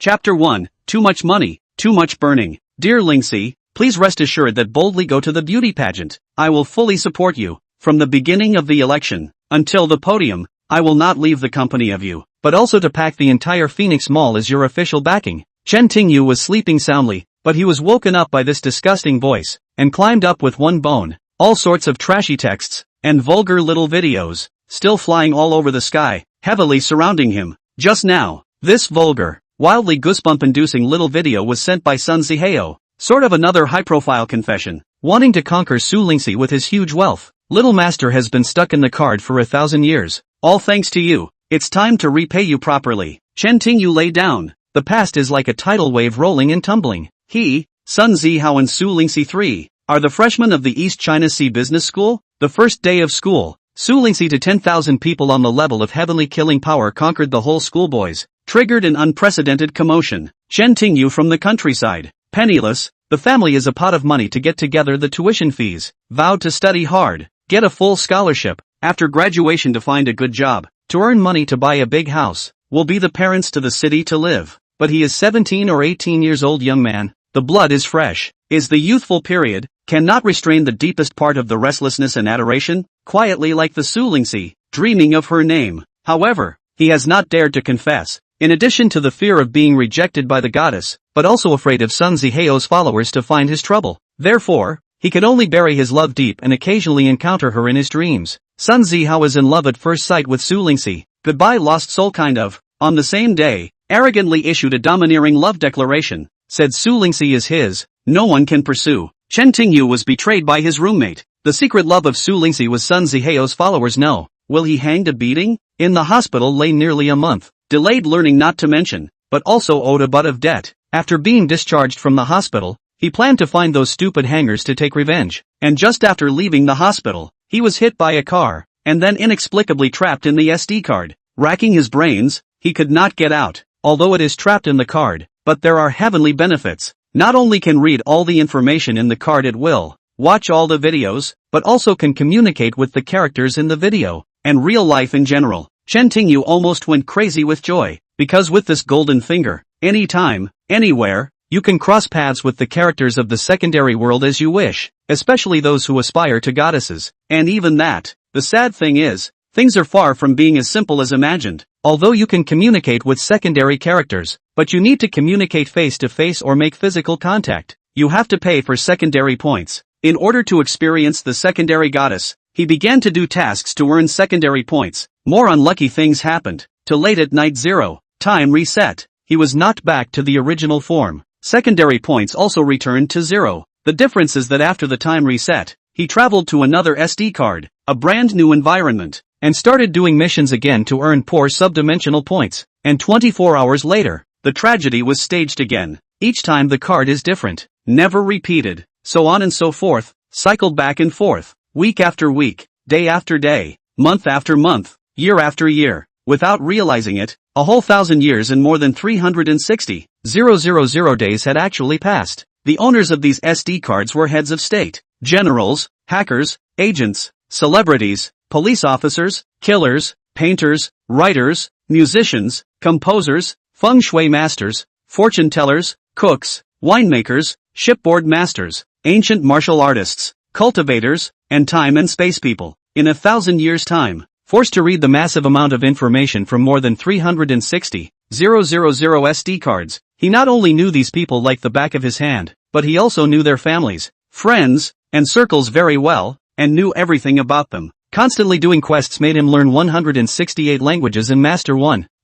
Chapter 1, Too Much Money, Too Much Burning. Dear Lingxi, please rest assured that boldly go to the beauty pageant. I will fully support you. From the beginning of the election, until the podium, I will not leave the company of you, but also to pack the entire Phoenix Mall as your official backing. Chen Tingyu was sleeping soundly, but he was woken up by this disgusting voice, and climbed up with one bone. All sorts of trashy texts, and vulgar little videos, still flying all over the sky, heavily surrounding him. Just now, this vulgar, wildly goosebump-inducing little video was sent by Sun Zihao, sort of another high-profile confession, wanting to conquer Su Lingxi with his huge wealth. Little master has been stuck in the card for 1,000 years, all thanks to you. It's time to repay you properly. Chen Tingyu lay down. The past is like a tidal wave rolling and tumbling. He, Sun Zihao and Su Lingxi III, are the freshmen of the East China Sea Business School. The first day of school, Su Lingxi to 10,000 people on the level of heavenly killing power conquered the whole schoolboys, triggered an unprecedented commotion. Chen Tingyu from the countryside, penniless, the family is a pot of money to get together the tuition fees, vowed to study hard, get a full scholarship, after graduation to find a good job, to earn money to buy a big house, will be the parents to the city to live. But he is 17 or 18 years old young man, the blood is fresh, is the youthful period, cannot restrain the deepest part of the restlessness and adoration, quietly like the Su Lingxi, dreaming of her name. However, he has not dared to confess, in addition to the fear of being rejected by the goddess, but also afraid of Sun Zihao's followers to find his trouble. Therefore, he could only bury his love deep and occasionally encounter her in his dreams. Sun Zihao is in love at first sight with Su Lingxi, goodbye lost soul kind of. On the same day, arrogantly issued a domineering love declaration, said Su Lingxi is his, no one can pursue. Chen Tingyu was betrayed by his roommate. The secret love of Su Lingxi was Sun Zihao's followers know. Will he hang a beating? In the hospital lay nearly a month, delayed learning not to mention, but also owed a butt of debt. After being discharged from the hospital, he planned to find those stupid hangers to take revenge. And just after leaving the hospital, he was hit by a car, and then inexplicably trapped in the SD card. Racking his brains, he could not get out, although it is trapped in the card, but there are heavenly benefits. Not only can read all the information in the card at will, watch all the videos, but also can communicate with the characters in the video, and real life in general. Chen Tingyu almost went crazy with joy, because with this golden finger, anytime, anywhere, you can cross paths with the characters of the secondary world as you wish, especially those who aspire to goddesses. And even that, the sad thing is, things are far from being as simple as imagined. Although you can communicate with secondary characters, but you need to communicate face to face or make physical contact. You have to pay for secondary points. In order to experience the secondary goddess, he began to do tasks to earn secondary points. More unlucky things happened. Till late at night 0, time reset. He was knocked back to the original form. Secondary points also returned to 0. The difference is that after the time reset, he traveled to another SD card, a brand new environment, and started doing missions again to earn poor subdimensional points. And 24 hours later, the tragedy was staged again. Each time the card is different, never repeated, so on and so forth, cycled back and forth, week after week, day after day, month after month, year after year, without realizing it, a whole 1,000 years and more than 360,000 days had actually passed. The owners of these SD cards were heads of state, generals, hackers, agents, celebrities, police officers, killers, painters, writers, musicians, composers, feng shui masters, fortune tellers, cooks, winemakers, shipboard masters, ancient martial artists, cultivators, and time and space people. In 1,000 years' time, forced to read the massive amount of information from more than 360,000 SD cards, he not only knew these people like the back of his hand, but he also knew their families, friends, and circles very well, and knew everything about them. Constantly doing quests made him learn 168 languages and master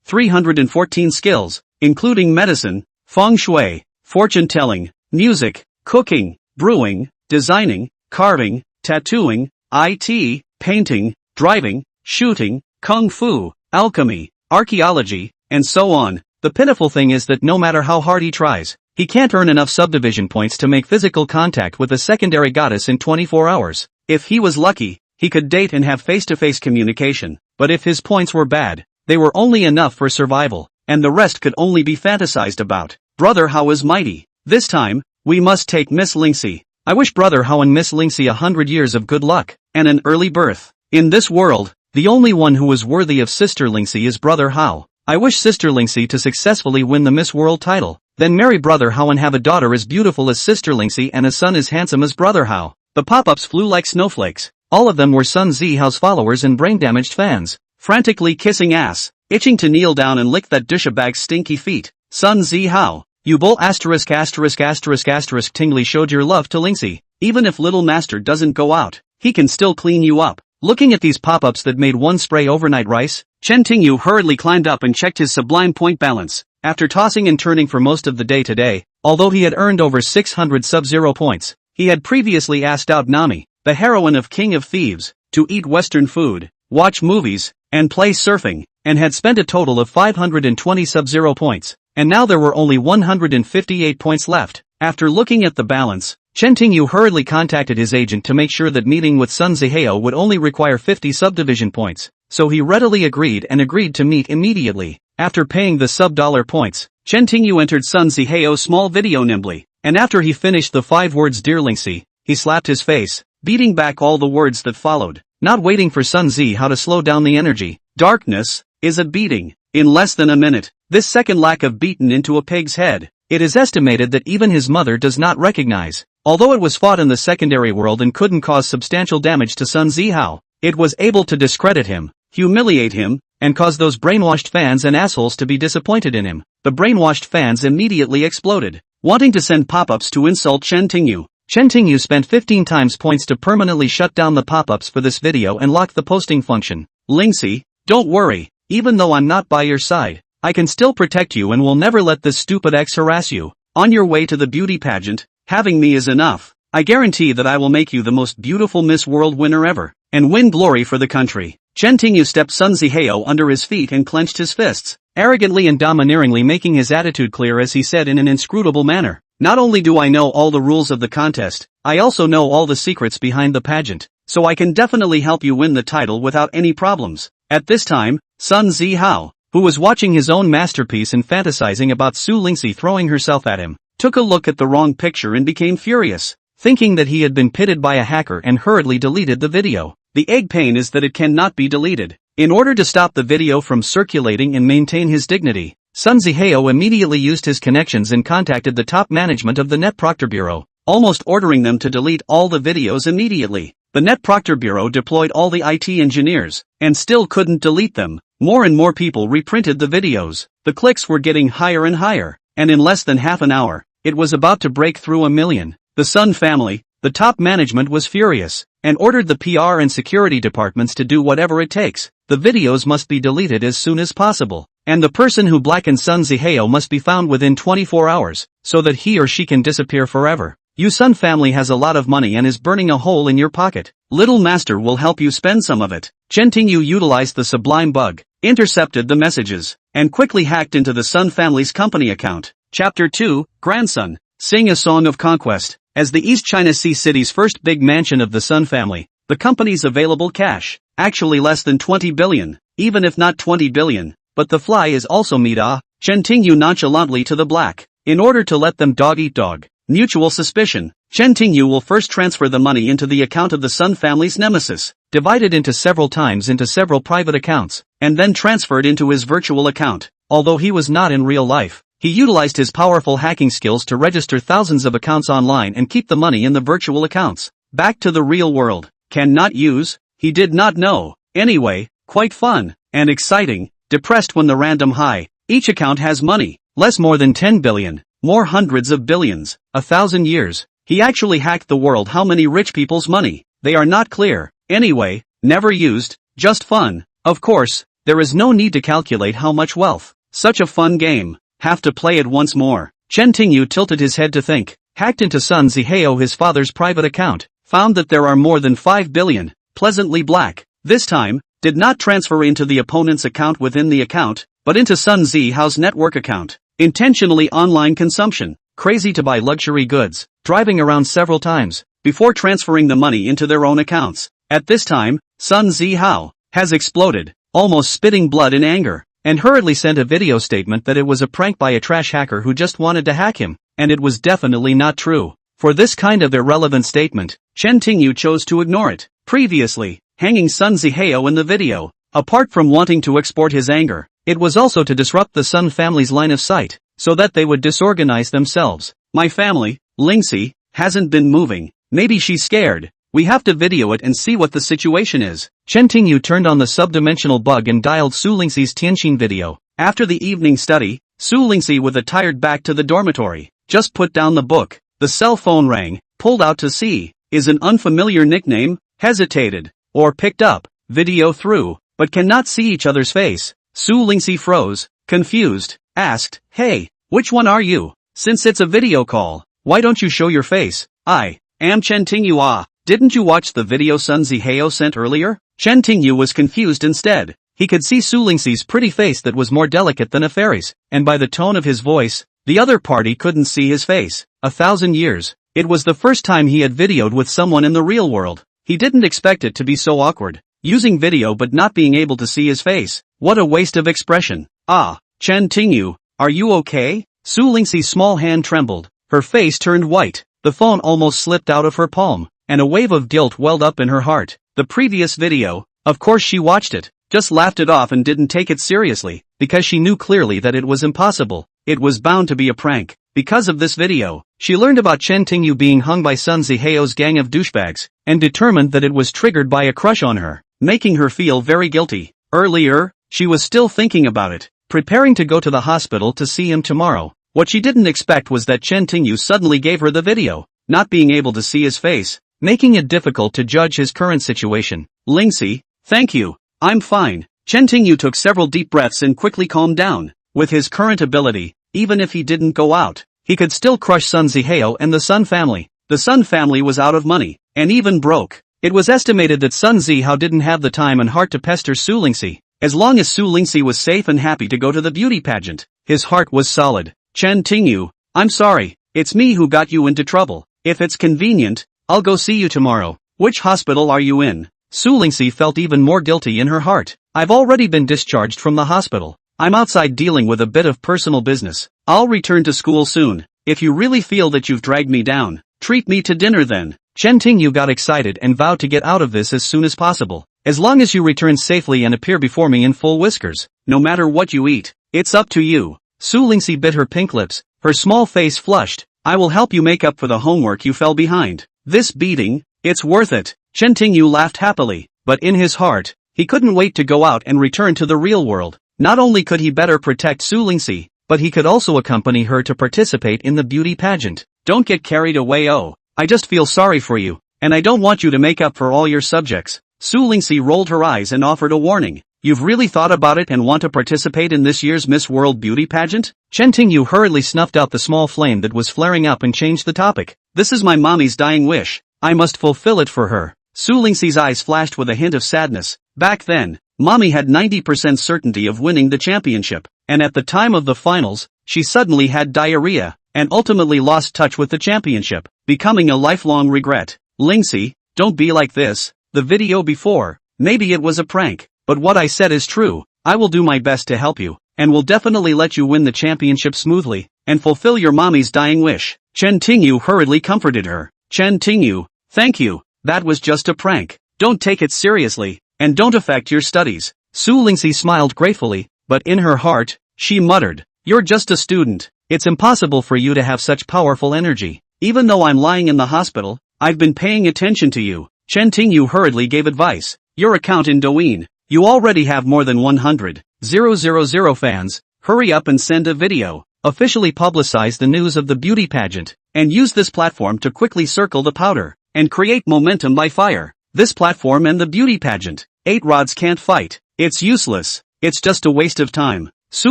314 skills, including medicine, feng shui, fortune telling, music, cooking, brewing, designing, carving, tattooing, IT, painting, driving, shooting, kung fu, alchemy, archaeology, and so on. The pitiful thing is that no matter how hard he tries, he can't earn enough subdivision points to make physical contact with a secondary goddess in 24 hours. If he was lucky, he could date and have face-to-face communication, but if his points were bad, they were only enough for survival, and the rest could only be fantasized about. Brother Hao is mighty. This time, we must take Miss Lingxi. I wish Brother Hao and Miss Lingxi 100 years of good luck, and an early birth. In this world, the only one who is worthy of Sister Lingxi is Brother Hao. I wish Sister Linksy to successfully win the Miss World title. Then marry Brother Hao and have a daughter as beautiful as Sister Linksy and a son as handsome as Brother Hao. The pop-ups flew like snowflakes. All of them were Sun Zihao's followers and brain-damaged fans, frantically kissing ass, itching to kneel down and lick that douchebag's stinky feet. Sun Zihao, you bull asterisk asterisk asterisk asterisk tingly showed your love to Linksy. Even if Little Master doesn't go out, he can still clean you up. Looking at these pop-ups that made one spray overnight rice, Chen Tingyu hurriedly climbed up and checked his sublime point balance. After tossing and turning for most of the day today, although he had earned over 600 Sub-Zero points, he had previously asked out Nami, the heroine of King of Thieves, to eat Western food, watch movies, and play surfing, and had spent a total of 520 Sub-Zero points, and now there were only 158 points left. After looking at the balance, Chen Tingyu hurriedly contacted his agent to make sure that meeting with Sun Zihao would only require 50 subdivision points, so he readily agreed to meet immediately. After paying the sub-dollar points, Chen Tingyu entered Sun Zihao's small video nimbly, and after he finished the 5 words Dear Linksy, he slapped his face, beating back all the words that followed, not waiting for Sun Zihao to slow down the energy. Darkness is a beating. In less than a minute, this second lack of beaten into a pig's head. It is estimated that even his mother does not recognize. Although it was fought in the secondary world and couldn't cause substantial damage to Sun Zihao, it was able to discredit him, humiliate him, and cause those brainwashed fans and assholes to be disappointed in him. The brainwashed fans immediately exploded, wanting to send pop-ups to insult Chen Tingyu. Chen Tingyu spent 15 times points to permanently shut down the pop-ups for this video and lock the posting function. Linksy, don't worry, even though I'm not by your side, I can still protect you and will never let this stupid ex harass you. On your way to the beauty pageant, having me is enough. I guarantee that I will make you the most beautiful Miss World winner ever, and win glory for the country. Chen Tingyu stepped Sun Zihao under his feet and clenched his fists, arrogantly and domineeringly making his attitude clear as he said in an inscrutable manner. Not only do I know all the rules of the contest, I also know all the secrets behind the pageant, so I can definitely help you win the title without any problems. At this time, Sun Zihao, who was watching his own masterpiece and fantasizing about Su Linksy throwing herself at him, took a look at the wrong picture and became furious, thinking that he had been pitted by a hacker and hurriedly deleted the video. The egg pain is that it cannot be deleted. In order to stop the video from circulating and maintain his dignity, Sun Zihao immediately used his connections and contacted the top management of the Net Proctor Bureau, almost ordering them to delete all the videos immediately. The Net Proctor Bureau deployed all the IT engineers, and still couldn't delete them. More and more people reprinted the videos. The clicks were getting higher and higher, and in less than half an hour, it was about to break through 1 million. The Sun family, the top management was furious, and ordered the PR and security departments to do whatever it takes. The videos must be deleted as soon as possible, and the person who blackened Sun Zihao must be found within 24 hours, so that he or she can disappear forever. Your Sun family has a lot of money and is burning a hole in your pocket. Little Master will help you spend some of it. Chen Tingyu utilized the sublime bug, intercepted the messages, and quickly hacked into the Sun family's company account. Chapter 2, Grandson, Sing a Song of Conquest. As the East China Sea City's first big mansion of the Sun family, the company's available cash, actually less than 20 billion, even if not 20 billion, but the fly is also meat. Chen Tingyu nonchalantly to the black, in order to let them dog eat dog. Mutual suspicion. Chen Tingyu will first transfer the money into the account of the Sun family's nemesis, divided into several times into several private accounts, and then transferred into his virtual account. Although he was not in real life, he utilized his powerful hacking skills to register thousands of accounts online and keep the money in the virtual accounts. Back to the real world. Cannot use? He did not know. Anyway, quite fun, and exciting, depressed when the random high. Each account has money, less more than 10 billion. More hundreds of billions, 1,000 years. He actually hacked the world. How many rich people's money? They are not clear. Anyway, never used, just fun. Of course, there is no need to calculate how much wealth. Such a fun game. Have to play it once more. Chen Tingyu tilted his head to think. Hacked into Sun Zihao, his father's private account. Found that there are more than 5 billion. Pleasantly black. This time, did not transfer into the opponent's account within the account, but into Sun Zihao's network account. Intentionally online consumption, crazy to buy luxury goods, driving around several times, before transferring the money into their own accounts. At this time, Sun Zihao has exploded, almost spitting blood in anger, and hurriedly sent a video statement that it was a prank by a trash hacker who just wanted to hack him, and it was definitely not true. For this kind of irrelevant statement, Chen Tingyu chose to ignore it. Previously, hanging Sun Zihao in the video. Apart from wanting to export his anger, It was also to disrupt the Sun family's line of sight, so that they would disorganize themselves. My family, Lingxi, hasn't been moving. Maybe she's scared. We have to video it and see what the situation is. Chen Tingyu turned on the subdimensional bug and dialed Su Lingxi's Tianxin video. After the evening study, Su Lingxi with a tired back to the dormitory. Just put down the book. The cell phone rang, pulled out to see. Is an unfamiliar nickname, hesitated, or picked up, video through, but cannot see each other's face. Su Lingxi froze, confused, asked, hey, which one are you? Since it's a video call, why don't you show your face? I am Chen Tingyu. Ah, didn't you watch the video Sun Zihao sent earlier? Chen Tingyu was confused instead. He could see Su Lingxi's pretty face that was more delicate than a fairy's, and by the tone of his voice, the other party couldn't see his face. 1,000 years. It was the first time he had videoed with someone in the real world. He didn't expect it to be so awkward. Using video but not being able to see his face. What a waste of expression. Ah, Chen Tingyu, are you okay? Su Lingxi's small hand trembled. Her face turned white. The phone almost slipped out of her palm, and a wave of guilt welled up in her heart. The previous video, of course she watched it, just laughed it off and didn't take it seriously, because she knew clearly that it was impossible. It was bound to be a prank. Because of this video, she learned about Chen Tingyu being hung by Sun Zihao's gang of douchebags, and determined that it was triggered by a crush on her, making her feel very guilty. Earlier, she was still thinking about it, preparing to go to the hospital to see him tomorrow. What she didn't expect was that Chen Tingyu suddenly gave her the video, not being able to see his face, making it difficult to judge his current situation. Lingxi, thank you, I'm fine. Chen Tingyu took several deep breaths and quickly calmed down. With his current ability, even if he didn't go out, he could still crush Sun Zihao and the Sun family. The Sun family was out of money, and even broke. It was estimated that Sun Zihao didn't have the time and heart to pester Su Lingxi. As long as Su Lingxi was safe and happy to go to the beauty pageant, his heart was solid. Chen Tingyu, I'm sorry, it's me who got you into trouble. If it's convenient, I'll go see you tomorrow. Which hospital are you in? Su Lingxi felt even more guilty in her heart. I've already been discharged from the hospital. I'm outside dealing with a bit of personal business. I'll return to school soon. If you really feel that you've dragged me down, treat me to dinner then. Chen Tingyu got excited and vowed to get out of this as soon as possible. As long as you return safely and appear before me in full whiskers, no matter what you eat, it's up to you. Su Lingxi bit her pink lips, her small face flushed. I will help you make up for the homework you fell behind. This beating, it's worth it. Chen Tingyu laughed happily, but in his heart, he couldn't wait to go out and return to the real world. Not only could he better protect Su Lingxi, but he could also accompany her to participate in the beauty pageant. Don't get carried away. Oh, I just feel sorry for you, and I don't want you to make up for all your subjects. Su Lingxi rolled her eyes and offered a warning. You've really thought about it and want to participate in this year's Miss World beauty pageant? Chen Tingyu hurriedly snuffed out the small flame that was flaring up and changed the topic. This is my mommy's dying wish. I must fulfill it for her. Su Lingxi's eyes flashed with a hint of sadness. Back then, Mommy had 90% certainty of winning the championship, and at the time of the finals, she suddenly had diarrhea, and ultimately lost touch with the championship, becoming a lifelong regret. Lingxi, don't be like this. The video before, maybe it was a prank, but what I said is true. I will do my best to help you, and will definitely let you win the championship smoothly, and fulfill your mommy's dying wish. Chen Tingyu hurriedly comforted her. Chen Tingyu, thank you, that was just a prank. Don't take it seriously. And don't affect your studies. Su Lingxi smiled gratefully, but in her heart, she muttered, you're just a student. It's impossible for you to have such powerful energy. Even though I'm lying in the hospital, I've been paying attention to you. Chen Tingyu hurriedly gave advice. Your account in Douyin. You already have more than 100,000 fans. Hurry up and send a video. Officially publicize the news of the beauty pageant, and use this platform to quickly circle the powder, and create momentum by fire. This platform and the beauty pageant, 8 rods can't fight. It's useless. It's just a waste of time. Su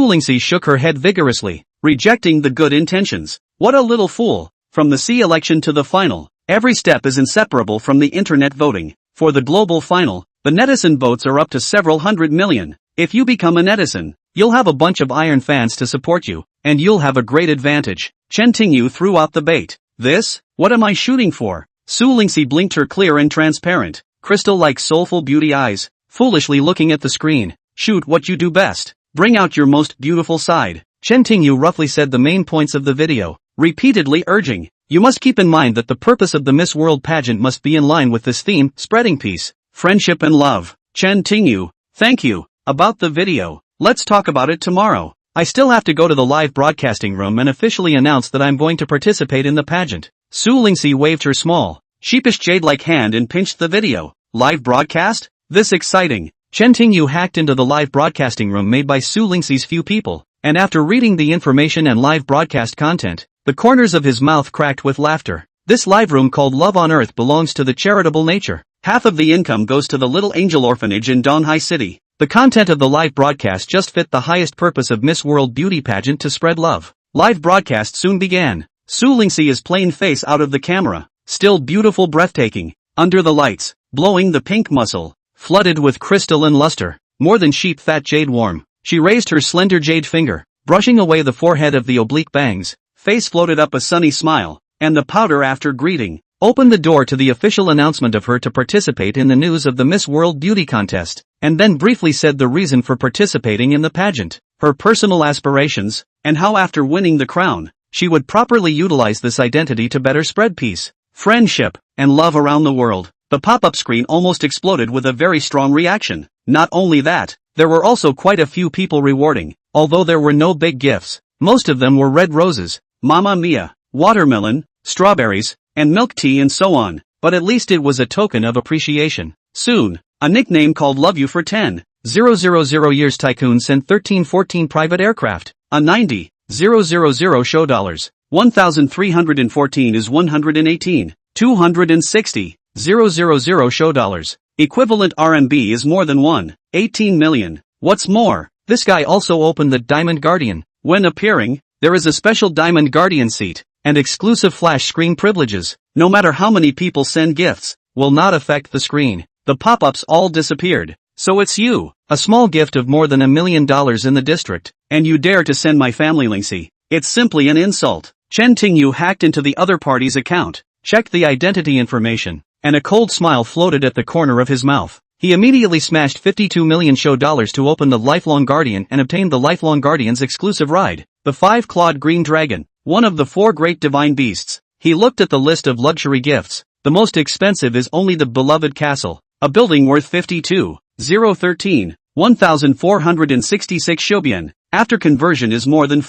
Lingxi shook her head vigorously, rejecting the good intentions. What a little fool. From the C election to the final, every step is inseparable from the internet voting. For the global final, the netizen votes are up to several hundred million. If you become a netizen, you'll have a bunch of iron fans to support you, and you'll have a great advantage. Chen Tingyu threw out the bait. This? What am I shooting for? Su Lingxi blinked her clear and transparent, crystal-like soulful beauty eyes, foolishly looking at the screen. Shoot what you do best. Bring out your most beautiful side. Chen Tingyu roughly said the main points of the video, repeatedly urging, you must keep in mind that the purpose of the Miss World pageant must be in line with this theme, spreading peace, friendship and love. Chen Tingyu, thank you. About the video, Let's talk about it tomorrow. I still have to go to the live broadcasting room and officially announce that I'm going to participate in the pageant. Su Lingxi waved her small, sheepish jade-like hand and pinched the video. Live broadcast? This exciting. Chen Tingyu hacked into the live broadcasting room made by Su Lingxi's few people, and after reading the information and live broadcast content, the corners of his mouth cracked with laughter. This live room called Love on Earth belongs to the charitable nature. Half of the income goes to the Little Angel Orphanage in Donghai City. The content of the live broadcast just fit the highest purpose of Miss World beauty pageant to spread love. Live broadcast soon began. Su Lingxi is plain face out of the camera, still beautiful, breathtaking, under the lights, blowing the pink muscle, flooded with crystal and luster, more than sheep fat jade warm. She raised her slender jade finger, brushing away the forehead of the oblique bangs, face floated up a sunny smile, and the powder after greeting, opened the door to the official announcement of her to participate in the news of the Miss World Beauty Contest, and then briefly said the reason for participating in the pageant, her personal aspirations, and how after winning the crown, she would properly utilize this identity to better spread peace, friendship, and love around the world. The pop-up screen almost exploded with a very strong reaction. Not only that, there were also quite a few people rewarding, although there were no big gifts. Most of them were red roses, Mamma Mia, watermelon, strawberries, and milk tea and so on, but at least it was a token of appreciation. Soon, a nickname called Love You for 10,000 years tycoon sent 1314 private aircraft, a 90,000 show dollars, 1,314 is 118, 260,000 show dollars, equivalent RMB is more than 18 million. What's more, this guy also opened the Diamond Guardian. When appearing, there is a special Diamond Guardian seat, and exclusive flash screen privileges. No matter how many people send gifts, will not affect the screen. The pop-ups all disappeared. So it's you, a small gift of more than $1 million in the district, and you dare to send my family Lingxi. It's simply an insult. Chen Tingyu hacked into the other party's account, checked the identity information, and a cold smile floated at the corner of his mouth. He immediately smashed 52 million show dollars to open the Lifelong Guardian and obtained the Lifelong Guardian's exclusive ride, the 5-clawed green dragon, one of the 4 great divine beasts. He looked at the list of luxury gifts. The most expensive is only the beloved castle, a building worth 1,466 shobian, after conversion is more than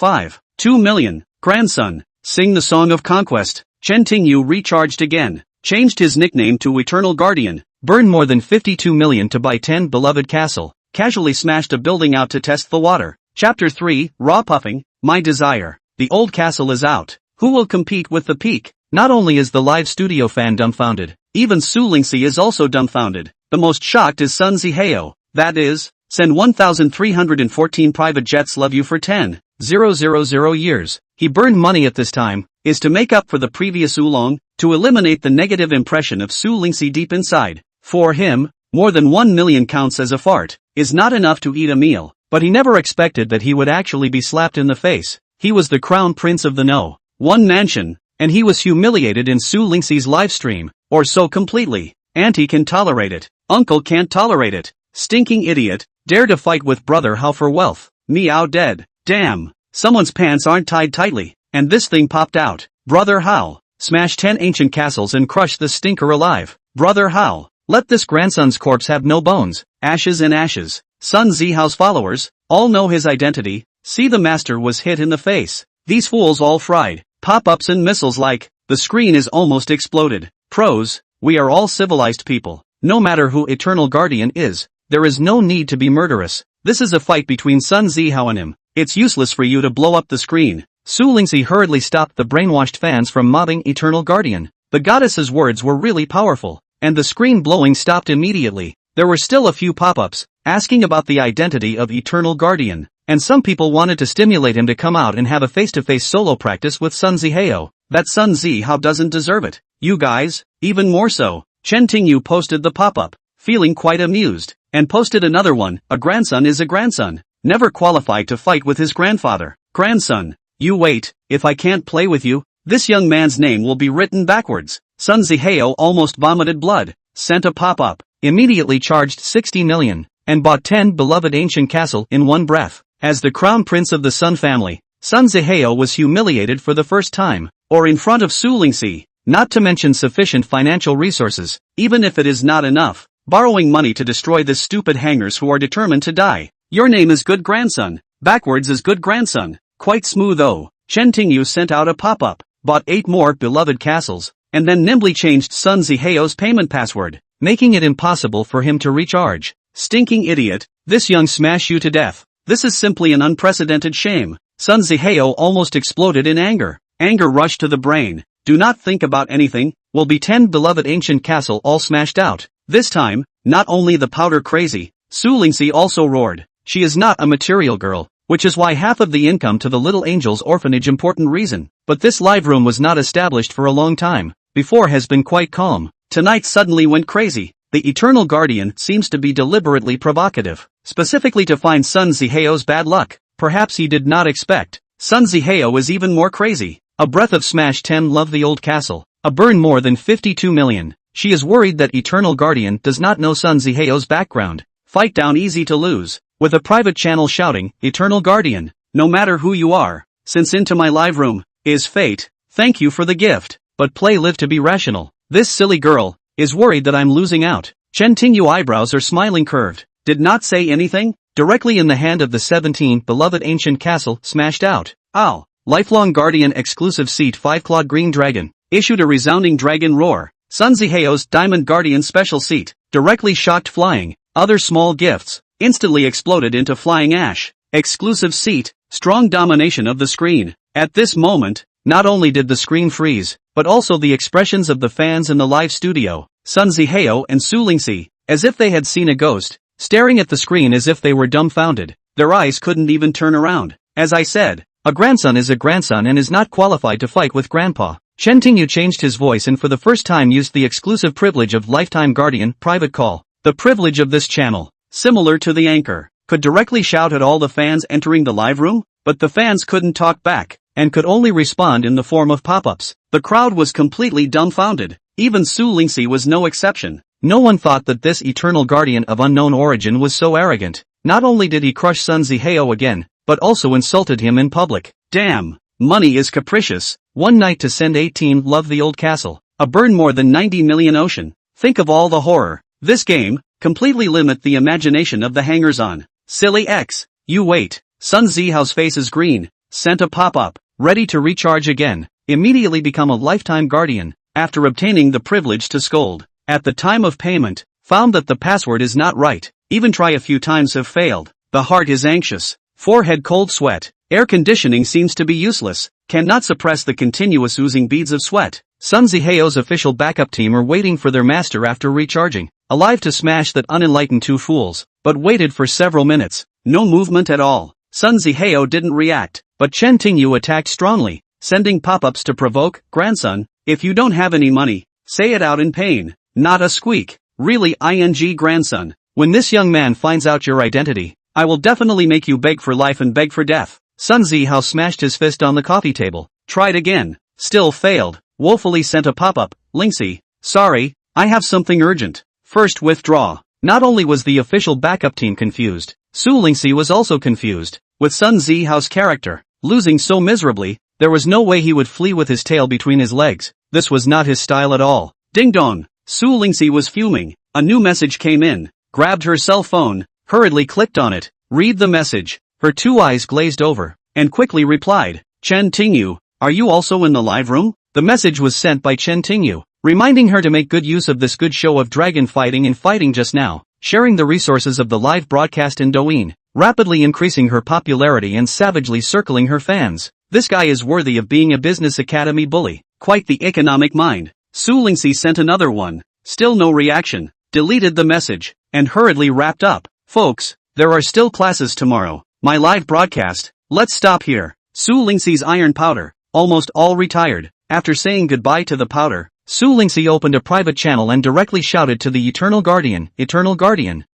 2 million. Grandson, sing the song of conquest. Chen Tingyu recharged again, changed his nickname to Eternal Guardian, burned more than 52 million to buy 10 beloved castle, casually smashed a building out to test the water. Chapter 3, Raw Puffing, My Desire. The old castle is out. Who will compete with the peak? Not only is the live studio fan dumbfounded, even Su Lingxi is also dumbfounded. The most shocked is Sun Zihao. That is, send 1,314 private jets love you for 10,000 years. He burned money at this time, is to make up for the previous oolong, to eliminate the negative impression of Su Lingxi deep inside. For him, more than 1 million counts as a fart, is not enough to eat a meal, but he never expected that he would actually be slapped in the face. He was the crown prince of the No. 1 mansion, and he was humiliated in Su Lingxi's livestream, or so completely. Auntie can tolerate it, uncle can't tolerate it. Stinking idiot, dare to fight with brother Hao for wealth. Meow dead. Damn, someone's pants aren't tied tightly, and this thing popped out. Brother Hao, smash 10 ancient castles and crush the stinker alive. Brother Hao, let this grandson's corpse have no bones, ashes and ashes. Sun Zihao's followers, all know his identity. See, the master was hit in the face. These fools all fried. Pop-ups and missiles like, the screen is almost exploded. Pros, we are all civilized people. No matter who Eternal Guardian is, there is no need to be murderous. This is a fight between Sun Zihao and him. It's useless for you to blow up the screen. Su Lingxi hurriedly stopped the brainwashed fans from mobbing Eternal Guardian. The goddess's words were really powerful, and the screen blowing stopped immediately. There were still a few pop-ups, asking about the identity of Eternal Guardian, and some people wanted to stimulate him to come out and have a face-to-face solo practice with Sun Zihao. That Sun Zihao doesn't deserve it. You guys, even more so. Chen Tingyu posted the pop-up, feeling quite amused, and posted another one. A grandson is a grandson, never qualified to fight with his grandfather. Grandson, you wait, if I can't play with you, this young man's name will be written backwards. Sun Zihao almost vomited blood, sent a pop-up, immediately charged 60 million, and bought 10 beloved ancient castle in one breath. As the crown prince of the Sun family, Sun Zihao was humiliated for the first time, or in front of Su Lingxi, not to mention sufficient financial resources, even if it is not enough, borrowing money to destroy this stupid hangers who are determined to die. Your name is Good Grandson. Backwards is Good Grandson. Quite smooth oh. Chen Tingyu sent out a pop-up, bought 8 more beloved castles, and then nimbly changed Sun Zihao's payment password, making it impossible for him to recharge. Stinking idiot, this young smash you to death. This is simply an unprecedented shame. Sun Zihao almost exploded in anger. Anger rushed to the brain. Do not think about anything, will be 10 beloved ancient castle all smashed out. This time, not only the powder crazy, Su Lingxi also roared. She is not a material girl, which is why half of the income to the Little Angels orphanage important reason. But this live room was not established for a long time. Before has been quite calm. Tonight suddenly went crazy. The Eternal Guardian seems to be deliberately provocative, specifically to find Sun Zihao's bad luck. Perhaps he did not expect. Sun Zihao is even more crazy. A breath of smash 10 love the old castle. A burn more than 52 million. She is worried that Eternal Guardian does not know Sun Zihao's background. Fight down easy to lose. With a private channel shouting, Eternal Guardian, no matter who you are, since into my live room is fate, thank you for the gift, but play live to be rational. This silly girl is worried that I'm losing out. Chen Tingyu eyebrows are smiling curved. Did not say anything? Directly in the hand of the 17 beloved ancient castle smashed out. Ow. Lifelong Guardian exclusive seat 5-clawed green dragon. Issued a resounding dragon roar. Sun Zihao's Diamond Guardian special seat. Directly shocked flying. Other small gifts. Instantly exploded into flying ash. Exclusive seat. Strong domination of the screen. At this moment, not only did the screen freeze, but also the expressions of the fans in the live studio. Sun Zihao and Su Lingxi, as if they had seen a ghost, staring at the screen as if they were dumbfounded. Their eyes couldn't even turn around. As I said, a grandson is a grandson and is not qualified to fight with grandpa. Chen Tingyu changed his voice and for the first time used the exclusive privilege of Lifetime Guardian private call. The privilege of this channel, similar to the anchor, could directly shout at all the fans entering the live room, but the fans couldn't talk back, and could only respond in the form of pop-ups. The crowd was completely dumbfounded. Even Su Lingxi was no exception. No one thought that this Eternal Guardian of unknown origin was so arrogant. Not only did he crush Sun Zihao again, but also insulted him in public. Damn, money is capricious. One night to send 18 love the old castle. A burn more than 90 million ocean. Think of all the horror. This game, completely limit the imagination of the hangers-on. Silly X. You wait. Sun Zihao's face is green. Sent a pop-up. Ready to recharge again. Immediately become a lifetime guardian. After obtaining the privilege to scold. At the time of payment, found that the password is not right. Even try a few times have failed. The heart is anxious. Forehead cold sweat. Air conditioning seems to be useless. Cannot suppress the continuous oozing beads of sweat. Sun Zihao's official backup team are waiting for their master after recharging. Alive to smash that unenlightened two fools. But waited for several minutes. No movement at all. Sun Zihao didn't react. But Chen Tingyu attacked strongly. Sending pop-ups to provoke, grandson, if you don't have any money, say it out in pain. Not a squeak. Really ing grandson. When this young man finds out your identity, I will definitely make you beg for life and beg for death. Sun Zihao smashed his fist on the coffee table. Tried again. Still failed. Woefully sent a pop-up. Lingxi, sorry, I have something urgent. First withdraw. Not only was the official backup team confused, Su Lingxi was also confused. With Sun Zihao's character losing so miserably, there was no way he would flee with his tail between his legs. This was not his style at all. Ding dong. Su Lingxi was fuming. A new message came in. Grabbed her cell phone, hurriedly clicked on it. Read the message. Her two eyes glazed over, and quickly replied, Chen Tingyu, are you also in the live room? The message was sent by Chen Tingyu, reminding her to make good use of this good show of dragon fighting and fighting just now, sharing the resources of the live broadcast in Douyin, rapidly increasing her popularity and savagely circling her fans. This guy is worthy of being a business academy bully. Quite the economic mind. Su Lingxi sent another one. Still no reaction. Deleted the message, and hurriedly wrapped up. Folks, there are still classes tomorrow. My live broadcast. Let's stop here. Su Lingxi's iron powder, almost all retired. After saying goodbye to the powder, Su Lingxi opened a private channel and directly shouted to the Eternal Guardian,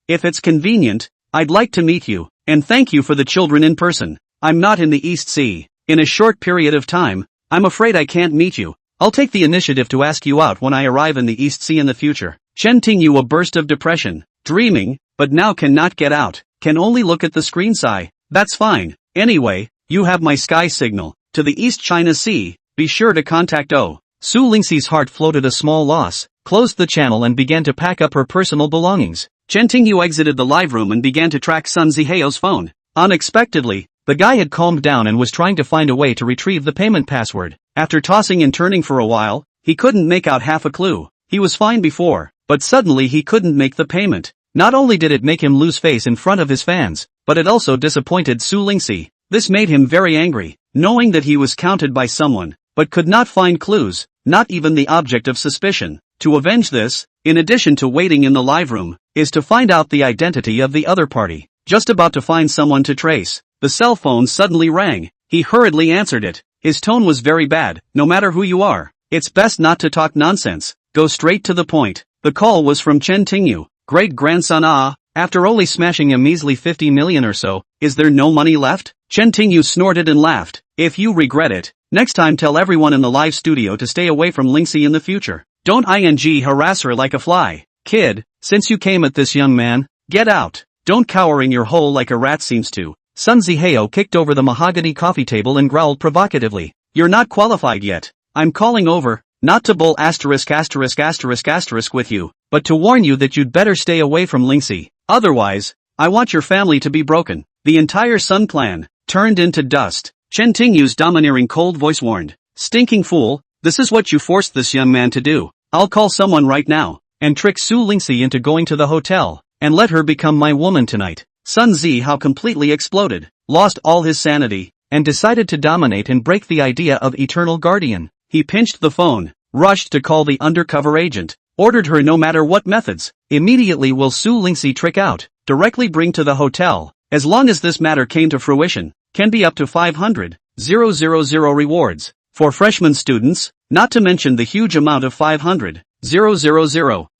if it's convenient, I'd like to meet you, and thank you for the children in person. I'm not in the East Sea. In a short period of time, I'm afraid I can't meet you. I'll take the initiative to ask you out when I arrive in the East Sea in the future. Chen Tingyu a burst of depression. Dreaming, but now cannot get out. Can only look at the screen sigh. That's fine. Anyway, you have my sky signal. To the East China Sea, be sure to contact O. Su Lingxi's heart floated a small loss, closed the channel and began to pack up her personal belongings. Chen Tingyu exited the live room and began to track Sun Ziheo's phone. Unexpectedly, the guy had calmed down and was trying to find a way to retrieve the payment password. After tossing and turning for a while, he couldn't make out half a clue. He was fine before, but suddenly he couldn't make the payment. Not only did it make him lose face in front of his fans, but it also disappointed Su Lingxi. This made him very angry, knowing that he was counted by someone, but could not find clues, not even the object of suspicion. To avenge this, in addition to waiting in the live room, is to find out the identity of the other party. Just about to find someone to trace, the cell phone suddenly rang. He hurriedly answered it. His tone was very bad. No matter who you are, it's best not to talk nonsense. Go straight to the point. The call was from Chen Tingyu, great-grandson. After only smashing a measly 50 million or so, is there no money left? Chen Tingyu snorted and laughed. If you regret it, next time tell everyone in the live studio to stay away from Lingxi in the future. Don't harass her like a fly. Kid, since you came at this young man, get out. Don't cower in your hole like a rat seems to. Sun Ziheo kicked over the mahogany coffee table and growled provocatively. You're not qualified yet. I'm calling over, not to bull **** with you, but to warn you that you'd better stay away from Lingxi. Otherwise, I want your family to be broken. The entire Sun clan, turned into dust. Chen Tingyu's domineering cold voice warned. Stinking fool, this is what you forced this young man to do. I'll call someone right now, and trick Su Lingxi into going to the hotel, and let her become my woman tonight. Sun Zihao completely exploded, lost all his sanity, and decided to dominate and break the idea of eternal guardian. He pinched the phone, rushed to call the undercover agent, ordered her no matter what methods, immediately will Su Lingxi trick out, directly bring to the hotel, as long as this matter came to fruition, can be up to 500,000 rewards, for freshman students, not to mention the huge amount of 500,000,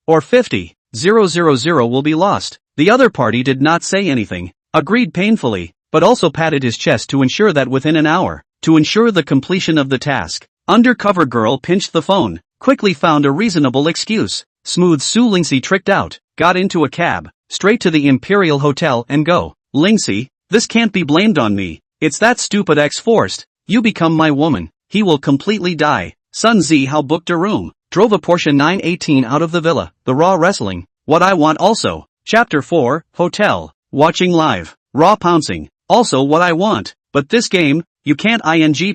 or 50,000 will be lost. The other party did not say anything, agreed painfully, but also patted his chest to ensure that within an hour, to ensure the completion of the task, undercover girl pinched the phone, quickly found a reasonable excuse. Smooth Su Lingxi tricked out, got into a cab, straight to the Imperial Hotel and go. Lingxi, this can't be blamed on me, it's that stupid ex-forced, you become my woman, he will completely die. Sun Zihao booked a room, drove a Porsche 918 out of the villa, the Raw Wrestling, what I want also. Chapter 4, Hotel, watching live, Raw pouncing, also what I want, but this game, you can't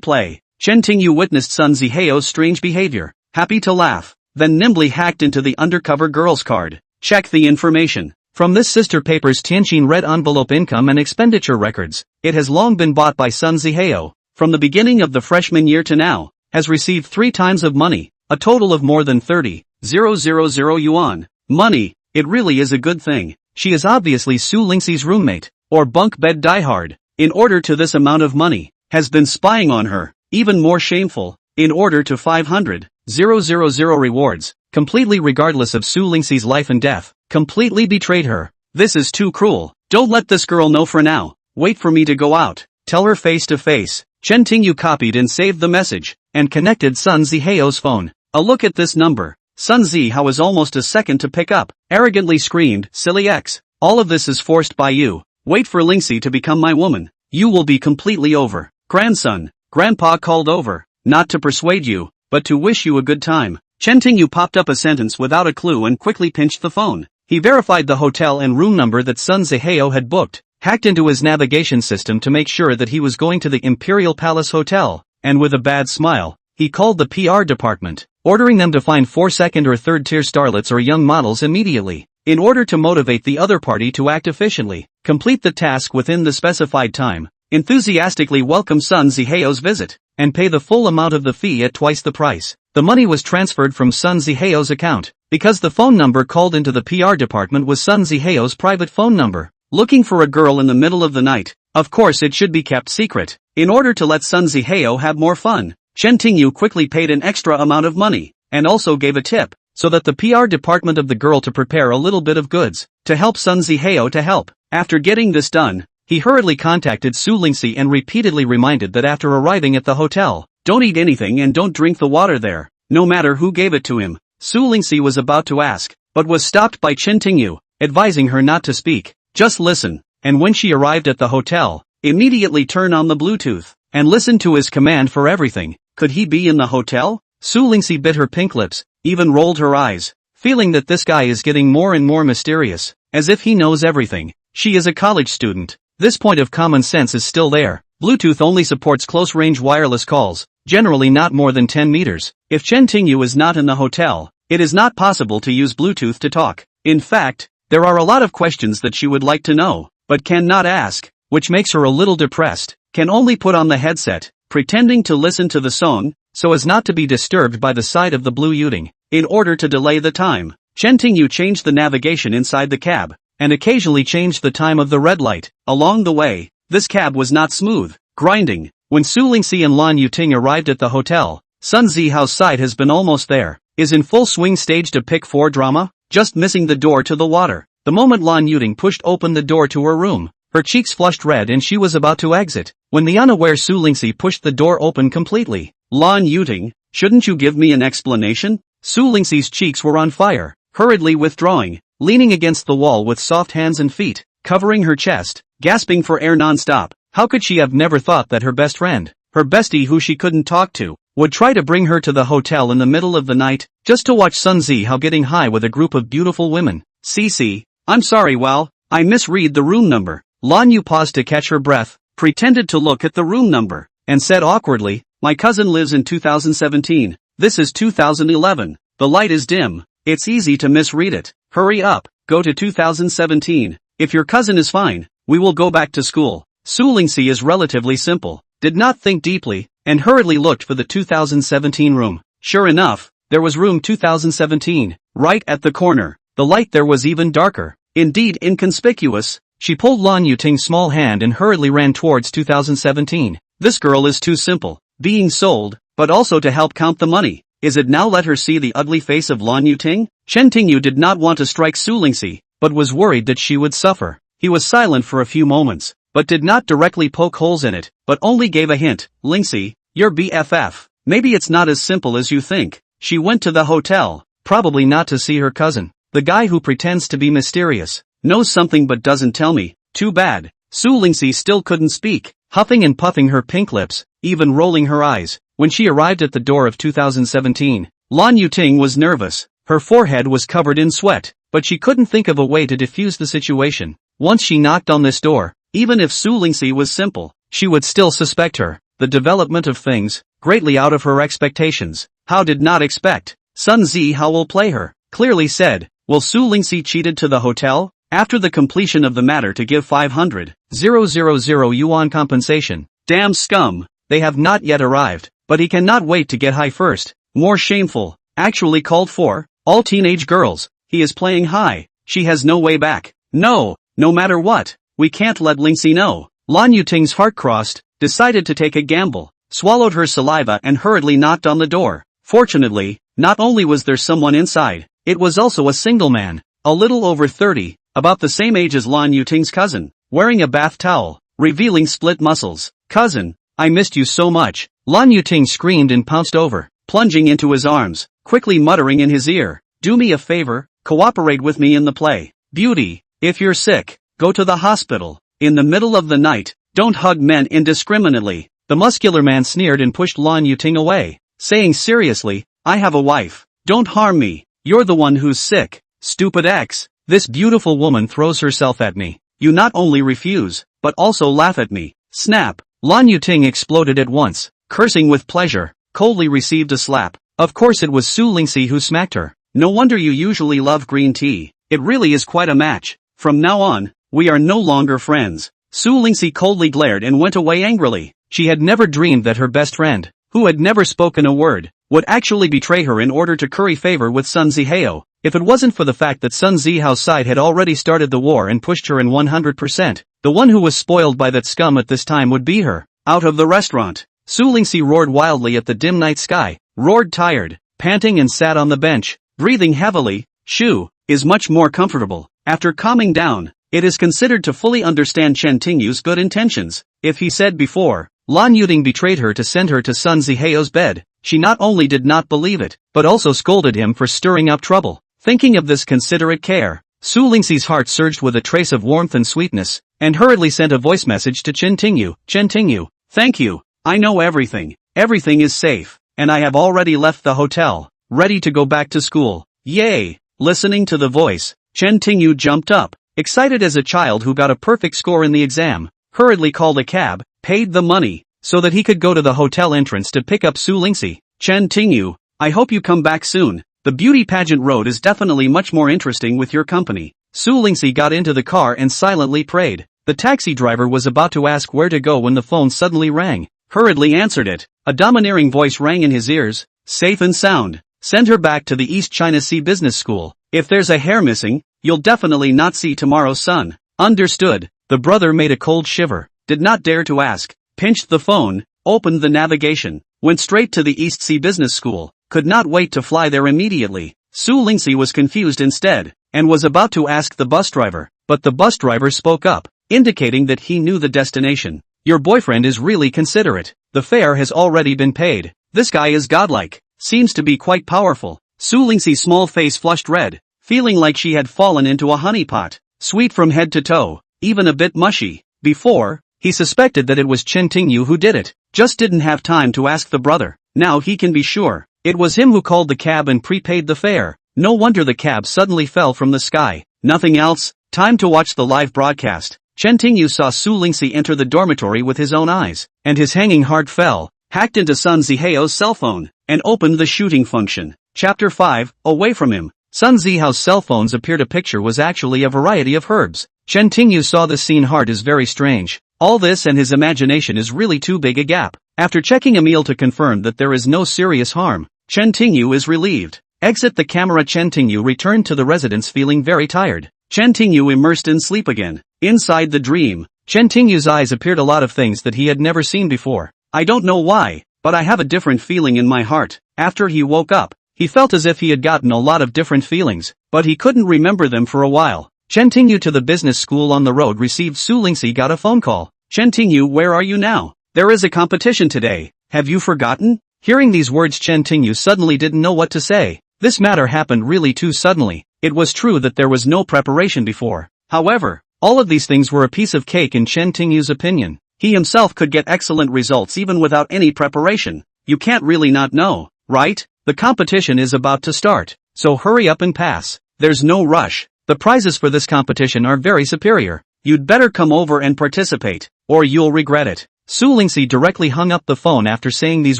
play. Chen Tingyu witnessed Sun Ziheo's strange behavior, happy to laugh, then nimbly hacked into the undercover girl's card. Check the information. From this sister paper's Tianjin red envelope income and expenditure records, it has long been bought by Sun Ziheo, from the beginning of the freshman year to now, has received 3 times of money, a total of more than 30,000 yuan. Money, it really is a good thing. She is obviously Su Lingxi's roommate, or bunk bed diehard, in order to this amount of money, has been spying on her, even more shameful, in order to 500,000 rewards, completely regardless of Su Lingxi's life and death, completely betrayed her. This is too cruel. Don't let this girl know for now, wait for me to go out, tell her face to face. Chen Tingyu copied and saved the message, and connected Sun Ziheo's phone. A look at this number. Sun Zihao was almost a second to pick up, arrogantly screamed, silly X, all of this is forced by you. Wait for Lingxi to become my woman. You will be completely over. Grandson, Grandpa called over, not to persuade you, but to wish you a good time. Chen Tingyu popped up a sentence without a clue and quickly pinched the phone. He verified the hotel and room number that Sun Ziheo had booked, hacked into his navigation system to make sure that he was going to the Imperial Palace Hotel, and with a bad smile, he called the PR department, ordering them to find 4 second or third tier starlets or young models immediately, in order to motivate the other party to act efficiently, complete the task within the specified time, enthusiastically welcome Sun Ziheo's visit, and pay the full amount of the fee at twice the price. The money was transferred from Sun Ziheo's account, because the phone number called into the PR department was Sun Ziheo's private phone number. Looking for a girl in the middle of the night, of course it should be kept secret, in order to let Sun Ziheo have more fun. Chen Tingyu quickly paid an extra amount of money, and also gave a tip, so that the PR department of the girl to prepare a little bit of goods, to help Sun Ziheo to help. After getting this done, he hurriedly contacted Su Lingxi and repeatedly reminded that after arriving at the hotel, don't eat anything and don't drink the water there, no matter who gave it to him. Su Lingxi was about to ask, but was stopped by Chen Tingyu, advising her not to speak, just listen, and when she arrived at the hotel, immediately turn on the Bluetooth, and listen to his command for everything. Could he be in the hotel? Su Lingxi bit her pink lips, even rolled her eyes, feeling that this guy is getting more and more mysterious, as if he knows everything. She is a college student. This point of common sense is still there. Bluetooth only supports close-range wireless calls, generally not more than 10 meters. If Chen Tingyu is not in the hotel, it is not possible to use Bluetooth to talk. In fact, there are a lot of questions that she would like to know, but cannot ask, which makes her a little depressed. Can only put on the headset, pretending to listen to the song, so as not to be disturbed by the sight of the blue Yuding. In order to delay the time, Chen Tingyu changed the navigation inside the cab, and occasionally changed the time of the red light. Along the way, this cab was not smooth, grinding. When Su Lingxi and Lan Yuting arrived at the hotel, Sun Zihao's side has been almost there, is in full swing staged a pick 4 drama, just missing the door to the water. The moment Lan Yuting pushed open the door to her room, her cheeks flushed red and she was about to exit, when the unaware Su Lingxi pushed the door open completely. Lan Yuting, shouldn't you give me an explanation? Su Lingxi's cheeks were on fire, hurriedly withdrawing, leaning against the wall with soft hands and feet, covering her chest, gasping for air non-stop. How could she have never thought that her best friend, her bestie who she couldn't talk to, would try to bring her to the hotel in the middle of the night, just to watch Sun Zihao getting high with a group of beautiful women? Cece, I'm sorry Wal, I misread the room number. Lan Yu paused to catch her breath, pretended to look at the room number, and said awkwardly, my cousin lives in 2017, this is 2011, the light is dim, it's easy to misread it. Hurry up, go to 2017, if your cousin is fine, we will go back to school. Su Lingxi is relatively simple, did not think deeply, and hurriedly looked for the 2017 room. Sure enough, there was room 2017, right at the corner. The light there was even darker, indeed inconspicuous. She pulled Lan Yuting's small hand and hurriedly ran towards 2017. This girl is too simple, being sold, but also to help count the money. Is it now let her see the ugly face of Lan Yuting? Chen Tingyu did not want to strike Su Lingxi, but was worried that she would suffer. He was silent for a few moments, but did not directly poke holes in it, but only gave a hint. Lingxi, you're BFF. Maybe it's not as simple as you think. She went to the hotel, probably not to see her cousin. The guy who pretends to be mysterious, knows something but doesn't tell me. Too bad. Su Lingxi still couldn't speak, huffing and puffing her pink lips, even rolling her eyes. When she arrived at the door of 2017, Lan Yuting was nervous. Her forehead was covered in sweat, but she couldn't think of a way to defuse the situation. Once she knocked on this door, even if Su Lingxi was simple, she would still suspect her. The development of things, greatly out of her expectations. How did not expect? Sun Zihao will play her. Clearly said, will Su Lingxi cheated to the hotel? After the completion of the matter to give 500,000 yuan compensation. Damn scum, they have not yet arrived, but he cannot wait to get high first. More shameful, actually called for, all teenage girls, he is playing high, she has no way back. No matter what, we can't let Lingxi know. Lan Yuting's heart crossed, decided to take a gamble, swallowed her saliva and hurriedly knocked on the door. Fortunately, not only was there someone inside, it was also a single man, a little over 30, about the same age as Lan Yuting's cousin, wearing a bath towel, revealing split muscles. Cousin, I missed you so much. Lan Yuting screamed and pounced over, plunging into his arms, quickly muttering in his ear, do me a favor, cooperate with me in the play. Beauty, if you're sick, go to the hospital. In the middle of the night, don't hug men indiscriminately. The muscular man sneered and pushed Lan Yuting away, saying seriously, I have a wife, don't harm me, you're the one who's sick, stupid X. This beautiful woman throws herself at me, you not only refuse, but also laugh at me. Snap, Lan Yuting exploded at once, cursing with pleasure, coldly received a slap. Of course it was Su Lingxi who smacked her. No wonder you usually love green tea, it really is quite a match. From now on, we are no longer friends. Su Lingxi coldly glared and went away angrily. She had never dreamed that her best friend, who had never spoken a word, would actually betray her in order to curry favor with Sun Zihao. If it wasn't for the fact that Sun Zihao's side had already started the war and pushed her in 100%, the one who was spoiled by that scum at this time would be her. Out of the restaurant, Su Lingxi roared wildly at the dim night sky, roared tired, panting and sat on the bench, breathing heavily. Shu is much more comfortable. After calming down, it is considered to fully understand Chen Tingyu's good intentions. If he said before, Lan Yuting betrayed her to send her to Sun Zihao's bed, she not only did not believe it, but also scolded him for stirring up trouble. Thinking of this considerate care, Su Lingxi's heart surged with a trace of warmth and sweetness, and hurriedly sent a voice message to Chen Tingyu. Chen Tingyu, thank you, I know everything, everything is safe, and I have already left the hotel, ready to go back to school. Yay! Listening to the voice, Chen Tingyu jumped up, excited as a child who got a perfect score in the exam, hurriedly called a cab, paid the money, so that he could go to the hotel entrance to pick up Su Lingxi. Chen Tingyu, I hope you come back soon. The beauty pageant road is definitely much more interesting with your company. Su Lingxi got into the car and silently prayed. The taxi driver was about to ask where to go when the phone suddenly rang. Hurriedly answered it. A domineering voice rang in his ears. Safe and sound. Send her back to the East China Sea Business School. If there's a hair missing, you'll definitely not see tomorrow's sun. Understood. The brother made a cold shiver, did not dare to ask, pinched the phone, opened the navigation, went straight to the East Sea Business School, could not wait to fly there immediately. Su Lingxi was confused instead, and was about to ask the bus driver, but the bus driver spoke up, indicating that he knew the destination. Your boyfriend is really considerate. The fare has already been paid. This guy is godlike. Seems to be quite powerful. Su Lingxi's small face flushed red, feeling like she had fallen into a honeypot. Sweet from head to toe, even a bit mushy. Before, he suspected that it was Chen Tingyu who did it. Just didn't have time to ask the brother. Now he can be sure. It was him who called the cab and prepaid the fare. No wonder the cab suddenly fell from the sky. Nothing else? Time to watch the live broadcast. Chen Tingyu saw Su Lingxi enter the dormitory with his own eyes, and his hanging heart fell, hacked into Sun Zihao's cell phone, and opened the shooting function. Chapter 5, Away from him. Sun Zihao's cell phone's appeared a picture was actually a variety of herbs. Chen Tingyu saw the scene. Heart is very strange. All this and his imagination is really too big a gap. After checking Emil to confirm that there is no serious harm, Chen Tingyu is relieved. Exit the camera. Chen Tingyu returned to the residence feeling very tired. Chen Tingyu immersed in sleep again. Inside the dream, Chen Tingyu's eyes appeared a lot of things that he had never seen before. I don't know why, but I have a different feeling in my heart. After he woke up, he felt as if he had gotten a lot of different feelings, but he couldn't remember them for a while. Chen Tingyu to the business school. On the road received Su Lingxi got a phone call. Chen Tingyu, where are you now? There is a competition today. Have you forgotten? Hearing these words, Chen Tingyu suddenly didn't know what to say. This matter happened really too suddenly. It was true that there was no preparation before. However, all of these things were a piece of cake in Chen Tingyu's opinion. He himself could get excellent results even without any preparation. You can't really not know, right? The competition is about to start, so hurry up and pass. There's no rush. The prizes for this competition are very superior. You'd better come over and participate, or you'll regret it. Su Lingxi directly hung up the phone after saying these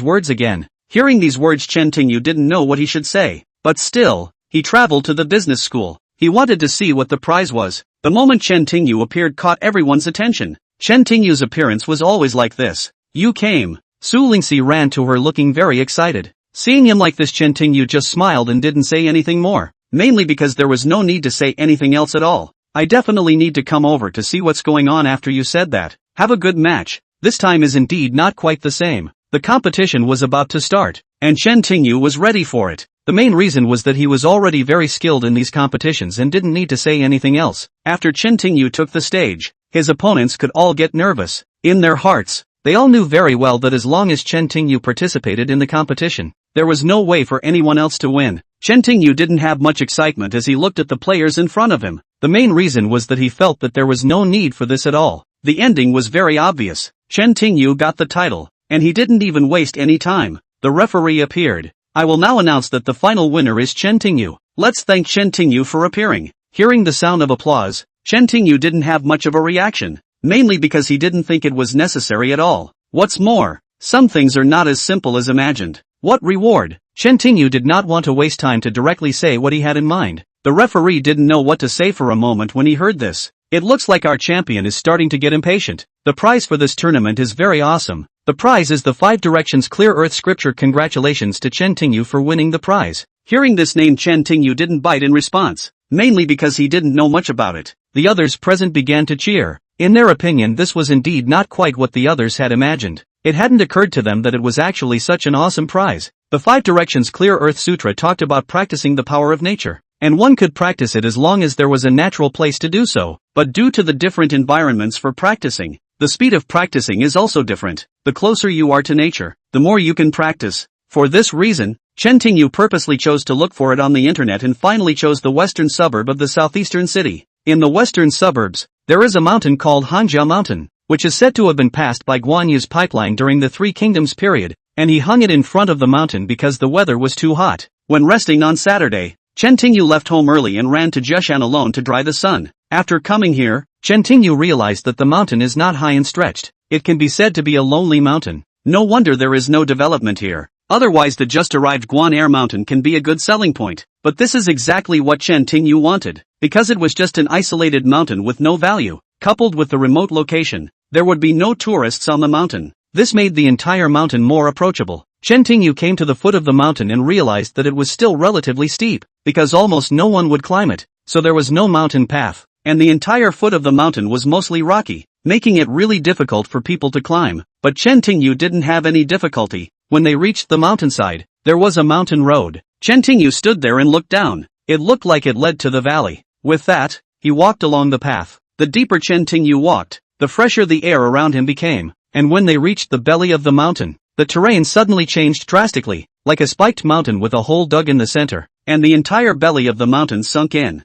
words again. Hearing these words, Chen Tingyu didn't know what he should say, but still, he traveled to the business school. He wanted to see what the prize was. The moment Chen Tingyu appeared caught everyone's attention. Chen Tingyu's appearance was always like this. You came. Su Lingxi ran to her looking very excited. Seeing him like this, Chen Tingyu just smiled and didn't say anything more, mainly because there was no need to say anything else at all. I definitely need to come over to see what's going on after you said that. Have a good match. This time is indeed not quite the same. The competition was about to start, and Chen Tingyu was ready for it. The main reason was that he was already very skilled in these competitions and didn't need to say anything else. After Chen Tingyu took the stage, his opponents could all get nervous. In their hearts, they all knew very well that as long as Chen Tingyu participated in the competition, there was no way for anyone else to win. Chen Tingyu didn't have much excitement as he looked at the players in front of him. The main reason was that he felt that there was no need for this at all. The ending was very obvious. Chen Tingyu got the title, and he didn't even waste any time. The referee appeared. I will now announce that the final winner is Chen Tingyu. Let's thank Chen Tingyu for appearing. Hearing the sound of applause, Chen Tingyu didn't have much of a reaction, mainly because he didn't think it was necessary at all. What's more, some things are not as simple as imagined. What reward? Chen Tingyu did not want to waste time to directly say what he had in mind. The referee didn't know what to say for a moment when he heard this. It looks like our champion is starting to get impatient. The prize for this tournament is very awesome. The prize is the 5 Directions Clear Earth Scripture. Congratulations to Chen Tingyu for winning the prize. Hearing this name, Chen Tingyu didn't bite in response, mainly because he didn't know much about it. The others present began to cheer. In their opinion, this was indeed not quite what the others had imagined. It hadn't occurred to them that it was actually such an awesome prize. The 5 Directions Clear Earth Sutra talked about practicing the power of nature, and one could practice it as long as there was a natural place to do so. But due to the different environments for practicing, the speed of practicing is also different. The closer you are to nature, the more you can practice. For this reason, Chen Tingyu purposely chose to look for it on the internet and finally chose the western suburb of the southeastern city. In the western suburbs, there is a mountain called Hanjia Mountain, which is said to have been passed by Guan Yu's pipeline during the Three Kingdoms period, and he hung it in front of the mountain because the weather was too hot. When resting on Saturday, Chen Tingyu left home early and ran to Jeshan alone to dry the sun. After coming here, Chen Tingyu realized that the mountain is not high and stretched. It can be said to be a lonely mountain. No wonder there is no development here. Otherwise the just arrived Guan Air Mountain can be a good selling point. But this is exactly what Chen Tingyu wanted. Because it was just an isolated mountain with no value, coupled with the remote location, there would be no tourists on the mountain. This made the entire mountain more approachable. Chen Tingyu came to the foot of the mountain and realized that it was still relatively steep, because almost no one would climb it, so there was no mountain path, and the entire foot of the mountain was mostly rocky, making it really difficult for people to climb. But Chen Tingyu didn't have any difficulty. When they reached the mountainside, there was a mountain road. Chen Tingyu stood there and looked down. It looked like it led to the valley. With that, he walked along the path. The deeper Chen Tingyu walked, the fresher the air around him became, and when they reached the belly of the mountain, the terrain suddenly changed drastically, like a spiked mountain with a hole dug in the center, and the entire belly of the mountain sunk in.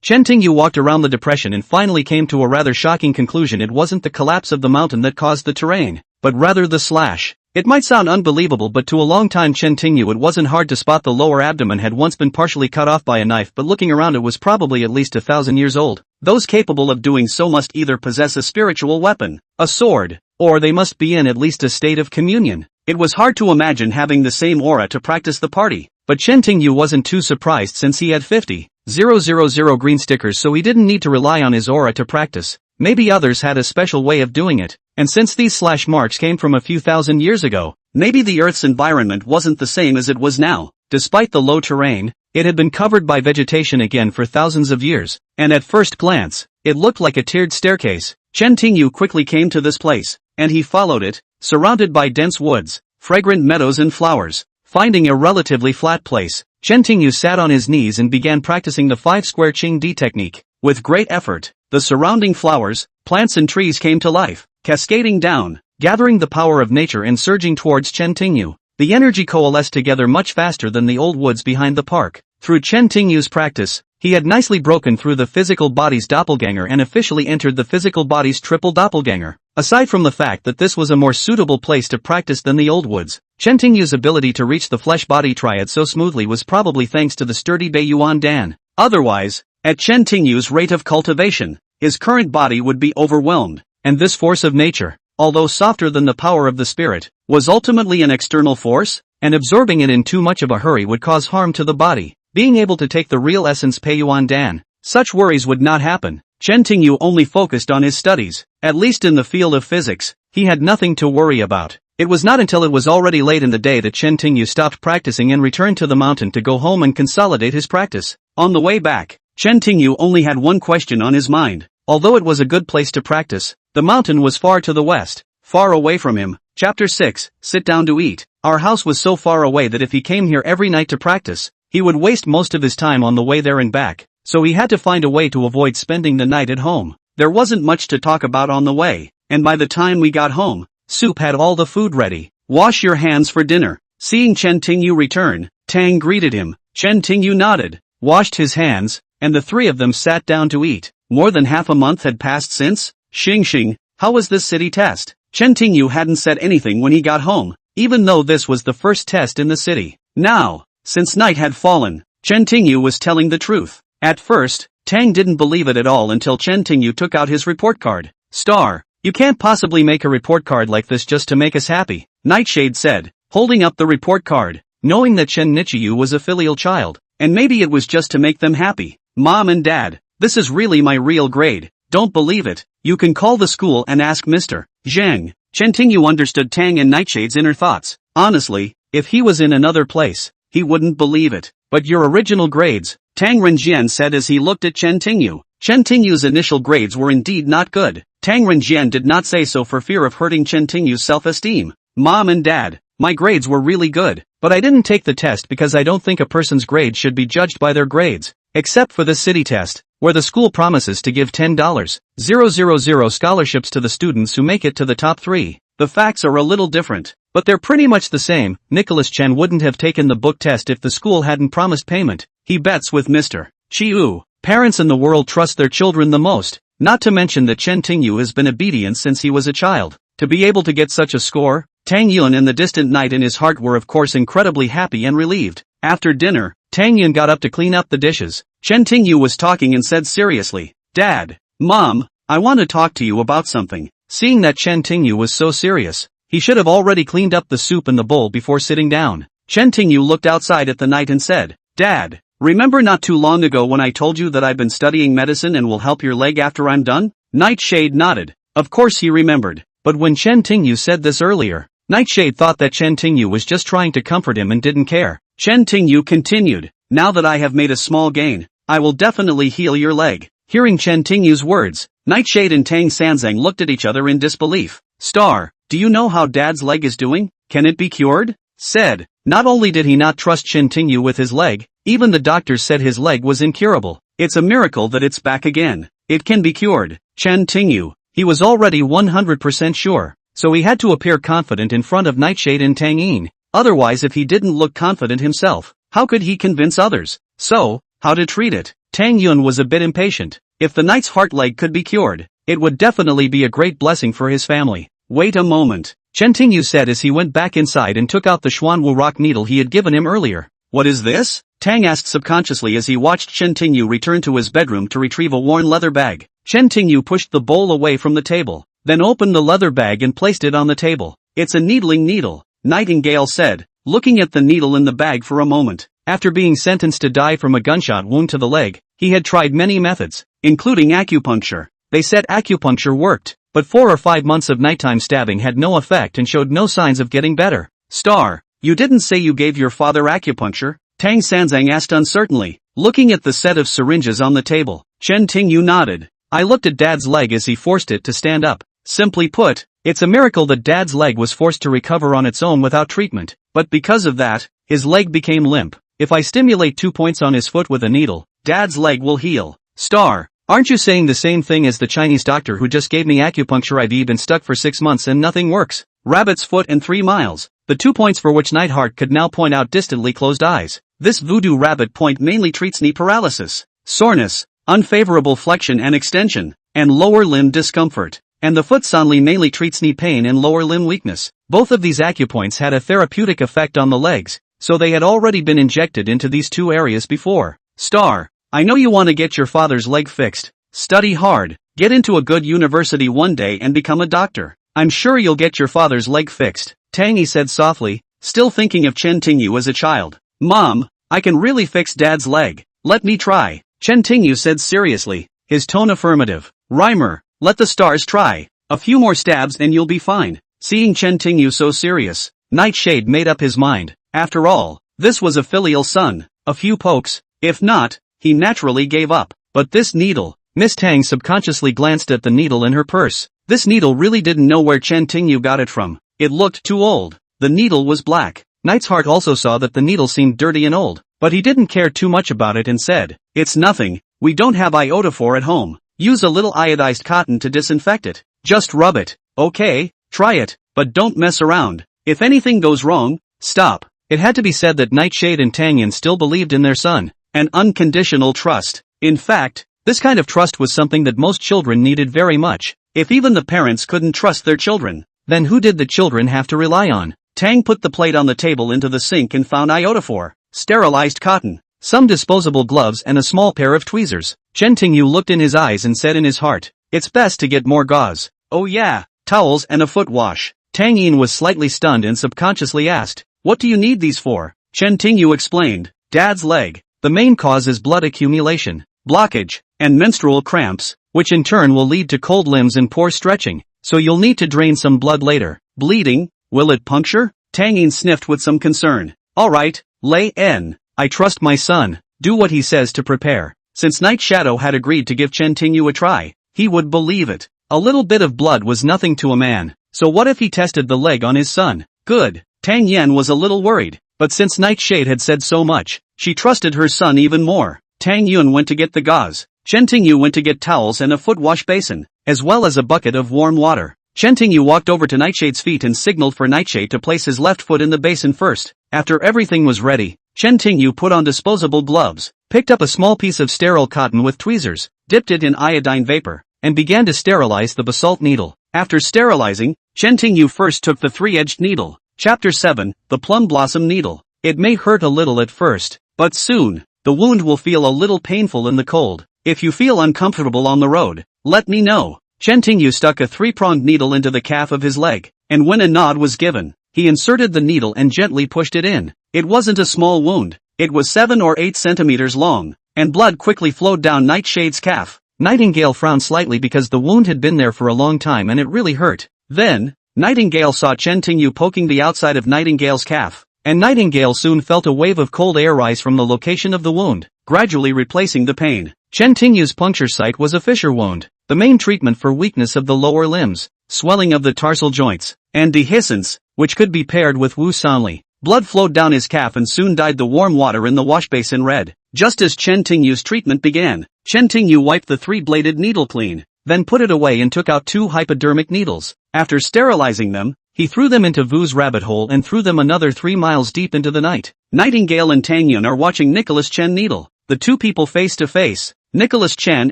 Chen Tingyu walked around the depression and finally came to a rather shocking conclusion. It wasn't the collapse of the mountain that caused the terrain, but rather the slash. It might sound unbelievable, but to a long-time Chen Tingyu it wasn't hard to spot the lower abdomen had once been partially cut off by a knife, but looking around it was probably at least 1,000 years old. Those capable of doing so must either possess a spiritual weapon, a sword, or they must be in at least a state of communion. It was hard to imagine having the same aura to practice the party, but Chen Tingyu wasn't too surprised since he had 50,000 green stickers, so he didn't need to rely on his aura to practice. Maybe others had a special way of doing it, and since these slash marks came from a few thousand years ago, maybe the Earth's environment wasn't the same as it was now. Despite the low terrain, it had been covered by vegetation again for thousands of years, and at first glance, it looked like a tiered staircase. Chen Tingyu quickly came to this place, and he followed it, surrounded by dense woods, fragrant meadows and flowers. Finding a relatively flat place, Chen Tingyu sat on his knees and began practicing the 5-square Qing Di technique. With great effort, the surrounding flowers, plants and trees came to life, cascading down, gathering the power of nature and surging towards Chen Tingyu. The energy coalesced together much faster than the old woods behind the park. Through Chen Tingyu's practice, he had nicely broken through the physical body's doppelganger and officially entered the physical body's triple doppelganger. Aside from the fact that this was a more suitable place to practice than the old woods, Chen Tingyu's ability to reach the flesh-body triad so smoothly was probably thanks to the sturdy Beiyuan Dan. Otherwise, at Chen Tingyu's rate of cultivation, his current body would be overwhelmed, and this force of nature, although softer than the power of the spirit, was ultimately an external force, and absorbing it in too much of a hurry would cause harm to the body. Being able to take the real essence Peiyuan Dan, such worries would not happen. Chen Tingyu only focused on his studies. At least in the field of physics, he had nothing to worry about. It was not until it was already late in the day that Chen Tingyu stopped practicing and returned to the mountain to go home and consolidate his practice. On the way back, Chen Tingyu only had one question on his mind. Although it was a good place to practice, the mountain was far to the west, far away from him. Chapter 6, Sit Down to Eat. Our house was so far away that if he came here every night to practice, he would waste most of his time on the way there and back, so he had to find a way to avoid spending the night at home. There wasn't much to talk about on the way, and by the time we got home, Soup had all the food ready. Wash your hands for dinner. Seeing Chen Tingyu return, Tang greeted him. Chen Tingyu nodded, washed his hands, and the three of them sat down to eat. More than half a month had passed since. Xing, how was this city test? Chen Tingyu hadn't said anything when he got home, even though this was the first test in the city. Now, since night had fallen, Chen Tingyu was telling the truth. At first, Tang didn't believe it at all until Chen Tingyu took out his report card. Star, you can't possibly make a report card like this just to make us happy, Nightshade said, holding up the report card, knowing that Chen Nichiyu was a filial child, and maybe it was just to make them happy. Mom and Dad, this is really my real grade. Don't believe it? You can call the school and ask Mr. Zhang. Chen Tingyu understood Tang and Nightshade's inner thoughts. Honestly, if he was in another place, he wouldn't believe it. But your original grades, Tang Renjian said as he looked at Chen Tingyu. Chen Tingyu's initial grades were indeed not good. Tang Renjian did not say so for fear of hurting Chen Tingyu's self-esteem. Mom and Dad, my grades were really good, but I didn't take the test because I don't think a person's grades should be judged by their grades. Except for the city test, where the school promises to give $10,000 scholarships to the students who make it to the top 3. The facts are a little different, but they're pretty much the same. Nicholas Chen wouldn't have taken the book test if the school hadn't promised payment. He bets with Mr. Chiu. Parents in the world trust their children the most, not to mention that Chen Tingyu has been obedient since he was a child. To be able to get such a score, Tang Yun and the distant night in his heart were of course incredibly happy and relieved. After dinner, Tang Yun got up to clean up the dishes. Chen Tingyu was talking and said seriously, "Dad, Mom, I want to talk to you about something." Seeing that Chen Tingyu was so serious, he should have already cleaned up the soup in the bowl before sitting down. Chen Tingyu looked outside at the night and said, "Dad, remember not too long ago when I told you that I've been studying medicine and will help your leg after I'm done?" Nightshade nodded. Of course he remembered. But when Chen Tingyu said this earlier, Nightshade thought that Chen Tingyu was just trying to comfort him and didn't care. Chen Tingyu continued, "Now that I have made a small gain, I will definitely heal your leg." Hearing Chen Tingyu's words, Nightshade and Tang Sanzang looked at each other in disbelief. "Star, do you know how Dad's leg is doing? Can it be cured?" said. Not only did he not trust Chen Tingyu with his leg, even the doctors said his leg was incurable. "It's a miracle that it's back again. It can be cured." Chen Tingyu, he was already 100% sure, so he had to appear confident in front of Nightshade and Tang Yin. Otherwise, if he didn't look confident himself, how could he convince others? So, how to treat it? Tang Yun was a bit impatient. If the knight's heart leg could be cured, it would definitely be a great blessing for his family. "Wait a moment," Chen Tingyu said as he went back inside and took out the Xuanwu rock needle he had given him earlier. "What is this?" Tang asked subconsciously as he watched Chen Tingyu return to his bedroom to retrieve a worn leather bag. Chen Tingyu pushed the bowl away from the table, then opened the leather bag and placed it on the table. "It's a needling needle," Nightingale said, looking at the needle in the bag for a moment. After being sentenced to die from a gunshot wound to the leg, he had tried many methods, including acupuncture. They said acupuncture worked, but 4 or 5 months of nighttime stabbing had no effect and showed no signs of getting better. "Star, you didn't say you gave your father acupuncture?" Tang Sanzang asked uncertainly, looking at the set of syringes on the table. Chen Tingyu nodded. "I looked at Dad's leg as he forced it to stand up. Simply put, it's a miracle that Dad's leg was forced to recover on its own without treatment. But because of that, his leg became limp. If I stimulate 2 points on his foot with a needle, Dad's leg will heal." "Star, aren't you saying the same thing as the Chinese doctor who just gave me acupuncture? I've been stuck for 6 months and nothing works. Rabbit's foot and 3 miles. The 2 points for which Nightheart could now point out distantly closed eyes. This voodoo rabbit point mainly treats knee paralysis, soreness, unfavorable flexion and extension, and lower limb discomfort. And the foot sonly mainly treats knee pain and lower limb weakness. Both of these acupoints had a therapeutic effect on the legs, so they had already been injected into these 2 areas before. Star, I know you want to get your father's leg fixed. Study hard, get into a good university one day and become a doctor. I'm sure you'll get your father's leg fixed," Tangy said softly, still thinking of Chen Tingyu as a child. "Mom, I can really fix Dad's leg. Let me try," Chen Tingyu said seriously, his tone affirmative. "Rhymer, let the stars try. A few more stabs and you'll be fine." Seeing Chen Tingyu so serious, Nightshade made up his mind. After all, this was a filial son. A few pokes, if not, he naturally gave up. But this needle, Miss Tang subconsciously glanced at the needle in her purse. This needle really didn't know where Chen Tingyu got it from. It looked too old. The needle was black. Knight's Heart also saw that the needle seemed dirty and old, but he didn't care too much about it and said, "It's nothing, we don't have iodophor at home. Use a little iodized cotton to disinfect it. Just rub it, okay? Try it, but don't mess around. If anything goes wrong, stop." It had to be said that Nightshade and Tangyan still believed in their son. An unconditional trust. In fact, this kind of trust was something that most children needed very much. If even the parents couldn't trust their children, then who did the children have to rely on? Tang put the plate on the table into the sink and found iodophor, sterilized cotton, some disposable gloves and a small pair of tweezers. Chen Tingyu looked in his eyes and said in his heart, "It's best to get more gauze. Oh yeah, towels and a foot wash." Tang Yin was slightly stunned and subconsciously asked, "What do you need these for?" Chen Tingyu explained, "Dad's leg. The main cause is blood accumulation, blockage, and menstrual cramps, which in turn will lead to cold limbs and poor stretching, so you'll need to drain some blood later." "Bleeding? Will it puncture?" Tang Yin sniffed with some concern. "Alright, Lei En, I trust my son. Do what he says to prepare." Since Night Shadow had agreed to give Chen Tingyu a try, he would believe it. A little bit of blood was nothing to a man, so what if he tested the leg on his son? Good. Tang Yan was a little worried, but since Nightshade had said so much, she trusted her son even more. Tang Yun went to get the gauze. Chen Tingyu went to get towels and a foot wash basin, as well as a bucket of warm water. Chen Tingyu walked over to Nightshade's feet and signaled for Nightshade to place his left foot in the basin first. After everything was ready, Chen Tingyu put on disposable gloves, picked up a small piece of sterile cotton with tweezers, dipped it in iodine vapor, and began to sterilize the basalt needle. After sterilizing, Chen Tingyu first took the 3-edged needle. Chapter 7, The Plum Blossom Needle. It may hurt a little at first, but soon, the wound will feel a little painful in the cold. If you feel uncomfortable on the road, let me know. Chen Tingyu stuck a 3-pronged needle into the calf of his leg, and when a nod was given, he inserted the needle and gently pushed it in. It wasn't a small wound. It was 7 or 8 centimeters long, and blood quickly flowed down Nightshade's calf. Nightingale frowned slightly because the wound had been there for a long time and it really hurt. Then, Nightingale saw Chen Tingyu poking the outside of Nightingale's calf, and Nightingale soon felt a wave of cold air rise from the location of the wound, gradually replacing the pain. Chen Tingyu's puncture site was a fissure wound, the main treatment for weakness of the lower limbs, swelling of the tarsal joints, and dehiscence, which could be paired with Wu Sanli. Blood flowed down his calf and soon dyed the warm water in the washbasin red. Just as Chen Tingyu's treatment began, Chen Tingyu wiped the 3-bladed needle clean, then put it away and took out 2 hypodermic needles. After sterilizing them, he threw them into Wu's rabbit hole and threw them another 3 miles deep into the night. Nightingale and Tang Yun are watching Nicholas Chen needle, the two people face to face, Nicholas Chen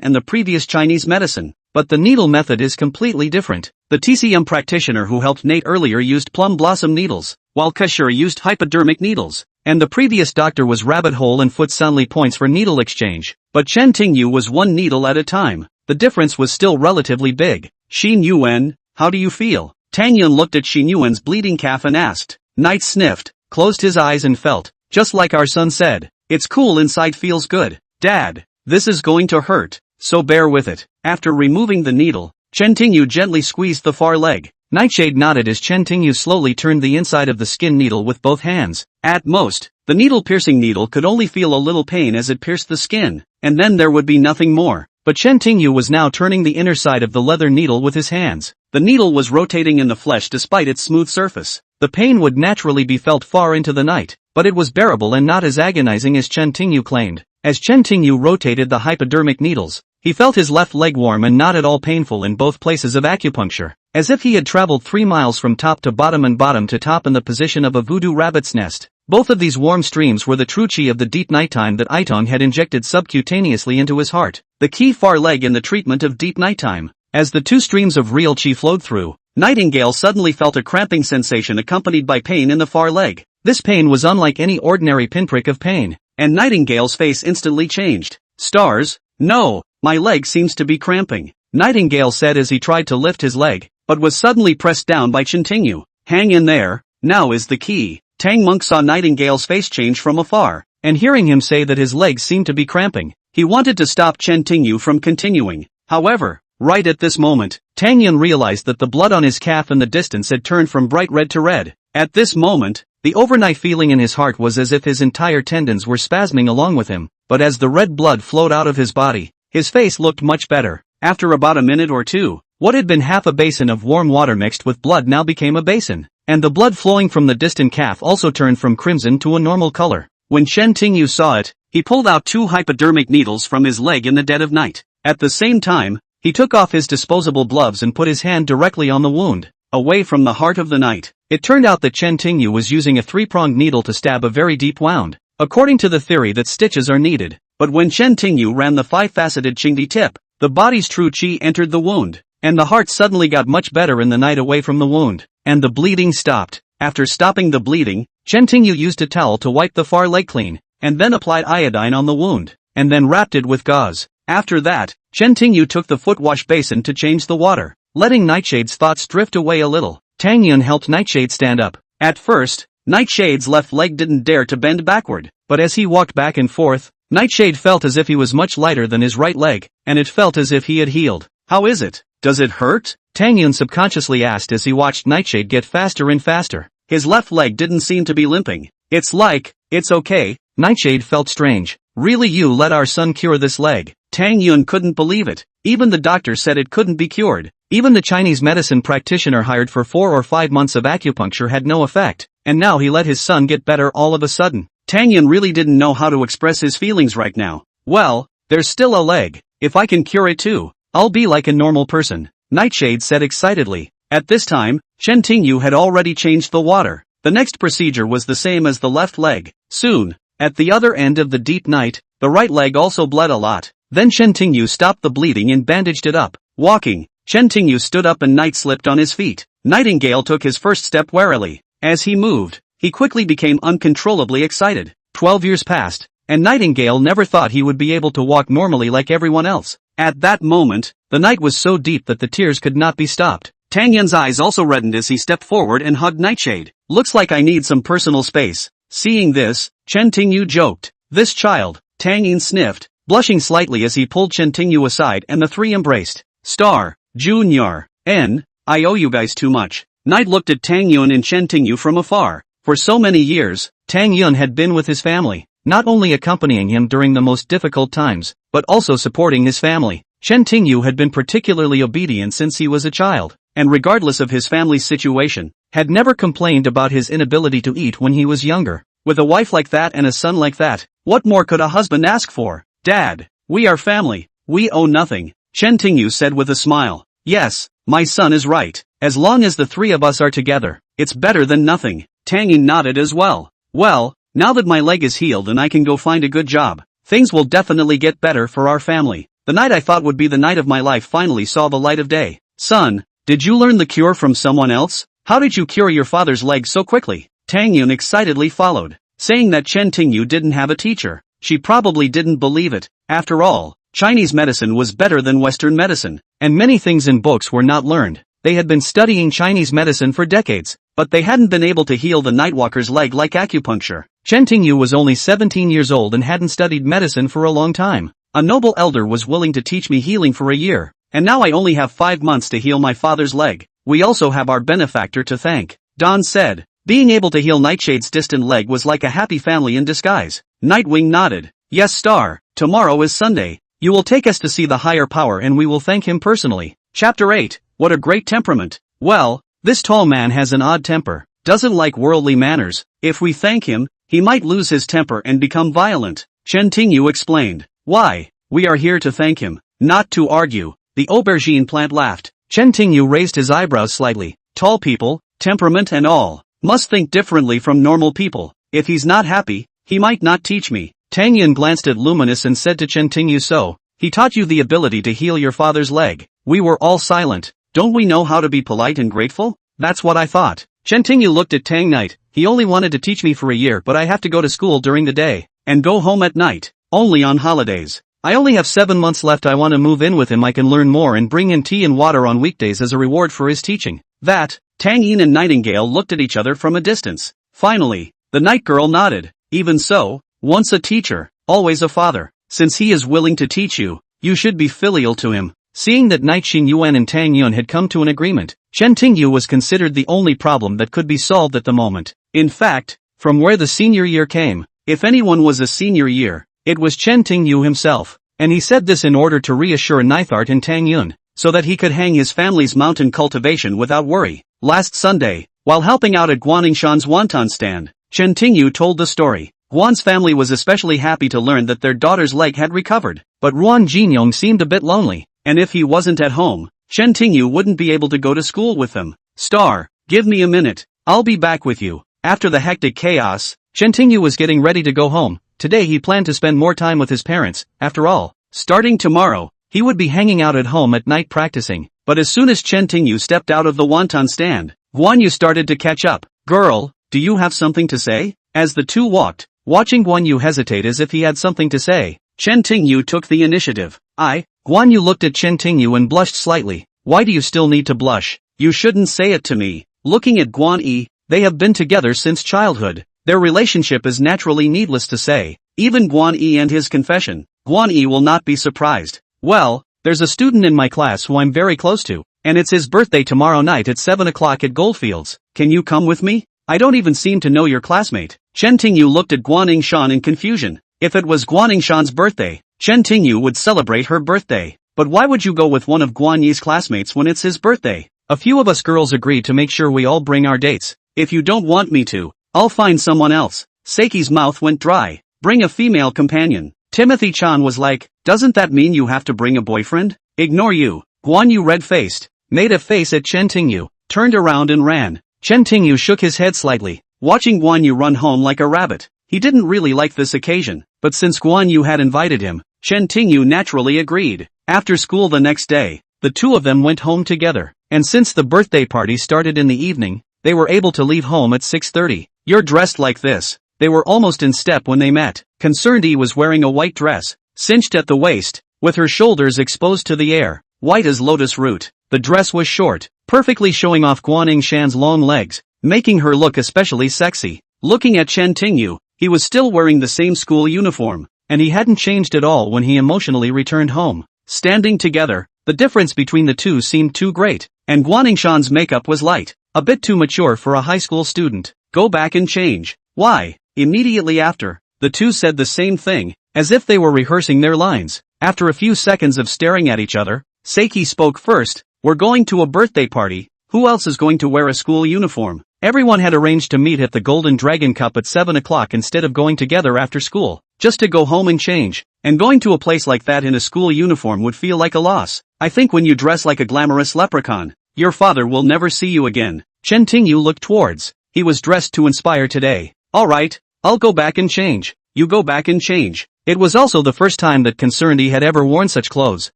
and the previous Chinese medicine. But the needle method is completely different. The TCM practitioner who helped Nate earlier used plum blossom needles, while Kashur used hypodermic needles, and the previous doctor was rabbit hole and foot Sanli points for needle exchange. But Chen Tingyu was 1 needle at a time. The difference was still relatively big. Xin Yuan, how do you feel? Tang Yun looked at Xin Yuan's bleeding calf and asked. Knight sniffed, closed his eyes and felt, just like our son said, it's cool inside, feels good. Dad, this is going to hurt, so bear with it. After removing the needle, Chen Tingyu gently squeezed the far leg. Nightshade nodded as Chen Tingyu slowly turned the inside of the skin needle with both hands. At most, the needle-piercing needle could only feel a little pain as it pierced the skin, and then there would be nothing more. But Chen Tingyu was now turning the inner side of the leather needle with his hands. The needle was rotating in the flesh despite its smooth surface. The pain would naturally be felt far into the night, but it was bearable and not as agonizing as Chen Tingyu claimed. As Chen Tingyu rotated the hypodermic needles, he felt his left leg warm and not at all painful in both places of acupuncture, as if he had traveled 3 miles from top to bottom and bottom to top in the position of a voodoo rabbit's nest. Both of these warm streams were the true chi of the deep nighttime that Itong had injected subcutaneously into his heart, the key far leg in the treatment of deep nighttime. As the 2 streams of real chi flowed through, Nightingale suddenly felt a cramping sensation accompanied by pain in the far leg. This pain was unlike any ordinary pinprick of pain, and Nightingale's face instantly changed. Stars, no, my leg seems to be cramping, Nightingale said as he tried to lift his leg, but was suddenly pressed down by Chen Tingyu. Hang in there, now is the key. Tang Monk saw Nightingale's face change from afar, and hearing him say that his legs seemed to be cramping, he wanted to stop Chen Tingyu from continuing. However, right at this moment, Tang Yun realized that the blood on his calf in the distance had turned from bright red to red. At this moment, the overnight feeling in his heart was as if his entire tendons were spasming along with him, but as the red blood flowed out of his body, his face looked much better. After about a minute or two, what had been half a basin of warm water mixed with blood now became a basin, and the blood flowing from the distant calf also turned from crimson to a normal color. When Chen Tingyu saw it, he pulled out 2 hypodermic needles from his leg in the dead of night. At the same time, he took off his disposable gloves and put his hand directly on the wound, away from the heart of the night. It turned out that Chen Tingyu was using a 3-pronged needle to stab a very deep wound, according to the theory that stitches are needed. But when Chen Tingyu ran the 5-faceted Qingdi tip, the body's true qi entered the wound, and the heart suddenly got much better in the night away from the wound, and the bleeding stopped. After stopping the bleeding, Chen Tingyu used a towel to wipe the far leg clean, and then applied iodine on the wound, and then wrapped it with gauze. After that, Chen Tingyu took the foot wash basin to change the water, letting Nightshade's thoughts drift away a little. Tang Yun helped Nightshade stand up. At first, Nightshade's left leg didn't dare to bend backward, but as he walked back and forth, Nightshade felt as if he was much lighter than his right leg, and it felt as if he had healed. How is it? Does it hurt? Tang Yun subconsciously asked as he watched Nightshade get faster and faster. His left leg didn't seem to be limping. It's okay. Nightshade felt strange. Really, you let our son cure this leg? Tang Yun couldn't believe it. Even the doctor said it couldn't be cured. Even the Chinese medicine practitioner hired for 4 or 5 months of acupuncture had no effect, and now he let his son get better all of a sudden. Tang Yun really didn't know how to express his feelings right now. Well, there's still a leg. If I can cure it too, I'll be like a normal person, Nightshade said excitedly. At this time, Chen Tingyu had already changed the water. The next procedure was the same as the left leg. Soon, at the other end of the deep night, the right leg also bled a lot. Then Chen Tingyu stopped the bleeding and bandaged it up. Walking, Chen Tingyu stood up and Night slipped on his feet. Nightingale took his first step warily. As he moved, he quickly became uncontrollably excited. 12 years passed, and Nightingale never thought he would be able to walk normally like everyone else. At that moment, the night was so deep that the tears could not be stopped. Tang Yun's eyes also reddened as he stepped forward and hugged Nightshade. Looks like I need some personal space. Seeing this, Chen Tingyu joked. This child, Tang Yun sniffed, blushing slightly as he pulled Chen Tingyu aside and the three embraced. Star, Junior, I owe you guys too much. Night looked at Tang Yun and Chen Tingyu from afar. For so many years, Tang Yun had been with his family, not only accompanying him during the most difficult times, but also supporting his family. Chen Tingyu had been particularly obedient since he was a child, and regardless of his family's situation, had never complained about his inability to eat when he was younger. With a wife like that and a son like that, what more could a husband ask for? Dad, we are family, we owe nothing, Chen Tingyu said with a smile. Yes, my son is right. As long as the three of us are together, it's better than nothing. Tang Yun nodded as well. Well, now that my leg is healed and I can go find a good job, things will definitely get better for our family. The night I thought would be the night of my life finally saw the light of day. Son, did you learn the cure from someone else? How did you cure your father's leg so quickly? Tang Yun excitedly followed, saying that Chen Tingyu didn't have a teacher. She probably didn't believe it. After all, Chinese medicine was better than Western medicine, and many things in books were not learned. They had been studying Chinese medicine for decades, but they hadn't been able to heal the Nightwalker's leg like acupuncture. Chen Tingyu was only 17 years old and hadn't studied medicine for a long time. A noble elder was willing to teach me healing for a year, and now I only have 5 months to heal my father's leg. We also have our benefactor to thank, Don said. Being able to heal Nightshade's distant leg was like a happy family in disguise. Nightwing nodded. Yes, Star, tomorrow is Sunday. You will take us to see the higher power and we will thank him personally. Chapter 8, what a great temperament. Well, this tall man has an odd temper, doesn't like worldly manners. If we thank him, he might lose his temper and become violent. Chen Tingyu explained. Why? We are here to thank him, not to argue. The aubergine plant laughed. Chen Tingyu raised his eyebrows slightly. Tall people, temperament and all, must think differently from normal people. If he's not happy, he might not teach me. Tang Yun glanced at Luminous and said to Chen Tingyu, so, he taught you the ability to heal your father's leg. We were all silent. Don't we know how to be polite and grateful? That's what I thought. Chen Tingyu looked at Tang Knight. He only wanted to teach me for a year, but I have to go to school during the day, and go home at night, only on holidays. I only have 7 months left. I want to move in with him. I can learn more and bring in tea and water on weekdays as a reward for his teaching. That, Tang Yin and Nightingale looked at each other from a distance. Finally, the night girl nodded. Even so, once a teacher, always a father. Since he is willing to teach you, you should be filial to him. Seeing that Night Xin Yuan and Tang Yun had come to an agreement, Chen Tingyu was considered the only problem that could be solved at the moment. In fact, from where the senior year came, if anyone was a senior year, it was Chen Tingyu himself, and he said this in order to reassure Neithart and Tang Yun, so that he could hang his family's mountain cultivation without worry. Last Sunday, while helping out at Guaningshan's wonton stand, Chen Tingyu told the story. Guan's family was especially happy to learn that their daughter's leg had recovered, but Ruan Jinyong seemed a bit lonely, and if he wasn't at home, Chen Tingyu wouldn't be able to go to school with them. Star, give me a minute, I'll be back with you. After the hectic chaos, Chen Tingyu was getting ready to go home. Today he planned to spend more time with his parents. After all, starting tomorrow, he would be hanging out at home at night practicing. But as soon as Chen Tingyu stepped out of the wonton stand, Guan Yu started to catch up. Girl, do you have something to say? As the two walked, watching Guan Yu hesitate as if he had something to say, Chen Tingyu took the initiative. Guan Yu looked at Chen Tingyu and blushed slightly. Why do you still need to blush? You shouldn't say it to me. Looking at Guan Yi, they have been together since childhood. Their relationship is naturally needless to say. Even Guan Yi and his confession, Guan Yi will not be surprised. Well, there's a student in my class who I'm very close to, and it's his birthday tomorrow night at 7 o'clock at Goldfields. Can you come with me? I don't even seem to know your classmate. Chen Tingyu looked at Guan Yingshan in confusion. If it was Guan Yingshan's birthday, Chen Tingyu would celebrate her birthday. But why would you go with one of Guan Yi's classmates when it's his birthday? A few of us girls agreed to make sure we all bring our dates. If you don't want me to, I'll find someone else. Seiki's mouth went dry. Bring a female companion. Timothy Chan was like, doesn't that mean you have to bring a boyfriend? Ignore you. Guan Yu red-faced, made a face at Chen Tingyu, turned around and ran. Chen Tingyu shook his head slightly, watching Guan Yu run home like a rabbit. He didn't really like this occasion, but since Guan Yu had invited him, Chen Tingyu naturally agreed. After school the next day, the two of them went home together, and since the birthday party started in the evening, they were able to leave home at 6:30. You're dressed like this. They were almost in step when they met. Concerned Yi was wearing a white dress, cinched at the waist, with her shoulders exposed to the air, white as lotus root. The dress was short, perfectly showing off Guan Shan's long legs, making her look especially sexy. Looking at Chen Tingyu, he was still wearing the same school uniform, and he hadn't changed at all when he emotionally returned home. Standing together, the difference between the two seemed too great, and Guan Shan's makeup was light, a bit too mature for a high school student. Go back and change. Why? Immediately after, the two said the same thing, as if they were rehearsing their lines. After a few seconds of staring at each other, Seiki spoke first. We're going to a birthday party. Who else is going to wear a school uniform? Everyone had arranged to meet at the Golden Dragon Cup at 7 o'clock instead of going together after school, just to go home and change. And going to a place like that in a school uniform would feel like a loss. I think when you dress like a glamorous leprechaun, your father will never see you again. Chen Tingyu looked towards. He was dressed to inspire today. Alright, I'll go back and change. You go back and change. It was also the first time that Concerned Yi had ever worn such clothes,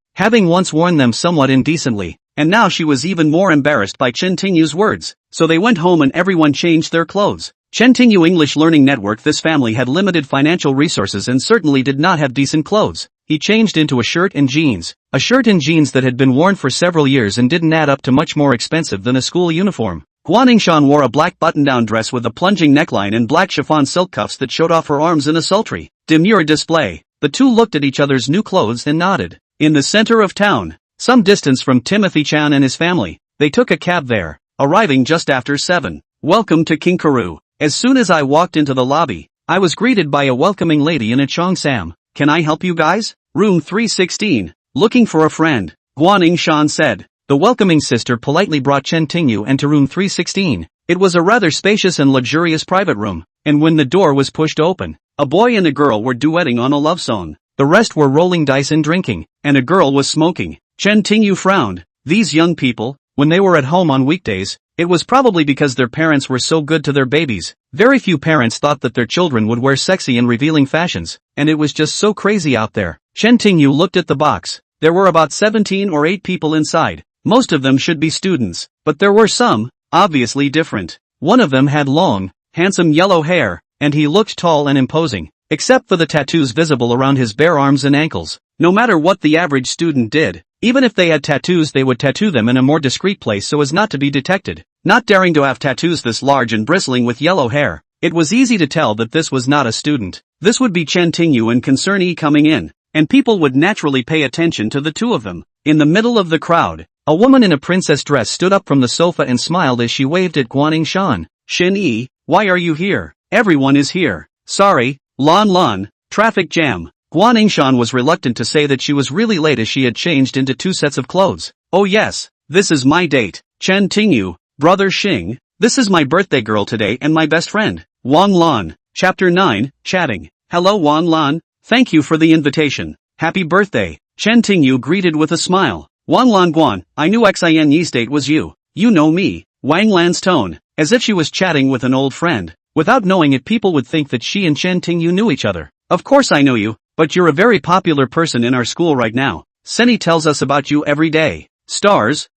having once worn them somewhat indecently, and now she was even more embarrassed by Chen Tingyu's words. So they went home and everyone changed their clothes. Chen Tingyu English Learning Network. This family had limited financial resources and certainly did not have decent clothes. He changed into a shirt and jeans. A shirt and jeans that had been worn for several years and didn't add up to much more expensive than a school uniform. Guan Shan wore a black button-down dress with a plunging neckline and black chiffon silk cuffs that showed off her arms in a sultry, demure display. The two looked at each other's new clothes and nodded. In the center of town, some distance from Timothy Chan and his family, they took a cab there, arriving just after 7. Welcome to Kinkaru. As soon as I walked into the lobby, I was greeted by a welcoming lady in a cheongsam. Can I help you guys? Room 316. Looking for a friend, Guan Shan said. The welcoming sister politely brought Chen Tingyu into room 316. It was a rather spacious and luxurious private room, and when the door was pushed open, a boy and a girl were duetting on a love song. The rest were rolling dice and drinking, and a girl was smoking. Chen Tingyu frowned. These young people, when they were at home on weekdays, it was probably because their parents were so good to their babies. Very few parents thought that their children would wear sexy and revealing fashions, and it was just so crazy out there. Chen Tingyu looked at the box. There were about 17 or 8 people inside. Most of them should be students, but there were some, obviously different. One of them had long, handsome yellow hair, and he looked tall and imposing, except for the tattoos visible around his bare arms and ankles. No matter what the average student did, even if they had tattoos, they would tattoo them in a more discreet place so as not to be detected. Not daring to have tattoos this large and bristling with yellow hair, it was easy to tell that this was not a student. This would be Chen Tingyu and Concerned Yi coming in, and people would naturally pay attention to the two of them. In the middle of the crowd, a woman in a princess dress stood up from the sofa and smiled as she waved at Guan Shan. Shin Yi, why are you here? Everyone is here. Sorry, Lan, traffic jam. Guan Shan was reluctant to say that she was really late as she had changed into 2 sets of clothes. Oh yes, this is my date. Chen Tingyu, brother Xing, this is my birthday girl today and my best friend, Wang Lan. Chapter 9, Chatting. Hello Wang Lan, thank you for the invitation. Happy birthday. Chen Tingyu greeted with a smile. Wang Lan Guan, I knew Xin Yi's date was you. You know me. Wang Lan's tone, as if she was chatting with an old friend. Without knowing it, people would think that she and Chen Tingyu knew each other. Of course I know you, but you're a very popular person in our school right now. Seni tells us about you every day. Stars,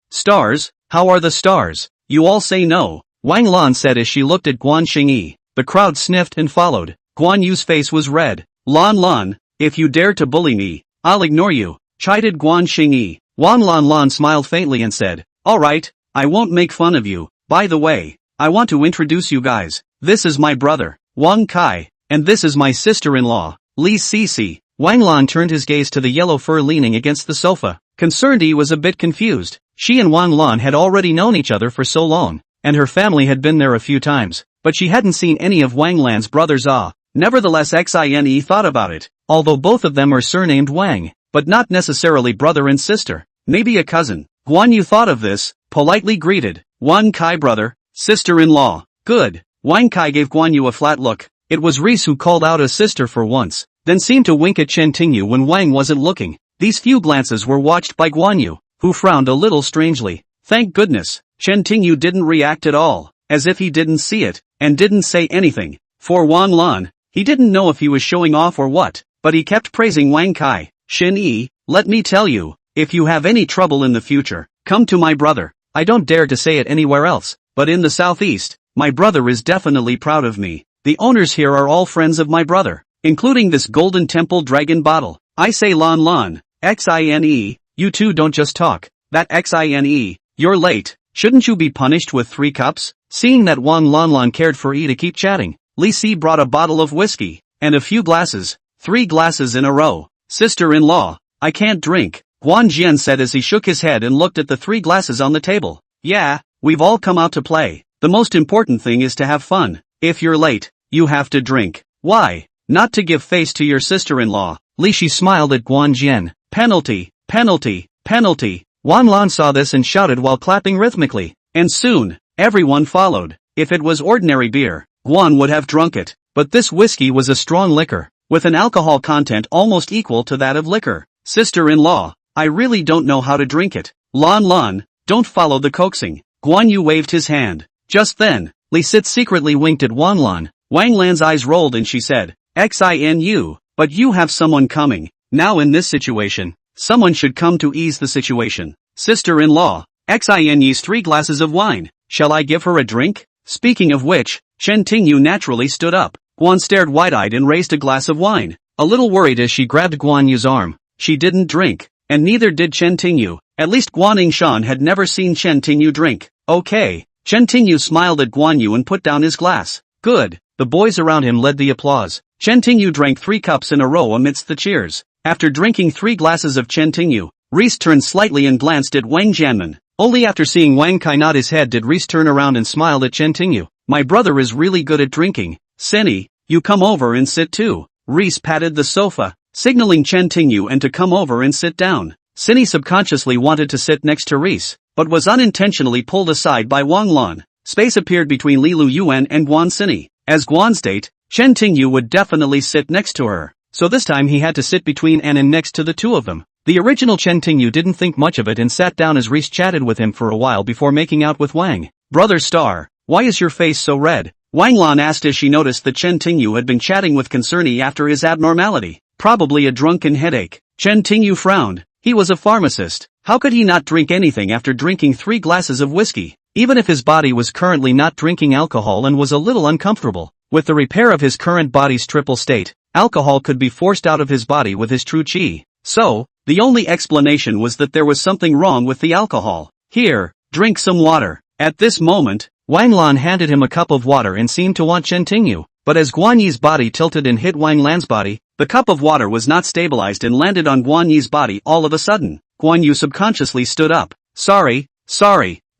how are the stars? You all say no. Wang Lan said as she looked at Guan Xingyi. The crowd sniffed and followed. Guan Yu's face was red. Lan, if you dare to bully me, I'll ignore you, chided Guan Xingyi. Wang Lan smiled faintly and said, alright, I won't make fun of you. By the way, I want to introduce you guys. This is my brother, Wang Kai, and this is my sister-in-law, Li Sisi. Wang Lan turned his gaze to the yellow fur leaning against the sofa. Concerned Yi was a bit confused. She and Wang Lan had already known each other for so long, and her family had been there a few times, but she hadn't seen any of Wang Lan's brothers. Nevertheless, Xine thought about it. Although both of them are surnamed Wang, but not necessarily brother and sister. Maybe a cousin. Guan Yu thought of this, politely greeted. Wang Kai brother, sister-in-law. Good. Wang Kai gave Guan Yu a flat look. It was Reese who called out a sister for once, then seemed to wink at Chen Tingyu when Wang wasn't looking. These few glances were watched by Guan Yu, who frowned a little strangely. Thank goodness, Chen Tingyu didn't react at all, as if he didn't see it, and didn't say anything. For Wang Lan, he didn't know if he was showing off or what, but he kept praising Wang Kai. Shin Yi, let me tell you, if you have any trouble in the future, come to my brother. I don't dare to say it anywhere else, but in the southeast, My brother is definitely proud of me. The owners here are all friends of my brother, including this Golden Temple Dragon bottle. I say Lon Lon, Xine, you two don't just talk. That Xine, you're late. Shouldn't you be punished with 3 cups? Seeing that Wan Lon Lon cared for E to keep chatting, Li Si brought a bottle of whiskey, and a few glasses, 3 glasses in a row. Sister-in-law, I can't drink, Guan Jian said as he shook his head and looked at the 3 glasses on the table. Yeah, we've all come out to play. The most important thing is to have fun. If you're late, you have to drink. Why? Not to give face to your sister-in-law. Li Si smiled at Guan Jian. Penalty, penalty, penalty. Wan Lan saw this and shouted while clapping rhythmically. And soon, everyone followed. If it was ordinary beer, Guan would have drunk it. But this whiskey was a strong liquor, with an alcohol content almost equal to that of liquor. Sister-in-law, I really don't know how to drink it. Lon Lon, don't follow the coaxing. Guan Yu waved his hand. Just then, Li Sit secretly winked at Wan Lan. Wang Lan's eyes rolled and she said, Xinu, but you have someone coming. Now in this situation, someone should come to ease the situation. Sister-in-law, Xinu's 3 glasses of wine. Shall I give her a drink? Speaking of which, Chen Tingyu naturally stood up. Guan stared wide-eyed and raised a glass of wine. A little worried as she grabbed Guan Yu's arm. She didn't drink, and neither did Chen Tingyu. At least Guan Yingshan had never seen Chen Tingyu drink. Okay. Chen Tingyu smiled at Guan Yu and put down his glass. Good. The boys around him led the applause. Chen Tingyu drank 3 cups in a row amidst the cheers. After drinking 3 glasses of Chen Tingyu, Reese turned slightly and glanced at Wang Jianmen. Only after seeing Wang Kai nod his head did Reese turn around and smile at Chen Tingyu. My brother is really good at drinking. Senny, you come over and sit too. Reese patted the sofa, signaling Chen Tingyu and to come over and sit down. Senny subconsciously wanted to sit next to Reese, but was unintentionally pulled aside by Wang Lan. Space appeared between Li Lu Yuan and Guan Senny. As Guan state, Chen Tingyu would definitely sit next to her. So this time he had to sit between and next to the two of them. The original Chen Tingyu didn't think much of it and sat down as Reese chatted with him for a while before making out with Wang. Brother Star, why is your face so red? Wang Lan asked as she noticed that Chen Tingyu had been chatting with Concerny after his abnormality. Probably a drunken headache. Chen Tingyu frowned. He was a pharmacist. How could he not drink anything after drinking 3 glasses of whiskey? Even if his body was currently not drinking alcohol and was a little uncomfortable. With the repair of his current body's triple state, alcohol could be forced out of his body with his true qi. So, the only explanation was that there was something wrong with the alcohol. Here, drink some water. At this moment, Wang Lan handed him a cup of water and seemed to want Chen Tingyu, but as Guan Yi's body tilted and hit Wang Lan's body, the cup of water was not stabilized and landed on Guan Yi's body all of a sudden. Guan Yu subconsciously stood up. Sorry.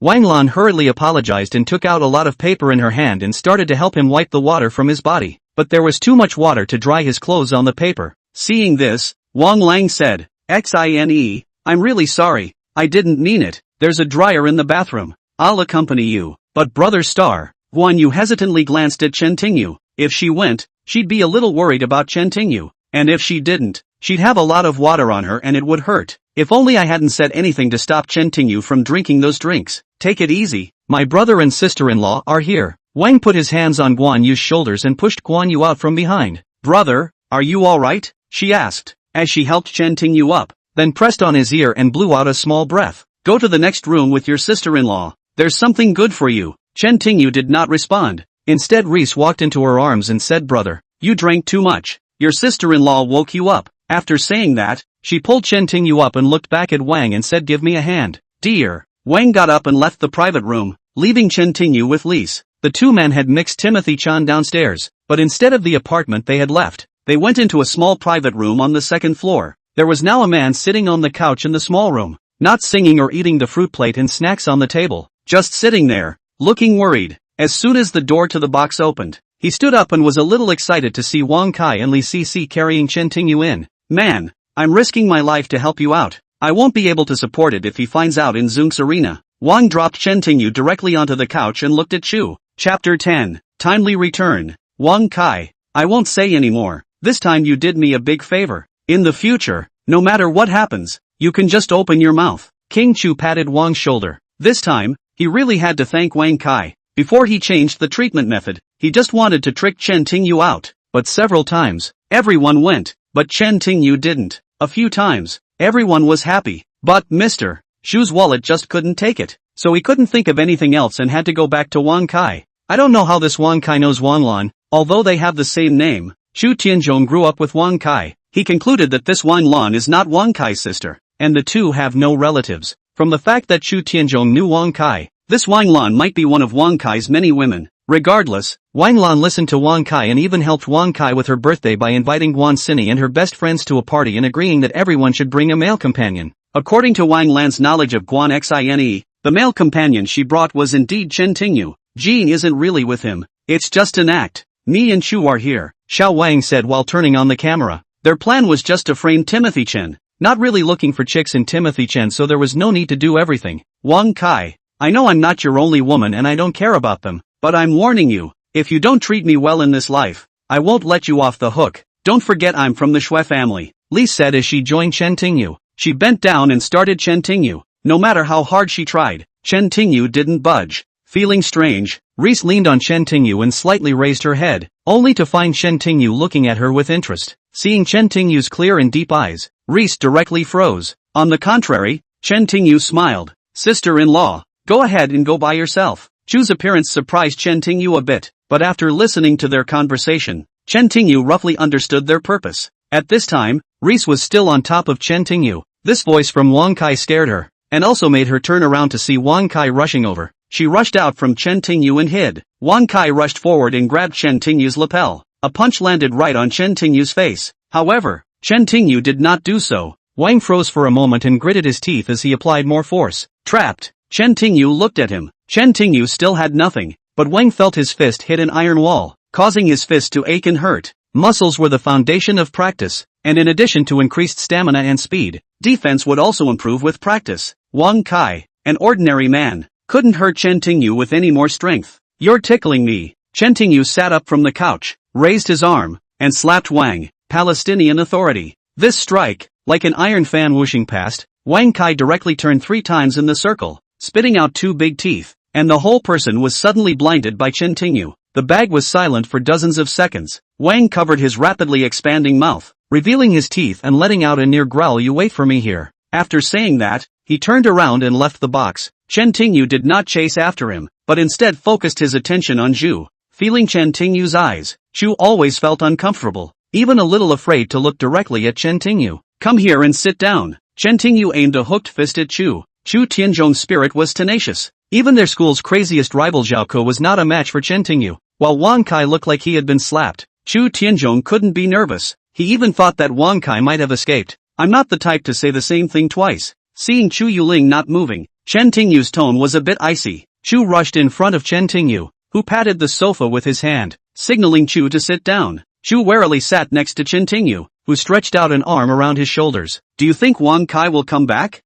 Wang Lan hurriedly apologized and took out a lot of paper in her hand and started to help him wipe the water from his body, but there was too much water to dry his clothes on the paper. Seeing this, Wang Lang said, Xine, I'm really sorry, I didn't mean it, there's a dryer in the bathroom, I'll accompany you. But Brother Star, Guan Yu hesitantly glanced at Chen Tingyu. If she went, she'd be a little worried about Chen Tingyu, and if she didn't, she'd have a lot of water on her and it would hurt. If only I hadn't said anything to stop Chen Tingyu from drinking those drinks. Take it easy, my brother and sister-in-law are here. Wang put his hands on Guan Yu's shoulders and pushed Guan Yu out from behind. Brother, are you alright? She asked, as she helped Chen Tingyu up, then pressed on his ear and blew out a small breath. Go to the next room with your sister-in-law. There's something good for you. Chen Tingyu did not respond. Instead Reese walked into her arms and said, brother, you drank too much. Your sister-in-law woke you up. After saying that, she pulled Chen Tingyu up and looked back at Wang and said, give me a hand. Dear. Wang got up and left the private room, leaving Chen Tingyu with Lise. The two men had mixed Timothy Chan downstairs, but instead of the apartment they had left, they went into a small private room on the 2nd floor. There was now a man sitting on the couch in the small room, not singing or eating the fruit plate and snacks on the table, just sitting there, looking worried. As soon as the door to the box opened, he stood up and was a little excited to see Wang Kai and Li Cici carrying Chen Tingyu in. Man, I'm risking my life to help you out. I won't be able to support it if he finds out in Zunk's arena. Wang dropped Chen Tingyu directly onto the couch and looked at Chu. Chapter 10. Timely Return. Wang Kai, I won't say anymore. This time you did me a big favor. In the future, no matter what happens, you can just open your mouth. King Chu patted Wang's shoulder. This time, he really had to thank Wang Kai. Before he changed the treatment method, he just wanted to trick Chen Tingyu out. But several times, everyone went, but Chen Tingyu didn't. A few times, everyone was happy, but Mr. Shu's wallet just couldn't take it, so he couldn't think of anything else and had to go back to Wang Kai. I don't know how this Wang Kai knows Wang Lan, although they have the same name. Chu Tianzhong grew up with Wang Kai. He concluded that this Wang Lan is not Wang Kai's sister, and the two have no relatives. From the fact that Chu Tianzhong knew Wang Kai, this Wang Lan might be one of Wang Kai's many women. Regardless, Wang Lan listened to Wang Kai and even helped Wang Kai with her birthday by inviting Guan Xini and her best friends to a party and agreeing that everyone should bring a male companion. According to Wang Lan's knowledge of Guan Xine, the male companion she brought was indeed Chen Tingyu. Jean isn't really with him, it's just an act. Me and Chu are here, Xiao Wang said while turning on the camera. Their plan was just to frame Timothy Chen. Not really looking for chicks in Timothy Chen, so there was no need to do everything. Wang Kai, I know I'm not your only woman and I don't care about them, but I'm warning you, if you don't treat me well in this life, I won't let you off the hook. Don't forget I'm from the Shui family, Li said as she joined Chen Tingyu. She bent down and started Chen Tingyu. No matter how hard she tried, Chen Tingyu didn't budge. Feeling strange, Reese leaned on Chen Tingyu and slightly raised her head, only to find Chen Tingyu looking at her with interest. Seeing Chen Tingyu's clear and deep eyes, Reese directly froze. On the contrary, Chen Tingyu smiled. Sister-in-law, go ahead and go by yourself. Chu's appearance surprised Chen Tingyu a bit, but after listening to their conversation, Chen Tingyu roughly understood their purpose. At this time, Reese was still on top of Chen Tingyu. This voice from Wang Kai scared her, and also made her turn around to see Wang Kai rushing over. She rushed out from Chen Tingyu and hid. Wang Kai rushed forward and grabbed Chen Tingyu's lapel. A punch landed right on Chen Tingyu's face. However, Chen Tingyu did not do so. Wang froze for a moment and gritted his teeth as he applied more force. Trapped, Chen Tingyu looked at him. Chen Tingyu still had nothing, but Wang felt his fist hit an iron wall, causing his fist to ache and hurt. Muscles were the foundation of practice, and in addition to increased stamina and speed, defense would also improve with practice. Wang Kai, an ordinary man, couldn't hurt Chen Tingyu with any more strength. You're tickling me. Chen Tingyu sat up from the couch, raised his arm, and slapped Wang, Palestinian Authority. This strike, like an iron fan whooshing past, Wang Kai directly turned 3 times in the circle, spitting out 2 big teeth, and the whole person was suddenly blinded by Chen Tingyu. The bag was silent for dozens of seconds. Wang covered his rapidly expanding mouth, revealing his teeth and letting out a near growl. You wait for me here. After saying that, he turned around and left the box. Chen Tingyu did not chase after him, but instead focused his attention on Zhu. Feeling Chen Tingyu's eyes, Zhu always felt uncomfortable, even a little afraid to look directly at Chen Tingyu. Come here and sit down. Chen Tingyu aimed a hooked fist at Chu. Chu Tianzhong's spirit was tenacious. Even their school's craziest rival Zhaoko was not a match for Chen Tingyu. While Wang Kai looked like he had been slapped, Chu Tianzhong couldn't be nervous. He even thought that Wang Kai might have escaped. I'm not the type to say the same thing twice. Seeing Chu Yuling not moving, Chen Tingyu's tone was a bit icy. Chu rushed in front of Chen Tingyu, who patted the sofa with his hand, signaling Chu to sit down. Chu warily sat next to Chen Tingyu, who stretched out an arm around his shoulders. Do you think Wang Kai will come back?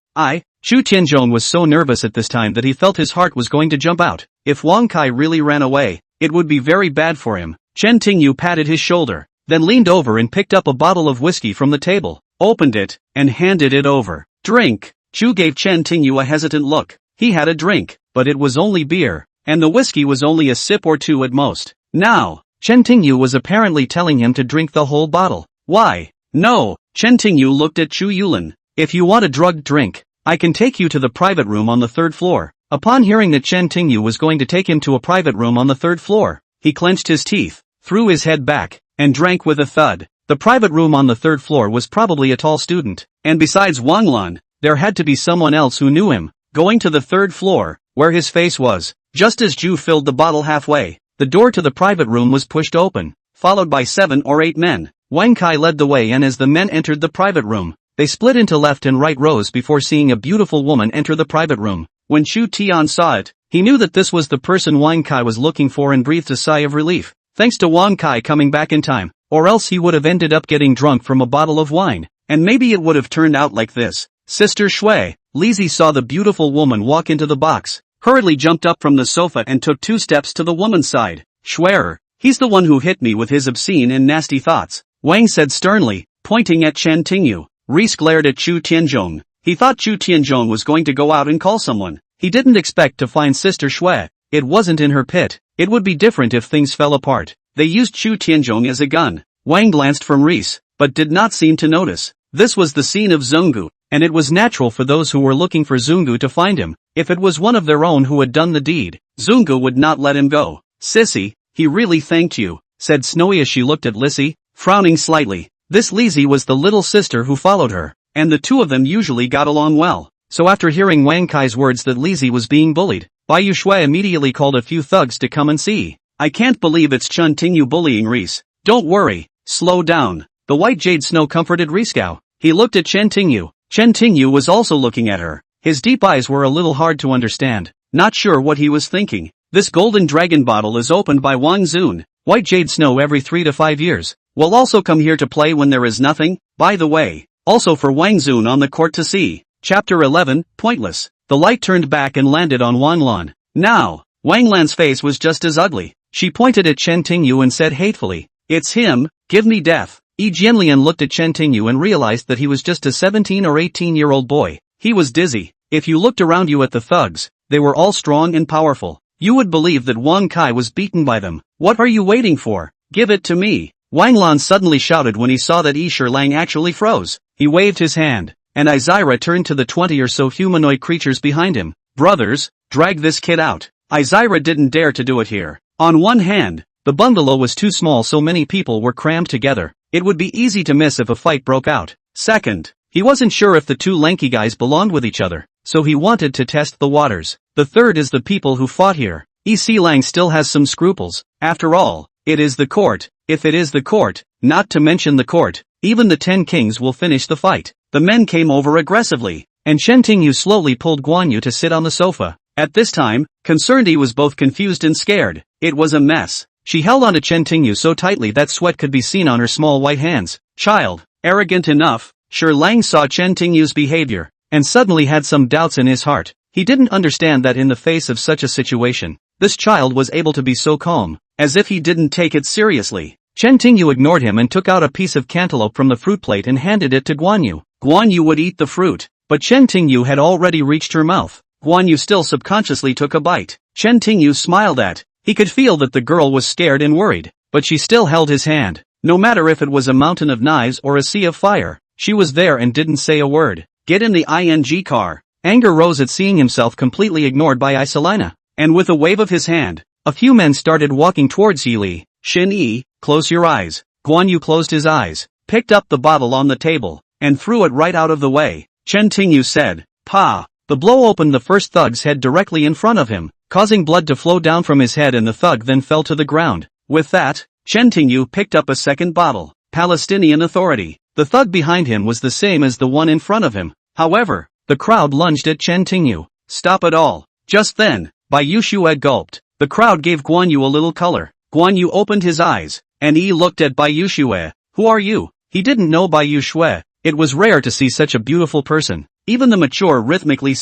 Chu Tianzhong was so nervous at this time that he felt his heart was going to jump out. If Wang Kai really ran away, it would be very bad for him. Chen Tingyu patted his shoulder, then leaned over and picked up a bottle of whiskey from the table, opened it, and handed it over. Drink. Chu gave Chen Tingyu a hesitant look. He had a drink, but it was only beer, and the whiskey was only a sip or 2 at most. Now, Chen Tingyu was apparently telling him to drink the whole bottle. Why? No. Chen Tingyu looked at Chu Yulin. If you want a drugged drink, I can take you to the private room on the 3rd floor. Upon hearing that Chen Tingyu was going to take him to a private room on the 3rd floor, he clenched his teeth, threw his head back, and drank with a thud. The private room on the 3rd floor was probably a tall student, and besides Wang Lan, there had to be someone else who knew him. Going to the 3rd floor, where his face was, just as Zhu filled the bottle halfway, the door to the private room was pushed open, followed by 7 or 8 men. Wang Kai led the way, and as the men entered the private room, they split into left and right rows before seeing a beautiful woman enter the private room. When Chu Tian saw it, he knew that this was the person Wang Kai was looking for and breathed a sigh of relief. Thanks to Wang Kai coming back in time, or else he would have ended up getting drunk from a bottle of wine, and maybe it would have turned out like this. Sister Shui, Lizzie saw the beautiful woman walk into the box, hurriedly jumped up from the sofa and took 2 steps to the woman's side. Swearer, he's the one who hit me with his obscene and nasty thoughts, Wang said sternly, pointing at Chen Tingyu. Reese glared at Chu Tianzhong. He thought Chu Tianzhong was going to go out and call someone. He didn't expect to find Sister Shui. It wasn't in her pit. It would be different if things fell apart. They used Chu Tianzhong as a gun. Wang glanced from Reese, but did not seem to notice. This was the scene of Zungu, and it was natural for those who were looking for Zungu to find him. If it was one of their own who had done the deed, Zungu would not let him go. Sissy, he really thanked you, said Snowy as she looked at Lissy, frowning slightly. This Lizzie was the little sister who followed her, and the two of them usually got along well. So after hearing Wang Kai's words that Lizzie was being bullied, Bai Yuxue immediately called a few thugs to come and see. I can't believe it's Chun Tingyu bullying Reese. Don't worry, slow down. The white jade snow comforted Riskau. He looked at Chen Tingyu. Chen Tingyu was also looking at her. His deep eyes were a little hard to understand. Not sure what he was thinking. This golden dragon bottle is opened by Wang Zun. White jade snow every 3 to 5 years. Will also come here to play when there is nothing. By the way, also for Wang Zun on the court to see. Chapter 11, Pointless. The light turned back and landed on Wang Lan. Now, Wang Lan's face was just as ugly. She pointed at Chen Tingyu and said hatefully, "It's him, give me death." Yi Jianlian looked at Chen Tingyu and realized that he was just a 17 or 18-year-old boy. He was dizzy. If you looked around you at the thugs, they were all strong and powerful. You would believe that Wang Kai was beaten by them. What are you waiting for? Give it to me. Wang Lan suddenly shouted when he saw that Yi Shilang actually froze. He waved his hand, and Izira turned to the 20 or so humanoid creatures behind him. Brothers, drag this kid out. Izira didn't dare to do it here. On one hand, the bungalow was too small so many people were crammed together. It would be easy to miss if a fight broke out. Second, he wasn't sure if the two lanky guys belonged with each other, so he wanted to test the waters. The third is the people who fought here. Yi Lang still has some scruples. After all, it is the court. If it is the court, not to mention the court, even the 10 kings will finish the fight. The men came over aggressively, and Chen Tingyu slowly pulled Guan Yu to sit on the sofa. At this time, Concerned Yi was both confused and scared. It was a mess. She held onto Chen Tingyu so tightly that sweat could be seen on her small white hands. Child, arrogant enough. Shi Lang saw Chen Tingyu's behavior, and suddenly had some doubts in his heart. He didn't understand that in the face of such a situation, this child was able to be so calm, as if he didn't take it seriously. Chen Tingyu ignored him and took out a piece of cantaloupe from the fruit plate and handed it to Guan Yu. Guan Yu would eat the fruit, but Chen Tingyu had already reached her mouth. Guan Yu still subconsciously took a bite. Chen Tingyu smiled at. He could feel that the girl was scared and worried, but she still held his hand. No matter if it was a mountain of knives or a sea of fire, she was there and didn't say a word. Get in the ing car. Anger rose at seeing himself completely ignored by Isolina, and with a wave of his hand, a few men started walking towards Yili. Shin Yi, close your eyes. Guan Yu closed his eyes, picked up the bottle on the table, and threw it right out of the way. Chen Tingyu said, "Pa." The blow opened the first thug's head directly in front of him, causing blood to flow down from his head, and the thug then fell to the ground. With that, Chen Tingyu picked up a second bottle. Palestinian Authority. The thug behind him was the same as the one in front of him. However, the crowd lunged at Chen Tingyu. Stop it all. Just then, Bai Yuxue gulped. The crowd gave Guan Yu a little color. Guan Yu opened his eyes, and he looked at Bai Yuxue. Who are you? He didn't know Bai Yuxue. It was rare to see such a beautiful person. Even the mature rhythmically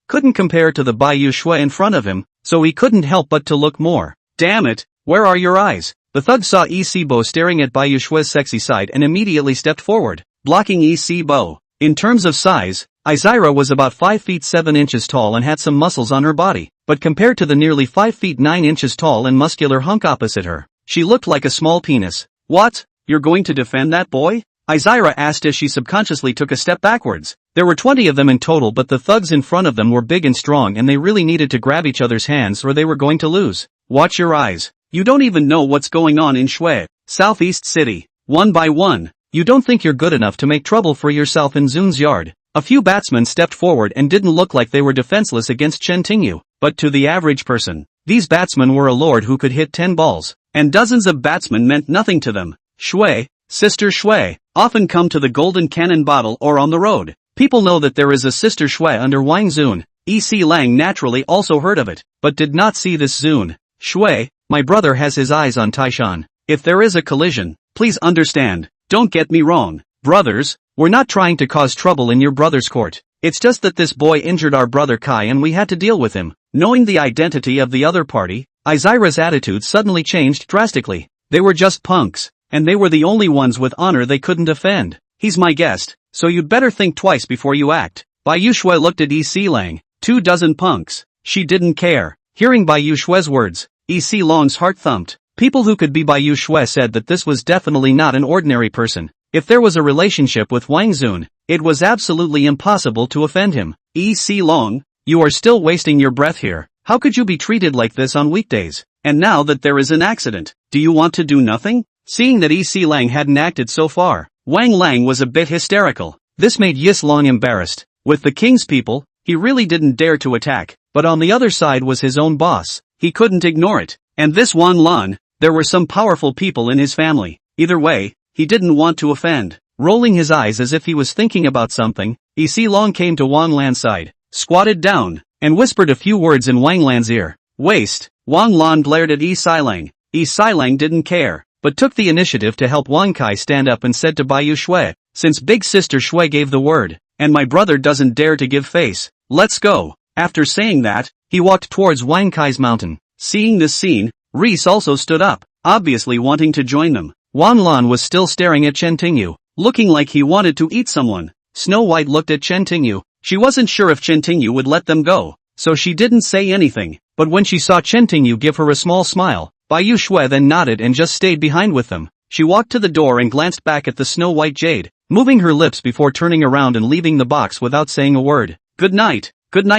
couldn't compare to the Bai Yuxue in front of him, so he couldn't help but to look more. Damn it, where are your eyes? The thug saw Yi Sibo staring at Bai Yuxue's sexy side and immediately stepped forward, blocking Yi Sibo. In terms of size, Izira was about 5 feet 7 inches tall and had some muscles on her body, but compared to the nearly 5 feet 9 inches tall and muscular hunk opposite her, she looked like a small penis. What? You're going to defend that boy? Izira asked as she subconsciously took a step backwards. There were 20 of them in total, but the thugs in front of them were big and strong, and they really needed to grab each other's hands or they were going to lose. Watch your eyes. You don't even know what's going on in Shui, Southeast City. One by one, you don't think you're good enough to make trouble for yourself in Zun's yard. A few batsmen stepped forward and didn't look like they were defenseless against Chen Tingyu, but to the average person, these batsmen were a lord who could hit 10 balls, and dozens of batsmen meant nothing to them. Shui, Sister Shui, often come to the Golden Cannon Bottle or on the road. People know that there is a Sister Shui under Wang Zun. Yi Lang naturally also heard of it, but did not see this Zun. Shui, my brother has his eyes on Taishan. If there is a collision, please understand, don't get me wrong. Brothers, we're not trying to cause trouble in your brother's court. It's just that this boy injured our brother Kai and we had to deal with him. Knowing the identity of the other party, Izira's attitude suddenly changed drastically. They were just punks, and they were the only ones with honor they couldn't offend. He's my guest, so you'd better think twice before you act. Bai Yuxue looked at Yi Lang. 24 punks. She didn't care. Hearing Bai Yuxue's words, Yi Lang's heart thumped. People who could be Bai Yuxue said that this was definitely not an ordinary person. If there was a relationship with Wang Zun, it was absolutely impossible to offend him. Yi Lang, you are still wasting your breath here. How could you be treated like this on weekdays? and now that there is an accident, do you want to do nothing? Seeing that Yi Si Lang hadn't acted so far, Wang Lang was a bit hysterical. This made Yis Long embarrassed. With the king's people, he really didn't dare to attack, but on the other side was his own boss. He couldn't ignore it. And this Wan Lan, there were some powerful people in his family. Either way, he didn't want to offend. Rolling his eyes as if he was thinking about something, Yi Si Long came to Wang Lan's side, squatted down, and whispered a few words in Wang Lan's ear. Waste. Wang Lan glared at Yi Si Lang. Yi Si Lang didn't care, but took the initiative to help Wang Kai stand up and said to Baiyu Shui, since big sister Shui gave the word, and my brother doesn't dare to give face, let's go. After saying that, he walked towards Wang Kai's mountain. Seeing this scene, Reese also stood up, obviously wanting to join them. Wan Lan was still staring at Chen Tingyu, looking like he wanted to eat someone. Snow White looked at Chen Tingyu. She wasn't sure if Chen Tingyu would let them go, so she didn't say anything, but when she saw Chen Tingyu give her a small smile, Baiyu Shui then nodded and just stayed behind with them. She walked to the door and glanced back at the Snow White Jade, moving her lips before turning around and leaving the box without saying a word. Good night,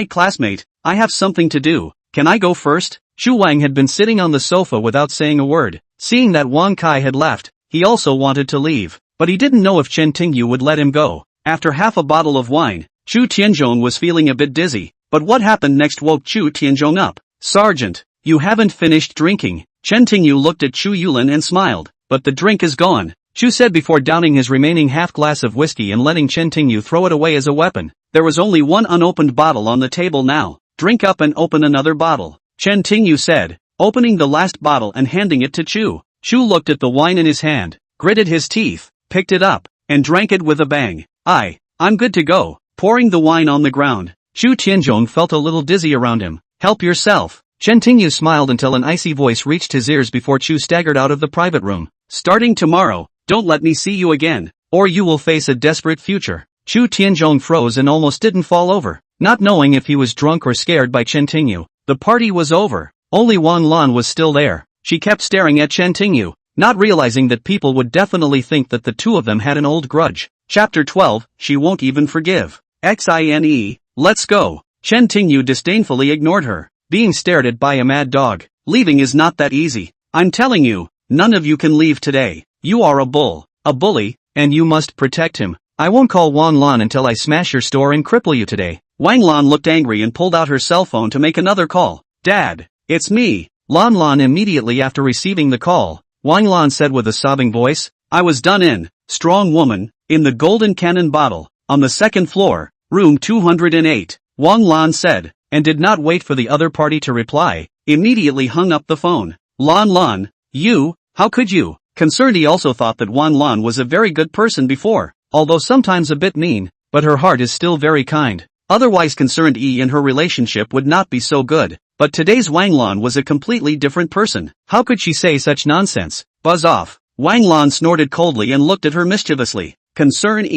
classmate, I have something to do, can I go first? Shu Wang had been sitting on the sofa without saying a word. Seeing that Wang Kai had left, he also wanted to leave, but he didn't know if Chen Tingyu would let him go. After half a bottle of wine, Chu Tianzhong was feeling a bit dizzy, but what happened next woke Chu Tianzhong up. Sergeant, you haven't finished drinking. Chen Tingyu looked at Chu Yulin and smiled, but the drink is gone, Chu said before downing his remaining half glass of whiskey and letting Chen Tingyu throw it away as a weapon. There was only one unopened bottle on the table now. Drink up and open another bottle, Chen Tingyu said, opening the last bottle and handing it to Chu. Chu looked at the wine in his hand, gritted his teeth, picked it up, and drank it with a bang. I'm good to go. Pouring the wine on the ground, Chu Tianzhong felt a little dizzy around him. Help yourself. Chen Tingyu smiled until an icy voice reached his ears before Chu staggered out of the private room. Starting tomorrow, don't let me see you again, or you will face a desperate future. Chu Tianzhong froze and almost didn't fall over, not knowing if he was drunk or scared by Chen Tingyu. The party was over. Only Wan Lan was still there. She kept staring at Chen Tingyu, not realizing that people would definitely think that the two of them had an old grudge. Chapter 12, She Won't Even Forgive. XINE, let's go. Chen Tingyu disdainfully ignored her, being stared at by a mad dog. Leaving is not that easy. I'm telling you, none of you can leave today. You are a bully, and you must protect him. I won't call Wan Lan until I smash your store and cripple you today. Wang Lan looked angry and pulled out her cell phone to make another call. Dad, it's me. Lan Lan immediately after receiving the call, Wang Lan said with a sobbing voice, I was done in, strong woman, in the golden cannon bottle, on the second floor, room 208, Wang Lan said, and did not wait for the other party to reply, immediately hung up the phone. Lan, you, how could you? Concerned he also thought that Wan Lan was a very good person before, although sometimes a bit mean, but her heart is still very kind. Otherwise Concerned and her relationship would not be so good. But today's Wang Lan was a completely different person. How could she say such nonsense? Buzz off. Wang Lan snorted coldly and looked at her mischievously. Concern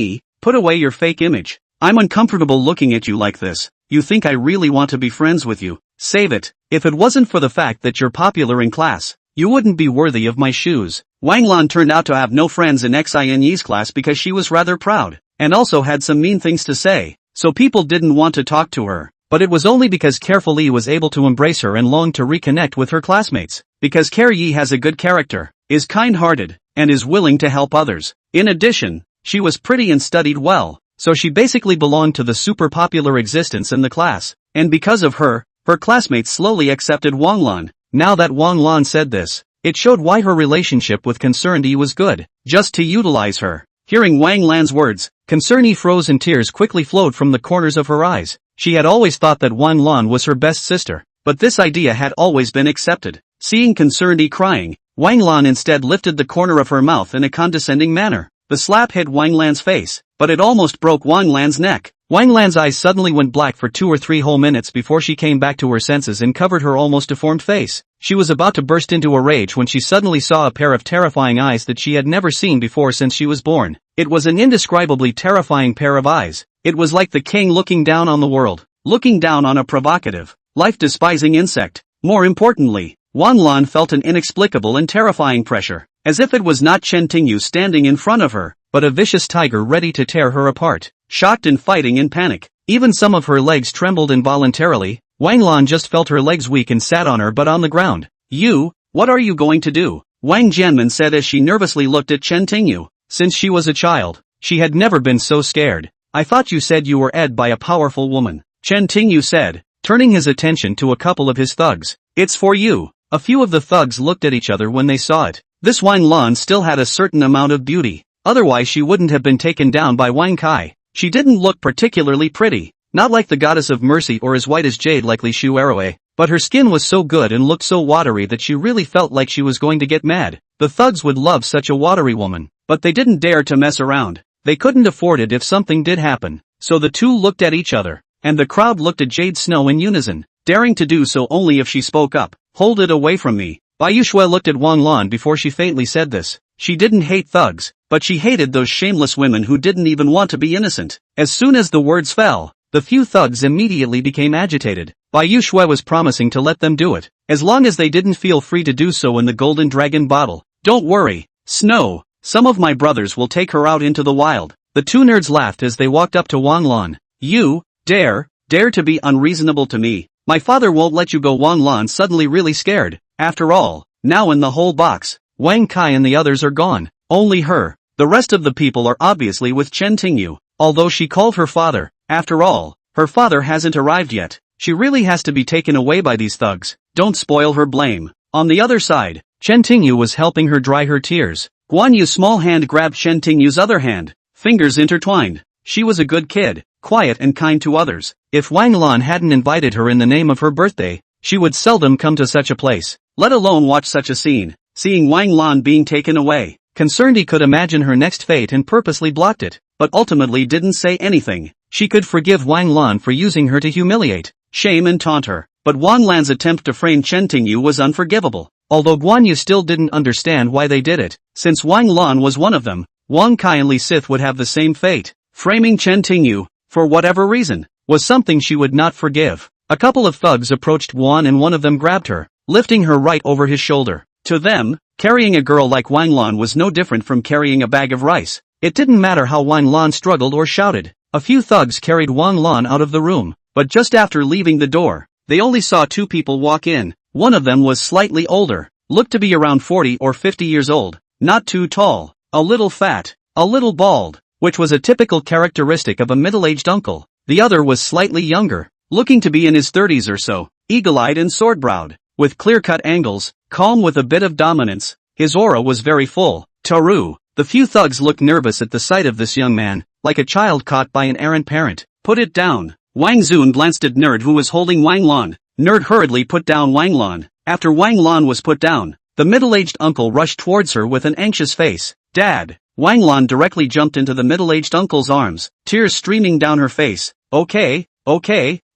put away your fake image. I'm uncomfortable looking at you like this. You think I really want to be friends with you? Save it. If it wasn't for the fact that you're popular in class, you wouldn't be worthy of my shoes. Wang Lan turned out to have no friends in Xine's class because she was rather proud, and also had some mean things to say, so people didn't want to talk to her. But it was only because Careful Yi was able to embrace her and longed to reconnect with her classmates. Because Care Yi has a good character, is kind-hearted, and is willing to help others. In addition, she was pretty and studied well, so she basically belonged to the super popular existence in the class. And because of her, her classmates slowly accepted Wang Lan. Now that Wang Lan said this, it showed why her relationship with Concerned Yi was good, just to utilize her. Hearing Wang Lan's words, Concerned Yi froze and tears quickly flowed from the corners of her eyes. She had always thought that Wan Lan was her best sister, but this idea had always been accepted. Seeing Concerned Yi crying, Wang Lan instead lifted the corner of her mouth in a condescending manner. The slap hit Wang Lan's face, but it almost broke Wang Lan's neck. Wang Lan's eyes suddenly went black for 2 or 3 whole minutes before she came back to her senses and covered her almost deformed face. She was about to burst into a rage when she suddenly saw a pair of terrifying eyes that she had never seen before since she was born. It was an indescribably terrifying pair of eyes. It was like the king looking down on the world, looking down on a provocative, life-despising insect. More importantly, Wan Lan felt an inexplicable and terrifying pressure, as if it was not Chen Tingyu standing in front of her, but a vicious tiger ready to tear her apart. Shocked and fighting in panic, even some of her legs trembled involuntarily. Wang Lan just felt her legs weak and sat on her butt on the ground. What are you going to do? Wang Jianmin said as she nervously looked at Chen Tingyu. Since she was a child, she had never been so scared. I thought you said you were ed by a powerful woman, Chen Tingyu said, turning his attention to a couple of his thugs. It's for you. A few of the thugs looked at each other when they saw it. This Wang Lan still had a certain amount of beauty. Otherwise she wouldn't have been taken down by Wang Kai. She didn't look particularly pretty, not like the goddess of mercy or as white as jade like Li Shuerue, but her skin was so good and looked so watery that she really felt like she was going to get mad. The thugs would love such a watery woman, but they didn't dare to mess around. They couldn't afford it if something did happen. So the two looked at each other, and the crowd looked at Jade Snow in unison, daring to do so only if she spoke up. Hold it away from me. Bai Yuxue looked at Wang Lan before she faintly said this. She didn't hate thugs, but she hated those shameless women who didn't even want to be innocent. As soon as the words fell, the few thugs immediately became agitated. Bai Yuxue was promising to let them do it, as long as they didn't feel free to do so in the Golden Dragon bottle. Don't worry, Snow, some of my brothers will take her out into the wild. The two nerds laughed as they walked up to Wang Lan. You, dare to be unreasonable to me. My father won't let you go. Wang Lan suddenly really scared. After all, now in the whole box, Wang Kai and the others are gone. Only her. The rest of the people are obviously with Chen Tingyu, although she called her father. After all, her father hasn't arrived yet. She really has to be taken away by these thugs. Don't spoil her blame. On the other side, Chen Tingyu was helping her dry her tears. Guan Yu's small hand grabbed Chen Tingyu's other hand, fingers intertwined. She was a good kid, quiet and kind to others. If Wang Lan hadn't invited her in the name of her birthday, she would seldom come to such a place, let alone watch such a scene. Seeing Wang Lan being taken away, concerned he could imagine her next fate and purposely blocked it, but ultimately didn't say anything. She could forgive Wang Lan for using her to humiliate, shame and taunt her, but Wang Lan's attempt to frame Chen Tingyu was unforgivable. Although Guan Yu still didn't understand why they did it, since Wang Lan was one of them, Wang Kai and Li Sith would have the same fate. Framing Chen Tingyu, for whatever reason, was something she would not forgive. A couple of thugs approached Guan and one of them grabbed her, lifting her right over his shoulder. To them, carrying a girl like Wang Lan was no different from carrying a bag of rice. It didn't matter how Wang Lan struggled or shouted. A few thugs carried Wang Lan out of the room, but just after leaving the door, they only saw two people walk in. One of them was slightly older, looked to be around 40 or 50 years old, not too tall, a little fat, a little bald, which was a typical characteristic of a middle-aged uncle. The other was slightly younger, looking to be in his 30s or so, eagle-eyed and sword-browed, with clear-cut angles, calm with a bit of dominance. His aura was very full. Taru. The few thugs looked nervous at the sight of this young man, like a child caught by an errant parent. Put it down. Wang Zun glanced at Nerd who was holding Wang Lan. Nerd hurriedly put down Wang Lan. After Wang Lan was put down, the middle-aged uncle rushed towards her with an anxious face. Dad. Wang Lan directly jumped into the middle-aged uncle's arms, tears streaming down her face. Okay,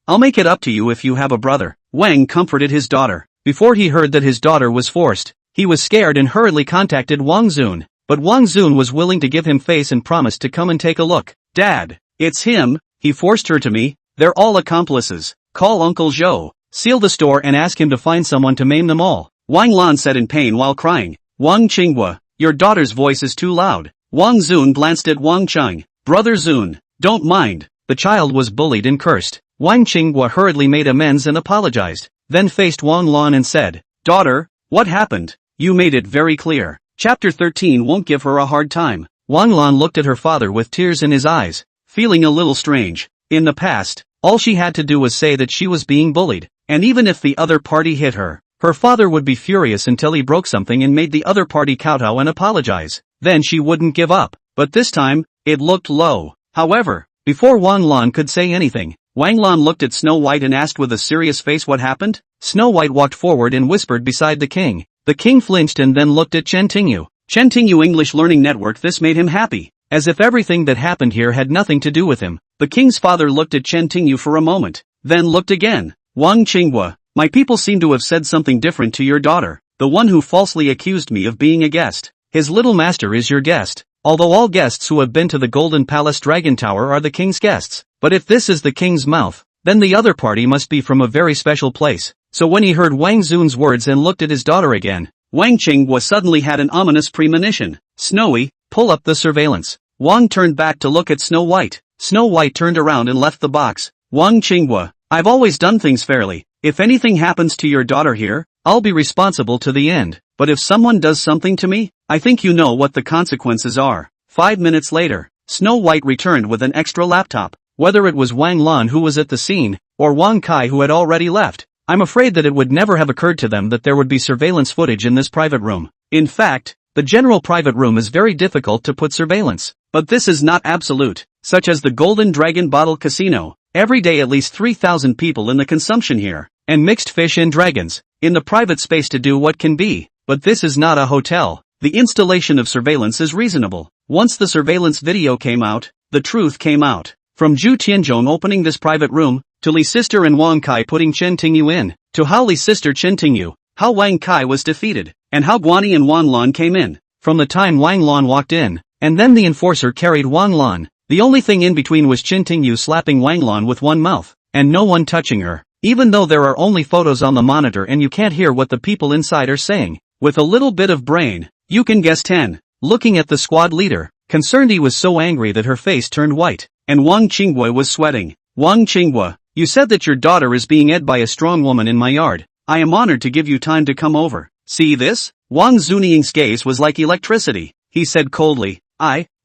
I'll make it up to you if you have a brother. Wang comforted his daughter. Before he heard that his daughter was forced, he was scared and hurriedly contacted Wang Zun. But Wang Zun was willing to give him face and promised to come and take a look. Dad, it's him, he forced her to me. They're all accomplices. Call Uncle Zhou, seal the store and ask him to find someone to maim them all. Wang Lan said in pain while crying. Wang Qinghua, your daughter's voice is too loud. Wang Zun glanced at Wang Cheng. Brother Zun, don't mind. The child was bullied and cursed. Wang Qinghua hurriedly made amends and apologized, then faced Wang Lan and said, Daughter, what happened? You made it very clear. Chapter 13 won't give her a hard time. Wang Lan looked at her father with tears in his eyes, feeling a little strange. In the past, all she had to do was say that she was being bullied, and even if the other party hit her, her father would be furious until he broke something and made the other party kowtow and apologize. Then she wouldn't give up. But this time, it looked low. However, before Wang Lan could say anything, Wang Lan looked at Snow White and asked with a serious face what happened. Snow White walked forward and whispered beside the king. The king flinched and then looked at Chen Tingyu. Chen Tingyu English Learning Network. This made him happy, as if everything that happened here had nothing to do with him. The king's father looked at Chen Tingyu for a moment, then looked again. Wang Qinghua, my people seem to have said something different to your daughter, the one who falsely accused me of being a guest. His little master is your guest, although all guests who have been to the Golden Palace Dragon Tower are the king's guests. But if this is the king's mouth, then the other party must be from a very special place. So when he heard Wang Zun's words and looked at his daughter again, Wang Qinghua suddenly had an ominous premonition. Snowy, pull up the surveillance. Wang turned back to look at Snow White. Snow White turned around and left the box. Wang Qinghua, I've always done things fairly. If anything happens to your daughter here, I'll be responsible to the end. But if someone does something to me, I think you know what the consequences are. 5 minutes later, Snow White returned with an extra laptop. Whether it was Wang Lan who was at the scene, or Wang Kai who had already left, I'm afraid that it would never have occurred to them that there would be surveillance footage in this private room. In fact, the general private room is very difficult to put surveillance. But this is not absolute, such as the Golden Dragon Bottle Casino. Every day at least 3,000 people in the consumption here, and mixed fish and dragons, in the private space to do what can be. But this is not a hotel. The installation of surveillance is reasonable. Once the surveillance video came out, the truth came out. From Zhu Tianzhong opening this private room, to Li's sister and Wang Kai putting Chen Tingyu in, to how Li's sister Chen Tingyu, how Wang Kai was defeated, and how Guani and Wang Lan came in. From the time Wang Lan walked in, and then the enforcer carried Wang Lan. The only thing in between was Chen Tingyu slapping Wang Lan with one mouth, and no one touching her. Even though there are only photos on the monitor and you can't hear what the people inside are saying, with a little bit of brain, you can guess 10. Looking at the squad leader, Concerned was so angry that her face turned white, and Wang Qinghua was sweating. Wang Qinghua, you said that your daughter is being ed by a strong woman in my yard. I am honored to give you time to come over. See this? Wang Zuniying's gaze was like electricity. He said coldly,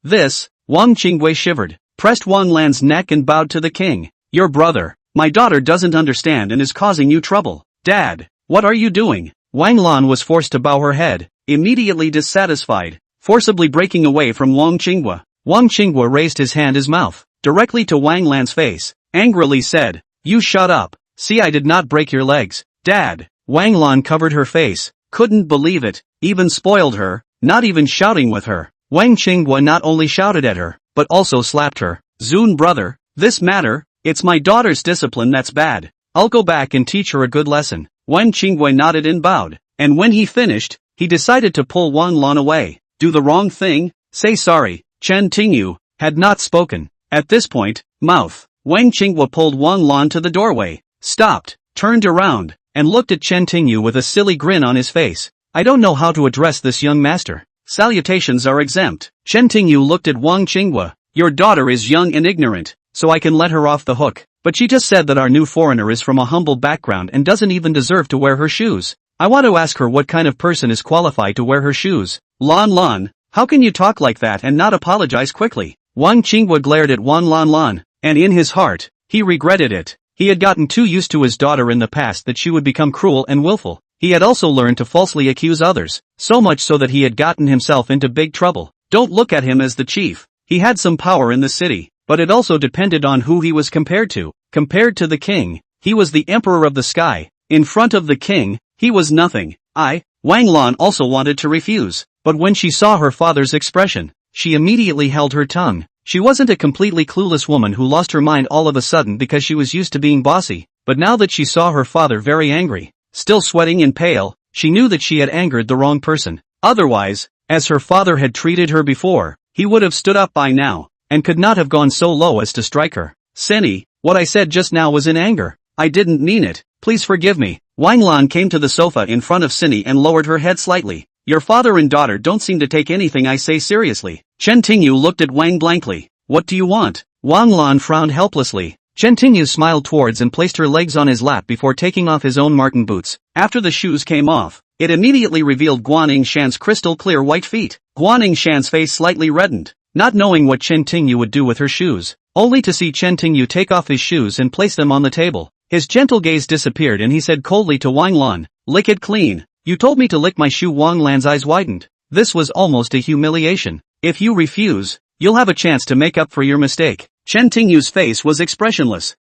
this. Wang Qinghua shivered, pressed Wang Lan's neck and bowed to the king. Your brother. My daughter doesn't understand and is causing you trouble. Dad, what are you doing? Wang Lan was forced to bow her head, immediately dissatisfied, forcibly breaking away from Wang Qinghua. Wang Qinghua raised his hand his mouth, directly to Wang Lan's face, angrily said, you shut up. See, I did not break your legs. Dad. Wang Lan covered her face, couldn't believe it, even spoiled her, not even shouting with her. Wang Qinghua not only shouted at her, but also slapped her. Zun brother, this matter, it's my daughter's discipline that's bad. I'll go back and teach her a good lesson. Wang Qinghua nodded and bowed, and when he finished, he decided to pull Wang Lan away. Do the wrong thing? Say sorry. Chen Tingyu had not spoken. At this point, Wang Qinghua pulled Wang Lan to the doorway, stopped, turned around, and looked at Chen Tingyu with a silly grin on his face. I don't know how to address this young master. Salutations are exempt. Chen Tingyu looked at Wang Qinghua. Your daughter is young and ignorant, so I can let her off the hook. But she just said that our new foreigner is from a humble background and doesn't even deserve to wear her shoes. I want to ask her what kind of person is qualified to wear her shoes. Lan, how can you talk like that and not apologize quickly? Wang Qinghua glared at Lan, and in his heart, he regretted it. He had gotten too used to his daughter in the past that she would become cruel and willful. He had also learned to falsely accuse others, so much so that he had gotten himself into big trouble. Don't look at him as the chief. He had some power in the city, but it also depended on who he was compared to. Compared to the king, he was the emperor of the sky. In front of the king, he was nothing. Wang Lan also wanted to refuse, but when she saw her father's expression, she immediately held her tongue. She wasn't a completely clueless woman who lost her mind all of a sudden because she was used to being bossy, but now that she saw her father very angry, still sweating and pale, she knew that she had angered the wrong person. Otherwise, as her father had treated her before, he would have stood up by now, and could not have gone so low as to strike her. Senny, what I said just now was in anger. I didn't mean it. Please forgive me. Wang Lan came to the sofa in front of Senny and lowered her head slightly. Your father and daughter don't seem to take anything I say seriously. Chen Tingyu looked at Wang blankly. What do you want? Wang Lan frowned helplessly. Chen Tingyu smiled towards and placed her legs on his lap before taking off his own marten boots. After the shoes came off, it immediately revealed Guaning Shan's crystal clear white feet. Guaning Shan's face slightly reddened, not knowing what Chen Tingyu would do with her shoes, only to see Chen Tingyu take off his shoes and place them on the table. His gentle gaze disappeared and he said coldly to Wang Lan, lick it clean. You told me to lick my shoe. Wang Lan's eyes widened. This was almost a humiliation. If you refuse, you'll have a chance to make up for your mistake. Chen Tingyu's face was expressionless.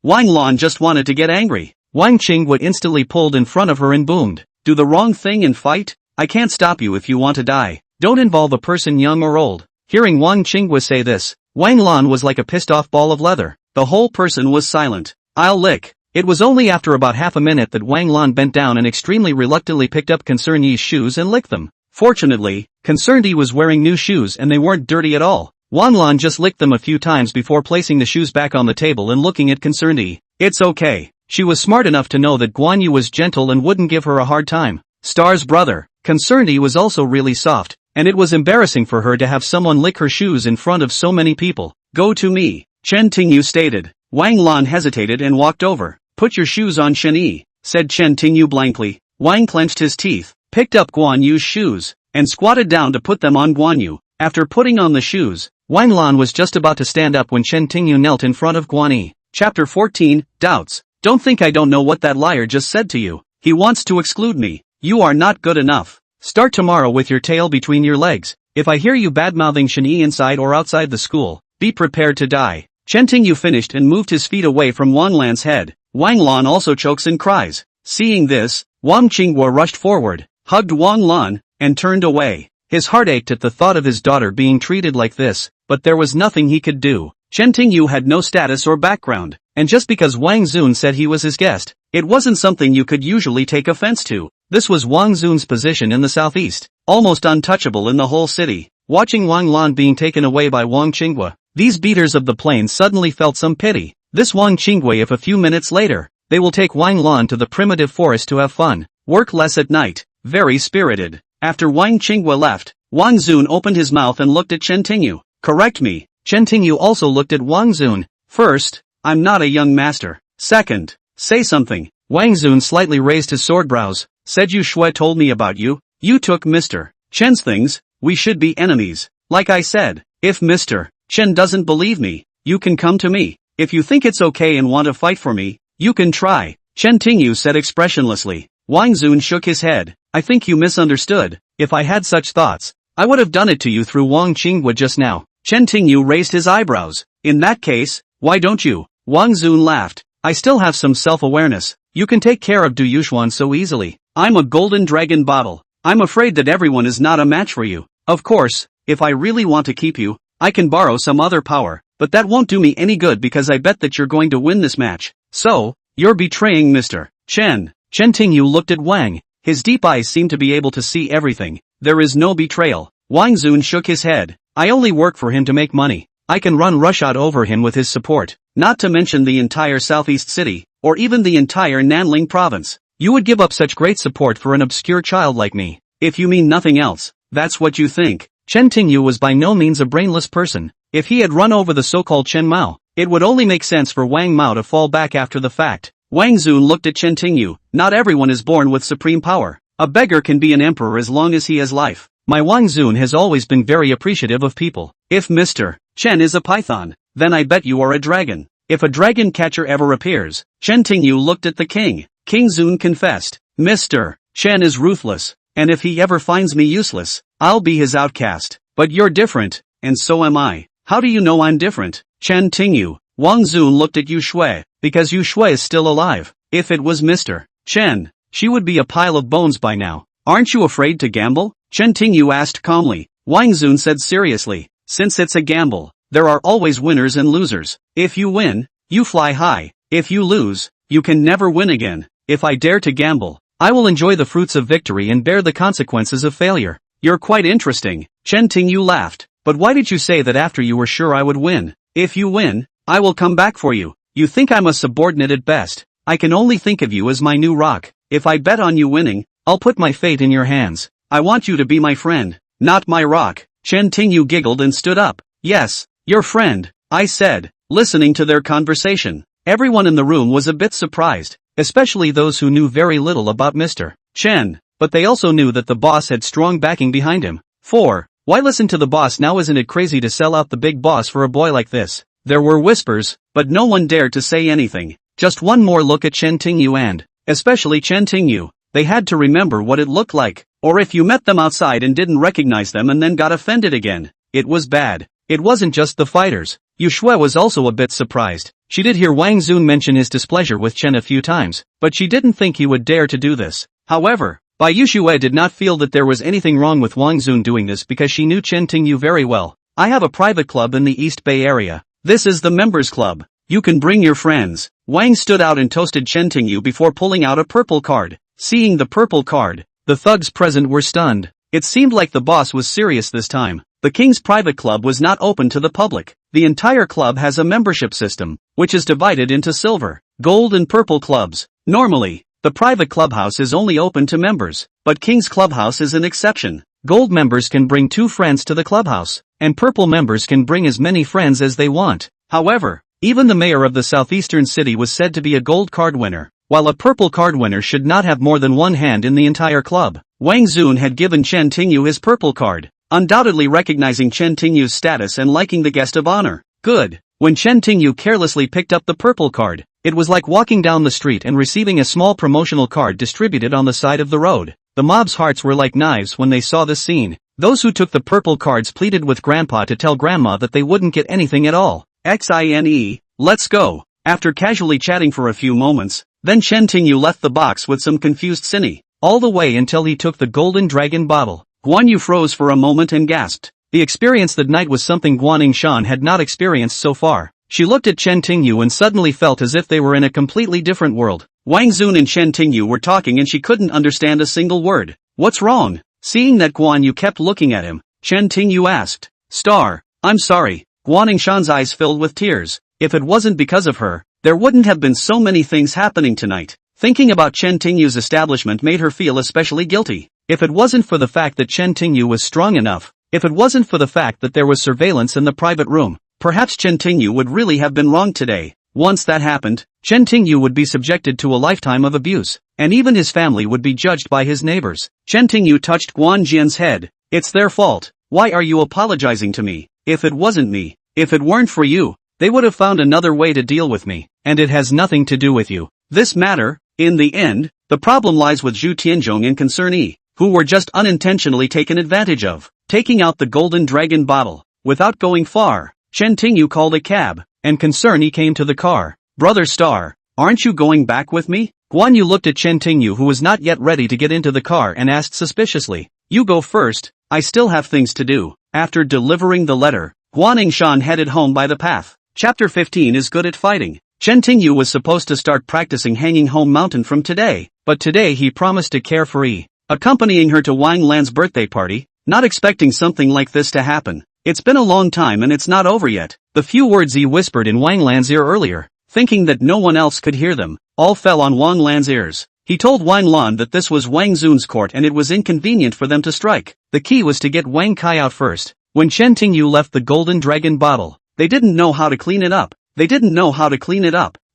Wang Lan just wanted to get angry. Wang Qinghua instantly pulled in front of her and boomed. Do the wrong thing and fight? I can't stop you if you want to die. Don't involve a person young or old. Hearing Wang Qinghua say this, Wang Lan was like a pissed off ball of leather. The whole person was silent. I'll lick. It was only after about half a minute that Wang Lan bent down and extremely reluctantly picked up Concerned Yi's shoes and licked them. Fortunately, Concerned Yi was wearing new shoes and they weren't dirty at all. Wang Lan just licked them a few times before placing the shoes back on the table and looking at Concerned Yi. It's okay. She was smart enough to know that Guan Yu was gentle and wouldn't give her a hard time. Star's brother, Concerned Yi, was also really soft, and it was embarrassing for her to have someone lick her shoes in front of so many people. Go to me, Chen Tingyu stated. Wang Lan hesitated and walked over. Put your shoes on, Shen Yi, said Chen Tingyu blankly. Wang clenched his teeth, picked up Guan Yu's shoes, and squatted down to put them on Guan Yu. After putting on the shoes, Wang Lan was just about to stand up when Chen Tingyu knelt in front of Guan Yi. Chapter 14, Doubts. Don't think I don't know what that liar just said to you. He wants to exclude me. You are not good enough. Start tomorrow with your tail between your legs. If I hear you bad-mouthing Shen inside or outside the school, be prepared to die. Chen Tingyu finished and moved his feet away from Wang Lan's head. Wang Lan also chokes and cries. Seeing this, Wang Qinghua rushed forward, hugged Wang Lan, and turned away. His heart ached at the thought of his daughter being treated like this, but there was nothing he could do. Chen Tingyu had no status or background, and just because Wang Zun said he was his guest, it wasn't something you could usually take offense to. This was Wang Zun's position in the southeast, almost untouchable in the whole city. Watching Wang Lan being taken away by Wang Qinghua, these beaters of the plains suddenly felt some pity. This Wang Qinghua, if a few minutes later, they will take Wang Lan to the primitive forest to have fun, work less at night. Very spirited. After Wang Qinghua left, Wang Zun opened his mouth and looked at Chen Tingyu. Correct me. Chen Tingyu also looked at Wang Zun. First, I'm not a young master. Second, say something. Wang Zun slightly raised his sword brows. Said Yu Shui told me about you. You took Mr. Chen's things. We should be enemies. Like I said, if Mr. Chen doesn't believe me, you can come to me. If you think it's okay and want to fight for me, you can try. Chen Tingyu said expressionlessly. Wang Zun shook his head. I think you misunderstood. If I had such thoughts, I would have done it to you through Wang Qinghua just now. Chen Tingyu raised his eyebrows. In that case, why don't you? Wang Zun laughed. I still have some self-awareness. You can take care of Du Yuxuan so easily. I'm a golden dragon bottle. I'm afraid that everyone is not a match for you. Of course, if I really want to keep you, I can borrow some other power, but that won't do me any good because I bet that you're going to win this match. So, you're betraying Mr. Chen. Chen Tingyu looked at Wang. His deep eyes seemed to be able to see everything. There is no betrayal. Wang Zun shook his head. I only work for him to make money. I can run roughshod over him with his support, not to mention the entire southeast city, or even the entire Nanling province. You would give up such great support for an obscure child like me. If you mean nothing else, that's what you think. Chen Tingyu was by no means a brainless person. If he had run over the so-called Chen Mao, it would only make sense for Wang Mao to fall back after the fact. Wang Zun looked at Chen Tingyu. Not everyone is born with supreme power. A beggar can be an emperor as long as he has life. My Wang Zun has always been very appreciative of people. If Mr. Chen is a python, then I bet you are a dragon. If a dragon catcher ever appears, Chen Tingyu looked at the king. King Zun confessed. Mr. Chen is ruthless, and if he ever finds me useless, I'll be his outcast. But you're different, and so am I. How do you know I'm different? Chen Tingyu. Wang Zun looked at Yu Shui. Because Yu Shui is still alive. If it was Mr. Chen, she would be a pile of bones by now. Aren't you afraid to gamble? Chen Tingyu asked calmly. Wang Zun said seriously. Since it's a gamble, there are always winners and losers. If you win, you fly high. If you lose, you can never win again. If I dare to gamble, I will enjoy the fruits of victory and bear the consequences of failure. You're quite interesting. Chen Tingyu laughed. But why did you say that after you were sure I would win? If you win, I will come back for you. You think I'm a subordinate at best. I can only think of you as my new rock. If I bet on you winning, I'll put my fate in your hands. I want you to be my friend, not my rock. Chen Tingyu giggled and stood up. Yes, your friend, I said, listening to their conversation. Everyone in the room was a bit surprised, especially those who knew very little about Mr. Chen, but they also knew that the boss had strong backing behind him. 4. Why listen to the boss now? Isn't it crazy to sell out the big boss for a boy like this? There were whispers, but no one dared to say anything. Just one more look at Chen Tingyu and, especially Chen Tingyu, they had to remember what it looked like, or if you met them outside and didn't recognize them and then got offended again. It was bad. It wasn't just the fighters. Yu Shui was also a bit surprised. She did hear Wang Zun mention his displeasure with Chen a few times, but she didn't think he would dare to do this. However, Yu Shui did not feel that there was anything wrong with Wang Zun doing this because she knew Chen Tingyu very well. I have a private club in the East Bay area. This is the members club. You can bring your friends. Wang stood out and toasted Chen Tingyu before pulling out a purple card. Seeing the purple card, the thugs present were stunned. It seemed like the boss was serious this time. The king's private club was not open to the public. The entire club has a membership system, which is divided into silver, gold and purple clubs. Normally, the private clubhouse is only open to members, but King's Clubhouse is an exception. Gold members can bring 2 friends to the clubhouse, and purple members can bring as many friends as they want. However, even the mayor of the southeastern city was said to be a gold card winner. while a purple card winner should not have more than one hand in the entire club. Wang Zun had given Chen Tingyu his purple card, undoubtedly recognizing Chen Tingyu's status and liking the guest of honor. Good. When Chen Tingyu carelessly picked up the purple card, it was like walking down the street and receiving a small promotional card distributed on the side of the road. The mob's hearts were like knives when they saw this scene. Those who took the purple cards pleaded with Grandpa to tell Grandma that they wouldn't get anything at all. XINE, let's go. After casually chatting for a few moments, then Chen Tingyu left the box with some confused Cinny, all the way until he took the golden dragon bottle. Guan Yu froze for a moment and gasped. The experience that night was something Guan Yingshan had not experienced so far. She looked at Chen Tingyu and suddenly felt as if they were in a completely different world. Wang Zun and Chen Tingyu were talking and she couldn't understand a single word. What's wrong? Seeing that Guan Yu kept looking at him, Chen Tingyu asked. Star, I'm sorry. Guan Yingshan's eyes filled with tears. If it wasn't because of her, there wouldn't have been so many things happening tonight. Thinking about Chen Tingyu's establishment made her feel especially guilty. If it wasn't for the fact that Chen Tingyu was strong enough, if it wasn't for the fact that there was surveillance in the private room, perhaps Chen Tingyu would really have been wronged today. Once that happened, Chen Tingyu would be subjected to a lifetime of abuse, and even his family would be judged by his neighbors. Chen Tingyu touched Guan Jian's head. It's their fault. Why are you apologizing to me? If it wasn't me, if it weren't for you, they would have found another way to deal with me, and it has nothing to do with you. This matter, in the end, the problem lies with Zhu Tianzhong and Concern E, who were just unintentionally taken advantage of. Taking out the golden dragon bottle, without going far, Chen Tingyu called a cab, and Concern E came to the car. Brother Star, aren't you going back with me? Guan Yu looked at Chen Tingyu who was not yet ready to get into the car and asked suspiciously. You go first, I still have things to do. After delivering the letter, Guan Yingshan headed home by the path. Chapter 15 is good at fighting. Chen Tingyu was supposed to start practicing hanging home mountain from today, but today he promised to care for E, accompanying her to Wang Lan's birthday party, not expecting something like this to happen. It's been a long time and it's not over yet. The few words he whispered in Wang Lan's ear earlier, thinking that no one else could hear them, all fell on Wang Lan's ears. He told Wang Lan that this was Wang Zun's court and it was inconvenient for them to strike. The key was to get Wang Kai out first. When Chen Tingyu left the golden dragon bottle, they didn't know how to clean it up.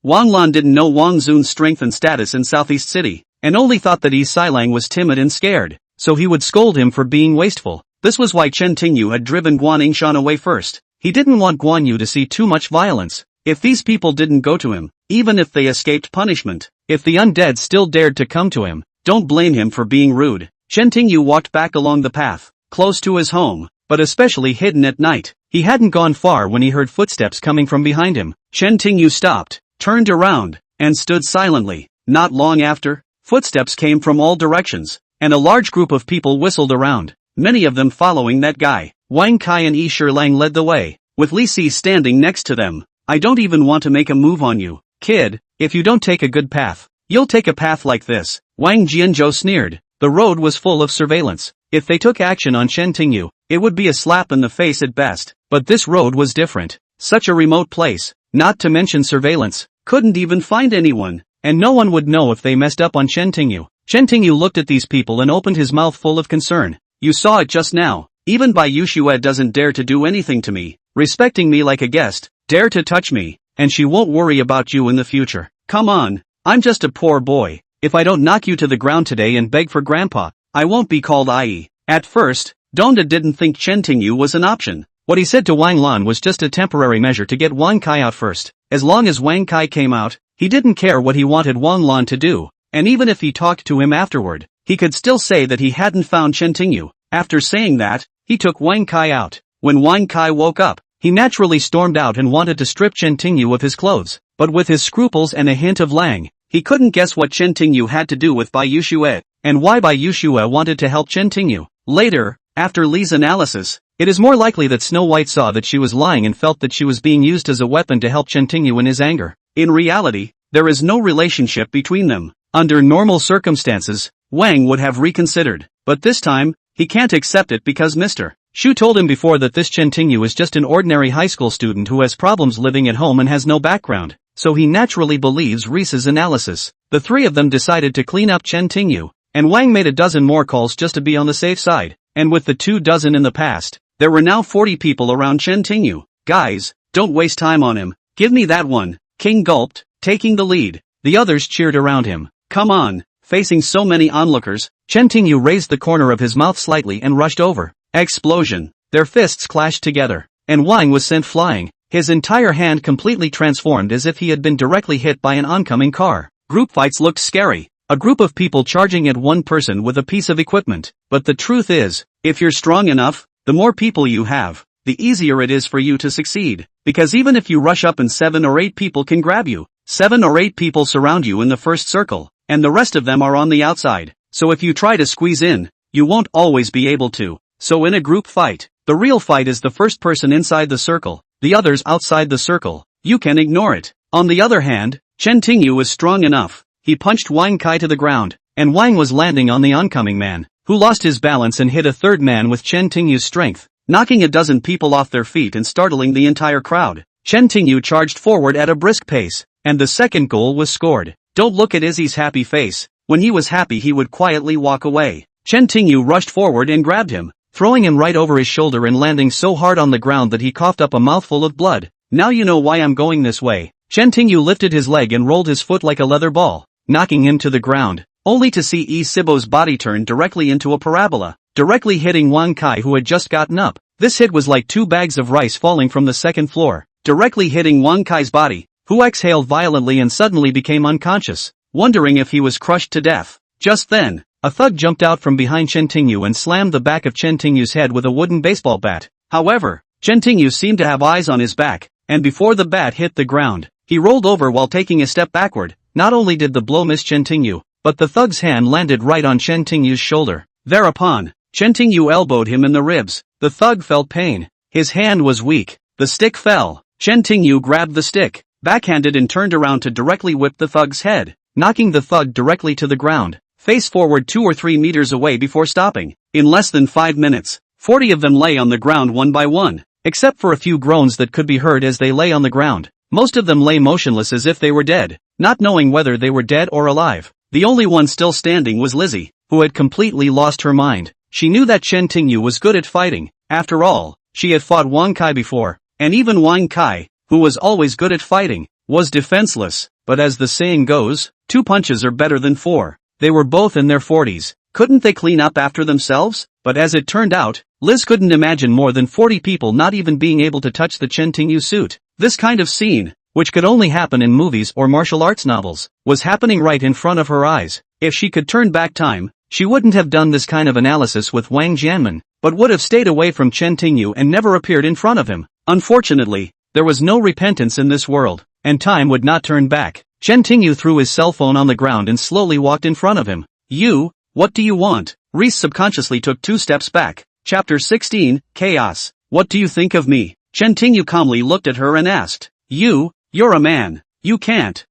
Wang Lan didn't know Wang Zun's strength and status in Southeast City, and only thought that Yi Sailang was timid and scared, so he would scold him for being wasteful. This was why Chen Tingyu had driven Guan Yingshan away first. He didn't want Guan Yu to see too much violence. If these people didn't go to him, even if they escaped punishment, if the undead still dared to come to him, don't blame him for being rude. Chen Tingyu walked back along the path, close to his home, but especially hidden at night. He hadn't gone far when he heard footsteps coming from behind him. Chen Tingyu stopped, turned around, and stood silently. Not long after, footsteps came from all directions, and a large group of people whistled around, many of them following that guy. Wang Kai and Yi Shilang led the way, with Li Si standing next to them. I don't even want to make a move on you, kid. If you don't take a good path, you'll take a path like this. Wang Jianzhou sneered. The road was full of surveillance. If they took action on Chen Tingyu, it would be a slap in the face at best. But this road was different. Such a remote place, not to mention surveillance, couldn't even find anyone, and no one would know if they messed up on Chen Tingyu. Chen Tingyu looked at these people and opened his mouth full of concern. You saw it just now. Even Bai Yushue doesn't dare to do anything to me, respecting me like a guest, dare to touch me, and she won't worry about you in the future. Come on, I'm just a poor boy. If I don't knock you to the ground today and beg for Grandpa, I won't be called IE. At first, Donda didn't think Chen Tingyu was an option. What he said to Wang Lan was just a temporary measure to get Wang Kai out first. As long as Wang Kai came out, he didn't care what he wanted Wang Lan to do, and even if he talked to him afterward, he could still say that he hadn't found Chen Tingyu. After saying that, he took Wang Kai out. When Wang Kai woke up, he naturally stormed out and wanted to strip Chen Tingyu of his clothes, but with his scruples and a hint of Lang, he couldn't guess what Chen Tingyu had to do with Bai Yushue, and why Bai Yushue wanted to help Chen Tingyu. Later, after Li's analysis, it is more likely that Snow White saw that she was lying and felt that she was being used as a weapon to help Chen Tingyu in his anger. In reality, there is no relationship between them. Under normal circumstances, Wang would have reconsidered, but this time, he can't accept it because Mr. Shu told him before that this Chen Tingyu is just an ordinary high school student who has problems living at home and has no background, so he naturally believes Reese's analysis. The three of them decided to clean up Chen Tingyu, and Wang made a dozen more calls just to be on the safe side, and with the 24 in the past, there were now 40 people around Chen Tingyu. Guys, don't waste time on him, give me that one. King gulped, taking the lead. The others cheered around him. Come on. Facing so many onlookers, Chen Tingyu raised the corner of his mouth slightly and rushed over. Explosion. Their fists clashed together, and Wang was sent flying, his entire hand completely transformed as if he had been directly hit by an oncoming car. Group fights looked scary. A group of people charging at one person with a piece of equipment. But the truth is, if you're strong enough, the more people you have, the easier it is for you to succeed. Because even if you rush up and 7 or 8 people can grab you, 7 or 8 people surround you in the first circle, and the rest of them are on the outside. So if you try to squeeze in, you won't always be able to. So in a group fight, the real fight is the first person inside the circle, the others outside the circle. You can ignore it. On the other hand, Chen Tingyu was strong enough. He punched Wang Kai to the ground, and Wang was landing on the oncoming man, who lost his balance and hit a third man with Chen Tingyu's strength, knocking a dozen people off their feet and startling the entire crowd. Chen Tingyu charged forward at a brisk pace, and the second goal was scored. Don't look at Izzy's happy face. When he was happy he would quietly walk away. Chen Tingyu rushed forward and grabbed him, throwing him right over his shoulder and landing so hard on the ground that he coughed up a mouthful of blood. Now you know why I'm going this way. Chen Tingyu lifted his leg and rolled his foot like a leather ball, knocking him to the ground, only to see Yi Sibo's body turn directly into a parabola, directly hitting Wang Kai who had just gotten up. This hit was like 2 bags of rice falling from the second floor, directly hitting Wang Kai's body, who exhaled violently and suddenly became unconscious, wondering if he was crushed to death. Just then, a thug jumped out from behind Chen Tingyu and slammed the back of Chen Tingyu's head with a wooden baseball bat. However, Chen Tingyu seemed to have eyes on his back, and before the bat hit the ground, he rolled over while taking a step backward. Not only did the blow miss Chen Tingyu, but the thug's hand landed right on Chen Tingyu's shoulder. Thereupon, Chen Tingyu elbowed him in the ribs. The thug felt pain. His hand was weak. The stick fell. Chen Tingyu grabbed the stick, backhanded and turned around to directly whip the thug's head, knocking the thug directly to the ground, face forward 2 or 3 meters away before stopping. In less than 5 minutes, 40 of them lay on the ground one by one, except for a few groans that could be heard as they lay on the ground. Most of them lay motionless as if they were dead, not knowing whether they were dead or alive. The only one still standing was Lizzie, who had completely lost her mind. She knew that Chen Tingyu was good at fighting. After all, she had fought Wang Kai before, and even Wang Kai, who was always good at fighting, was defenseless. But as the saying goes, 2 punches are better than 4. They were both in their 40s. Couldn't they clean up after themselves? But as it turned out, Liz couldn't imagine more than 40 people not even being able to touch the Chen Tingyu suit. This kind of scene, which could only happen in movies or martial arts novels, was happening right in front of her eyes. If she could turn back time, she wouldn't have done this kind of analysis with Wang Jianmen, but would have stayed away from Chen Tingyu and never appeared in front of him. Unfortunately, there was no repentance in this world, and time would not turn back. Chen Tingyu threw his cell phone on the ground and slowly walked in front of him. You, what do you want? Reese subconsciously took 2 steps back. Chapter 16, Chaos. What do you think of me? Chen Tingyu calmly looked at her and asked. You're a man. You can't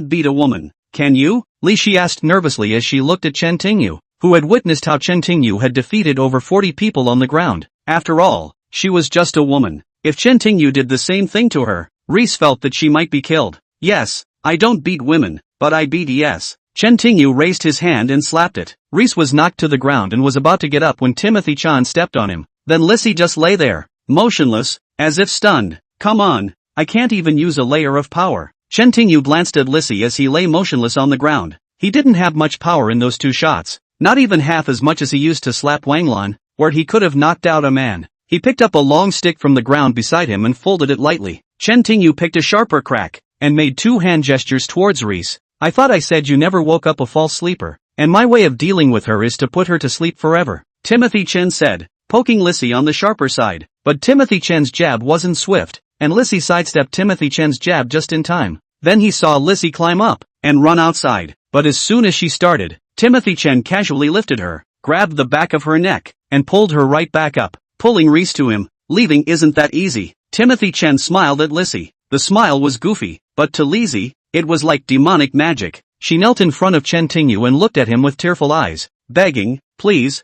beat a woman, can you? Li Shi asked nervously as she looked at Chen Tingyu, who had witnessed how Chen Tingyu had defeated over 40 people on the ground. After all, she was just a woman. If Chen Tingyu did the same thing to her, Reese felt that she might be killed. Yes, I don't beat women, but I beat yes. Chen Tingyu raised his hand and slapped it. Reese was knocked to the ground and was about to get up when Timothy Chan stepped on him. Then Lissy just lay there, motionless, as if stunned. Come on, I can't even use a layer of power. Chen Tingyu glanced at Lissy as he lay motionless on the ground. He didn't have much power in those 2 shots, not even half as much as he used to slap Wang Lan, where he could have knocked out a man. He picked up a long stick from the ground beside him and folded it lightly. Chen Tingyu picked a sharper crack, and made 2 hand gestures towards Reese. I thought I said you never woke up a false sleeper, and my way of dealing with her is to put her to sleep forever. Timothy Chen said, poking Lissy on the sharper side. But Timothy Chen's jab wasn't swift, and Lissy sidestepped Timothy Chen's jab just in time. Then he saw Lissy climb up and run outside. But as soon as she started, Timothy Chen casually lifted her, grabbed the back of her neck, and pulled her right back up, pulling Reese to him. Leaving isn't that easy. Timothy Chen smiled at Lissy. The smile was goofy, but to Lizzie, it was like demonic magic. She knelt in front of Chen Tingyu and looked at him with tearful eyes, begging, please,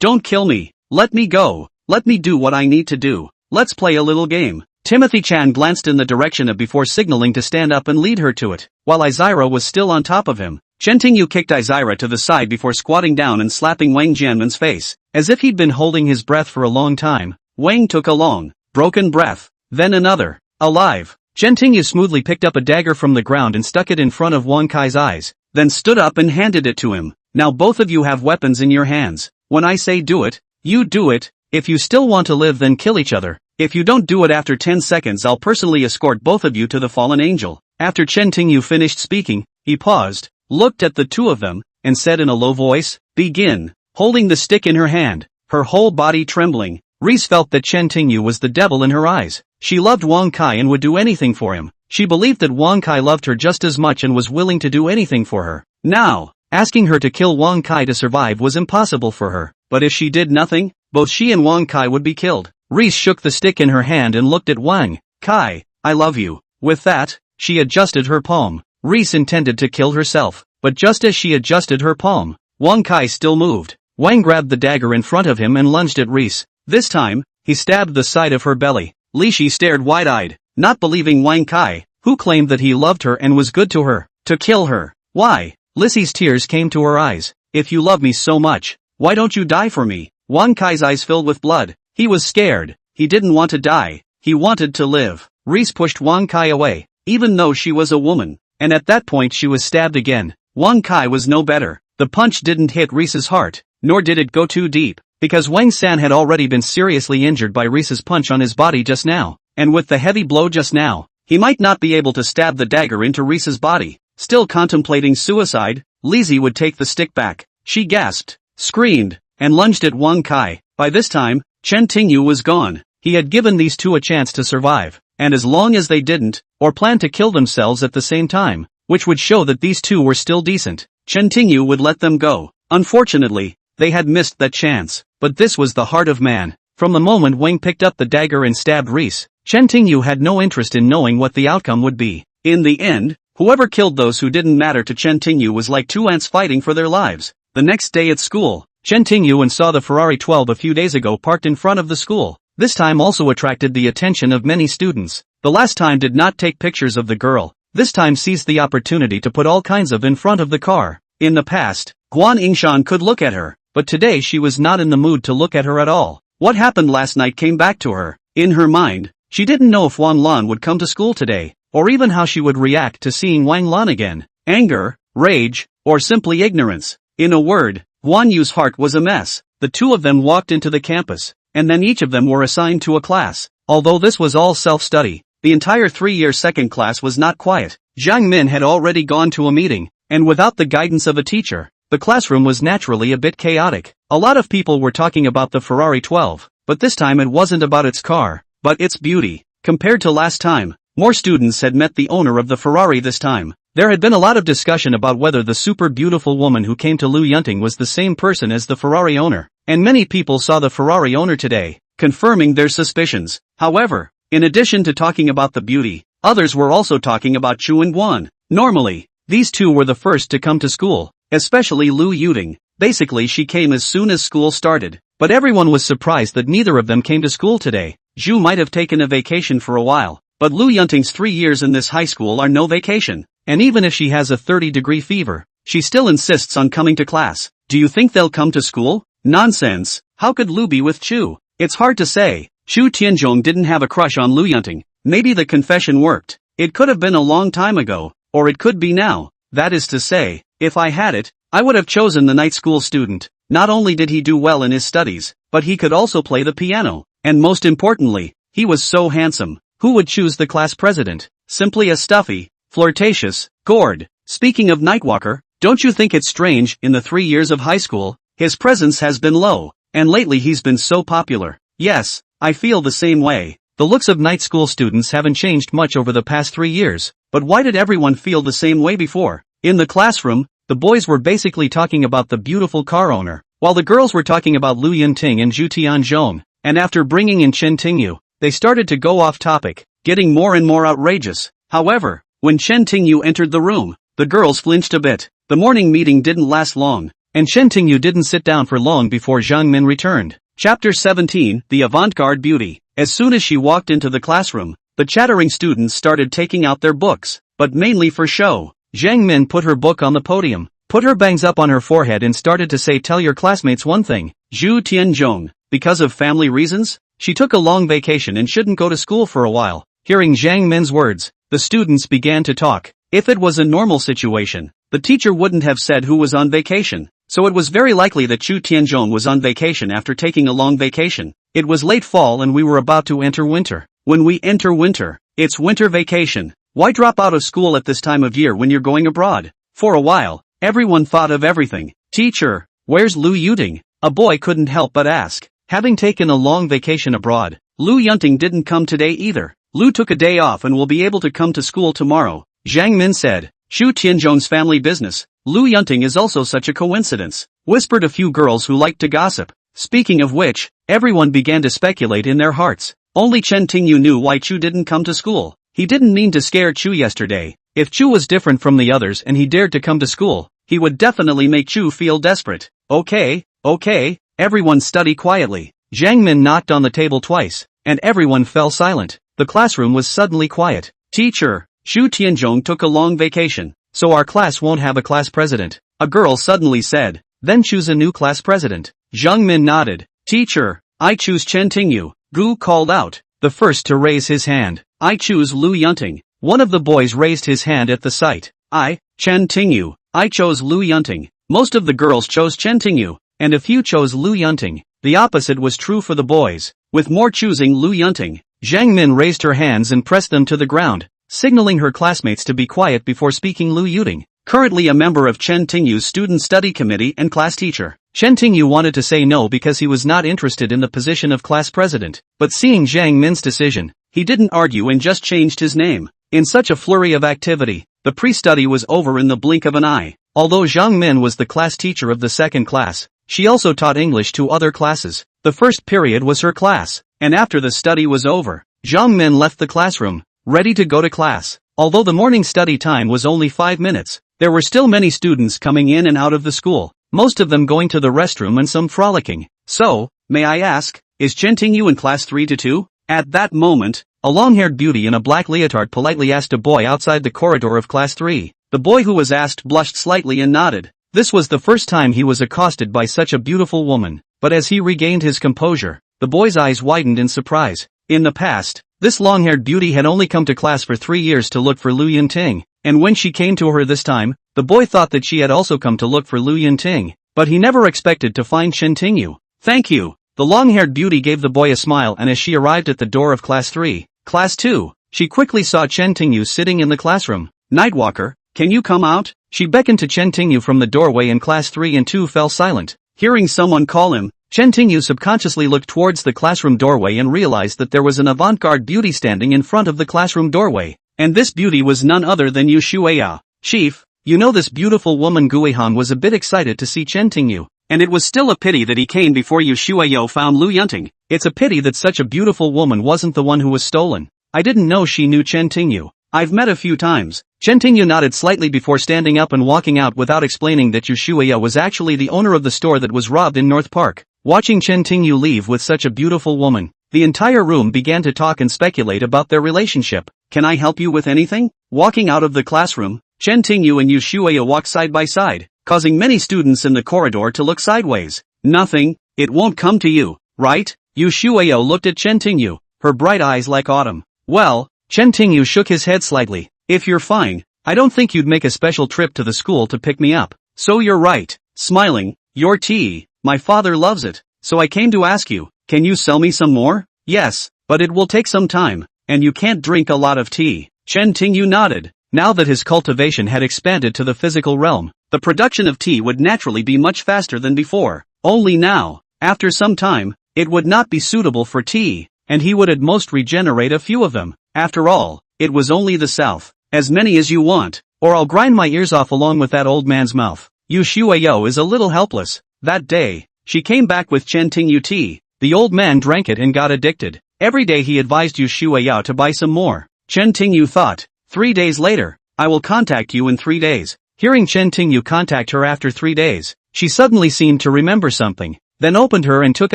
don't kill me. Let me go. Let me do what I need to do. Let's play a little game. Timothy Chan glanced in the direction of before signaling to stand up and lead her to it, while Izira was still on top of him. Chen Tingyu kicked Izira to the side before squatting down and slapping Wang Jianmen's face, as if he'd been holding his breath for a long time. Wang took a long, broken breath, then another. Alive. Chen Tingyu smoothly picked up a dagger from the ground and stuck it in front of Wang Kai's eyes, then stood up and handed it to him. Now both of you have weapons in your hands. When I say do it, you do it. If you still want to live, then kill each other. If you don't do it after 10 seconds, I'll personally escort both of you to the fallen angel. After Chen Tingyu finished speaking, he paused, looked at the two of them, and said in a low voice, begin. Holding the stick in her hand, her whole body trembling, Reese felt that Chen Tingyu was the devil in her eyes. She loved Wang Kai and would do anything for him. She believed that Wang Kai loved her just as much and was willing to do anything for her. Now, asking her to kill Wang Kai to survive was impossible for her. But if she did nothing, both she and Wang Kai would be killed. Reese shook the stick in her hand and looked at Wang Kai. I love you. With that, she adjusted her palm. Reese intended to kill herself, but just as she adjusted her palm, Wang Kai still moved. Wang grabbed the dagger in front of him and lunged at Reese. This time, he stabbed the side of her belly. Li Shi stared wide-eyed, not believing Wang Kai, who claimed that he loved her and was good to her, to kill her. Why? Lizzie's tears came to her eyes. If you love me so much, why don't you die for me? Wang Kai's eyes filled with blood. He was scared. He didn't want to die. He wanted to live. Reese pushed Wang Kai away, even though she was a woman. And at that point she was stabbed again. Wang Kai was no better. The punch didn't hit Reese's heart, nor did it go too deep, because Wang San had already been seriously injured by Reese's punch on his body just now. And with the heavy blow just now, he might not be able to stab the dagger into Reese's body. Still contemplating suicide, Lizzie would take the stick back. She gasped, screamed, and lunged at Wang Kai. By this time, Chen Tingyu was gone. He had given these two a chance to survive, and as long as they didn't, or planned to kill themselves at the same time, which would show that these two were still decent, Chen Tingyu would let them go. Unfortunately, they had missed that chance. But this was the heart of man. From the moment Wang picked up the dagger and stabbed Reese, Chen Tingyu had no interest in knowing what the outcome would be. In the end, whoever killed those who didn't matter to Chen Tingyu was like two ants fighting for their lives. The next day at school, Chen Tingyu saw the Ferrari 12 a few days ago parked in front of the school. This time also attracted the attention of many students. The last time did not take pictures of the girl. This time seized the opportunity to put all kinds of in front of the car. In the past, Guan Yingshan could look at her, but today she was not in the mood to look at her at all. What happened last night came back to her. In her mind, she didn't know if Wang Lan would come to school today, or even how she would react to seeing Wang Lan again. Anger, rage, or simply ignorance. In a word, Guan Yu's heart was a mess. The two of them walked into the campus, and then each of them were assigned to a class. Although this was all self-study, the entire 3-year second class was not quiet. Zhang Min had already gone to a meeting, and without the guidance of a teacher, the classroom was naturally a bit chaotic. A lot of people were talking about the Ferrari 12, but this time it wasn't about its car, but its beauty. Compared to last time, more students had met the owner of the Ferrari this time. There had been a lot of discussion about whether the super beautiful woman who came to Lu Yunting was the same person as the Ferrari owner, and many people saw the Ferrari owner today, confirming their suspicions. However, in addition to talking about the beauty, others were also talking about Chu and Guan. Normally, these two were the first to come to school, especially Lu Yunting. Basically she came as soon as school started, but everyone was surprised that neither of them came to school today. Zhu might have taken a vacation for a while, but Lu Yunting's 3 years in this high school are no vacation, and even if she has a 30-degree fever, she still insists on coming to class. Do you think they'll come to school? Nonsense. How could Lu be with Chu? It's hard to say. Chu Tianzhong didn't have a crush on Lu Yunting. Maybe the confession worked. It could have been a long time ago, or it could be now. That is to say, if I had it, I would have chosen the night school student. Not only did he do well in his studies, but he could also play the piano. And most importantly, he was so handsome. Who would choose the class president? Simply a stuffy, flirtatious, gourd. Speaking of Nightwalker, don't you think it's strange, in the 3 years of high school, his presence has been low, and lately he's been so popular. Yes, I feel the same way. The looks of night school students haven't changed much over the past 3 years, but why did everyone feel the same way before? In the classroom, the boys were basically talking about the beautiful car owner, while the girls were talking about Lu Yunting and Zhu Tianzhong, and after bringing in Chen Tingyu, they started to go off topic, getting more and more outrageous. However, when Chen Tingyu entered the room, the girls flinched a bit. The morning meeting didn't last long, and Chen Tingyu didn't sit down for long before Zhang Min returned. Chapter 17, The Avant-Garde Beauty. As soon as she walked into the classroom, the chattering students started taking out their books, but mainly for show. Zhang Min put her book on the podium, put her bangs up on her forehead and started to say, "Tell your classmates one thing. Zhu Tianzhong, because of family reasons, she took a long vacation and shouldn't go to school for a while. Hearing Zhang Min's words, the students began to talk. If it was a normal situation, the teacher wouldn't have said who was on vacation, so it was very likely that Chu Tianzhong was on vacation after taking a long vacation. It was late fall and we were about to enter winter. When we enter winter, it's winter vacation. Why drop out of school at this time of year when you're going abroad? For a while, everyone thought of everything. Teacher, where's Lu Yuting? A boy couldn't help but ask. Having taken a long vacation abroad, Lu Yunting didn't come today either. Lu took a day off and will be able to come to school tomorrow, Zhang Min said. Chu Tianzhong's family business. Lu Yunting is also such a coincidence, whispered a few girls who liked to gossip. Speaking of which, everyone began to speculate in their hearts. Only Chen Tingyu knew why Chu didn't come to school. He didn't mean to scare Chu yesterday. If Chu was different from the others and he dared to come to school, he would definitely make Chu feel desperate. Okay, everyone study quietly. Zhang Min knocked on the table twice, and everyone fell silent. The classroom was suddenly quiet. Teacher, Chu Tianzhong took a long vacation, so our class won't have a class president, a girl suddenly said. Then choose a new class president. Zhang Min nodded. Teacher, I choose Chen Tingyu, Gu called out, the first to raise his hand. I choose Lu Yunting. One of the boys raised his hand at the sight. Chen Tingyu. I chose Lu Yunting. Most of the girls chose Chen Tingyu, and a few chose Lu Yunting. The opposite was true for the boys, with more choosing Lu Yunting. Zhang Min raised her hands and pressed them to the ground, signaling her classmates to be quiet before speaking. Lu Yuting, currently a member of Chen Tingyu's student study committee and class teacher. Chen Tingyu wanted to say no because he was not interested in the position of class president, but seeing Zhang Min's decision, he didn't argue and just changed his name. In such a flurry of activity, the pre-study was over in the blink of an eye. Although Zhang Min was the class teacher of the second class, she also taught English to other classes. The first period was her class, and after the study was over, Zhang Min left the classroom, ready to go to class. Although the morning study time was only 5 minutes, there were still many students coming in and out of the school, most of them going to the restroom and some frolicking. So, may I ask, is Chen Tingyu in class 3-2? At that moment, a long-haired beauty in a black leotard politely asked a boy outside the corridor of class 3. The boy who was asked blushed slightly and nodded. This was the first time he was accosted by such a beautiful woman, but as he regained his composure, the boy's eyes widened in surprise. In the past, this long-haired beauty had only come to class for 3 years to look for Lu Yunting, and when she came to her this time, the boy thought that she had also come to look for Lu Yunting, but he never expected to find Chen Tingyu. Thank you. The long-haired beauty gave the boy a smile, and as she arrived at the door of class 3, class 2, she quickly saw Chen Tingyu sitting in the classroom. Nightwalker, can you come out? She beckoned to Chen Tingyu from the doorway and class 3 and 2 fell silent. Hearing someone call him, Chen Tingyu subconsciously looked towards the classroom doorway and realized that there was an avant-garde beauty standing in front of the classroom doorway. And this beauty was none other than Yu Shueya. Chief, you know this beautiful woman. Guihan was a bit excited to see Chen Tingyu, and it was still a pity that he came before Yu Shueyo found Lu Yunting. It's a pity that such a beautiful woman wasn't the one who was stolen. I didn't know she knew Chen Tingyu. I've met a few times. Chen Tingyu nodded slightly before standing up and walking out without explaining that Yu Shueya was actually the owner of the store that was robbed in North Park. Watching Chen Tingyu leave with such a beautiful woman, the entire room began to talk and speculate about their relationship. Can I help you with anything? Walking out of the classroom, Chen Tingyu and Yu Shueya walked side by side, causing many students in the corridor to look sideways. Nothing, it won't come to you, right? Yu Shueya looked at Chen Tingyu, her bright eyes like autumn. Well, Chen Tingyu shook his head slightly. If you're fine, I don't think you'd make a special trip to the school to pick me up. So you're right. Smiling, your tea, my father loves it, so I came to ask you, can you sell me some more? Yes, but it will take some time, and you can't drink a lot of tea. Chen Tingyu nodded. Now that his cultivation had expanded to the physical realm, the production of tea would naturally be much faster than before. Only now, after some time, it would not be suitable for tea, and he would at most regenerate a few of them. After all, it was only the south. As many as you want, or I'll grind my ears off along with that old man's mouth. Yu Shueyo is a little helpless. That day, she came back with Chen Tingyu tea. The old man drank it and got addicted. Every day he advised Yu Shueyo to buy some more. Chen Tingyu thought, 3 days later, I will contact you in 3 days. Hearing Chen Tingyu contact her after 3 days, she suddenly seemed to remember something, then opened her and took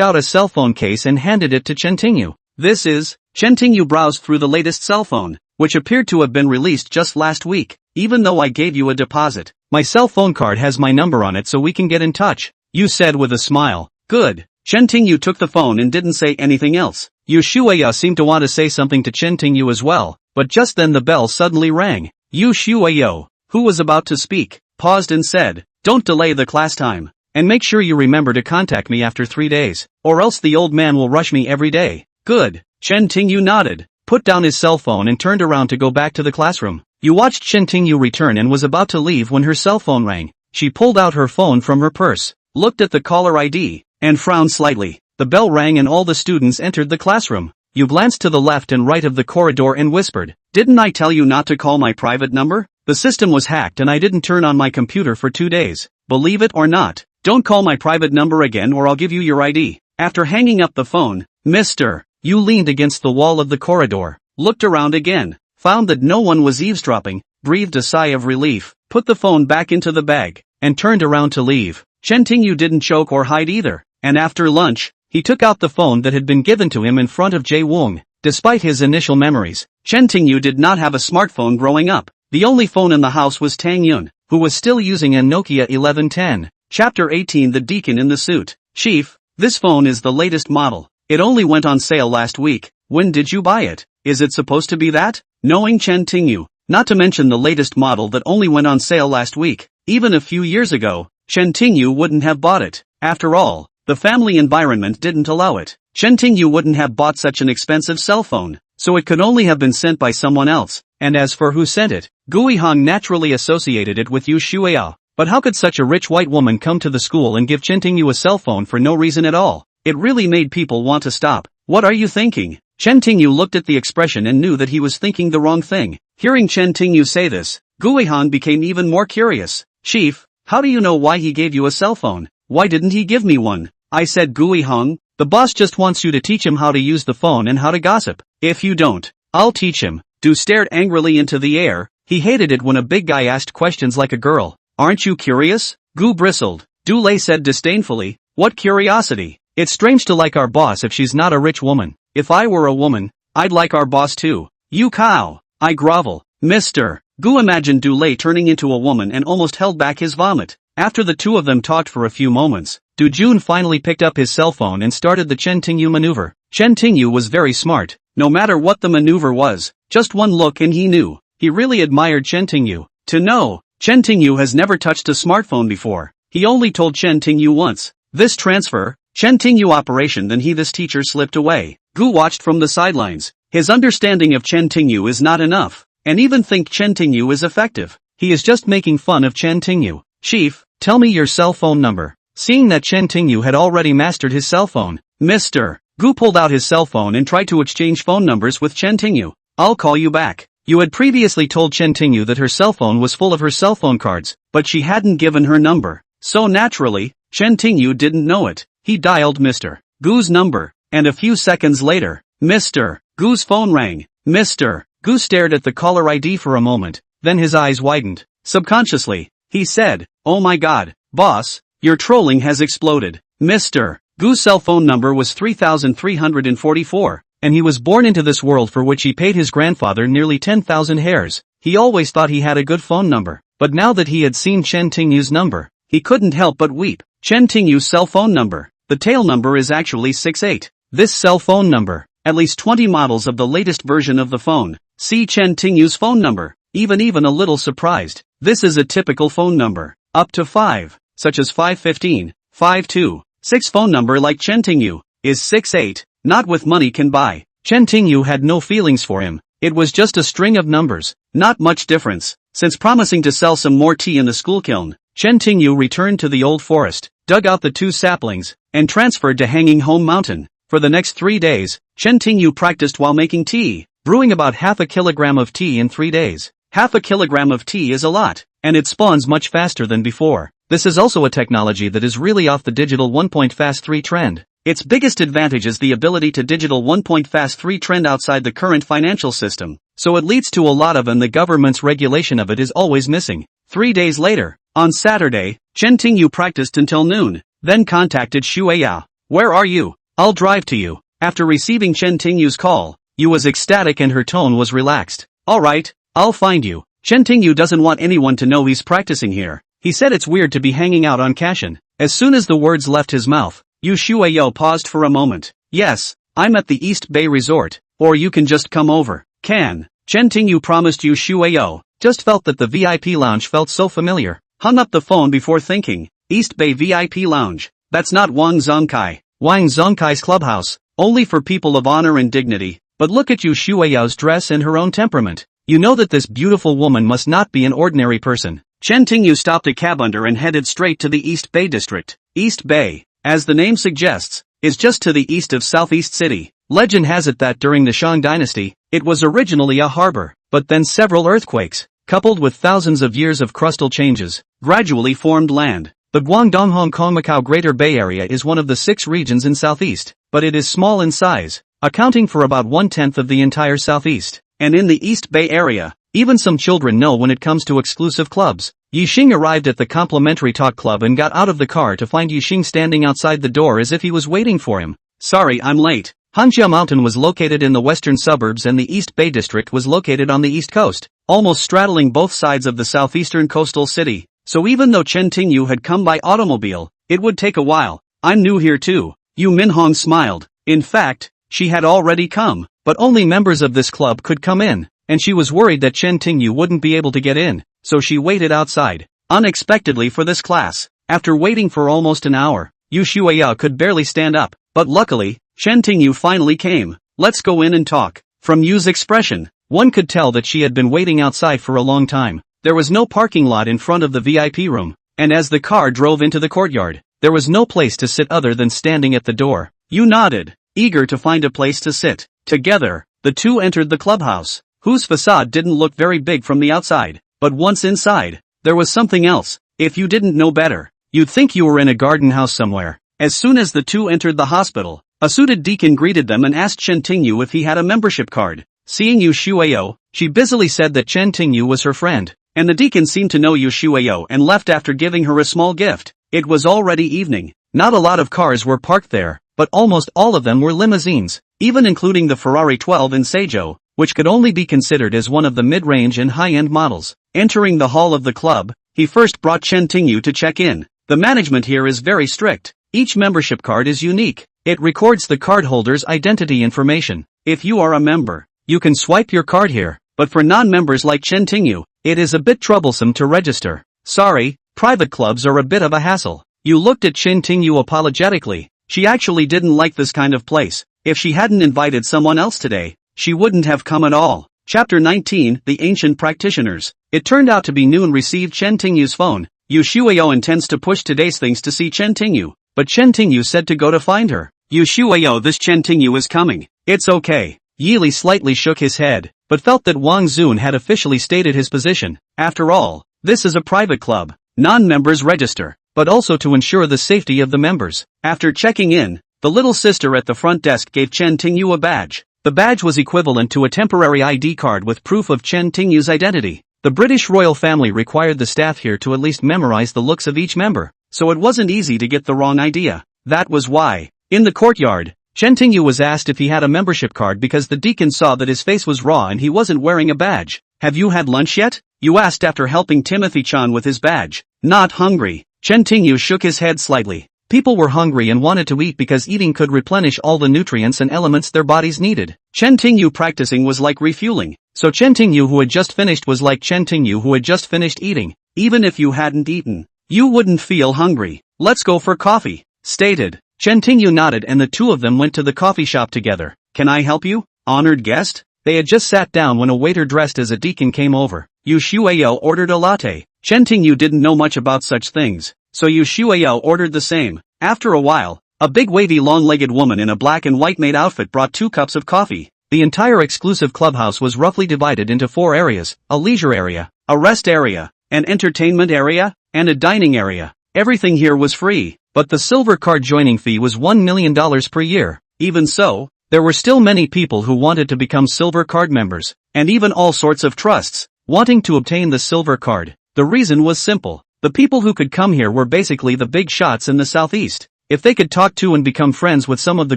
out a cell phone case and handed it to Chen Tingyu. This is, Chen Tingyu browsed through the latest cell phone, which appeared to have been released just last week. Even though I gave you a deposit, my cell phone card has my number on it so we can get in touch, Yu said with a smile. Good. Chen Tingyu took the phone and didn't say anything else. Yu Shueya seemed to want to say something to Chen Tingyu as well, but just then the bell suddenly rang. Yu Shueyo, who was about to speak, paused and said, "Don't delay the class time. And make sure you remember to contact me after 3 days, or else the old man will rush me every day." "Good." Chen Tingyu nodded, put down his cell phone and turned around to go back to the classroom. You watched Chen Tingyu return and was about to leave when her cell phone rang. She pulled out her phone from her purse, looked at the caller ID, and frowned slightly. The bell rang and all the students entered the classroom. You glanced to the left and right of the corridor and whispered, "Didn't I tell you not to call my private number? The system was hacked and I didn't turn on my computer for 2 days. Believe it or not. Don't call my private number again or I'll give you your ID." After hanging up the phone, Mr. Yu leaned against the wall of the corridor, looked around again, found that no one was eavesdropping, breathed a sigh of relief, put the phone back into the bag, and turned around to leave. Chen Tingyu didn't choke or hide either, and after lunch, he took out the phone that had been given to him in front of Jae Woong. Despite his initial memories, Chen Tingyu did not have a smartphone growing up. The only phone in the house was Tang Yun, who was still using a Nokia 1110. Chapter 18 The Deacon in the Suit. "Chief, this phone is the latest model. It only went on sale last week. When did you buy it? Is it supposed to be that?" Knowing Chen Tingyu, not to mention the latest model that only went on sale last week, even a few years ago, Chen Tingyu wouldn't have bought it. After all, the family environment didn't allow it. Chen Tingyu wouldn't have bought such an expensive cell phone, so it could only have been sent by someone else. And as for who sent it, Gui Hong naturally associated it with Yu Shueya. But how could such a rich white woman come to the school and give Chen Tingyu a cell phone for no reason at all? It really made people want to stop. "What are you thinking?" Chen Tingyu looked at the expression and knew that he was thinking the wrong thing. Hearing Chen Tingyu say this, Gui Hong became even more curious. "Chief, how do you know why he gave you a cell phone? Why didn't he give me one?" "I said Gui Hong, the boss just wants you to teach him how to use the phone and how to gossip. If you don't, I'll teach him." Du stared angrily into the air. He hated it when a big guy asked questions like a girl. "Aren't you curious?" Gu bristled. Du Lei said disdainfully, "What curiosity? It's strange to like our boss if she's not a rich woman. If I were a woman, I'd like our boss too." "You cow, I grovel." "Mr. Gu imagined Du Lei turning into a woman and almost held back his vomit. After the two of them talked for a few moments, Du Jun finally picked up his cell phone and started the Chen Tingyu maneuver. Chen Tingyu was very smart. No matter what the maneuver was, just one look and he knew. He really admired Chen Tingyu. To know, Chen Tingyu has never touched a smartphone before. He only told Chen Tingyu once. This transfer, Chen Tingyu operation, then this teacher slipped away. Gu watched from the sidelines. His understanding of Chen Tingyu is not enough, and even think Chen Tingyu is effective. He is just making fun of Chen Tingyu. "Chief, tell me your cell phone number." Seeing that Chen Tingyu had already mastered his cell phone, Mr. Gu pulled out his cell phone and tried to exchange phone numbers with Chen Tingyu. "I'll call you back." You had previously told Chen Tingyu that her cell phone was full of her cell phone cards, but she hadn't given her number. So naturally, Chen Tingyu didn't know it. He dialed Mr. Gu's number, and a few seconds later, Mr. Gu's phone rang. Mr. Gu stared at the caller ID for a moment, then his eyes widened. Subconsciously, he said, "Oh my god, boss, your trolling has exploded." Mr. Gu's cell phone number was 3344, and he was born into this world for which he paid his grandfather nearly 10,000 hairs. He always thought he had a good phone number, but now that he had seen Chen Tingyu's number, he couldn't help but weep. Chen Tingyu's cell phone number. The tail number is actually 68. This cell phone number, at least 20 models of the latest version of the phone. See Chen Tingyu's phone number. Even a little surprised. This is a typical phone number. Up to 5, such as 515, 52. 6 phone number like Chen Tingyu, is 68, not with money can buy. Chen Tingyu had no feelings for him. It was just a string of numbers, not much difference. Since promising to sell some more tea in the school kiln, Chen Tingyu returned to the old forest, dug out the 2 saplings, and transferred to Hanging Home Mountain. For the next 3 days, Chen Tingyu practiced while making tea, brewing about half a kilogram of tea in 3 days. Half a kilogram of tea is a lot, and it spawns much faster than before. This is also a technology that is really off the digital 1.fast3 trend. Its biggest advantage is the ability to digital 1.fast3 trend outside the current financial system, so it leads to a lot of and the government's regulation of it is always missing. 3 days later, on Saturday, Chen Tingyu practiced until noon, then contacted Shueya. "Where are you? I'll drive to you." After receiving Chen Tingyu's call, Yu was ecstatic and her tone was relaxed. "Alright, I'll find you." Chen Tingyu doesn't want anyone to know he's practicing here. He said it's weird to be hanging out on Kashin. As soon as the words left his mouth, Yu Shueyo paused for a moment. "Yes, I'm at the East Bay Resort, or you can just come over. Chen Tingyu promised Yu Shueyo, just felt that the VIP lounge felt so familiar. Hung up the phone before thinking, East Bay VIP Lounge, that's not Wang Zongkai's clubhouse, only for people of honor and dignity. But look at Yu Shueyo's dress and her own temperament. You know that this beautiful woman must not be an ordinary person. Chen Tingyu stopped a cab under and headed straight to the East Bay district. East Bay, as the name suggests, is just to the east of Southeast City. Legend has it that during the Shang dynasty, it was originally a harbor, but then several earthquakes, coupled with thousands of years of crustal changes, gradually formed land. The Guangdong Hong Kong Macau Greater Bay Area is one of the 6 regions in Southeast, but it is small in size, accounting for about 1/10 of the entire Southeast. And in the East Bay Area, even some children know when it comes to exclusive clubs. Yixing arrived at the complimentary talk club and got out of the car to find Yixing standing outside the door as if he was waiting for him. Sorry, I'm late. Hanjia Mountain was located in the western suburbs and the East Bay district was located on the east coast, almost straddling both sides of the southeastern coastal city. So even though Chen Tingyu had come by automobile, it would take a while. I'm new here too. Yu Minhong smiled. In fact, she had already come, but only members of this club could come in, and she was worried that Chen Tingyu wouldn't be able to get in, so she waited outside, unexpectedly for this class. After waiting for almost an hour, Yu Shueya could barely stand up, but luckily, Chen Tingyu finally came. Let's go in and talk. From Yu's expression, one could tell that she had been waiting outside for a long time. There was no parking lot in front of the VIP room, and as the car drove into the courtyard, there was no place to sit other than standing at the door. Yu nodded, eager to find a place to sit. Together, the two entered the clubhouse, whose facade didn't look very big from the outside, but once inside, there was something else. If you didn't know better, you'd think you were in a garden house somewhere. As soon as the two entered the hospital, a suited deacon greeted them and asked Chen Tingyu if he had a membership card. Seeing Yu Shueyo, she busily said that Chen Tingyu was her friend, and the deacon seemed to know Yu Shueyo and left after giving her a small gift. It was already evening. Not a lot of cars were parked there, but almost all of them were limousines, even including the Ferrari 12 in Seijo, which could only be considered as one of the mid-range and high-end models. Entering the hall of the club, he first brought Chen Tingyu to check in. The management here is very strict. Each membership card is unique. It records the cardholder's identity information. If you are a member, you can swipe your card here, but for non-members like Chen Tingyu, it is a bit troublesome to register. Sorry, private clubs are a bit of a hassle. You looked at Chen Tingyu apologetically. She actually didn't like this kind of place. If she hadn't invited someone else today, she wouldn't have come at all. Chapter 19, The Ancient Practitioners. It turned out to be Noon received Chen Tingyu's phone. Yu Shueyo intends to push today's things to see Chen Tingyu, but Chen Tingyu said to go to find her. Yu Shueyo, this Chen Tingyu is coming. It's okay. Yili slightly shook his head, but felt that Wang Zun had officially stated his position. After all, this is a private club. Non-members register, but also to ensure the safety of the members. After checking in, the little sister at the front desk gave Chen Tingyu a badge. The badge was equivalent to a temporary ID card with proof of Chen Tingyu's identity. The British royal family required the staff here to at least memorize the looks of each member, so it wasn't easy to get the wrong idea. That was why. In the courtyard, Chen Tingyu was asked if he had a membership card because the deacon saw that his face was raw and he wasn't wearing a badge. Have you had lunch yet? Yu asked after helping Timothy-chan with his badge. Not hungry. Chen Tingyu shook his head slightly. People were hungry and wanted to eat because eating could replenish all the nutrients and elements their bodies needed. Chen Tingyu practicing was like refueling, so Chen Tingyu who had just finished was like Chen Tingyu who had just finished eating. Even if you hadn't eaten, you wouldn't feel hungry. Let's go for coffee, stated. Chen Tingyu nodded and the two of them went to the coffee shop together. Can I help you, honored guest? They had just sat down when a waiter dressed as a deacon came over. Yu Shueyo ordered a latte. Chen Tingyu didn't know much about such things, so Yu Shueyo ordered the same. After a while, a big wavy long-legged woman in a black and white maid outfit brought 2 cups of coffee. The entire exclusive clubhouse was roughly divided into 4 areas, a leisure area, a rest area, an entertainment area, and a dining area. Everything here was free, but the silver card joining fee was $1 million per year. Even so, there were still many people who wanted to become silver card members, and even all sorts of trusts, wanting to obtain the silver card. The reason was simple. The people who could come here were basically the big shots in the southeast. If they could talk to and become friends with some of the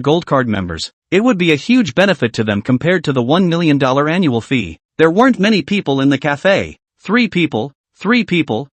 gold card members, it would be a huge benefit to them compared to the $1 million annual fee. There weren't many people in the cafe. 3 people,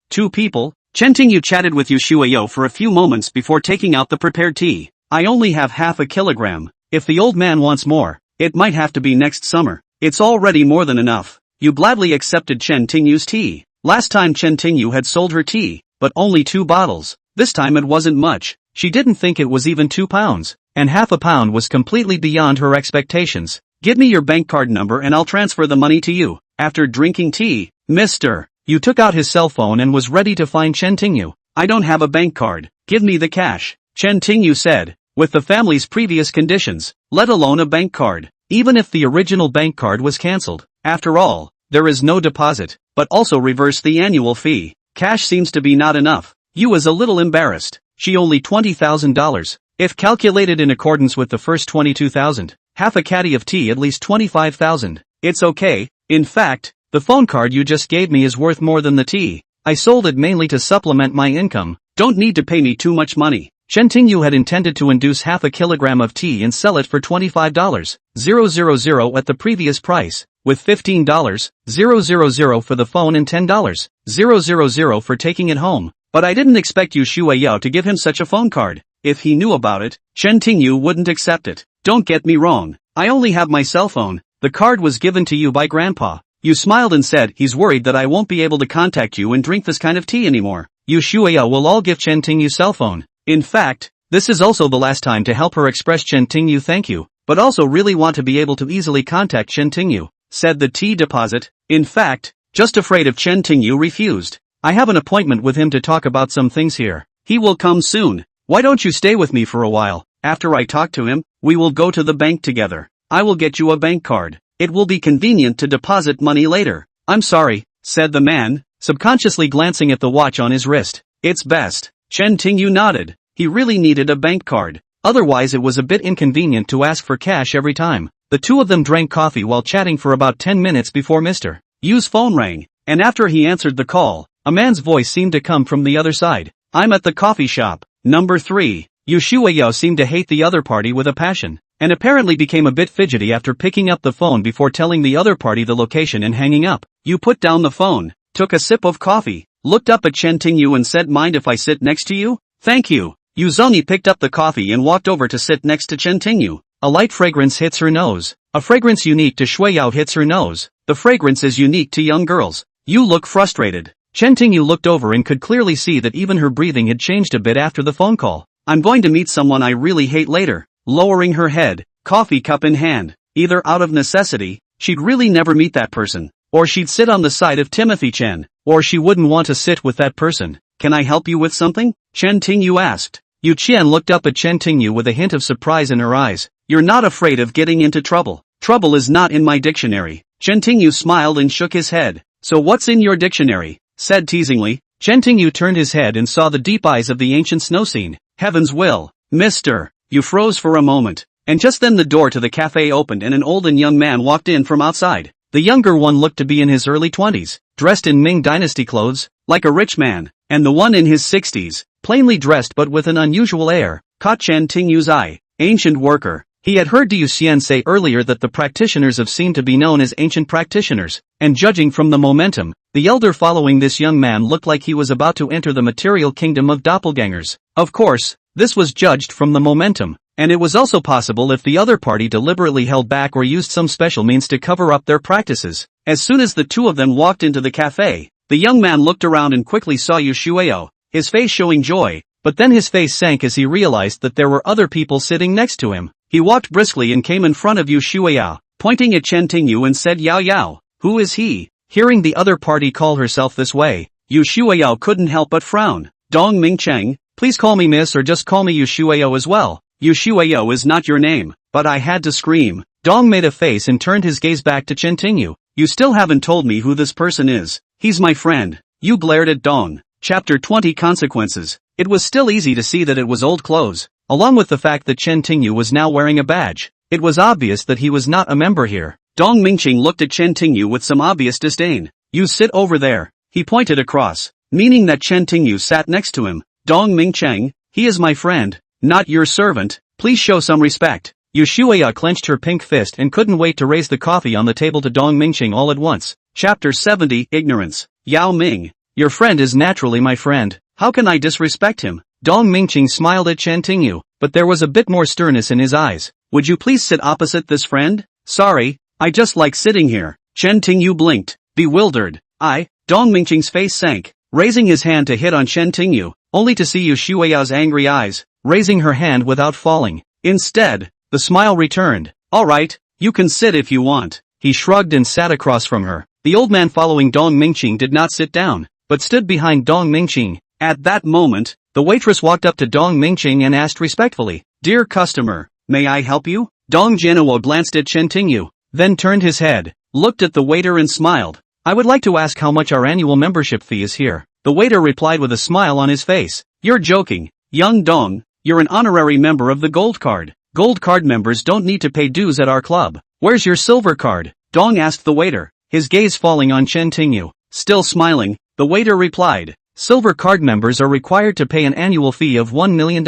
2 people. Chen Tingyu chatted with Yu Shueyo for a few moments before taking out the prepared tea. I only have half a kilogram. If the old man wants more, it might have to be next summer. It's already more than enough. You gladly accepted Chen Tingyu's tea. Last time Chen Tingyu had sold her tea, but only 2 bottles. This time it wasn't much. She didn't think it was even 2 pounds, and half a pound was completely beyond her expectations. Give me your bank card number and I'll transfer the money to you. After drinking tea, Mr. Yu took out his cell phone and was ready to find Chen Tingyu. I don't have a bank card. Give me the cash, Chen Tingyu said. With the family's previous conditions, let alone a bank card, even if the original bank card was cancelled. After all, there is no deposit, but also reverse the annual fee. Cash seems to be not enough. Yu was a little embarrassed. She only $20,000. If calculated in accordance with the first 22,000, half a caddy of tea at least 25,000. It's okay. In fact, the phone card you just gave me is worth more than the tea. I sold it mainly to supplement my income. Don't need to pay me too much money. Chen Tingyu had intended to induce half a kilogram of tea and sell it for $25,000 at the previous price, with $15,000 for the phone and $10,000 for taking it home. But I didn't expect Yu Shuiyao to give him such a phone card. If he knew about it, Chen Tingyu wouldn't accept it. Don't get me wrong. I only have my cell phone. The card was given to you by Grandpa. Yu smiled and said he's worried that I won't be able to contact you and drink this kind of tea anymore. Yu Shuiyao will all give Chen Tingyu's cell phone. In fact, this is also the last time to help her express Chen Tingyu thank you, but also really want to be able to easily contact Chen Tingyu, said the tea deposit. In fact, just afraid if Chen Tingyu refused. I have an appointment with him to talk about some things here. He will come soon. Why don't you stay with me for a while? After I talk to him, we will go to the bank together. I will get you a bank card. It will be convenient to deposit money later. I'm sorry, said the man, subconsciously glancing at the watch on his wrist. It's best. Chen Tingyu nodded. He really needed a bank card. Otherwise it was a bit inconvenient to ask for cash every time. The two of them drank coffee while chatting for about 10 minutes before Mr. Yu's phone rang, and after he answered the call, a man's voice seemed to come from the other side. I'm at the coffee shop. Number 3. Yu Shuiyao seemed to hate the other party with a passion, and apparently became a bit fidgety after picking up the phone before telling the other party the location and hanging up. Yu put down the phone, took a sip of coffee, looked up at Chen Tingyu and said, mind if I sit next to you? Thank you. Yu Zhongyi picked up the coffee and walked over to sit next to Chen Tingyu. A light fragrance hits her nose. A fragrance unique to Shuiyao hits her nose. The fragrance is unique to young girls. You look frustrated. Chen Tingyu looked over and could clearly see that even her breathing had changed a bit after the phone call. I'm going to meet someone I really hate later. Lowering her head, coffee cup in hand, either out of necessity, she'd really never meet that person, or she'd sit on the side of Timothy Chen, or she wouldn't want to sit with that person. Can I help you with something? Chen Tingyu asked. Yu Qian looked up at Chen Tingyu with a hint of surprise in her eyes. You're not afraid of getting into trouble. Trouble is not in my dictionary. Chen Tingyu smiled and shook his head. So what's in your dictionary? Said teasingly. Chen Tingyu turned his head and saw the deep eyes of the ancient snow scene. Heaven's will. Mr. Yu froze for a moment, and just then the door to the cafe opened and an old and young man walked in from outside. The younger one looked to be in his early 20s, dressed in Ming Dynasty clothes, like a rich man, and the one in his 60s, plainly dressed but with an unusual air, caught Chen Tingyu's eye. Ancient worker. He had heard Liu Xian say earlier that the practitioners have seemed to be known as ancient practitioners, and judging from the momentum, the elder following this young man looked like he was about to enter the material kingdom of doppelgangers. Of course, this was judged from the momentum, and it was also possible if the other party deliberately held back or used some special means to cover up their practices. As soon as the two of them walked into the cafe, the young man looked around and quickly saw Yu Shuiyao, his face showing joy, but then his face sank as he realized that there were other people sitting next to him. He walked briskly and came in front of Yu Shuiyao, pointing at Chen Tingyu and said, Yao Yao, who is he? Hearing the other party call herself this way, Yu Shuiyao couldn't help but frown. Dong Mingcheng, please call me miss or just call me Yu Shuiyao as well. Yu Shuiyao is not your name, but I had to scream. Dong made a face and turned his gaze back to Chen Tingyu. You still haven't told me who this person is. He's my friend. Yu glared at Dong. Chapter 20 Consequences. It was still easy to see that it was old clothes, along with the fact that Chen Tingyu was now wearing a badge. It was obvious that he was not a member here. Dong Mingqing looked at Chen Tingyu with some obvious disdain. You sit over there. He pointed across, meaning that Chen Tingyu sat next to him. Dong Mingcheng, he is my friend, not your servant. Please show some respect. Yu Shuiya clenched her pink fist and couldn't wait to raise the coffee on the table to Dong Mingqing all at once. Chapter 70 Ignorance. Yao Ming. Your friend is naturally my friend. How can I disrespect him? Dong Mingqing smiled at Chen Tingyu, but there was a bit more sternness in his eyes. would you please sit opposite this friend? Sorry, I just like sitting here. Chen Tingyu blinked, bewildered. Dong Mingqing's face sank, raising his hand to hit on Chen Tingyu, only to see Yu Shuiao's angry eyes, raising her hand without falling. Instead, the smile returned. Alright, you can sit if you want. He shrugged and sat across from her. The old man following Dong Mingqing did not sit down, but stood behind Dong Mingqing. At that moment, the waitress walked up to Dong Mingqing and asked respectfully, Dear customer, may I help you? Dong Jianhuo glanced at Chen Tingyu, then turned his head, looked at the waiter and smiled. I would like to ask how much our annual membership fee is here. The waiter replied with a smile on his face. You're joking, young Dong, you're an honorary member of the Gold Card. Gold Card members don't need to pay dues at our club. Where's your silver card? Dong asked the waiter, his gaze falling on Chen Tingyu. Still smiling, the waiter replied, Silver Card members are required to pay an annual fee of $1 million.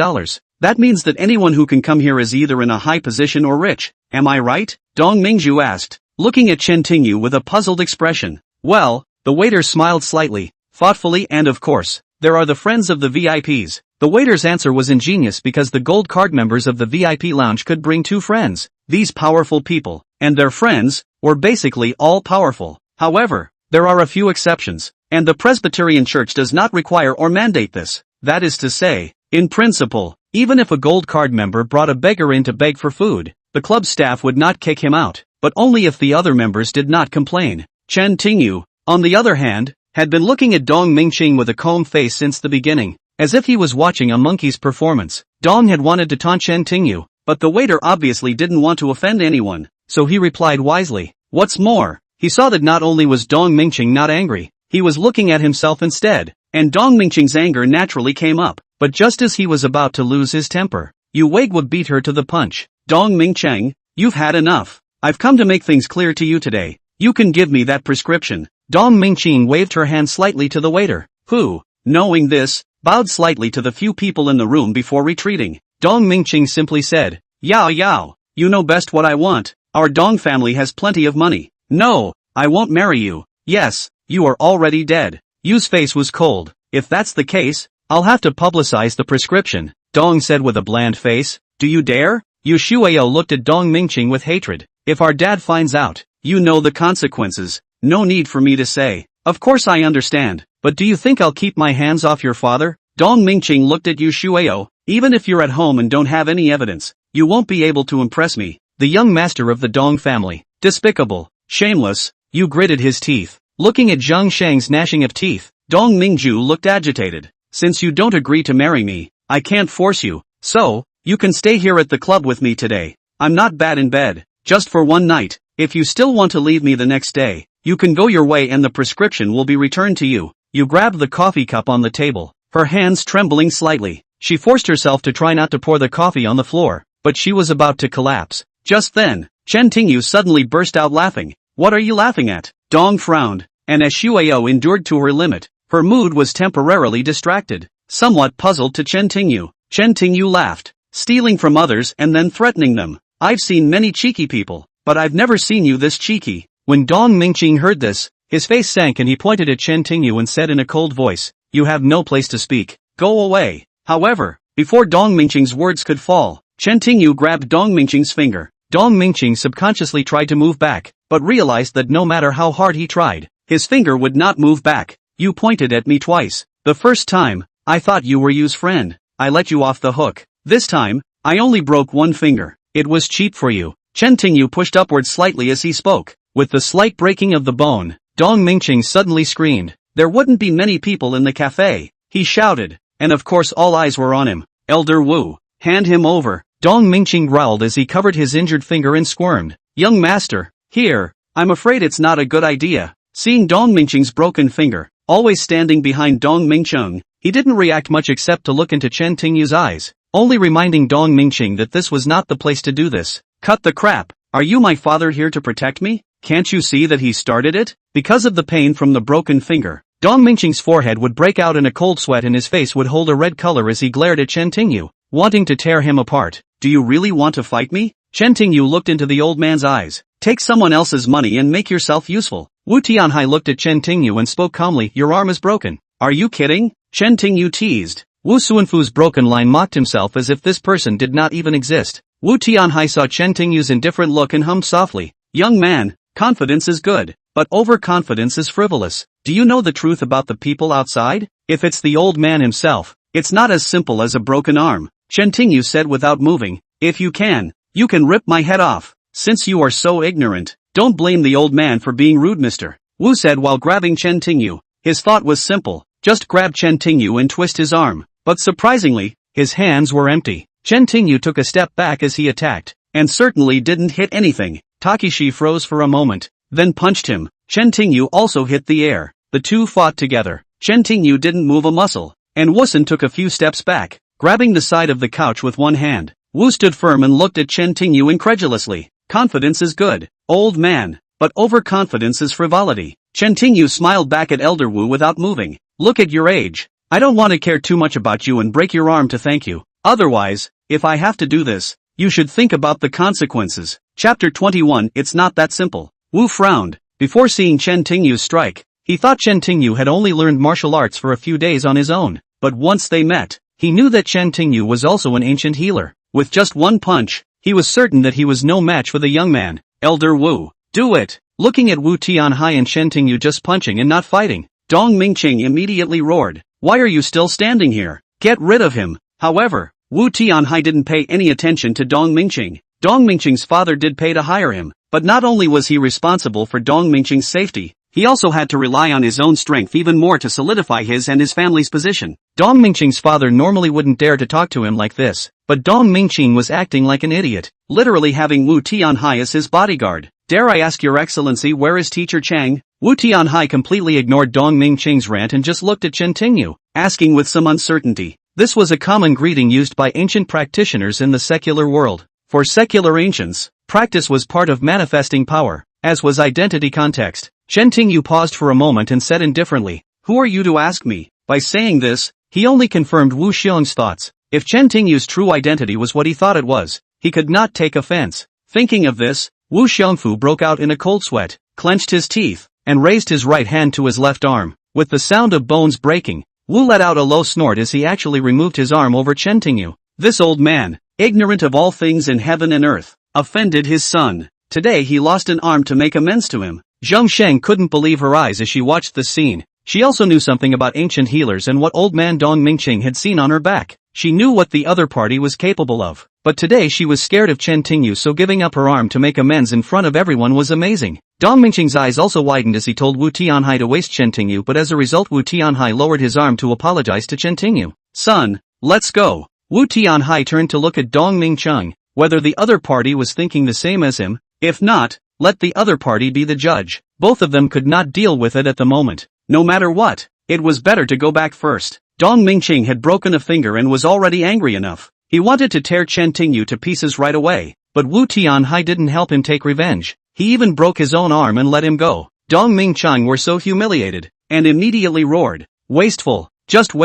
That means that anyone who can come here is either in a high position or rich. Am I right? Dong Mingzhu asked, looking at Chen Tingyu with a puzzled expression. Well, the waiter smiled slightly, thoughtfully, and of course, there are the friends of the VIPs. The waiter's answer was ingenious because the Gold Card members of the VIP lounge could bring 2 friends. These powerful people, and their friends, were basically all powerful. However, there are a few exceptions, and the Presbyterian Church does not require or mandate this. That is to say, in principle, even if a Gold Card member brought a beggar in to beg for food, the club staff would not kick him out, but only if the other members did not complain. Chen Tingyu, on the other hand, had been looking at Dong Mingqing with a calm face since the beginning, as if he was watching a monkey's performance. Dong had wanted to taunt Chen Tingyu, but the waiter obviously didn't want to offend anyone, so he replied wisely. What's more, he saw that not only was Dong Mingqing not angry, he was looking at himself instead, and Dong Mingqing's anger naturally came up, but just as he was about to lose his temper, Yu Weiguo beat her to the punch. Dong Mingqing, you've had enough. I've come to make things clear to you today. You can give me that prescription. Dong Mingqing waved her hand slightly to the waiter, who, knowing this, bowed slightly to the few people in the room before retreating. Dong Mingqing simply said, Yao Yao, you know best what I want. Our Dong family has plenty of money. No, I won't marry you. Yes, you are already dead. Yu's face was cold. If that's the case, I'll have to publicize the prescription, Dong said with a bland face. Do you dare? Yu Shuiao looked at Dong Mingqing with hatred. If our dad finds out, you know the consequences. No need for me to say. Of course I understand, but do you think I'll keep my hands off your father? Dong Mingqing looked at Yu Shuiao. Even if you're at home and don't have any evidence, you won't be able to impress me. The young master of the Dong family. Despicable. Shameless. Yu gritted his teeth. Looking at Zhang Shang's gnashing of teeth, Dong Mingzhu looked agitated. Since you don't agree to marry me, I can't force you, so, you can stay here at the club with me today. I'm not bad in bed, just for one night. If you still want to leave me the next day, you can go your way and the prescription will be returned to you. You grabbed the coffee cup on the table, her hands trembling slightly. She forced herself to try not to pour the coffee on the floor, but she was about to collapse. Just then, Chen Tingyu suddenly burst out laughing. What are you laughing at? Dong frowned, and as Shuiao endured to her limit, her mood was temporarily distracted. Somewhat puzzled to Chen Tingyu laughed, stealing from others and then threatening them. I've seen many cheeky people, but I've never seen you this cheeky. When Dong Mingqing heard this, his face sank and he pointed at Chen Tingyu and said in a cold voice, You have no place to speak. Go away. However, before Dong Mingqing's words could fall, Chen Tingyu grabbed Dong Mingqing's finger. Dong Mingqing subconsciously tried to move back, but realized that no matter how hard he tried, his finger would not move back. You pointed at me twice. The first time, I thought you were Yu's friend. I let you off the hook. This time, I only broke one finger. It was cheap for you. Chen Tingyu pushed upward slightly as he spoke. With the slight breaking of the bone, Dong Mingqing suddenly screamed. There wouldn't be many people in the cafe. He shouted, and of course all eyes were on him. Elder Wu, hand him over. Dong Mingqing growled as he covered his injured finger and squirmed. Young master, here, I'm afraid it's not a good idea. Seeing Dong Mingqing's broken finger, always standing behind Dong Mingqing, he didn't react much except to look into Chen Tingyu's eyes, only reminding Dong Mingqing that this was not the place to do this. Cut the crap. Are you my father here to protect me? Can't you see that he started it? Because of the pain from the broken finger, Dong Mingqing's forehead would break out in a cold sweat and his face would hold a red color as he glared at Chen Tingyu, wanting to tear him apart. Do you really want to fight me? Chen Tingyu looked into the old man's eyes. Take someone else's money and make yourself useful. Wu Tianhai looked at Chen Tingyu and spoke calmly. Your arm is broken. Are you kidding? Chen Tingyu teased. Wu Suanfu's broken line mocked himself as if this person did not even exist. Wu Tianhai saw Chen Tingyu's indifferent look and hummed softly. Young man, confidence is good, but overconfidence is frivolous. Do you know the truth about the people outside? If it's the old man himself, it's not as simple as a broken arm, Chen Tingyu said without moving. If you can rip my head off. Since you are so ignorant, don't blame the old man for being rude, Mr. Wu said while grabbing Chen Tingyu. His thought was simple, just grab Chen Tingyu and twist his arm. But surprisingly, his hands were empty. Chen Tingyu took a step back as he attacked, and certainly didn't hit anything. Takeshi froze for a moment, then punched him. Chen Tingyu also hit the air. The two fought together. Chen Tingyu didn't move a muscle, and Wusun took a few steps back, grabbing the side of the couch with one hand. Wu stood firm and looked at Chen Tingyu incredulously. Confidence is good, old man, but overconfidence is frivolity. Chen Tingyu smiled back at Elder Wu without moving. Look at your age. I don't want to care too much about you and break your arm to thank you. Otherwise, if I have to do this, you should think about the consequences. Chapter 21. It's not that simple. Wu frowned. Before seeing Chen Tingyu's strike, he thought Chen Tingyu had only learned martial arts for a few days on his own. But once they met, he knew that Chen Tingyu was also an ancient healer. With just one punch, he was certain that he was no match for the young man. Elder Wu, do it! Looking at Wu Tianhai and Chen Tingyu just punching and not fighting, Dong Mingqing immediately roared. Why are you still standing here? Get rid of him! However, Wu Tianhai didn't pay any attention to Dong Mingqing. Dong Mingqing's father did pay to hire him, but not only was he responsible for Dong Mingqing's safety, he also had to rely on his own strength even more to solidify his and his family's position. Dong Mingqing's father normally wouldn't dare to talk to him like this, but Dong Mingqing was acting like an idiot, literally having Wu Tianhai as his bodyguard. Dare I ask your excellency, where is teacher Chang? Wu Tianhai completely ignored Dong Mingqing's rant and just looked at Chen Tingyu, asking with some uncertainty. This was a common greeting used by ancient practitioners in the secular world. For secular ancients, practice was part of manifesting power, as was identity context. Chen Tingyu paused for a moment and said indifferently, who are you to ask me? By saying this, he only confirmed Wu Xiong's thoughts. If Chen Tingyu's true identity was what he thought it was, he could not take offense. Thinking of this, Wu Xiongfu broke out in a cold sweat, clenched his teeth, and raised his right hand to his left arm. With the sound of bones breaking, Wu let out a low snort as he actually removed his arm over Chen Tingyu. This old man, ignorant of all things in heaven and earth, offended his son. Today he lost an arm to make amends to him. Zheng Sheng couldn't believe her eyes as she watched this scene. She also knew something about ancient healers and what old man Dong Mingqing had seen on her back. She knew what the other party was capable of. But today she was scared of Chen Tingyu, so giving up her arm to make amends in front of everyone was amazing. Dong Mingqing's eyes also widened as he told Wu Tianhai to waste Chen Tingyu, but as a result Wu Tianhai lowered his arm to apologize to Chen Tingyu. Son, let's go. Wu Tianhai turned to look at Dong Mingqing, whether the other party was thinking the same as him. If not, let the other party be the judge. Both of them could not deal with it at the moment. No matter what, it was better to go back first. Dong Mingqing had broken a finger and was already angry enough. He wanted to tear Chen Tingyu to pieces right away, but Wu Tianhai didn't help him take revenge. He even broke his own arm and let him go. Dong Mingqing were so humiliated, and immediately roared, wasteful, just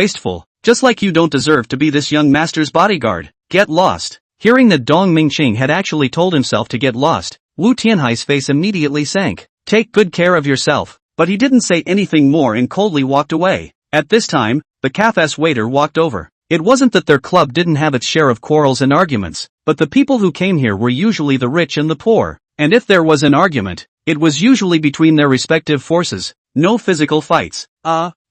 like you don't deserve to be this young master's bodyguard. Get lost. Hearing that Dong Mingqing had actually told himself to get lost, Wu Tianhai's face immediately sank. Take good care of yourself. But he didn't say anything more and coldly walked away. At this time, the cafe's waiter walked over. It wasn't that their club didn't have its share of quarrels and arguments, but the people who came here were usually the rich and the poor, and if there was an argument, it was usually between their respective forces. No physical fights.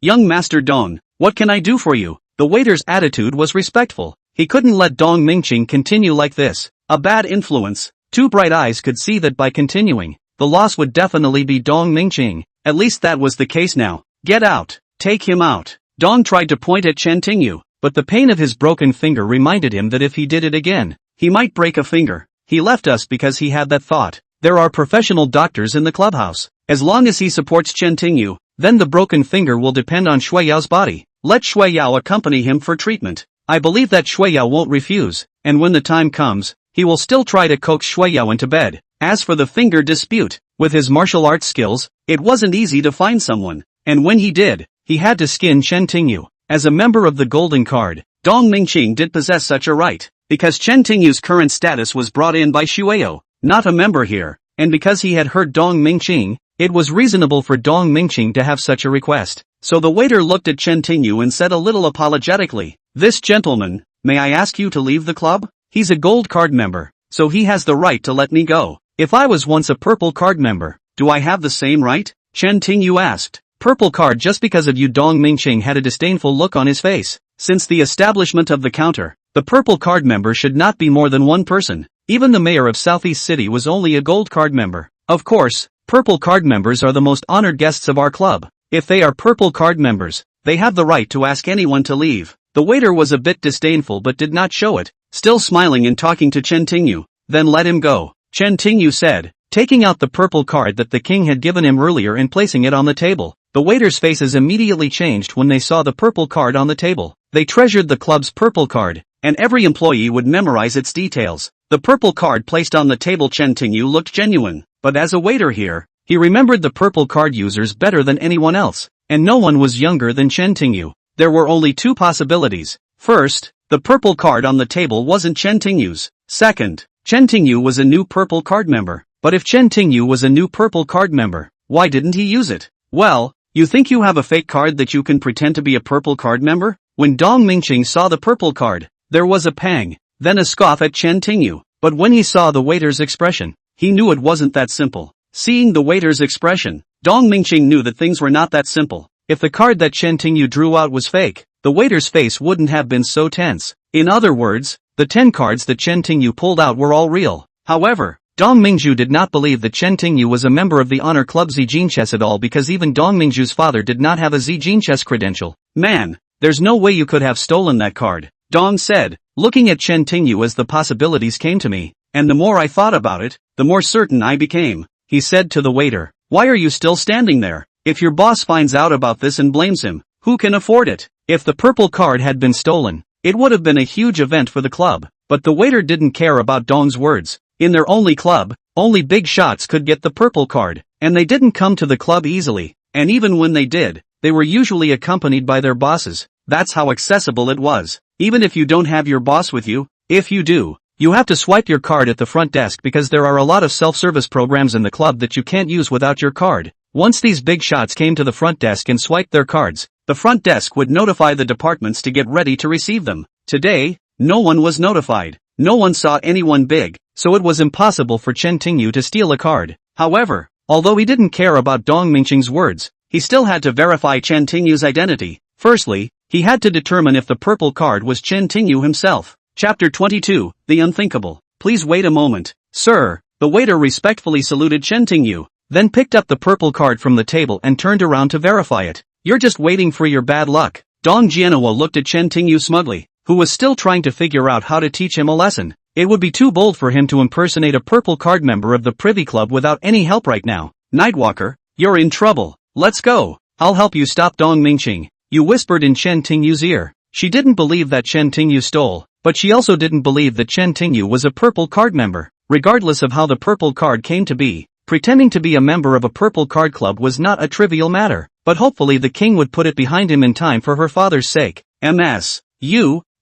Young Master Dong, what can I do for you? The waiter's attitude was respectful. He couldn't let Dong Mingqing continue like this. A bad influence. Two bright eyes could see that by continuing, the loss would definitely be Dong Mingqing. At least that was the case now. Get out. Take him out. Dong tried to point at Chen Tingyu, but the pain of his broken finger reminded him that if he did it again, he might break a finger. He left us because he had that thought. There are professional doctors in the clubhouse. As long as he supports Chen Tingyu, then the broken finger will depend on Shui Yao's body. Let Shui Yao accompany him for treatment. I believe that Shui Yao won't refuse, and when the time comes, he will still try to coax Shui Yao into bed. As for the finger dispute, with his martial arts skills, it wasn't easy to find someone, and when he did, he had to skin Chen Tingyu. As a member of the Golden Card, Dong Mingqing did possess such a right, because Chen Tingyu's current status was brought in by Shueo, not a member here, and because he had heard Dong Mingqing, it was reasonable for Dong Mingqing to have such a request. So the waiter looked at Chen Tingyu and said a little apologetically, "This gentleman, may I ask you to leave the club?" He's a gold card member, so he has the right to let me go. If I was once a purple card member, do I have the same right? Chen Tingyu asked. Purple card just because of you? Dong Mingqing had a disdainful look on his face. Since the establishment of the counter, the purple card member should not be more than one person. Even the mayor of Southeast City was only a gold card member. Of course, purple card members are the most honored guests of our club. If they are purple card members, they have the right to ask anyone to leave. The waiter was a bit disdainful but did not show it, still smiling and talking to Chen Tingyu. Then let him go, Chen Tingyu said, taking out the purple card that the king had given him earlier and placing it on the table. The waiters' faces immediately changed when they saw the purple card on the table. They treasured the club's purple card, and every employee would memorize its details. The purple card placed on the table. Chen Tingyu looked genuine, but as a waiter here, he remembered the purple card users better than anyone else, and no one was younger than Chen Tingyu. There were only two possibilities. First, the purple card on the table wasn't Chen Tingyu's. Second, Chen Tingyu was a new purple card member. But if Chen Tingyu was a new purple card member, why didn't he use it? Well, you think you have a fake card that you can pretend to be a purple card member? When Dong Mingqing saw the purple card, there was a pang, then a scoff at Chen Tingyu. But when he saw the waiter's expression, he knew it wasn't that simple. Seeing the waiter's expression, Dong Mingqing knew that things were not that simple. If the card that Chen Tingyu drew out was fake, the waiter's face wouldn't have been so tense. In other words, the 10 cards that Chen Tingyu pulled out were all real. However, Dong Mingju did not believe that Chen Tingyu was a member of the honor club Zijin Chess at all, because even Dong Mingju's father did not have a Zijin Chess credential. Man, there's no way you could have stolen that card, Dong said, looking at Chen Tingyu as the possibilities came to me, and the more I thought about it, the more certain I became. He said to the waiter, why are you still standing there? If your boss finds out about this and blames him, who can afford it? If the purple card had been stolen, it would have been a huge event for the club, but the waiter didn't care about Dong's words. In their only club, only big shots could get the purple card, and they didn't come to the club easily, and even when they did, they were usually accompanied by their bosses. That's how accessible it was. Even if you don't have your boss with you, if you do, you have to swipe your card at the front desk because there are a lot of self-service programs in the club that you can't use without your card. Once these big shots came to the front desk and swiped their cards, the front desk would notify the departments to get ready to receive them. Today, no one was notified. No one saw anyone big, so it was impossible for Chen Tingyu to steal a card. However, although he didn't care about Dong Mingqing's words, he still had to verify Chen Tingyu's identity. Firstly, he had to determine if the purple card was Chen Tingyu himself. Chapter 22, The Unthinkable. Please wait a moment, sir. The waiter respectfully saluted Chen Tingyu, then picked up the purple card from the table and turned around to verify it. You're just waiting for your bad luck. Dong Jianhua looked at Chen Tingyu smugly, who was still trying to figure out how to teach him a lesson. It would be too bold for him to impersonate a purple card member of the Privy Club without any help right now. Nightwalker, you're in trouble. Let's go. I'll help you stop Dong Mingqing. You whispered in Chen Tingyu's ear. She didn't believe that Chen Tingyu stole, but she also didn't believe that Chen Tingyu was a purple card member. Regardless of how the purple card came to be, pretending to be a member of a purple card club was not a trivial matter, but hopefully the king would put it behind him in time for her father's sake. MS.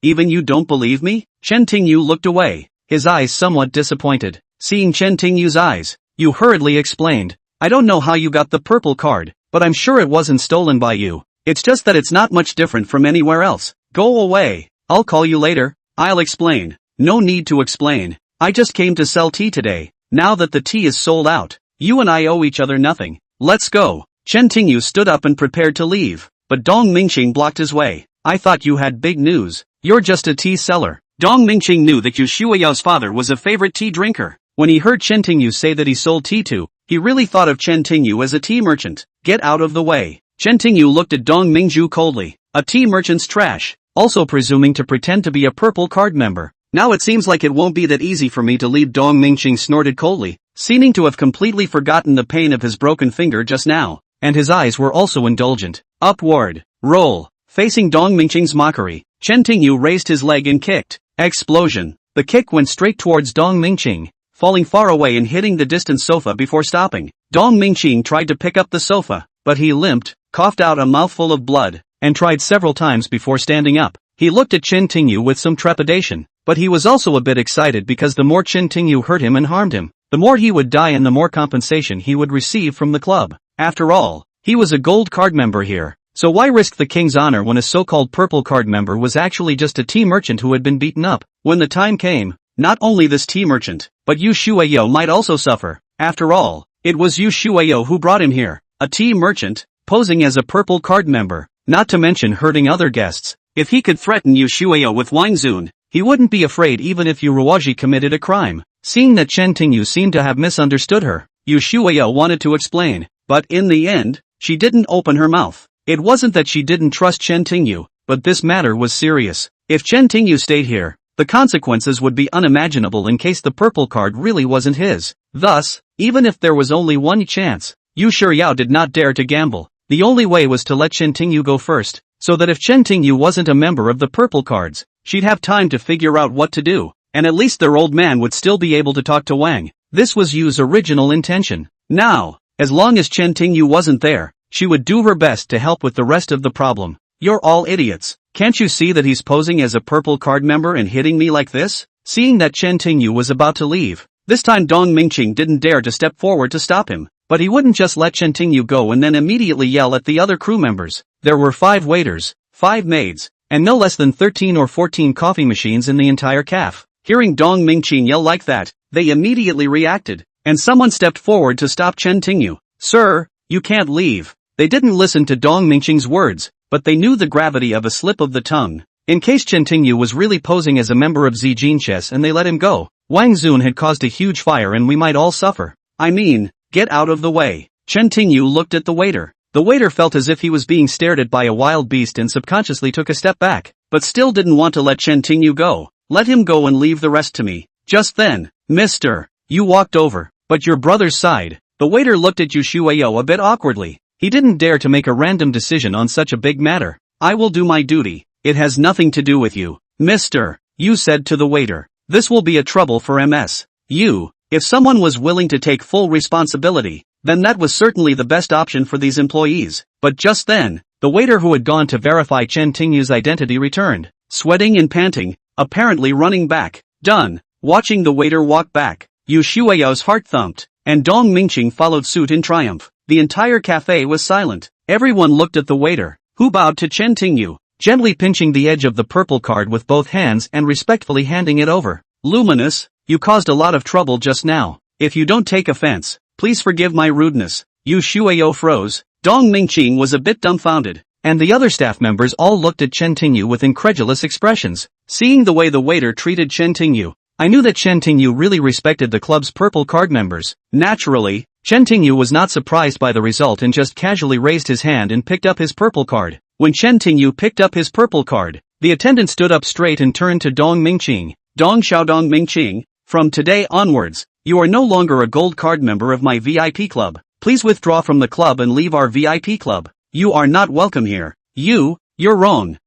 Even you don't believe me? Chen Tingyu looked away, his eyes somewhat disappointed. Seeing Chen Tingyu's eyes, Yu hurriedly explained, I don't know how you got the purple card, but I'm sure it wasn't stolen by you. It's just that it's not much different from anywhere else. Go away. I'll call you later. I'll explain. No need to explain. I just came to sell tea today. Now that the tea is sold out, you and I owe each other nothing. Let's go. Chen Tingyu stood up and prepared to leave, but Dong Mingqing blocked his way. I thought you had big news. You're just a tea seller. Dong Mingqing knew that Yu Shuiyao's father was a favorite tea drinker. When he heard Chen Tingyu say that he sold tea too, he really thought of Chen Tingyu as a tea merchant. Get out of the way. Chen Tingyu looked at Dong Mingju coldly. A tea merchant's trash, also presuming to pretend to be a purple card member. Now it seems like it won't be that easy for me to leave. Dong Mingqing snorted coldly, seeming to have completely forgotten the pain of his broken finger just now, and his eyes were also indulgent. Upward. Roll. Facing Dong Mingqing's mockery, Chen Tingyu raised his leg and kicked. Explosion. The kick went straight towards Dong Mingqing, falling far away and hitting the distant sofa before stopping. Dong Mingqing tried to pick up the sofa, but he limped, coughed out a mouthful of blood, and tried several times before standing up. He looked at Chen Tingyu with some trepidation, but he was also a bit excited because the more Chen Tingyu hurt him and harmed him, the more he would die and the more compensation he would receive from the club. After all, he was a gold card member here, so why risk the king's honor when a so-called purple card member was actually just a tea merchant who had been beaten up? When the time came, not only this tea merchant, but Yu Shuayo might also suffer. After all, it was Yu Shuayo who brought him here, a tea merchant, posing as a purple card member, not to mention hurting other guests. If he could threaten Yu Shuayo with Wangzun, he wouldn't be afraid even if Yu Ruwaji committed a crime. Seeing that Chen Tingyu seemed to have misunderstood her, Yu Shuayo wanted to explain, but in the end, she didn't open her mouth. It wasn't that she didn't trust Chen Tingyu, but this matter was serious. If Chen Tingyu stayed here, the consequences would be unimaginable in case the purple card really wasn't his. Thus, even if there was only one chance, Yu Shiryao did not dare to gamble. The only way was to let Chen Tingyu go first, so that if Chen Tingyu wasn't a member of the purple cards, she'd have time to figure out what to do, and at least their old man would still be able to talk to Wang. This was Yu's original intention. Now, as long as Chen Tingyu wasn't there, she would do her best to help with the rest of the problem. You're all idiots. Can't you see that he's posing as a purple card member and hitting me like this? Seeing that Chen Tingyu was about to leave, this time Dong Mingqing didn't dare to step forward to stop him. But he wouldn't just let Chen Tingyu go and then immediately yell at the other crew members. There were 5 waiters, 5 maids, and no less than 13 or 14 coffee machines in the entire cafe. Hearing Dong Mingqing yell like that, they immediately reacted, and someone stepped forward to stop Chen Tingyu. Sir, you can't leave. They didn't listen to Dong Mingqing's words, but they knew the gravity of a slip of the tongue. In case Chen Tingyu was really posing as a member of Zijin Chess and they let him go, Wang Zun had caused a huge fire and we might all suffer. I mean, get out of the way. Chen Tingyu looked at the waiter. The waiter felt as if he was being stared at by a wild beast and subconsciously took a step back, but still didn't want to let Chen Tingyu go. Let him go and leave the rest to me. Just then, Mr. Yu walked over, but your brother's side. The waiter looked at Yu Shuayo a bit awkwardly. He didn't dare to make a random decision on such a big matter. I will do my duty. It has nothing to do with you. Mr. Yu said to the waiter. This will be a trouble for MS. Yu. If someone was willing to take full responsibility, then that was certainly the best option for these employees. But just then, the waiter who had gone to verify Chen Tingyu's identity returned, sweating and panting, apparently running back. Done. Watching the waiter walk back, Yu Shuayo's heart thumped, and Dong Mingqing followed suit in triumph. The entire cafe was silent. Everyone looked at the waiter, who bowed to Chen Tingyu, gently pinching the edge of the purple card with both hands and respectfully handing it over. Luminous, you caused a lot of trouble just now. If you don't take offense, please forgive my rudeness. Yu Shuayo froze. Dong Mingqing was a bit dumbfounded, and the other staff members all looked at Chen Tingyu with incredulous expressions. Seeing the way the waiter treated Chen Tingyu, I knew that Chen Tingyu really respected the club's purple card members. Naturally, Chen Tingyu was not surprised by the result and just casually raised his hand and picked up his purple card. When Chen Tingyu picked up his purple card, the attendant stood up straight and turned to Dong Mingqing. Dong Xiaodong Mingqing, from today onwards, you are no longer a gold card member of my VIP club. Please withdraw from the club and leave our VIP club. You are not welcome here. You're wrong.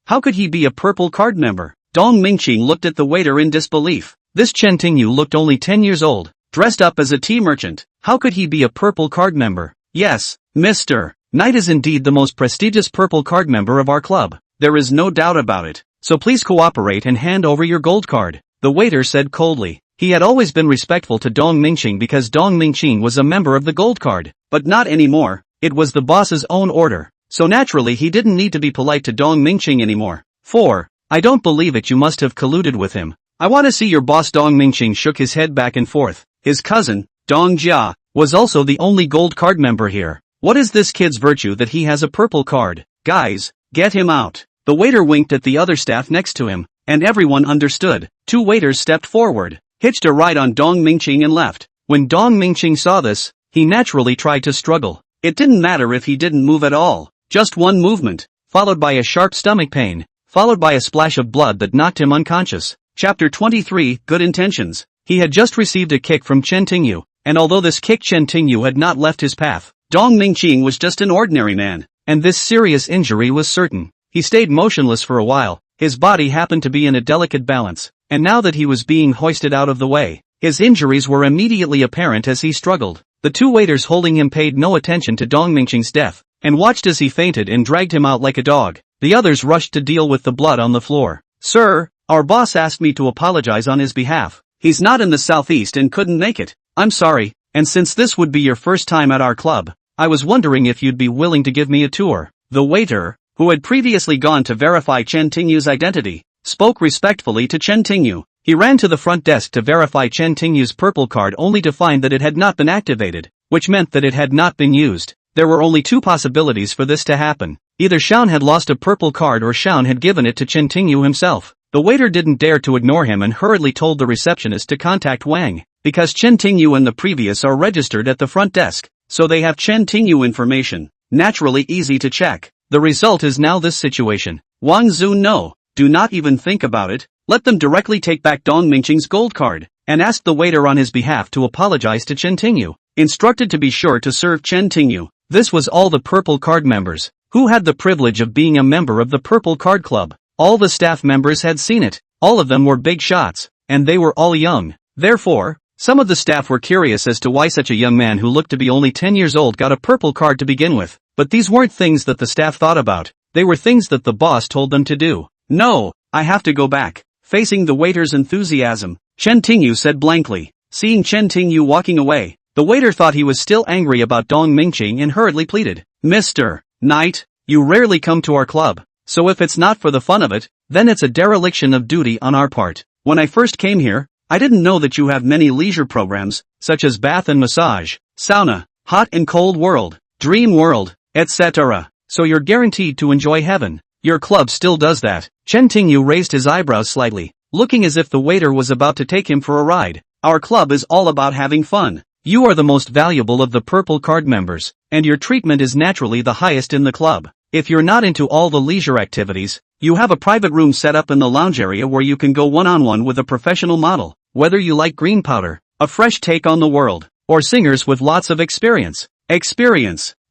How could he be a purple card member? Dong Mingqing looked at the waiter in disbelief. This Chen Tingyu looked only 10 years old, dressed up as a tea merchant. How could he be a purple card member? Yes, Mr. Knight is indeed the most prestigious purple card member of our club. There is no doubt about it. So please cooperate and hand over your gold card. The waiter said coldly. He had always been respectful to Dong Mingqing because Dong Mingqing was a member of the gold card. But not anymore. It was the boss's own order. So naturally he didn't need to be polite to Dong Mingqing anymore. 4. I don't believe it, you must have colluded with him. I want to see your boss. Dong Mingqing shook his head back and forth. His cousin, Dong Jia, was also the only gold card member here. What is this kid's virtue that he has a purple card? Guys, get him out. The waiter winked at the other staff next to him, and everyone understood. 2 waiters stepped forward, hitched a ride on Dong Mingqing and left. When Dong Mingqing saw this, he naturally tried to struggle. It didn't matter if he didn't move at all. Just one movement, followed by a sharp stomach pain, followed by a splash of blood that knocked him unconscious. Chapter 23, Good Intentions. He had just received a kick from Chen Tingyu, and although this kick Chen Tingyu had not left his path, Dong Mingqing was just an ordinary man, and this serious injury was certain. He stayed motionless for a while. His body happened to be in a delicate balance, and now that he was being hoisted out of the way, his injuries were immediately apparent as he struggled. The 2 waiters holding him paid no attention to Dong Mingqing's death, and watched as he fainted and dragged him out like a dog. The others rushed to deal with the blood on the floor. Sir, our boss asked me to apologize on his behalf. He's not in the southeast and couldn't make it. I'm sorry, and since this would be your first time at our club, I was wondering if you'd be willing to give me a tour. The waiter, who had previously gone to verify Chen Tingyu's identity, spoke respectfully to Chen Tingyu. He ran to the front desk to verify Chen Tingyu's purple card only to find that it had not been activated, which meant that it had not been used. There were only two possibilities for this to happen. Either Xiaon had lost a purple card or Xiaon had given it to Chen Tingyu himself. The waiter didn't dare to ignore him and hurriedly told the receptionist to contact Wang, because Chen Tingyu and the previous are registered at the front desk, so they have Chen Tingyu information. Naturally easy to check. The result is now this situation. Wang Zun no, do not even think about it. Let them directly take back Dong Mingqing's gold card, and ask the waiter on his behalf to apologize to Chen Tingyu. Instructed to be sure to serve Chen Tingyu. This was all the purple card members, who had the privilege of being a member of the Purple Card Club. All the staff members had seen it. All of them were big shots, and they were all young. Therefore, some of the staff were curious as to why such a young man who looked to be only 10 years old got a purple card to begin with. But these weren't things that the staff thought about. They were things that the boss told them to do. No, I have to go back. Facing the waiter's enthusiasm, Chen Tingyu said blankly. Seeing Chen Tingyu walking away, the waiter thought he was still angry about Dong Mingqing and hurriedly pleaded. Mr. Knight, you rarely come to our club, so if it's not for the fun of it, then it's a dereliction of duty on our part. When I first came here, I didn't know that you have many leisure programs, such as bath and massage, sauna, hot and cold world, dream world, etc. So you're guaranteed to enjoy heaven. Your club still does that. Chen Tingyu raised his eyebrows slightly, looking as if the waiter was about to take him for a ride. Our club is all about having fun. You are the most valuable of the purple card members, and your treatment is naturally the highest in the club. If you're not into all the leisure activities, you have a private room set up in the lounge area where you can go one-on-one with a professional model. Whether you like green powder, a fresh take on the world, or singers with lots of experience,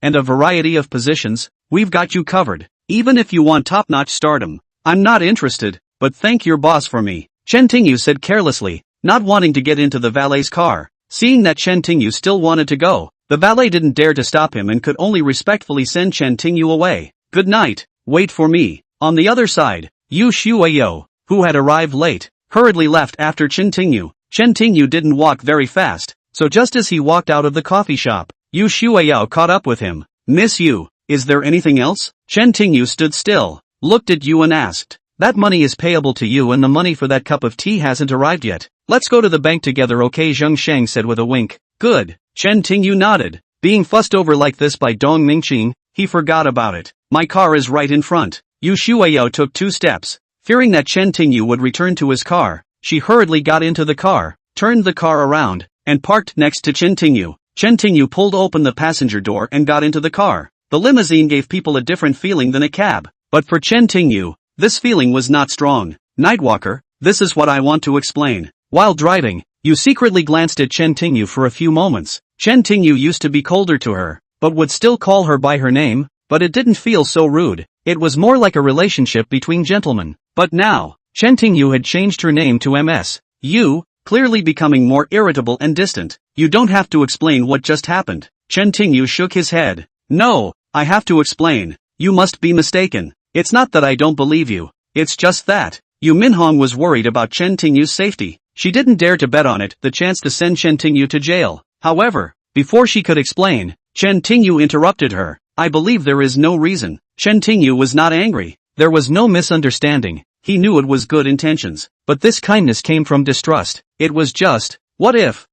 and a variety of positions, we've got you covered. Even if you want top-notch stardom, I'm not interested, but thank your boss for me, Chen Tingyu said carelessly, not wanting to get into the valet's car. Seeing that Chen Tingyu still wanted to go, the valet didn't dare to stop him and could only respectfully send Chen Tingyu away. Good night, wait for me. On the other side, Yu Shueyo, who had arrived late, hurriedly left after Chen Tingyu. Chen Tingyu didn't walk very fast, so just as he walked out of the coffee shop, Yu Shueyo caught up with him. Miss Yu, is there anything else? Chen Tingyu stood still, looked at Yu and asked. That money is payable to you and the money for that cup of tea hasn't arrived yet. Let's go to the bank together, okay? Zheng Sheng said with a wink. Good. Chen Tingyu nodded. Being fussed over like this by Dong Mingqing, he forgot about it. My car is right in front. Yu Shueyo took 2 steps. Fearing that Chen Tingyu would return to his car, she hurriedly got into the car, turned the car around, and parked next to Chen Tingyu. Chen Tingyu pulled open the passenger door and got into the car. The limousine gave people a different feeling than a cab. But for Chen Tingyu, this feeling was not strong. Nightwalker, this is what I want to explain. While driving, Yu secretly glanced at Chen Tingyu for a few moments. Chen Tingyu used to be colder to her, but would still call her by her name, but it didn't feel so rude. It was more like a relationship between gentlemen. But now, Chen Tingyu had changed her name to MS. Yu, clearly becoming more irritable and distant. You don't have to explain what just happened. Chen Tingyu shook his head. No, I have to explain. You must be mistaken. It's not that I don't believe you. It's just that. Yu Minhong was worried about Chen Tingyu's safety. She didn't dare to bet on it, the chance to send Chen Tingyu to jail. However, before she could explain, Chen Tingyu interrupted her. I believe there is no reason. Chen Tingyu was not angry. There was no misunderstanding. He knew it was good intentions. But this kindness came from distrust. It was just, what if,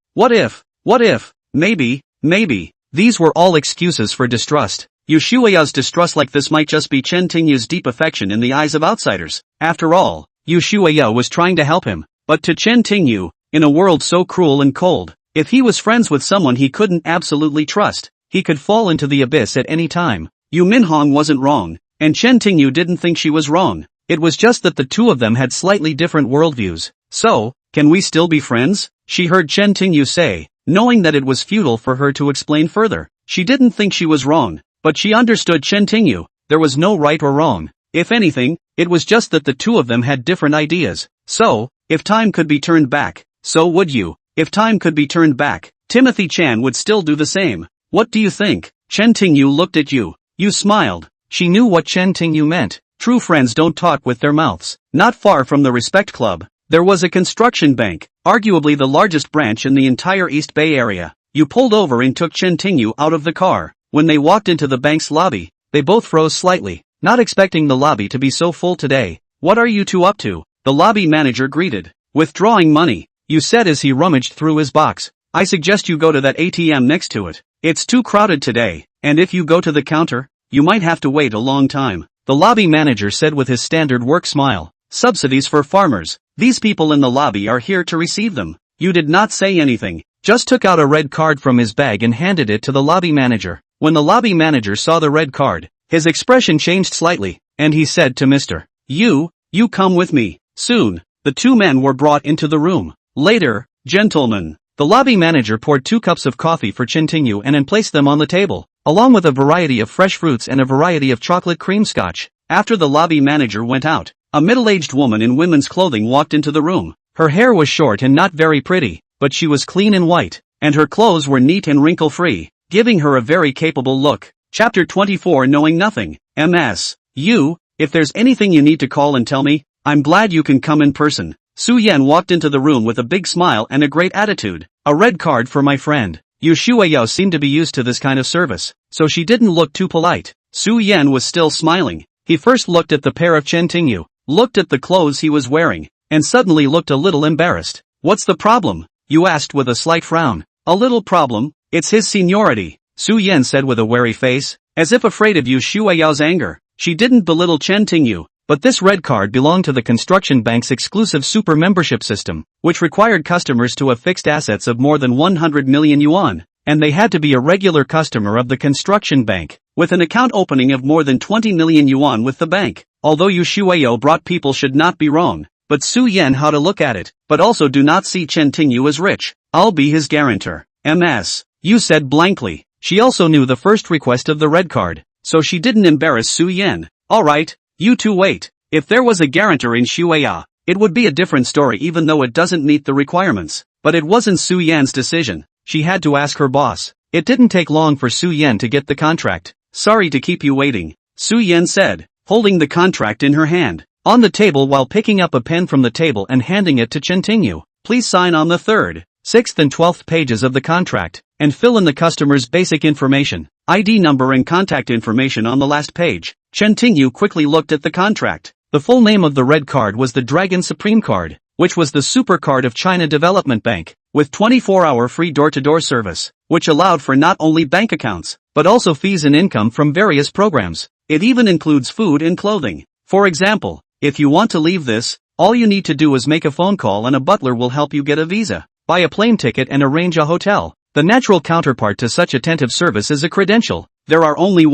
maybe. These were all excuses for distrust. Yu Shueya's distrust like this might just be Chen Tingyu's deep affection in the eyes of outsiders. After all, Yu Shueya was trying to help him. But to Chen Tingyu, in a world so cruel and cold, if he was friends with someone he couldn't absolutely trust, he could fall into the abyss at any time. Yu Minhong wasn't wrong, and Chen Tingyu didn't think she was wrong. It was just that the two of them had slightly different worldviews. So, can we still be friends? She heard Chen Tingyu say, knowing that it was futile for her to explain further. She didn't think she was wrong, but she understood Chen Tingyu. There was no right or wrong. If anything, it was just that the two of them had different ideas. So, if time could be turned back, so would you. If time could be turned back, Timothy Chan would still do the same. What do you think? Chen Tingyu looked at you. You smiled. She knew what Chen Tingyu meant. True friends don't talk with their mouths. Not far from the Respect Club, there was a construction bank, arguably the largest branch in the entire East Bay Area. You pulled over and took Chen Tingyu out of the car. When they walked into the bank's lobby, they both froze slightly, not expecting the lobby to be so full today. What are you two up to? The lobby manager greeted. Withdrawing money, you said as he rummaged through his box. I suggest you go to that ATM next to it. It's too crowded today, and if you go to the counter, you might have to wait a long time. The lobby manager said with his standard work smile. Subsidies for farmers. These people in the lobby are here to receive them. You did not say anything, just took out a red card from his bag and handed it to the lobby manager. When the lobby manager saw the red card, his expression changed slightly, and he said to Mr. You come with me. Soon, the two men were brought into the room. Later, gentlemen, the lobby manager poured 2 cups of coffee for Chintinyu and placed them on the table, along with a variety of fresh fruits and a variety of chocolate cream scotch. After the lobby manager went out, a middle-aged woman in women's clothing walked into the room. Her hair was short and not very pretty, but she was clean and white, and her clothes were neat and wrinkle-free, giving her a very capable look. Chapter 24 Knowing Nothing. MS. If there's anything you need to call and tell me, I'm glad you can come in person. Su Yan walked into the room with a big smile and a great attitude. A red card for my friend. Yu Shueyo seemed to be used to this kind of service, so she didn't look too polite. Su Yan was still smiling. He first looked at the pair of Chintinyu, looked at the clothes he was wearing, and suddenly looked a little embarrassed. What's the problem? You asked with a slight frown. A little problem? It's his seniority, Su Yan said with a wary face, as if afraid of Yu Shueyo's anger. She didn't belittle Chintinyu, but this red card belonged to the construction bank's exclusive super membership system, which required customers to have fixed assets of more than 100 million yuan, and they had to be a regular customer of the construction bank, with an account opening of more than 20 million yuan with the bank. Although Yu Shueyo brought people should not be wrong, but Su Yan how to look at it, but also do not see Chintinyu as rich. I'll be his guarantor. MS. Yu said blankly. She also knew the first request of the red card, so she didn't embarrass Su Yan. Alright, you two wait. If there was a guarantor in Shueya, it would be a different story even though it doesn't meet the requirements. But it wasn't Su Yan's decision. She had to ask her boss. It didn't take long for Su Yan to get the contract. Sorry to keep you waiting, Su Yan said, holding the contract in her hand, on the table while picking up a pen from the table and handing it to Chintinyu. Please sign on the 3rd, 6th and 12th pages of the contract, and fill in the customer's basic information, ID number and contact information on the last page. Chintinyu quickly looked at the contract. The full name of the red card was the Dragon Supreme Card, which was the super card of China Development Bank, with 24-hour free door-to-door service, which allowed for not only bank accounts, but also fees and income from various programs. It even includes food and clothing. For example, if you want to leave this, all you need to do is make a phone call and a butler will help you get a visa, buy a plane ticket and arrange a hotel. The natural counterpart to such attentive service is a credential. There are only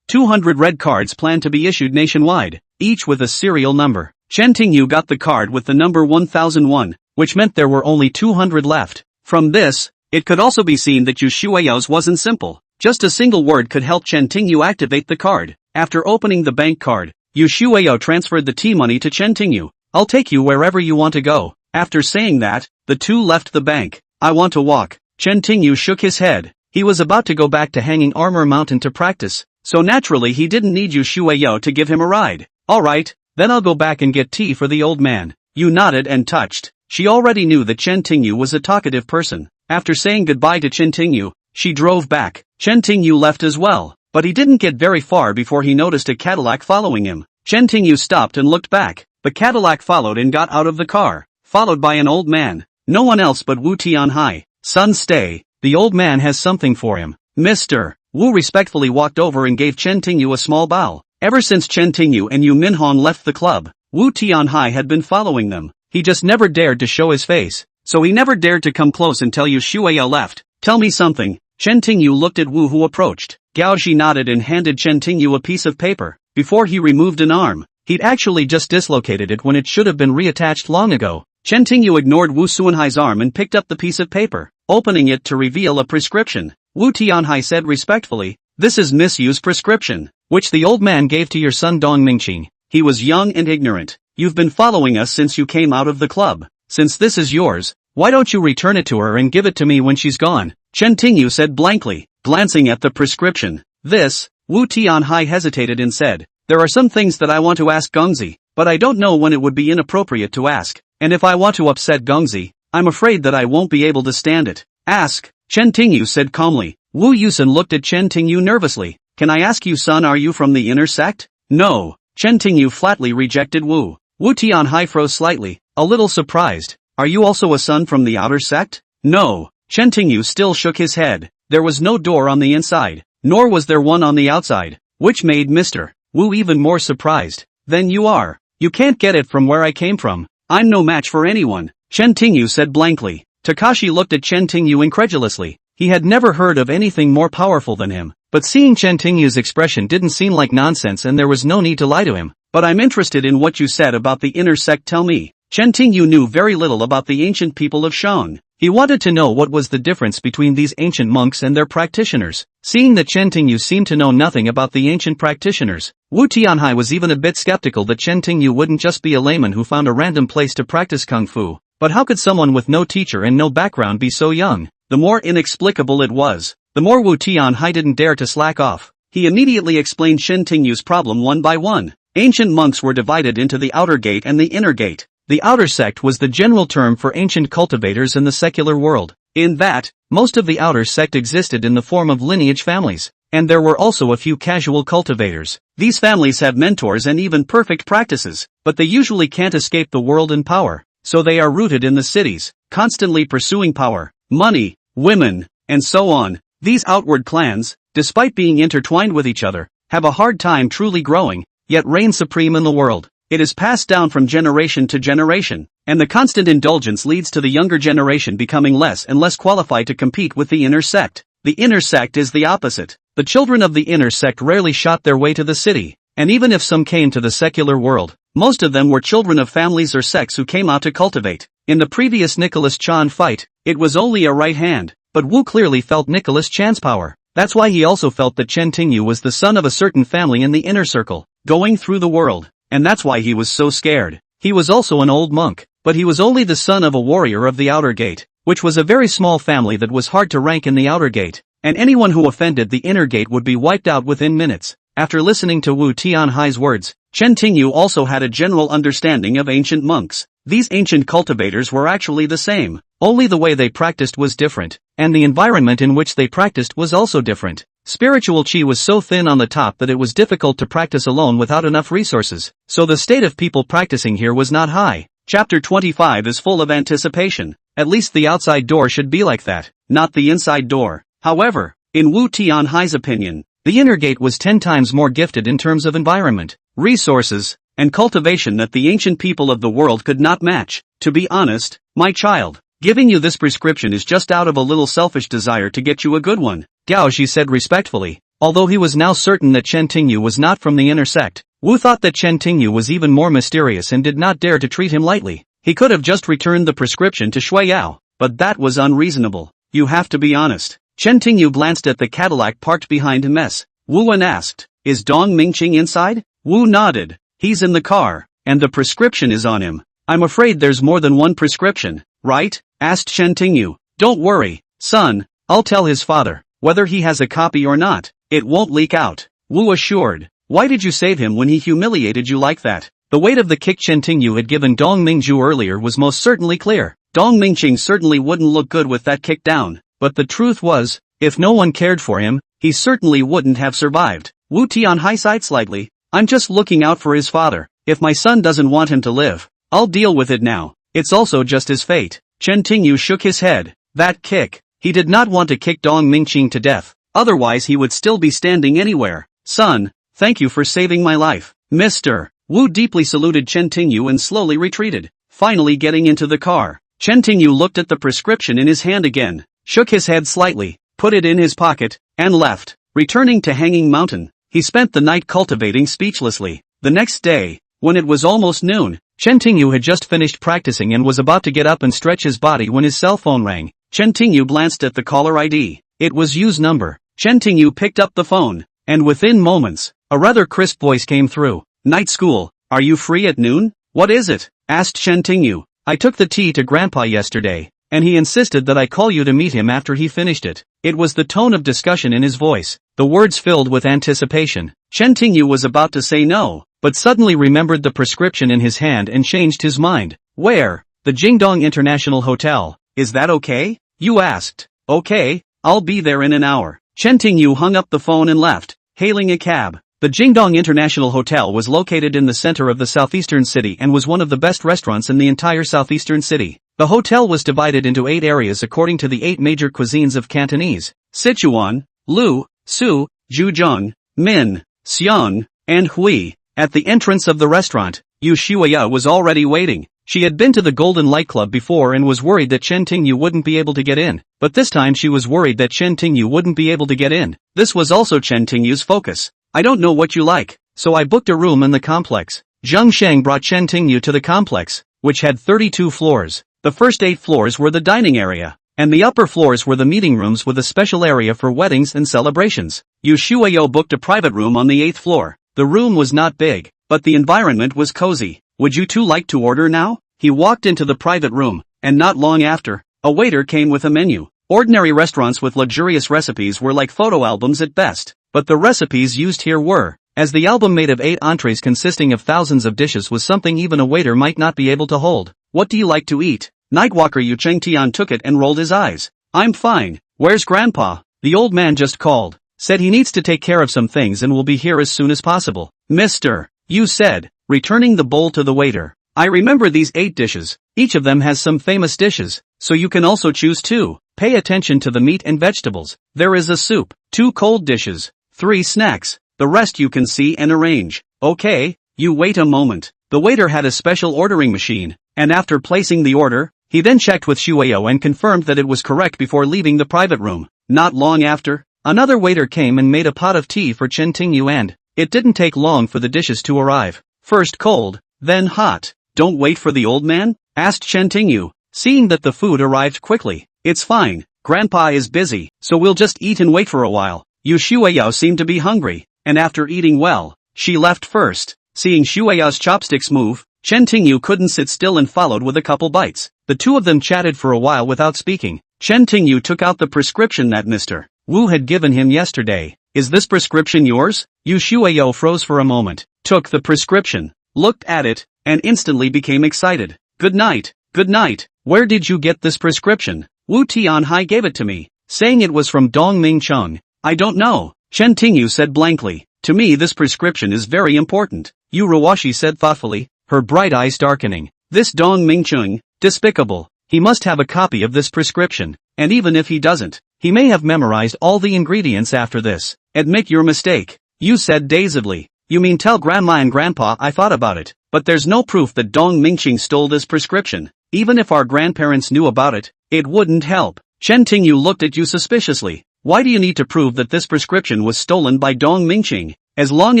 200 red cards planned to be issued nationwide, each with a serial number. Chintinyu got the card with the number 1001, which meant there were only 200 left. From this, it could also be seen that Yu Shueyo's wasn't simple. Just a single word could help Chintinyu activate the card. After opening the bank card, Yu Shueyo transferred the T-money to Chintinyu. I'll take you wherever you want to go. After saying that, the two left the bank. I want to walk. Chintinyu shook his head. He was about to go back to Hanging Armor Mountain to practice, so naturally he didn't need Yu Shueyo to give him a ride. Alright, then I'll go back and get tea for the old man. Yu nodded and touched. She already knew that Chintinyu was a talkative person. After saying goodbye to Chintinyu, she drove back. Chintinyu left as well, but he didn't get very far before he noticed a Cadillac following him. Chintinyu stopped and looked back. The Cadillac followed and got out of the car, followed by an old man. No one else but Wu Tianhai. Son, stay. The old man has something for him. Mr. Wu respectfully walked over and gave Chintinyu a small bow. Ever since Chintinyu and Yu Minhong left the club, Wu Tianhai had been following them. He just never dared to show his face, so he never dared to come close until Yu Shueyo left. Tell me something. Chintinyu looked at Wu, who approached. Gaoji nodded and handed Chintinyu a piece of paper. Before he removed an arm, he'd actually just dislocated it when it should have been reattached long ago. Chintinyu ignored Wu Suanhai's arm and picked up the piece of paper, opening it to reveal a prescription. Wu Tianhai said respectfully, "This is Miss Yu's prescription, which the old man gave to your son Dong Mingqing. He was young and ignorant. You've been following us since you came out of the club. Since this is yours, why don't you return it to her and give it to me when she's gone?" Chintinyu said blankly, glancing at the prescription. This, Wu Tianhai hesitated and said, "There are some things that I want to ask Gongzi, but I don't know when it would be inappropriate to ask, and if I want to upset Gongzi, I'm afraid that I won't be able to stand it." "Ask," Chintinyu said calmly. Wu Yusen looked at Chintinyu nervously. "Can I ask you, son, are you from the inner sect?" "No." Chintinyu flatly rejected Wu. Wu Tianhai froze slightly, a little surprised. Are you also a son from the outer sect? No. Chen Tingyu still shook his head. There was no door on the inside, nor was there one on the outside, which made Mr. Wu even more surprised. Then you are. You can't get it from where I came from. I'm no match for anyone, Chen Tingyu said blankly. Takashi looked at Chen Tingyu incredulously. He had never heard of anything more powerful than him, but seeing Chen Tingyu's expression didn't seem like nonsense and there was no need to lie to him. But I'm interested in what you said about the inner sect. Tell me. Chen Tingyu knew very little about the ancient people of Shang. He wanted to know what was the difference between these ancient monks and their practitioners. Seeing that Chen Tingyu seemed to know nothing about the ancient practitioners, Wu Tianhai was even a bit skeptical that Chen Tingyu wouldn't just be a layman who found a random place to practice kung fu. But how could someone with no teacher and no background be so young? The more inexplicable it was, the more Wu Tianhai didn't dare to slack off. He immediately explained Chen Tingyu's problem one by one. Ancient monks were divided into the outer gate and the inner gate. The outer sect was the general term for ancient cultivators in the secular world. In that, most of the outer sect existed in the form of lineage families, and there were also a few casual cultivators. These families have mentors and even perfect practices, but they usually can't escape the world and power, so they are rooted in the cities, constantly pursuing power, money, women, and so on. These outward clans, despite being intertwined with each other, have a hard time truly growing, yet reign supreme in the world. It is passed down from generation to generation, and the constant indulgence leads to the younger generation becoming less and less qualified to compete with the inner sect. The inner sect is the opposite. The children of the inner sect rarely shot their way to the city, and even if some came to the secular world, most of them were children of families or sects who came out to cultivate. In the previous Nicholas Chan fight, it was only a right hand, but Wu clearly felt Nicholas Chan's power. That's why he also felt that Chen Tingyu was the son of a certain family in the inner circle, going through the world. And that's why he was so scared. He was also an old monk, but he was only the son of a warrior of the outer gate, which was a very small family that was hard to rank in the outer gate, and anyone who offended the inner gate would be wiped out within minutes. After listening to Wu Tianhai's words, Chen Tingyu also had a general understanding of ancient monks. These ancient cultivators were actually the same, only the way they practiced was different, and the environment in which they practiced was also different. Spiritual chi was so thin on the top that it was difficult to practice alone without enough resources, so the state of people practicing here was not high. Chapter 25 is full of anticipation. At least the outside door should be like that, not the inside door. However, in Wu Tianhai's opinion, the inner gate was 10 times more gifted in terms of environment, resources, and cultivation that the ancient people of the world could not match. To be honest, my child, giving you this prescription is just out of a little selfish desire to get you a good one, Gao Shi said respectfully. Although he was now certain that Chen Tingyu was not from the inner sect, Wu thought that Chen Tingyu was even more mysterious and did not dare to treat him lightly. He could have just returned the prescription to Shui Yao, but that was unreasonable. You have to be honest. Chen Tingyu glanced at the Cadillac parked behind him. Wu and asked, "Is Dong Mingqing inside?" Wu nodded. "He's in the car, and the prescription is on him." "I'm afraid there's more than one prescription, right?" asked Chen Tingyu. "Don't worry, son, I'll tell his father. Whether he has a copy or not, it won't leak out," Wu assured. "Why did you save him when he humiliated you like that?" The weight of the kick Chen Tingyu had given Dong Mingzhu earlier was most certainly clear. Dong Mingqing certainly wouldn't look good with that kick down, but the truth was, if no one cared for him, he certainly wouldn't have survived. Wu Tianhai sighed slightly. "I'm just looking out for his father. If my son doesn't want him to live, I'll deal with it now. It's also just his fate." Chen Tingyu shook his head. That kick. He did not want to kick Dong Mingqing to death, otherwise he would still be standing anywhere. "Son, thank you for saving my life, Mr. Wu deeply saluted Chen Tingyu and slowly retreated, finally getting into the car. Chen Tingyu looked at the prescription in his hand again, shook his head slightly, put it in his pocket, and left. Returning to Hanging Mountain, he spent the night cultivating speechlessly. The next day, when it was almost noon, Chen Tingyu had just finished practicing and was about to get up and stretch his body when his cell phone rang. Chen Tingyu glanced at the caller ID. It was Yu's number. Chen Tingyu picked up the phone, and within moments, a rather crisp voice came through. "Night school, are you free at noon?" "What is it?" asked Chen Tingyu. "I took the tea to Grandpa yesterday, and he insisted that I call you to meet him after he finished it." It was the tone of discussion in his voice, the words filled with anticipation. Chen Tingyu was about to say no, but suddenly remembered the prescription in his hand and changed his mind. "Where?" "The Jingdong International Hotel. Is that okay?" Yu asked. "Okay, I'll be there in an hour." Chen Tingyu hung up the phone and left, hailing a cab. The Jingdong International Hotel was located in the center of the southeastern city and was one of the best restaurants in the entire southeastern city. The hotel was divided into 8 areas according to the 8 major cuisines of Cantonese: Sichuan, Lu, Su, Zhejiang, Min, Xiang, and Hui. At the entrance of the restaurant, Yu Shuya was already waiting. She had been to the Golden Light Club before and was worried that Chen Tingyu wouldn't be able to get in. But this time she was worried that Chen Tingyu wouldn't be able to get in. This was also Chen Tingyu's focus. I don't know what you like, so I booked a room in the complex. Zheng Sheng brought Chen Tingyu to the complex, which had 32 floors. The first 8 floors were the dining area, and the upper floors were the meeting rooms with a special area for weddings and celebrations. Yu Shuyo booked a private room on the 8th floor. The room was not big, but the environment was cozy. Would you two like to order now? He walked into the private room, and not long after, a waiter came with a menu. Ordinary restaurants with luxurious recipes were like photo albums at best, but the recipes used here were, as the album made of 8 entrees consisting of thousands of dishes was something even a waiter might not be able to hold. What do you like to eat? Nightwalker Yu Chengtian took it and rolled his eyes. I'm fine. Where's Grandpa? The old man just called. Said he needs to take care of some things and will be here as soon as possible. Mr. Yu said, returning the bowl to the waiter. I remember these 8 dishes. Each of them has some famous dishes, so you can also choose 2. Pay attention to the meat and vegetables. There is a soup, 2 cold dishes, 3 snacks. The rest you can see and arrange. Okay, you wait a moment. The waiter had a special ordering machine, and after placing the order, he then checked with Shuyo and confirmed that it was correct before leaving the private room. Not long after, another waiter came and made a pot of tea for Chen Tingyu, and it didn't take long for the dishes to arrive. First cold, then hot. Don't wait for the old man? Asked Chen Tingyu, seeing that the food arrived quickly. It's fine, Grandpa is busy, so we'll just eat and wait for a while. Yu Shuyo seemed to be hungry, and after eating well, she left first. Seeing Shuya's chopsticks move, Chen Tingyu couldn't sit still and followed with a couple bites. The two of them chatted for a while without speaking. Chen Tingyu took out the prescription that Mr. Wu had given him yesterday. Is this prescription yours? Yu Shuyo froze for a moment, took the prescription, looked at it, and instantly became excited. Good night, good night. Where did you get this prescription? Wu Tianhai gave it to me, saying it was from Dong Ming Chung. I don't know, Chen Tingyu said blankly. To me this prescription is very important, Yu Rawashi said thoughtfully, her bright eyes darkening. This Dong Mingchung, despicable. He must have a copy of this prescription, and even if he doesn't, he may have memorized all the ingredients after this. Admit your mistake, Yu said dazedly. You mean tell Grandma and Grandpa I thought about it, but there's no proof that Dong Mingching stole this prescription. Even if our grandparents knew about it, it wouldn't help. Chen Tingyu looked at Yu suspiciously. Why do you need to prove that this prescription was stolen by Dong Mingching? As long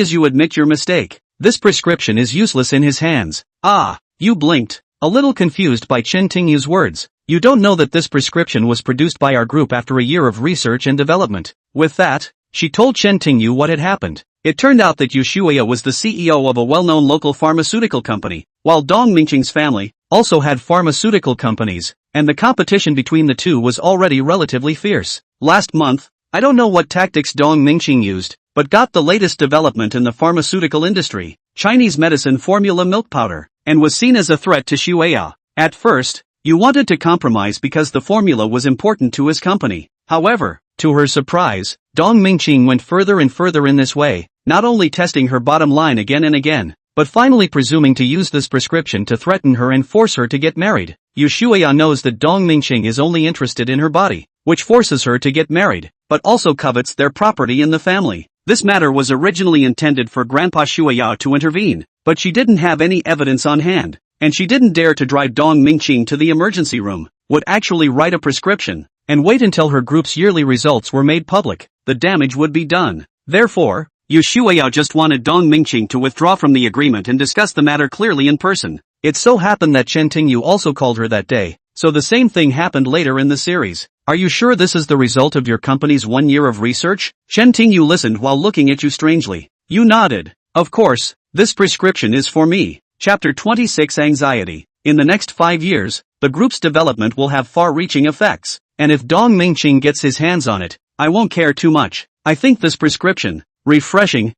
as you admit your mistake, this prescription is useless in his hands. Ah, Yu blinked, a little confused by Chen Tingyu's words. You don't know that this prescription was produced by our group after a year of research and development. With that, she told Chen Tingyu what had happened. It turned out that Yu Shuya was the CEO of a well-known local pharmaceutical company, while Dong Mingching's family also had pharmaceutical companies, and the competition between the two was already relatively fierce. Last month, I don't know what tactics Dong Mingching used, but got the latest development in the pharmaceutical industry, Chinese medicine formula milk powder, and was seen as a threat to Shuya. At first, Yu wanted to compromise because the formula was important to his company. However, to her surprise, Dong Mingching went further and further in this way, not only testing her bottom line again and again, but finally presuming to use this prescription to threaten her and force her to get married. Yu Shuya knows that Dong Mingching is only interested in her body, which forces her to get married, but also covets their property in the family. This matter was originally intended for Grandpa Shuya to intervene, but she didn't have any evidence on hand, and she didn't dare to drive Dong Mingching to the emergency room, would actually write a prescription, and wait until her group's yearly results were made public. The damage would be done. Therefore, Yu Shuya just wanted Dong Mingching to withdraw from the agreement and discuss the matter clearly in person. It so happened that Chen Tingyu also called her that day, so the same thing happened later in the series. Are you sure this is the result of your company's 1 year of research? Chen Tingyu listened while looking at Yu strangely. Yu nodded. Of course, this prescription is for me. Chapter 26 Anxiety. In the next 5 years, the group's development will have far-reaching effects, and if Dong Mingching gets his hands on it, I won't care too much. I think this prescription, refreshing,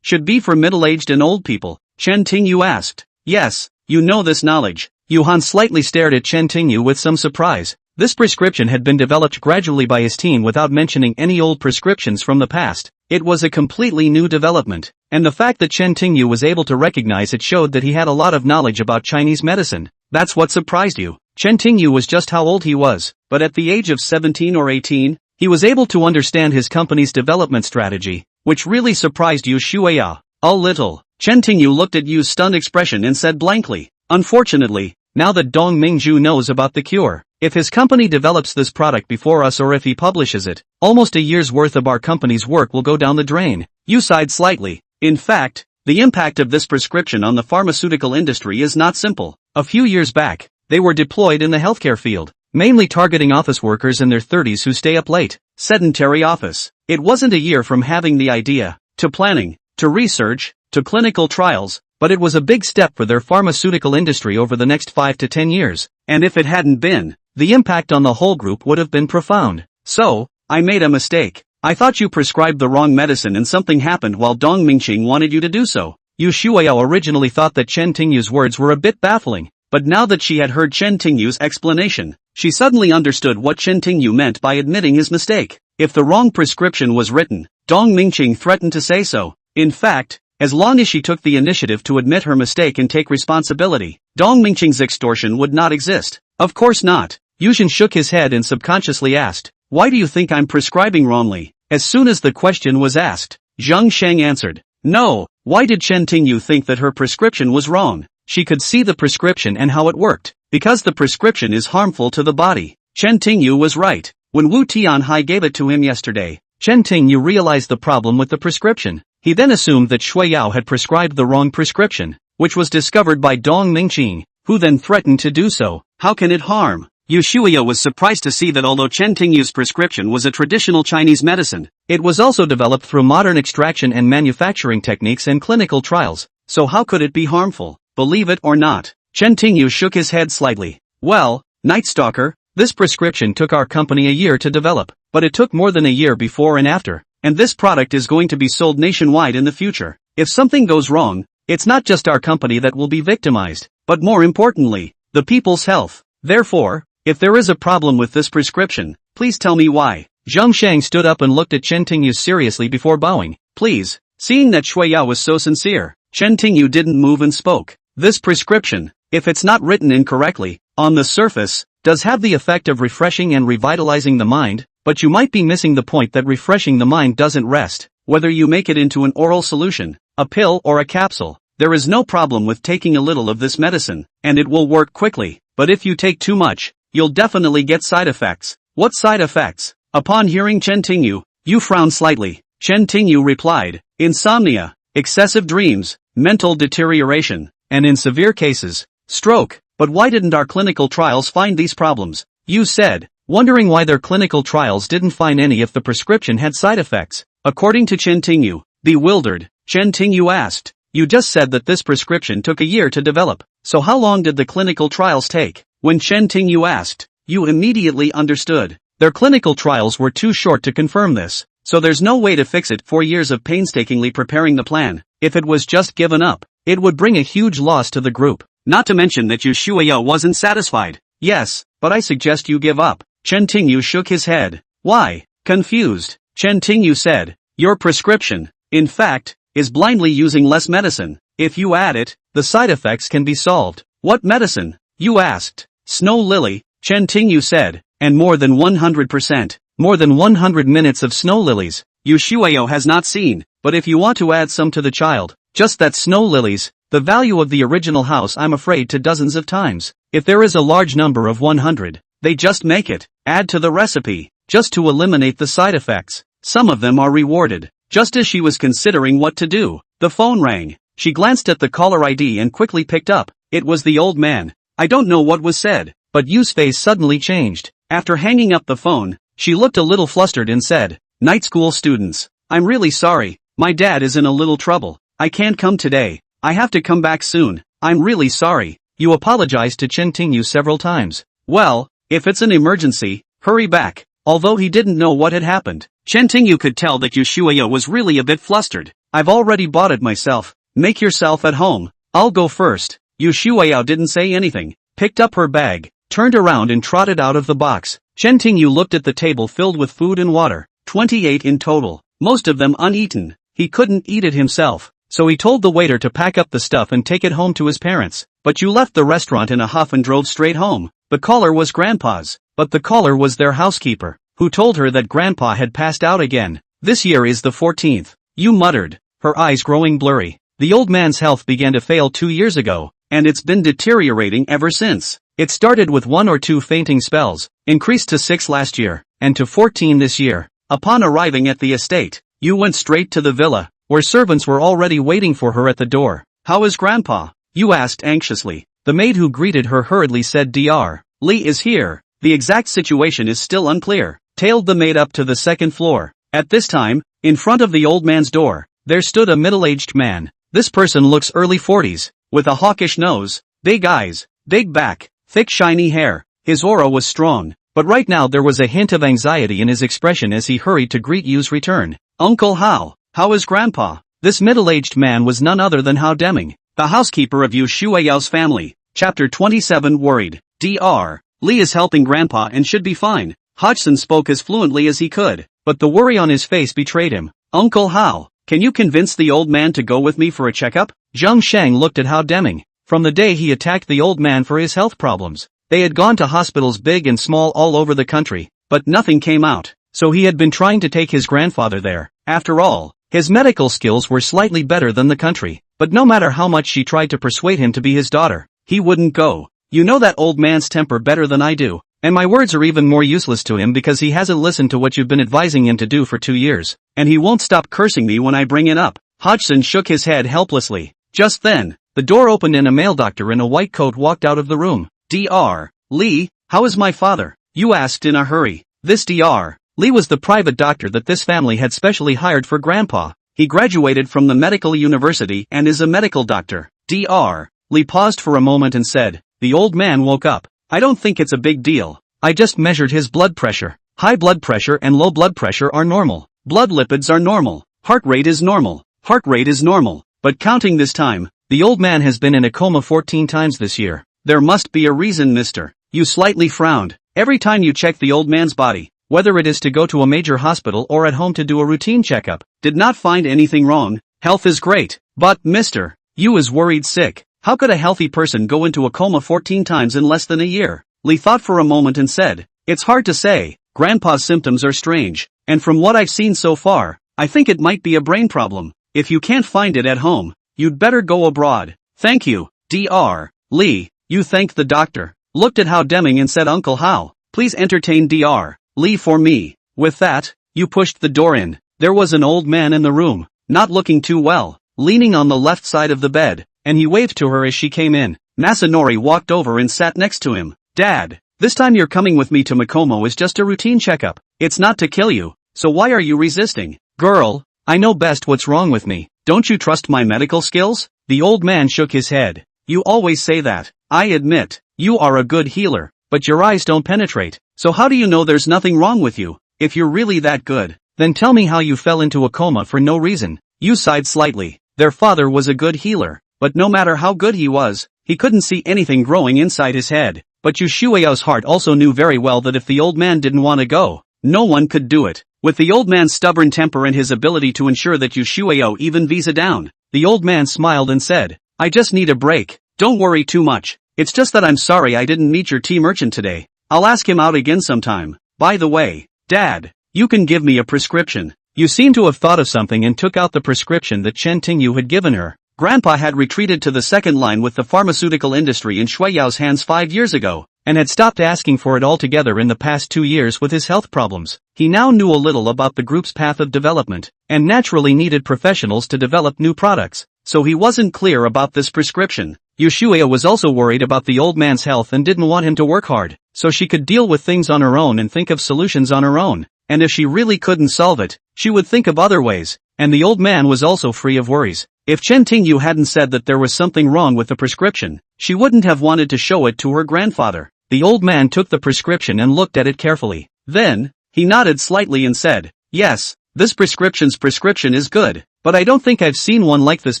should be for middle-aged and old people, Chen Tingyu asked. Yes, you know this knowledge. Yu Han slightly stared at Chen Tingyu with some surprise. This prescription had been developed gradually by his team without mentioning any old prescriptions from the past. It was a completely new development, and the fact that Chen Tingyu was able to recognize it showed that he had a lot of knowledge about Chinese medicine. That's what surprised you. Chen Tingyu was just how old he was, but at the age of 17 or 18, he was able to understand his company's development strategy, which really surprised Yu Shueya. A little. Chen Tingyu looked at Yu's stunned expression and said blankly, "Unfortunately, now that Dong Mingzhu knows about the cure, if his company develops this product before us or if he publishes it, almost a year's worth of our company's work will go down the drain." Yu sighed slightly. In fact, the impact of this prescription on the pharmaceutical industry is not simple. A few years back, they were deployed in the healthcare field, mainly targeting office workers in their 30s who stay up late. Sedentary office. It wasn't a year from having the idea, to planning, to research, to clinical trials, but it was a big step for their pharmaceutical industry over the next 5 to 10 years, and if it hadn't been, the impact on the whole group would have been profound. So, I made a mistake. I thought you prescribed the wrong medicine and something happened while Dong Mingqing wanted you to do so. Yu Shueao originally thought that Chen Tingyu's words were a bit baffling, but now that she had heard Chen Tingyu's explanation, she suddenly understood what Chen Tingyu meant by admitting his mistake. If the wrong prescription was written, Dong Mingqing threatened to say so. In fact, as long as she took the initiative to admit her mistake and take responsibility, Dong Mingqing's extortion would not exist. Of course not. Yushin shook his head and subconsciously asked, "Why do you think I'm prescribing wrongly?" As soon as the question was asked, Zhang Sheng answered, "No, why did Chen Tingyu think that her prescription was wrong?" She could see the prescription and how it worked. Because the prescription is harmful to the body. Chen Tingyu was right. When Wu Tianhai gave it to him yesterday, Chen Tingyu realized the problem with the prescription. He then assumed that Shui Yao had prescribed the wrong prescription, which was discovered by Dong Mingqing, who then threatened to do so. How can it harm? Yu Shuya was surprised to see that although Chen Tingyu's prescription was a traditional Chinese medicine, it was also developed through modern extraction and manufacturing techniques and clinical trials, so how could it be harmful? Believe it or not, Chen Tingyu shook his head slightly. Well, Night Stalker, this prescription took our company a year to develop, but it took more than a year before and after, and this product is going to be sold nationwide in the future. If something goes wrong, it's not just our company that will be victimized, but more importantly, the people's health. Therefore, if there is a problem with this prescription, please tell me why. Zhang Shang stood up and looked at Chen Tingyu seriously before bowing. Please. Seeing that Shui Yao was so sincere, Chen Tingyu didn't move and spoke. This prescription, if it's not written incorrectly, on the surface, does have the effect of refreshing and revitalizing the mind, but you might be missing the point that refreshing the mind doesn't rest. Whether you make it into an oral solution, a pill or a capsule, there is no problem with taking a little of this medicine, and it will work quickly. But if you take too much, you'll definitely get side effects. What side effects? Upon hearing Chen Tingyu, Yu frowned slightly. Chen Tingyu replied, insomnia, excessive dreams, mental deterioration, and in severe cases, stroke. But why didn't our clinical trials find these problems? Yu said, wondering why their clinical trials didn't find any if the prescription had side effects. According to Chen Tingyu, bewildered, Chen Tingyu asked, you just said that this prescription took a year to develop, so how long did the clinical trials take? When Chen Tingyu asked, Yu immediately understood. Their clinical trials were too short to confirm this, so there's no way to fix it. 4 years of painstakingly preparing the plan. If it was just given up, it would bring a huge loss to the group. Not to mention that Yu Shuya wasn't satisfied. Yes, but I suggest you give up. Chen Tingyu shook his head. Why? Confused, Chen Tingyu said, your prescription, in fact, is blindly using less medicine. If you add it, the side effects can be solved. What medicine? Yu asked. Snow lily, Chen Tingyu said, and more than 100%, more than 100 minutes of snow lilies, Yu Shuyo has not seen, but if you want to add some to the child, just that snow lilies, the value of the original house I'm afraid to dozens of times. If there is a large number of 100, they just make it, add to the recipe, just to eliminate the side effects. Some of them are rewarded. Just as she was considering what to do, the phone rang. She glanced at the caller ID and quickly picked up. It was the old man. I don't know what was said, but Yu's face suddenly changed. After hanging up the phone, she looked a little flustered and said, night school students, I'm really sorry, my dad is in a little trouble. I can't come today. I have to come back soon. I'm really sorry. Yu apologized to Chen Tingyu several times. Well, if it's an emergency, hurry back. Although he didn't know what had happened, Chen Tingyu could tell that Yu Shuya was really a bit flustered. I've already bought it myself. Make yourself at home. I'll go first. Yu Shuya didn't say anything, picked up her bag, turned around and trotted out of the box. Chen Tingyu looked at the table filled with food and water, 28 in total, most of them uneaten. He couldn't eat it himself, so he told the waiter to pack up the stuff and take it home to his parents. but you left the restaurant in a huff and drove straight home. The caller was Grandpa's, but the caller was their housekeeper, who told her that Grandpa had passed out again. This year is the 14th. You muttered, her eyes growing blurry. The old man's health began to fail 2 years ago, and it's been deteriorating ever since. It started with 1 or 2 fainting spells, increased to 6 last year, and to 14 this year. Upon arriving at the estate, you went straight to the villa, where servants were already waiting for her at the door. How is Grandpa? You asked anxiously. The maid who greeted her hurriedly said Dr. Lee is here. The exact situation is still unclear. Tailed the maid up to the second floor. At this time, in front of the old man's door, there stood a middle-aged man. This person looks early 40s, with a hawkish nose, big eyes, big back, thick shiny hair. His aura was strong, but right now there was a hint of anxiety in his expression as he hurried to greet Yu's return. Uncle Hao, how is Grandpa? This middle-aged man was none other than Hao Deming, the housekeeper of Yu Shuiyao's family. Chapter 27 Worried. Dr. Lee is helping Grandpa and should be fine. Hodgson spoke as fluently as he could, but the worry on his face betrayed him. Uncle Hao, can you convince the old man to go with me for a checkup? Zheng Sheng looked at Hao Deming. From the day he attacked the old man for his health problems, they had gone to hospitals big and small all over the country, but nothing came out, so he had been trying to take his grandfather there. After all, his medical skills were slightly better than the country, but no matter how much she tried to persuade him to be his daughter, he wouldn't go. You know that old man's temper better than I do, and my words are even more useless to him because he hasn't listened to what you've been advising him to do for 2 years, and he won't stop cursing me when I bring it up. Hodgson shook his head helplessly. Just then, the door opened and a male doctor in a white coat walked out of the room. Dr. Lee, how is my father? You asked in a hurry. This Dr. Lee was the private doctor that this family had specially hired for Grandpa. He graduated from the medical university and is a medical doctor. Dr. Lee paused for a moment and said, the old man woke up. I don't think it's a big deal. I just measured his blood pressure. High blood pressure and low blood pressure are normal. Blood lipids are normal. Heart rate is normal. Heart rate is normal. But counting this time, the old man has been in a coma 14 times this year. There must be a reason, mister. You slightly frowned. Every time you check the old man's body, whether it is to go to a major hospital or at home to do a routine checkup, did not find anything wrong. Health is great. But, mister, you is worried sick. How could a healthy person go into a coma 14 times in less than a year? Lee thought for a moment and said, it's hard to say. Grandpa's symptoms are strange, and from what I've seen so far, I think it might be a brain problem. If you can't find it at home, you'd better go abroad. Thank you, Dr. Lee. You thanked the doctor, looked at Hao Deming and said, Uncle Hao, please entertain Dr. Lee for me. With that, you pushed the door in. There was an old man in the room, not looking too well, leaning on the left side of the bed, and he waved to her as she came in. Masanori walked over and sat next to him. Dad, this time you're coming with me to Makomo is just a routine checkup. It's not to kill you, so why are you resisting? Girl, I know best what's wrong with me. Don't you trust my medical skills? The old man shook his head. You always say that. I admit, you are a good healer, but your eyes don't penetrate. So how do you know there's nothing wrong with you? If you're really that good, then tell me how you fell into a coma for no reason. You sighed slightly. Their father was a good healer, but no matter how good he was, he couldn't see anything growing inside his head. But Yu Shuiyao's heart also knew very well that if the old man didn't want to go, no one could do it. With the old man's stubborn temper and his ability to ensure that Yu Shuiyao even visa down, the old man smiled and said, I just need a break. Don't worry too much. It's just that I'm sorry I didn't meet your tea merchant today. I'll ask him out again sometime. By the way, Dad, you can give me a prescription. You seem to have thought of something and took out the prescription that Chen Tingyu had given her. Grandpa had retreated to the second line with the pharmaceutical industry in Shuiyao's hands 5 years ago, and had stopped asking for it altogether in the past 2 years with his health problems. He now knew a little about the group's path of development, and naturally needed professionals to develop new products, so he wasn't clear about this prescription. Yu Shuiya was also worried about the old man's health and didn't want him to work hard, so she could deal with things on her own and think of solutions on her own, and if she really couldn't solve it, she would think of other ways, and the old man was also free of worries. If Chen Tingyu hadn't said that there was something wrong with the prescription, she wouldn't have wanted to show it to her grandfather. The old man took the prescription and looked at it carefully. Then, he nodded slightly and said, yes, this prescription is good, but I don't think I've seen one like this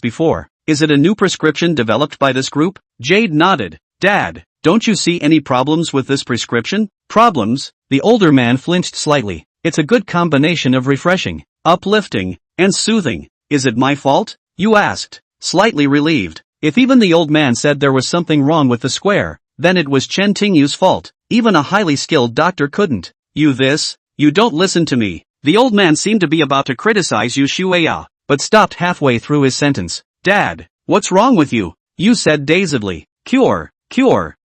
before. Is it a new prescription developed by this group? Jade nodded. Dad, don't you see any problems with this prescription? Problems? The older man flinched slightly. It's a good combination of refreshing, uplifting, and soothing. Is it my fault? You asked, slightly relieved. If even the old man said there was something wrong with the square, then it was Chen Tingyu's fault. Even a highly skilled doctor couldn't. You don't listen to me. The old man seemed to be about to criticize Yu Shueya, but stopped halfway through his sentence. Dad, what's wrong with you? Yu said dazedly. Cure,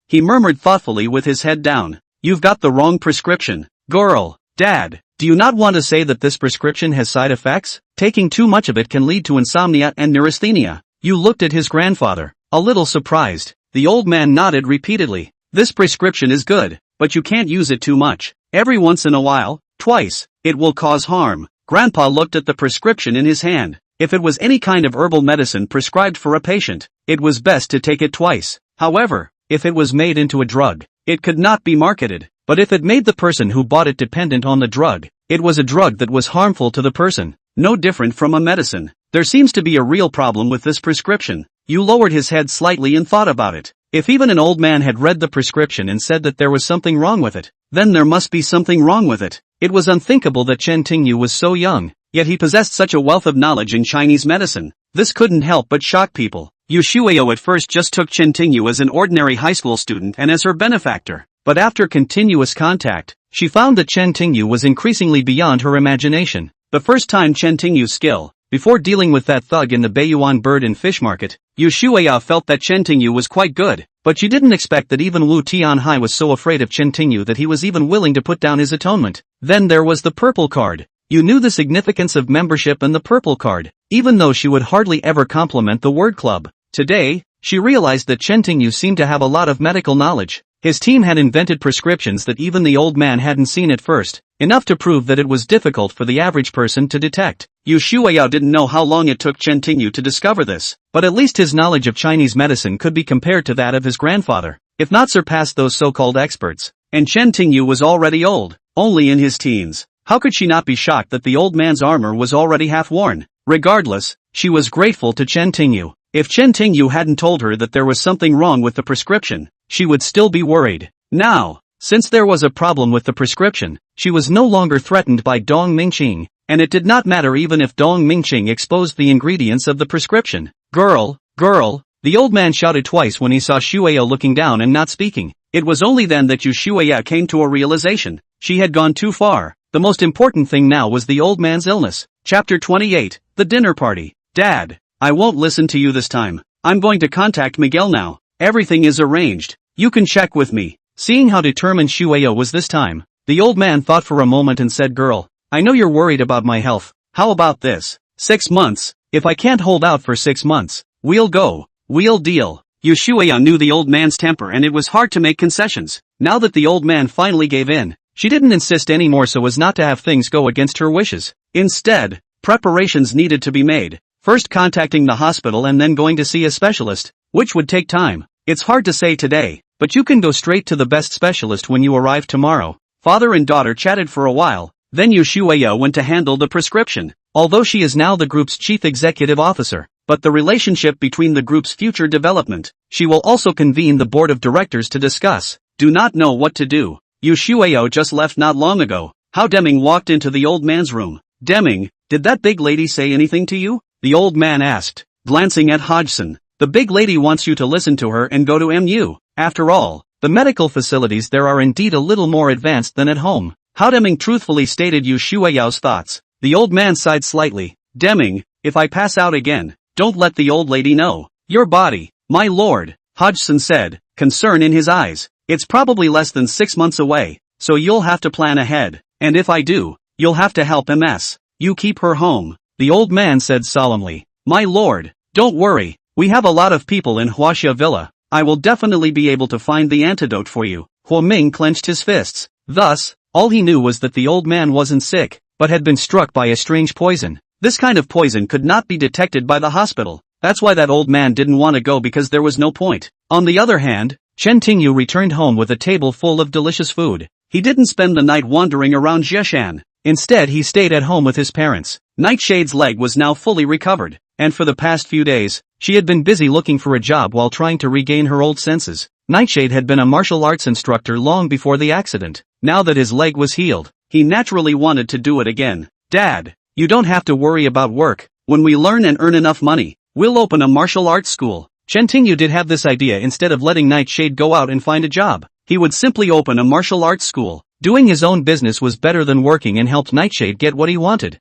he murmured thoughtfully with his head down. You've got the wrong prescription. Girl, Dad, do you not want to say that this prescription has side effects? Taking too much of it can lead to insomnia and neurasthenia. Yu looked at his grandfather, a little surprised. The old man nodded repeatedly. This prescription is good, but you can't use it too much. Every once in a while, twice, it will cause harm. Grandpa looked at the prescription in his hand. If it was any kind of herbal medicine prescribed for a patient, it was best to take it twice. However, if it was made into a drug, it could not be marketed. But if it made the person who bought it dependent on the drug, it was a drug that was harmful to the person. No different from a medicine. There seems to be a real problem with this prescription. Yu lowered his head slightly and thought about it. If even an old man had read the prescription and said that there was something wrong with it, then there must be something wrong with it. It was unthinkable that Chen Tingyu was so young, yet he possessed such a wealth of knowledge in Chinese medicine. This couldn't help but shock people. Yu Shueyo at first just took Chen Tingyu as an ordinary high school student and as her benefactor. But after continuous contact, she found that Chen Tingyu was increasingly beyond her imagination. The first time Chen Tingyu's skill, before dealing with that thug in the Beiyuan bird and fish market, Yu Shueya felt that Chen Tingyu was quite good, but she didn't expect that even Wu Tianhai was so afraid of Chen Tingyu that he was even willing to put down his atonement. Then there was the purple card. Yu knew the significance of membership and the purple card, even though she would hardly ever compliment the word club. Today, she realized that Chen Tingyu seemed to have a lot of medical knowledge. His team had invented prescriptions that even the old man hadn't seen at first, enough to prove that it was difficult for the average person to detect. Yu Shueya didn't know how long it took Chen Tingyu to discover this, but at least his knowledge of Chinese medicine could be compared to that of his grandfather, if not surpass those so-called experts. And Chen Tingyu was already old, only in his teens. How could she not be shocked that the old man's armor was already half worn? Regardless, she was grateful to Chen Tingyu. If Chen Tingyu hadn't told her that there was something wrong with the prescription, she would still be worried. Now, since there was a problem with the prescription, she was no longer threatened by Dong Mingqing, and it did not matter even if Dong Mingqing exposed the ingredients of the prescription. Girl, the old man shouted twice when he saw Shueya looking down and not speaking. It was only then that Yu Shueya came to a realization. She had gone too far. The most important thing now was the old man's illness. Chapter 28, The Dinner Party. Dad, I won't listen to you this time. I'm going to contact Miguel now. Everything is arranged. You can check with me. Seeing how determined Shueya was this time, the old man thought for a moment and said, Girl, I know you're worried about my health. How about this? 6 months. If I can't hold out for 6 months, we'll deal. Yu Shueya knew the old man's temper and it was hard to make concessions. Now that the old man finally gave in, she didn't insist anymore so as not to have things go against her wishes. Instead, preparations needed to be made. First contacting the hospital and then going to see a specialist, which would take time. It's hard to say today, but you can go straight to the best specialist when you arrive tomorrow. Father and daughter chatted for a while, then Yu Shueya went to handle the prescription. Although she is now the group's chief executive officer, but the relationship between the group's future development, she will also convene the board of directors to discuss. Do not know what to do. Yu Shueya just left not long ago. How Deming walked into the old man's room. Deming, did that big lady say anything to you? The old man asked, glancing at Hodgson. The big lady wants you to listen to her and go to MU. After all, the medical facilities there are indeed a little more advanced than at home. How Deming truthfully stated Yu Shueya's thoughts. The old man sighed slightly. Deming, if I pass out again, don't let the old lady know. Your body, my lord, Hodgson said, concern in his eyes. It's probably less than 6 months away, so you'll have to plan ahead. And if I do, you'll have to help MS. You keep her home, the old man said solemnly. My lord, don't worry, we have a lot of people in Huaxia Villa. I will definitely be able to find the antidote for you. Huo Ming clenched his fists. Thus, all he knew was that the old man wasn't sick, but had been struck by a strange poison. This kind of poison could not be detected by the hospital. That's why that old man didn't want to go because there was no point. On the other hand, Chen Tingyu returned home with a table full of delicious food. He didn't spend the night wandering around Zheshan. Instead he stayed at home with his parents. Nightshade's leg was now fully recovered, and for the past few days, she had been busy looking for a job while trying to regain her old senses. Nightshade had been a martial arts instructor long before the accident. Now that his leg was healed, he naturally wanted to do it again. Dad, you don't have to worry about work. When we learn and earn enough money, we'll open a martial arts school. Chen Tingyu did have this idea. Instead of letting Nightshade go out and find a job, he would simply open a martial arts school. Doing his own business was better than working and helped Nightshade get what he wanted.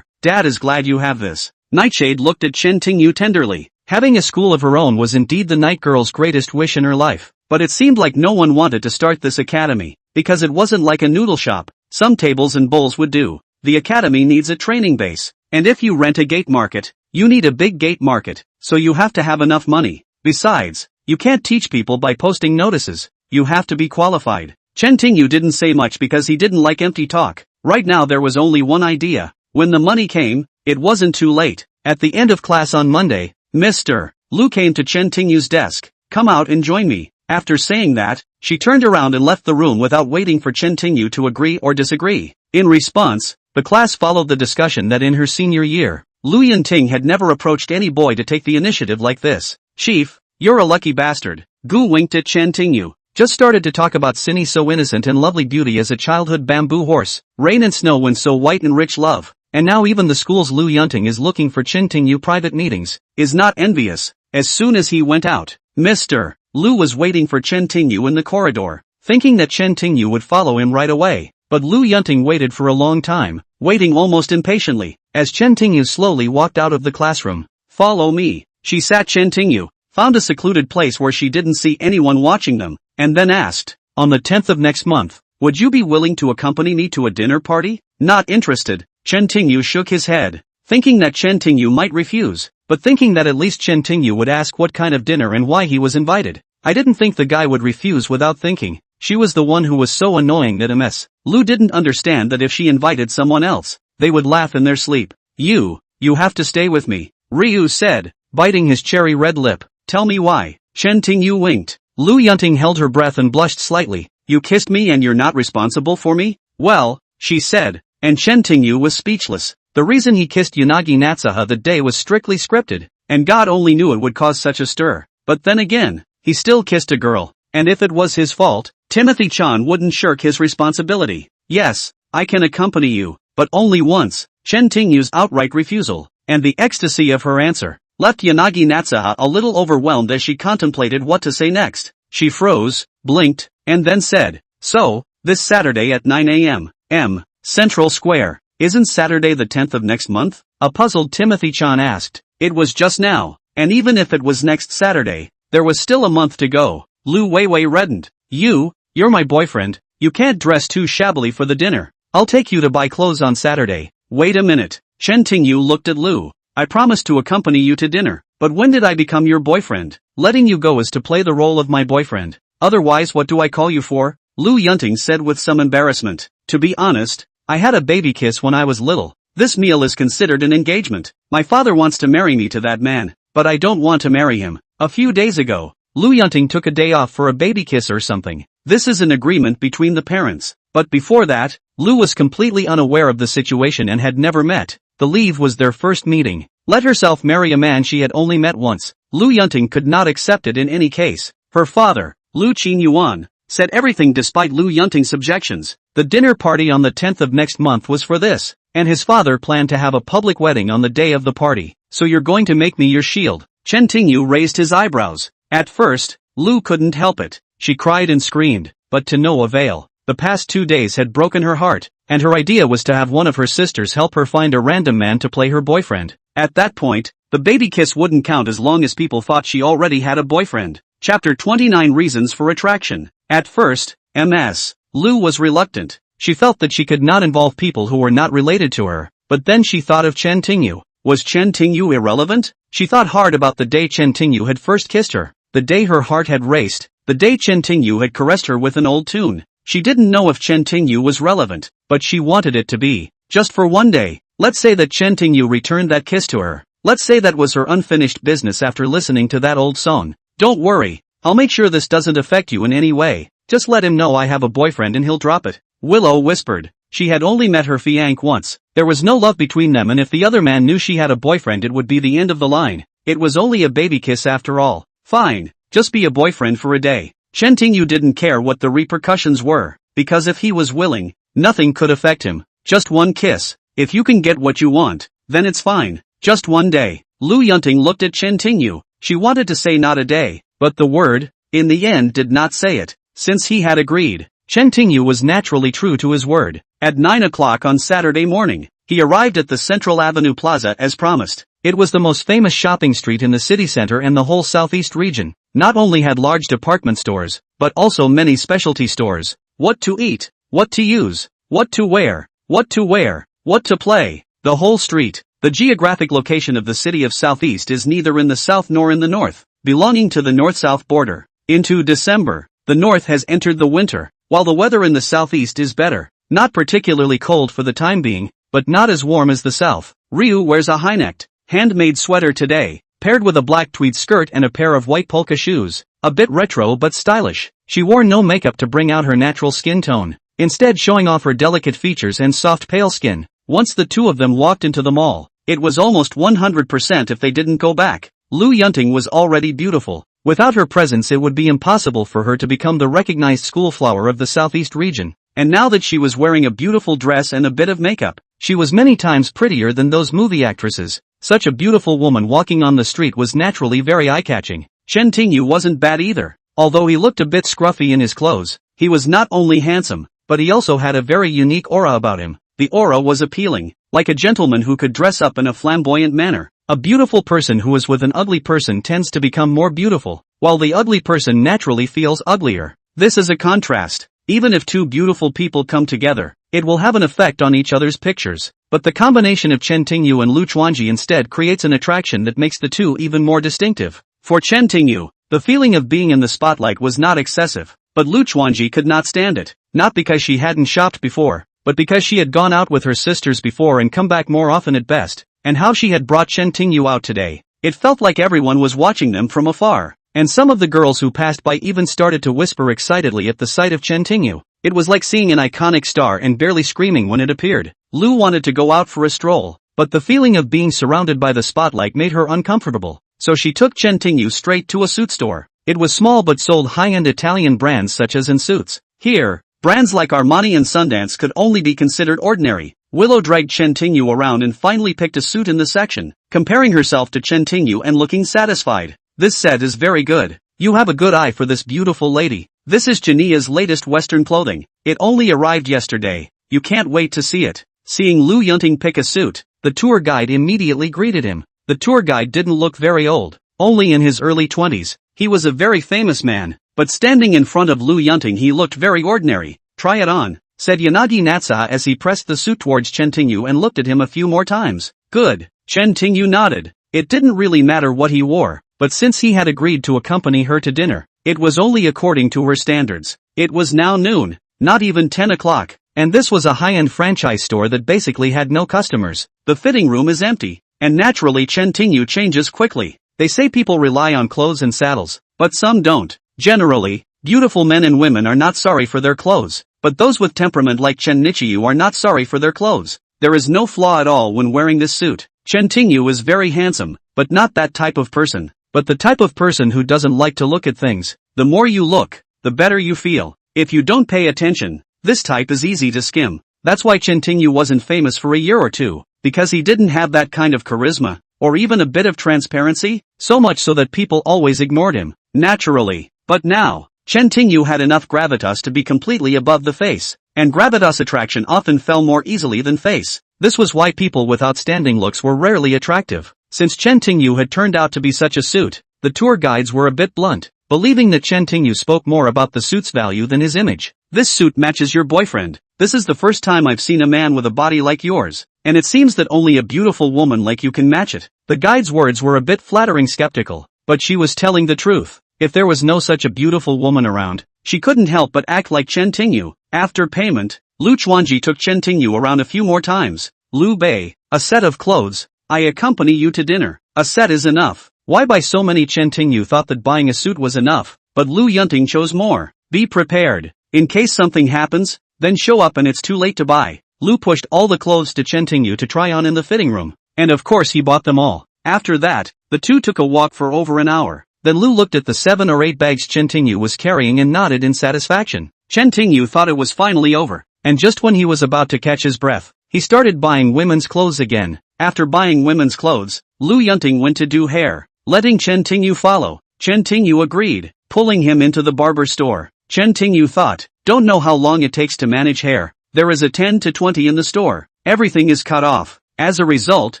Dad is glad you have this. Nightshade looked at Chen Tingyu tenderly. Having a school of her own was indeed the night girl's greatest wish in her life. But it seemed like no one wanted to start this academy, because it wasn't like a noodle shop. Some tables and bowls would do. The academy needs a training base. And if you rent a gate market, you need a big gate market, so you have to have enough money. Besides, you can't teach people by posting notices. You have to be qualified. Chen Tingyu didn't say much because he didn't like empty talk. Right now there was only one idea. When the money came, it wasn't too late. At the end of class on Monday, Mr. Lu came to Chen Tingyu's desk. Come out and join me. After saying that, she turned around and left the room without waiting for Chen Tingyu to agree or disagree. In response, the class followed the discussion that in her senior year, Lu Yunting had never approached any boy to take the initiative like this. Chief, you're a lucky bastard. Gu winked at Chen Tingyu. Just started to talk about Cinny so innocent and lovely beauty as a childhood bamboo horse, rain and snow when so white and rich love. And now even the school's Lu Yunting is looking for Chen Tingyu private meetings, is not envious. As soon as he went out, Mr. Lu was waiting for Chen Tingyu in the corridor, thinking that Chen Tingyu would follow him right away. But Lu Yunting waited for a long time, waiting almost impatiently, as Chen Tingyu slowly walked out of the classroom. Follow me. She sat Chen Tingyu, found a secluded place where she didn't see anyone watching them, and then asked, on the 10th of next month, would you be willing to accompany me to a dinner party? Not interested. Chen Tingyu shook his head, thinking that Chen Tingyu might refuse, but thinking that at least Chen Tingyu would ask what kind of dinner and why he was invited. I didn't think the guy would refuse without thinking. She was the one who was so annoying that Ms. Lu didn't understand that if she invited someone else, they would laugh in their sleep. You have to stay with me, Ryu said, biting his cherry red lip. Tell me why. Chen Tingyu winked. Lu Yunting held her breath and blushed slightly. You kissed me and you're not responsible for me? Well, she said, and Chen Tingyu was speechless. The reason he kissed Yanagi Natsuha that day was strictly scripted, and God only knew it would cause such a stir. But then again, he still kissed a girl, and if it was his fault, Timothy-chan wouldn't shirk his responsibility. Yes, I can accompany you, but only once. Chen Tingyu's outright refusal, and the ecstasy of her answer, left Yanagi Natsuha a little overwhelmed as she contemplated what to say next. She froze, blinked, and then said, so, this Saturday at 9 a.m. Central Square. Isn't Saturday the 10th of next month? A puzzled Timothy-chan asked. It was just now, and even if it was next Saturday, there was still a month to go. Lu Weiwei reddened. You're my boyfriend, you can't dress too shabbily for the dinner. I'll take you to buy clothes on Saturday. Wait a minute. Chen Tingyu looked at Lu. I promised to accompany you to dinner, but when did I become your boyfriend? Letting you go is to play the role of my boyfriend. Otherwise what do I call you for? Lu Yunting said with some embarrassment. To be honest, I had a baby kiss when I was little. This meal is considered an engagement. My father wants to marry me to that man, but I don't want to marry him. A few days ago, Lu Yunting took a day off for a baby kiss or something. This is an agreement between the parents. But before that, Lu was completely unaware of the situation and had never met. The leave was their first meeting. Let herself marry a man she had only met once. Lu Yunting could not accept it in any case. Her father, Lu Qinyuan, said everything despite Lu Yunting's objections. The dinner party on the 10th of next month was for this, and his father planned to have a public wedding on the day of the party. So you're going to make me your shield? Chen Tingyu raised his eyebrows. At first, Lu couldn't help it. She cried and screamed, but to no avail. The past 2 days had broken her heart, and her idea was to have one of her sisters help her find a random man to play her boyfriend. At that point, the baby kiss wouldn't count as long as people thought she already had a boyfriend. Chapter 29 Reasons for Attraction. At first, Ms. Lu was reluctant. She felt that she could not involve people who were not related to her, but then she thought of Chen Tingyu. Was Chen Tingyu irrelevant? She thought hard about the day Chen Tingyu had first kissed her, the day her heart had raced, the day Chen Tingyu had caressed her with an old tune. She didn't know if Chen Tingyu was relevant, but she wanted it to be. Just for one day. Let's say that Chen Tingyu returned that kiss to her. Let's say that was her unfinished business after listening to that old song. Don't worry, I'll make sure this doesn't affect you in any way. Just let him know I have a boyfriend and he'll drop it. Willow whispered. She had only met her fiancé once. There was no love between them, and if the other man knew she had a boyfriend it would be the end of the line. It was only a baby kiss after all. Fine, just be a boyfriend for a day. Chen Tingyu didn't care what the repercussions were, because if he was willing, nothing could affect him. Just one kiss. If you can get what you want, then it's fine. Just one day. Lu Yunting looked at Chen Tingyu. She wanted to say not a day, but the word, in the end did not say it, since he had agreed. Chen Tingyu was naturally true to his word. At 9 o'clock on Saturday morning, he arrived at the Central Avenue Plaza as promised. It was the most famous shopping street in the city center and the whole southeast region. Not only had large department stores, but also many specialty stores. What to eat, what to use, what to wear, what to play. The whole street. The geographic location of the city of Southeast is neither in the south nor in the north, belonging to the north-south border. Into December, the north has entered the winter, while the weather in the southeast is better. Not particularly cold for the time being, but not as warm as the south. Ryu wears a high-necked, handmade sweater today, paired with a black tweed skirt and a pair of white polka shoes. A bit retro but stylish. She wore no makeup to bring out her natural skin tone, instead showing off her delicate features and soft pale skin. Once the two of them walked into the mall, it was almost 100% if they didn't go back. Lu Yunting was already beautiful. Without her presence it would be impossible for her to become the recognized schoolflower of the southeast region. And now that she was wearing a beautiful dress and a bit of makeup, she was many times prettier than those movie actresses. Such a beautiful woman walking on the street was naturally very eye-catching. Chen Tingyu wasn't bad either. Although he looked a bit scruffy in his clothes, he was not only handsome, but he also had a very unique aura about him. The aura was appealing, like a gentleman who could dress up in a flamboyant manner. A beautiful person who is with an ugly person tends to become more beautiful, while the ugly person naturally feels uglier. This is a contrast. Even if two beautiful people come together, it will have an effect on each other's pictures. But the combination of Chen Tingyu and Lu Chuanji instead creates an attraction that makes the two even more distinctive. For Chen Tingyu, the feeling of being in the spotlight was not excessive, but Lu Chuanji could not stand it, not because she hadn't shopped before, but because she had gone out with her sisters before and come back more often at best, and how she had brought Chen Tingyu out today. It felt like everyone was watching them from afar, and some of the girls who passed by even started to whisper excitedly at the sight of Chen Tingyu. It was like seeing an iconic star and barely screaming when it appeared. Lu wanted to go out for a stroll, but the feeling of being surrounded by the spotlight made her uncomfortable, so she took Chen Tingyu straight to a suit store. It was small but sold high-end Italian brands such as in suits. Here, brands like Armani and Sundance could only be considered ordinary. Willow dragged Chen Tingyu around and finally picked a suit in the section, comparing herself to Chen Tingyu and looking satisfied. This set is very good. You have a good eye for this beautiful lady. This is Jania's latest Western clothing. It only arrived yesterday. You can't wait to see it. Seeing Lu Yunting pick a suit, the tour guide immediately greeted him. The tour guide didn't look very old, only in his early 20s. He was a very famous man, but standing in front of Lu Yunting he looked very ordinary. Try it on, said Yanagi Natsuha as he pressed the suit towards Chen Tingyu and looked at him a few more times. Good. Chen Tingyu nodded. It didn't really matter what he wore, but since he had agreed to accompany her to dinner, it was only according to her standards. It was now noon, not even 10 o'clock, and this was a high-end franchise store that basically had no customers. The fitting room is empty, and naturally Chen Tingyu changes quickly. They say people rely on clothes and saddles, but some don't. Generally, beautiful men and women are not sorry for their clothes, but those with temperament like Chen Nichiyu are not sorry for their clothes. There is no flaw at all when wearing this suit. Chen Tingyu is very handsome, but not that type of person. But the type of person who doesn't like to look at things. The more you look, the better you feel. If you don't pay attention, this type is easy to skim. That's why Chen Tingyu wasn't famous for a year or two, because he didn't have that kind of charisma, or even a bit of transparency, so much so that people always ignored him, naturally. But now, Chen Tingyu had enough gravitas to be completely above the face, and gravitas attraction often fell more easily than face. This was why people with outstanding looks were rarely attractive. Since Chen Tingyu had turned out to be such a suit, the tour guides were a bit blunt, believing that Chen Tingyu spoke more about the suit's value than his image. This suit matches your boyfriend. This is the first time I've seen a man with a body like yours, and it seems that only a beautiful woman like you can match it. The guide's words were a bit flattering skeptical, but she was telling the truth. If there was no such a beautiful woman around, she couldn't help but act like Chen Tingyu. After payment, Lu Chuanji took Chen Tingyu around a few more times. Lu Bei, a set of clothes. I accompany you to dinner. A set is enough. Why buy so many? Chen Tingyu thought that buying a suit was enough, but Lu Yunting chose more. Be prepared. In case something happens, then show up and it's too late to buy. Lu pushed all the clothes to Chen Tingyu to try on in the fitting room, and of course he bought them all. After that, the two took a walk for over an hour. Then Lu looked at the 7 or 8 bags Chen Tingyu was carrying and nodded in satisfaction. Chen Tingyu thought it was finally over, and just when he was about to catch his breath, he started buying women's clothes again. After buying women's clothes, Lu Yunting went to do hair. letting Chen Tingyu follow. Chen Tingyu agreed, pulling him into the barber store. Chen Tingyu thought, don't know how long it takes to manage hair. There is a 10 to 20 in the store. Everything is cut off. As a result,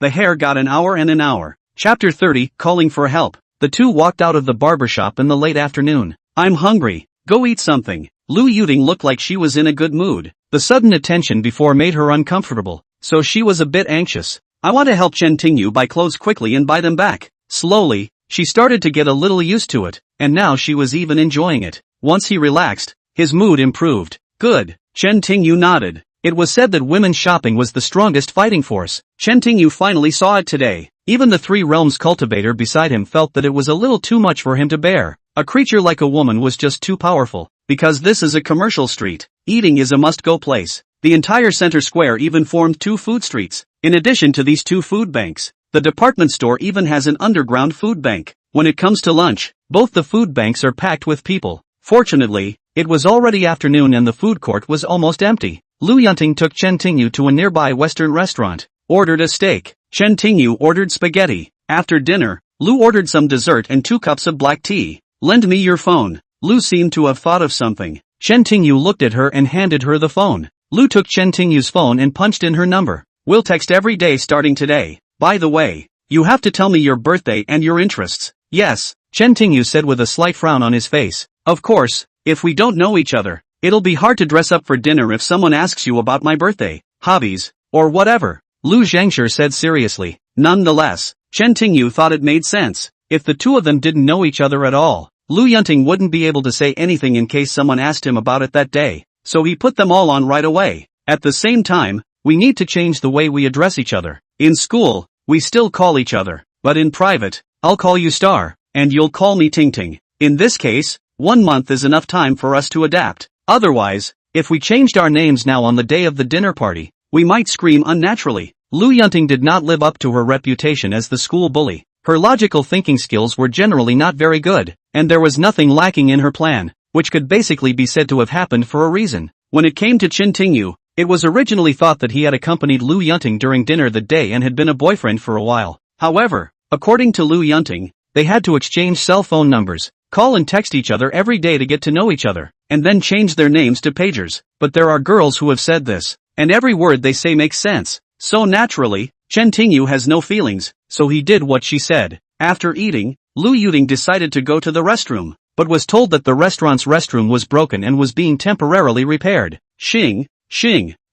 the hair got an hour and an hour. Chapter 30, Calling for Help. The two walked out of the barbershop in the late afternoon. I'm hungry. Go eat something. Lu Yuting looked like she was in a good mood. The sudden attention before made her uncomfortable, so she was a bit anxious. I want to help Chen Tingyu buy clothes quickly and buy them back. Slowly, she started to get a little used to it, and now she was even enjoying it. Once he relaxed, his mood improved. Good. Chen Tingyu nodded. It was said that women's shopping was the strongest fighting force. Chen Tingyu finally saw it today. Even the Three Realms cultivator beside him felt that it was a little too much for him to bear. A creature like a woman was just too powerful. Because this is a commercial street, eating is a must-go place. The entire center square even formed 2 food streets. In addition to these 2 food banks, the department store even has an underground food bank. When it comes to lunch, both the food banks are packed with people. Fortunately, it was already afternoon and the food court was almost empty. Lu Yunting took Chen Tingyu to a nearby Western restaurant, ordered a steak. Chen Tingyu ordered spaghetti. After dinner, Lu ordered some dessert and 2 cups of black tea. Lend me your phone. Lu seemed to have thought of something. Chen Tingyu looked at her and handed her the phone. Lu took Chen Tingyu's phone and punched in her number. We'll text every day starting today. By the way, you have to tell me your birthday and your interests. Yes, Chen Tingyu said with a slight frown on his face. Of course, if we don't know each other, it'll be hard to dress up for dinner if someone asks you about my birthday, hobbies, or whatever. Lu Zhangshir said seriously. Nonetheless, Chen Tingyu thought it made sense. If the two of them didn't know each other at all, Lu Yunting wouldn't be able to say anything in case someone asked him about it that day, so he put them all on right away. At the same time, we need to change the way we address each other. In school, we still call each other, but in private, I'll call you Star, and you'll call me Ting Ting. In this case, 1 month is enough time for us to adapt. Otherwise, if we changed our names now on the day of the dinner party, we might scream unnaturally. Lu Yunting did not live up to her reputation as the school bully. Her logical thinking skills were generally not very good, and there was nothing lacking in her plan, which could basically be said to have happened for a reason. When it came to Chen Tingyu, it was originally thought that he had accompanied Lu Yunting during dinner that day and had been a boyfriend for a while. However, according to Lu Yunting, they had to exchange cell phone numbers, call and text each other every day to get to know each other, and then change their names to pagers. But there are girls who have said this, and every word they say makes sense. So naturally, Chen Tingyu has no feelings, so he did what she said. After eating, Lu Yuting decided to go to the restroom, but was told that the restaurant's restroom was broken and was being temporarily repaired. Xing.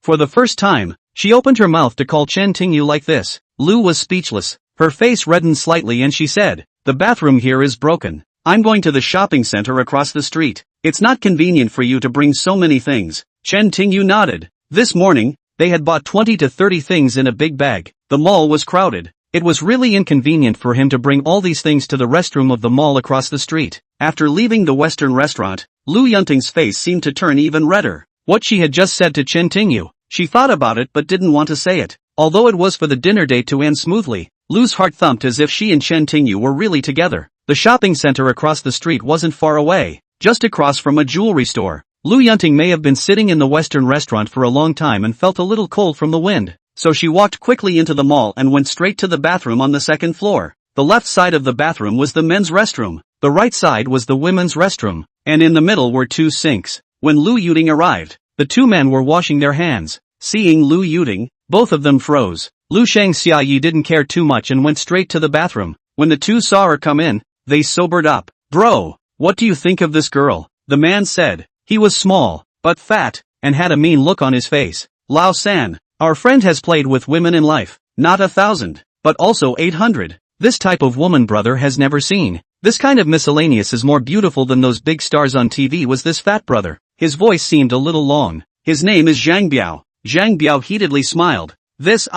For the first time, she opened her mouth to call Chen Tingyu like this. Lu was speechless. Her face reddened slightly and she said, the bathroom here is broken. I'm going to the shopping center across the street. It's not convenient for you to bring so many things. Chen Tingyu nodded. This morning, they had bought 20 to 30 things in a big bag. The mall was crowded. It was really inconvenient for him to bring all these things to the restroom of the mall across the street. After leaving the Western restaurant, Lu Yunting's face seemed to turn even redder. What she had just said to Chen Tingyu, she thought about it but didn't want to say it. Although it was for the dinner date to end smoothly, Lu's heart thumped as if she and Chen Tingyu were really together. The shopping center across the street wasn't far away, just across from a jewelry store. Lu Yunting may have been sitting in the Western restaurant for a long time and felt a little cold from the wind, so she walked quickly into the mall and went straight to the bathroom on the second floor. The left side of the bathroom was the men's restroom, the right side was the women's restroom, and in the middle were 2 sinks. When Lu Yuting arrived, the 2 men were washing their hands. Seeing Lu Yuting, both of them froze. Lu Shangxiayi didn't care too much and went straight to the bathroom. When the 2 saw her come in, they sobered up. Bro, what do you think of this girl? The man said. He was small, but fat, and had a mean look on his face. Lao San, our friend has played with women in life, not 1,000, but also 800. This type of woman brother has never seen. This kind of miscellaneous is more beautiful than those big stars on TV. Was this fat brother? His voice seemed a little long. His name is Zhang Biao. Zhang Biao heatedly smiled. This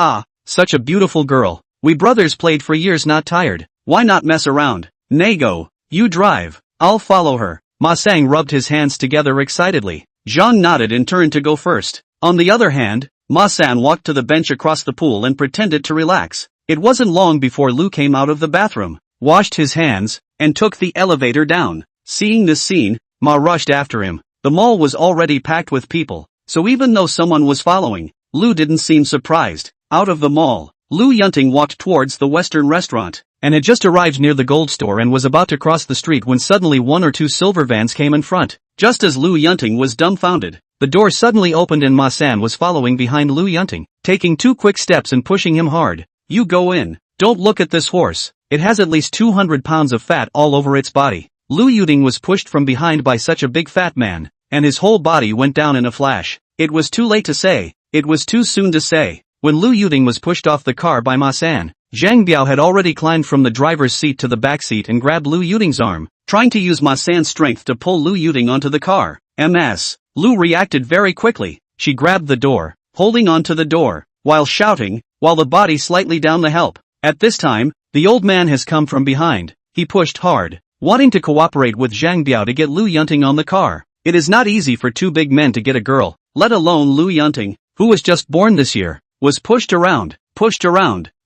such a beautiful girl. We brothers played for years, not tired. Why not mess around? Nago, you drive. I'll follow her. Ma Sang rubbed his hands together excitedly. Zhang nodded and turned to go first. On the other hand, Ma San walked to the bench across the pool and pretended to relax. It wasn't long before Lu came out of the bathroom, washed his hands, and took the elevator down. Seeing this scene, Ma rushed after him. The mall was already packed with people, so even though someone was following, Lu didn't seem surprised. Out of the mall, Lu Yunting walked towards the Western restaurant, and had just arrived near the gold store and was about to cross the street when suddenly one or two silver vans came in front. Just as Lu Yunting was dumbfounded, the door suddenly opened and Ma San was following behind Lu Yunting, taking 2 quick steps and pushing him hard. "You go in. Don't look at this horse. It has at least 200 pounds of fat all over its body." Lu Yunting was pushed from behind by such a big fat man, and his whole body went down in a flash. It was too late to say. It was too soon to say. When Lu Yunting was pushed off the car by Ma San, Zhang Biao had already climbed from the driver's seat to the back seat and grabbed Lu Yunting's arm, trying to use Ma San's strength to pull Lu Yunting onto the car. Lu reacted very quickly. She grabbed the door, holding on to the door, while shouting, while the body slightly down the help. At this time, the old man has come from behind. He pushed hard, wanting to cooperate with Zhang Biao to get Lu Yunting on the car. It is not easy for 2 big men to get a girl, let alone Lu Yunting, who was just born this year, was pushed around,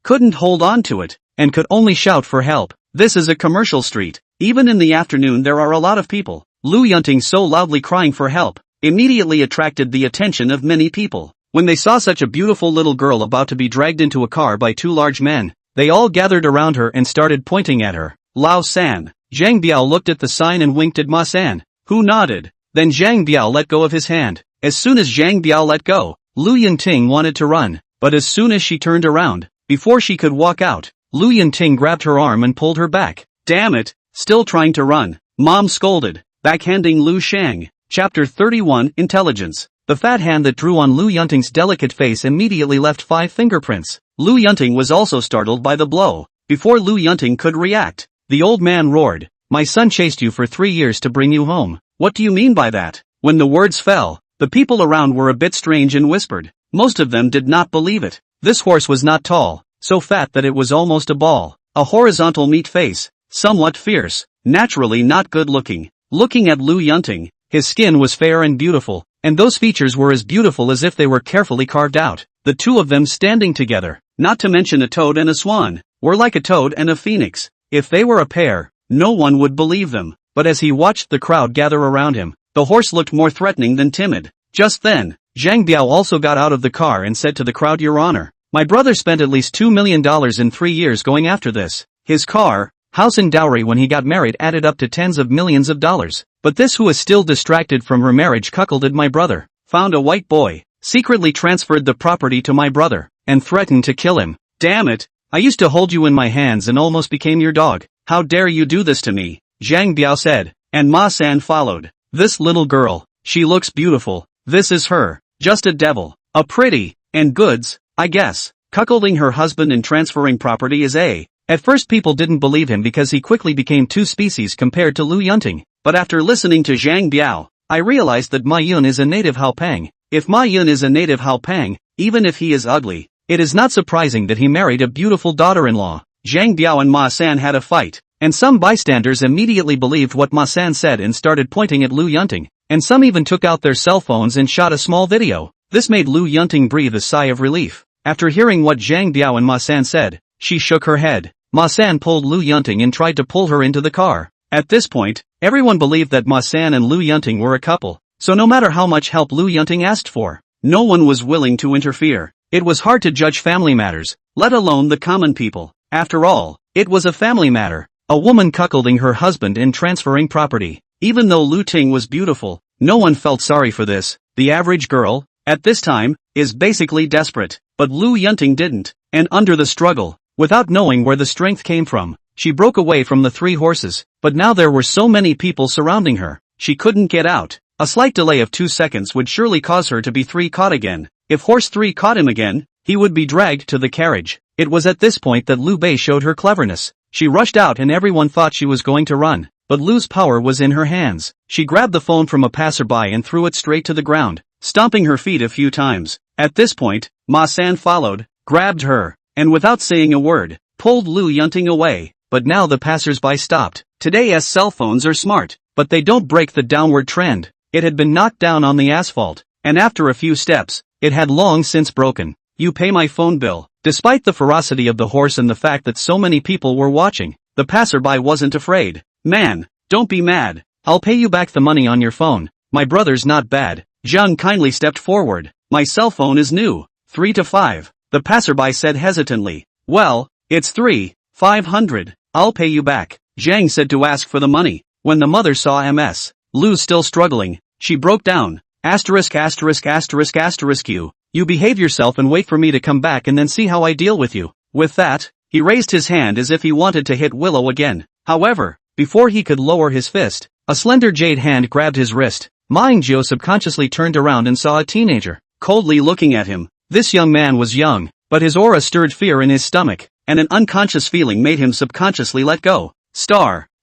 couldn't hold on to it, and could only shout for help. This is a commercial street. Even in the afternoon there are a lot of people. Lu Yunting so loudly crying for help immediately attracted the attention of many people. When they saw such a beautiful little girl about to be dragged into a car by 2 large men, they all gathered around her and started pointing at her. "Lao San." Zhang Biao looked at the sign and winked at Ma San, who nodded. Then Zhang Biao let go of his hand. As soon as Zhang Biao let go, Lu Yunting wanted to run, but as soon as she turned around, before she could walk out, Lu Yunting grabbed her arm and pulled her back. "Damn it, still trying to run," Mom scolded, backhanding Lu Shang. Chapter 31 Intelligence. The fat hand that drew on Lu Yunting's delicate face immediately left 5 fingerprints. Lu Yunting was also startled by the blow. Before Lu Yunting could react, the old man roared, "My son chased you for 3 years to bring you home. What do you mean by that?" When the words fell, the people around were a bit strange and whispered. Most of them did not believe it. This horse was not tall, so fat that it was almost a ball. A horizontal meat face, somewhat fierce, naturally not good looking. Looking at Lu Yunting, his skin was fair and beautiful, and those features were as beautiful as if they were carefully carved out. The 2 of them standing together, not to mention a toad and a swan, were like a toad and a phoenix. If they were a pair, no one would believe them. But as he watched the crowd gather around him, the horse looked more threatening than timid. Just then, Zhang Biao also got out of the car and said to the crowd, "Your Honor, my brother spent at least $2 million in 3 years going after this. His car, house and dowry when he got married added up to tens of millions of dollars. But this who is still distracted from her marriage cuckolded my brother, found a white boy, secretly transferred the property to my brother, and threatened to kill him. Damn it, I used to hold you in my hands and almost became your dog. How dare you do this to me?" Zhang Biao said, and Ma San followed. "This little girl, she looks beautiful. This is her, just a devil, a pretty, and goods, I guess. Cuckolding her husband and transferring property is a." At first people didn't believe him because he quickly became 2 species compared to Lu Yunting. But after listening to Zhang Biao, I realized that Ma Yun is a native Haopang. If Ma Yun is a native Haopang, even if he is ugly, it is not surprising that he married a beautiful daughter-in-law. Zhang Biao and Ma San had a fight, and some bystanders immediately believed what Ma San said and started pointing at Lu Yunting, and some even took out their cell phones and shot a small video. This made Lu Yunting breathe a sigh of relief. After hearing what Zhang Biao and Ma San said, she shook her head. Ma San pulled Lu Yunting and tried to pull her into the car. At this point, everyone believed that Ma San and Lu Yunting were a couple, so no matter how much help Lu Yunting asked for, no one was willing to interfere. It was hard to judge family matters, let alone the common people. After all, it was a family matter. A woman cuckolding her husband and transferring property. Even though Lu Ting was beautiful, no one felt sorry for this. The average girl, at this time, is basically desperate. But Lu Yunting didn't, and under the struggle, without knowing where the strength came from, she broke away from the 3 horses. But now there were so many people surrounding her, she couldn't get out. A slight delay of 2 seconds would surely cause her to be 3 caught again. If horse 3 caught him again, he would be dragged to the carriage. It was at this point that Lu Bei showed her cleverness. She rushed out and everyone thought she was going to run, but Lu's power was in her hands. She grabbed the phone from a passerby and threw it straight to the ground, stomping her feet a few times. At this point, Ma San followed, grabbed her, and without saying a word, pulled Lu Yunting away. But now the passersby stopped. Today's cell phones are smart, but they don't break the downward trend. It had been knocked down on the asphalt, and after a few steps, it had long since broken. "You pay my phone bill." Despite the ferocity of the horse and the fact that so many people were watching, the passerby wasn't afraid. "Man, don't be mad. I'll pay you back the money on your phone. My brother's not bad." Zhang kindly stepped forward. "My cell phone is new. 3 to 5. the passerby said hesitantly. Well, it's 500. I'll pay you back. Zhang said to ask for the money. When the mother saw Ms. Lu still struggling, she broke down. You behave yourself and wait for me to come back and then see how I deal with you. With that, he raised his hand as if he wanted to hit Willow again. However, before he could lower his fist, a slender jade hand grabbed his wrist. Ma Yingjiu subconsciously turned around and saw a teenager, coldly looking at him. This young man was young, but his aura stirred fear in his stomach, and an unconscious feeling made him subconsciously let go.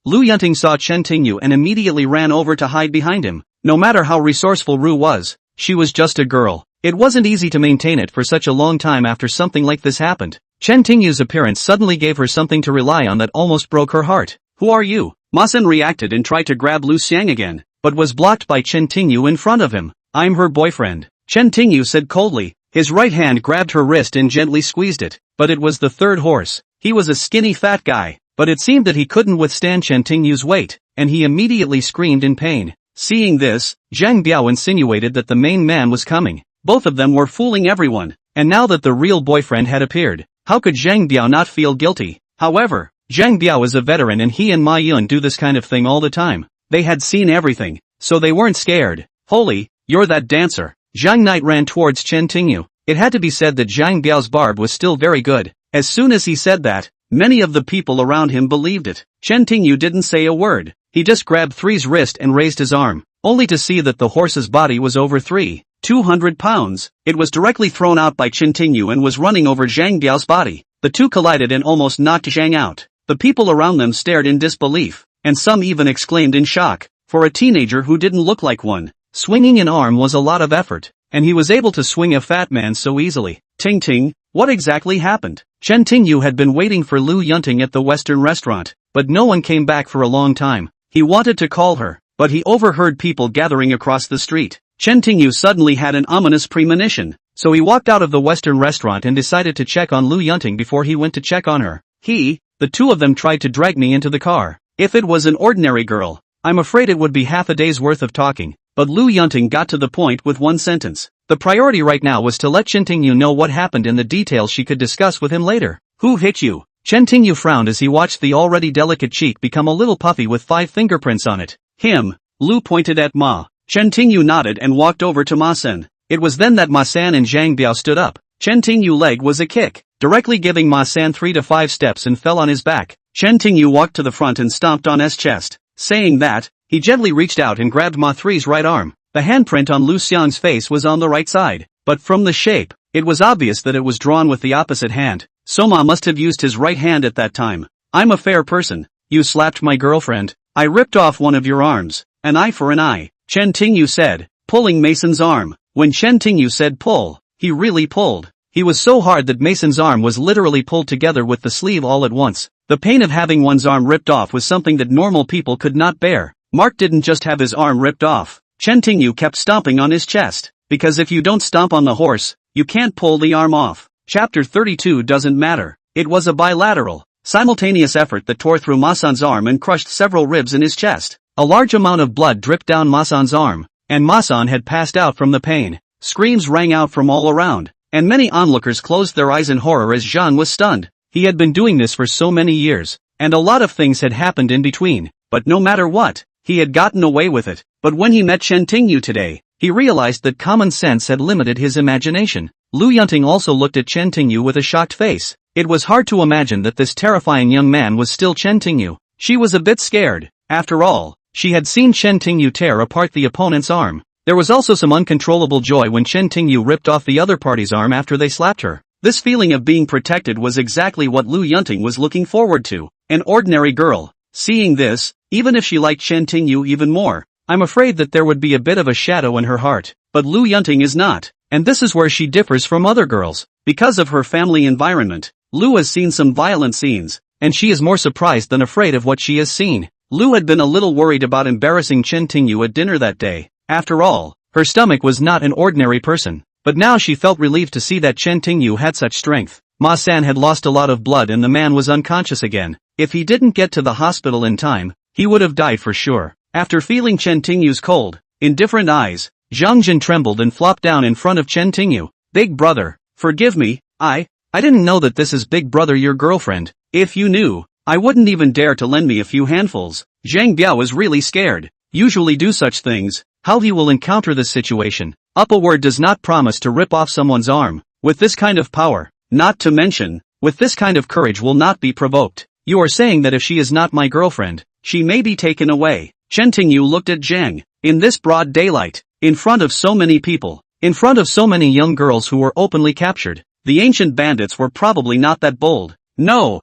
Lu Yunting saw Chen Tingyu and immediately ran over to hide behind him. No matter how resourceful Ru was, she was just a girl. It wasn't easy to maintain it for such a long time after something like this happened. Chen Tingyu's appearance suddenly gave her something to rely on that almost broke her heart. Who are you? Ma Sen reacted and tried to grab Lu Xiang again, but was blocked by Chen Tingyu in front of him. I'm her boyfriend, Chen Tingyu said coldly. His right hand grabbed her wrist and gently squeezed it, but it was the third horse. He was a skinny fat guy, but it seemed that he couldn't withstand Chen Tingyu's weight, and he immediately screamed in pain. Seeing this, Zhang Biao insinuated that the main man was coming. Both of them were fooling everyone, and now that the real boyfriend had appeared, how could Zhang Biao not feel guilty? However, Zhang Biao is a veteran and he and Ma Yun do this kind of thing all the time. They had seen everything, so they weren't scared. Holy, you're that dancer. Zhang Knight ran towards Chen Tingyu. It had to be said that Zhang Biao's barb was still very good. As soon as he said that, many of the people around him believed it. Chen Tingyu didn't say a word. He just grabbed Three's wrist and raised his arm, only to see that the horse's body was over 200 pounds. It was directly thrown out by Chen Tingyu and was running over Zhang Biao's body. The two collided and almost knocked Zhang out. The people around them stared in disbelief, and some even exclaimed in shock. For a teenager who didn't look like one, swinging an arm was a lot of effort, and he was able to swing a fat man so easily. Ting, what exactly happened? Chen Tingyu had been waiting for Lu Yunting at the Western restaurant, but no one came back for a long time. He wanted to call her, but he overheard people gathering across the street. Chen Tingyu suddenly had an ominous premonition, so he walked out of the Western restaurant and decided to check on Lu Yunting before he went to check on her. The two of them tried to drag me into the car. If it was an ordinary girl, I'm afraid it would be half a day's worth of talking, but Lu Yunting got to the point with one sentence. The priority right now was to let Chen Tingyu know what happened and the details she could discuss with him later. Who hit you? Chen Tingyu frowned as he watched the already delicate cheek become a little puffy with 5 fingerprints on it. Him. Lu pointed at Ma. Chen Tingyu nodded and walked over to Ma Sen. It was then that Ma San and Zhang Biao stood up. Chen Tingyu's leg was a kick, directly giving Ma San 3 to 5 steps and fell on his back. Chen Tingyu walked to the front and stomped on his chest. Saying that, he gently reached out and grabbed Ma 3's right arm. The handprint on Lu Xiang's face was on the right side, but from the shape, it was obvious that it was drawn with the opposite hand. So Ma must have used his right hand at that time. I'm a fair person. You slapped my girlfriend. I ripped off one of your arms. An eye for an eye, Chen Tingyu said, pulling Mason's arm. When Chen Tingyu said pull, he really pulled. He was so hard that Mason's arm was literally pulled together with the sleeve all at once. The pain of having one's arm ripped off was something that normal people could not bear. Mark didn't just have his arm ripped off. Chen Tingyu kept stomping on his chest, because if you don't stomp on the horse, you can't pull the arm off. Chapter 32 doesn't matter. It was a bilateral, simultaneous effort that tore through Masan's arm and crushed several ribs in his chest. A large amount of blood dripped down Masan's arm, and Masan had passed out from the pain. Screams rang out from all around, and many onlookers closed their eyes in horror as Jean was stunned. He had been doing this for so many years, and a lot of things had happened in between, but no matter what, he had gotten away with it. But when he met Chen Tingyu today, he realized that common sense had limited his imagination. Lu Yunting also looked at Chen Tingyu with a shocked face. It was hard to imagine that this terrifying young man was still Chen Tingyu. She was a bit scared. After all, she had seen Chen Tingyu tear apart the opponent's arm. There was also some uncontrollable joy when Chen Tingyu ripped off the other party's arm after they slapped her. This feeling of being protected was exactly what Lu Yunting was looking forward to. An ordinary girl. Seeing this, even if she liked Chen Tingyu even more, I'm afraid that there would be a bit of a shadow in her heart. But Lu Yunting is not, and this is where she differs from other girls. Because of her family environment, Lu has seen some violent scenes, and she is more surprised than afraid of what she has seen. Lu had been a little worried about embarrassing Chen Tingyu at dinner that day. After all, her stomach was not an ordinary person. But now she felt relieved to see that Chen Tingyu had such strength. Ma San had lost a lot of blood and the man was unconscious again. If he didn't get to the hospital in time, he would have died for sure. After feeling Chen Tingyu's cold, indifferent eyes, Zhang Jin trembled and flopped down in front of Chen Tingyu. Big brother, forgive me, I didn't know that this is Big Brother your girlfriend. If you knew, I wouldn't even dare to lend me a few handfuls. Zhang Biao is really scared. Usually do such things. How he will encounter this situation. Up a word does not promise to rip off someone's arm. With this kind of power, not to mention, with this kind of courage will not be provoked. You are saying that if she is not my girlfriend, she may be taken away. Chen Tingyu looked at Zhang. In this broad daylight, in front of so many people, in front of so many young girls who were openly captured, the ancient bandits were probably not that bold. No,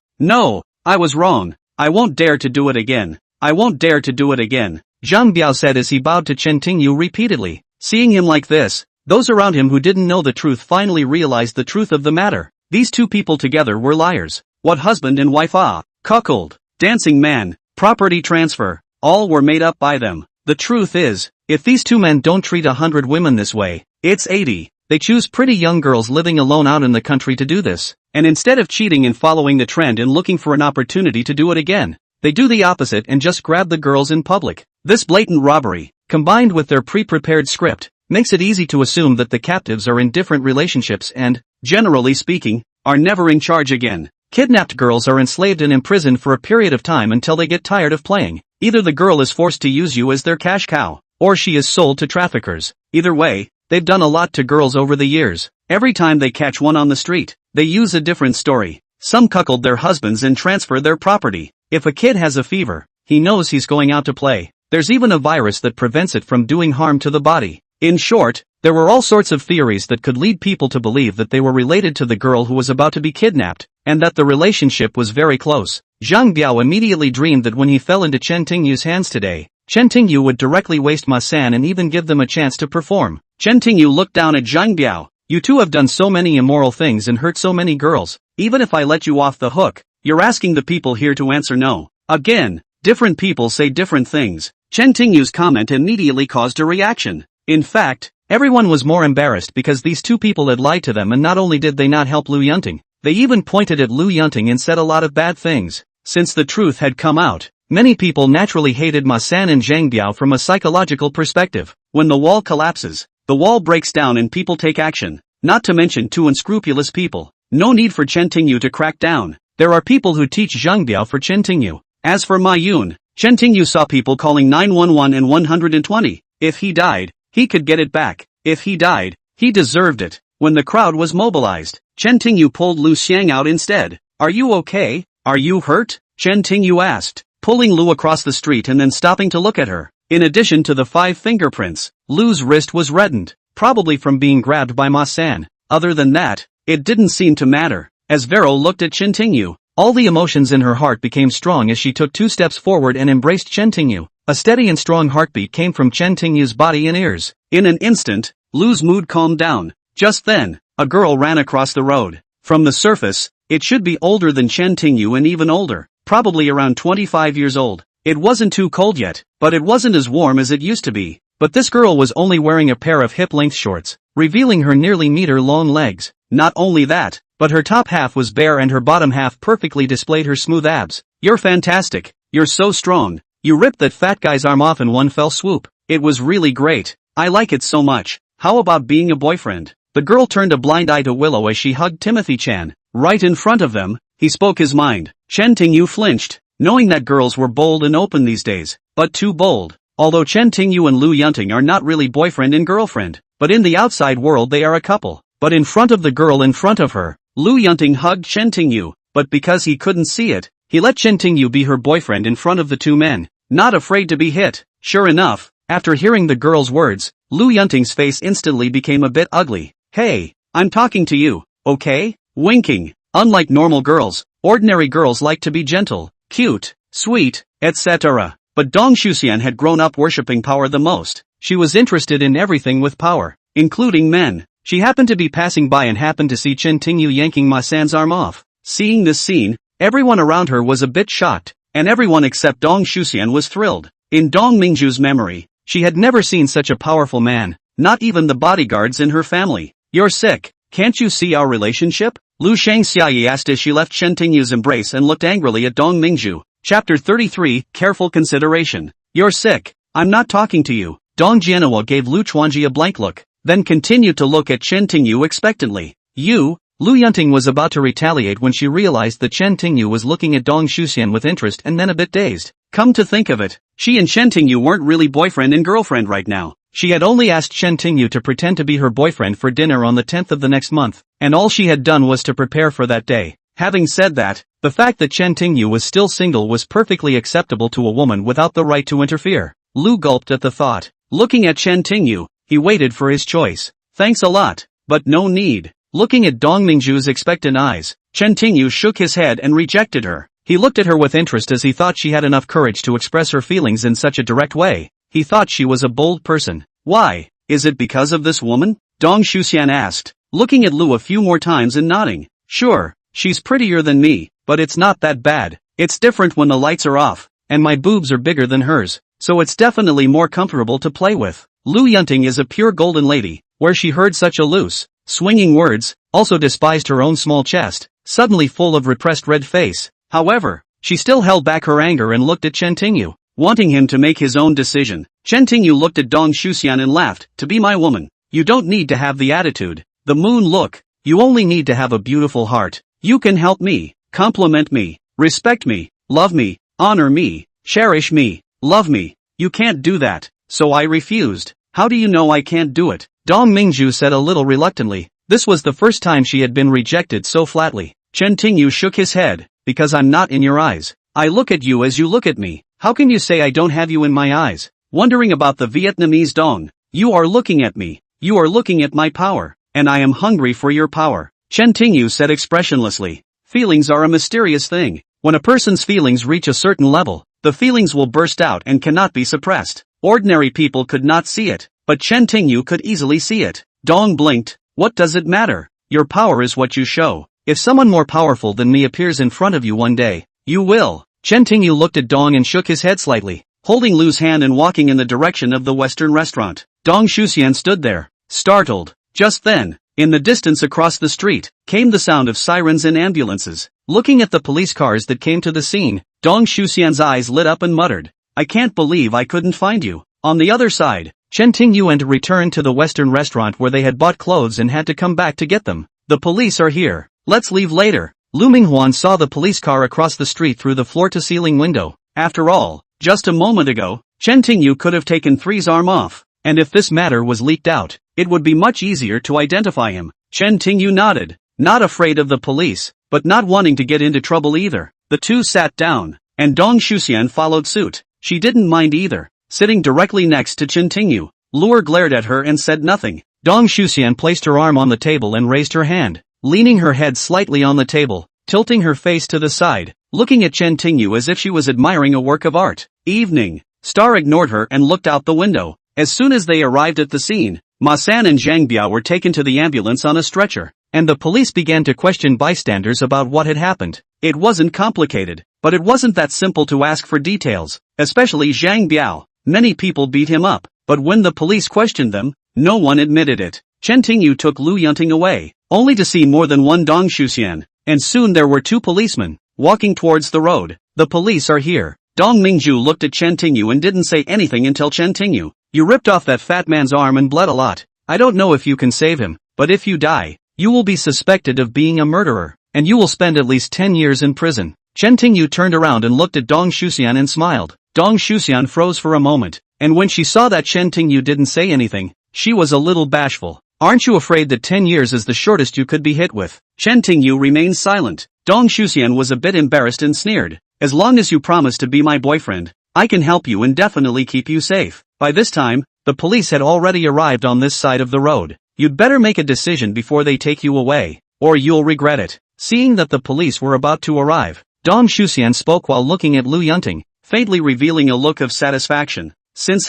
I was wrong. I won't dare to do it again. I won't dare to do it again. Zhang Biao said as he bowed to Chen Tingyu repeatedly. Seeing him like this, those around him who didn't know the truth finally realized the truth of the matter. These two people together were liars. What husband and wife cuckold, dancing man, property transfer, all were made up by them. The truth is, if these two men don't treat 100 women this way, it's 80. They choose pretty young girls living alone out in the country to do this. And instead of cheating and following the trend and looking for an opportunity to do it again, they do the opposite and just grab the girls in public. This blatant robbery, combined with their pre-prepared script, makes it easy to assume that the captives are in different relationships and, generally speaking, are never in charge again. Kidnapped girls are enslaved and imprisoned for a period of time until they get tired of playing. Either the girl is forced to use you as their cash cow, or she is sold to traffickers. Either way, they've done a lot to girls over the years. Every time they catch one on the street, they use a different story. Some cuckold their husbands and transfer their property. If a kid has a fever, he knows he's going out to play. There's even a virus that prevents it from doing harm to the body. In short, there were all sorts of theories that could lead people to believe that they were related to the girl who was about to be kidnapped, and that the relationship was very close. Zhang Biao immediately dreamed that when he fell into Chen Tingyu's hands today, Chen Tingyu would directly waste Ma San and even give them a chance to perform. Chen Tingyu looked down at Zhang Biao. You two have done so many immoral things and hurt so many girls. Even if I let you off the hook, you're asking the people here to answer no. Again, different people say different things. Chen Tingyu's comment immediately caused a reaction. In fact, everyone was more embarrassed because these two people had lied to them, and not only did they not help Lu Yunting, they even pointed at Lu Yunting and said a lot of bad things. Since the truth had come out, many people naturally hated Ma San and Zhang Biao from a psychological perspective. When the wall collapses, the wall breaks down and people take action. Not to mention two unscrupulous people. No need for Chen Tingyu to crack down. There are people who teach Zhang Biao for Chen Tingyu. As for Ma Yun, Chen Tingyu saw people calling 911 and 120. If he died, he could get it back. If he died, he deserved it. When the crowd was mobilized, Chen Tingyu pulled Lu Xiang out instead. Are you okay? Are you hurt? Chen Tingyu asked, pulling Lu across the street and then stopping to look at her. In addition to the 5 fingerprints, Lu's wrist was reddened, probably from being grabbed by Ma San. Other than that, it didn't seem to matter. As Vero looked at Chen Tingyu, all the emotions in her heart became strong as she took 2 steps forward and embraced Chen Tingyu. A steady and strong heartbeat came from Chen Tingyu's body and ears. In an instant, Lu's mood calmed down. Just then, a girl ran across the road. From the surface, it should be older than Chen Tingyu and even older, probably around 25 years old. It wasn't too cold yet, but it wasn't as warm as it used to be. But this girl was only wearing a pair of hip-length shorts, revealing her nearly meter-long legs. Not only that, but her top half was bare and her bottom half perfectly displayed her smooth abs. You're fantastic. You're so strong. You ripped that fat guy's arm off in one fell swoop. It was really great. I like it so much. How about being a boyfriend? The girl turned a blind eye to Willow as she hugged Timothy Chan. Right in front of them, he spoke his mind. Chen Tingyu flinched, knowing that girls were bold and open these days, but too bold. Although Chen Tingyu and Lu Yunting are not really boyfriend and girlfriend, but in the outside world they are a couple. But in front of the girl in front of her, Lu Yunting hugged Chen Tingyu, but because he couldn't see it, he let Chen Tingyu be her boyfriend in front of the two men, not afraid to be hit. Sure enough, after hearing the girl's words, Lu Yunting's face instantly became a bit ugly. Hey, I'm talking to you, okay? Winking. Unlike normal girls, ordinary girls like to be gentle, cute, sweet, etc. But Dong Shuxian had grown up worshipping power the most. She was interested in everything with power, including men. She happened to be passing by and happened to see Chen Tingyu yanking Ma San's arm off. Seeing this scene, everyone around her was a bit shocked, and everyone except Dong Shuxian was thrilled. In Dong Mingzhu's memory, she had never seen such a powerful man, not even the bodyguards in her family. You're sick, can't you see our relationship? Lu Shangxiayi asked as she left Chen Tingyu's embrace and looked angrily at Dong Mingzhu. Chapter 33, Careful Consideration. You're sick, I'm not talking to you. Dong Jianhua gave Lu Chuanji a blank look, then continued to look at Chen Tingyu expectantly. You, Lu Yunting was about to retaliate when she realized that Chen Tingyu was looking at Dong Shuxian with interest and then a bit dazed. Come to think of it, she and Chen Tingyu weren't really boyfriend and girlfriend right now. She had only asked Chen Tingyu to pretend to be her boyfriend for dinner on the 10th of the next month, and all she had done was to prepare for that day. Having said that, the fact that Chen Tingyu was still single was perfectly acceptable to a woman without the right to interfere. Lu gulped at the thought. Looking at Chen Tingyu, he waited for his choice. Thanks a lot, but no need. Looking at Dong Mingzhu's expectant eyes, Chen Tingyu shook his head and rejected her. He looked at her with interest as he thought she had enough courage to express her feelings in such a direct way. He thought she was a bold person. Why? Is it because of this woman? Dong Shuxian asked, looking at Lu a few more times and nodding. Sure, she's prettier than me, but it's not that bad. It's different when the lights are off, and my boobs are bigger than hers, so it's definitely more comfortable to play with. Lu Yunting is a pure golden lady, where she heard such a loose, swinging words, also despised her own small chest, suddenly full of repressed red face. However, she still held back her anger and looked at Chen Tingyu, wanting him to make his own decision. Chen Tingyu looked at Dong Shuxian and laughed. To be my woman, you don't need to have the attitude, the moon look, you only need to have a beautiful heart. You can help me, compliment me, respect me, love me, honor me, cherish me, love me. You can't do that, so I refused. How do you know I can't do it? Dong Mingzhu said a little reluctantly. This was the first time she had been rejected so flatly. Chen Tingyu shook his head. Because I'm not in your eyes. I look at you as you look at me. How can you say I don't have you in my eyes? Wondering about the Vietnamese Dong. You are looking at me. You are looking at my power. And I am hungry for your power. Chen Tingyu said expressionlessly. Feelings are a mysterious thing. When a person's feelings reach a certain level, the feelings will burst out and cannot be suppressed. Ordinary people could not see it, but Chen Tingyu could easily see it. Dong blinked. What does it matter? Your power is what you show. If someone more powerful than me appears in front of you one day, you will. Chen Tingyu looked at Dong and shook his head slightly, holding Lu's hand and walking in the direction of the Western restaurant. Dong Shuxian stood there, startled. Just then, in the distance across the street, came the sound of sirens and ambulances. Looking at the police cars that came to the scene, Dong Shuxian's eyes lit up and muttered, I can't believe I couldn't find you. On the other side, Chen Tingyu and returned to the Western restaurant where they had bought clothes and had to come back to get them. The police are here. Let's leave later. Lu Minghuan saw the police car across the street through the floor-to-ceiling window. After all, just a moment ago, Chen Tingyu could have taken Three's arm off, and if this matter was leaked out, it would be much easier to identify him. Chen Tingyu nodded, not afraid of the police, but not wanting to get into trouble either. The two sat down, and Dong Shuxian followed suit. She didn't mind either. Sitting directly next to Chen Tingyu, Luer glared at her and said nothing. Dong Shuxian placed her arm on the table and raised her hand, leaning her head slightly on the table, tilting her face to the side, looking at Chen Tingyu as if she was admiring a work of art. Evening. Star ignored her and looked out the window. As soon as they arrived at the scene, Ma San and Zhang Biao were taken to the ambulance on a stretcher, and the police began to question bystanders about what had happened. It wasn't complicated, but it wasn't that simple to ask for details, especially Zhang Biao. Many people beat him up, but when the police questioned them, no one admitted it. Chen Tingyu took Lu Yunting away, only to see more than one Dong Shuxian, and soon there were two policemen, walking towards the road. The police are here. Dong Mingzhu looked at Chen Tingyu and didn't say anything until Chen Tingyu, you ripped off that fat man's arm and bled a lot. I don't know if you can save him, but if you die, you will be suspected of being a murderer, and you will spend at least 10 years in prison. Chen Tingyu turned around and looked at Dong Shuxian and smiled. Dong Shuxian froze for a moment, and when she saw that Chen Tingyu didn't say anything, she was a little bashful. Aren't you afraid that 10 years is the shortest you could be hit with? Chen Tingyu remained silent. Dong Shuxian was a bit embarrassed and sneered. As long as you promise to be my boyfriend, I can help you and definitely keep you safe. By this time, the police had already arrived on this side of the road. You'd better make a decision before they take you away, or you'll regret it. Seeing that the police were about to arrive, Dong Shuxian spoke while looking at Lu Yunting, faintly revealing a look of satisfaction. Since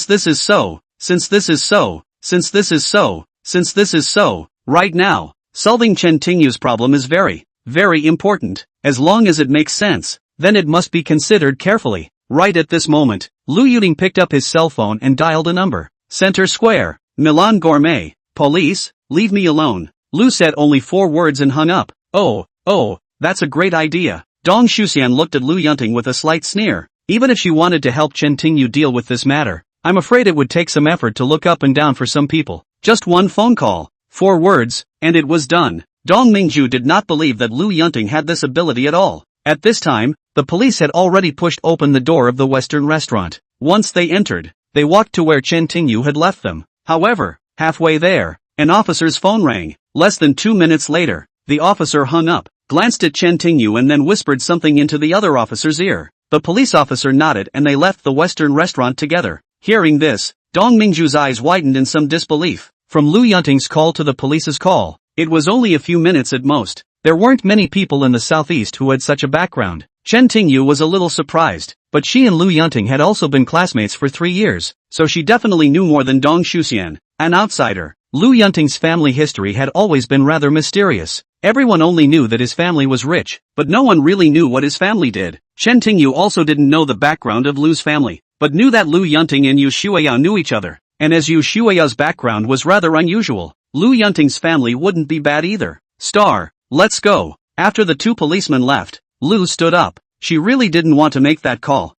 this is so, since this is so, since this is so, since this is so, right now, solving Chen Tingyu's problem is very, very important. As long as it makes sense, then it must be considered carefully. Right at this moment, Lu Yunting picked up his cell phone and dialed a number. Center Square, Milan Gourmet, police, leave me alone. Lu said only 4 words and hung up. Oh, that's a great idea. Dong Shuxian looked at Lu Yunting with a slight sneer. Even if she wanted to help Chen Tingyu deal with this matter, I'm afraid it would take some effort to look up and down for some people. Just one phone call, 4 words, and it was done. Dong Mingju did not believe that Lu Yunting had this ability at all. At this time, the police had already pushed open the door of the Western restaurant. Once they entered, they walked to where Chen Tingyu had left them. However, halfway there, an officer's phone rang. Less than 2 minutes later, the officer hung up, glanced at Chen Tingyu and then whispered something into the other officer's ear. The police officer nodded and they left the Western restaurant together. Hearing this, Dong Mingju's eyes widened in some disbelief. From Lu Yunting's call to the police's call, it was only a few minutes at most. There weren't many people in the southeast who had such a background. Chen Tingyu was a little surprised, but she and Lu Yunting had also been classmates for 3 years, so she definitely knew more than Dong Shuxian, an outsider. Lu Yunting's family history had always been rather mysterious. Everyone only knew that his family was rich, but no one really knew what his family did. Chen Tingyu also didn't know the background of Lu's family, but knew that Lu Yunting and Yu Shuya knew each other, and as Yu Shuya's background was rather unusual, Lu Yunting's family wouldn't be bad either. Let's go. After the 2 policemen left, Lu stood up. She really didn't want to make that call.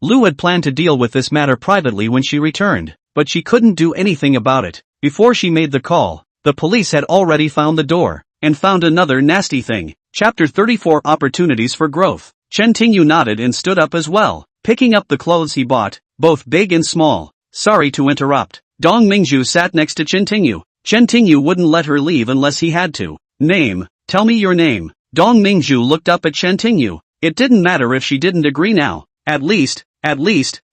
Lu had planned to deal with this matter privately when she returned, but she couldn't do anything about it. Before she made the call, the police had already found the door, and found another nasty thing. Chapter 34 Opportunities for Growth. Chen Tingyu nodded and stood up as well, picking up the clothes he bought, both big and small. Sorry to interrupt. Dong Mingju sat next to Chen Tingyu. Chen Tingyu wouldn't let her leave unless he had to. Name, tell me your name. Dong Mingju looked up at Chen Tingyu. It didn't matter if she didn't agree now. At least,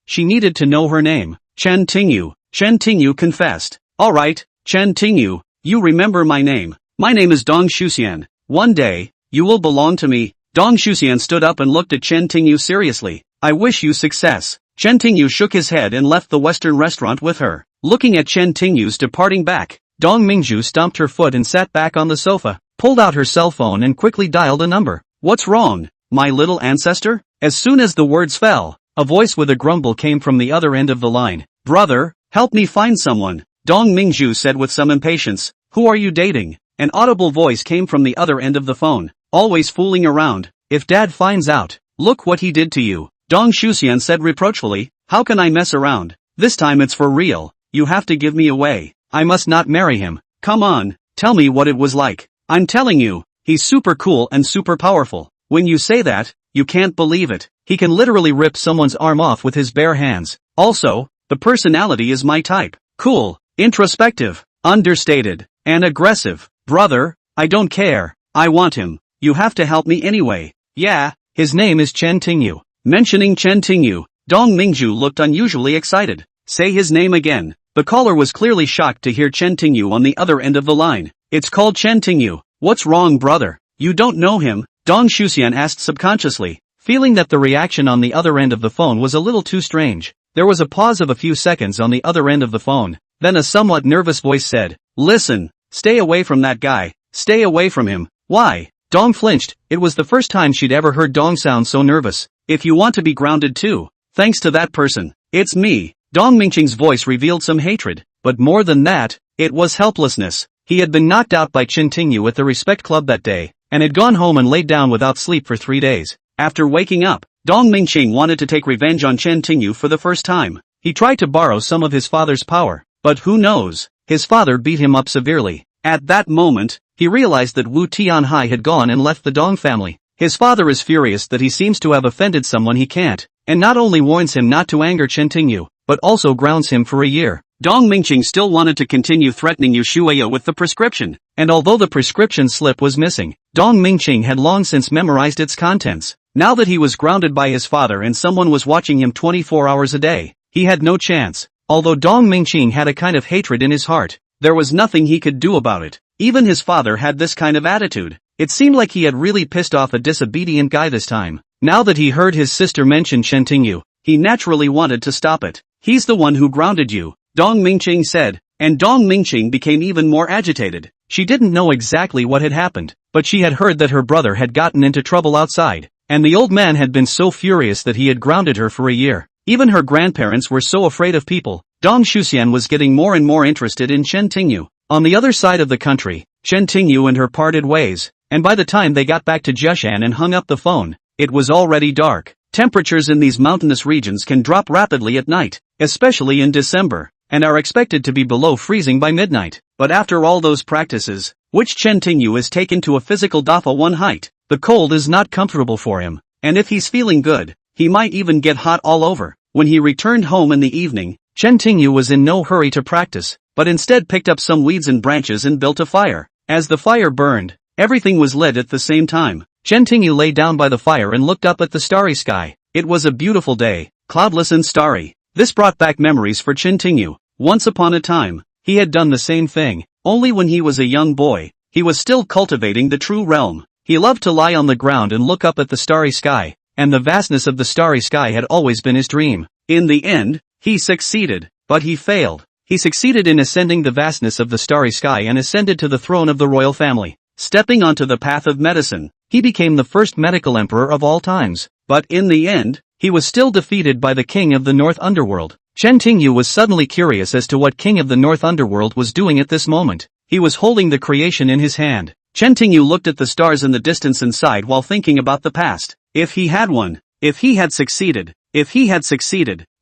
she needed to know her name. Chen Tingyu confessed. Alright, Chen Tingyu, you remember my name. My name is Dong Shuxian. One day, you will belong to me. Dong Shuxian stood up and looked at Chen Tingyu seriously. I wish you success. Chen Tingyu shook his head and left the Western restaurant with her. Looking at Chen Tingyu's departing back, Dong Mingju stomped her foot and sat back on the sofa, pulled out her cell phone and quickly dialed a number. What's wrong, my little ancestor? As soon as the words fell, a voice with a grumble came from the other end of the line. Brother, help me find someone, Dong Mingju said with some impatience. Who are you dating? An audible voice came from the other end of the phone. Always fooling around. If Dad finds out, look what he did to you. Dong Shuxian said reproachfully. How can I mess around? This time it's for real. You have to give me away. I must not marry him. Come on, tell me what it was like. I'm telling you, he's super cool and super powerful. When you say that, you can't believe it. He can literally rip someone's arm off with his bare hands. Also, the personality is my type. Cool, introspective, understated, and aggressive. Brother, I don't care. I want him. You have to help me anyway. Yeah, his name is Chen Tingyu. Mentioning Chen Tingyu, Dong Mingju looked unusually excited. Say his name again. The caller was clearly shocked to hear Chen Tingyu on the other end of the line. It's called Chen Tingyu. What's wrong, brother? You don't know him? Dong Shuxian asked subconsciously, feeling that the reaction on the other end of the phone was a little too strange. There was a pause of a few seconds on the other end of the phone. Then a somewhat nervous voice said, Listen, stay away from that guy. Stay away from him. Why? Dong flinched. It was the first time she'd ever heard Dong sound so nervous. If you want to be grounded too, thanks to that person, it's me. Dong Mingqing's voice revealed some hatred, but more than that, it was helplessness. He had been knocked out by Chen Tingyu at the Respect Club that day, and had gone home and laid down without sleep for 3 days. After waking up, Dong Mingqing wanted to take revenge on Chen Tingyu for the first time. He tried to borrow some of his father's power, but who knows, his father beat him up severely. At that moment, he realized that Wu Tianhai had gone and left the Dong family. His father is furious that he seems to have offended someone he can't, and not only warns him not to anger Chen Tingyu, but also grounds him for a year. Dong Mingqing still wanted to continue threatening Yu Shuya with the prescription, and although the prescription slip was missing, Dong Mingqing had long since memorized its contents. Now that he was grounded by his father and someone was watching him 24 hours a day, he had no chance. Although Dong Mingqing had a kind of hatred in his heart, there was nothing he could do about it. Even his father had this kind of attitude. It seemed like he had really pissed off a disobedient guy this time. Now that he heard his sister mention Chen Tingyu, he naturally wanted to stop it. He's the one who grounded you, Dong Mingqing said, and Dong Mingqing became even more agitated. She didn't know exactly what had happened, but she had heard that her brother had gotten into trouble outside, and the old man had been so furious that he had grounded her for a year. Even her grandparents were so afraid of people. Dong Shuxian was getting more and more interested in Chen Tingyu. On the other side of the country, Chen Tingyu and her parted ways, and by the time they got back to Jeshan and hung up the phone, it was already dark. Temperatures in these mountainous regions can drop rapidly at night, especially in December, and are expected to be below freezing by midnight. But after all those practices, which Chen Tingyu is taken to a physical Dafa 1 height. The cold is not comfortable for him, and if he's feeling good, he might even get hot all over. When he returned home in the evening, Chen Tingyu was in no hurry to practice, but instead picked up some weeds and branches and built a fire. As the fire burned, everything was lit at the same time. Chen Tingyu lay down by the fire and looked up at the starry sky. It was a beautiful day, cloudless and starry. This brought back memories for Chen Tingyu. Once upon a time, he had done the same thing, only when he was a young boy. He was still cultivating the true realm. He loved to lie on the ground and look up at the starry sky, and the vastness of the starry sky had always been his dream. In the end, he succeeded, but he failed. He succeeded in ascending the vastness of the starry sky and ascended to the throne of the royal family. Stepping onto the path of medicine, he became the first medical emperor of all times. But in the end, he was still defeated by the king of the North Underworld. Chen Tingyu was suddenly curious as to what king of the North Underworld was doing at this moment. He was holding the creation in his hand. Chen Tingyu looked at the stars in the distance and sighed while thinking about the past. If he had won, if he had succeeded,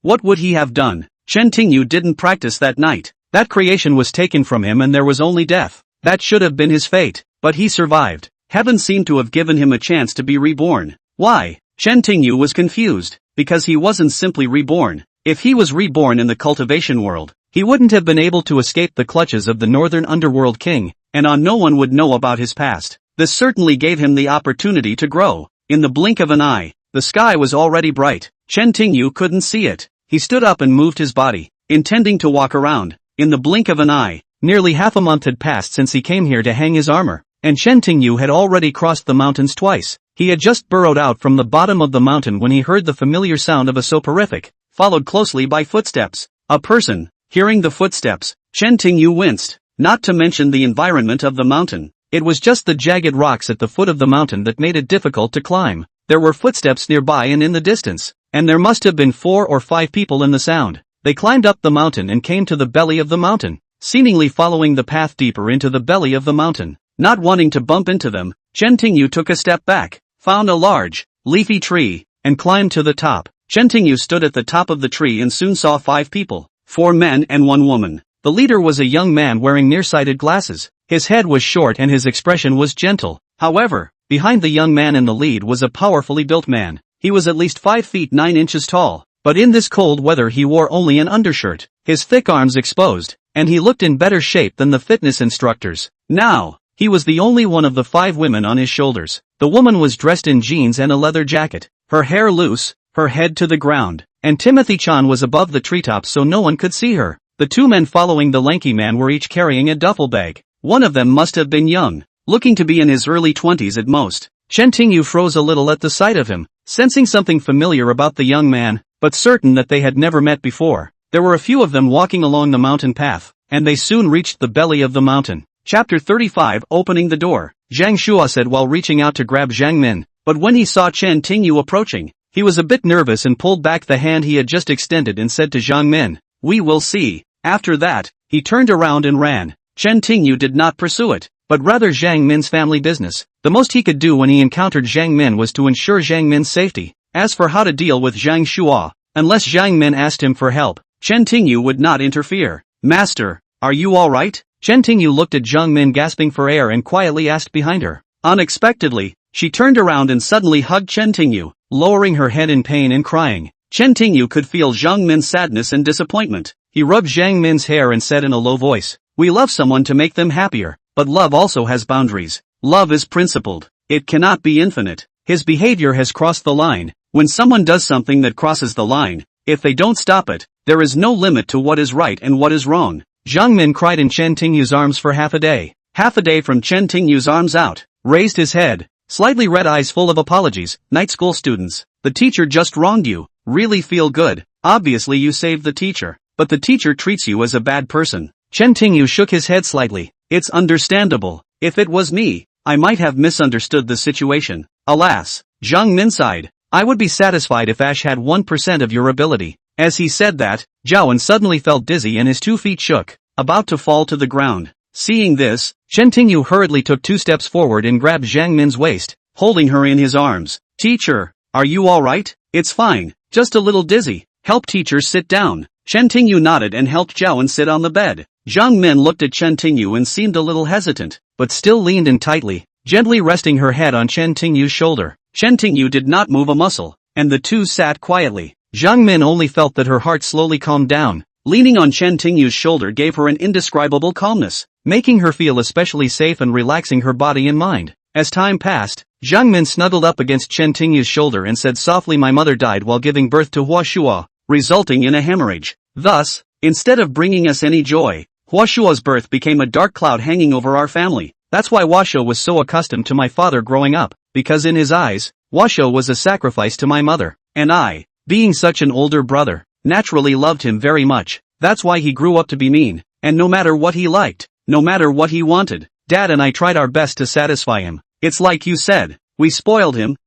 what would he have done? Chen Tingyu didn't practice that night. That creation was taken from him and there was only death. That should have been his fate, but he survived. Heaven seemed to have given him a chance to be reborn. Why? Chen Tingyu was confused, because he wasn't simply reborn. If he was reborn in the cultivation world, he wouldn't have been able to escape the clutches of the Northern Underworld King, and no one would know about his past. This certainly gave him the opportunity to grow. In the blink of an eye, the sky was already bright. Chen Tingyu couldn't see it. He stood up and moved his body, intending to walk around. In the blink of an eye, nearly half a month had passed since he came here to hang his armor, and Chen Tingyu had already crossed the mountains twice. He had just burrowed out from the bottom of the mountain when he heard the familiar sound of a soporific, followed closely by footsteps. A person. Hearing the footsteps, Chen Tingyu winced, not to mention the environment of the mountain. It was just the jagged rocks at the foot of the mountain that made it difficult to climb. There were footsteps nearby and in the distance, and there must have been 4 or 5 people in the sound. They climbed up the mountain and came to the belly of the mountain, seemingly following the path deeper into the belly of the mountain. Not wanting to bump into them, Chen Tingyu took a step back, found a large, leafy tree, and climbed to the top. Chen Tingyu stood at the top of the tree and soon saw 5 people, 4 men and 1 woman. The leader was a young man wearing nearsighted glasses. His head was short and his expression was gentle. However, behind the young man in the lead was a powerfully built man. He was at least 5 feet 9 inches tall, but in this cold weather he wore only an undershirt, his thick arms exposed, and he looked in better shape than the fitness instructors. Now, he was the only one of the 5 women on his shoulders. The woman was dressed in jeans and a leather jacket, her hair loose, her head to the ground, and Timothy-chan was above the treetops so no one could see her. The 2 men following the lanky man were each carrying a duffel bag. One of them must have been young, looking to be in his early 20s at most. Chen Tingyu froze a little at the sight of him, sensing something familiar about the young man, but certain that they had never met before. There were a few of them walking along the mountain path, and they soon reached the belly of the mountain. Chapter 35 Opening the door. Zhang Shua said while reaching out to grab Zhang Min, but when he saw Chen Tingyu approaching, he was a bit nervous and pulled back the hand he had just extended and said to Zhang Min, "We will see." After that, he turned around and ran. Chen Tingyu did not pursue it, but rather Zhang Min's family business. The most he could do when he encountered Zhang Min was to ensure Zhang Min's safety. As for how to deal with Zhang Shua, unless Zhang Min asked him for help, Chen Tingyu would not interfere. "Master, are you alright?" Chen Tingyu looked at Zhang Min gasping for air and quietly asked behind her. Unexpectedly, she turned around and suddenly hugged Chen Tingyu, lowering her head in pain and crying. Chen Tingyu could feel Zhang Min's sadness and disappointment. He rubbed Zhang Min's hair and said in a low voice, "We love someone to make them happier, but love also has boundaries. Love is principled. It cannot be infinite. His behavior has crossed the line. When someone does something that crosses the line, if they don't stop it, there is no limit to what is right and what is wrong." Zhang Min cried in Chen Tingyu's arms for half a day. Half a day from Chen Tingyu's arms out, raised his head, slightly red eyes full of apologies. "Night school students, the teacher just wronged you. Really feel good. Obviously you saved the teacher, but the teacher treats you as a bad person." Chen Tingyu shook his head slightly. "It's understandable. If it was me, I might have misunderstood the situation." Alas, Zhang Min sighed. "I would be satisfied if Ash had 1% of your ability." As he said that, Zhaoan suddenly felt dizzy and his 2 feet shook, about to fall to the ground. Seeing this, Chen Tingyu hurriedly took 2 steps forward and grabbed Zhang Min's waist, holding her in his arms. "Teacher, are you alright?" "It's fine, just a little dizzy." "Help teacher sit down." Chen Tingyu nodded and helped Zhaoan sit on the bed. Jiang Min looked at Chen Tingyu and seemed a little hesitant, but still leaned in tightly, gently resting her head on Chen Tingyu's shoulder. Chen Tingyu did not move a muscle, and the two sat quietly. Jiang Min only felt that her heart slowly calmed down. Leaning on Chen Tingyu's shoulder gave her an indescribable calmness, making her feel especially safe and relaxing her body and mind. As time passed, Jiang Min snuggled up against Chen Tingyu's shoulder and said softly, "My mother died while giving birth to Hua Shuo, resulting in a hemorrhage. Thus, instead of bringing us any joy, Hua Shuo's birth became a dark cloud hanging over our family. That's why Hua Shuo was so accustomed to my father growing up, because in his eyes, Hua Shuo was a sacrifice to my mother, and I, being such an older brother, naturally loved him very much. That's why he grew up to be mean, and no matter what he liked, no matter what he wanted, Dad and I tried our best to satisfy him. It's like you said, we spoiled him,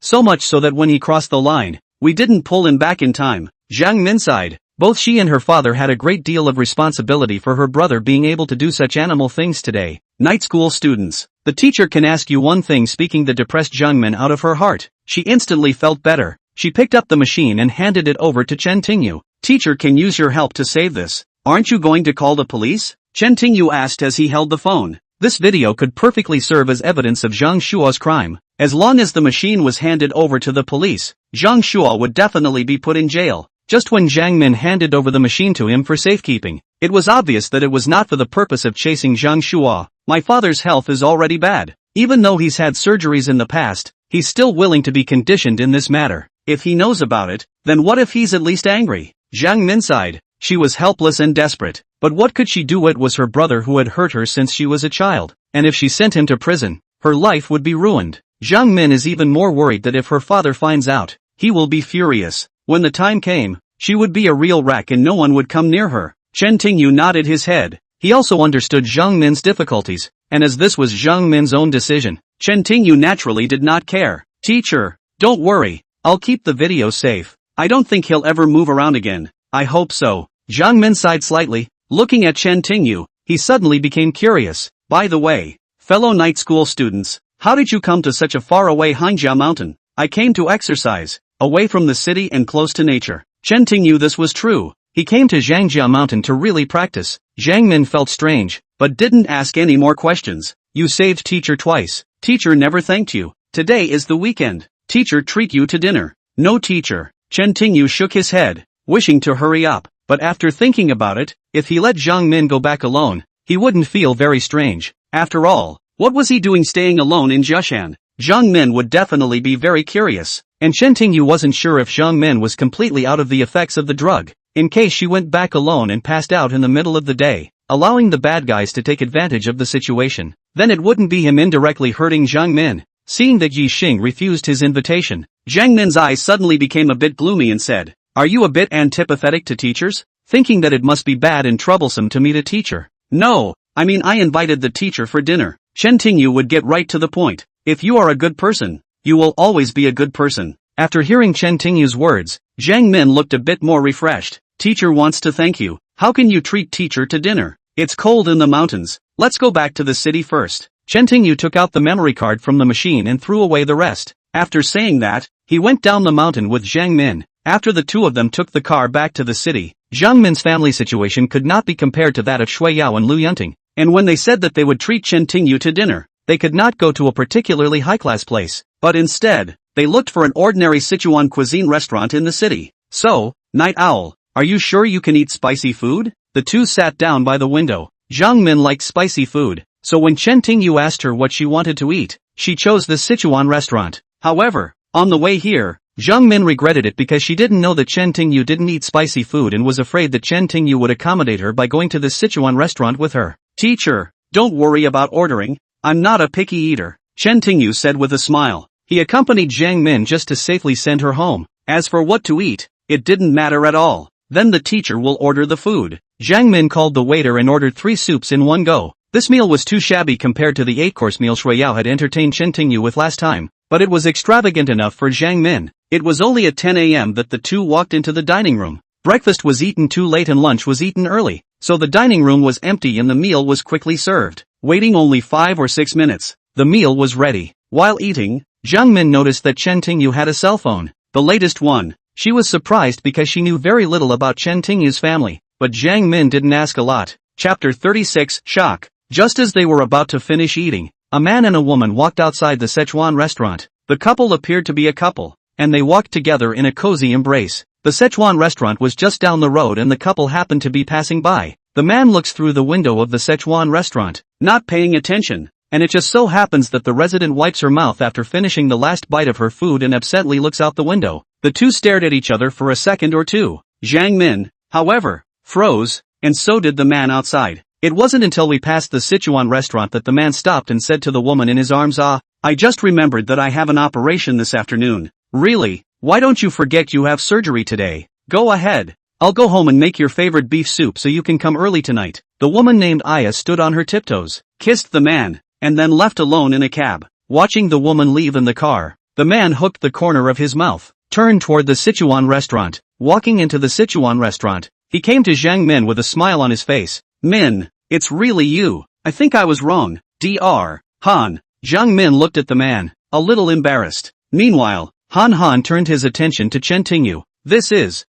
so much so that when he crossed the line, we didn't pull him back in time." Jiang Min sighed. Both she and her father had a great deal of responsibility for her brother being able to do such animal things today. Night school students. The teacher can ask you one thing. Speaking the depressed Jiang Min out of her heart. She instantly felt better. She picked up the machine and handed it over to Chen Tingyu. "Teacher, can use your help to save this. Aren't you going to call the police?" Chen Tingyu asked as he held the phone. This video could perfectly serve as evidence of Zhang Shuo's crime. As long as the machine was handed over to the police, Zhang Shuo would definitely be put in jail. Just when Jiang Min handed over the machine to him for safekeeping, it was obvious that it was not for the purpose of chasing Zhang Shuo. "My father's health is already bad. Even though he's had surgeries in the past, he's still willing to be conditioned in this matter. If he knows about it, then what if he's at least angry?" Jiang Min sighed. She was helpless and desperate, but what could she do? It was her brother who had hurt her since she was a child, and if she sent him to prison, her life would be ruined. Jiang Min is even more worried that if her father finds out, he will be furious. When the time came, she would be a real wreck and no one would come near her. Chen Tingyu nodded his head. He also understood Jiang Min's difficulties, and as this was Jiang Min's own decision, Chen Tingyu naturally did not care. "Teacher, don't worry, I'll keep the video safe. I don't think he'll ever move around again." "I hope so." Jiang Min sighed slightly. Looking at Chen Tingyu, he suddenly became curious. "By the way, fellow night school students, how did you come to such a far-away Hangjia mountain?" "I came to exercise, away from the city and close to nature." Chen Tingyu, this was true. He came to Zhangjia mountain to really practice. Jiang Min felt strange, but didn't ask any more questions. "You saved teacher twice. Teacher never thanked you. Today is the weekend. Teacher treat you to dinner." "No, teacher." Chen Tingyu shook his head, wishing to hurry up, but after thinking about it, if he let Jiang Min go back alone, he wouldn't feel very strange. After all, what was he doing staying alone in Jiashan? Jiang Min would definitely be very curious, and Chen Tingyu wasn't sure if Jiang Min was completely out of the effects of the drug, in case she went back alone and passed out in the middle of the day, allowing the bad guys to take advantage of the situation. Then it wouldn't be him indirectly hurting Jiang Min. Seeing that Yi Xing refused his invitation, Jiang Min's eyes suddenly became a bit gloomy and said, "Are you a bit antipathetic to teachers? Thinking that it must be bad and troublesome to meet a teacher?" "No, I mean I invited the teacher for dinner." Chen Tingyu would get right to the point. "If you are a good person, you will always be a good person." After hearing Chen Tingyu's words, Jiang Min looked a bit more refreshed. "Teacher wants to thank you. How can you treat teacher to dinner? It's cold in the mountains. Let's go back to the city first." Chen Tingyu took out the memory card from the machine and threw away the rest. After saying that, he went down the mountain with Jiang Min. After the two of them took the car back to the city, Jiang Min's family situation could not be compared to that of Shui Yao and Lu Yunting, and when they said that they would treat Chen Tingyu to dinner, they could not go to a particularly high-class place, but instead, they looked for an ordinary Sichuan cuisine restaurant in the city. "So, Night Owl, are you sure you can eat spicy food?" The two sat down by the window. Jiang Min liked spicy food, so when Chen Tingyu asked her what she wanted to eat, she chose the Sichuan restaurant. However, on the way here, Jiang Min regretted it because she didn't know that Chen Tingyu didn't eat spicy food and was afraid that Chen Tingyu would accommodate her by going to the Sichuan restaurant with her. "Teacher, don't worry about ordering. I'm not a picky eater," Chen Tingyu said with a smile. He accompanied Jiang Min just to safely send her home. As for what to eat, it didn't matter at all. Then the teacher will order the food. Jiang Min called the waiter and ordered 3 soups in one go. This meal was too shabby compared to the 8-course meal Shui Yao had entertained Chen Tingyu with last time, but it was extravagant enough for Jiang Min. It was only at 10 a.m. that the two walked into the dining room. Breakfast was eaten too late and lunch was eaten early, so the dining room was empty and the meal was quickly served. Waiting only 5 or 6 minutes, the meal was ready. While eating, Jiang Min noticed that Chen Tingyu had a cell phone, the latest one. She was surprised because she knew very little about Chen Tingyu's family. but Jiang Min didn't ask a lot. Chapter 36, Shock. Just as they were about to finish eating, a man and a woman walked outside the Sichuan restaurant. The couple appeared to be a couple, and they walked together in a cozy embrace. The Sichuan restaurant was just down the road and the couple happened to be passing by. The man looks through the window of the Sichuan restaurant, not paying attention, and it just so happens that the resident wipes her mouth after finishing the last bite of her food and absently looks out the window. The two stared at each other for a second or two. Jiang Min, however, froze, and so did the man outside. It wasn't until we passed the Sichuan restaurant that the man stopped and said to the woman in his arms, I just remembered that I have an operation this afternoon. Really? Why don't you forget you have surgery today? Go ahead. I'll go home and make your favorite beef soup so you can come early tonight. The woman named Aya stood on her tiptoes, kissed the man, and then left alone in a cab. Watching the woman leave in the car, the man hooked the corner of his mouth, turned toward the Sichuan restaurant. Walking into the Sichuan restaurant, he came to Jiang Min with a smile on his face. Min, it's really you. I think I was wrong. Dr. Han. Jiang Min looked at the man, a little embarrassed. Meanwhile, Han turned his attention to Chen Tingyu. This is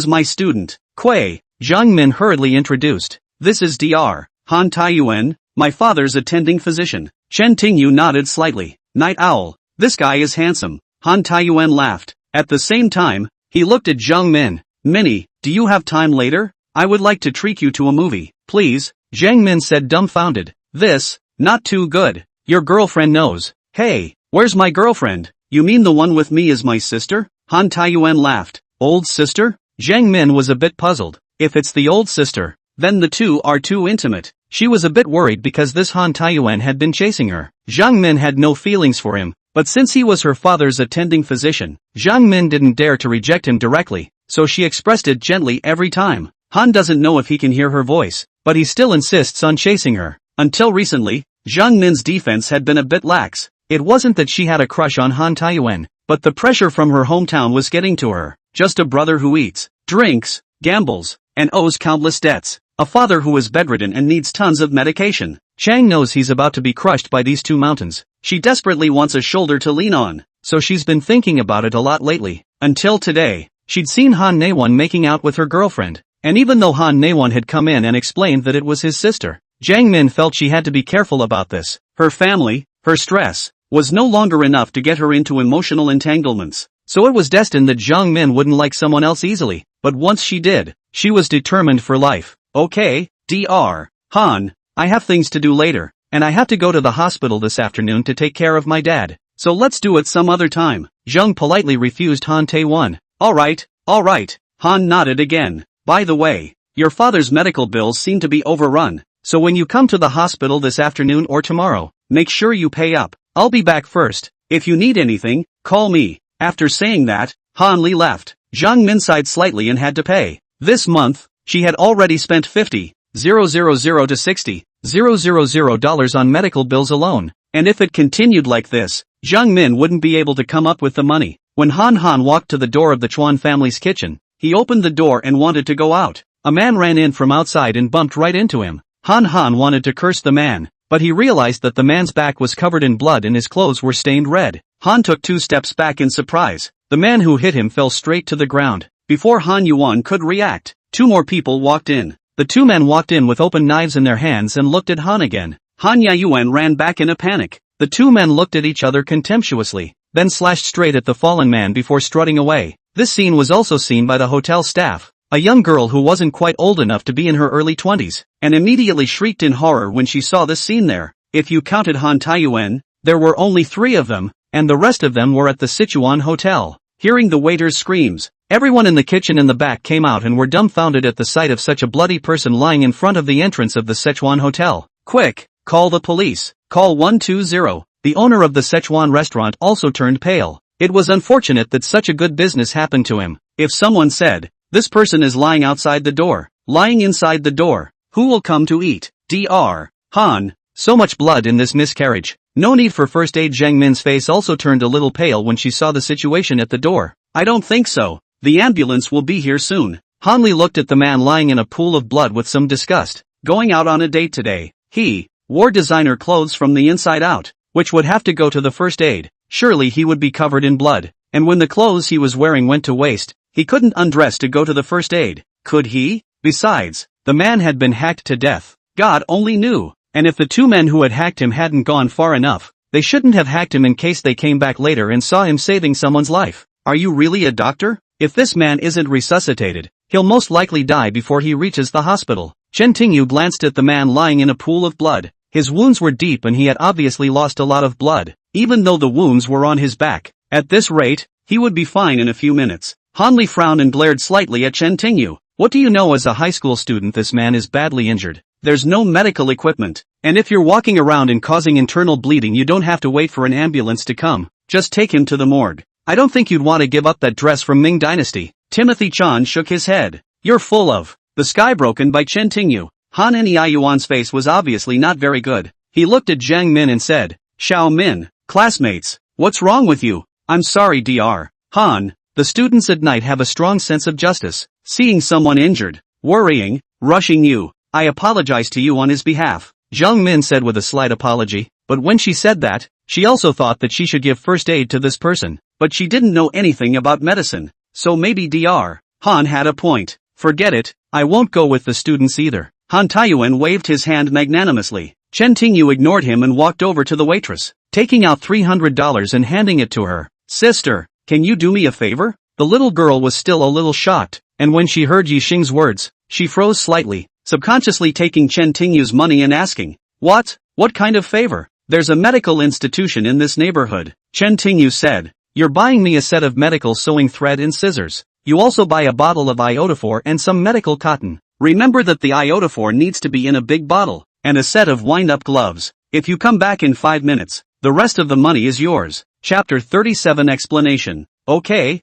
my student, Kuei. Jiang Min hurriedly introduced. This is Dr. Han Taiyuan, my father's attending physician. Chen Tingyu nodded slightly. Night Owl. This guy is handsome. Han Taiyuan laughed. At the same time, he looked at Jiang Min. Minnie, do you have time later? I would like to treat you to a movie, please. Jiang Min said dumbfounded. This, not too good. Your girlfriend knows. Hey, where's my girlfriend? You mean the one with me is my sister? Han Taiyuan laughed. Old sister? Jiang Min was a bit puzzled. If it's the old sister, then the two are too intimate. She was a bit worried because this Han Taiyuan had been chasing her. Jiang Min had no feelings for him, but since he was her father's attending physician, Jiang Min didn't dare to reject him directly, so she expressed it gently every time. Han doesn't know if he can hear her voice, but he still insists on chasing her. Until recently, Jiang Min's defense had been a bit lax. It wasn't that she had a crush on Han Taiyuan, but the pressure from her hometown was getting to her. Just a brother who eats, drinks, gambles, and owes countless debts. A father who is bedridden and needs tons of medication. Chang knows he's about to be crushed by these two mountains. She desperately wants a shoulder to lean on, so she's been thinking about it a lot lately. Until today, she'd seen Han Naewon making out with her girlfriend, and even though Han Naewon had come in and explained that it was his sister, Jiang Min felt she had to be careful about this. Her family, her stress, was no longer enough to get her into emotional entanglements. So it was destined that Jiang Min wouldn't like someone else easily, but once she did, she was determined for life. Okay, Dr. Han, I have things to do later, and I have to go to the hospital this afternoon to take care of my dad, so let's do it some other time. Jiang politely refused Han Tae-won. Alright. Han nodded again. By the way, your father's medical bills seem to be overrun, so when you come to the hospital this afternoon or tomorrow, make sure you pay up. I'll be back first. If you need anything, call me. After saying that, Han Li left. Jiang Min sighed slightly and had to pay. This month, she had already spent $50,000 to $60,000 on medical bills alone, and if it continued like this, Jiang Min wouldn't be able to come up with the money. When Han walked to the door of the Chuan family's kitchen, he opened the door and wanted to go out. A man ran in from outside and bumped right into him. Han wanted to curse the man, but he realized that the man's back was covered in blood and his clothes were stained red. Han took 2 steps back in surprise. The man who hit him fell straight to the ground. Before Han Yuan could react, 2 more people walked in. The 2 men walked in with open knives in their hands and looked at Han again. Han Yuan ran back in a panic. The 2 men looked at each other contemptuously, then slashed straight at the fallen man before strutting away. This scene was also seen by the hotel staff. A young girl who wasn't quite old enough to be in her early 20s, and immediately shrieked in horror when she saw this scene there. If you counted Han Taiyuan, there were only 3 of them, and the rest of them were at the Sichuan hotel. Hearing the waiter's screams, everyone in the kitchen in the back came out and were dumbfounded at the sight of such a bloody person lying in front of the entrance of the Sichuan hotel. Quick, call the police. Call 120. The owner of the Sichuan restaurant also turned pale. It was unfortunate that such a good business happened to him. If someone said, this person is lying outside the door, lying inside the door, who will come to eat? Dr. Han. So much blood in this miscarriage. No need for first aid. Jiang Min's face also turned a little pale when she saw the situation at the door. I don't think so. The ambulance will be here soon. Han Li looked at the man lying in a pool of blood with some disgust. Going out on a date today. He wore designer clothes from the inside out, which would have to go to the first aid. Surely he would be covered in blood. And when the clothes he was wearing went to waste, he couldn't undress to go to the first aid. Could he? Besides, the man had been hacked to death. God only knew. And if the two men who had hacked him hadn't gone far enough, they shouldn't have hacked him in case they came back later and saw him saving someone's life. Are you really a doctor? If this man isn't resuscitated, he'll most likely die before he reaches the hospital. Chen Tingyu glanced at the man lying in a pool of blood. His wounds were deep and he had obviously lost a lot of blood, even though the wounds were on his back. At this rate, he would be fine in a few minutes. Han Li frowned and glared slightly at Chen Tingyu. What do you know, as a high school student, this man is badly injured. There's no medical equipment. And if you're walking around and causing internal bleeding, you don't have to wait for an ambulance to come. Just take him to the morgue. I don't think you'd want to give up that dress from Ming Dynasty. Timothy Chan shook his head. You're full of. The sky broken by Chen Tingyu. Han Yuan's face was obviously not very good. He looked at Jiang Min and said, Xiao Min, classmates, what's wrong with you? I'm sorry, Dr. Han. The students at night have a strong sense of justice. Seeing someone injured, worrying, rushing you. I apologize to you on his behalf, Jiang Min said with a slight apology. But when she said that, she also thought that she should give first aid to this person. But she didn't know anything about medicine. So maybe Dr. Han had a point. Forget it, I won't go with the students either. Han Taiyuan waved his hand magnanimously. Chen Tingyu ignored him and walked over to the waitress, taking out $300 and handing it to her. Sister, can you do me a favor? The little girl was still a little shocked, and when she heard Yixing's words, she froze slightly, subconsciously taking Chen Tingyu's money and asking, What kind of favor? There's a medical institution in this neighborhood, Chen Tingyu said. You're buying me a set of medical sewing thread and scissors. You also buy a bottle of iodophor and some medical cotton. Remember that the iodophor needs to be in a big bottle, and a set of wind-up gloves. If you come back in 5 minutes, the rest of the money is yours. Chapter 37 Explanation. Okay.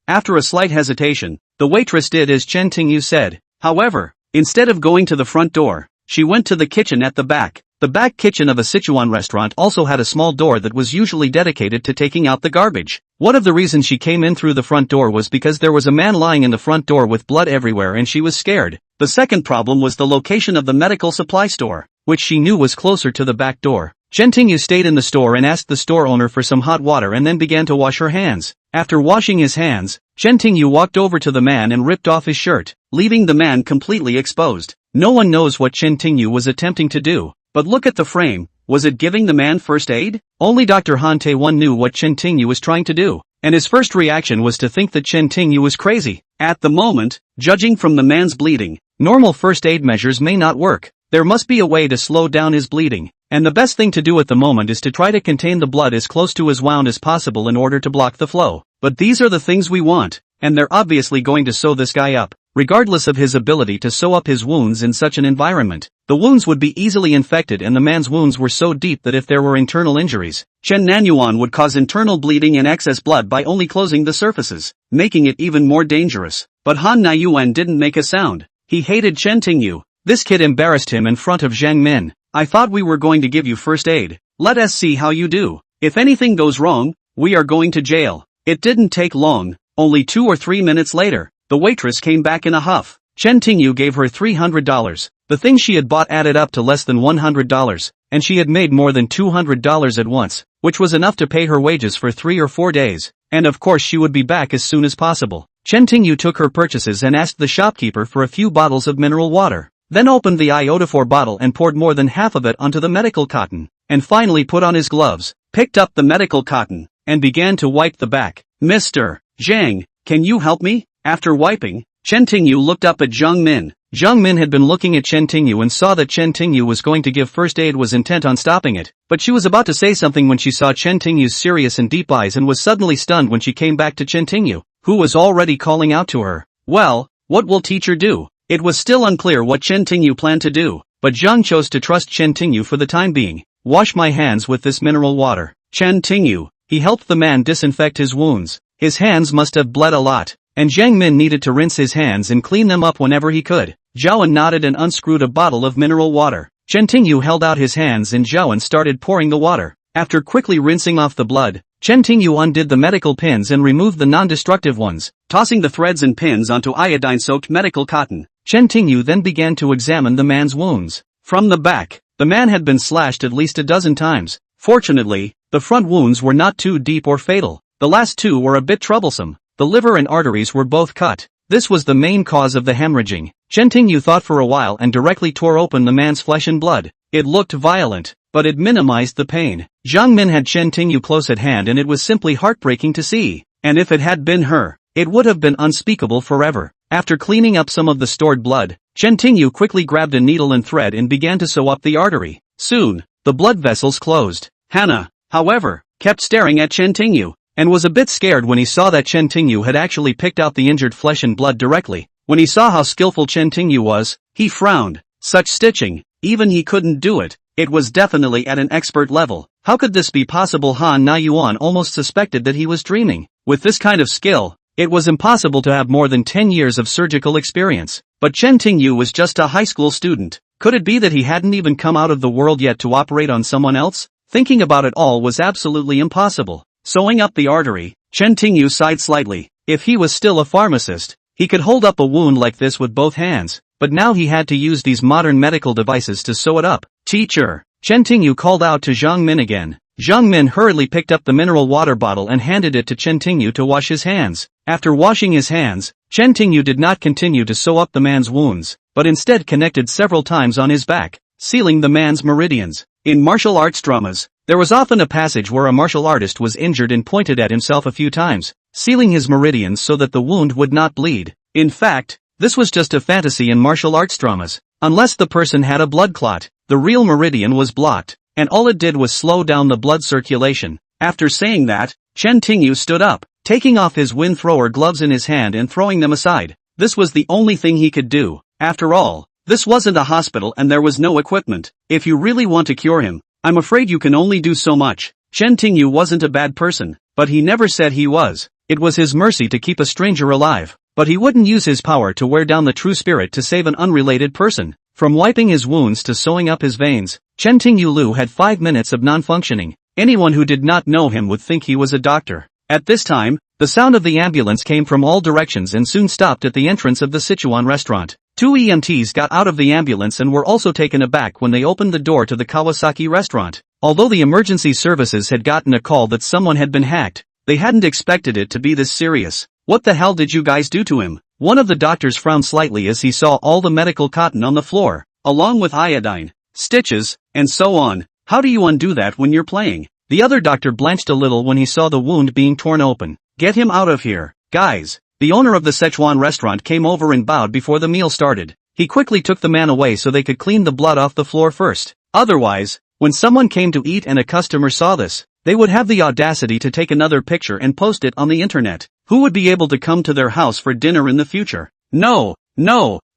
After a slight hesitation, the waitress did as Chen Tingyu said. However, instead of going to the front door, she went to the kitchen at the back. The back kitchen of a Sichuan restaurant also had a small door that was usually dedicated to taking out the garbage. One of the reasons she came in through the front door was because there was a man lying in the front door with blood everywhere and she was scared. The second problem was the location of the medical supply store, which she knew was closer to the back door. Chen Tingyu stayed in the store and asked the store owner for some hot water and then began to wash her hands. After washing his hands, Chen Tingyu walked over to the man and ripped off his shirt, leaving the man completely exposed. No one knows what Chen Tingyu was attempting to do. But look at the frame, was it giving the man first aid? Only Dr. Han Tae-won knew what Chen Tingyu was trying to do, and his first reaction was to think that Chen Tingyu was crazy. At the moment, judging from the man's bleeding, normal first aid measures may not work. There must be a way to slow down his bleeding, and the best thing to do at the moment is to try to contain the blood as close to his wound as possible in order to block the flow. But these are the things we want, and they're obviously going to sew this guy up. Regardless of his ability to sew up his wounds in such an environment, the wounds would be easily infected, and the man's wounds were so deep that if there were internal injuries, Chen Nanyuan would cause internal bleeding and excess blood by only closing the surfaces, making it even more dangerous. But Han Nanyuan didn't make a sound. He hated Chen Tingyu. This kid embarrassed him in front of Jiang Min. I thought we were going to give you first aid. Let us see how you do. If anything goes wrong, we are going to jail. It didn't take long. Only 2 or 3 minutes later, the waitress came back in a huff. Chen Tingyu gave her $300. The things she had bought added up to less than $100, and she had made more than $200 at once, which was enough to pay her wages for 3 or 4 days. And of course she would be back as soon as possible. Chen Tingyu took her purchases and asked the shopkeeper for a few bottles of mineral water, then opened the iodophor bottle and poured more than half of it onto the medical cotton, and finally put on his gloves, picked up the medical cotton, and began to wipe the back. Mr. Zhang, can you help me? After wiping, Chen Tingyu looked up at Jiang Min. Jiang Min had been looking at Chen Tingyu and saw that Chen Tingyu was going to give first aid, was intent on stopping it, but she was about to say something when she saw Chen Tingyu's serious and deep eyes and was suddenly stunned when she came back to Chen Tingyu, who was already calling out to her. Well, what will teacher do? It was still unclear what Chen Tingyu planned to do, but Jiang chose to trust Chen Tingyu for the time being. Wash my hands with this mineral water. Chen Tingyu. He helped the man disinfect his wounds. His hands must have bled a lot, and Jiang Min needed to rinse his hands and clean them up whenever he could. Zhaoan nodded and unscrewed a bottle of mineral water. Chen Tingyu held out his hands and Zhaoan started pouring the water. After quickly rinsing off the blood, Chen Tingyu undid the medical pins and removed the non-destructive ones, tossing the threads and pins onto iodine-soaked medical cotton. Chen Tingyu then began to examine the man's wounds. From the back, the man had been slashed at least a dozen times. Fortunately, the front wounds were not too deep or fatal. The last two were a bit troublesome. The liver and arteries were both cut. This was the main cause of the hemorrhaging. Chen Tingyu thought for a while and directly tore open the man's flesh and blood. It looked violent, but it minimized the pain. Jiang Min had Chen Tingyu close at hand and it was simply heartbreaking to see. And if it had been her, it would have been unspeakable forever. After cleaning up some of the stored blood, Chen Tingyu quickly grabbed a needle and thread and began to sew up the artery. Soon, the blood vessels closed. Hannah, however, kept staring at Chen Tingyu, and was a bit scared when he saw that Chen Tingyu had actually picked out the injured flesh and blood directly. When he saw how skillful Chen Tingyu was, he frowned. Such stitching, even he couldn't do it. It was definitely at an expert level. How could this be possible? Han Na-yuan almost suspected that he was dreaming. With this kind of skill, it was impossible to have more than 10 years of surgical experience. But Chen Tingyu was just a high school student. Could it be that he hadn't even come out of the world yet to operate on someone else? Thinking about it all was absolutely impossible. Sewing up the artery, Chen Tingyu sighed slightly. If he was still a pharmacist, he could hold up a wound like this with both hands, but now he had to use these modern medical devices to sew it up. Teacher, Chen Tingyu called out to Jiang Min again. Jiang Min hurriedly picked up the mineral water bottle and handed it to Chen Tingyu to wash his hands. After washing his hands, Chen Tingyu did not continue to sew up the man's wounds, but instead connected several times on his back, sealing the man's meridians. In martial arts dramas, there was often a passage where a martial artist was injured and pointed at himself a few times, sealing his meridians so that the wound would not bleed. In fact, this was just a fantasy in martial arts dramas. Unless the person had a blood clot, the real meridian was blocked, and all it did was slow down the blood circulation. After saying that, Chen Tingyu stood up, taking off his wind thrower gloves in his hand and throwing them aside. This was the only thing he could do. After all, this wasn't a hospital and there was no equipment. If you really want to cure him, I'm afraid you can only do so much. Chen Tingyu wasn't a bad person, but he never said he was. It was his mercy to keep a stranger alive. But he wouldn't use his power to wear down the true spirit to save an unrelated person. From wiping his wounds to sewing up his veins, Chen Tingyu Lu had 5 minutes of non-functioning. Anyone who did not know him would think he was a doctor. At this time, the sound of the ambulance came from all directions and soon stopped at the entrance of the Sichuan restaurant. 2 EMTs got out of the ambulance and were also taken aback when they opened the door to the Kawasaki restaurant. Although the emergency services had gotten a call that someone had been hacked, they hadn't expected it to be this serious. What the hell did you guys do to him? One of the doctors frowned slightly as he saw all the medical cotton on the floor, along with iodine, stitches, and so on. How do you undo that when you're playing? The other doctor blanched a little when he saw the wound being torn open. Get him out of here, guys. The owner of the Sichuan restaurant came over and bowed before the meal started. He quickly took the man away so they could clean the blood off the floor first. Otherwise, when someone came to eat and a customer saw this, they would have the audacity to take another picture and post it on the internet. Who would be able to come to their house for dinner in the future? No,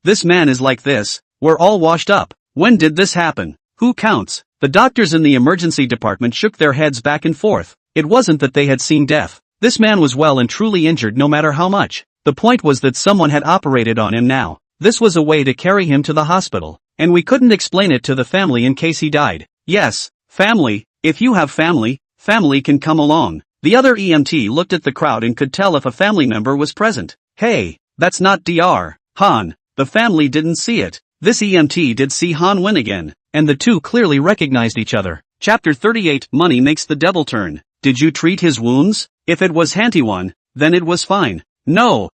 this man is like this. We're all washed up. When did this happen? Who counts? The doctors in the emergency department shook their heads back and forth. It wasn't that they had seen death. This man was well and truly injured no matter how much. The point was that someone had operated on him now. This was a way to carry him to the hospital. And we couldn't explain it to the family in case he died. Yes, family. If you have family, family can come along. The other EMT looked at the crowd and could tell if a family member was present. Hey, that's not Dr. Han. The family didn't see it. This EMT did see Han win again, and the two clearly recognized each other. Chapter 38 Money Makes the Devil Turn. Did you treat his wounds? If it was Hantiwan, then it was fine. No,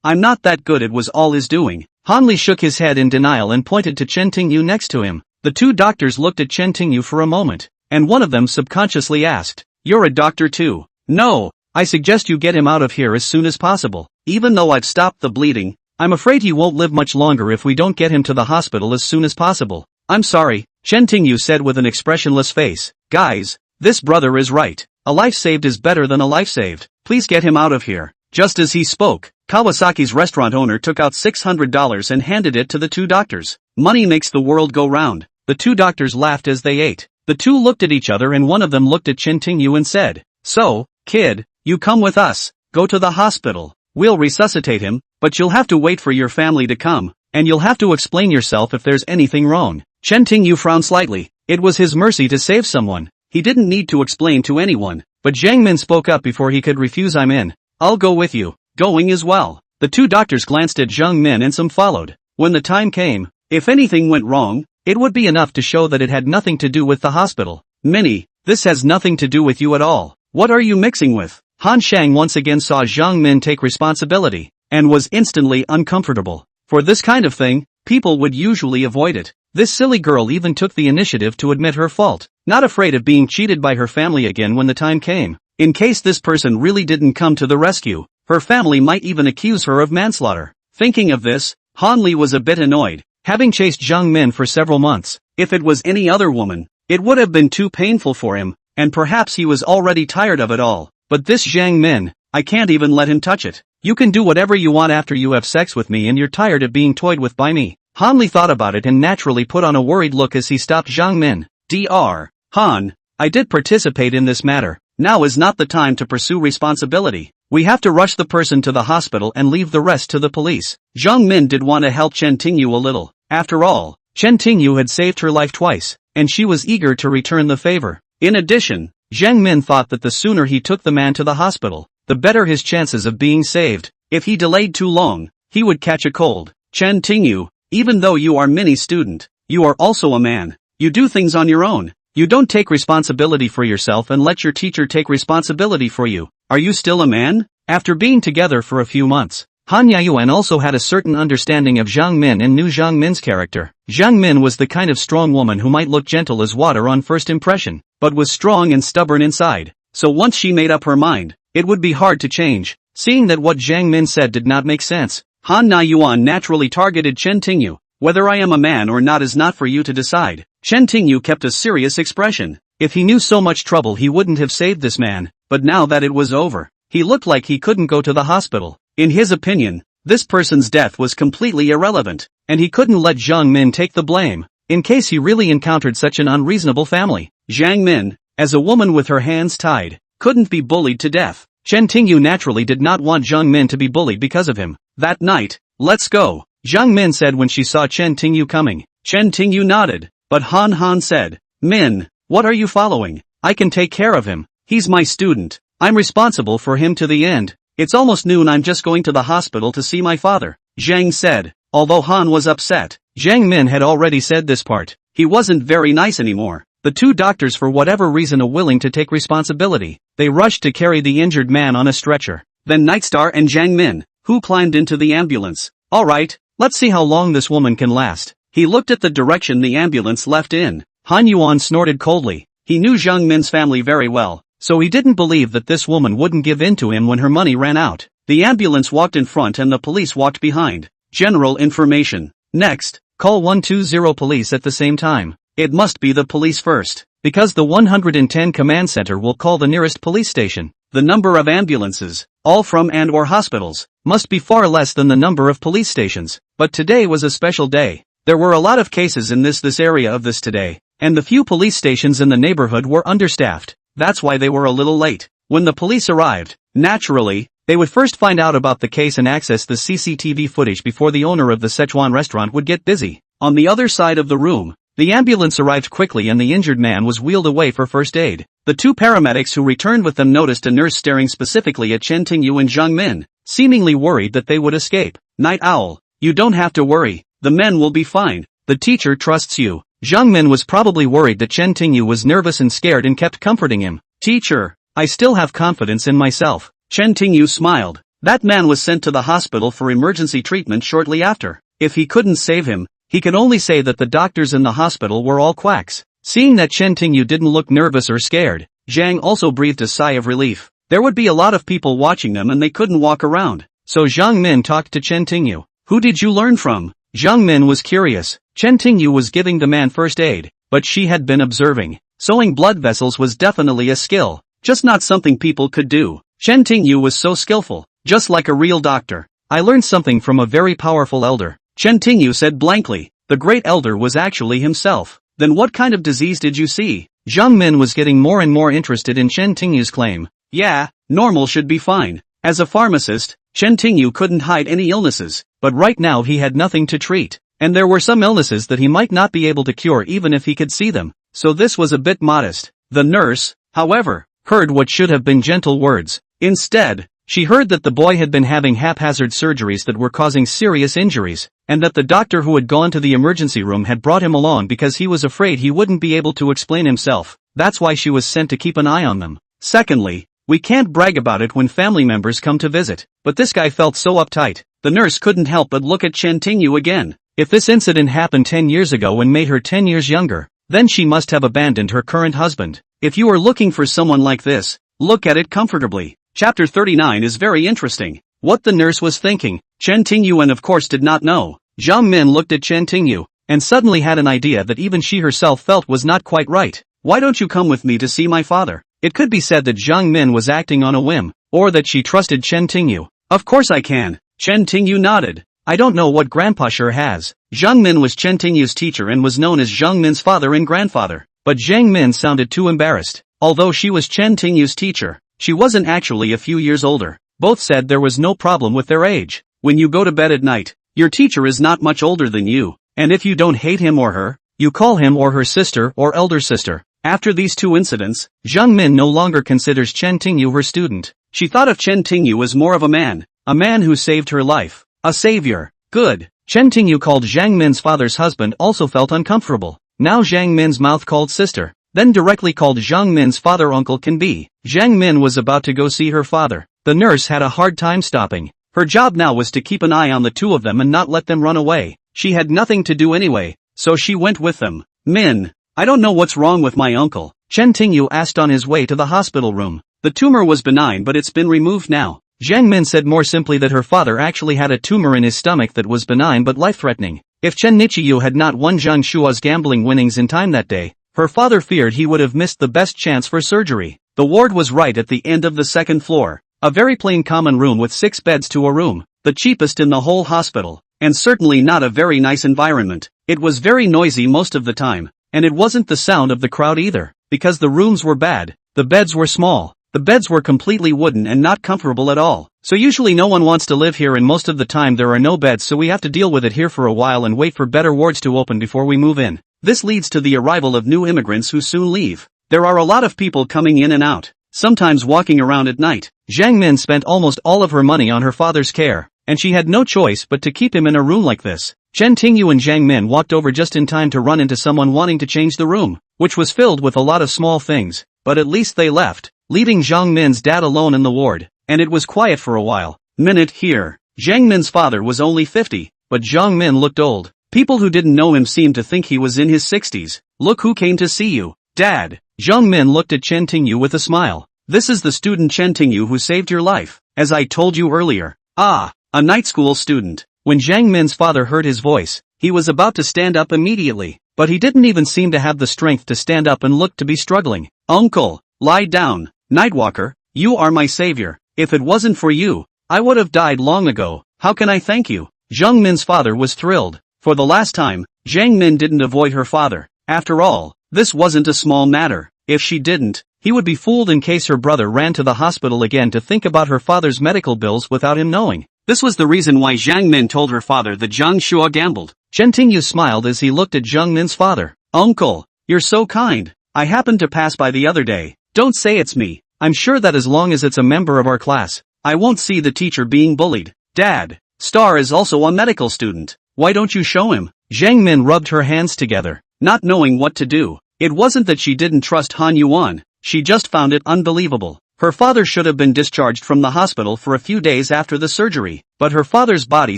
I'm not that good. It was all his doing. Han Li shook his head in denial and pointed to Chen Tingyu next to him. The two doctors looked at Chen Tingyu for a moment, and one of them subconsciously asked, "You're a doctor too?" "No, I suggest you get him out of here as soon as possible. Even though I've stopped the bleeding, I'm afraid he won't live much longer if we don't get him to the hospital as soon as possible." "I'm sorry," Chen Tingyu said with an expressionless face. "Guys, this brother is right. A life saved is better than a life saved. Please get him out of here." Just as he spoke, Kawasaki's restaurant owner took out $600 and handed it to the two doctors. Money makes the world go round. The two doctors laughed as they ate. The two looked at each other and one of them looked at Chen Tingyu and said, "So, kid, you come with us. Go to the hospital. We'll resuscitate him, but you'll have to wait for your family to come, and you'll have to explain yourself if there's anything wrong." Chen Tingyu frowned slightly. It was his mercy to save someone. He didn't need to explain to anyone. But Jiang Min spoke up before he could refuse. "I'm in. I'll go with you." Going as well. The two doctors glanced at Jiang Min and some followed. When the time came, if anything went wrong, it would be enough to show that it had nothing to do with the hospital. "Minnie, this has nothing to do with you at all. What are you mixing with?" Han Shang once again saw Jiang Min take responsibility, and was instantly uncomfortable. For this kind of thing, people would usually avoid it. This silly girl even took the initiative to admit her fault, not afraid of being cheated by her family again when the time came. In case this person really didn't come to the rescue, her family might even accuse her of manslaughter. Thinking of this, Han Li was a bit annoyed, having chased Jiang Min for several months. If it was any other woman, it would have been too painful for him, and perhaps he was already tired of it all. But this Jiang Min, I can't even let him touch it. You can do whatever you want after you have sex with me and you're tired of being toyed with by me. Han Li thought about it and naturally put on a worried look as he stopped Jiang Min. Dr. Han, I did participate in this matter. Now is not the time to pursue responsibility. We have to rush the person to the hospital and leave the rest to the police. Jiang Min did want to help Chen Tingyu a little. After all, Chen Tingyu had saved her life twice, and she was eager to return the favor. In addition, Jiang Min thought that the sooner he took the man to the hospital, the better his chances of being saved. If he delayed too long, he would catch a cold. Chen Tingyu, even though you are mini student, you are also a man. You do things on your own. You don't take responsibility for yourself and let your teacher take responsibility for you. Are you still a man? After being together for a few months, Han Yaoyuan also had a certain understanding of Jiang Min and knew Jiang Min's character. Jiang Min was the kind of strong woman who might look gentle as water on first impression, but was strong and stubborn inside. So once she made up her mind, it would be hard to change. Seeing that what Jiang Min said did not make sense, Han Yaoyuan naturally targeted Chen Tingyu. Whether I am a man or not is not for you to decide. Chen Tingyu kept a serious expression. If he knew so much trouble he wouldn't have saved this man, but now that it was over, he looked like he couldn't go to the hospital. In his opinion, this person's death was completely irrelevant, and he couldn't let Jiang Min take the blame, in case he really encountered such an unreasonable family. Jiang Min, as a woman with her hands tied, couldn't be bullied to death. Chen Tingyu naturally did not want Jiang Min to be bullied because of him. That night, let's go, Jiang Min said when she saw Chen Tingyu coming. Chen Tingyu nodded, but Han said, Min, what are you following? I can take care of him. He's my student. I'm responsible for him to the end. It's almost noon, I'm just going to the hospital to see my father, Zhang said. Although Han was upset, Jiang Min had already said this part. He wasn't very nice anymore. The two doctors, for whatever reason, are willing to take responsibility. They rushed to carry the injured man on a stretcher. Then Nightstar and Jiang Min, who climbed into the ambulance. Alright, let's see how long this woman can last. He looked at the direction the ambulance left in. Han Yuan snorted coldly. He knew Jiang Min's family very well, so he didn't believe that this woman wouldn't give in to him when her money ran out. The ambulance walked in front and the police walked behind. General information. Next, call 120 police at the same time. It must be the police first, because the 110 command center will call the nearest police station. The number of ambulances, all from and/or hospitals, must be far less than the number of police stations. But today was a special day. There were a lot of cases in this area of this today, and the few police stations in the neighborhood were understaffed. That's why they were a little late. When the police arrived, naturally, they would first find out about the case and access the CCTV footage before the owner of the Sichuan restaurant would get busy. On the other side of the room, the ambulance arrived quickly and the injured man was wheeled away for first aid. The two paramedics who returned with them noticed a nurse staring specifically at Chen Tingyu and Jiang Min, seemingly worried that they would escape. Night Owl, you don't have to worry. The men will be fine. The teacher trusts you. Jiang Min was probably worried that Chen Tingyu was nervous and scared and kept comforting him. Teacher, I still have confidence in myself. Chen Tingyu smiled. That man was sent to the hospital for emergency treatment shortly after. If he couldn't save him, he could only say that the doctors in the hospital were all quacks. Seeing that Chen Tingyu didn't look nervous or scared, Zhang also breathed a sigh of relief. There would be a lot of people watching them and they couldn't walk around. So Jiang Min talked to Chen Tingyu. Who did you learn from? Jiang Min was curious. Chen Tingyu was giving the man first aid, but she had been observing. Sewing blood vessels was definitely a skill, just not something people could do. Chen Tingyu was so skillful, just like a real doctor. I learned something from a very powerful elder. Chen Tingyu said blankly. The great elder was actually himself. Then what kind of disease did you see? Jiang Min was getting more and more interested in Chen Tingyu's claim. Yeah, normal should be fine. As a pharmacist, Chen Tingyu couldn't hide any illnesses, but right now he had nothing to treat. And there were some illnesses that he might not be able to cure even if he could see them, so this was a bit modest. The nurse, however, heard what should have been gentle words. Instead, she heard that the boy had been having haphazard surgeries that were causing serious injuries, and that the doctor who had gone to the emergency room had brought him along because he was afraid he wouldn't be able to explain himself. That's why she was sent to keep an eye on them. Secondly, we can't brag about it when family members come to visit, but this guy felt so uptight. The nurse couldn't help but look at Chen Tingyu again. If this incident happened 10 years ago and made her 10 years younger, then she must have abandoned her current husband. If you are looking for someone like this, look at it comfortably. Chapter 39 is very interesting. What the nurse was thinking, Chen Tingyu and of course did not know. Jiang Min looked at Chen Tingyu, and suddenly had an idea that even she herself felt was not quite right. Why don't you come with me to see my father? It could be said that Jiang Min was acting on a whim, or that she trusted Chen Tingyu. Of course I can. Chen Tingyu nodded. I don't know what Grandpa sure has. Jiang Min was Chen Tingyu's teacher and was known as Jiang Min's father and grandfather. But Jiang Min sounded too embarrassed. Although she was Chen Tingyu's teacher, she wasn't actually a few years older. Both said there was no problem with their age. When you go to bed at night, your teacher is not much older than you, and if you don't hate him or her, you call him or her sister or elder sister. After these two incidents, Jiang Min no longer considers Chen Tingyu her student. She thought of Chen Tingyu as more of a man who saved her life. A savior. Good. Chen Tingyu called Jiang Min's father's husband also felt uncomfortable. Now Jiang Min's mouth called sister, then directly called Jiang Min's father uncle can be. Jiang Min was about to go see her father. The nurse had a hard time stopping. Her job now was to keep an eye on the two of them and not let them run away. She had nothing to do anyway, so she went with them. Min, I don't know what's wrong with my uncle, Chen Tingyu asked on his way to the hospital room. The tumor was benign but it's been removed now. Jiang Min said more simply that her father actually had a tumor in his stomach that was benign but life-threatening. If Chen Nichiyu had not won Zhang Shua's gambling winnings in time that day, her father feared he would have missed the best chance for surgery. The ward was right at the end of the second floor. A very plain common room with 6 beds to a room, the cheapest in the whole hospital, and certainly not a very nice environment. It was very noisy most of the time, and it wasn't the sound of the crowd either, because the rooms were bad, the beds were small, the beds were completely wooden and not comfortable at all. So usually no one wants to live here and most of the time there are no beds so we have to deal with it here for a while and wait for better wards to open before we move in. This leads to the arrival of new immigrants who soon leave. There are a lot of people coming in and out, sometimes walking around at night. Jiang Min spent almost all of her money on her father's care, and she had no choice but to keep him in a room like this. Chen Tingyu and Jiang Min walked over just in time to run into someone wanting to change the room, which was filled with a lot of small things, but at least they left, leaving Jiang Min's dad alone in the ward, and it was quiet for a while. Minute here. Jiang Min's father was only 50, but Jiang Min looked old. People who didn't know him seemed to think he was in his 60s. Look who came to see you, Dad. Jiang Min looked at Chen Tingyu with a smile. This is the student Chen Tingyu who saved your life, as I told you earlier. Ah, a night school student. When Jiang Min's father heard his voice, he was about to stand up immediately, but he didn't even seem to have the strength to stand up and looked to be struggling. Uncle, lie down. Nightwalker, you are my savior. If it wasn't for you, I would have died long ago. How can I thank you? Jiang Min's father was thrilled. For the last time, Jiang Min didn't avoid her father. After all, this wasn't a small matter. If she didn't, he would be fooled in case her brother ran to the hospital again to think about her father's medical bills without him knowing. This was the reason why Jiang Min told her father that Zhang Shua gambled. Chen Tingyu smiled as he looked at Jiang Min's father. Uncle, you're so kind. I happened to pass by the other day. Don't say it's me. I'm sure that as long as it's a member of our class, I won't see the teacher being bullied. Dad, Star is also a medical student. Why don't you show him? Jiang Min rubbed her hands together, not knowing what to do. It wasn't that she didn't trust Han Yuan, she just found it unbelievable. Her father should have been discharged from the hospital for a few days after the surgery, but her father's body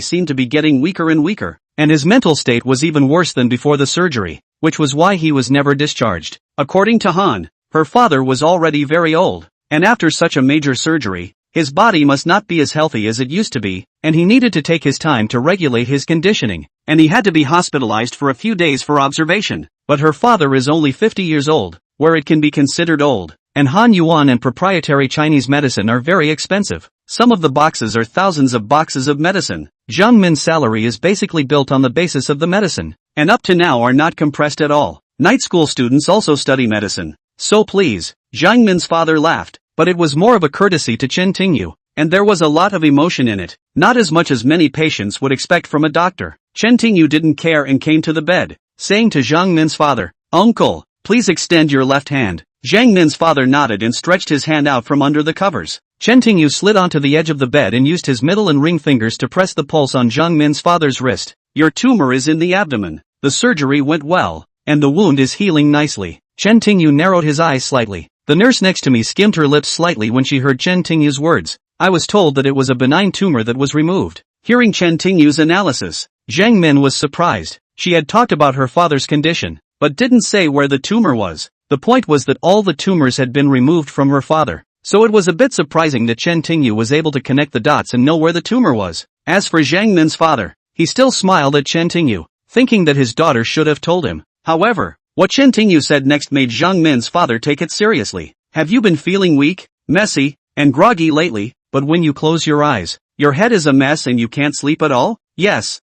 seemed to be getting weaker and weaker, and his mental state was even worse than before the surgery, which was why he was never discharged. According to Han, her father was already very old, and after such a major surgery, his body must not be as healthy as it used to be, and he needed to take his time to regulate his conditioning, and he had to be hospitalized for a few days for observation. But her father is only 50 years old, where it can be considered old, and Han Yuan and proprietary Chinese medicine are very expensive. Some of the boxes are thousands of boxes of medicine. Jiang Min's salary is basically built on the basis of the medicine, and up to now are not compressed at all. Night school students also study medicine. So please, Jiang Min's father laughed, but it was more of a courtesy to Chen Tingyu, and there was a lot of emotion in it, not as much as many patients would expect from a doctor. Chen Tingyu didn't care and came to the bed, saying to Jiang Min's father, Uncle, please extend your left hand. Jiang Min's father nodded and stretched his hand out from under the covers. Chen Tingyu slid onto the edge of the bed and used his middle and ring fingers to press the pulse on Jiang Min's father's wrist. Your tumor is in the abdomen. The surgery went well, and the wound is healing nicely. Chen Tingyu narrowed his eyes slightly. The nurse next to me skimmed her lips slightly when she heard Chen Tingyu's words. I was told that it was a benign tumor that was removed. Hearing Chen Tingyu's analysis, Jiang Min was surprised. She had talked about her father's condition, but didn't say where the tumor was. The point was that all the tumors had been removed from her father. So it was a bit surprising that Chen Tingyu was able to connect the dots and know where the tumor was. As for Jiang Min's father, he still smiled at Chen Tingyu, thinking that his daughter should have told him. However, what Chen Tingyu said next made Jiang Min's father take it seriously. Have you been feeling weak, messy, and groggy lately, but when you close your eyes, your head is a mess and you can't sleep at all? Yes,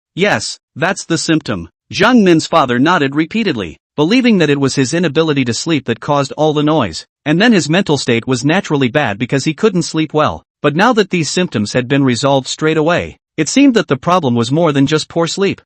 that's the symptom. Jiang Min's father nodded repeatedly, believing that it was his inability to sleep that caused all the noise. And then his mental state was naturally bad because he couldn't sleep well. But now that these symptoms had been resolved straight away, it seemed that the problem was more than just poor sleep.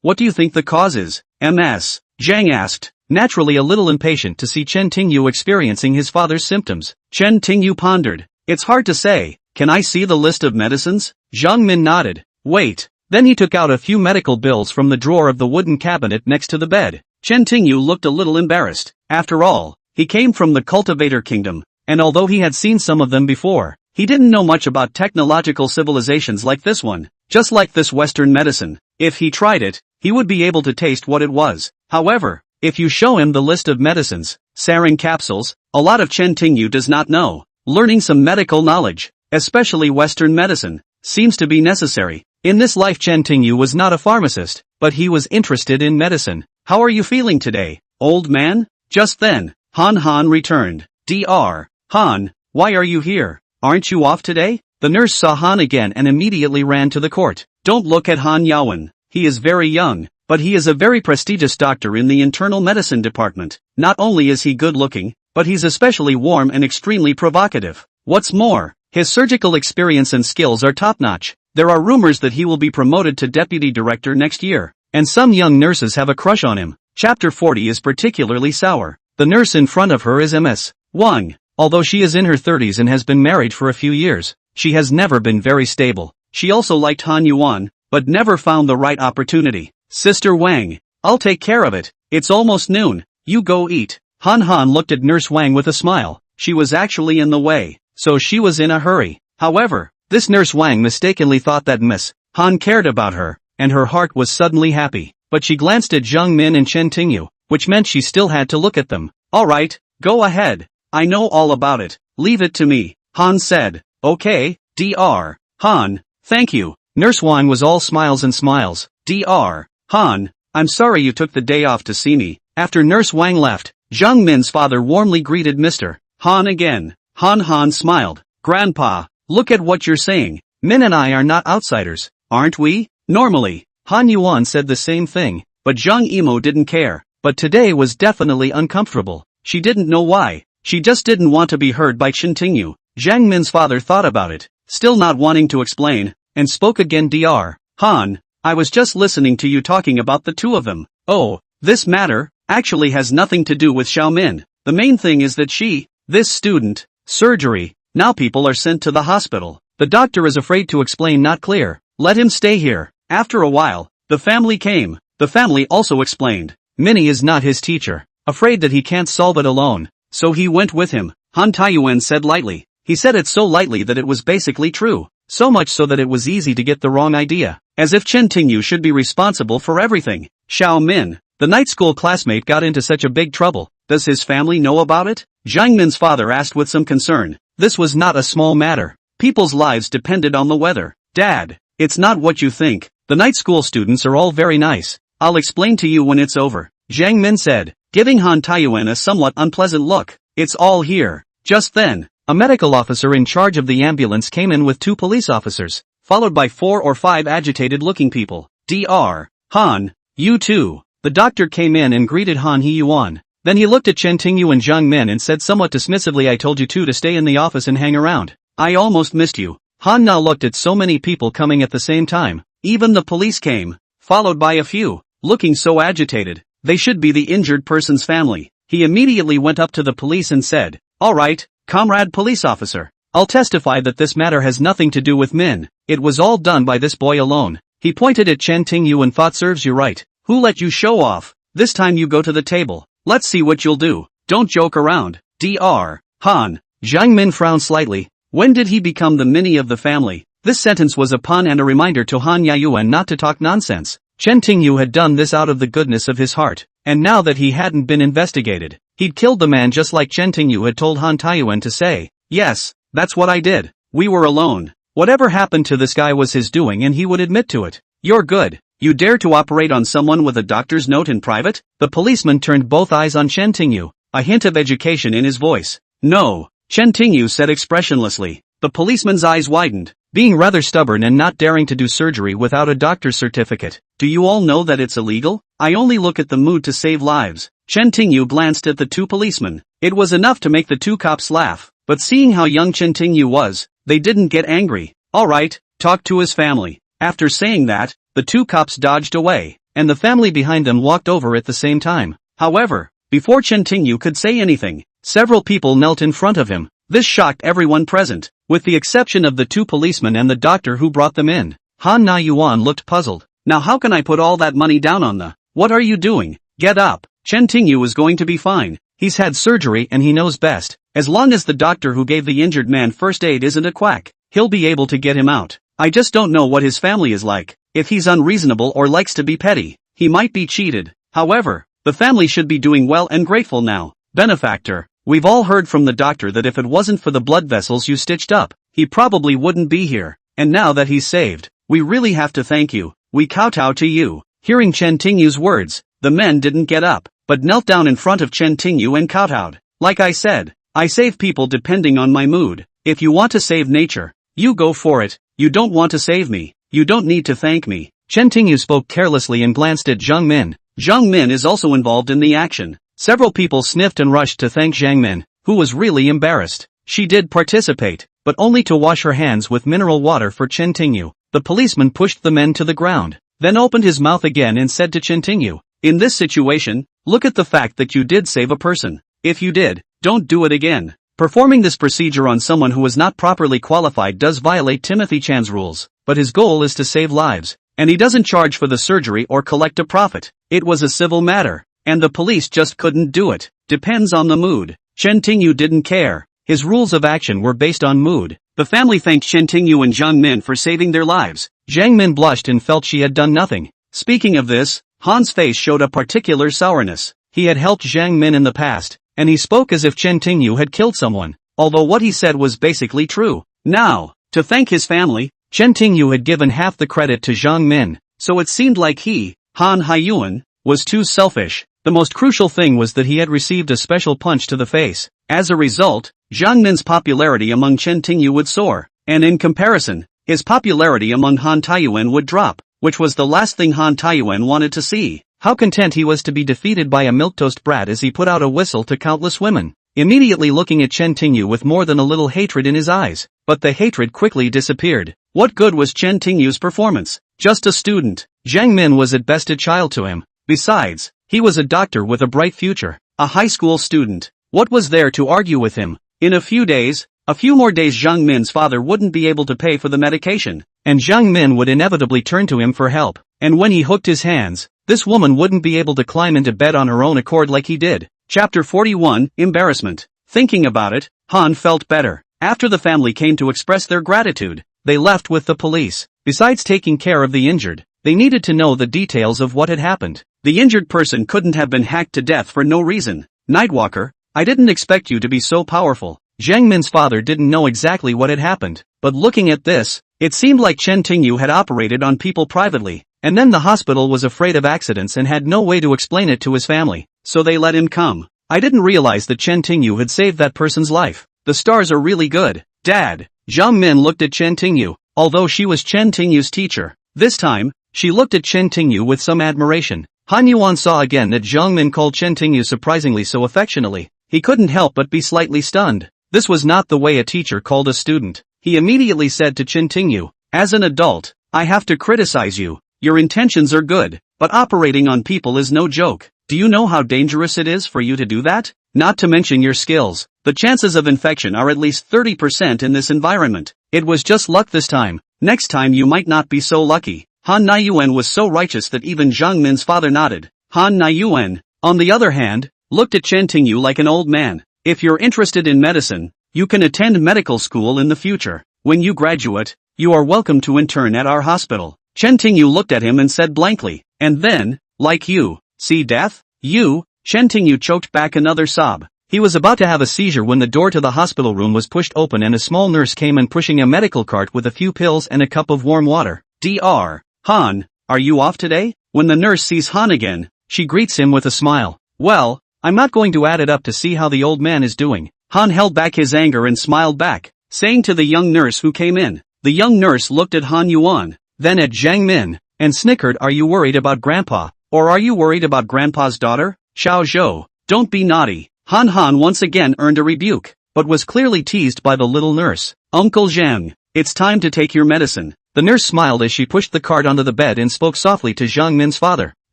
What do you think the cause is? MS. Jiang asked, naturally a little impatient to see Chen Tingyu experiencing his father's symptoms. Chen Tingyu pondered. It's hard to say. Can I see the list of medicines? Jiang Min nodded. Wait. Then he took out a few medical bills from the drawer of the wooden cabinet next to the bed. Chen Tingyu looked a little embarrassed. After all, he came from the cultivator kingdom, and although he had seen some of them before, he didn't know much about technological civilizations like this one. Just like this Western medicine, if he tried it, he would be able to taste what it was. However, if you show him the list of medicines, sarin capsules, a lot of Chen Tingyu does not know. Learning some medical knowledge, especially Western medicine, seems to be necessary. In this life Chen Tingyu was not a pharmacist, but he was interested in medicine. How are you feeling today, old man? Just then, Han returned. Dr. Han, why are you here? Aren't you off today? The nurse saw Han again and immediately ran to the court. Don't look at Han Yaowen. He is very young, but he is a very prestigious doctor in the internal medicine department. Not only is he good looking, but he's especially warm and extremely provocative. What's more, his surgical experience and skills are top-notch. There are rumors that he will be promoted to deputy director next year, and some young nurses have a crush on him. Chapter 40 is particularly sour. The nurse in front of her is Ms. Wang. Although she is in her 30s and has been married for a few years, she has never been very stable. She also liked Han Yuan, but never found the right opportunity. Sister Wang, I'll take care of it. It's almost noon. You go eat. Han looked at Nurse Wang with a smile. She was actually in the way, so she was in a hurry. However, this Nurse Wang mistakenly thought that Miss Han cared about her, and her heart was suddenly happy. But she glanced at Jiang Min and Chen Tingyu, which meant she still had to look at them. Alright, go ahead. I know all about it. Leave it to me, Han said. Okay, Dr. Han, thank you. Nurse Wang was all smiles and smiles. Dr. Han, I'm sorry you took the day off to see me. After Nurse Wang left, Jiang Min's father warmly greeted Mr. Han again. Han smiled. Grandpa, look at what you're saying. Min and I are not outsiders, aren't we? Normally, Han Yuan said the same thing, but Zhang Yimou didn't care. But today was definitely uncomfortable. She didn't know why. She just didn't want to be heard by Chen Tingyu. Jiang Min's father thought about it, still not wanting to explain, and spoke again. Dr. Han, I was just listening to you talking about the two of them. Oh, this matter actually has nothing to do with Xiaomin. The main thing is that this student, surgery, now people are sent to the hospital. The doctor is afraid to explain, not clear. Let him stay here. After a while, the family came. The family also explained. Minnie is not his teacher, afraid that he can't solve it alone, so he went with him. Han Taiyuan said lightly. He said it so lightly that it was basically true, so much so that it was easy to get the wrong idea, as if Chen Tingyu should be responsible for everything. Xiao Min, the night school classmate, got into such a big trouble. Does his family know about it? Jiang Min's father asked with some concern. This was not a small matter. People's lives depended on the weather. Dad, it's not what you think. The night school students are all very nice. I'll explain to you when it's over, Jiang Min said, giving Han Taiyuan a somewhat unpleasant look. It's all here. Just then, a medical officer in charge of the ambulance came in with 2 police officers, followed by 4 or 5 agitated-looking people. Dr. Han, you too. The doctor came in and greeted Han Yuan. Then he looked at Chen Tingyu and Jiang Min and said somewhat dismissively, I told you two to stay in the office and hang around. I almost missed you. Han now looked at so many people coming at the same time. Even the police came, followed by a few, looking so agitated. They should be the injured person's family. He immediately went up to the police and said, all right, comrade police officer. I'll testify that this matter has nothing to do with Min. It was all done by this boy alone. He pointed at Chen Tingyu and thought, serves you right. Who let you show off? This time you go to the table. Let's see what you'll do. Don't joke around. Dr. Han. Jiang Min frowned slightly. When did he become the Minnie of the family? This sentence was a pun and a reminder to Han Yaoyuan not to talk nonsense. Chen Tingyu had done this out of the goodness of his heart, and now that he hadn't been investigated, he'd killed the man just like Chen Tingyu had told Han Taiyuan to say. Yes, that's what I did. We were alone. Whatever happened to this guy was his doing and he would admit to it. You're good. You dare to operate on someone with a doctor's note in private? The policeman turned both eyes on Chen Tingyu, a hint of education in his voice. No, Chen Tingyu said expressionlessly. The policeman's eyes widened, being rather stubborn and not daring to do surgery without a doctor's certificate. Do you all know that it's illegal? I only look at the mood to save lives. Chen Tingyu glanced at the two policemen. It was enough to make the two cops laugh, but seeing how young Chen Tingyu was, they didn't get angry. Alright, talk to his family. After saying that, the two cops dodged away, and the family behind them walked over at the same time. However, before Chen Tingyu could say anything, several people knelt in front of him. This shocked everyone present, with the exception of the two policemen and the doctor who brought them in. Han Na-yuan looked puzzled. Now how can I put all that money down on the— What are you doing? Get up. Chen Tingyu is going to be fine. He's had surgery and he knows best. As long as the doctor who gave the injured man first aid isn't a quack, he'll be able to get him out. I just don't know what his family is like. If he's unreasonable or likes to be petty, he might be cheated. However, the family should be doing well and grateful now. Benefactor, we've all heard from the doctor that if it wasn't for the blood vessels you stitched up, he probably wouldn't be here. And now that he's saved, we really have to thank you. We kowtow to you. Hearing Chen Tingyu's words, the men didn't get up, but knelt down in front of Chen Tingyu and kowtowed. Like I said, I save people depending on my mood. If you want to save nature, you go for it. You don't want to save me. You don't need to thank me. Chen Tingyu spoke carelessly and glanced at Zhang Min. Zhang Min is also involved in the action. Several people sniffed and rushed to thank Zhang Min, who was really embarrassed. She did participate, but only to wash her hands with mineral water for Chen Tingyu. The policeman pushed the men to the ground, then opened his mouth again and said to Chen Tingyu, in this situation, look at the fact that you did save a person. If you did, don't do it again. Performing this procedure on someone who is not properly qualified does violate Timothy Chan's rules, but his goal is to save lives, and he doesn't charge for the surgery or collect a profit. It was a civil matter, and the police just couldn't do it. Depends on the mood. Chen Tingyu didn't care. His rules of action were based on mood. The family thanked Chen Tingyu and Zhang Min for saving their lives. Zhang Min blushed and felt she had done nothing. Speaking of this, Han's face showed a particular sourness. He had helped Zhang Min in the past, and he spoke as if Chen Tingyu had killed someone, although what he said was basically true. Now, to thank his family, Chen Tingyu had given half the credit to Zhang Min, so it seemed like he, Han Haiyuan, was too selfish. The most crucial thing was that he had received a special punch to the face. As a result, Zhang Min's popularity among Chen Tingyu would soar, and in comparison, his popularity among Han Taiyuan would drop, which was the last thing Han Taiyuan wanted to see. How content he was to be defeated by a milquetoast brat as he put out a whistle to countless women, immediately looking at Chen Tingyu with more than a little hatred in his eyes. But the hatred quickly disappeared. What good was Chen Tingyu's performance? Just a student. Zhang Min was at best a child to him. Besides, he was a doctor with a bright future, a high school student. What was there to argue with him? In a few more days Zhang Min's father wouldn't be able to pay for the medication, and Zhang Min would inevitably turn to him for help. And when he hooked his hands, this woman wouldn't be able to climb into bed on her own accord like he did. Chapter 41, Embarrassment. Thinking about it, Han felt better. After the family came to express their gratitude, they left with the police. Besides taking care of the injured, they needed to know the details of what had happened. The injured person couldn't have been hacked to death for no reason. Nightwalker, I didn't expect you to be so powerful. Zhang Min's father didn't know exactly what had happened, but looking at this, it seemed like Chen Tingyu had operated on people privately, and then the hospital was afraid of accidents and had no way to explain it to his family, so they let him come. I didn't realize that Chen Tingyu had saved that person's life. The stars are really good. Dad. Zhang Min looked at Chen Tingyu, although she was Chen Tingyu's teacher. This time, she looked at Chen Tingyu with some admiration. Han Yuan saw again that Zhang Min called Chen Tingyu surprisingly so affectionately. He couldn't help but be slightly stunned. This was not the way a teacher called a student. He immediately said to Chen Tingyu, as an adult, I have to criticize you. Your intentions are good, but operating on people is no joke. Do you know how dangerous it is for you to do that? Not to mention your skills. The chances of infection are at least 30% in this environment. It was just luck this time. Next time you might not be so lucky. Han Naiyuan was so righteous that even Zhang Min's father nodded. Han Naiyuan, on the other hand, looked at Chen Tingyu like an old man. If you're interested in medicine, you can attend medical school in the future. When you graduate, You are welcome to intern at our hospital. Chen Tingyu looked at him and said blankly, and then, like you, see death? You? Chen Tingyu choked back another sob. He was about to have a seizure when the door to the hospital room was pushed open and a small nurse came in pushing a medical cart with a few pills and a cup of warm water. Dr. Han, are you off today? When the nurse sees Han again, she greets him with a smile. Well, I'm not going to add it up to see how the old man is doing. Han held back his anger and smiled back, saying to the young nurse who came in. The young nurse looked at Han Yuan, then at Zhang Min, and snickered. Are you worried about Grandpa, or are you worried about Grandpa's daughter? Xiao Zhou, don't be naughty. Han once again earned a rebuke, but was clearly teased by the little nurse. Uncle Zhang, it's time to take your medicine. The nurse smiled as she pushed the cart onto the bed and spoke softly to Zhang Min's father.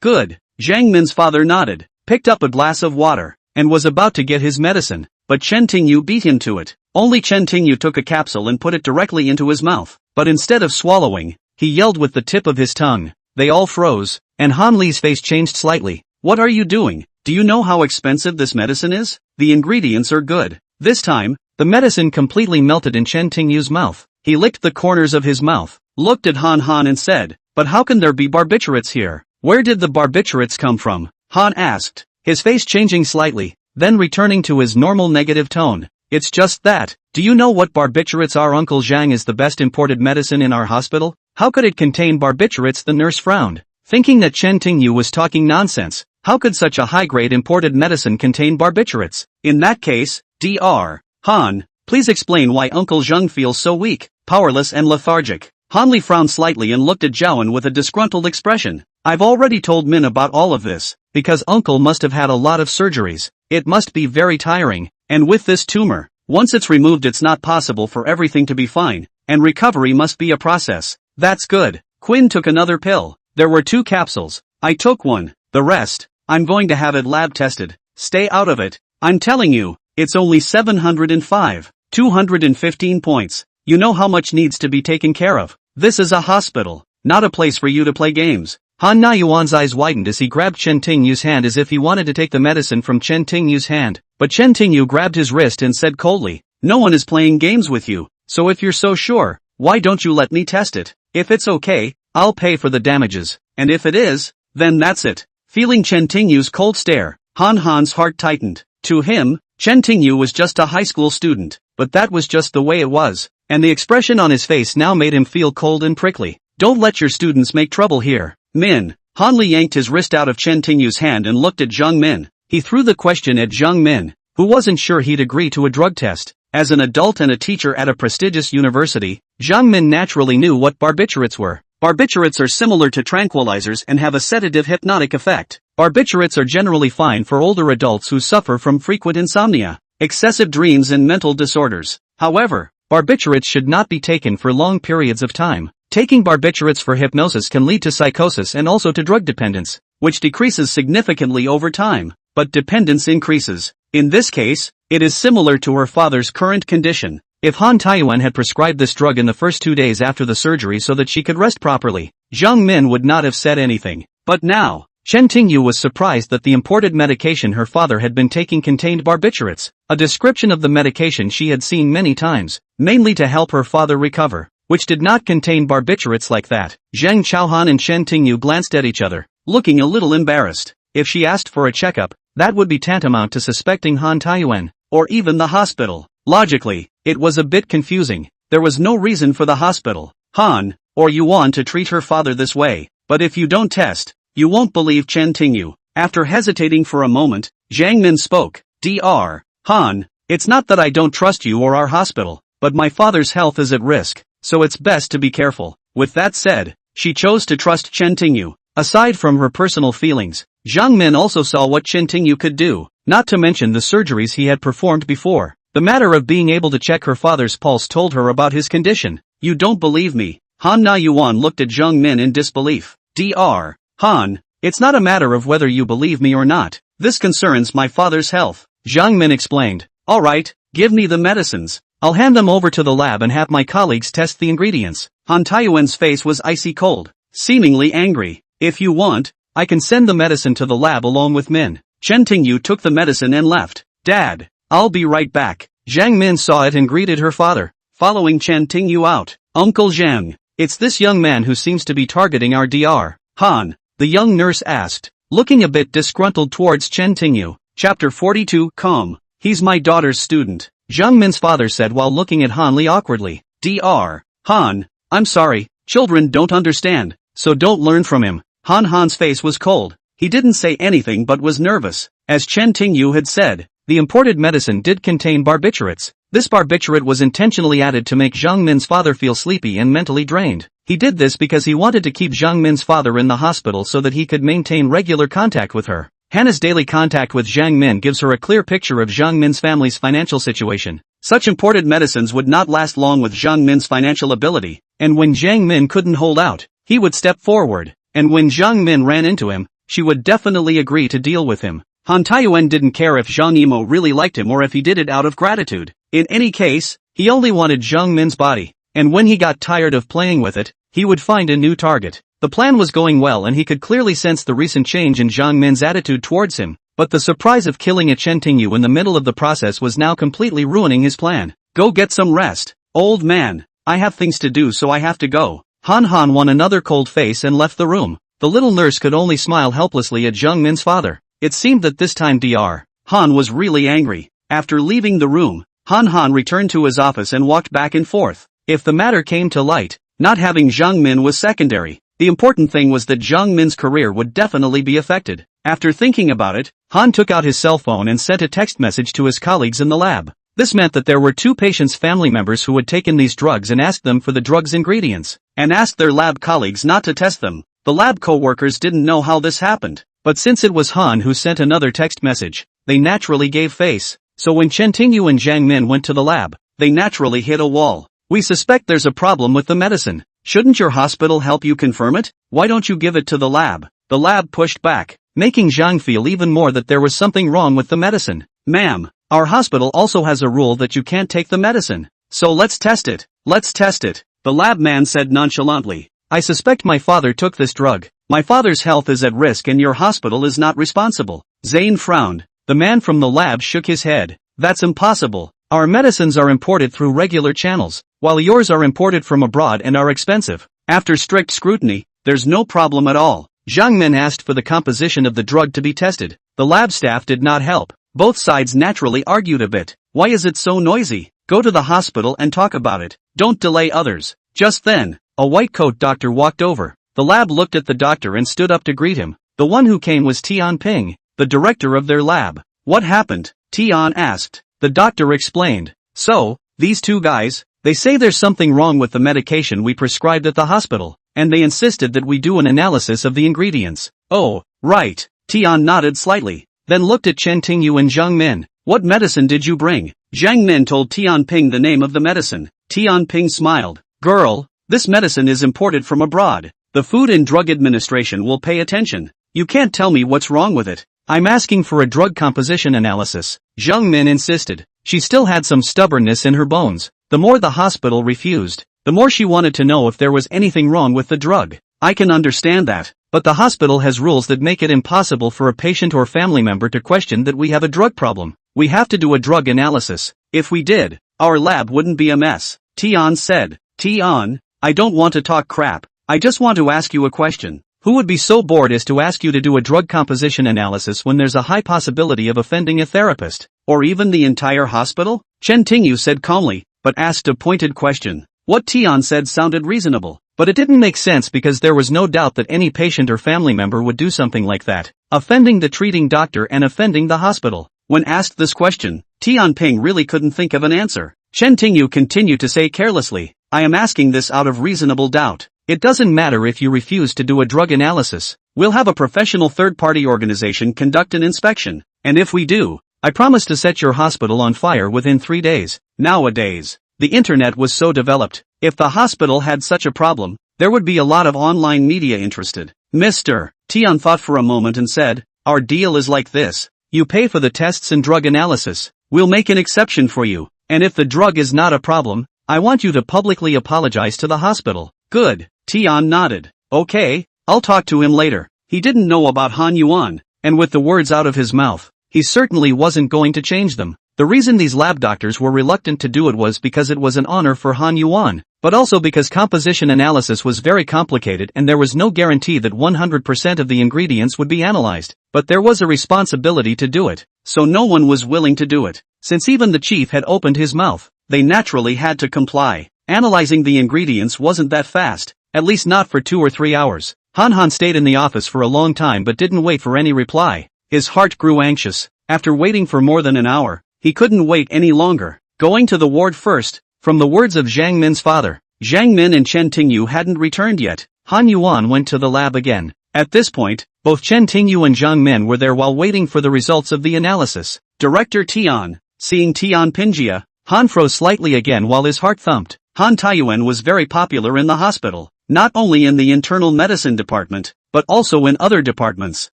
Good. Zhang Min's father nodded, picked up a glass of water, and was about to get his medicine, but Chen Tingyu beat him to it. Only Chen Tingyu took a capsule and put it directly into his mouth, but instead of swallowing, he yelled with the tip of his tongue. They all froze, and Han Li's face changed slightly. What are you doing? Do you know how expensive this medicine is? The ingredients are good. This time, the medicine completely melted in Chen Tingyu's mouth. He licked the corners of his mouth, looked at Han and said, but how can there be barbiturates here? Where did the barbiturates come from? Han asked, his face changing slightly, then returning to his normal negative tone. It's just that. Do you know what barbiturates are? Uncle Zhang is the best imported medicine in our hospital. How could it contain barbiturates? The nurse frowned, thinking that Chen Tingyu was talking nonsense. How could such a high-grade imported medicine contain barbiturates? In that case, Dr. Han, please explain why Uncle Zhang feels so weak, powerless and lethargic. Han Li frowned slightly and looked at Zhaoan with a disgruntled expression. I've already told Min about all of this, because Uncle must have had a lot of surgeries. It must be very tiring, and with this tumor, once it's removed it's not possible for everything to be fine, and recovery must be a process. That's good. Quinn took another pill. There were 2 capsules. I took one. The rest, I'm going to have it lab tested. Stay out of it. I'm telling you, it's only 705, 215 points. You know how much needs to be taken care of. This is a hospital, not a place for you to play games. Han Yuan's eyes widened as he grabbed Chen Tingyu's hand as if he wanted to take the medicine from Chen Tingyu's hand, but Chen Tingyu grabbed his wrist and said coldly, no one is playing games with you, so if you're so sure, why don't you let me test it? If it's okay, I'll pay for the damages, and if it is, then that's it. Feeling Chen Tingyu's cold stare, Han's heart tightened. To him, Chen Tingyu was just a high school student, but that was just the way it was, and the expression on his face now made him feel cold and prickly. Don't let your students make trouble here. Min. Han Li yanked his wrist out of Chen Tingyu's hand and looked at Zhang Min. He threw the question at Zhang Min, who wasn't sure he'd agree to a drug test. As an adult and a teacher at a prestigious university, Zhang Min naturally knew what barbiturates were. Barbiturates are similar to tranquilizers and have a sedative hypnotic effect. Barbiturates are generally fine for older adults who suffer from frequent insomnia, excessive dreams and mental disorders. However, barbiturates should not be taken for long periods of time. Taking barbiturates for hypnosis can lead to psychosis and also to drug dependence, which decreases significantly over time, but dependence increases. In this case, it is similar to her father's current condition. If Han Taiyuan had prescribed this drug in the first 2 days after the surgery so that she could rest properly, Zhang Min would not have said anything. But now, Chen Tingyu was surprised that the imported medication her father had been taking contained barbiturates, a description of the medication she had seen many times, mainly to help her father recover, which did not contain barbiturates like that. Zheng Chaohan and Chen Tingyu glanced at each other, looking a little embarrassed. If she asked for a checkup, that would be tantamount to suspecting Han Taiyuan, or even the hospital. Logically, it was a bit confusing. There was no reason for the hospital, Han, or Yuan to treat her father this way. But if you don't test, you won't believe Chen Tingyu. After hesitating for a moment, Zhang Min spoke. Dr. Han, it's not that I don't trust you or our hospital, but my father's health is at risk, so it's best to be careful. With that said, she chose to trust Chen Tingyu. Aside from her personal feelings, Zhang Min also saw what Chen Tingyu could do, not to mention the surgeries he had performed before. The matter of being able to check her father's pulse told her about his condition. You don't believe me? Han Yuan looked at Zhang Min in disbelief. Dr. Han, it's not a matter of whether you believe me or not. This concerns my father's health. Zhang Min explained. Alright, give me the medicines. I'll hand them over to the lab and have my colleagues test the ingredients. Han Taiyuan's face was icy cold, seemingly angry. If you want, I can send the medicine to the lab along with Min. Chen Tingyu took the medicine and left. Dad, I'll be right back. Zhang Min saw it and greeted her father, following Chen Tingyu out. Uncle Zhang, it's this young man who seems to be targeting our Dr. Han, the young nurse asked, looking a bit disgruntled towards Chen Tingyu. Chapter 42, Calm. He's my daughter's student, Zhang Min's father said while looking at Han Li awkwardly. Dr. Han, I'm sorry, children don't understand, so don't learn from him. Han's face was cold. He didn't say anything but was nervous. As Chen Tingyu had said, the imported medicine did contain barbiturates. This barbiturate was intentionally added to make Zhang Min's father feel sleepy and mentally drained. He did this because he wanted to keep Zhang Min's father in the hospital so that he could maintain regular contact with her. Hannah's daily contact with Zhang Min gives her a clear picture of Zhang Min's family's financial situation. Such imported medicines would not last long with Zhang Min's financial ability, and when Zhang Min couldn't hold out, he would step forward, and when Zhang Min ran into him, she would definitely agree to deal with him. Han Taiyuan didn't care if Zhang Yimou really liked him or if he did it out of gratitude. In any case, he only wanted Zhang Min's body, and when he got tired of playing with it, he would find a new target. The plan was going well and he could clearly sense the recent change in Zhang Min's attitude towards him, but the surprise of killing a Chen Tingyu in the middle of the process was now completely ruining his plan. Go get some rest, old man. I have things to do so I have to go. Han won another cold face and left the room. The little nurse could only smile helplessly at Zhang Min's father. It seemed that this time Dr. Han was really angry. After leaving the room, Han returned to his office and walked back and forth. If the matter came to light, not having Zhang Min was secondary. The important thing was that Zhang Min's career would definitely be affected. After thinking about it, Han took out his cell phone and sent a text message to his colleagues in the lab. This meant that there were two patients' family members who had taken these drugs and asked them for the drug's ingredients, and asked their lab colleagues not to test them. The lab co-workers didn't know how this happened, but since it was Han who sent another text message, they naturally gave face. So when Chen Tingyu and Zhang Min went to the lab, they naturally hit a wall. We suspect there's a problem with the medicine. Shouldn't your hospital help you confirm it? Why don't you give it to the lab? The lab pushed back, making Zhang feel even more that there was something wrong with the medicine. Ma'am, our hospital also has a rule that you can't take the medicine. So let's test it. Let's test it. The lab man said nonchalantly. I suspect my father took this drug. My father's health is at risk and your hospital is not responsible. Zane frowned. The man from the lab shook his head. That's impossible. Our medicines are imported through regular channels, while yours are imported from abroad and are expensive. After strict scrutiny, there's no problem at all. Zhang Min asked for the composition of the drug to be tested. The lab staff did not help. Both sides naturally argued a bit. Why is it so noisy? Go to the hospital and talk about it. Don't delay others. Just then, a white coat doctor walked over. The lab looked at the doctor and stood up to greet him. The one who came was Tian Ping, the director of their lab. What happened? Tian asked. The doctor explained. So, these two guys, they say there's something wrong with the medication we prescribed at the hospital, and they insisted that we do an analysis of the ingredients. Oh, right. Tian nodded slightly, then looked at Chen Tingyu and Zhang Min. What medicine did you bring? Zhang Min told Tian Ping the name of the medicine. Tian Ping smiled. Girl, this medicine is imported from abroad. The Food and Drug Administration will pay attention. You can't tell me what's wrong with it. I'm asking for a drug composition analysis. Zhang Min insisted. She still had some stubbornness in her bones. The more the hospital refused, the more she wanted to know if there was anything wrong with the drug. I can understand that, but the hospital has rules that make it impossible for a patient or family member to question that we have a drug problem. We have to do a drug analysis. If we did, our lab wouldn't be a mess. Tian said. Tian, I don't want to talk crap. I just want to ask you a question. Who would be so bored as to ask you to do a drug composition analysis when there's a high possibility of offending a therapist, or even the entire hospital? Chen Tingyu said calmly, but asked a pointed question. What Tian said sounded reasonable, but it didn't make sense because there was no doubt that any patient or family member would do something like that, offending the treating doctor and offending the hospital. When asked this question, Tian Ping really couldn't think of an answer. Chen Tingyu continued to say carelessly, I am asking this out of reasonable doubt. It doesn't matter if you refuse to do a drug analysis. We'll have a professional third-party organization conduct an inspection, and if we do, I promise to set your hospital on fire within 3 days. Nowadays, the internet was so developed, if the hospital had such a problem, there would be a lot of online media interested. Mr. Tian thought for a moment and said, our deal is like this. You pay for the tests and drug analysis. We'll make an exception for you, and if the drug is not a problem, I want you to publicly apologize to the hospital. Good. Tian nodded. Okay, I'll talk to him later. He didn't know about Han Yuan, and with the words out of his mouth, he certainly wasn't going to change them. The reason these lab doctors were reluctant to do it was because it was an honor for Han Yuan, but also because composition analysis was very complicated and there was no guarantee that 100% of the ingredients would be analyzed, but there was a responsibility to do it, so no one was willing to do it. Since even the chief had opened his mouth, they naturally had to comply. Analyzing the ingredients wasn't that fast, at least not for 2 or 3 hours. Han stayed in the office for a long time but didn't wait for any reply. His heart grew anxious. After waiting for more than an hour, he couldn't wait any longer. Going to the ward first, from the words of Zhang Min's father, Zhang Min and Chen Tingyu hadn't returned yet. Han Yuan went to the lab again. At this point, both Chen Tingyu and Zhang Min were there while waiting for the results of the analysis. Director Tian, seeing Tian Pinjia, Han froze slightly again while his heart thumped. Han Taiyuan was very popular in the hospital, not only in the internal medicine department, but also in other departments,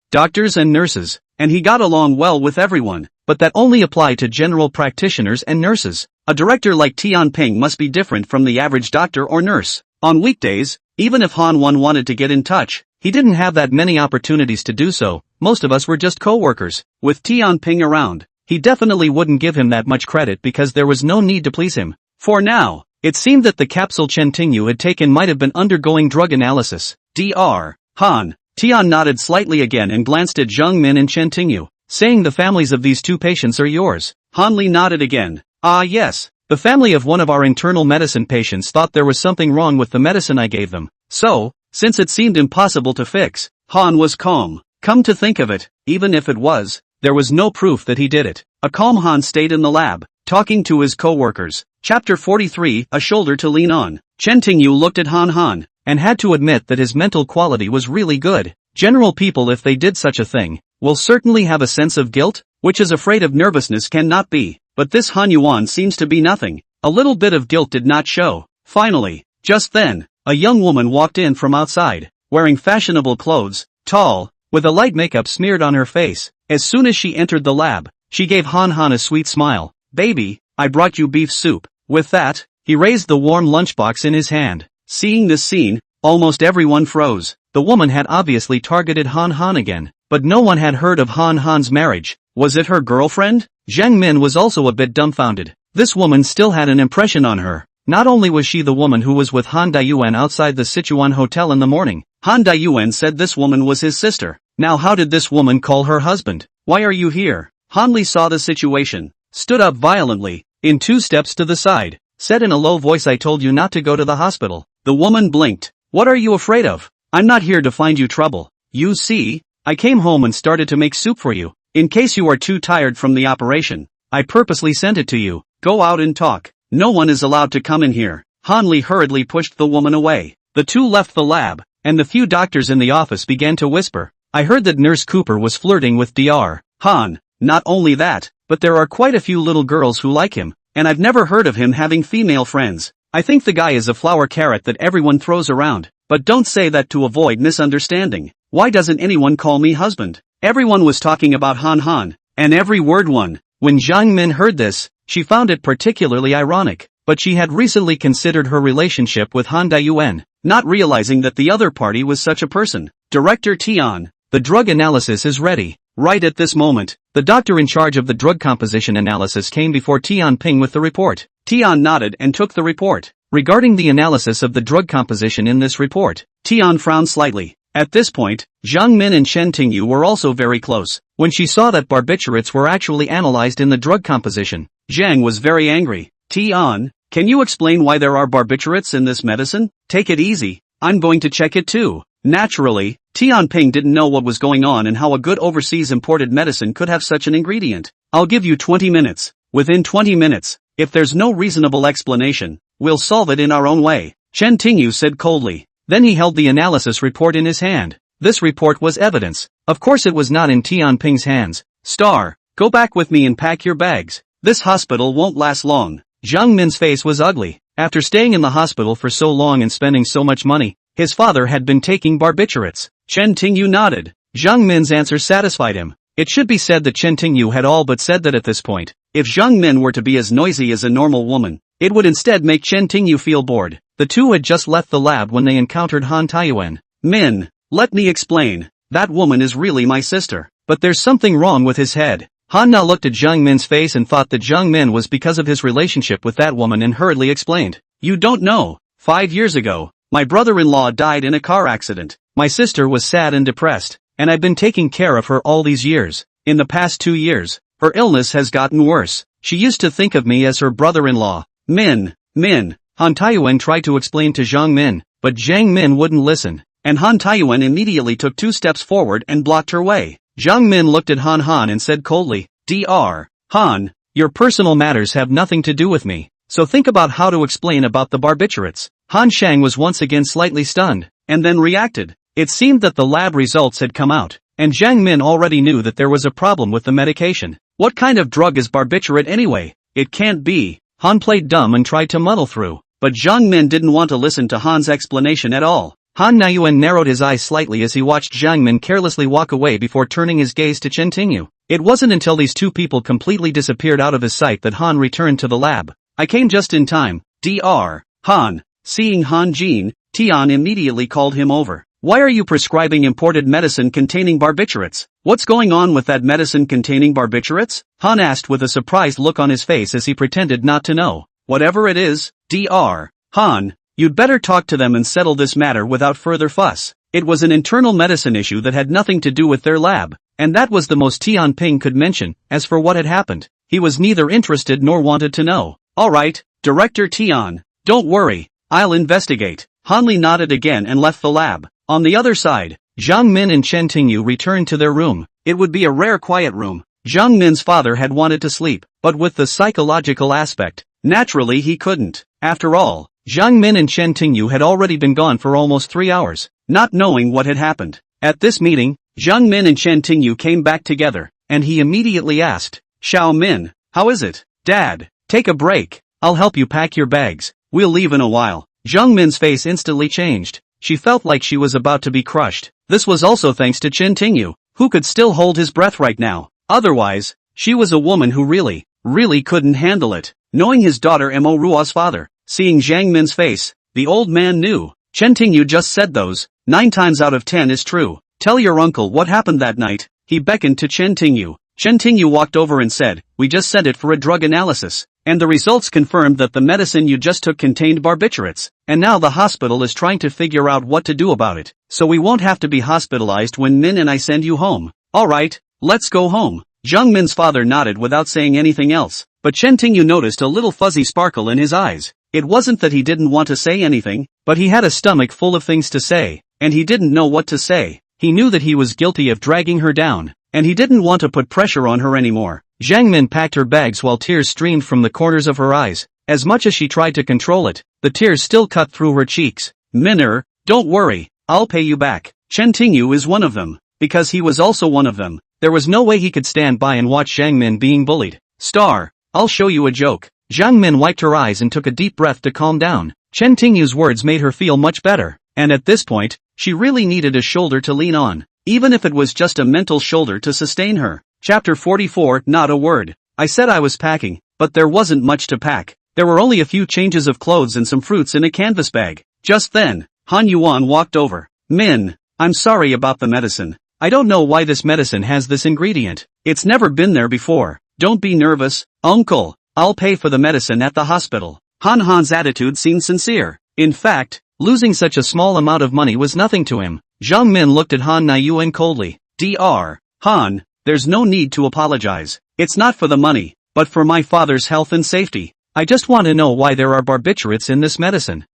doctors and nurses, and he got along well with everyone, but that only applied to general practitioners and nurses. A director like Tian Ping must be different from the average doctor or nurse. On weekdays, even if Han Wan wanted to get in touch, he didn't have that many opportunities to do so. Most of us were just co-workers. With Tian Ping around, he definitely wouldn't give him that much credit because there was no need to please him. For now, it seemed that the capsule Chen Tingyu had taken might have been undergoing drug analysis. Dr. Han. Tian nodded slightly again and glanced at Zhang Min and Chen Tingyu, saying the families of these 2 patients are yours. Han Li nodded again. Ah yes, the family of one of our internal medicine patients thought there was something wrong with the medicine I gave them. So, since it seemed impossible to fix, Han was calm. Come to think of it, even if it was, there was no proof that he did it. A calm Han stayed in the lab, talking to his co-workers. Chapter 43, A Shoulder to Lean On. Chen Tingyu looked at Han, and had to admit that his mental quality was really good. General people, if they did such a thing, will certainly have a sense of guilt, which is afraid of nervousness cannot be, but this Han Yuan seems to be nothing. A little bit of guilt did not show. Finally, just then, a young woman walked in from outside, wearing fashionable clothes, tall, with a light makeup smeared on her face. As soon as she entered the lab, she gave Han a sweet smile. Baby, I brought you beef soup. With that, he raised the warm lunchbox in his hand. Seeing this scene, almost everyone froze. The woman had obviously targeted Han again, but no one had heard of Han's marriage. Was it her girlfriend? Zhang Min was also a bit dumbfounded. This woman still had an impression on her. Not only was she the woman who was with Han Daiyuan outside the Sichuan hotel in the morning, Han Daiyuan said this woman was his sister. Now how did this woman call her husband? Why are you here? Han Li saw the situation, stood up violently, in 2 steps to the side, said in a low voice, I told you not to go to the hospital. The woman blinked. What are you afraid of? I'm not here to find you trouble. You see, I came home and started to make soup for you. In case you are too tired from the operation, I purposely sent it to you. Go out and talk. No one is allowed to come in here. Han Li hurriedly pushed the woman away. The 2 left the lab, and the few doctors in the office began to whisper. I heard that Nurse Cooper was flirting with Dr. Han. Not only that, but there are quite a few little girls who like him, and I've never heard of him having female friends. I think the guy is a flower carrot that everyone throws around, but don't say that to avoid misunderstanding. Why doesn't anyone call me husband? Everyone was talking about Han, and every word won. When Zhang Min heard this, she found it particularly ironic, but she had recently considered her relationship with Han Daiyuan, not realizing that the other party was such a person. Director Tian, the drug analysis is ready. Right at this moment, the doctor in charge of the drug composition analysis came before Tian Ping with the report. Tian nodded and took the report. Regarding the analysis of the drug composition in this report, Tian frowned slightly. At this point, Zhang Min and Chen Tingyu were also very close. When she saw that barbiturates were actually analyzed in the drug composition, Zhang was very angry. Tian, can you explain why there are barbiturates in this medicine? Take it easy, I'm going to check it too. Naturally, Tian Ping didn't know what was going on and how a good overseas imported medicine could have such an ingredient. I'll give you 20 minutes. Within 20 minutes, if there's no reasonable explanation, we'll solve it in our own way, Chen Tingyu said coldly. Then he held the analysis report in his hand. This report was evidence. Of course it was not in Tian Ping's hands. Star, go back with me and pack your bags. This hospital won't last long. Zhang Min's face was ugly. After staying in the hospital for so long and spending so much money, his father had been taking barbiturates. Chen Tingyu nodded. Zhang Min's answer satisfied him. It should be said that Chen Tingyu had all but said that at this point. If Zhang Min were to be as noisy as a normal woman, it would instead make Chen Tingyu feel bored. The 2 had just left the lab when they encountered Han Taiyuan. Min, let me explain. That woman is really my sister. But there's something wrong with his head. Han Na looked at Jiang Min's face and thought that Jiang Min was because of his relationship with that woman and hurriedly explained. You don't know. 5 years ago, my brother-in-law died in a car accident. My sister was sad and depressed, and I've been taking care of her all these years. In the past 2 years, her illness has gotten worse. She used to think of me as her brother-in-law. Min. Han Taiyuan tried to explain to Jiang Min, but Jiang Min wouldn't listen, and Han Taiyuan immediately took 2 steps forward and blocked her way. Jiang Min looked at Han and said coldly, Dr. Han, your personal matters have nothing to do with me, so think about how to explain about the barbiturates. Han Shang was once again slightly stunned, and then reacted. It seemed that the lab results had come out, and Jiang Min already knew that there was a problem with the medication. What kind of drug is barbiturate anyway? It can't be. Han played dumb and tried to muddle through, but Jiang Min didn't want to listen to Han's explanation at all. Han Naiyuan narrowed his eyes slightly as he watched Jiang Min carelessly walk away before turning his gaze to Chen Tingyu. It wasn't until these 2 people completely disappeared out of his sight that Han returned to the lab. I came just in time, Dr. Han. Seeing Han Jin, Tian immediately called him over. Why are you prescribing imported medicine containing barbiturates? What's going on with that medicine containing barbiturates? Han asked with a surprised look on his face as he pretended not to know. Whatever it is, Dr. Han, you'd better talk to them and settle this matter without further fuss. It was an internal medicine issue that had nothing to do with their lab, and that was the most Tian Ping could mention. As for what had happened, he was neither interested nor wanted to know. Alright, Director Tian, don't worry, I'll investigate. Han Li nodded again and left the lab. On the other side, Jiang Min and Chen Tingyu returned to their room. It would be a rare quiet room. Jiang Min's father had wanted to sleep, but with the psychological aspect, naturally he couldn't. After all, Jiang Min and Chen Tingyu had already been gone for almost 3 hours, not knowing what had happened. At this meeting, Jiang Min and Chen Tingyu came back together, and he immediately asked, Xiao Min, how is it? Dad, take a break. I'll help you pack your bags. We'll leave in a while. Jiang Min's face instantly changed. She felt like she was about to be crushed. This was also thanks to Chen Tingyu, who could still hold his breath right now. Otherwise, she was a woman who really couldn't handle it. Knowing his daughter Mo Ruo's father, seeing Jiang Min's face, the old man knew. Chen Tingyu just said those 9 times out of 10 is true. Tell your uncle what happened that night. He beckoned to Chen Tingyu. Chen Tingyu walked over and said, we just sent it for a drug analysis, and the results confirmed that the medicine you just took contained barbiturates, and now the hospital is trying to figure out what to do about it, so we won't have to be hospitalized when Min and I send you home. Alright, let's go home. Jiang Min's father nodded without saying anything else, but Chen Tingyu noticed a little fuzzy sparkle in his eyes. It wasn't that he didn't want to say anything, but he had a stomach full of things to say, and he didn't know what to say. He knew that he was guilty of dragging her down, and he didn't want to put pressure on her anymore. Jiang Min packed her bags while tears streamed from the corners of her eyes. As much as she tried to control it, the tears still cut through her cheeks. Minner, don't worry, I'll pay you back. Chen Tingyu is one of them, because he was also one of them. There was no way he could stand by and watch Jiang Min being bullied. Star, I'll show you a joke. Jiang Min wiped her eyes and took a deep breath to calm down. Chen Tingyu's words made her feel much better, and at this point, she really needed a shoulder to lean on, even if it was just a mental shoulder to sustain her. Chapter 44, not a word. I said I was packing, but there wasn't much to pack. There were only a few changes of clothes and some fruits in a canvas bag. Just then, Han Yuan walked over. Min, I'm sorry about the medicine. I don't know why this medicine has this ingredient. It's never been there before. Don't be nervous, uncle. I'll pay for the medicine at the hospital. Han's attitude seemed sincere. In fact, losing such a small amount of money was nothing to him. Jiang Min looked at Han Naiyuan coldly. Dr. Han, there's no need to apologize. It's not for the money, but for my father's health and safety. I just want to know why there are barbiturates in this medicine.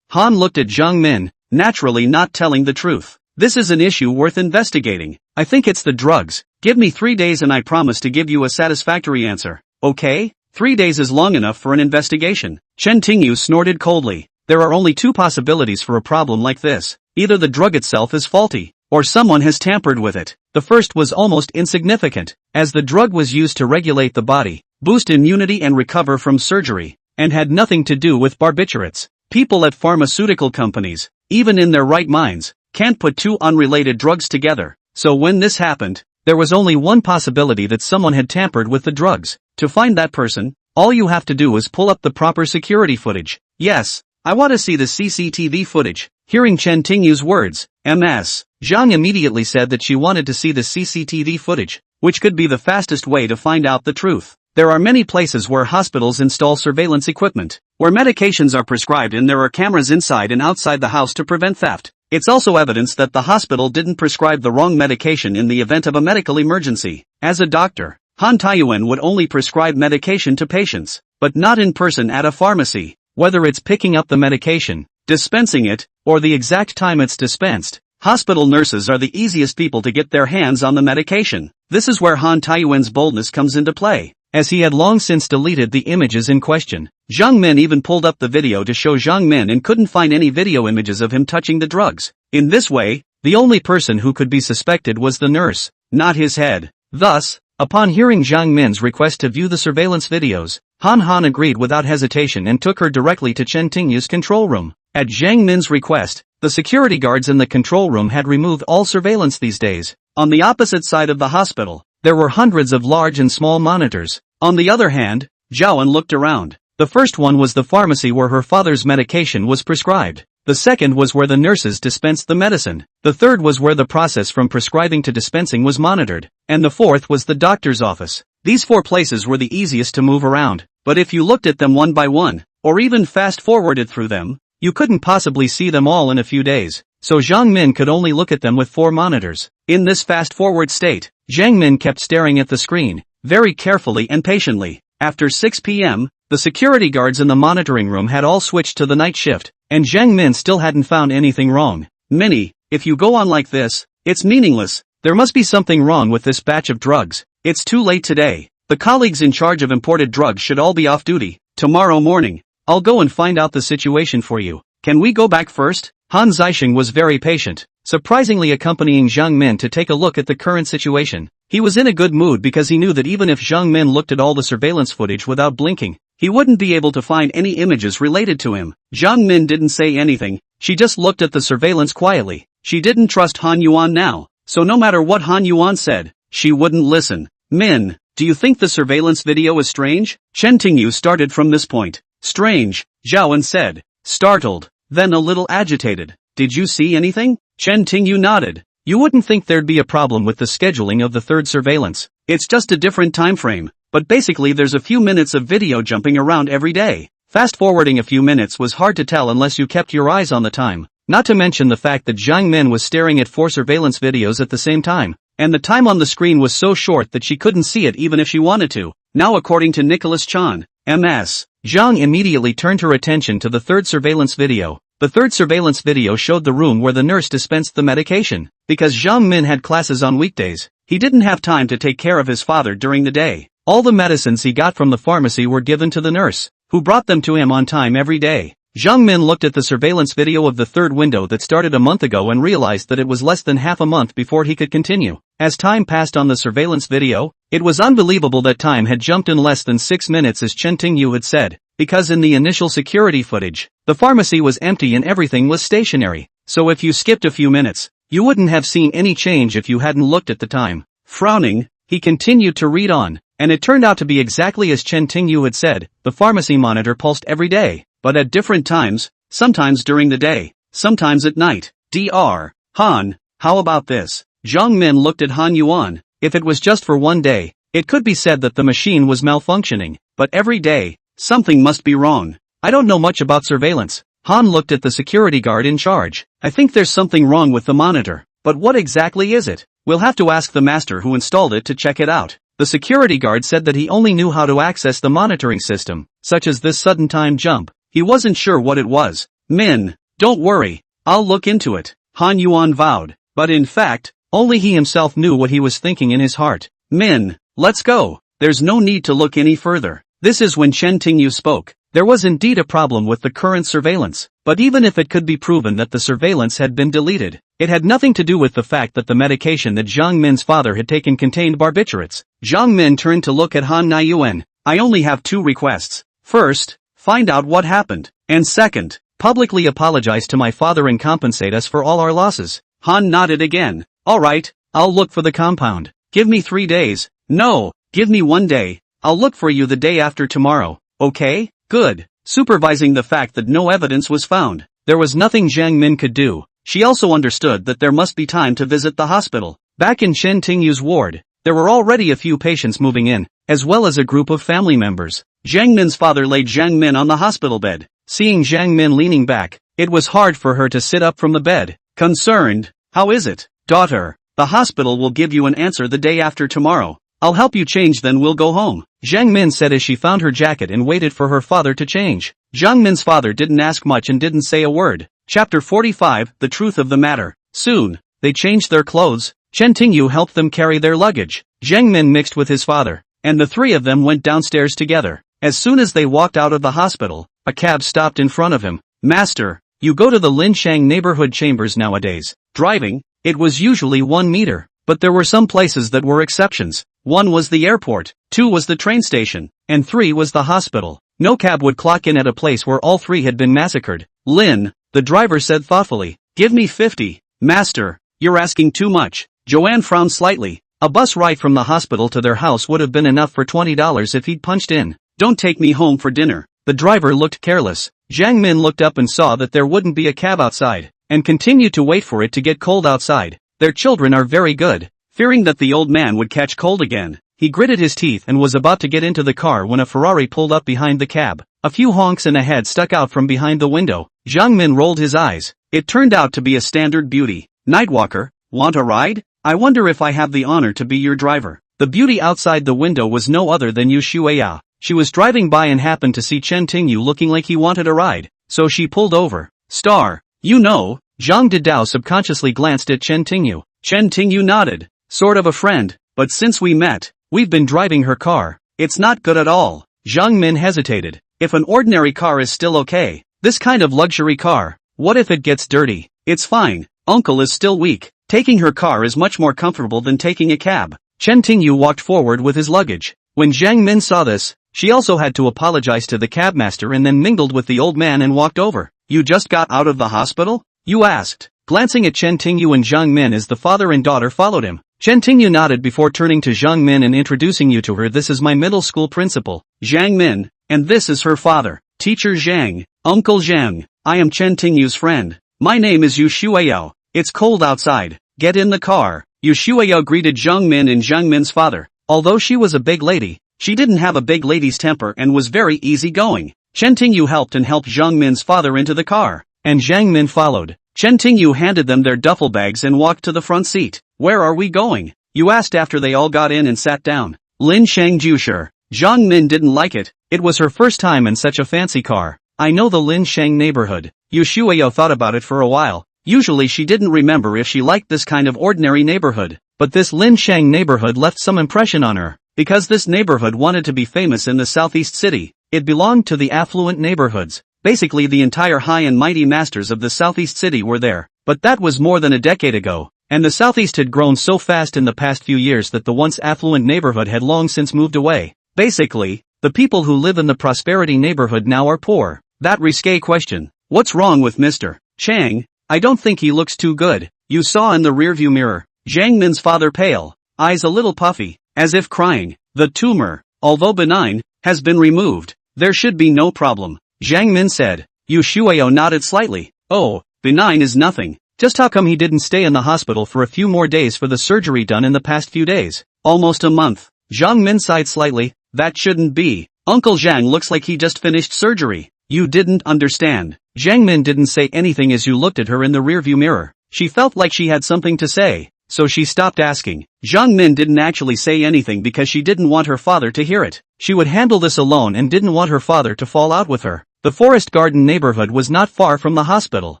Han looked at Jiang Min, naturally not telling the truth. This is an issue worth investigating. I think it's the drugs. Give me 3 days and I promise to give you a satisfactory answer. Okay? 3 days is long enough for an investigation. Chen Tingyu snorted coldly. There are only 2 possibilities for a problem like this. Either the drug itself is faulty, or someone has tampered with it. The first was almost insignificant, as the drug was used to regulate the body, boost immunity and recover from surgery, and had nothing to do with barbiturates. People at pharmaceutical companies, even in their right minds, can't put 2 unrelated drugs together. So when this happened, there was only one possibility that someone had tampered with the drugs. To find that person, all you have to do is pull up the proper security footage. Yes, I want to see the CCTV footage. Hearing Chen Tingyu's words, Ms. Zhang immediately said that she wanted to see the CCTV footage. which could be the fastest way to find out the truth. There are many places where hospitals install surveillance equipment, where medications are prescribed and there are cameras inside and outside the house to prevent theft. It's also evidence that the hospital didn't prescribe the wrong medication in the event of a medical emergency. As a doctor, Han Taiyuan would only prescribe medication to patients, but not in person at a pharmacy. Whether it's picking up the medication, dispensing it, or the exact time it's dispensed, hospital nurses are the easiest people to get their hands on the medication. This is where Han Taiyuan's boldness comes into play, as he had long since deleted the images in question. Zhang Min even pulled up the video to show Zhang Min and couldn't find any video images of him touching the drugs. In this way, the only person who could be suspected was the nurse, not his head. Thus, upon hearing Zhang Min's request to view the surveillance videos, Han agreed without hesitation and took her directly to Chen Tingyu's control room. At Zhang Min's request, the security guards in the control room had removed all surveillance these days. On the opposite side of the hospital, there were hundreds of large and small monitors. On the other hand, Zhaoan looked around. The first one was the pharmacy where her father's medication was prescribed. The second was where the nurses dispensed the medicine. The third was where the process from prescribing to dispensing was monitored. And the fourth was the doctor's office. These 4 places were the easiest to move around. But if you looked at them one by one, or even fast-forwarded through them, you couldn't possibly see them all in a few days. So Zhang Min could only look at them with 4 monitors. In this fast-forward state, Zhang Min kept staring at the screen, very carefully and patiently. After 6 p.m., the security guards in the monitoring room had all switched to the night shift, and Zhang Min still hadn't found anything wrong. Minnie, if you go on like this, it's meaningless. There must be something wrong with this batch of drugs. It's too late today. The colleagues in charge of imported drugs should all be off duty. Tomorrow morning, I'll go and find out the situation for you. Can we go back first? Han Zixing was very patient, surprisingly accompanying Zhang Min to take a look at the current situation. He was in a good mood because he knew that even if Zhang Min looked at all the surveillance footage without blinking, he wouldn't be able to find any images related to him. Zhang Min didn't say anything, she just looked at the surveillance quietly. She didn't trust Han Yuan now, so no matter what Han Yuan said, she wouldn't listen. Min, do you think the surveillance video is strange? Chen Tingyu started from this point. Strange, Zhaoan said, startled, then a little agitated. Did you see anything? Chen Tingyu nodded. You wouldn't think there'd be a problem with the scheduling of the third surveillance. It's just a different time frame, but basically there's a few minutes of video jumping around every day. Fast-forwarding a few minutes was hard to tell unless you kept your eyes on the time. Not to mention the fact that Zhang Min was staring at 4 surveillance videos at the same time, and the time on the screen was so short that she couldn't see it even if she wanted to. Now according to Nicholas Chan, MS, Zhang immediately turned her attention to the third surveillance video. The third surveillance video showed the room where the nurse dispensed the medication. Because Zhang Min had classes on weekdays, he didn't have time to take care of his father during the day. All the medicines he got from the pharmacy were given to the nurse, who brought them to him on time every day. Zhang Min looked at the surveillance video of the third window that started a month ago and realized that it was less than half a month before he could continue. As time passed on the surveillance video, it was unbelievable that time had jumped in less than 6 minutes as Chen Tingyu had said, because in the initial security footage, the pharmacy was empty and everything was stationary. So if you skipped a few minutes, you wouldn't have seen any change if you hadn't looked at the time. Frowning, he continued to read on, and it turned out to be exactly as Chen Tingyu had said. The pharmacy monitor pulsed every day, but at different times, sometimes during the day, sometimes at night. Dr. Han, how about this? Zhang Min looked at Han Yuan. If it was just for one day, it could be said that the machine was malfunctioning, but every day, something must be wrong. I don't know much about surveillance. Han looked at the security guard in charge. I think there's something wrong with the monitor, but what exactly is it? We'll have to ask the master who installed it to check it out. The security guard said that he only knew how to access the monitoring system, such as this sudden time jump. He wasn't sure what it was. Min, don't worry, I'll look into it, Han Yuan vowed, but in fact, only he himself knew what he was thinking in his heart. Min, let's go, there's no need to look any further. This is when Chen Tingyu spoke. There was indeed a problem with the current surveillance, but even if it could be proven that the surveillance had been deleted, it had nothing to do with the fact that the medication that Zhang Min's father had taken contained barbiturates. Zhang Min turned to look at Han Naiyuan. I only have 2 requests. First, find out what happened, and second, publicly apologize to my father and compensate us for all our losses. Han nodded again. Alright, I'll look for the compound. Give me 3 days. No, give me 1 day. I'll look for you the day after tomorrow, okay? Good. Supervising the fact that no evidence was found, there was nothing Zhang Min could do. She also understood that there must be time to visit the hospital. Back in Chen Tingyu's ward, There were already a few patients moving in, as well as a group of family members. Jiang Min's father laid Jiang Min on the hospital bed. Seeing Jiang Min leaning back, it was hard for her to sit up from the bed. Concerned, "How is it, daughter? The hospital will give you an answer the day after tomorrow. I'll help you change, then we'll go home," Jiang Min said as she found her jacket and waited for her father to change. Jiang Min's father didn't ask much and didn't say a word. Chapter 45, The Truth of the Matter. Soon, they changed their clothes. Chen Tingyu helped them carry their luggage. Jiang Min mixed with his father, and the three of them went downstairs together. As soon as they walked out of the hospital, a cab stopped in front of him. "Master, you go to the Linshang neighborhood chambers nowadays." Driving, it was usually 1 meter, but there were some places that were exceptions. 1 was the airport, 2 was the train station, and 3 was the hospital. No cab would clock in at a place where all 3 had been massacred. "Lin," the driver said thoughtfully, "give me 50. "Master, you're asking too much." Joanne frowned slightly. A bus ride from the hospital to their house would have been enough for $20 if he'd punched in. "Don't take me home for dinner." The driver looked careless. Jiang Min looked up and saw that there wouldn't be a cab outside, and continued to wait for it to get cold outside. Their children are very good. Fearing that the old man would catch cold again, he gritted his teeth and was about to get into the car when a Ferrari pulled up behind the cab. A few honks and a head stuck out from behind the window. Jiang Min rolled his eyes. It turned out to be a standard beauty. "Nightwalker, want a ride? I wonder if I have the honor to be your driver." The beauty outside the window was no other than Yu Shueya. She was driving by and happened to see Chen Tingyu looking like he wanted a ride, so she pulled over. "Star, you know." Zhang Didao subconsciously glanced at Chen Tingyu. Chen Tingyu nodded. "Sort of a friend, but since we met, we've been driving her car. It's not good at all." Jiang Min hesitated. "If an ordinary car is still okay, this kind of luxury car, what if it gets dirty?" "It's fine, uncle is still weak. Taking her car is much more comfortable than taking a cab." Chen Tingyu walked forward with his luggage. When Jiang Min saw this, she also had to apologize to the cabmaster and then mingled with the old man and walked over. "You just got out of the hospital?" Yu asked, glancing at Chen Tingyu and Jiang Min as the father and daughter followed him. Chen Tingyu nodded before turning to Jiang Min and introducing you to her. "This is my middle school principal, Jiang Min, and this is her father, Teacher Zhang, Uncle Zhang. I am Chen Tingyu's friend. My name is Yu Shueyo. It's cold outside. Get in the car." Yu Shueyo greeted Jiang Min and Jiang Min's father. Although she was a big lady, she didn't have a big lady's temper and was very easygoing. Chen Tingyu helped Jiang Min's father into the car, and Jiang Min followed. Chen Tingyu handed them their duffel bags and walked to the front seat. "Where are we going?" Yu asked after they all got in and sat down. "Lin Shang Jusher." Jiang Min didn't like it. It was her first time in such a fancy car. "I know the Lin Shang neighborhood." Yu Shueyo thought about it for a while. Usually she didn't remember if she liked this kind of ordinary neighborhood, but this Lin Shang neighborhood left some impression on her. Because this neighborhood wanted to be famous in the southeast city, it belonged to the affluent neighborhoods. Basically the entire high and mighty masters of the southeast city were there. But that was more than a decade ago, and the southeast had grown so fast in the past few years that the once affluent neighborhood had long since moved away. Basically, the people who live in the prosperity neighborhood now are poor. That risque question. "What's wrong with Mr. Chang? I don't think he looks too good." You saw in the rearview mirror. Jiang Min's father pale, eyes a little puffy, as if crying. "The tumor, although benign, has been removed. There should be no problem," Jiang Min said. Yu Shueyo nodded slightly. "Oh, benign is nothing. Just how come he didn't stay in the hospital for a few more days for the surgery done in the past few days?" "Almost a month." Jiang Min sighed slightly. "That shouldn't be. Uncle Zhang looks like he just finished surgery." You didn't understand. Jiang Min didn't say anything as Yu looked at her in the rearview mirror. She felt like she had something to say, so she stopped asking. Jiang Min didn't actually say anything because she didn't want her father to hear it. She would handle this alone and didn't want her father to fall out with her. The Forest Garden neighborhood was not far from the hospital,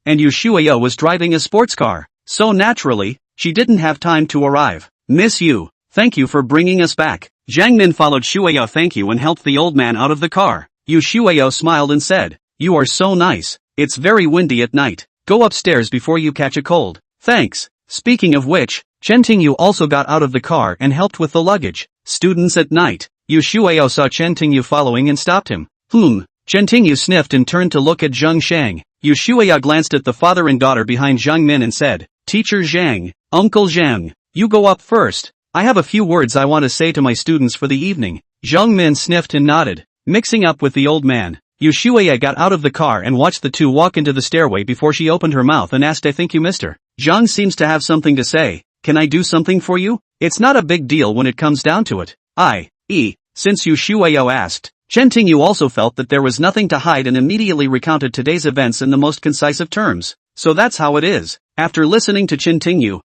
and Yu Shueyo was driving a sports car. So naturally, she didn't have time to arrive. "Miss Yu, thank you for bringing us back." Jiang Min followed Shueyo thank you and helped the old man out of the car. Yu Shueyo smiled and said, "You are so nice. It's very windy at night. Go upstairs before you catch a cold." "Thanks." Speaking of which, Chen Tingyu also got out of the car and helped with the luggage. "Students at night." Yu Shueyo saw Chen Tingyu following and stopped him. Chen Tingyu sniffed and turned to look at Zhang Shang. Yu Shueyo glanced at the father and daughter behind Jiang Min and said, "Teacher Zhang, Uncle Zhang, you go up first. I have a few words I want to say to my students for the evening." Jiang Min sniffed and nodded, mixing up with the old man. Yu Shueya got out of the car and watched the two walk into the stairway before she opened her mouth and asked, "I think you Mr. Zhang seems to have something to say. Can I do something for you?" It's not a big deal when it comes down to it. Since Yu Shueyo asked, Chen Tingyu also felt that there was nothing to hide and immediately recounted today's events in the most concise of terms. So that's how it is. After listening to Chen Tingyu,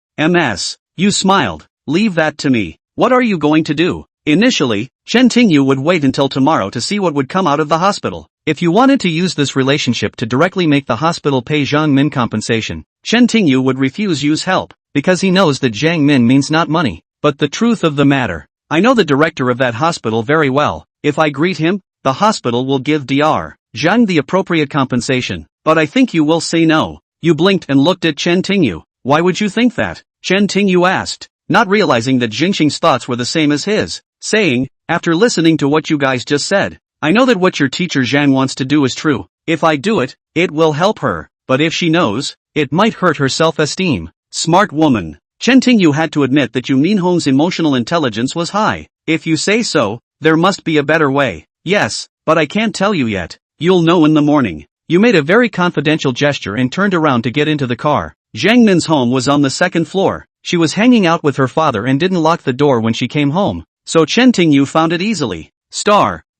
you smiled. Leave that to me. What are you going to do? Initially, Chen Tingyu would wait until tomorrow to see what would come out of the hospital. If you wanted to use this relationship to directly make the hospital pay Zhang Min compensation, Chen Tingyu would refuse Yu's help, because he knows that Zhang Min means not money, but the truth of the matter. I know the director of that hospital very well. If I greet him, the hospital will give Dr. Zhang the appropriate compensation, but I think you will say no. You blinked and looked at Chen Tingyu. Why would you think that? Chen Tingyu asked, not realizing that Jingxing's thoughts were the same as his, saying, after listening to what you guys just said, I know that what your teacher Zhang wants to do is true. If I do it, it will help her, but if she knows, it might hurt her self-esteem. Smart woman. Chen Tingyu had to admit that Yu Minhong's emotional intelligence was high. If you say so, there must be a better way. Yes, but I can't tell you yet. You'll know in the morning. You made a very confidential gesture and turned around to get into the car. Zhang Min's home was on the second floor. She was hanging out with her father and didn't lock the door when she came home, so Chen Tingyu found it easily.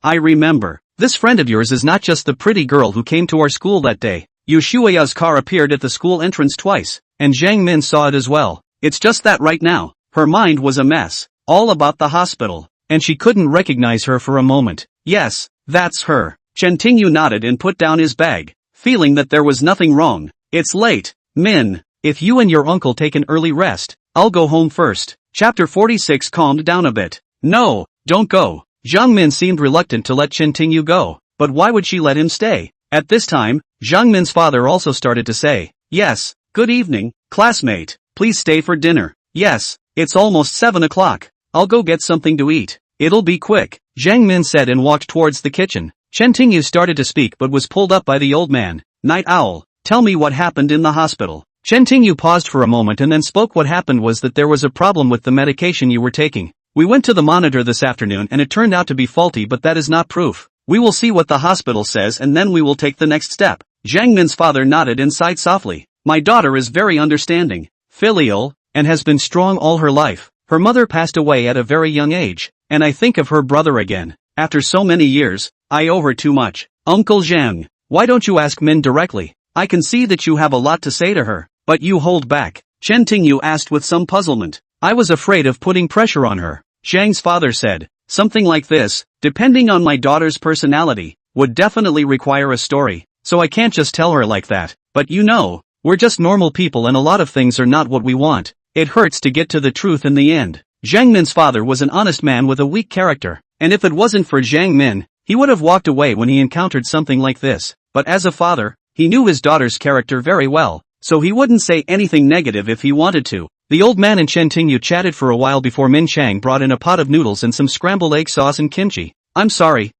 I remember. This friend of yours is not just the pretty girl who came to our school that day. Yu Shueya's car appeared at the school entrance twice, and Zhang Min saw it as well. It's just that right now, her mind was a mess, all about the hospital, and she couldn't recognize her for a moment. Yes, that's her. Chen Tingyu nodded and put down his bag, feeling that there was nothing wrong. It's late, Min. If you and your uncle take an early rest, I'll go home first. Chapter 46 calmed down a bit. No, don't go. Zhang Min seemed reluctant to let Chen Tingyu go, but why would she let him stay? At this time, Zhang Min's father also started to say, yes, good evening, classmate, please stay for dinner. Yes, it's almost 7 o'clock. I'll go get something to eat. It'll be quick, Zhang Min said and walked towards the kitchen. Chen Tingyu started to speak but was pulled up by the old man. Night Owl, tell me what happened in the hospital. Chen Tingyu paused for a moment and then spoke. What happened was that there was a problem with the medication you were taking. We went to the monitor this afternoon and it turned out to be faulty, but that is not proof. We will see what the hospital says and then we will take the next step. Zhang Min's father nodded and sighed softly. My daughter is very understanding, filial, and has been strong all her life. Her mother passed away at a very young age, and I think of her brother again. After so many years, I owe her too much. Uncle Zhang, why don't you ask Min directly? I can see that you have a lot to say to her, but you hold back. Chen Tingyu asked with some puzzlement. I was afraid of putting pressure on her. Zhang's father said, something like this, depending on my daughter's personality, would definitely require a story, so I can't just tell her like that. But you know, we're just normal people and a lot of things are not what we want. It hurts to get to the truth in the end. Zhang Min's father was an honest man with a weak character, and if it wasn't for Zhang Min, he would have walked away when he encountered something like this. But as a father, he knew his daughter's character very well, so he wouldn't say anything negative if he wanted to. The old man and Chen Tingyu chatted for a while before Min Chang brought in a pot of noodles and some scrambled egg sauce and kimchi. I'm sorry,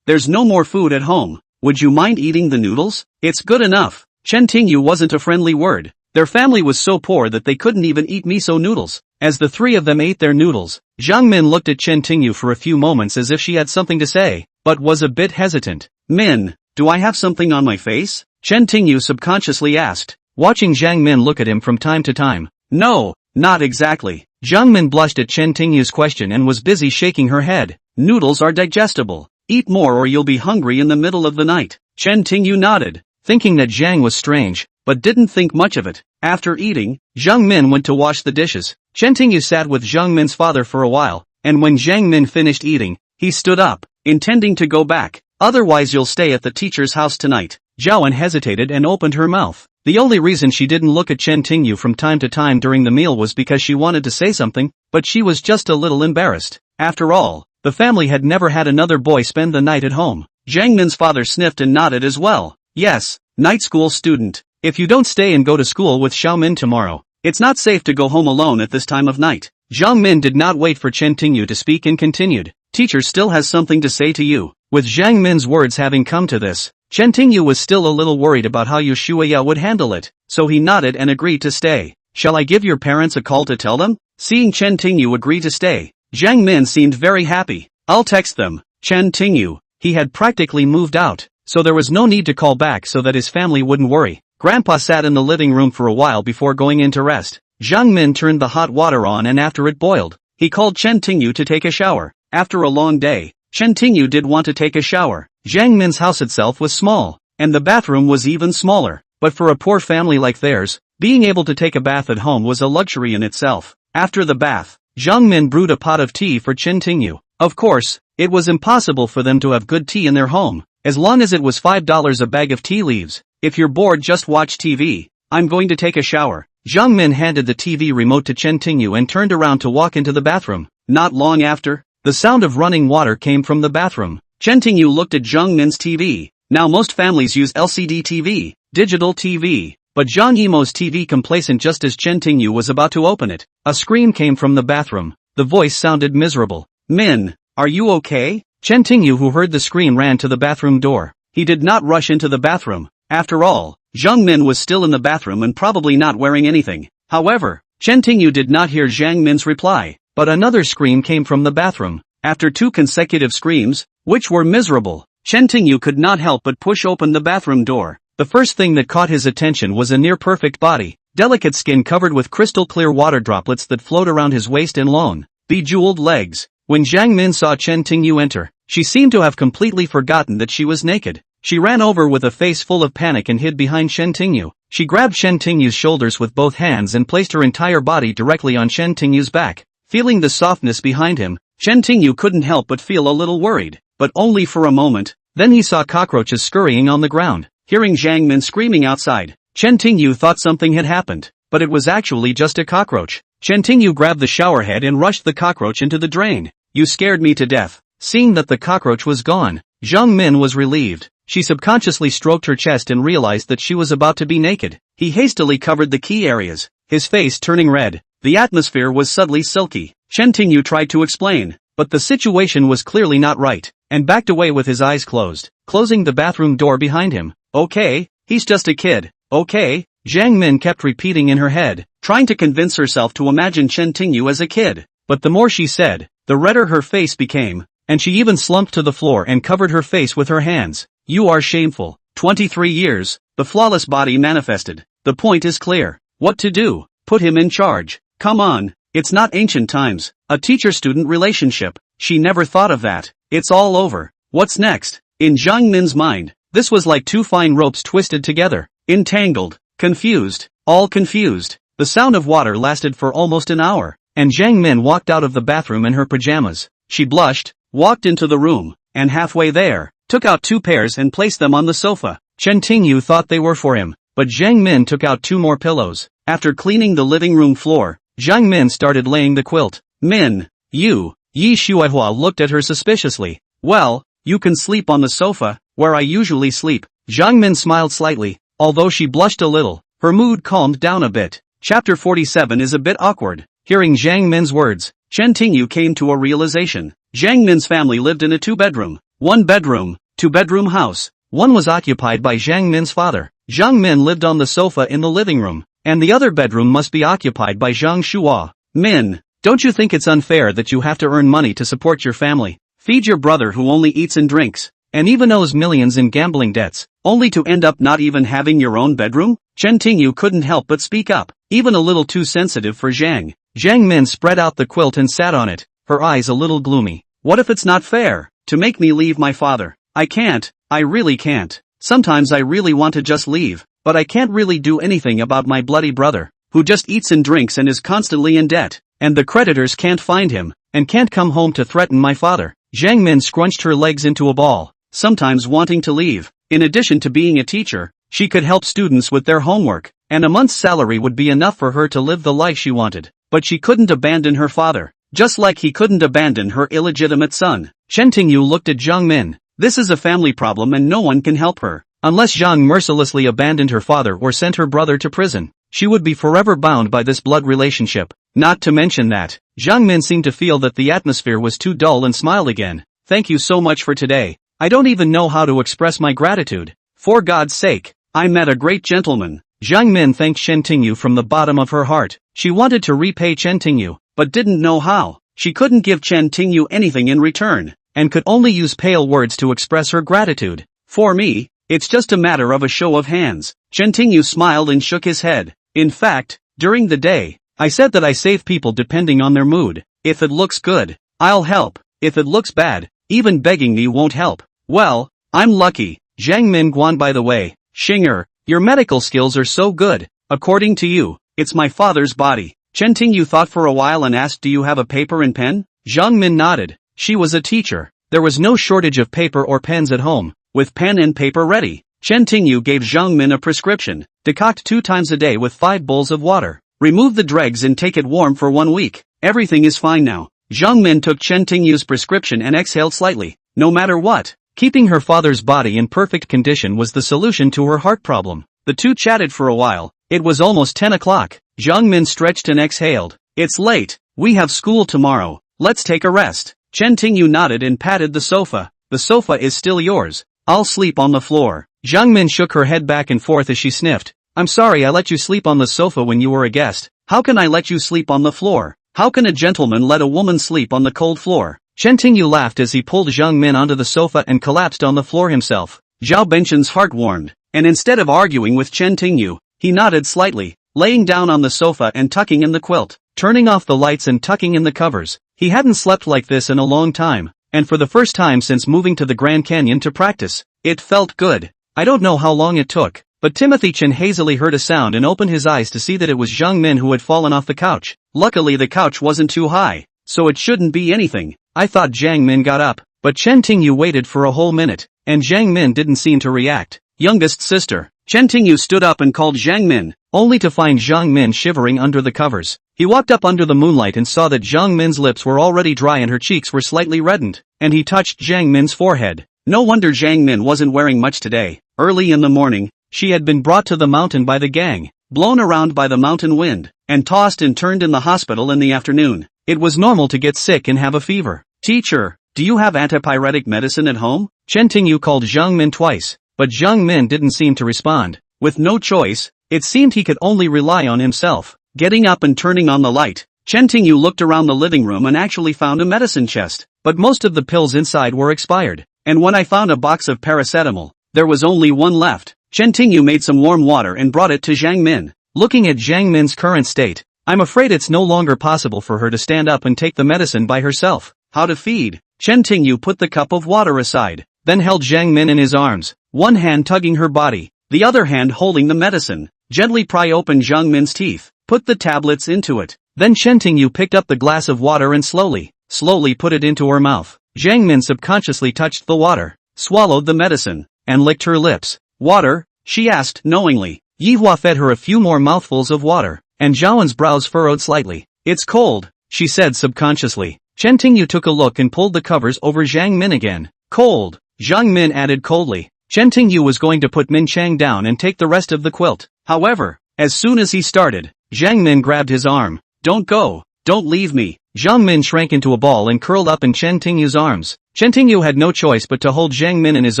there's no more food at home. Would you mind eating the noodles? It's good enough. Chen Tingyu wasn't a friendly word. Their family was so poor that they couldn't even eat miso noodles. As the three of them ate their noodles, Zhang Min looked at Chen Tingyu for a few moments as if she had something to say, but was a bit hesitant. Min, do I have something on my face? Chen Tingyu subconsciously asked, watching Zhang Min look at him from time to time. No, not exactly. Zhang Min blushed at Chen Tingyu's question and was busy shaking her head. Noodles are digestible. Eat more or you'll be hungry in the middle of the night. Chen Tingyu nodded, thinking that Zhang was strange, but didn't think much of it. After eating, Zhang Min went to wash the dishes. Chen Tingyu sat with Zhang Min's father for a while, and when Zhang Min finished eating, he stood up, intending to go back. Otherwise you'll stay at the teacher's house tonight. Zhaoan hesitated and opened her mouth. The only reason she didn't look at Chen Tingyu from time to time during the meal was because she wanted to say something, but she was just a little embarrassed. After all, the family had never had another boy spend the night at home. Zhang Min's father sniffed and nodded as well. Yes, night school student. If you don't stay and go to school with Xiao Min tomorrow, it's not safe to go home alone at this time of night. Zhang Min did not wait for Chen Tingyu to speak and continued. Teacher still has something to say to you. With Zhang Min's words having come to this, Chen Tingyu was still a little worried about how Yu Shueya would handle it, so he nodded and agreed to stay. Shall I give your parents a call to tell them? Seeing Chen Tingyu agree to stay, Zhang Min seemed very happy. I'll text them. Chen Tingyu, he had practically moved out, so there was no need to call back so that his family wouldn't worry. Grandpa sat in the living room for a while before going in to rest. Jiang Min turned the hot water on, and after it boiled, he called Chen Tingyu to take a shower. After a long day, Chen Tingyu did want to take a shower. Jiang Min's house itself was small, and the bathroom was even smaller, but for a poor family like theirs, being able to take a bath at home was a luxury in itself. After the bath, Jiang Min brewed a pot of tea for Chen Tingyu. Of course, it was impossible for them to have good tea in their home, as long as it was $5 a bag of tea leaves. If you're bored, just watch TV. I'm going to take a shower. Jiang Min handed the TV remote to Chen Tingyu and turned around to walk into the bathroom. Not long after, the sound of running water came from the bathroom. Chen Tingyu looked at Jiang Min's TV. Now most families use LCD TV, digital TV, but Jiang Yimo's TV complacent just as Chen Tingyu was about to open it. A scream came from the bathroom. The voice sounded miserable. Min, are you okay? Chen Tingyu, who heard the scream, ran to the bathroom door. He did not rush into the bathroom. After all, Jiang Min was still in the bathroom and probably not wearing anything. However, Chen Tingyu did not hear Jiang Min's reply, but another scream came from the bathroom. After 2 consecutive screams, which were miserable, Chen Tingyu could not help but push open the bathroom door. The first thing that caught his attention was a near-perfect body, delicate skin covered with crystal-clear water droplets that flowed around his waist, and long, bejeweled legs. When Jiang Min saw Chen Tingyu enter, she seemed to have completely forgotten that she was naked. She ran over with a face full of panic and hid behind Chen Tingyu. She grabbed Chen Tingyu's shoulders with both hands and placed her entire body directly on Chen Tingyu's back. Feeling the softness behind him, Chen Tingyu couldn't help but feel a little worried, but only for a moment. Then he saw cockroaches scurrying on the ground. Hearing Jiang Min screaming outside, Chen Tingyu thought something had happened, but it was actually just a cockroach. Chen Tingyu grabbed the shower head and rushed the cockroach into the drain. You scared me to death. Seeing that the cockroach was gone, Jiang Min was relieved. She subconsciously stroked her chest and realized that she was about to be naked. He hastily covered the key areas, his face turning red. The atmosphere was suddenly silky. Chen Tingyu tried to explain, but the situation was clearly not right, and backed away with his eyes closed, closing the bathroom door behind him. Okay, he's just a kid. Okay, Jiang Min kept repeating in her head, trying to convince herself to imagine Chen Tingyu as a kid. But the more she said, the redder her face became, and she even slumped to the floor and covered her face with her hands. You are shameful. 23 years, the flawless body manifested. The point is clear. What to do? Put him in charge. Come on, it's not ancient times. A teacher-student relationship. She never thought of that. It's all over. What's next? In Jiang Min's mind, this was like 2 fine ropes twisted together, entangled, confused, all confused. The sound of water lasted for almost an hour, and Jiang Min walked out of the bathroom in her pajamas. She blushed, walked into the room, and halfway there, took out 2 pairs and placed them on the sofa. Chen Tingyu thought they were for him, but Jiang Min took out 2 more pillows. After cleaning the living room floor, Jiang Min started laying the quilt. Min, you, Yi Shuaihua looked at her suspiciously. Well, you can sleep on the sofa, where I usually sleep. Jiang Min smiled slightly, although she blushed a little. Her mood calmed down a bit. Chapter 47 is a bit awkward. Hearing Jiang Min's words, Chen Tingyu came to a realization. Jiang Min's family lived in a 2-bedroom, 1-bedroom, 2-bedroom house. One was occupied by Jiang Min's father. Jiang Min lived on the sofa in the living room, and the other bedroom must be occupied by Jiang Shuo. Min, don't you think it's unfair that you have to earn money to support your family, feed your brother who only eats and drinks, and even owes millions in gambling debts, only to end up not even having your own bedroom? Chen Tingyu couldn't help but speak up, even a little too sensitive for Jiang. Jiang Min spread out the quilt and sat on it, her eyes a little gloomy. What if it's not fair to make me leave my father? I can't, I really can't. Sometimes I really want to just leave, but I can't really do anything about my bloody brother, who just eats and drinks and is constantly in debt, and the creditors can't find him, and can't come home to threaten my father. Jiang Min scrunched her legs into a ball, sometimes wanting to leave. In addition to being a teacher, she could help students with their homework, and a month's salary would be enough for her to live the life she wanted. But she couldn't abandon her father, just like he couldn't abandon her illegitimate son. Chen Tingyu looked at Jiang Min. This is a family problem and no one can help her. Unless Jiang mercilessly abandoned her father or sent her brother to prison, she would be forever bound by this blood relationship. Not to mention that, Jiang Min seemed to feel that the atmosphere was too dull and smiled again. Thank you so much for today. I don't even know how to express my gratitude. For God's sake, I met a great gentleman. Jiang Min thanked Chen Tingyu from the bottom of her heart. She wanted to repay Chen Tingyu, but didn't know how. She couldn't give Chen Tingyu anything in return, and could only use pale words to express her gratitude. For me, it's just a matter of a show of hands. Chen Tingyu smiled and shook his head. In fact, during the day, I said that I save people depending on their mood. If it looks good, I'll help. If it looks bad, even begging me won't help. Well, I'm lucky. Zhang Min Guan, by the way. Xinger, your medical skills are so good. According to you, it's my father's body. Chen Tingyu thought for a while and asked, do you have a paper and pen? Zhang Min nodded. She was a teacher. There was no shortage of paper or pens at home. With pen and paper ready, Chen Tingyu gave Zhang Min a prescription. Decoct 2 times a day with 5 bowls of water. Remove the dregs and take it warm for 1 week. Everything is fine now. Zhang Min took Chen Tingyu's prescription and exhaled slightly. No matter what, keeping her father's body in perfect condition was the solution to her heart problem. The two chatted for a while. It was almost 10 o'clock. Zhang Min stretched and exhaled. It's late. We have school tomorrow. Let's take a rest. Chen Tingyu nodded and patted the sofa. The sofa is still yours. I'll sleep on the floor. Zhang Min shook her head back and forth as she sniffed. I'm sorry I let you sleep on the sofa when you were a guest. How can I let you sleep on the floor? How can a gentleman let a woman sleep on the cold floor? Chen Tingyu laughed as he pulled Zhang Min onto the sofa and collapsed on the floor himself. Zhao Benchen's heart warmed, and instead of arguing with Chen Tingyu, he nodded slightly, laying down on the sofa and tucking in the quilt, turning off the lights and tucking in the covers. He hadn't slept like this in a long time, and for the first time since moving to the Grand Canyon to practice, it felt good. I don't know how long it took, but Timothy Chen hazily heard a sound and opened his eyes to see that it was Zhang Min who had fallen off the couch. Luckily the couch wasn't too high, so it shouldn't be anything. I thought Zhang Min got up, but Chen Tingyu waited for a whole minute, and Zhang Min didn't seem to react. Youngest sister. Chen Tingyu stood up and called Zhang Min, only to find Zhang Min shivering under the covers. He walked up under the moonlight and saw that Zhang Min's lips were already dry and her cheeks were slightly reddened, and he touched Zhang Min's forehead. No wonder Zhang Min wasn't wearing much today. Early in the morning, she had been brought to the mountain by the gang, blown around by the mountain wind, and tossed and turned in the hospital in the afternoon. It was normal to get sick and have a fever. Teacher, do you have antipyretic medicine at home? Chen Tingyu called Zhang Min twice, but Zhang Min didn't seem to respond. With no choice, it seemed he could only rely on himself. Getting up and turning on the light, Chen Tingyu looked around the living room and actually found a medicine chest, but most of the pills inside were expired. And when I found a box of paracetamol, there was only one left. Chen Tingyu made some warm water and brought it to Zhang Min. Looking at Zhang Min's current state, I'm afraid it's no longer possible for her to stand up and take the medicine by herself. How to feed? Chen Tingyu put the cup of water aside, then held Zhang Min in his arms, one hand tugging her body, the other hand holding the medicine. Gently pry open Zhang Min's teeth, put the tablets into it. Then Chen Tingyu picked up the glass of water and slowly put it into her mouth. Zhang Min subconsciously touched the water, swallowed the medicine, and licked her lips. Water? She asked knowingly. Yihua fed her a few more mouthfuls of water, and Zhaoen's brows furrowed slightly. It's cold, she said subconsciously. Chen Tingyu took a look and pulled the covers over Zhang Min again. Cold, Zhang Min added coldly. Chen Tingyu was going to put Min Chang down and take the rest of the quilt. However, as soon as he started, Zhang Min grabbed his arm. Don't go, don't leave me. Zhang Min shrank into a ball and curled up in Chen Tingyu's arms. Chen Tingyu had no choice but to hold Zhang Min in his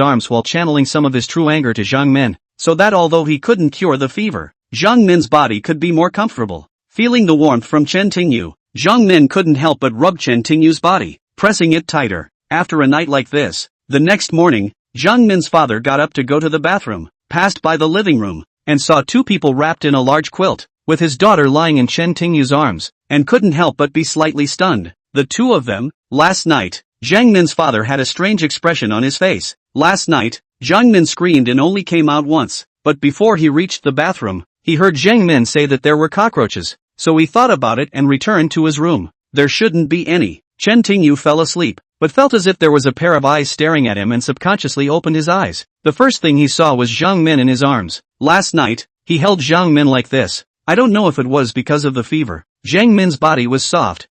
arms while channeling some of his true anger to Zhang Min, so that although he couldn't cure the fever, Zhang Min's body could be more comfortable. Feeling the warmth from Chen Tingyu, Zhang Min couldn't help but rub Chen Tingyu's body, pressing it tighter. After a night like this, the next morning, Zhang Min's father got up to go to the bathroom, passed by the living room, and saw two people wrapped in a large quilt, with his daughter lying in Chen Tingyu's arms, and couldn't help but be slightly stunned. The two of them. Last night, Zhang Min's father had a strange expression on his face. Last night, Zhang Min screamed and only came out once, but before he reached the bathroom, he heard Zhang Min say that there were cockroaches, so he thought about it and returned to his room. There shouldn't be any. Chen Tingyu fell asleep, but felt as if there was a pair of eyes staring at him and subconsciously opened his eyes. The first thing he saw was Zhang Min in his arms. Last night, he held Zhang Min like this. I don't know if it was because of the fever. Zhang Min's body was soft,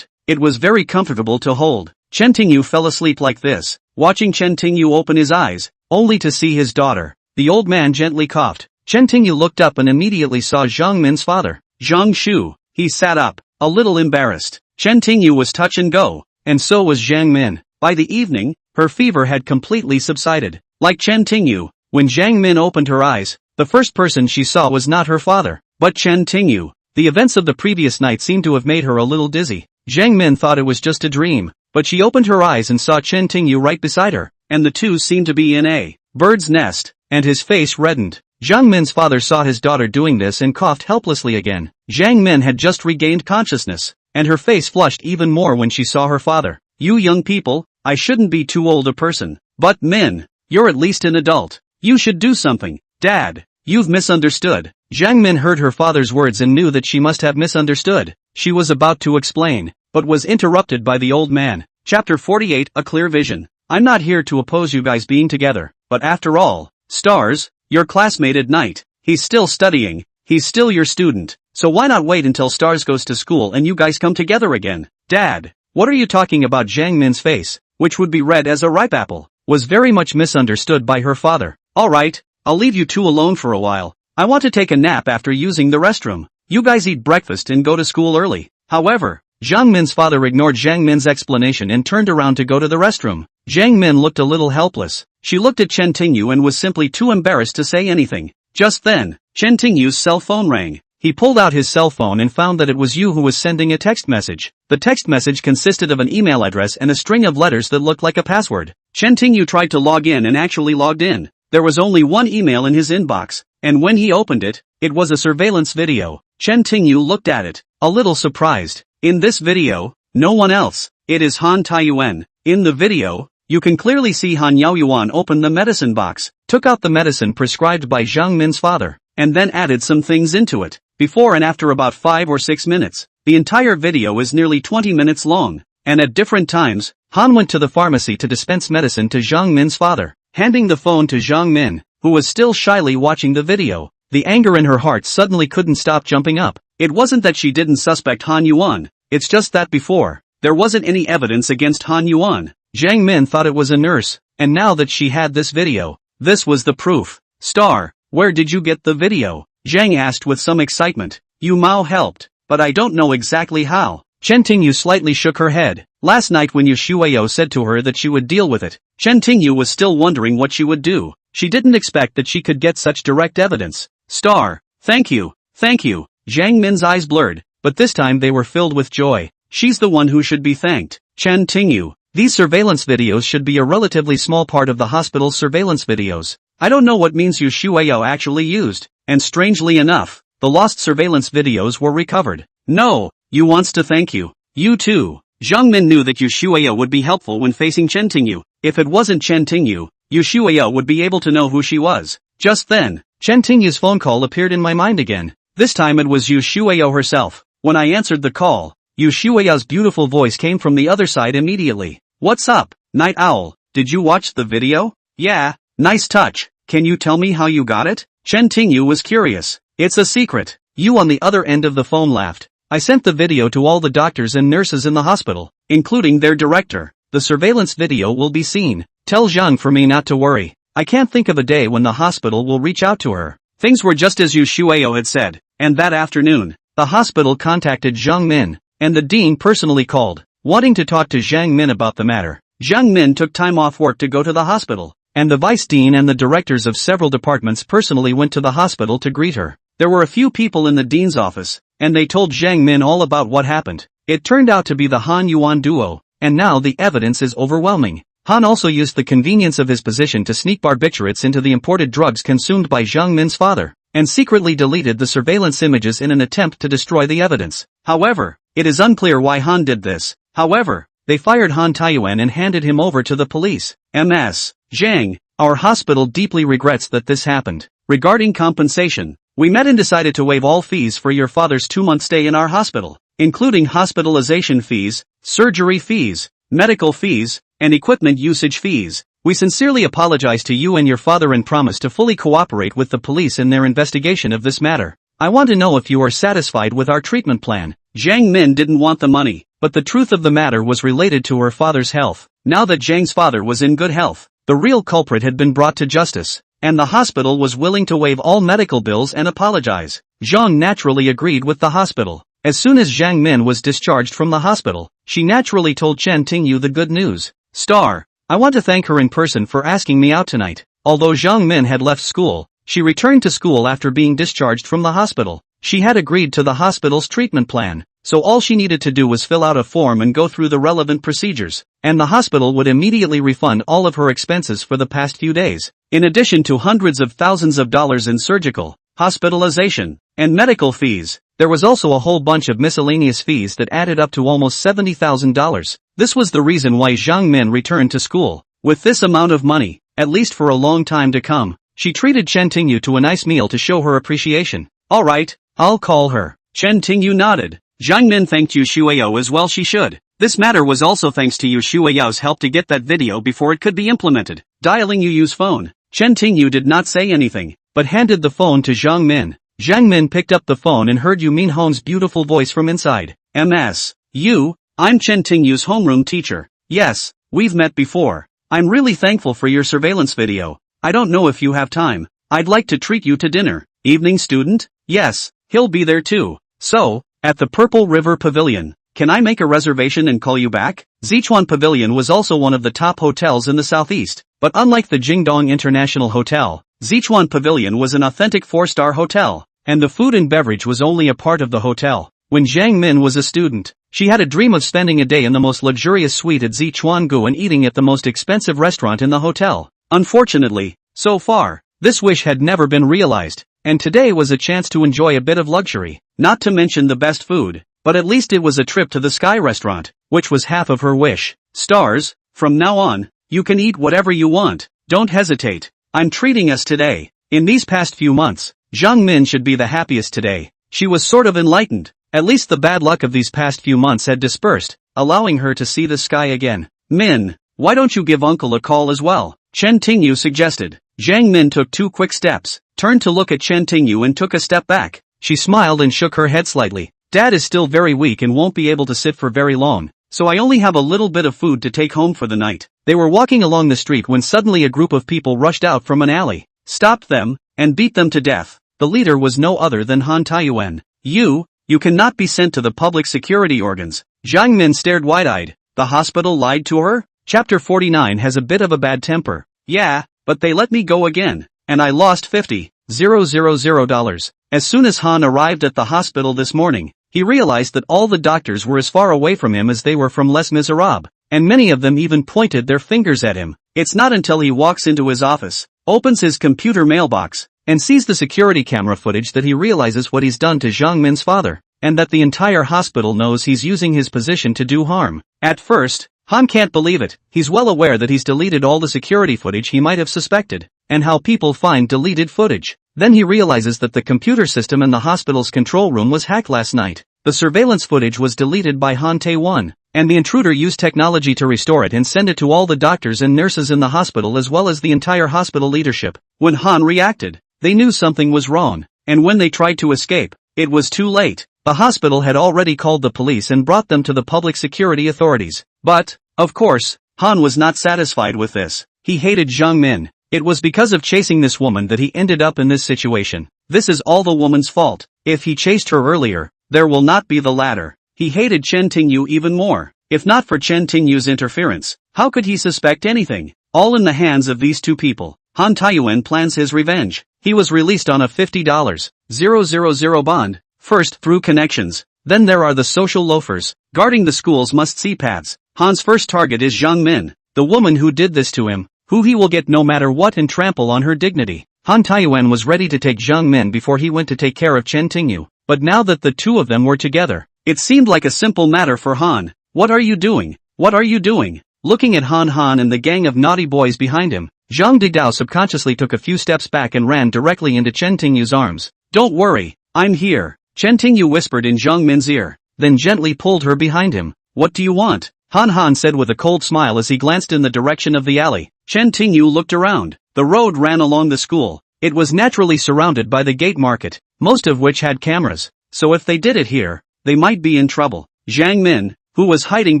it was very comfortable to hold. Chen Tingyu fell asleep like this, watching Chen Tingyu open his eyes, only to see his daughter. The old man gently coughed. Chen Tingyu looked up and immediately saw Zhang Min's father. Zhang Shu. He sat up, a little embarrassed. Chen Tingyu was touch and go, and so was Zhang Min. By the evening, her fever had completely subsided. Like Chen Tingyu, when Zhang Min opened her eyes, the first person she saw was not her father, but Chen Tingyu. The events of the previous night seemed to have made her a little dizzy. Zhang Min thought it was just a dream, but she opened her eyes and saw Chen Tingyu right beside her, and the two seemed to be in a bird's nest, and his face reddened. Zhang Min's father saw his daughter doing this and coughed helplessly again. Jiang Min had just regained consciousness, and her face flushed even more when she saw her father. You young people, I shouldn't be too old a person, but Min, you're at least an adult. You should do something. Dad, you've misunderstood. Jiang Min heard her father's words and knew that she must have misunderstood. She was about to explain, but was interrupted by the old man. Chapter 48, A Clear Vision. I'm not here to oppose you guys being together, but after all, Stars, your classmate at night, he's still studying, he's still your student, so why not wait until Stars goes to school and you guys come together again? Dad, what are you talking about? Jiang Min's face, which would be red as a ripe apple, was very much misunderstood by her father. Alright, I'll leave you two alone for a while. I want to take a nap after using the restroom. You guys eat breakfast and go to school early. However, Jiang Min's father ignored Jiang Min's explanation and turned around to go to the restroom. Jiang Min looked a little helpless. She looked at Chen Tingyu and was simply too embarrassed to say anything. Just then, Chen Tingyu's cell phone rang. He pulled out his cell phone and found that it was Yu who was sending a text message. The text message consisted of an email address and a string of letters that looked like a password. Chen Tingyu tried to log in and actually logged in. There was only one email in his inbox, and when he opened it, it was a surveillance video. Chen Tingyu looked at it, a little surprised. In this video, no one else. It is Han Taiyuan. In the video, you can clearly see Han Yaoyuan open the medicine box, took out the medicine prescribed by Jiang Min's father, and then added some things into it. Before and after about 5 or 6 minutes. The entire video is nearly 20 minutes long, and at different times, Han went to the pharmacy to dispense medicine to Jiang Min's father, handing the phone to Jiang Min, who was still shyly watching the video. The anger in her heart suddenly couldn't stop jumping up. It wasn't that she didn't suspect Han Yuan, it's just that before, there wasn't any evidence against Han Yuan. Jiang Min thought it was a nurse, and now that she had this video, this was the proof. Star, where did you get the video? Jiang asked with some excitement. Yu Mao helped, but I don't know exactly how. Chen Tingyu slightly shook her head. Last night when Yu Shueyo said to her that she would deal with it, Chen Tingyu was still wondering what she would do. She didn't expect that she could get such direct evidence. Star, thank you, thank you. Jiang Min's eyes blurred, but this time they were filled with joy. She's the one who should be thanked. Chen Tingyu, these surveillance videos should be a relatively small part of the hospital's surveillance videos. I don't know what means Yu Shueyo actually used, and strangely enough, the lost surveillance videos were recovered. No, Yu wants to thank you. You too. Jiang Min knew that Yu Shueyo would be helpful when facing Chen Tingyu. If it wasn't Chen Tingyu, Yu Shueyo would be able to know who she was. Just then, Chen Tingyu's phone call appeared in my mind again. This time it was Yu Shueyo herself. When I answered the call, Yu Shueyo's beautiful voice came from the other side immediately. What's up, Night Owl? Did you watch the video? Yeah, nice touch. Can you tell me how you got it? Chen Tingyu was curious. It's a secret. Yu on the other end of the phone laughed. I sent the video to all the doctors and nurses in the hospital, including their director. The surveillance video will be seen. Tell Zhang for me not to worry. I can't think of a day when the hospital will reach out to her. Things were just as Yu Shueyo had said, and that afternoon, the hospital contacted Jiang Min, and the dean personally called, wanting to talk to Jiang Min about the matter. Jiang Min took time off work to go to the hospital, and the vice dean and the directors of several departments personally went to the hospital to greet her. There were a few people in the dean's office, and they told Jiang Min all about what happened. It turned out to be the Han Yuan duo, and now the evidence is overwhelming. Han also used the convenience of his position to sneak barbiturates into the imported drugs consumed by Jiang Min's father, and secretly deleted the surveillance images in an attempt to destroy the evidence. However, it is unclear why Han did this. However, they fired Han Taiyuan and handed him over to the police. Ms. Zhang, our hospital deeply regrets that this happened. Regarding compensation, we met and decided to waive all fees for your father's 2-month stay in our hospital, including hospitalization fees, surgery fees, medical fees, and equipment usage fees. We sincerely apologize to you and your father and promise to fully cooperate with the police in their investigation of this matter. I want to know if you are satisfied with our treatment plan. Jiang Min didn't want the money, but the truth of the matter was related to her father's health. Now that Zhang's father was in good health, the real culprit had been brought to justice, and the hospital was willing to waive all medical bills and apologize. Zhang naturally agreed with the hospital. As soon as Jiang Min was discharged from the hospital, she naturally told Chen Tingyu the good news. Star, I want to thank her in person for asking me out tonight. Although Jiang Min had left school, she returned to school after being discharged from the hospital. She had agreed to the hospital's treatment plan, so all she needed to do was fill out a form and go through the relevant procedures, and the hospital would immediately refund all of her expenses for the past few days, in addition to hundreds of thousands of dollars in surgical, hospitalization, and medical fees. There was also a whole bunch of miscellaneous fees that added up to almost $70,000. This was the reason why Jiang Min returned to school. With this amount of money, at least for a long time to come, she treated Chen Tingyu to a nice meal to show her appreciation. Alright, I'll call her. Chen Tingyu nodded. Jiang Min thanked Yu Shuiyao as well she should. This matter was also thanks to Yu Shuiyao's help to get that video before it could be implemented. Dialing Yu's phone. Chen Tingyu did not say anything, but handed the phone to Jiang Min. Jiang Min picked up the phone and heard Yu Minhong's beautiful voice from inside. MS. Yu, I'm Chen Tingyu's homeroom teacher. Yes, we've met before. I'm really thankful for your surveillance video. I don't know if you have time. I'd like to treat you to dinner. Evening student? Yes, he'll be there too. So, at the Purple River Pavilion. Can I make a reservation and call you back? Sichuan Pavilion was also one of the top hotels in the southeast, but unlike the Jingdong International Hotel, Sichuan Pavilion was an authentic 4-star hotel, and the food and beverage was only a part of the hotel. When Jiang Min was a student, she had a dream of spending a day in the most luxurious suite at Sichuangu and eating at the most expensive restaurant in the hotel. Unfortunately, so far, this wish had never been realized, and today was a chance to enjoy a bit of luxury, not to mention the best food. But at least it was a trip to the Sky Restaurant, which was half of her wish. Stars, from now on, you can eat whatever you want. Don't hesitate. I'm treating us today. In these past few months, Jiang Min should be the happiest today. She was sort of enlightened. At least the bad luck of these past few months had dispersed, allowing her to see the sky again. Min, why don't you give uncle a call as well? Chen Tingyu suggested. Jiang Min took 2 quick steps, turned to look at Chen Tingyu and took a step back. She smiled and shook her head slightly. Dad is still very weak and won't be able to sit for very long, so I only have a little bit of food to take home for the night. They were walking along the street when suddenly a group of people rushed out from an alley, stopped them, and beat them to death. The leader was no other than Han Taiyuan. You cannot be sent to the public security organs. Jiang Min stared wide-eyed. The hospital lied to her? Chapter 49 has a bit of a bad temper. Yeah, but they let me go again, and I lost $50,000. As soon as Han arrived at the hospital this morning, he realized that all the doctors were as far away from him as they were from Les Miserables, and many of them even pointed their fingers at him. It's not until he walks into his office, opens his computer mailbox, and sees the security camera footage that he realizes what he's done to Jiang Min's father, and that the entire hospital knows he's using his position to do harm. At first, Han can't believe it. He's well aware that he's deleted all the security footage he might have suspected, and how people find deleted footage. Then he realizes that the computer system in the hospital's control room was hacked last night. The surveillance footage was deleted by Han Tae-won, and the intruder used technology to restore it and send it to all the doctors and nurses in the hospital as well as the entire hospital leadership. When Han reacted, they knew something was wrong, and when they tried to escape, it was too late. The hospital had already called the police and brought them to the public security authorities. But, of course, Han was not satisfied with this. He hated Jiang Min. It was because of chasing this woman that he ended up in this situation. This is all the woman's fault. If he chased her earlier, there will not be the latter. He hated Chen Tingyu even more. If not for Chen Tingyu's interference, how could he suspect anything? All in the hands of these two people. Han Taiyuan plans his revenge. He was released on a $50,000 bond, first through connections. Then there are the social loafers. Guarding the school's must-see paths. Han's first target is Jiang Min, the woman who did this to him, who he will get no matter what and trample on her dignity. Han Taiyuan was ready to take Jiang Min before he went to take care of Chen Tingyu, but now that the two of them were together, it seemed like a simple matter for Han. What are you doing? What are you doing? Looking at Han and the gang of naughty boys behind him, Zhang Didao subconsciously took a few steps back and ran directly into Chen Tingyu's arms. Don't worry, I'm here, Chen Tingyu whispered in Jiang Min's ear, then gently pulled her behind him. What do you want? Han said with a cold smile as he glanced in the direction of the alley. Chen Tingyu looked around. The road ran along the school. It was naturally surrounded by the gate market, most of which had cameras, so if they did it here, they might be in trouble. Jiang Min, who was hiding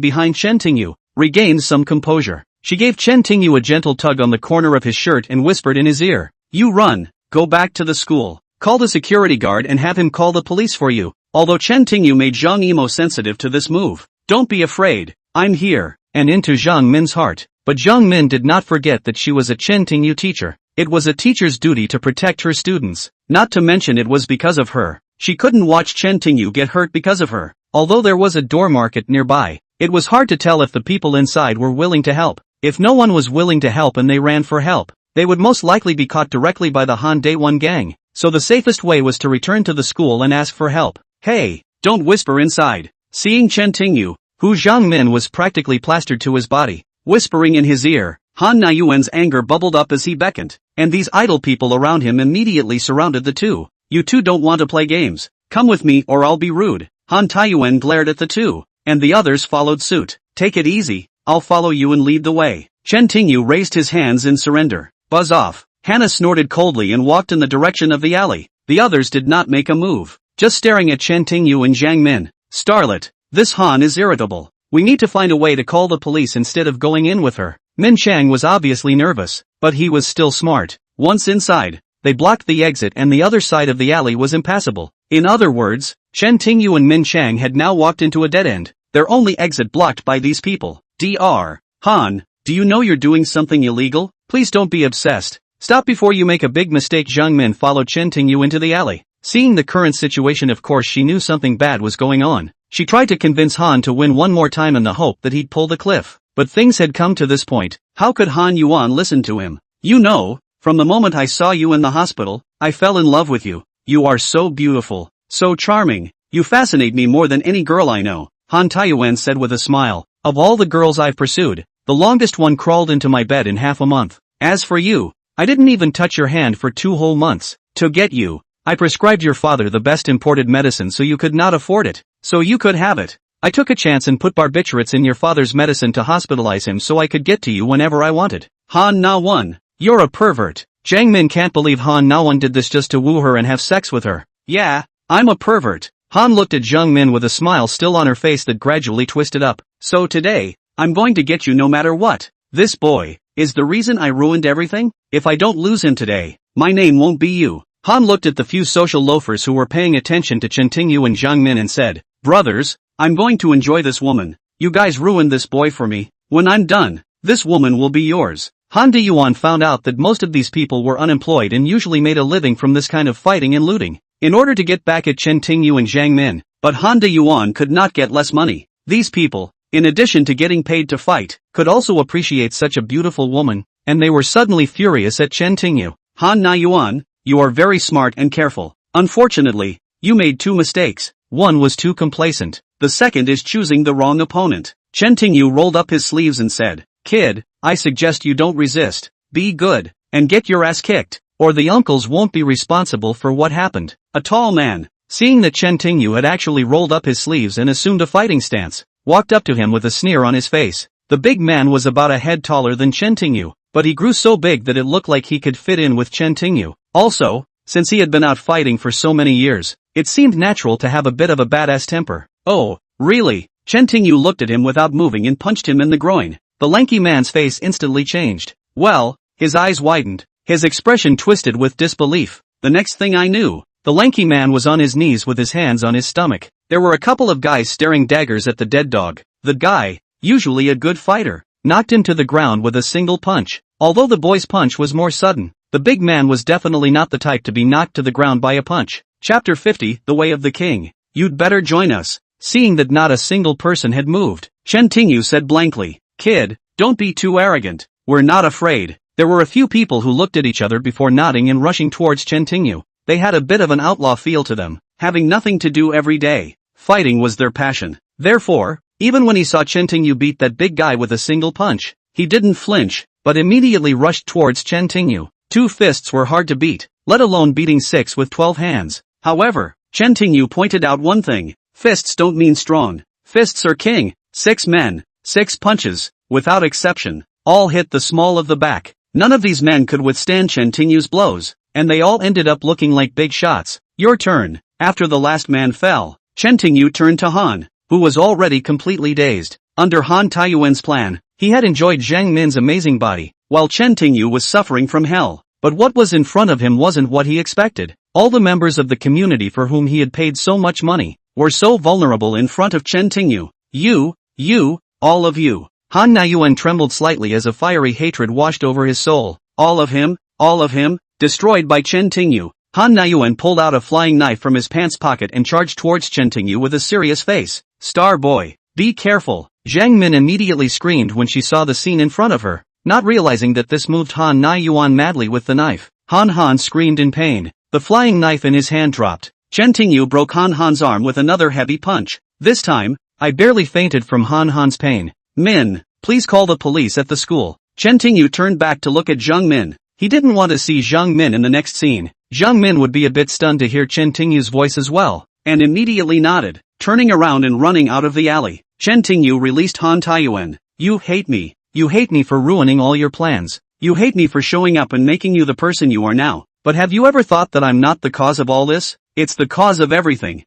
behind Chen Tingyu, regained some composure. She gave Chen Tingyu a gentle tug on the corner of his shirt and whispered in his ear, "You run, go back to the school, call the security guard and have him call the police for you." Although Chen Tingyu made Zhang Yimou sensitive to this move. Don't be afraid, I'm here, and into Jiang Min's heart. But Jiang Min did not forget that she was a Chen Tingyu teacher. It was a teacher's duty to protect her students, not to mention it was because of her. She couldn't watch Chen Tingyu get hurt because of her. Although there was a door market nearby, it was hard to tell if the people inside were willing to help. If no one was willing to help and they ran for help, they would most likely be caught directly by the Han Daewon gang. so the safest way was to return to the school and ask for help. Hey, don't whisper inside. Seeing Chen Tingyu, who Zhang Min was practically plastered to his body, whispering in his ear, Han Naiyuan's anger bubbled up as he beckoned, and these idle people around him immediately surrounded the two. You two don't want to play games. Come with me or I'll be rude. Han Taiyuan glared at the two, and the others followed suit. Take it easy, I'll follow you and lead the way. Chen Tingyu raised his hands in surrender. Buzz off. Hannah snorted coldly and walked in the direction of the alley. The others did not make a move, just staring at Chen Tingyu and Zhang Min. Starlet, this Han is irritable. We need to find a way to call the police instead of going in with her. Min Chang was obviously nervous, but he was still smart. Once inside, they blocked the exit and the other side of the alley was impassable. In other words, Chen Tingyu and Min Chang had now walked into a dead end, their only exit blocked by these people. Dr. Han, do you know you're doing something illegal? Please don't be obsessed. Stop before you make a big mistake. Zhang Min followed Chen Tingyu into the alley. Seeing the current situation, of course she knew something bad was going on. She tried to convince Han to win one more time in the hope that he'd pull the cliff. But things had come to this point. How could Han Yuan listen to him? You know, from the moment I saw you in the hospital, I fell in love with you. You are so beautiful, so charming. You fascinate me more than any girl I know, Han Taiyuan said with a smile. Of all the girls I've pursued, the longest one crawled into my bed in half a month. As for you, I didn't even touch your hand for 2 whole months. To get you, I prescribed your father the best imported medicine so you could not afford it, so you could have it. I took a chance and put barbiturates in your father's medicine to hospitalize him so I could get to you whenever I wanted. Han Na-won, you're a pervert. Zhang Min can't believe Han Na-won did this just to woo her and have sex with her. Yeah, I'm a pervert. Han looked at Zhang Min with a smile still on her face that gradually twisted up. So today, I'm going to get you no matter what. This boy is the reason I ruined everything. If I don't lose him today, my name won't be you. Han looked at the few social loafers who were paying attention to Chen Tingyu and Zhang Min and said, brothers, I'm going to enjoy this woman. You guys ruined this boy for me. When I'm done, this woman will be yours. Han Diyuan found out that most of these people were unemployed and usually made a living from this kind of fighting and looting, in order to get back at Chen Tingyu and Zhang Min. But Han Diyuan could not get less money. These people, in addition to getting paid to fight, could also appreciate such a beautiful woman, and they were suddenly furious at Chen Tingyu. Han Na-yuan, you are very smart and careful. Unfortunately, you made 2 mistakes. One was too complacent. The second is choosing the wrong opponent. Chen Tingyu rolled up his sleeves and said, kid, I suggest you don't resist. Be good, and get your ass kicked, or the uncles won't be responsible for what happened. A tall man, seeing that Chen Tingyu had actually rolled up his sleeves and assumed a fighting stance, walked up to him with a sneer on his face. The big man was about a head taller than Chen Tingyu, but he grew so big that it looked like he could fit in with Chen Tingyu. Also, since he had been out fighting for so many years, it seemed natural to have a bit of a badass temper. Oh, really? Chen Tingyu looked at him without moving and punched him in the groin. The lanky man's face instantly changed. Well, his eyes widened. His expression twisted with disbelief. The next thing I knew, the lanky man was on his knees with his hands on his stomach. There were a couple of guys staring daggers at the dead dog. The guy, usually a good fighter, knocked him to the ground with a single punch. Although the boy's punch was more sudden, the big man was definitely not the type to be knocked to the ground by a punch. Chapter 50, The Way of the King. You'd better join us. Seeing that not a single person had moved, Chen Tingyu said blankly, kid, don't be too arrogant. We're not afraid. There were a few people who looked at each other before nodding and rushing towards Chen Tingyu. They had a bit of an outlaw feel to them, having nothing to do every day. Fighting was their passion. Therefore, even when he saw Chen Tingyu beat that big guy with a single punch, he didn't flinch, but immediately rushed towards Chen Tingyu. 2 fists were hard to beat, let alone beating 6 with 12 hands. However, Chen Tingyu pointed out one thing. Fists don't mean strong. Fists are king. 6 men, 6 punches, without exception, all hit the small of the back. None of these men could withstand Chen Tingyu's blows, and they all ended up looking like big shots. Your turn. After the last man fell, Chen Tingyu turned to Han, who was already completely dazed. Under Han Taiyuan's plan, he had enjoyed Zhang Min's amazing body, while Chen Tingyu was suffering from hell. But what was in front of him wasn't what he expected. All the members of the community for whom he had paid so much money were so vulnerable in front of Chen Tingyu. You, all of you. Han Naiyuan trembled slightly as a fiery hatred washed over his soul. All of him, destroyed by Chen Tingyu. Han Naiyuan pulled out a flying knife from his pants pocket and charged towards Chen Tingyu with a serious face. Star boy, be careful. Zhang Min immediately screamed when she saw the scene in front of her, not realizing that this moved Han Naiyuan madly with the knife. Han screamed in pain. The flying knife in his hand dropped. Chen Tingyu broke Han Han's arm with another heavy punch. This time, I barely fainted from Han Han's pain. Min, please call the police at the school. Chen Tingyu turned back to look at Zhang Min. He didn't want to see Zhang Min in the next scene. Zhang Min would be a bit stunned to hear Chen Tingyu's voice as well, and immediately nodded, turning around and running out of the alley. Chen Tingyu released Han Taiyuan. You hate me. You hate me for ruining all your plans. You hate me for showing up and making you the person you are now. But have you ever thought that I'm not the cause of all this? It's the cause of everything.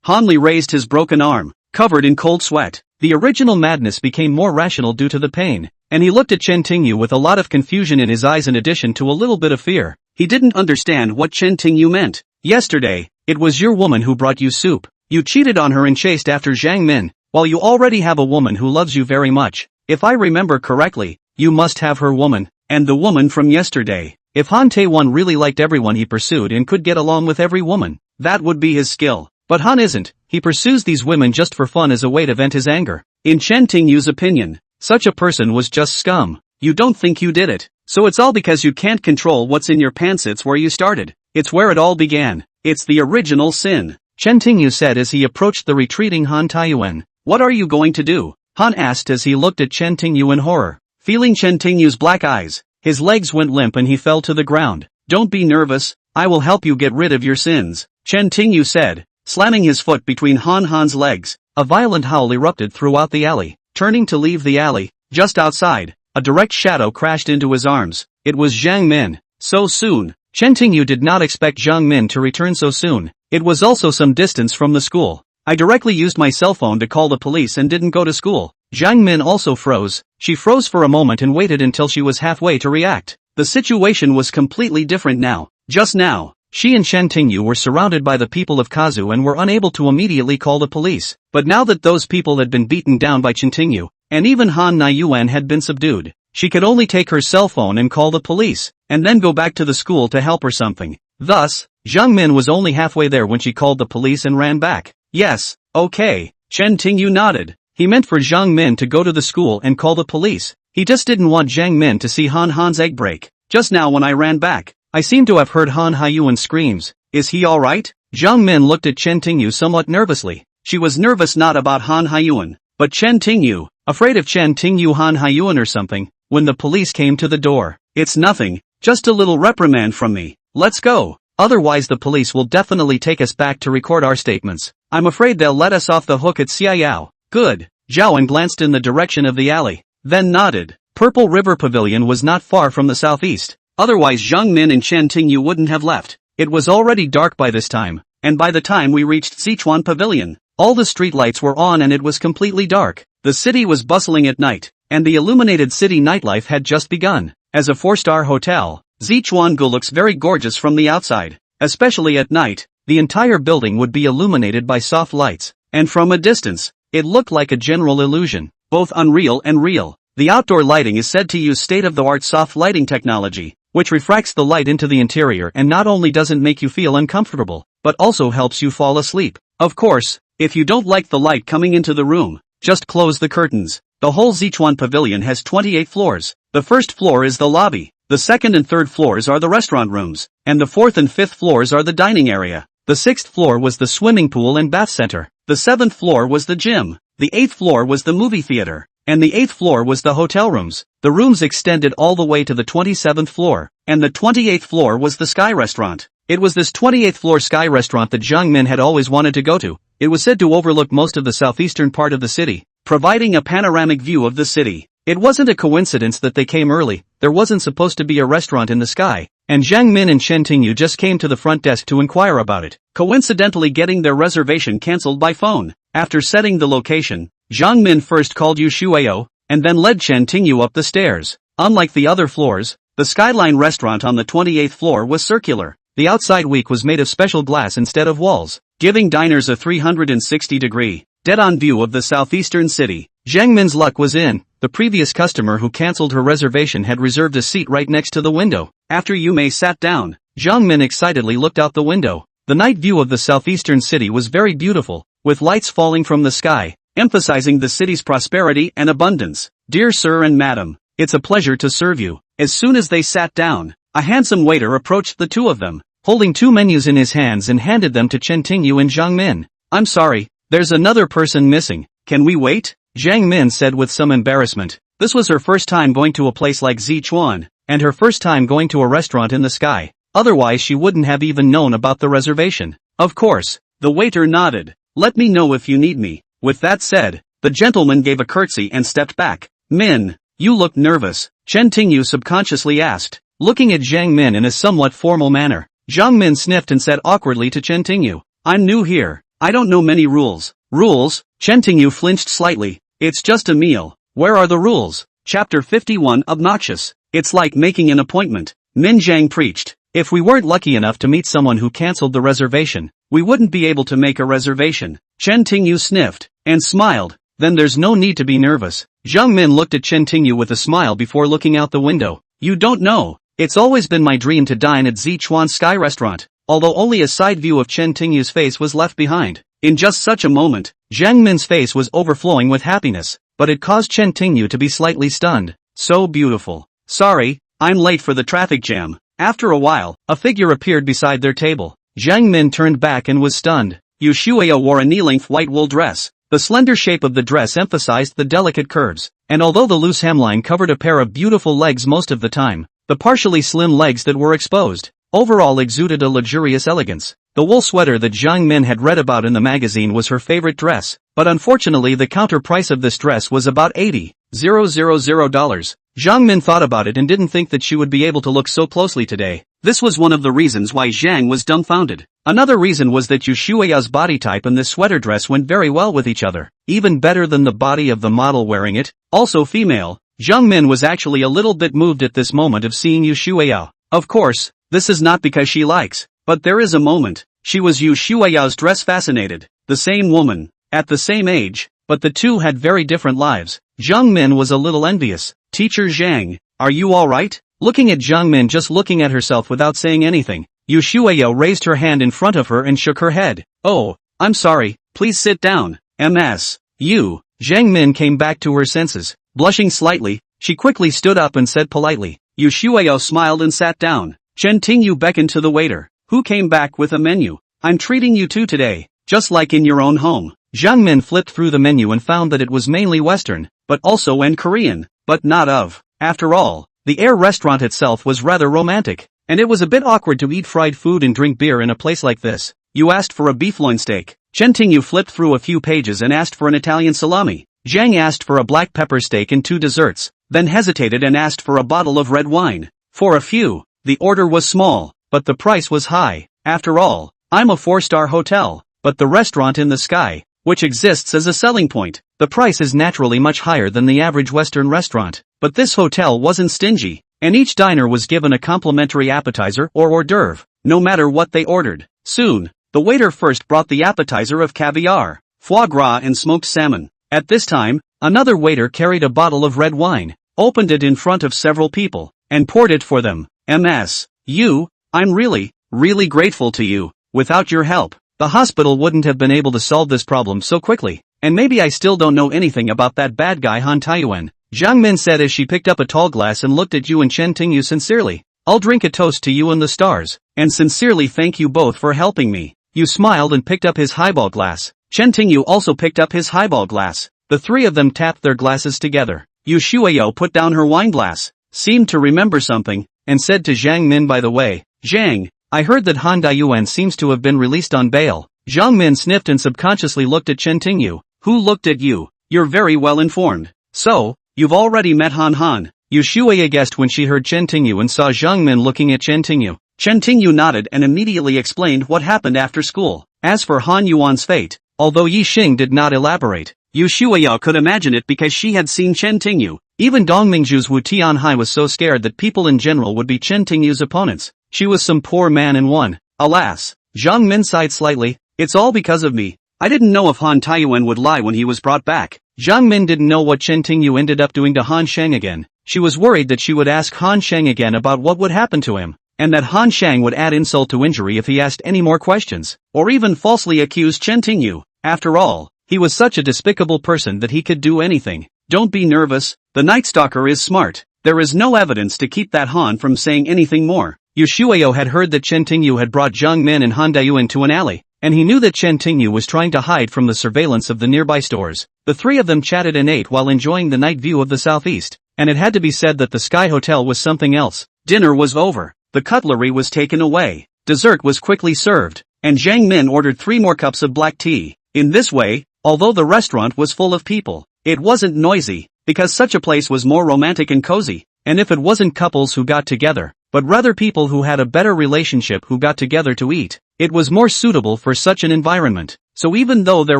Han Li raised his broken arm, covered in cold sweat. The original madness became more rational due to the pain, and he looked at Chen Tingyu with a lot of confusion in his eyes in addition to a little bit of fear. He didn't understand what Chen Tingyu meant. Yesterday, it was your woman who brought you soup. You cheated on her and chased after Zhang Min, while you already have a woman who loves you very much. If I remember correctly, you must have her woman, and the woman from yesterday. If Han Taewon really liked everyone he pursued and could get along with every woman, that would be his skill. But Han isn't. He pursues these women just for fun as a way to vent his anger. In Chen Tingyu's opinion, such a person was just scum. You don't think you did it, so it's all because you can't control what's in your pants. It's where you started. It's where it all began. It's the original sin. Chen Tingyu said as he approached the retreating Han Taiyuan. What are you going to do? Han asked as he looked at Chen Tingyu in horror. Feeling Chen Tingyu's black eyes, his legs went limp and he fell to the ground. Don't be nervous, I will help you get rid of your sins, Chen Tingyu said, slamming his foot between Han Han's legs. A violent howl erupted throughout the alley. Turning to leave the alley, just outside, a direct shadow crashed into his arms. It was Zhang Min. So soon. Chen Tingyu did not expect Zhang Min to return so soon. It was also some distance from the school. I directly used my cell phone to call the police and didn't go to school. Zhang Min also froze. She froze for a moment and waited until she was halfway to react. The situation was completely different now. Just now, she and Chen Tingyu were surrounded by the people of Kazu and were unable to immediately call the police. But now that those people had been beaten down by Chen Tingyu, and even Han Naiyuan had been subdued, she could only take her cell phone and call the police, and then go back to the school to help or something. Thus, Zhang Min was only halfway there when she called the police and ran back. Yes, okay, Chen Tingyu nodded. He meant for Zhang Min to go to the school and call the police. He just didn't want Zhang Min to see Han Han's egg break. Just now when I ran back, I seem to have heard Han Haiyuan's screams. Is he alright? Zhang Min looked at Chen Tingyu somewhat nervously. She was nervous not about Han Haiyuan, but Chen Tingyu, afraid of Chen Tingyu Han Haiyuan or something, when the police came to the door. It's nothing, just a little reprimand from me. Let's go. Otherwise the police will definitely take us back to record our statements. I'm afraid they'll let us off the hook at Xiaoyao. Good. Zhaoan glanced in the direction of the alley, then nodded. Purple River Pavilion was not far from the southeast. Otherwise Zhang Min and Chen Tingyu wouldn't have left. It was already dark by this time, and by the time we reached Sichuan Pavilion, all the streetlights were on and it was completely dark. The city was bustling at night, and the illuminated city nightlife had just begun. As a 4-star hotel, Sichuan-gu looks very gorgeous from the outside. Especially at night, the entire building would be illuminated by soft lights, and from a distance, it looked like a general illusion, both unreal and real. The outdoor lighting is said to use state-of-the-art soft lighting technology, which refracts the light into the interior and not only doesn't make you feel uncomfortable, but also helps you fall asleep. Of course, if you don't like the light coming into the room, just close the curtains. The whole Sichuan Pavilion has 28 floors. The first floor is the lobby, the second and third floors are the restaurant rooms, and the fourth and fifth floors are the dining area. The sixth floor was the swimming pool and bath center. The seventh floor was the gym. The eighth floor was the movie theater, and the eighth floor was the hotel rooms. The rooms extended all the way to the 27th floor, and the 28th floor was the Sky Restaurant. It was this 28th floor Sky Restaurant that Zhang Min had always wanted to go to. It was said to overlook most of the southeastern part of the city, providing a panoramic view of the city. It wasn't a coincidence that they came early. There wasn't supposed to be a restaurant in the sky, and Zhang Min and Chen Tingyu just came to the front desk to inquire about it, coincidentally getting their reservation cancelled by phone. After setting the location, Zhang Min first called Yu Shuao, and then led Chen Tingyu up the stairs. Unlike the other floors, the Skyline restaurant on the 28th floor was circular. The outside week was made of special glass instead of walls, giving diners a 360-degree, dead-on view of the southeastern city. Zhang Min's luck was in. The previous customer who cancelled her reservation had reserved a seat right next to the window. After Yu Mei sat down, Zhang Min excitedly looked out the window. The night view of the southeastern city was very beautiful, with lights falling from the sky, emphasizing the city's prosperity and abundance. Dear sir and madam, it's a pleasure to serve you. As soon as they sat down, a handsome waiter approached the two of them. holding 2 menus in his hands and handed them to Chen Tingyu and Jiang Min. I'm sorry, there's another person missing. Can we wait? Jiang Min said with some embarrassment. This was her first time going to a place like Zichuan, and her first time going to a restaurant in the sky. Otherwise she wouldn't have even known about the reservation. Of course. The waiter nodded. Let me know if you need me. With that said, the gentleman gave a curtsy and stepped back. Min, you look nervous, Chen Tingyu subconsciously asked, looking at Jiang Min in a somewhat formal manner. Jiang Min sniffed and said awkwardly to Chen Tingyu, I'm new here. I don't know many rules. Rules? Chen Tingyu flinched slightly. It's just a meal. Where are the rules? Chapter 51 Obnoxious. It's like making an appointment. Min Jiang preached. If we weren't lucky enough to meet someone who cancelled the reservation, we wouldn't be able to make a reservation. Chen Tingyu sniffed and smiled. Then there's no need to be nervous. Jiang Min looked at Chen Tingyu with a smile before looking out the window. You don't know. It's always been my dream to dine at Zichuan Sky Restaurant, although only a side view of Chen Tingyu's face was left behind. In just such a moment, Jiang Min's face was overflowing with happiness, but it caused Chen Tingyu to be slightly stunned. So beautiful. Sorry, I'm late for the traffic jam. After a while, a figure appeared beside their table. Jiang Min turned back and was stunned. Yu Shueya wore a knee-length white wool dress. The slender shape of the dress emphasized the delicate curves, and although the loose hemline covered a pair of beautiful legs most of the time, the partially slim legs that were exposed overall exuded a luxurious elegance. The wool sweater that Jiang Min had read about in the magazine was her favorite dress, but unfortunately the counter price of this dress was about $80,000. Jiang Min thought about it and didn't think that she would be able to look so closely today. This was one of the reasons why Jiang was dumbfounded. Another reason was that Yu Shueya's body type and this sweater dress went very well with each other, even better than the body of the model wearing it, also female. Jiang Min was actually a little bit moved at this moment of seeing Yu Shueya. Of course, this is not because she likes, but there is a moment. She was Yu Shueya's dress fascinated. The same woman, at the same age, but the two had very different lives. Jiang Min was a little envious. Teacher Zhang, are you alright? Looking at Jiang Min just looking at herself without saying anything, Yu Shueya raised her hand in front of her and shook her head. Oh, I'm sorry, please sit down. Ms. You. Jiang Min came back to her senses. Blushing slightly, she quickly stood up and said politely. Yu Shueya smiled and sat down. Chen Tingyu beckoned to the waiter, who came back with a menu. I'm treating you to today, just like in your own home. Jiang Min flipped through the menu and found that it was mainly Western, but also and Korean, but not of. After all, the Air restaurant itself was rather romantic, and it was a bit awkward to eat fried food and drink beer in a place like this. You asked for a beef loin steak. Chen Tingyu flipped through a few pages and asked for an Italian salami. Jiang asked for a black pepper steak and 2 desserts, then hesitated and asked for a bottle of red wine. For a few, the order was small, but the price was high. After all, I'm a 4-star hotel, but the restaurant in the sky, which exists as a selling point, the price is naturally much higher than the average Western restaurant. But this hotel wasn't stingy, and each diner was given a complimentary appetizer or hors d'oeuvre, no matter what they ordered. Soon, the waiter first brought the appetizer of caviar, foie gras and smoked salmon. At this time, another waiter carried a bottle of red wine, opened it in front of several people, and poured it for them. Ms. You, I'm really grateful to you. Without your help, the hospital wouldn't have been able to solve this problem so quickly. And maybe I still don't know anything about that bad guy Han Taiyuan. Jiang Min said as she picked up a tall glass and looked at you and Chen Tingyu sincerely. I'll drink a toast to you and the stars, and sincerely thank you both for helping me. You smiled and picked up his highball glass. Chen Tingyu also picked up his highball glass. The three of them tapped their glasses together. Yu Shueyo put down her wine glass, seemed to remember something, and said to Jiang Min, by the way, Jiang, I heard that Han Taiyuan seems to have been released on bail. Jiang Min sniffed and subconsciously looked at Chen Tingyu, who looked at you. You're very well informed. So, you've already met Han. Yu Shueya guessed when she heard Chen Tingyu and saw Jiang Min looking at Chen Tingyu. Chen Tingyu nodded and immediately explained what happened after school. As for Han Yuan's fate, although Yi Xing did not elaborate, Yu Shueya could imagine it because she had seen Chen Tingyu. Even Dongmingzhu's Wu Tianhai was so scared that people in general would be Chen Tingyu's opponents. She was some poor man and won. Alas, Jiang Min sighed slightly. It's all because of me. I didn't know if Han Taiyuan would lie when he was brought back. Jiang Min didn't know what Chen Tingyu ended up doing to Han Sheng again. She was worried that she would ask Han Sheng again about what would happen to him, and that Han Sheng would add insult to injury if he asked any more questions, or even falsely accuse Chen Tingyu. After all, he was such a despicable person that he could do anything. Don't be nervous, the Night Stalker is smart. There is no evidence to keep that Han from saying anything more. Yu Shuao had heard that Chen Tingyu had brought Zhang Min and Han Dayu into an alley, and he knew that Chen Tingyu was trying to hide from the surveillance of the nearby stores. The three of them chatted and ate while enjoying the night view of the southeast, and it had to be said that the Sky Hotel was something else. Dinner was over, the cutlery was taken away, dessert was quickly served, and Zhang Min ordered 3 more cups of black tea. In this way, although the restaurant was full of people, it wasn't noisy, because such a place was more romantic and cozy, and if it wasn't couples who got together, but rather people who had a better relationship who got together to eat, it was more suitable for such an environment. So even though there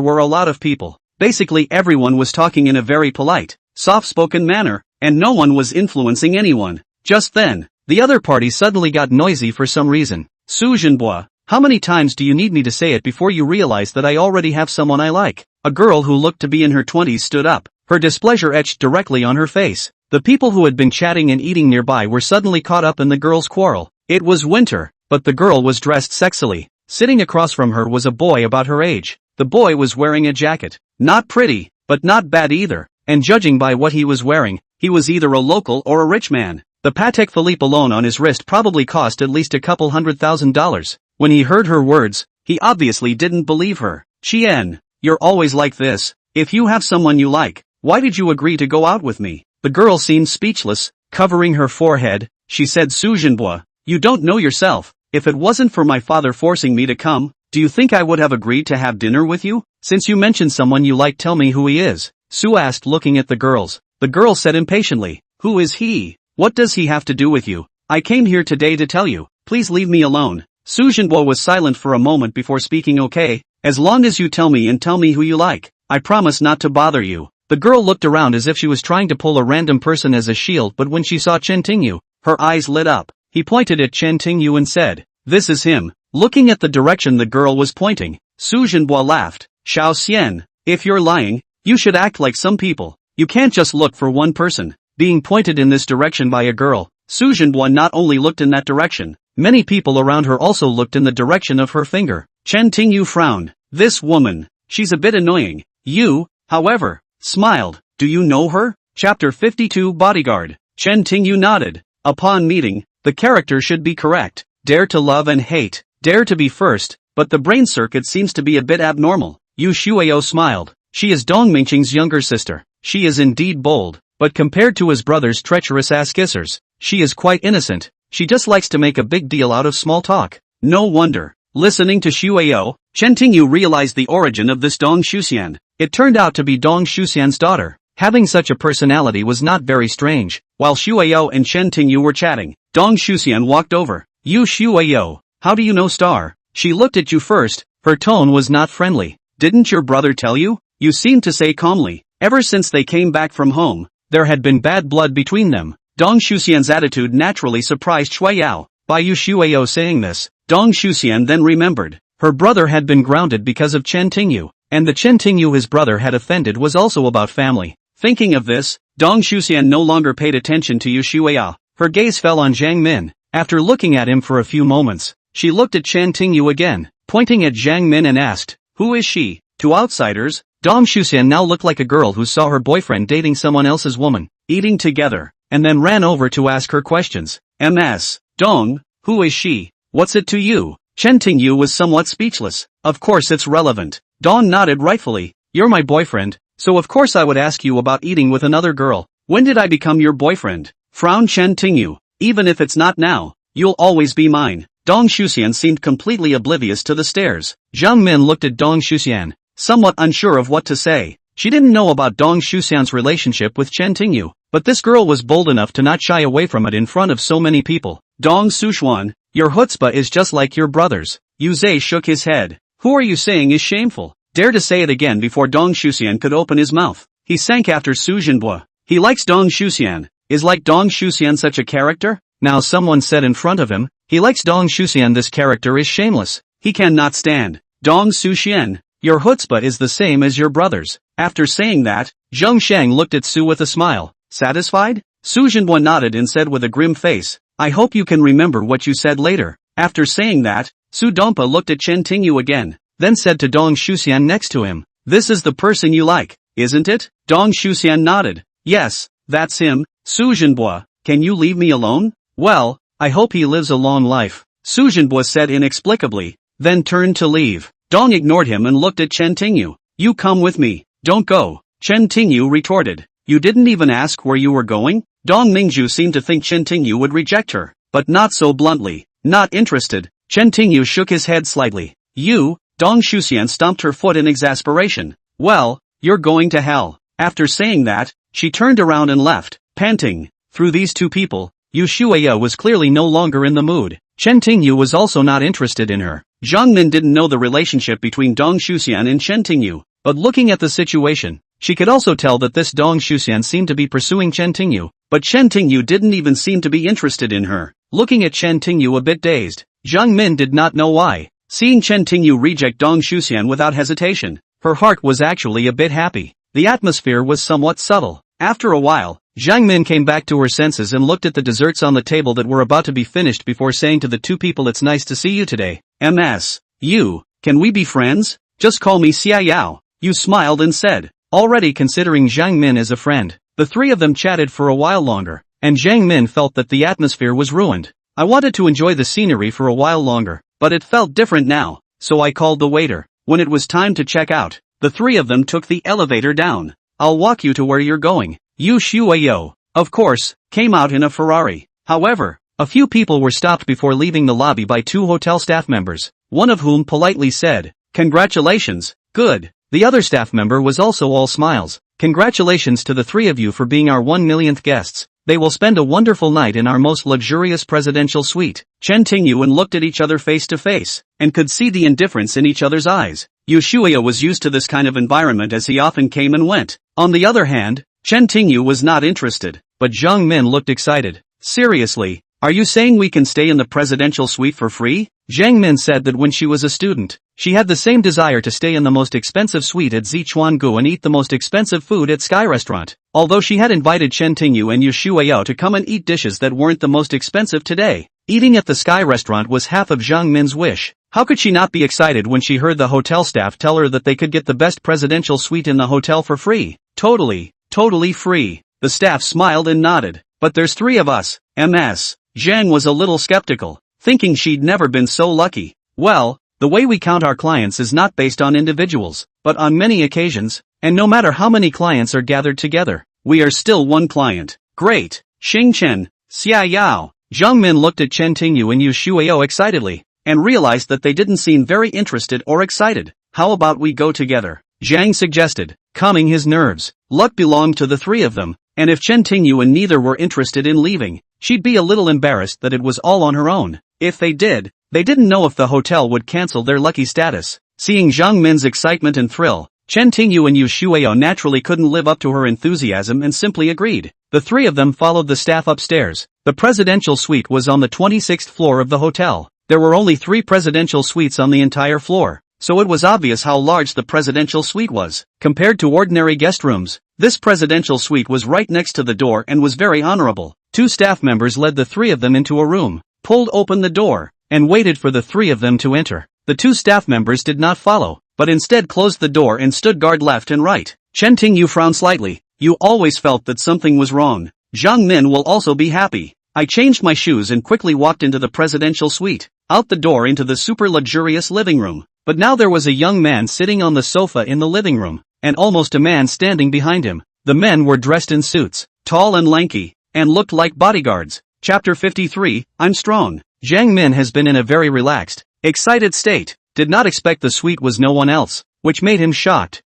were a lot of people, basically everyone was talking in a very polite, soft-spoken manner, and no one was influencing anyone. Just then, the other party suddenly got noisy for some reason. Su Zhenbo, how many times do you need me to say it before you realize that I already have someone I like? A girl who looked to be in her 20s stood up, her displeasure etched directly on her face. The people who had been chatting and eating nearby were suddenly caught up in the girl's quarrel. It was winter, but the girl was dressed sexily. Sitting across from her was a boy about her age. The boy was wearing a jacket. Not pretty, but not bad either, and judging by what he was wearing, he was either a local or a rich man. The Patek Philippe alone on his wrist probably cost at least a couple $100,000. When he heard her words, he obviously didn't believe her. Chien, you're always like this. If you have someone you like, why did you agree to go out with me? The girl seemed speechless, covering her forehead. She said, Su Zhenbo, you don't know yourself. If it wasn't for my father forcing me to come, do you think I would have agreed to have dinner with you? Since you mentioned someone you like, tell me who he is. Su asked, looking at the girls. The girl said impatiently, who is he? What does he have to do with you? I came here today to tell you. Please leave me alone. Su Zhenbo was silent for a moment before speaking. Okay, as long as you tell me and tell me who you like, I promise not to bother you. The girl looked around as if she was trying to pull a random person as a shield, but when she saw Chen Tingyu, her eyes lit up. He pointed at Chen Tingyu and said, this is him. Looking at the direction the girl was pointing, Su Zhenbo laughed. Xiao Xian, if you're lying, you should act like some people. You can't just look for one person. Being pointed in this direction by a girl, Su Zhenbo not only looked in that direction, many people around her also looked in the direction of her finger. Chen Tingyu frowned. This woman, she's a bit annoying. You, however, smiled. Do you know her? Chapter 52 Bodyguard. Chen Tingyu nodded. Upon meeting, the character should be correct. Dare to love and hate. Dare to be first, but the brain circuit seems to be a bit abnormal. Yu Shuao smiled. She is Dong Mingqing's younger sister. She is indeed bold, but compared to his brother's treacherous ass-kissers, she is quite innocent. She just likes to make a big deal out of small talk. No wonder. Listening to Shuao, Chen Tingyu realized the origin of this Dong Shuxian. It turned out to be Dong Shuxian's daughter. Having such a personality was not very strange. While Shuao and Chen Tingyu were chatting, Dong Shuxian walked over. Yu Shuao, how do you know Star? She looked at you first. Her tone was not friendly. Didn't your brother tell you? You seemed to say calmly. Ever since they came back from home, there had been bad blood between them. Dong Shuxian's attitude naturally surprised Shuao. By Yu Shuao saying this, Dong Shuxian then remembered. Her brother had been grounded because of Chen Tingyu, and the Chen Tingyu his brother had offended was also about family. Thinking of this, Dong Shuxian no longer paid attention to Yu Shuao. Her gaze fell on Zhang Min. After looking at him for a few moments, she looked at Chen Tingyu again, pointing at Zhang Min and asked, who is she? To outsiders, Dong Shuxian now looked like a girl who saw her boyfriend dating someone else's woman, eating together, and then ran over to ask her questions. Ms. Dong, who is she? What's it to you? Chen Tingyu was somewhat speechless. Of course it's relevant. Dong nodded rightfully. You're my boyfriend, so of course I would ask you about eating with another girl. When did I become your boyfriend? Frowned Chen Tingyu. Even if it's not now, you'll always be mine. Dong Shuxian seemed completely oblivious to the stares. Zhang Min looked at Dong Shuxian, somewhat unsure of what to say. She didn't know about Dong Shuxian's relationship with Chen Tingyu, but this girl was bold enough to not shy away from it in front of so many people. Dong Sushuan, your chutzpah is just like your brother's. Yu Zhe shook his head. Who are you saying is shameful? Dare to say it again before Dong Shuxian could open his mouth. He sank after Su Zhenbo. He likes Dong Shuxian. Is like Dong Shuxian such a character? Now someone said in front of him, he likes Dong Shuxian. This character is shameless. He cannot stand. Dong Suxian, your chutzpah is the same as your brother's. After saying that, Zheng Sheng looked at Su with a smile. Satisfied? Su Zhenbo nodded and said with a grim face, I hope you can remember what you said later. After saying that, Su Dompa looked at Chen Tingyu again, then said to Dong Shuxian next to him, this is the person you like, isn't it? Dong Shuxian nodded. Yes, that's him. Su Zhenbo, can you leave me alone? Well, I hope he lives a long life, Su Jinbo said inexplicably, then turned to leave. Dong ignored him and looked at Chen Tingyu. You come with me. Don't go, Chen Tingyu retorted. You didn't even ask where you were going? Dong Mingju seemed to think Chen Tingyu would reject her, but not so bluntly. Not interested. Chen Tingyu shook his head slightly. You? Dong Shuxian stomped her foot in exasperation. Well, you're going to hell. After saying that, she turned around and left, panting. Through these two people, Yu Shuaya was clearly no longer in the mood. Chen Tingyu was also not interested in her. Zhang Min didn't know the relationship between Dong Shuxian and Chen Tingyu, but looking at the situation, she could also tell that this Dong Shuxian seemed to be pursuing Chen Tingyu, but Chen Tingyu didn't even seem to be interested in her. Looking at Chen Tingyu a bit dazed, Zhang Min did not know why. Seeing Chen Tingyu reject Dong Shuxian without hesitation, her heart was actually a bit happy. The atmosphere was somewhat subtle. After a while, Zhang Min came back to her senses and looked at the desserts on the table that were about to be finished before saying to the two people, it's nice to see you today. MS. You, can we be friends? Just call me Xia Yao. Yu smiled and said, already considering Zhang Min as a friend. The three of them chatted for a while longer, and Zhang Min felt that the atmosphere was ruined. I wanted to enjoy the scenery for a while longer, but it felt different now, so I called the waiter. When it was time to check out, the three of them took the elevator down. I'll walk you to where you're going. Yu Shuayo, of course, came out in a Ferrari. However, a few people were stopped before leaving the lobby by two hotel staff members, one of whom politely said, congratulations, good. The other staff member was also all smiles. Congratulations to the three of you for being our 1 millionth guests. They will spend a wonderful night in our most luxurious presidential suite. Chen Tingyu and looked at each other face to face, and could see the indifference in each other's eyes. Yu Shuya was used to this kind of environment as he often came and went. On the other hand, Chen Tingyu was not interested, but Zhang Min looked excited. Seriously, are you saying we can stay in the presidential suite for free? Zhang Min said that when she was a student, she had the same desire to stay in the most expensive suite at Zichuangu and eat the most expensive food at Sky Restaurant. Although she had invited Chen Tingyu and Yu Shuayao to come and eat dishes that weren't the most expensive today, eating at the Sky Restaurant was half of Zhang Min's wish. How could she not be excited when she heard the hotel staff tell her that they could get the best presidential suite in the hotel for free? Totally free. The staff smiled and nodded. But there's three of us, MS. Zhang was a little skeptical, thinking she'd never been so lucky. Well, the way we count our clients is not based on individuals, but on many occasions, and no matter how many clients are gathered together, we are still one client. Great. Xing Chen, Xia Yao. Zhang Min looked at Chen Tingyu and Yu Shuao excitedly, and realized that they didn't seem very interested or excited. How about we go together? Zhang suggested, calming his nerves. Luck belonged to the three of them, and if Chen Tingyu and neither were interested in leaving, she'd be a little embarrassed that it was all on her own. If they didn't know if the hotel would cancel their lucky status. Seeing Zhang Min's excitement and thrill, Chen Tingyu and Yu Shuao naturally couldn't live up to her enthusiasm and simply agreed. The three of them followed the staff upstairs. The presidential suite was on the 26th floor of the hotel. There were only 3 presidential suites on the entire floor, so it was obvious how large the presidential suite was. Compared to ordinary guest rooms, this presidential suite was right next to the door and was very honorable. 2 staff members led the 3 of them into a room, pulled open the door, and waited for the 3 of them to enter. The 2 staff members did not follow, but instead closed the door and stood guard left and right. Chen Tingyu frowned slightly. You always felt that something was wrong. Zhang Min will also be happy. I changed my shoes and quickly walked into the presidential suite, out the door into the super luxurious living room. But now there was a young man sitting on the sofa in the living room, and almost a man standing behind him. The men were dressed in suits, tall and lanky, and looked like bodyguards. Chapter 53, I'm strong. Zhang Min has been in a very relaxed, excited state, did not expect the suite was no one else, which made him shocked.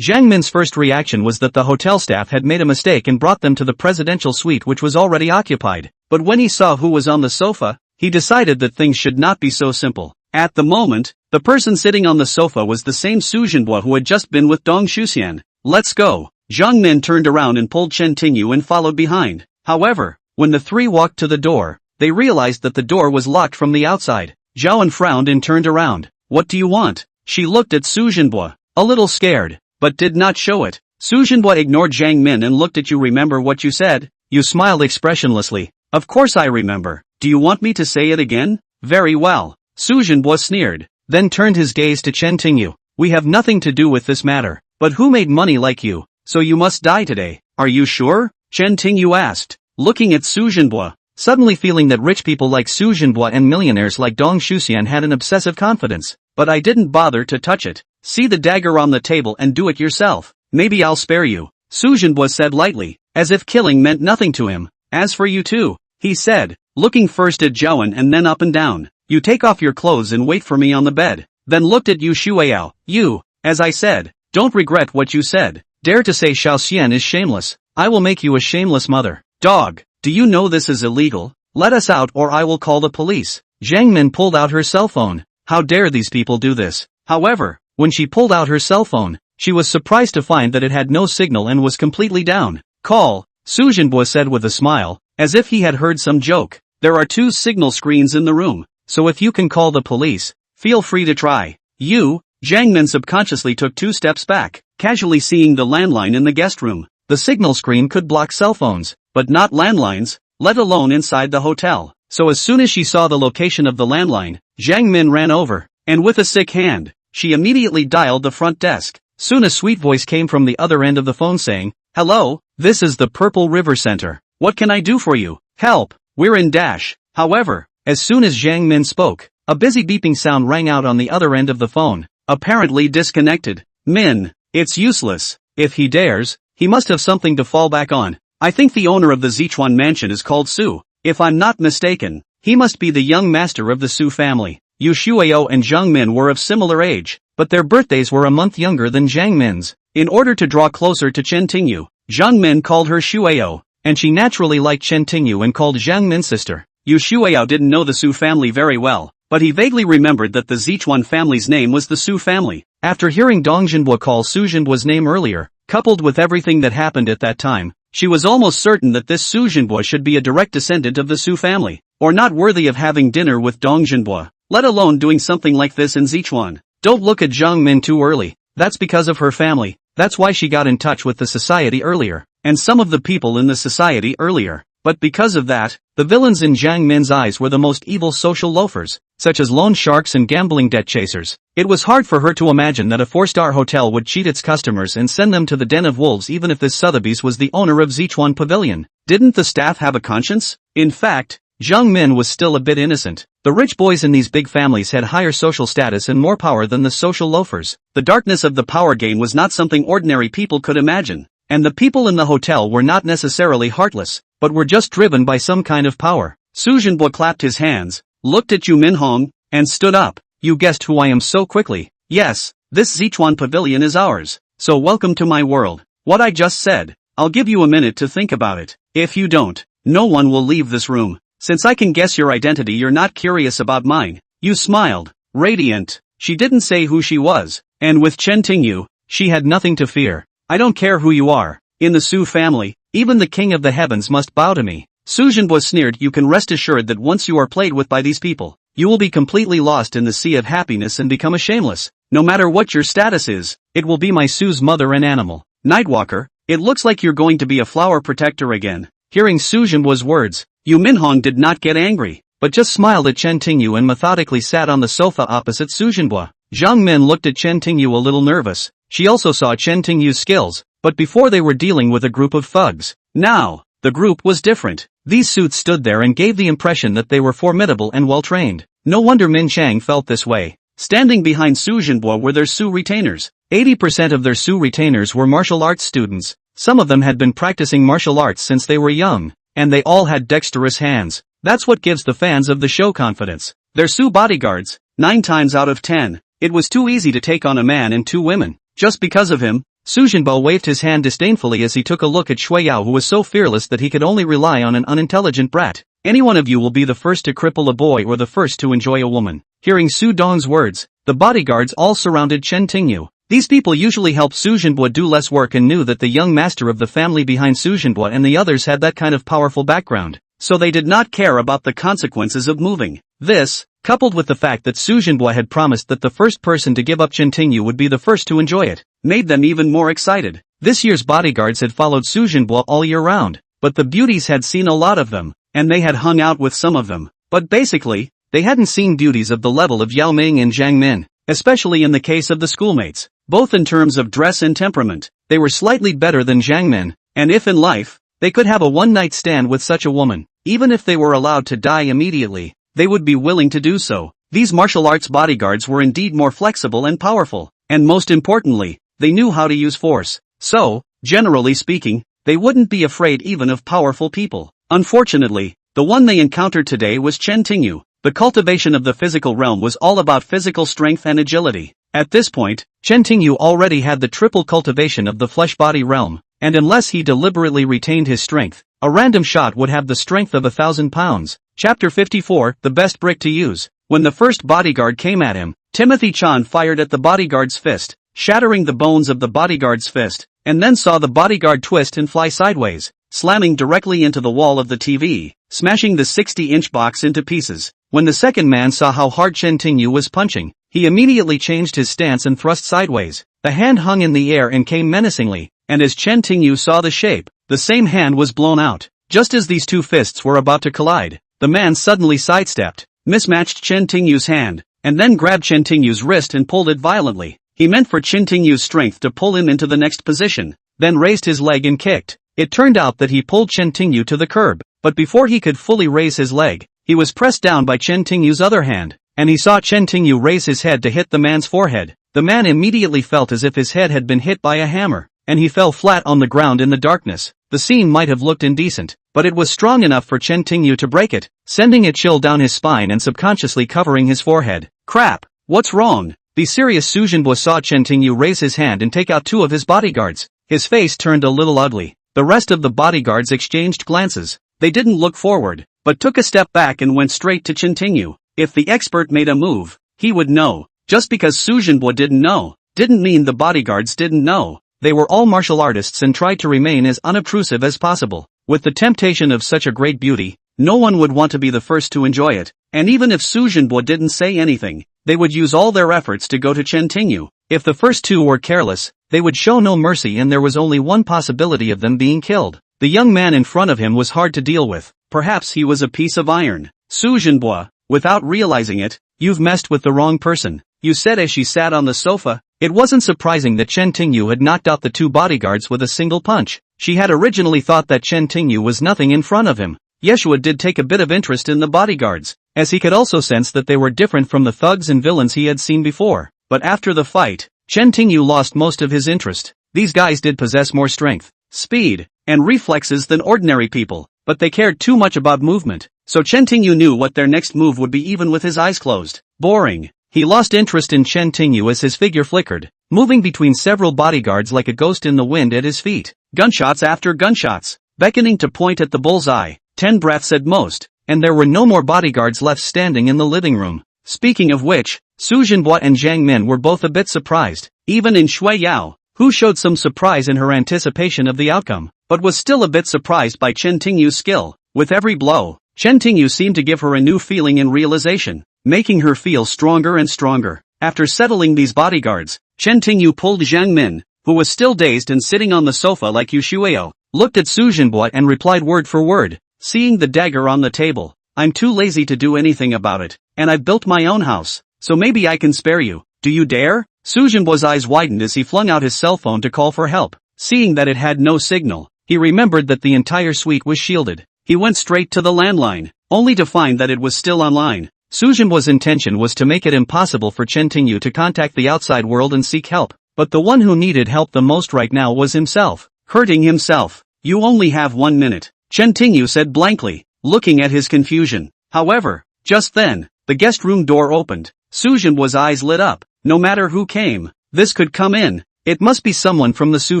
Zhang Min's first reaction was that the hotel staff had made a mistake and brought them to the presidential suite which was already occupied. But when he saw who was on the sofa, he decided that things should not be so simple. At the moment, the person sitting on the sofa was the same Su Jinbo who had just been with Dong Shuxian. Let's go. Zhang Min turned around and pulled Chen Tingyu and followed behind. However, when the 3 walked to the door, they realized that the door was locked from the outside. Zhaoan frowned and turned around. What do you want? She looked at Su Jinbo, a little scared, but did not show it. Su Jinbo ignored Zhang Min and looked at you. Remember what you said? You smiled expressionlessly. Of course I remember. Do you want me to say it again? Very well. Su Jinbo sneered, then turned his gaze to Chen Tingyu. We have nothing to do with this matter, but who made money like you? So you must die today. Are you sure? Chen Tingyu asked, looking at Su Jinbo. suddenly feeling that rich people like Su Jinhua and millionaires like Dong Shuxian had an obsessive confidence. But I didn't bother to touch it. See the dagger on the table and do it yourself. Maybe I'll spare you, Su Jinhua said lightly, as if killing meant nothing to him. As for you too, he said, looking first at Zhaoan and then up and down. You take off your clothes and wait for me on the bed. Then looked at Yu Shuiyao. You, as I said, don't regret what you said. Dare to say Xiao Xian is shameless. I will make you a shameless mother. Dog, do you know this is illegal? Let us out or I will call the police. Zhang Min pulled out her cell phone. How dare these people do this? However, when she pulled out her cell phone, she was surprised to find that it had no signal and was completely down. Call, Su Jinhua said with a smile, as if he had heard some joke. There are 2 signal screens in the room, so if you can call the police, feel free to try. You, Zhang Min subconsciously took 2 steps back, casually seeing the landline in the guest room. The signal screen could block cell phones, but not landlines, let alone inside the hotel. So as soon as she saw the location of the landline, Zhang Min ran over, and with a sick hand, she immediately dialed the front desk. Soon a sweet voice came from the other end of the phone saying, "Hello, this is the Purple River Center. What can I do for you? Help, we're in dash." However, as soon as Zhang Min spoke, a busy beeping sound rang out on the other end of the phone, apparently disconnected. Min, it's useless. If he dares, he must have something to fall back on. I think the owner of the Zichuan mansion is called Su. If I'm not mistaken, he must be the young master of the Su family. Yu Shuiyao and Zhang Min were of similar age, but their birthdays were a month younger than Zhang Min's. In order to draw closer to Chen Tingyu, Zhang Min called her Shuiyao, and she naturally liked Chen Tingyu and called Zhang Min's sister. Yu Shuiyao didn't know the Su family very well, but he vaguely remembered that the Zichuan family's name was the Su family. After hearing Dong Jinhua call Su Jinhua's name earlier, coupled with everything that happened at that time, she was almost certain that this Su Jinhua should be a direct descendant of the Su family, or not worthy of having dinner with Dong Jinhua, let alone doing something like this in Zichuan. Don't look at Zhang Min too early. That's because of her family. That's why she got in touch with the society earlier, and some of the people in the society earlier. But because of that, the villains in Zhang Min's eyes were the most evil social loafers, such as loan sharks and gambling debt chasers. It was hard for her to imagine that a 4-star hotel would cheat its customers and send them to the den of wolves even if this Sotheby's was the owner of Zichuan Pavilion. Didn't the staff have a conscience? In fact, Zhang Min was still a bit innocent. The rich boys in these big families had higher social status and more power than the social loafers. The darkness of the power game was not something ordinary people could imagine. And the people in the hotel were not necessarily heartless, but were just driven by some kind of power. Su Jinhua clapped his hands, looked at Yu Minhong, and stood up. You guessed who I am so quickly. Yes, this Zichuan Pavilion is ours. So welcome to my world. What I just said, I'll give you a minute to think about it. If you don't, no one will leave this room. Since I can guess your identity, you're not curious about mine. You smiled, radiant. She didn't say who she was, and with Chen Tingyu, she had nothing to fear. I don't care who you are. In the Su family, even the king of the heavens must bow to me. Su Jinhua sneered. You can rest assured that once you are played with by these people, you will be completely lost in the sea of happiness and become a shameless. No matter what your status is, it will be my Su's mother and animal. Nightwalker, it looks like you're going to be a flower protector again. Hearing Su Jinhua's words, Yu Minhong did not get angry, but just smiled at Chen Tingyu and methodically sat on the sofa opposite Su Jinhua. Zhang Min looked at Chen Tingyu a little nervous. She also saw Chen Tingyu's skills, but before they were dealing with a group of thugs. Now, the group was different. These suits stood there and gave the impression that they were formidable and well-trained. No wonder Min Chang felt this way. Standing behind Su Jinhua were their Su retainers. 80% of their Su retainers were martial arts students. Some of them had been practicing martial arts since they were young, and they all had dexterous hands. That's what gives the fans of the show confidence. Their Su bodyguards, 9 times out of 10, it was too easy to take on a man and 2 women. Just because of him, Su Jinhua waved his hand disdainfully as he took a look at Shui Yao, who was so fearless that he could only rely on an unintelligent brat. Any one of you will be the first to cripple a boy or the first to enjoy a woman. Hearing Su Dong's words, the bodyguards all surrounded Chen Tingyu. These people usually helped Su Jinhua do less work and knew that the young master of the family behind Su Jinhua and the others had that kind of powerful background, so they did not care about the consequences of moving. This, coupled with the fact that Su Jinhua had promised that the first person to give up Chen Tingyu would be the first to enjoy it, made them even more excited. This year's bodyguards had followed Su Jinhua all year round, but the beauties had seen a lot of them, and they had hung out with some of them. But basically, they hadn't seen beauties of the level of Yao Ming and Zhang Min, especially in the case of the schoolmates. Both in terms of dress and temperament, they were slightly better than Zhang Min, and if in life, they could have a one-night stand with such a woman, Even if they were allowed to die immediately, they would be willing to do so. These martial arts bodyguards were indeed more flexible and powerful, and most importantly, they knew how to use force. So, generally speaking, they wouldn't be afraid even of powerful people. Unfortunately, the one they encountered today was Chen Tingyu. The cultivation of the physical realm was all about physical strength and agility. At this point, Chen Tingyu already had the triple cultivation of the flesh body realm, and unless he deliberately retained his strength, a random shot would have the strength of 1,000 pounds. Chapter 54, The Best Brick to Use. When the first bodyguard came at him, Timothy Chan fired at the bodyguard's fist, shattering the bones of the bodyguard's fist, and then saw the bodyguard twist and fly sideways, slamming directly into the wall of the TV, smashing the 60-inch box into pieces. When the second man saw how hard Chen Tingyu was punching, he immediately changed his stance and thrust sideways. The hand hung in the air and came menacingly, and as Chen Tingyu saw the shape, the same hand was blown out. Just as these two fists were about to collide, the man suddenly sidestepped, mismatched Chen Tingyu's hand, and then grabbed Chen Tingyu's wrist and pulled it violently. He meant for Chen Tingyu's strength to pull him into the next position, then raised his leg and kicked. It turned out that he pulled Chen Tingyu to the curb, but before he could fully raise his leg, he was pressed down by Chen Tingyu's other hand, and he saw Chen Tingyu raise his head to hit the man's forehead. The man immediately felt as if his head had been hit by a hammer, and he fell flat on the ground in the darkness. The scene might have looked indecent, but it was strong enough for Chen Tingyu to break it, sending a chill down his spine and subconsciously covering his forehead. Crap! What's wrong? The serious Su Jinbo saw Chen Tingyu raise his hand and take out two of his bodyguards. His face turned a little ugly. The rest of the bodyguards exchanged glances. They didn't look forward, but took a step back and went straight to Chen Tingyu. If the expert made a move, he would know. Just because Su Jinbo didn't know, didn't mean the bodyguards didn't know. They were all martial artists and tried to remain as unobtrusive as possible. With the temptation of such a great beauty, no one would want to be the first to enjoy it, and even if Su Jinbo didn't say anything, they would use all their efforts to go to Chen Tingyu. If the first two were careless, they would show no mercy and there was only one possibility of them being killed. The young man in front of him was hard to deal with. Perhaps he was a piece of iron. Su Jinbo, without realizing it, "You've messed with the wrong person," you said as she sat on the sofa. It wasn't surprising that Chen Tingyu had knocked out the two bodyguards with a single punch. She had originally thought that Chen Tingyu was nothing in front of him. Yeshua did take a bit of interest in the bodyguards, as he could also sense that they were different from the thugs and villains he had seen before. But after the fight, Chen Tingyu lost most of his interest. These guys did possess more strength, speed, and reflexes than ordinary people, but they cared too much about movement, so Chen Tingyu knew what their next move would be even with his eyes closed. Boring. He lost interest in Chen Tingyu as his figure flickered, moving between several bodyguards like a ghost in the wind at his feet. Gunshots after gunshots, beckoning to point at the bullseye. 10 breaths at most, and there were no more bodyguards left standing in the living room. Speaking of which, Su Jinbo and Zhang Min were both a bit surprised, even in Shui Yao, who showed some surprise in her anticipation of the outcome, but was still a bit surprised by Chen Tingyu's skill. With every blow, Chen Tingyu seemed to give her a new feeling and realization, making her feel stronger and stronger. After settling these bodyguards, Chen Tingyu pulled Zhang Min, who was still dazed and sitting on the sofa like Yu Shuio, looked at Su Jinbo and replied word for word, seeing the dagger on the table. "I'm too lazy to do anything about it, and I've built my own house, so maybe I can spare you. Do you dare?" Su Jinbo's eyes widened as he flung out his cell phone to call for help. Seeing that it had no signal, he remembered that the entire suite was shielded. He went straight to the landline, only to find that it was still online. Su Jinbo's intention was to make it impossible for Chen Tingyu to contact the outside world and seek help, but the one who needed help the most right now was himself. Hurting himself. "You only have 1 minute. Chen Tingyu said blankly, looking at his confusion. However, just then, the guest room door opened. Su Jinbo's eyes lit up. No matter who came, this could come in. It must be someone from the Su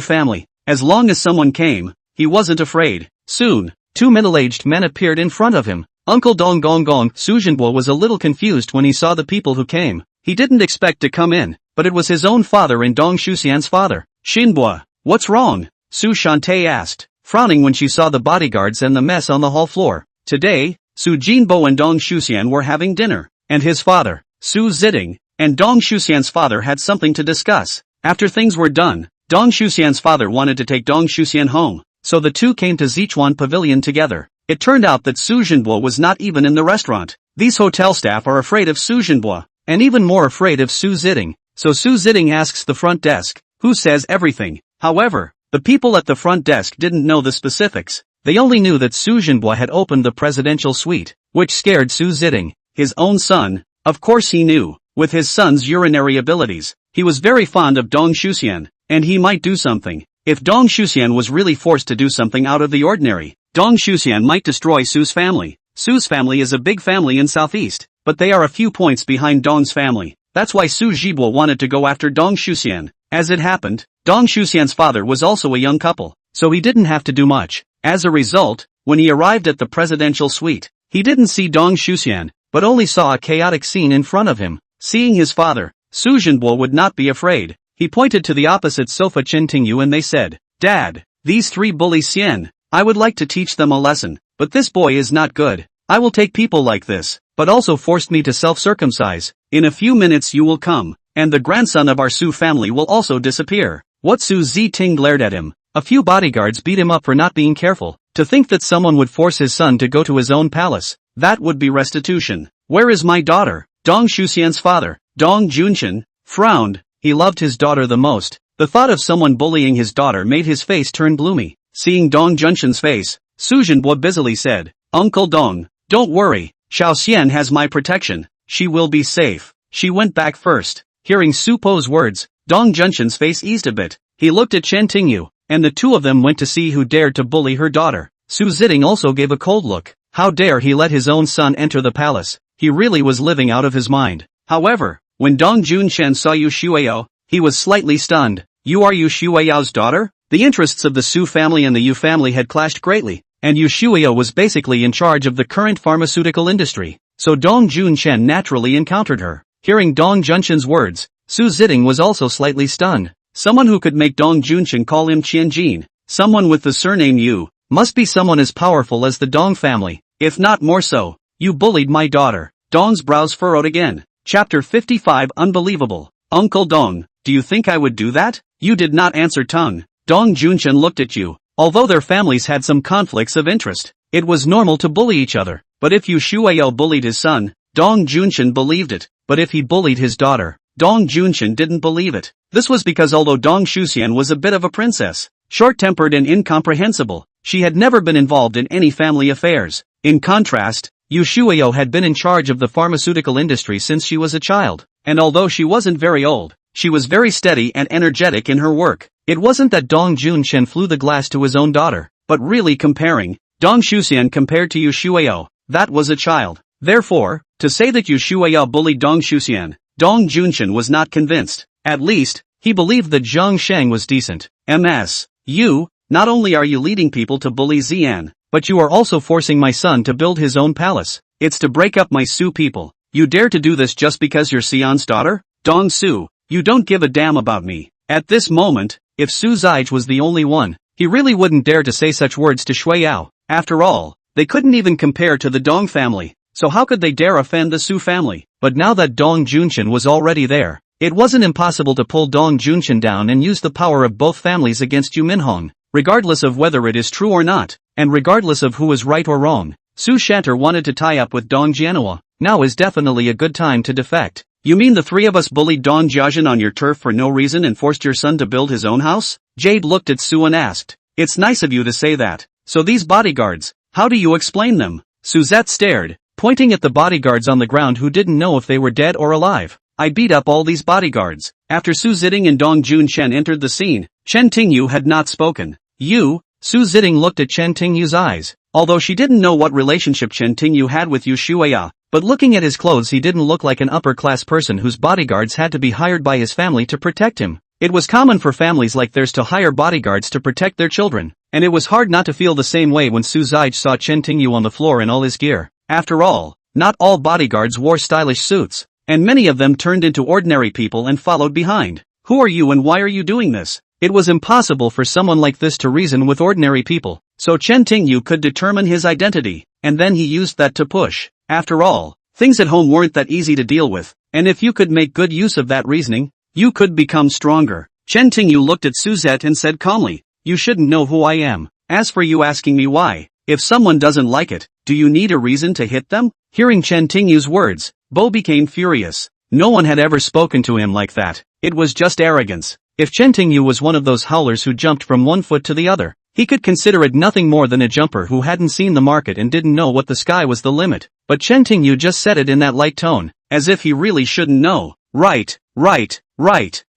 family. As long as someone came, he wasn't afraid. Soon, 2 middle-aged men appeared in front of him. Uncle Dong Gong Gong. Su Jinbo was a little confused when he saw the people who came. He didn't expect to come in, but it was his own father and Dong Shuxian's father. "Xinbo, what's wrong?" Su Shantae asked, frowning when she saw the bodyguards and the mess on the hall floor. Today, Su Jinbo and Dong Shuxian were having dinner, and his father, Su Ziding, and Dong Shuxian's father had something to discuss. After things were done, Dong Shuxian's father wanted to take Dong Shuxian home, so the two came to Zichuan Pavilion together. It turned out that Su Jinbo was not even in the restaurant. These hotel staff are afraid of Su Jinbo, and even more afraid of Su Ziding, so Su Ziding asks the front desk, who says everything. However, the people at the front desk didn't know the specifics. They only knew that Su Jinbo had opened the presidential suite, which scared Su Ziting, his own son. Of course he knew, with his son's urinary abilities, he was very fond of Dong Shuxian, and he might do something. If Dong Shuxian was really forced to do something out of the ordinary, Dong Shuxian might destroy Su's family. Su's family is a big family in Southeast, but they are a few points behind Dong's family. That's why Su Jibo wanted to go after Dong Shuxian. As it happened, Dong Shuxian's father was also a young couple, so he didn't have to do much. As a result, when he arrived at the presidential suite, he didn't see Dong Shuxian, but only saw a chaotic scene in front of him. Seeing his father, Su Jinbo would not be afraid. He pointed to the opposite sofa Chen Tingyu and they said, "Dad, these three bullies Xian. I would like to teach them a lesson, but this boy is not good. I will take people like this, but also forced me to self-circumcise. In a few minutes you will come, and the grandson of our Su family will also disappear." What Su Ziting glared at him. A few bodyguards beat him up for not being careful. To think that someone would force his son to go to his own palace, that would be restitution. "Where is my daughter?" Dong Shuxian's father, Dong Junshan, frowned. He loved his daughter the most. The thought of someone bullying his daughter made his face turn gloomy. Seeing Dong Junshan's face, Su Jinbo busily said, "Uncle Dong, don't worry, Xiao Xian has my protection. She will be safe." She went back first. Hearing Su Po's words, Dong Junshan's face eased a bit. He looked at Chen Tingyu, and the two of them went to see who dared to bully her daughter. Su Ziting also gave a cold look. How dare he let his own son enter the palace? He really was living out of his mind. However, when Dong Junshan saw Yu Shuiyao, he was slightly stunned. "You are Yu Shuiyao's daughter?" The interests of the Su family and the Yu family had clashed greatly, and Yu Shuiyao was basically in charge of the current pharmaceutical industry, so Dong Junshan naturally encountered her. Hearing Dong Junshan's words, Su Ziting was also slightly stunned. Someone who could make Dong Junshan call him Qianjin, someone with the surname Yu, must be someone as powerful as the Dong family, if not more so. "You bullied my daughter." Dong's brows furrowed again. Chapter 55 Unbelievable. "Uncle Dong, do you think I would do that?" You did not answer tongue. Dong Junshan looked at you. Although their families had some conflicts of interest, it was normal to bully each other. But if Yu Shuiyao bullied his son, Dong Junshan believed it. But if he bullied his daughter, Dong Junshan didn't believe it. This was because although Dong Shuxian was a bit of a princess, short-tempered and incomprehensible, she had never been involved in any family affairs. In contrast, Yu Shuiyao had been in charge of the pharmaceutical industry since she was a child, and although she wasn't very old, she was very steady and energetic in her work. It wasn't that Dong Junshan flew the glass to his own daughter, but really comparing Dong Shuxian compared to Yu Shuiyao, that was a child. Therefore, to say that Yu Shuiyao bullied Dong Shuxian, Dong Junshan was not convinced. At least, he believed that Zhang Sheng was decent. You, not only are you leading people to bully Xian, but you are also forcing my son to build his own palace. It's to break up my Su people. You dare to do this just because you're Xian's daughter? Dong Su, you don't give a damn about me. At this moment, if Su Zige was the only one, he really wouldn't dare to say such words to Shui Yao. After all, they couldn't even compare to the Dong family, so how could they dare offend the Su family? But now that Dong Junshan was already there, it wasn't impossible to pull Dong Junshan down and use the power of both families against Yu Minhong, regardless of whether it is true or not, and regardless of who is right or wrong. Su Shanter wanted to tie up with Dong Jianhua. Now is definitely a good time to defect. You mean the three of us bullied Dong Jiazhen on your turf for no reason and forced your son to build his own house? Jade looked at Su and asked, "It's nice of you to say that. So these bodyguards, how do you explain them?" Suzette stared, pointing at the bodyguards on the ground who didn't know if they were dead or alive. "I beat up all these bodyguards." After Su Ziting and Dong Junshan entered the scene, Chen Tingyu had not spoken. Su Ziting looked at Chen Tingyu's eyes. Although she didn't know what relationship Chen Tingyu had with Yu Shuiya, but looking at his clothes he didn't look like an upper-class person whose bodyguards had to be hired by his family to protect him. It was common for families like theirs to hire bodyguards to protect their children, and it was hard not to feel the same way when Su Zige saw Chen Tingyu on the floor in all his gear. After all, not all bodyguards wore stylish suits, and many of them turned into ordinary people and followed behind. "Who are you and why are you doing this?" It was impossible for someone like this to reason with ordinary people, so Chen Tingyu could determine his identity, and then he used that to push. After all, things at home weren't that easy to deal with, and if you could make good use of that reasoning, you could become stronger. Chen Tingyu looked at Suzette and said calmly, "You shouldn't know who I am. As for you asking me why, if someone doesn't like it, do you need a reason to hit them?" Hearing Chen Tingyu's words, Bo became furious. No one had ever spoken to him like that. It was just arrogance. If Chen Tingyu was one of those howlers who jumped from one foot to the other, He could consider it nothing more than a jumper who hadn't seen the market and didn't know what the sky was the limit. But Chen Tingyu just said it in that light tone, as if he really shouldn't know. Right.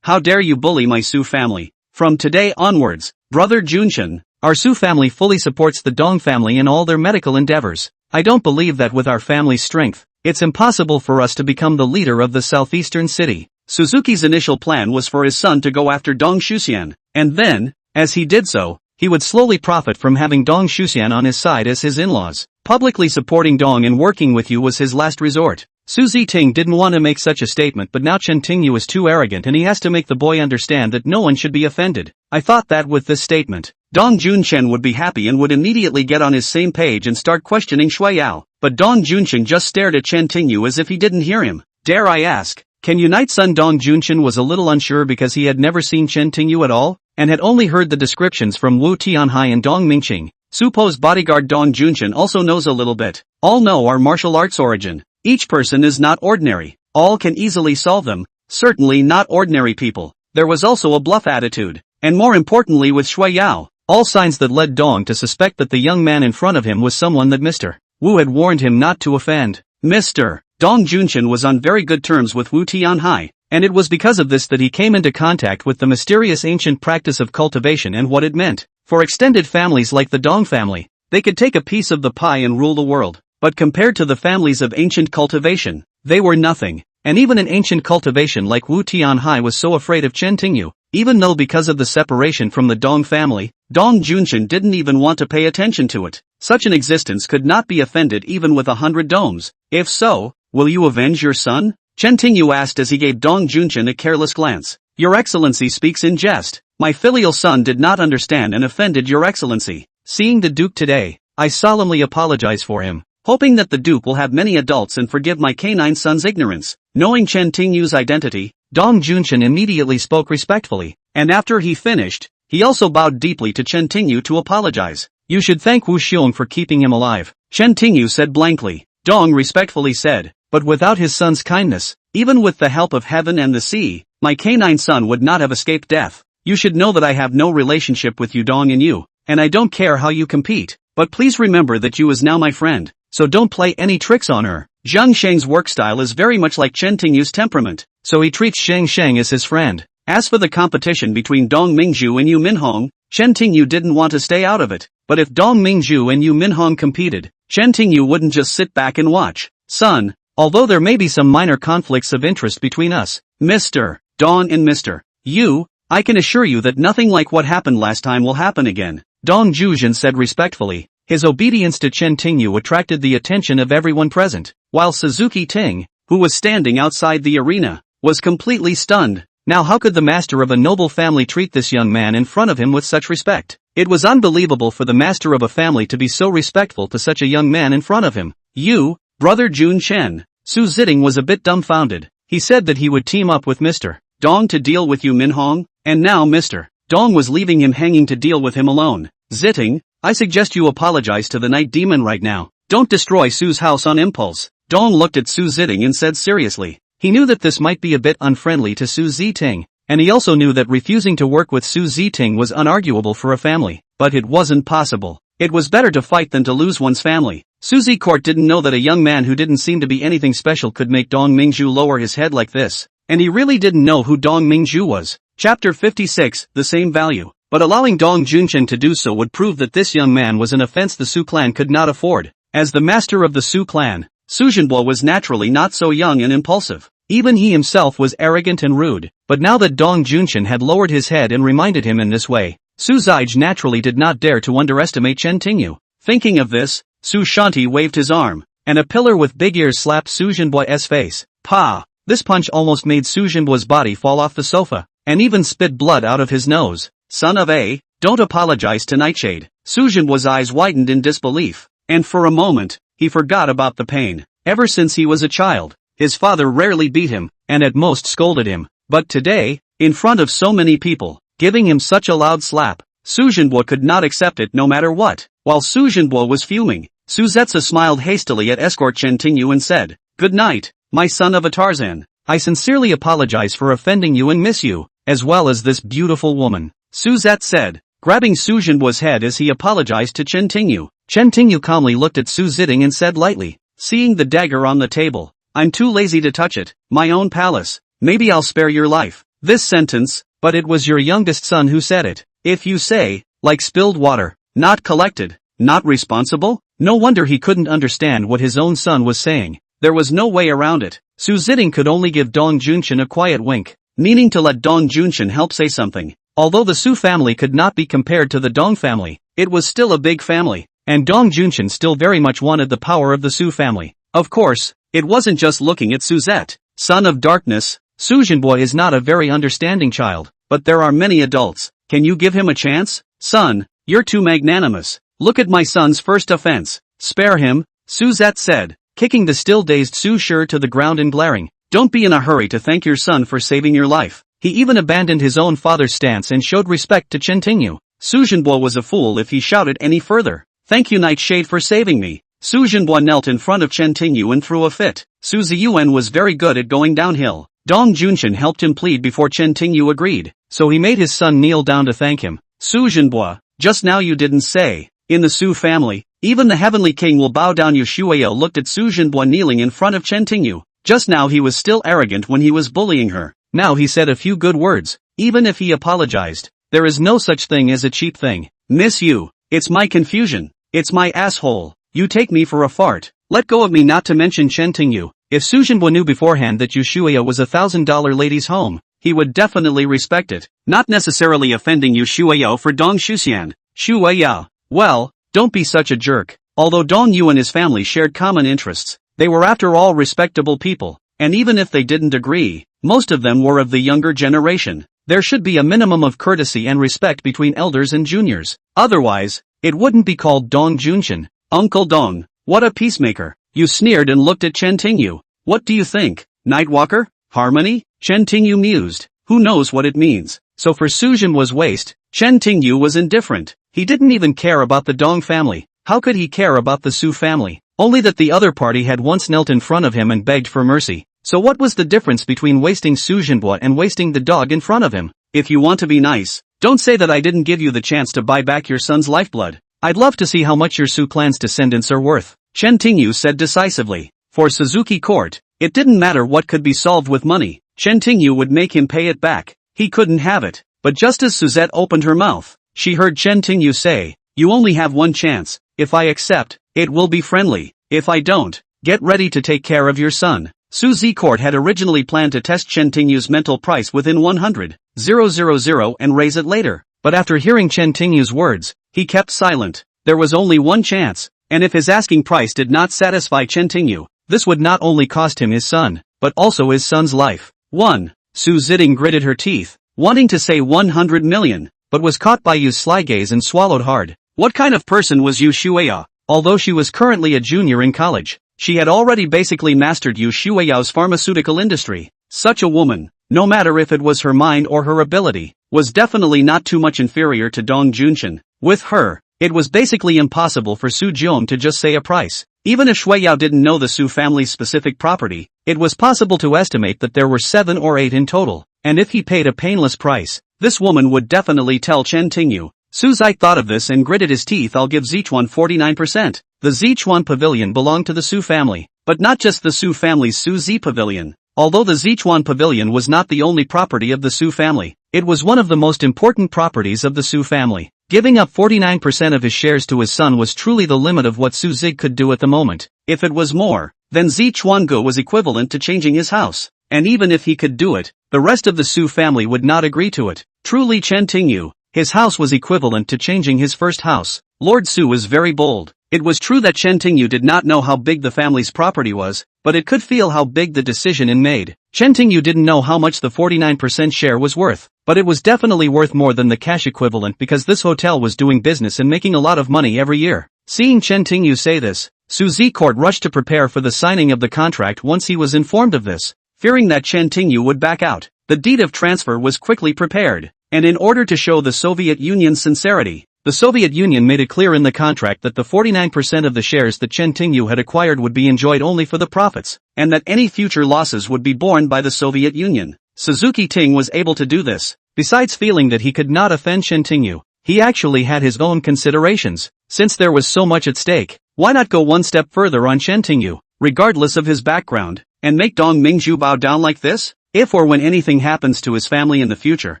How dare you bully my Su family? From today onwards, Brother Junshin, our Su family fully supports the Dong family in all their medical endeavors. I don't believe that with our family's strength, it's impossible for us to become the leader of the southeastern city. Suzuki's initial plan was for his son to go after Dong Shuxian, and then, as he did so, he would slowly profit from having Dong Shuxian on his side as his in-laws. Publicly supporting Dong and working with you was his last resort. Su Ziting didn't want to make such a statement, but now Chen Tingyu is too arrogant and he has to make the boy understand that no one should be offended. I thought that with this statement, Dong Junchen would be happy and would immediately get on his same page and start questioning Shui Yao. But Dong Junchen just stared at Chen Tingyu as if he didn't hear him. Dare I ask, can you knight son? Dong Junchen was a little unsure because he had never seen Chen Tingyu at all, and had only heard the descriptions from Wu Tianhai and Dong Mingqing. Supo's bodyguard Dong Junchen also knows a little bit. All know our martial arts origin. Each person is not ordinary. All can easily solve them. Certainly not ordinary people. There was also a bluff attitude. And more importantly with Shui Yao, all signs that led Dong to suspect that the young man in front of him was someone that Mr. Wu had warned him not to offend. Mr. Dong Junchen was on very good terms with Wu Tianhai, and it was because of this that he came into contact with the mysterious ancient practice of cultivation and what it meant. For extended families like the Dong family, they could take a piece of the pie and rule the world. But compared to the families of ancient cultivation, they were nothing. And even an ancient cultivation like Wu Tianhai was so afraid of Chen Tingyu, even though because of the separation from the Dong family, Dong Junchen didn't even want to pay attention to it. Such an existence could not be offended even with 100 domes. If so, will you avenge your son? Chen Tingyu asked as he gave Dong Junchen a careless glance. Your Excellency speaks in jest. My filial son did not understand and offended Your Excellency. Seeing the Duke today, I solemnly apologize for him. Hoping that the Duke will have many adults and forgive my canine son's ignorance. Knowing Chen Tingyu's identity, Dong Junchen immediately spoke respectfully, and after he finished, he also bowed deeply to Chen Tingyu to apologize. You should thank Wu Xiong for keeping him alive, Chen Tingyu said blankly. Dong respectfully said, but without his son's kindness, even with the help of heaven and the sea, my canine son would not have escaped death. You should know that I have no relationship with you Dong and you, and I don't care how you compete, but please remember that you is now my friend. So don't play any tricks on her. Zhang Sheng's work style is very much like Chen Tingyu's temperament, so he treats Zhang Sheng as his friend. As for the competition between Dong Mingzhu and Yu Minhong, Chen Tingyu didn't want to stay out of it, but if Dong Mingzhu and Yu Minhong competed, Chen Tingyu wouldn't just sit back and watch. Son, although there may be some minor conflicts of interest between us, Mr. Dong and Mr. Yu, I can assure you that nothing like what happened last time will happen again, Dong Zhuzhen said respectfully. His obedience to Chen Tingyu attracted the attention of everyone present, while Suzuki Ting, who was standing outside the arena, was completely stunned. Now how could the master of a noble family treat this young man in front of him with such respect? It was unbelievable for the master of a family to be so respectful to such a young man in front of him. You, Brother Jun Chen. Su Ziting was a bit dumbfounded. He said that he would team up with Mr. Dong to deal with Yu Minhong, and now Mr. Dong was leaving him hanging to deal with him alone. Ziting, I suggest you apologize to the night demon right now. Don't destroy Su's house on impulse. Dong looked at Su Ziting and said seriously. He knew that this might be a bit unfriendly to Su Ziting, and he also knew that refusing to work with Su Ziting was unarguable for a family, but it wasn't possible. It was better to fight than to lose one's family. Su Zicourt didn't know that a young man who didn't seem to be anything special could make Dong Mingzhu lower his head like this, and he really didn't know who Dong Mingzhu was. Chapter 56, The Same Value. But allowing Dong Junchen to do so would prove that this young man was an offense the Su clan could not afford. As the master of the Su clan, Su Zhenbo was naturally not so young and impulsive. Even he himself was arrogant and rude. But now that Dong Junchen had lowered his head and reminded him in this way, Su Zige naturally did not dare to underestimate Chen Tingyu. Thinking of this, Su Shanti waved his arm, and a pillar with big ears slapped Su Zhenbo's face. Pa! This punch almost made Su Zhenbo's body fall off the sofa, and even spit blood out of his nose. Son of a, don't apologize to Nightshade. Su Zhenbo's eyes widened in disbelief, and for a moment, he forgot about the pain. Ever since he was a child, his father rarely beat him, and at most scolded him. But today, in front of so many people, giving him such a loud slap, Su Zhenbo could not accept it no matter what. While Su Zhenbo was fuming, Su Zetsa smiled hastily at escort Chen Tingyu and said, Good night, my son of a Tarzan. I sincerely apologize for offending you and miss you, as well as this beautiful woman. Suzette said, grabbing Su Jinbo's head as he apologized to Chen Tingyu. Chen Tingyu calmly looked at Su Ziting and said lightly, seeing the dagger on the table, I'm too lazy to touch it, my own palace, maybe I'll spare your life. This sentence, but it was your youngest son who said it. If you say, like spilled water, not collected, not responsible? No wonder he couldn't understand what his own son was saying. There was no way around it. Su Ziting could only give Dong Junchen a quiet wink, meaning to let Dong Junchen help say something. Although the Su family could not be compared to the Dong family, it was still a big family, and Dong Junchen still very much wanted the power of the Su family. Of course, it wasn't just looking at Suzette, son of darkness. Su Jinbo is not a very understanding child, but there are many adults. Can you give him a chance? Son, you're too magnanimous. Look at my son's first offense. Spare him, Suzette said, kicking the still dazed Su Shi to the ground and glaring. Don't be in a hurry to thank your son for saving your life. He even abandoned his own father's stance and showed respect to Chen Tingyu. Su Jinbo was a fool if he shouted any further. Thank you Nightshade for saving me. Su Jinbo knelt in front of Chen Tingyu and threw a fit. Su Ziyuan was very good at going downhill. Dong Junchen helped him plead before Chen Tingyu agreed, so he made his son kneel down to thank him. Su Jinbo, just now you didn't say, in the Su family, even the heavenly king will bow down. Yu Shuiao looked at Su Jinbo kneeling in front of Chen Tingyu. Just now he was still arrogant when he was bullying her. Now he said a few good words, even if he apologized. There is no such thing as a cheap thing. Miss you, it's my confusion. It's my asshole. You take me for a fart. Let go of me, not to mention Chen Tingyu. If Su Jinbo knew beforehand that Yu Shuiao was $1,000 ladies' home, he would definitely respect it. Not necessarily offending Yu Shuiao for Dong Shuxian. Shuiao, well, don't be such a jerk. Although Dong Yu and his family shared common interests, they were after all respectable people, and even if they didn't agree, most of them were of the younger generation. There should be a minimum of courtesy and respect between elders and juniors. Otherwise, it wouldn't be called Dong Junchen. Uncle Dong, what a peacemaker. You sneered and looked at Chen Tingyu. What do you think, Nightwalker? Harmony? Chen Tingyu mused. Who knows what it means? So for Su Jinbo's waist, Chen Tingyu was indifferent. He didn't even care about the Dong family. How could he care about the Su family? Only that the other party had once knelt in front of him and begged for mercy. So what was the difference between wasting Su Jinbo and wasting the dog in front of him? If you want to be nice, don't say that I didn't give you the chance to buy back your son's lifeblood. I'd love to see how much your Su clan's descendants are worth, Chen Tingyu said decisively. For Suzuki Court, it didn't matter what could be solved with money. Chen Tingyu would make him pay it back. He couldn't have it. But just as Suzette opened her mouth, she heard Chen Tingyu say, you only have one chance. If I accept, it will be friendly. If I don't, get ready to take care of your son. Suzy Court had originally planned to test Chen Tingyu's mental price within 100,000 and raise it later. But after hearing Chen Tingyu's words, he kept silent. There was only one chance, and if his asking price did not satisfy Chen Tingyu, this would not only cost him his son, but also his son's life. 1. Su Ziting gritted her teeth, wanting to say 100 million, but was caught by Yu's sly gaze and swallowed hard. What kind of person was Yu Shuiao? Although she was currently a junior in college, she had already basically mastered Yu Shuiao's pharmaceutical industry. Such a woman, no matter if it was her mind or her ability, was definitely not too much inferior to Dong Junchen. With her, it was basically impossible for Su Jiom to just say a price. Even if Shuiao didn't know the Su family's specific property, it was possible to estimate that there were 7 or 8 in total, and if he paid a painless price, this woman would definitely tell Chen Tingyu. Su Zai thought of this and gritted his teeth. I'll give Zichuan 49%. The Zichuan Pavilion belonged to the Su family, but not just the Su family's Su Zi Pavilion. Although the Zichuan Pavilion was not the only property of the Su family, it was one of the most important properties of the Su family. Giving up 49% of his shares to his son was truly the limit of what Su Zig could do at the moment. If it was more, then Zichuan was equivalent to changing his house. And even if he could do it, the rest of the Su family would not agree to it. Truly Chen Tingyu, his house was equivalent to changing his first house. Lord Su was very bold. It was true that Chen Tingyu did not know how big the family's property was, but it could feel how big the decision it made. Chen Tingyu didn't know how much the 49% share was worth, but it was definitely worth more than the cash equivalent because this hotel was doing business and making a lot of money every year. Seeing Chen Tingyu say this, Su Zi Court rushed to prepare for the signing of the contract once he was informed of this. Fearing that Chen Tingyu would back out, the deed of transfer was quickly prepared, and in order to show the Soviet Union's sincerity, the Soviet Union made it clear in the contract that the 49% of the shares that Chen Tingyu had acquired would be enjoyed only for the profits, and that any future losses would be borne by the Soviet Union. Suzuki Ting was able to do this, besides feeling that he could not offend Chen Tingyu. He actually had his own considerations. Since there was so much at stake, why not go one step further on Chen Tingyu, regardless of his background, and make Dong Mingzhu bow down like this? If or when anything happens to his family in the future,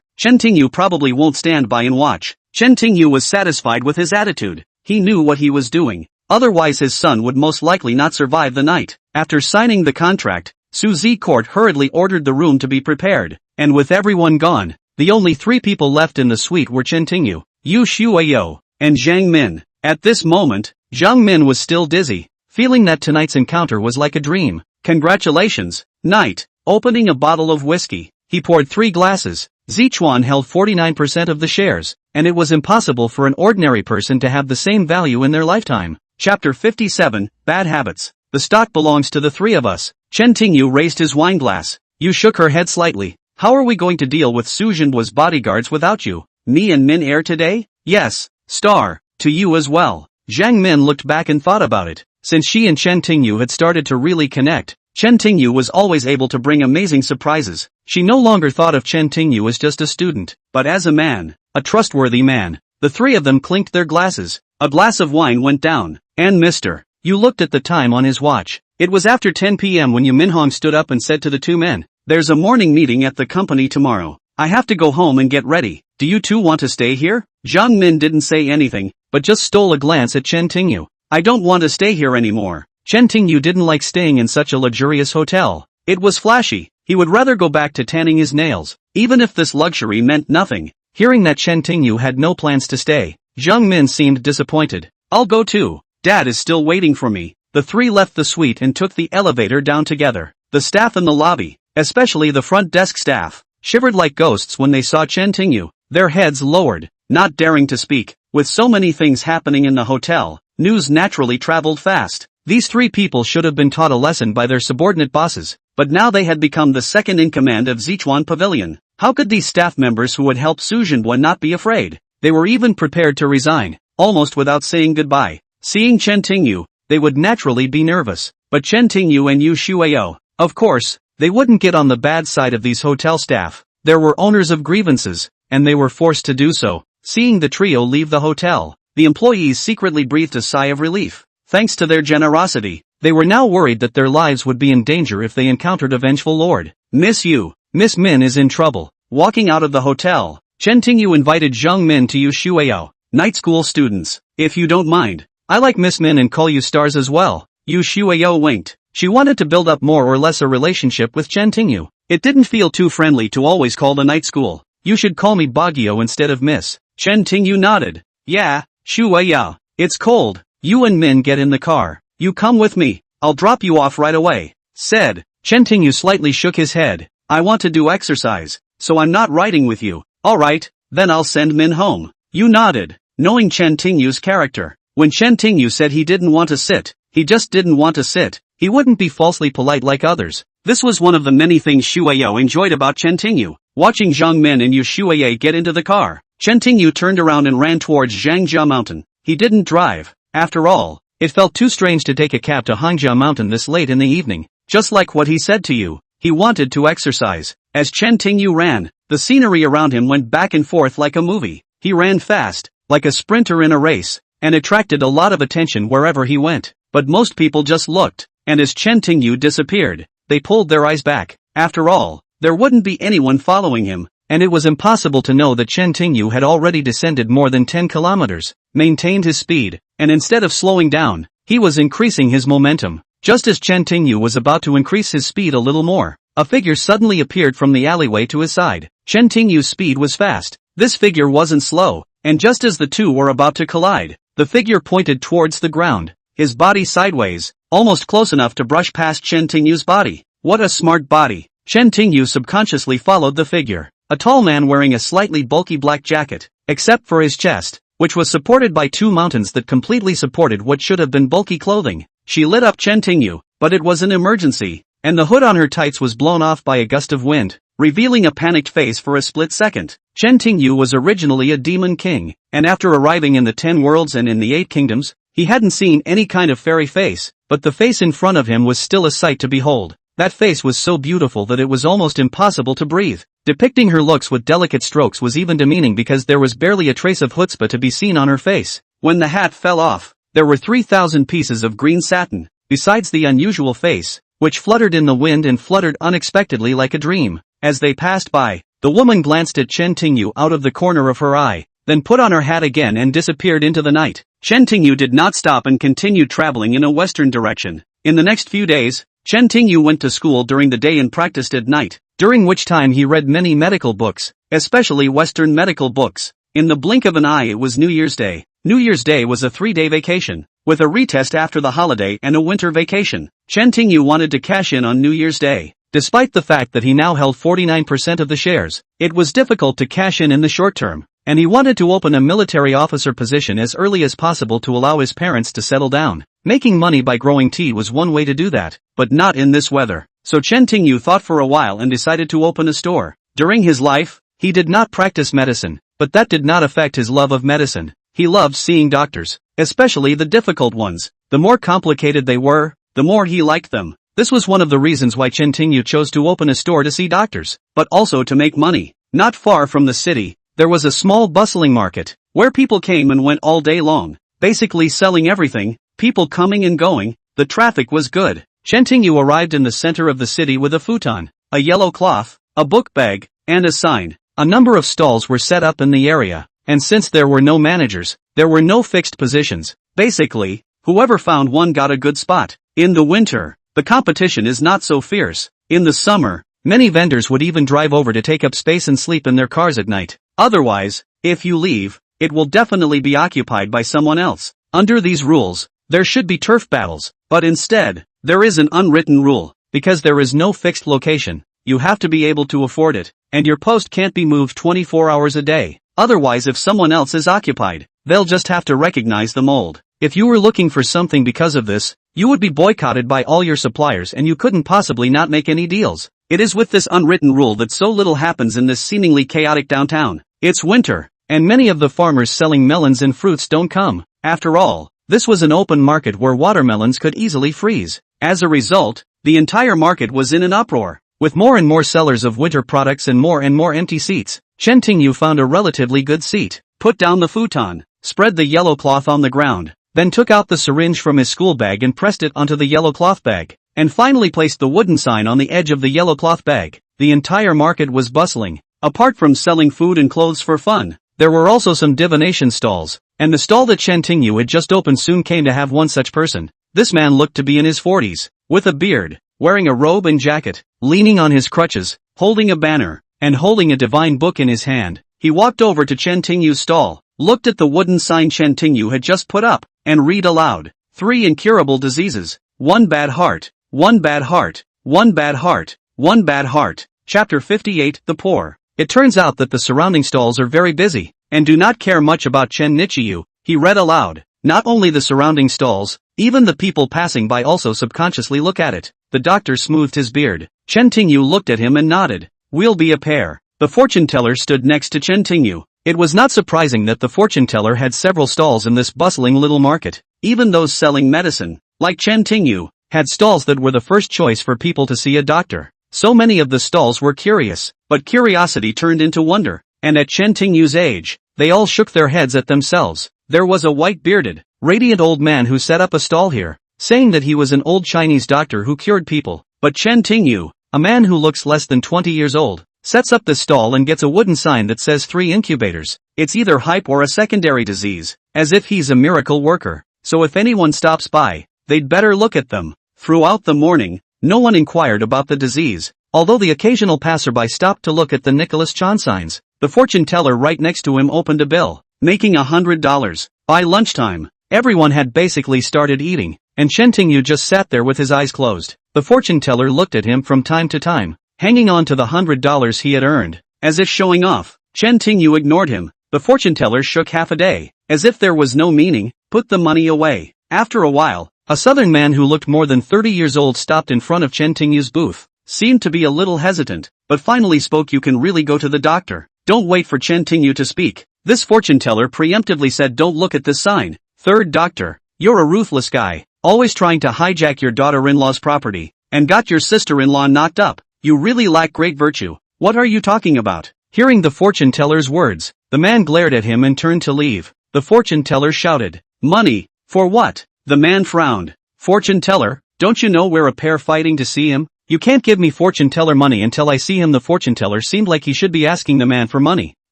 Chen Tingyu probably won't stand by and watch. Chen Tingyu was satisfied with his attitude. He knew what he was doing. Otherwise his son would most likely not survive the night. After signing the contract, Su Zi Court hurriedly ordered the room to be prepared, and with everyone gone, the only 3 people left in the suite were Chen Tingyu, Yu Shuayo, and Zhang Min. At this moment, Zhang Min was still dizzy, feeling that tonight's encounter was like a dream. Congratulations, knight. Opening a bottle of whiskey, he poured 3 glasses. Zichuan held 49% of the shares, and it was impossible for an ordinary person to have the same value in their lifetime. Chapter 57, Bad Habits. The stock belongs to the 3 of us. Chen Tingyu raised his wine glass. You shook her head slightly. How are we going to deal with Su Zhenbu's bodyguards without you? Me and Min Air today? Yes, star, to you as well. Zhang Min looked back and thought about it. Since she and Chen Tingyu had started to really connect, Chen Tingyu was always able to bring amazing surprises. She no longer thought of Chen Tingyu as just a student, but as a man, a trustworthy man. The 3 of them clinked their glasses. A glass of wine went down, and Mr. Yu looked at the time on his watch. It was after 10 p.m. when Yu Minhong stood up and said to the 2 men, "There's a morning meeting at the company tomorrow. I have to go home and get ready. Do you 2 want to stay here?" Zhang Min didn't say anything, but just stole a glance at Chen Tingyu. "I don't want to stay here anymore." Chen Tingyu didn't like staying in such a luxurious hotel. It was flashy. He would rather go back to tanning his nails, even if this luxury meant nothing. Hearing that Chen Tingyu had no plans to stay, Zhang Min seemed disappointed. "I'll go too. Dad is still waiting for me." The 3 left the suite and took the elevator down together. The staff in the lobby, especially the front desk staff, shivered like ghosts when they saw Chen Tingyu, their heads lowered, not daring to speak. With so many things happening in the hotel, news naturally traveled fast. These 3 people should have been taught a lesson by their subordinate bosses, but now they had become the second in command of Zichuan Pavilion. How could these staff members who would help Su Zhenbu not be afraid? They were even prepared to resign, almost without saying goodbye. Seeing Chen Tingyu, they would naturally be nervous. But Chen Tingyu and Yu Shuayo, of course, they wouldn't get on the bad side of these hotel staff. There were owners of grievances, and they were forced to do so. Seeing the trio leave the hotel, the employees secretly breathed a sigh of relief. Thanks to their generosity, they were now worried that their lives would be in danger if they encountered a vengeful lord. "Miss Yu, Miss Min is in trouble." Walking out of the hotel, Chen Tingyu invited Zhang Min to Yu Shuayo. "Night school students, if you don't mind, I like Miss Min and call you stars as well." Yu Shuayo winked. She wanted to build up more or less a relationship with Chen Tingyu. It didn't feel too friendly to always call the night school. "You should call me Baguio instead of Miss." Chen Tingyu nodded. "Yeah, Shuayo. It's cold. You and Min get in the car. You come with me. I'll drop you off right away," said. Chen Tingyu slightly shook his head. "I want to do exercise, so I'm not riding with you." "Alright, then I'll send Min home." Yu nodded, knowing Chen Tingyu's character. When Chen Tingyu said he didn't want to sit, he just didn't want to sit. He wouldn't be falsely polite like others. This was one of the many things Shuayo enjoyed about Chen Tingyu. Watching Zhang Min and Yu Shuaye get into the car, Chen Tingyu turned around and ran towards Zhangjia Mountain. He didn't drive. After all, it felt too strange to take a cab to Hangjia Mountain this late in the evening. Just like what he said to you, he wanted to exercise. As Chen Tingyu ran, the scenery around him went back and forth like a movie. He ran fast, like a sprinter in a race, and attracted a lot of attention wherever he went. But most people just looked, and as Chen Tingyu disappeared, they pulled their eyes back. After all, there wouldn't be anyone following him, and it was impossible to know that Chen Tingyu had already descended more than 10 kilometers, maintained his speed, and instead of slowing down, he was increasing his momentum. Just as Chen Tingyu was about to increase his speed a little more, a figure suddenly appeared from the alleyway to his side. Chen Tingyu's speed was fast. This figure wasn't slow, and just as the two were about to collide, the figure pointed towards the ground, his body sideways, almost close enough to brush past Chen Tingyu's body. What a smart body! Chen Tingyu subconsciously followed the figure. A tall man wearing a slightly bulky black jacket, except for his chest, which was supported by 2 mountains that completely supported what should have been bulky clothing. She lit up Chen Tingyu, but it was an emergency, and the hood on her tights was blown off by a gust of wind, revealing a panicked face for a split second. Chen Tingyu was originally a demon king, and after arriving in the 10 worlds and in the 8 kingdoms, he hadn't seen any kind of fairy face, but the face in front of him was still a sight to behold. That face was so beautiful that it was almost impossible to breathe. Depicting her looks with delicate strokes was even demeaning because there was barely a trace of chutzpah to be seen on her face. When the hat fell off, there were 3,000 pieces of green satin, besides the unusual face, which fluttered in the wind and fluttered unexpectedly like a dream. As they passed by, the woman glanced at Chen Tingyu out of the corner of her eye, then put on her hat again and disappeared into the night. Chen Tingyu did not stop and continued traveling in a western direction. In the next few days, Chen Tingyu went to school during the day and practiced at night, during which time he read many medical books, especially Western medical books. In the blink of an eye it was New Year's Day. New Year's Day was a 3-day vacation, with a retest after the holiday and a winter vacation. Chen Tingyu wanted to cash in on New Year's Day. Despite the fact that he now held 49% of the shares, it was difficult to cash in the short term, and he wanted to open a military officer position as early as possible to allow his parents to settle down. Making money by growing tea was one way to do that, but not in this weather. So Chen Tingyu thought for a while and decided to open a store. During his life, he did not practice medicine, but that did not affect his love of medicine. He loved seeing doctors, especially the difficult ones. The more complicated they were, the more he liked them. This was one of the reasons why Chen Tingyu chose to open a store to see doctors, but also to make money. Not far from the city, there was a small bustling market, where people came and went all day long, basically selling everything, people coming and going. The traffic was good. Chen Tingyu arrived in the center of the city with a futon, a yellow cloth, a book bag, and a sign. A number of stalls were set up in the area, and since there were no managers, there were no fixed positions. Basically, whoever found one got a good spot. In the winter, the competition is not so fierce. In the summer, many vendors would even drive over to take up space and sleep in their cars at night. Otherwise, if you leave, it will definitely be occupied by someone else. Under these rules, there should be turf battles, but instead, there is an unwritten rule. Because there is no fixed location, you have to be able to afford it, and your post can't be moved 24 hours a day. Otherwise, if someone else is occupied, they'll just have to recognize the mold. If you were looking for something because of this, you would be boycotted by all your suppliers and you couldn't possibly not make any deals. It is with this unwritten rule that so little happens in this seemingly chaotic downtown. It's winter, and many of the farmers selling melons and fruits don't come. After all, this was an open market where watermelons could easily freeze. As a result, the entire market was in an uproar. With more and more sellers of winter products and more empty seats, Chen Tingyu found a relatively good seat, put down the futon, spread the yellow cloth on the ground, then took out the syringe from his school bag and pressed it onto the yellow cloth bag, and finally placed the wooden sign on the edge of the yellow cloth bag. The entire market was bustling. Apart from selling food and clothes for fun, there were also some divination stalls, and the stall that Chen Tingyu had just opened soon came to have one such person. This man looked to be in his 40s, with a beard, wearing a robe and jacket, leaning on his crutches, holding a banner, and holding a divine book in his hand. He walked over to Chen Tingyu's stall, looked at the wooden sign Chen Tingyu had just put up, and read aloud, 3 incurable diseases, 1 bad heart, 1 bad heart, 1 bad heart, 1 bad heart. Chapter 58, The Poor. It turns out that the surrounding stalls are very busy, and do not care much about Chen Nichiyu. He read aloud, not only the surrounding stalls, even the people passing by also subconsciously look at it. The doctor smoothed his beard. Chen Tingyu looked at him and nodded. We'll be a pair. The fortune teller stood next to Chen Tingyu. It was not surprising that the fortune teller had several stalls in this bustling little market. Even those selling medicine, like Chen Tingyu, had stalls that were the first choice for people to see a doctor. So many of the stalls were curious, but curiosity turned into wonder, and at Chen Tingyu's age, they all shook their heads at themselves. There was a white-bearded, radiant old man who set up a stall here, saying that he was an old Chinese doctor who cured people. But Chen Tingyu, a man who looks less than 20 years old, sets up the stall and gets a wooden sign that says 3 incubators. It's either hype or a secondary disease, as if he's a miracle worker. So if anyone stops by, they'd better look at them. Throughout the morning, no one inquired about the disease, although the occasional passerby stopped to look at the Nicholas Chan signs. The fortune teller right next to him opened a bill, making $100. By lunchtime, everyone had basically started eating, and Chen Tingyu just sat there with his eyes closed. The fortune teller looked at him from time to time, hanging on to the $100 he had earned, as if showing off. Chen Tingyu ignored him. The fortune teller shook half a day, as if there was no meaning, put the money away. After a while, a southern man who looked more than 30 years old stopped in front of Chen Tingyu's booth, seemed to be a little hesitant, but finally spoke. You can really go to the doctor. Don't wait for Chen Tingyu to speak. This fortune teller preemptively said, don't look at this sign. Third doctor, you're a ruthless guy, always trying to hijack your daughter-in-law's property, and got your sister-in-law knocked up. You really lack great virtue. What are you talking about? Hearing the fortune teller's words, the man glared at him and turned to leave. The fortune teller shouted, "Money, for what?" The man frowned. "Fortune teller, don't you know we're a pair fighting to see him? You can't give me fortune teller money until I see him." The fortune teller seemed like he should be asking the man for money.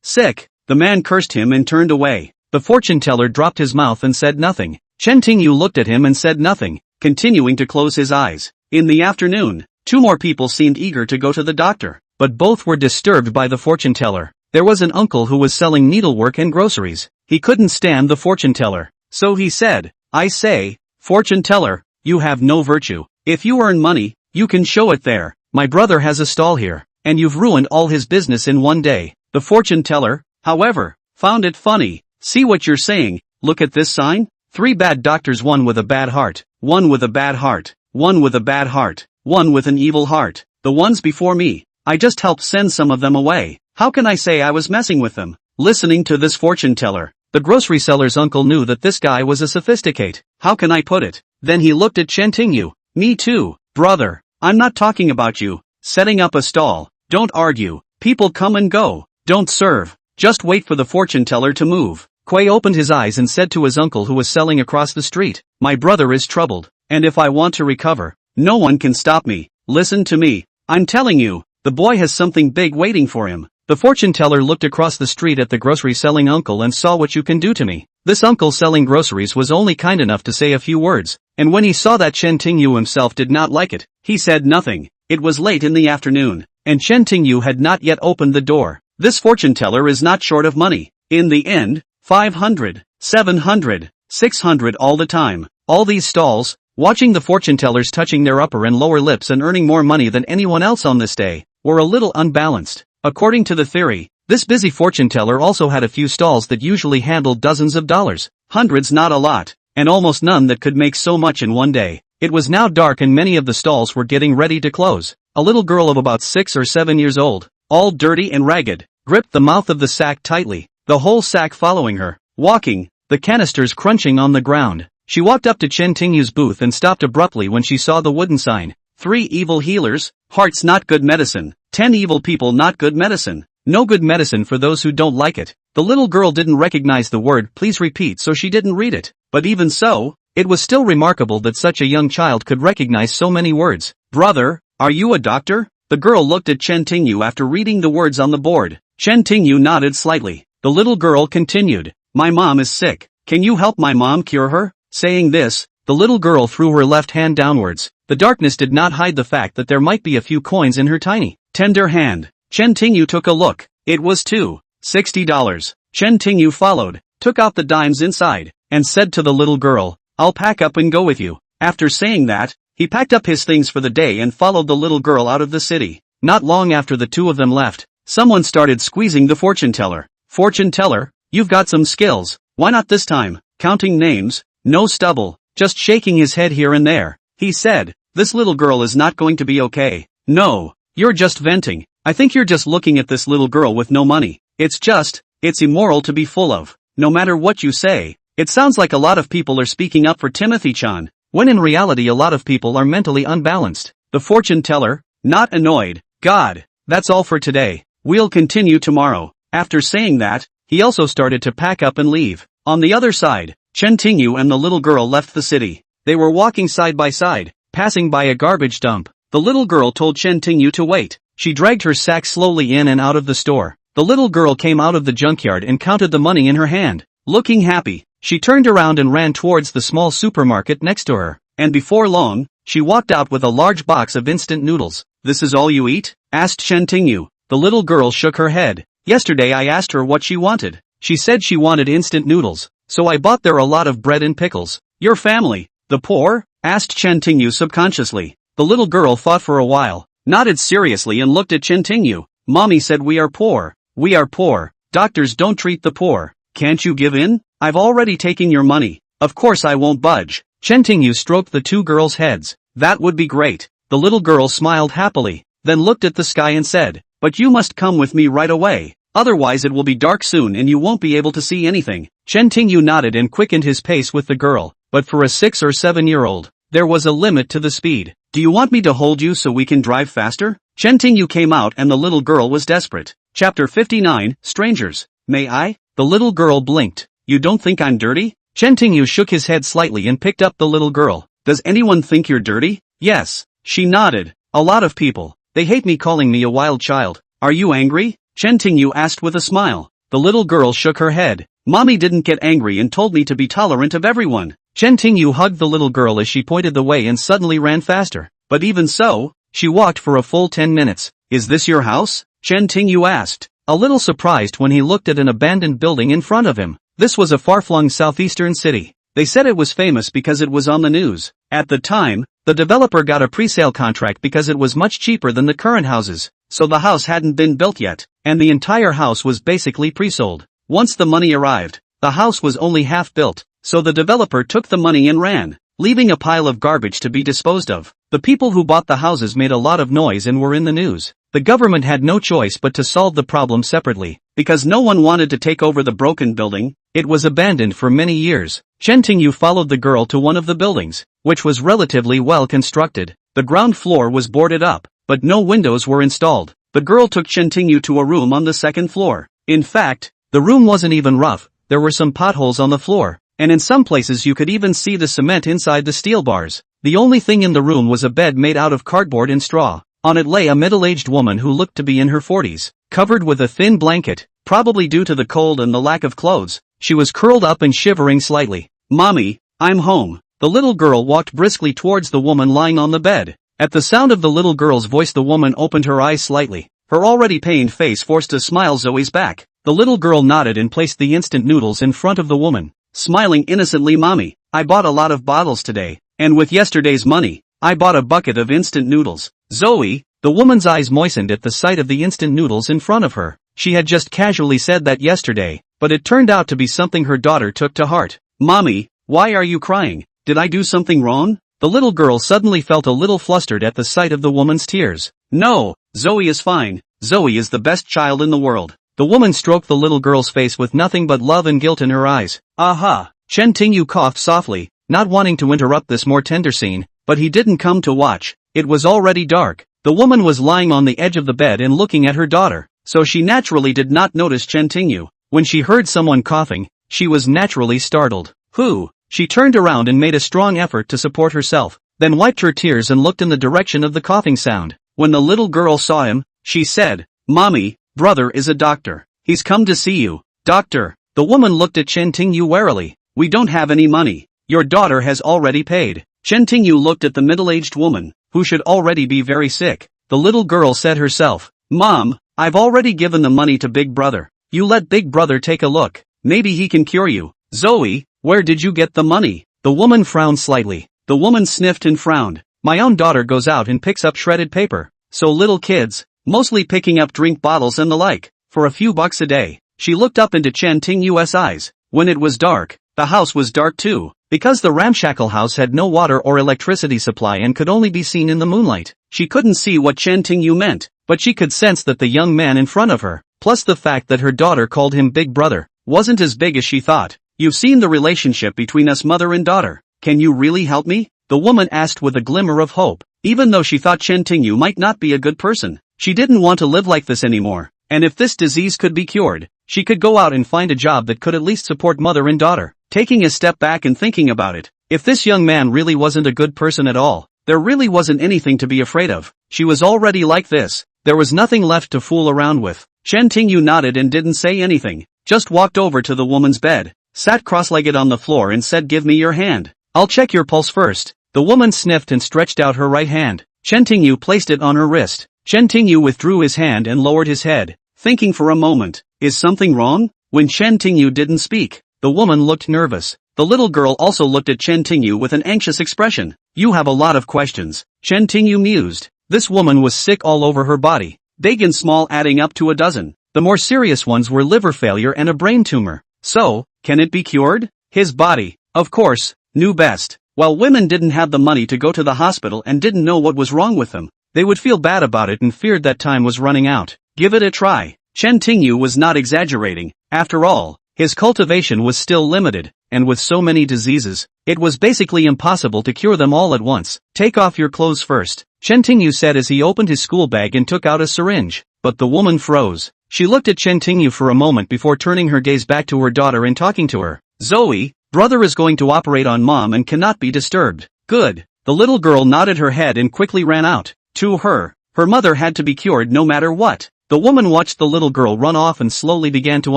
Sick. The man cursed him and turned away. The fortune teller dropped his mouth and said nothing. Chen Tingyu looked at him and said nothing, continuing to close his eyes. In the afternoon, 2 more people seemed eager to go to the doctor, but both were disturbed by the fortune teller. There was an uncle who was selling needlework and groceries. He couldn't stand the fortune teller, so he said, "I say, fortune teller, you have no virtue. If you earn money, you can show it there. My brother has a stall here, and you've ruined all his business in one day." The fortune teller, however, found it funny. "See what you're saying, look at this sign? 3 bad doctors, one with a bad heart, one with a bad heart, one with a bad heart, one with an evil heart. The ones before me, I just helped send some of them away. How can I say I was messing with them?" Listening to this fortune teller, the grocery seller's uncle knew that this guy was a sophisticate. How can I put it? Then he looked at Chen Tingyu. "Me too, brother. I'm not talking about you. Setting up a stall. Don't argue. People come and go. Don't serve. Just wait for the fortune teller to move." Quay opened his eyes and said to his uncle who was selling across the street, "My brother is troubled, and if I want to recover, no one can stop me. Listen to me. I'm telling you, the boy has something big waiting for him." The fortune teller looked across the street at the grocery selling uncle and saw what you can do to me. This uncle selling groceries was only kind enough to say a few words, and when he saw that Chen Tingyu himself did not like it, he said nothing. It was late in the afternoon, and Chen Tingyu had not yet opened the door. This fortune teller is not short of money. In the end, 500, 700, 600 all the time. All these stalls, watching the fortune tellers touching their upper and lower lips and earning more money than anyone else on this day, were a little unbalanced. According to the theory, this busy fortune teller also had a few stalls that usually handled dozens of dollars, hundreds not a lot, and almost none that could make so much in one day. It was now dark and many of the stalls were getting ready to close. A little girl of about 6 or 7 years old, all dirty and ragged, gripped the mouth of the sack tightly, the whole sack following her, walking, the canisters crunching on the ground. She walked up to Chen Tingyu's booth and stopped abruptly when she saw the wooden sign. 3 evil healers, hearts not good medicine, 10 evil people not good medicine, no good medicine for those who don't like it. The little girl didn't recognize the word "please repeat," so she didn't read it, but even so, it was still remarkable that such a young child could recognize so many words. "Brother, are you a doctor?" The girl looked at Chen Tingyu after reading the words on the board. Chen Tingyu nodded slightly. The little girl continued, "My mom is sick. Can you help my mom cure her?" Saying this, the little girl threw her left hand downwards. The darkness did not hide the fact that there might be a few coins in her tiny, tender hand. Chen Tingyu took a look. It was $60. Chen Tingyu followed, took out the dimes inside, and said to the little girl, "I'll pack up and go with you." After saying that, he packed up his things for the day and followed the little girl out of the city. Not long after the two of them left, someone started squeezing the fortune teller. "Fortune teller, you've got some skills. Why not this time? Counting names, no stubble, just shaking his head here and there." He said, "This little girl is not going to be okay. No, you're just venting. I think you're just looking at this little girl with no money. It's immoral to be full of. No matter what you say, it sounds like a lot of people are speaking up for Timothy-chan, when in reality a lot of people are mentally unbalanced." The fortune teller, not annoyed, "God, that's all for today. We'll continue tomorrow." After saying that, he also started to pack up and leave. On the other side, Chen Tingyu and the little girl left the city. They were walking side by side, passing by a garbage dump. The little girl told Chen Tingyu to wait. She dragged her sack slowly in and out of the store. The little girl came out of the junkyard and counted the money in her hand. Looking happy, she turned around and ran towards the small supermarket next to her, and before long, she walked out with a large box of instant noodles. "This is all you eat?" asked Chen Tingyu. The little girl shook her head. "Yesterday I asked her what she wanted. She said she wanted instant noodles, so I bought there a lot of bread and pickles." "Your family, the poor?" asked Chen Tingyu subconsciously. The little girl thought for a while, nodded seriously and looked at Chen Tingyu. "Mommy said we are poor. We are poor. Doctors don't treat the poor. Can't you give in? I've already taken your money. Of course I won't budge." Chen Tingyu stroked the two girls' heads. "That would be great." The little girl smiled happily, then looked at the sky and said, "But you must come with me right away. Otherwise it will be dark soon and you won't be able to see anything." Chen Tingyu nodded and quickened his pace with the girl, but for a 6 or 7-year-old, there was a limit to the speed. "Do you want me to hold you so we can drive faster?" Chen Tingyu came out and the little girl was desperate. Chapter 59, Strangers. May I? The little girl blinked. You don't think I'm dirty? Chen Tingyu shook his head slightly and picked up the little girl. Does anyone think you're dirty? Yes. She nodded. A lot of people. They hate me calling me a wild child. Are you angry? Chen Tingyu asked with a smile. The little girl shook her head. Mommy didn't get angry and told me to be tolerant of everyone. Chen Tingyu hugged the little girl as she pointed the way and suddenly ran faster. But even so, she walked for a full 10 minutes. Is this your house? Chen Tingyu asked, a little surprised when he looked at an abandoned building in front of him. This was a far-flung southeastern city. They said it was famous because it was on the news. At the time, the developer got a pre-sale contract because it was much cheaper than the current houses, so the house hadn't been built yet, and the entire house was basically pre-sold. Once the money arrived, the house was only half built, so the developer took the money and ran, leaving a pile of garbage to be disposed of. The people who bought the houses made a lot of noise and were in the news. The government had no choice but to solve the problem separately, because no one wanted to take over the broken building. It was abandoned for many years. Chen Tingyu followed the girl to one of the buildings, which was relatively well constructed. The ground floor was boarded up, but no windows were installed. The girl took Chen Tingyu to a room on the second floor. In fact, the room wasn't even rough. There were some potholes on the floor, and in some places you could even see the cement inside the steel bars. The only thing in the room was a bed made out of cardboard and straw. On it lay a middle-aged woman who looked to be in her 40s, covered with a thin blanket, probably due to the cold and the lack of clothes. She was curled up and shivering slightly. Mommy, I'm home. The little girl walked briskly towards the woman lying on the bed. At the sound of the little girl's voice, the woman opened her eyes slightly. Her already pained face forced a smile Zoe's back. The little girl nodded and placed the instant noodles in front of the woman, smiling innocently. Mommy, I bought a lot of bottles today, and with yesterday's money, I bought a bucket of instant noodles. Zoe, the woman's eyes moistened at the sight of the instant noodles in front of her. She had just casually said that yesterday, but it turned out to be something her daughter took to heart. Mommy, why are you crying? Did I do something wrong? The little girl suddenly felt a little flustered at the sight of the woman's tears. No, Zoe is fine. Zoe is the best child in the world. The woman stroked the little girl's face with nothing but love and guilt in her eyes. Aha! Chen Tingyu coughed softly, not wanting to interrupt this more tender scene, but he didn't come to watch. It was already dark. The woman was lying on the edge of the bed and looking at her daughter, so she naturally did not notice Chen Tingyu. When she heard someone coughing, she was naturally startled. Who? She turned around and made a strong effort to support herself, then wiped her tears and looked in the direction of the coughing sound. When the little girl saw him, she said, Mommy, brother is a doctor. He's come to see you. Doctor. The woman looked at Chen Tingyu warily. We don't have any money. Your daughter has already paid. Chen Tingyu looked at the middle-aged woman, who should already be very sick. The little girl said herself, Mom, I've already given the money to Big Brother. You let Big Brother take a look. Maybe he can cure you. Zoe, where did you get the money? The woman frowned slightly. The woman sniffed and frowned. My own daughter goes out and picks up shredded paper. So little kids, mostly picking up drink bottles and the like, for a few bucks a day. She looked up into Chen Tingyu's eyes. When it was dark, the house was dark too, because the ramshackle house had no water or electricity supply and could only be seen in the moonlight. She couldn't see what Chen Tingyu meant, but she could sense that the young man in front of her, plus the fact that her daughter called him Big Brother, wasn't as big as she thought. You've seen the relationship between us, mother and daughter. Can you really help me? The woman asked with a glimmer of hope. Even though she thought Chen Tingyu might not be a good person, she didn't want to live like this anymore. And if this disease could be cured, she could go out and find a job that could at least support mother and daughter. Taking a step back and thinking about it, if this young man really wasn't a good person at all, there really wasn't anything to be afraid of. She was already like this. There was nothing left to fool around with. Chen Tingyu nodded and didn't say anything, just walked over to the woman's bed, sat cross-legged on the floor and said, Give me your hand. I'll check your pulse first. The woman sniffed and stretched out her right hand. Chen Tingyu placed it on her wrist. Chen Tingyu withdrew his hand and lowered his head, thinking for a moment, is something wrong? When Chen Tingyu didn't speak, the woman looked nervous. The little girl also looked at Chen Tingyu with an anxious expression. You have a lot of questions, Chen Tingyu mused. This woman was sick all over her body, big and small adding up to a dozen. The more serious ones were liver failure and a brain tumor. So, can it be cured? His body, of course, knew best. While women didn't have the money to go to the hospital and didn't know what was wrong with them, they would feel bad about it and feared that time was running out. Give it a try. Chen Tingyu was not exaggerating. After all, his cultivation was still limited, and with so many diseases, it was basically impossible to cure them all at once. Take off your clothes first, Chen Tingyu said as he opened his school bag and took out a syringe. But the woman froze. She looked at Chen Tingyu for a moment before turning her gaze back to her daughter and talking to her. Zoe, brother is going to operate on mom and cannot be disturbed. Good. The little girl nodded her head and quickly ran out. To her mother had to be cured no matter what. The woman watched the little girl run off and slowly began to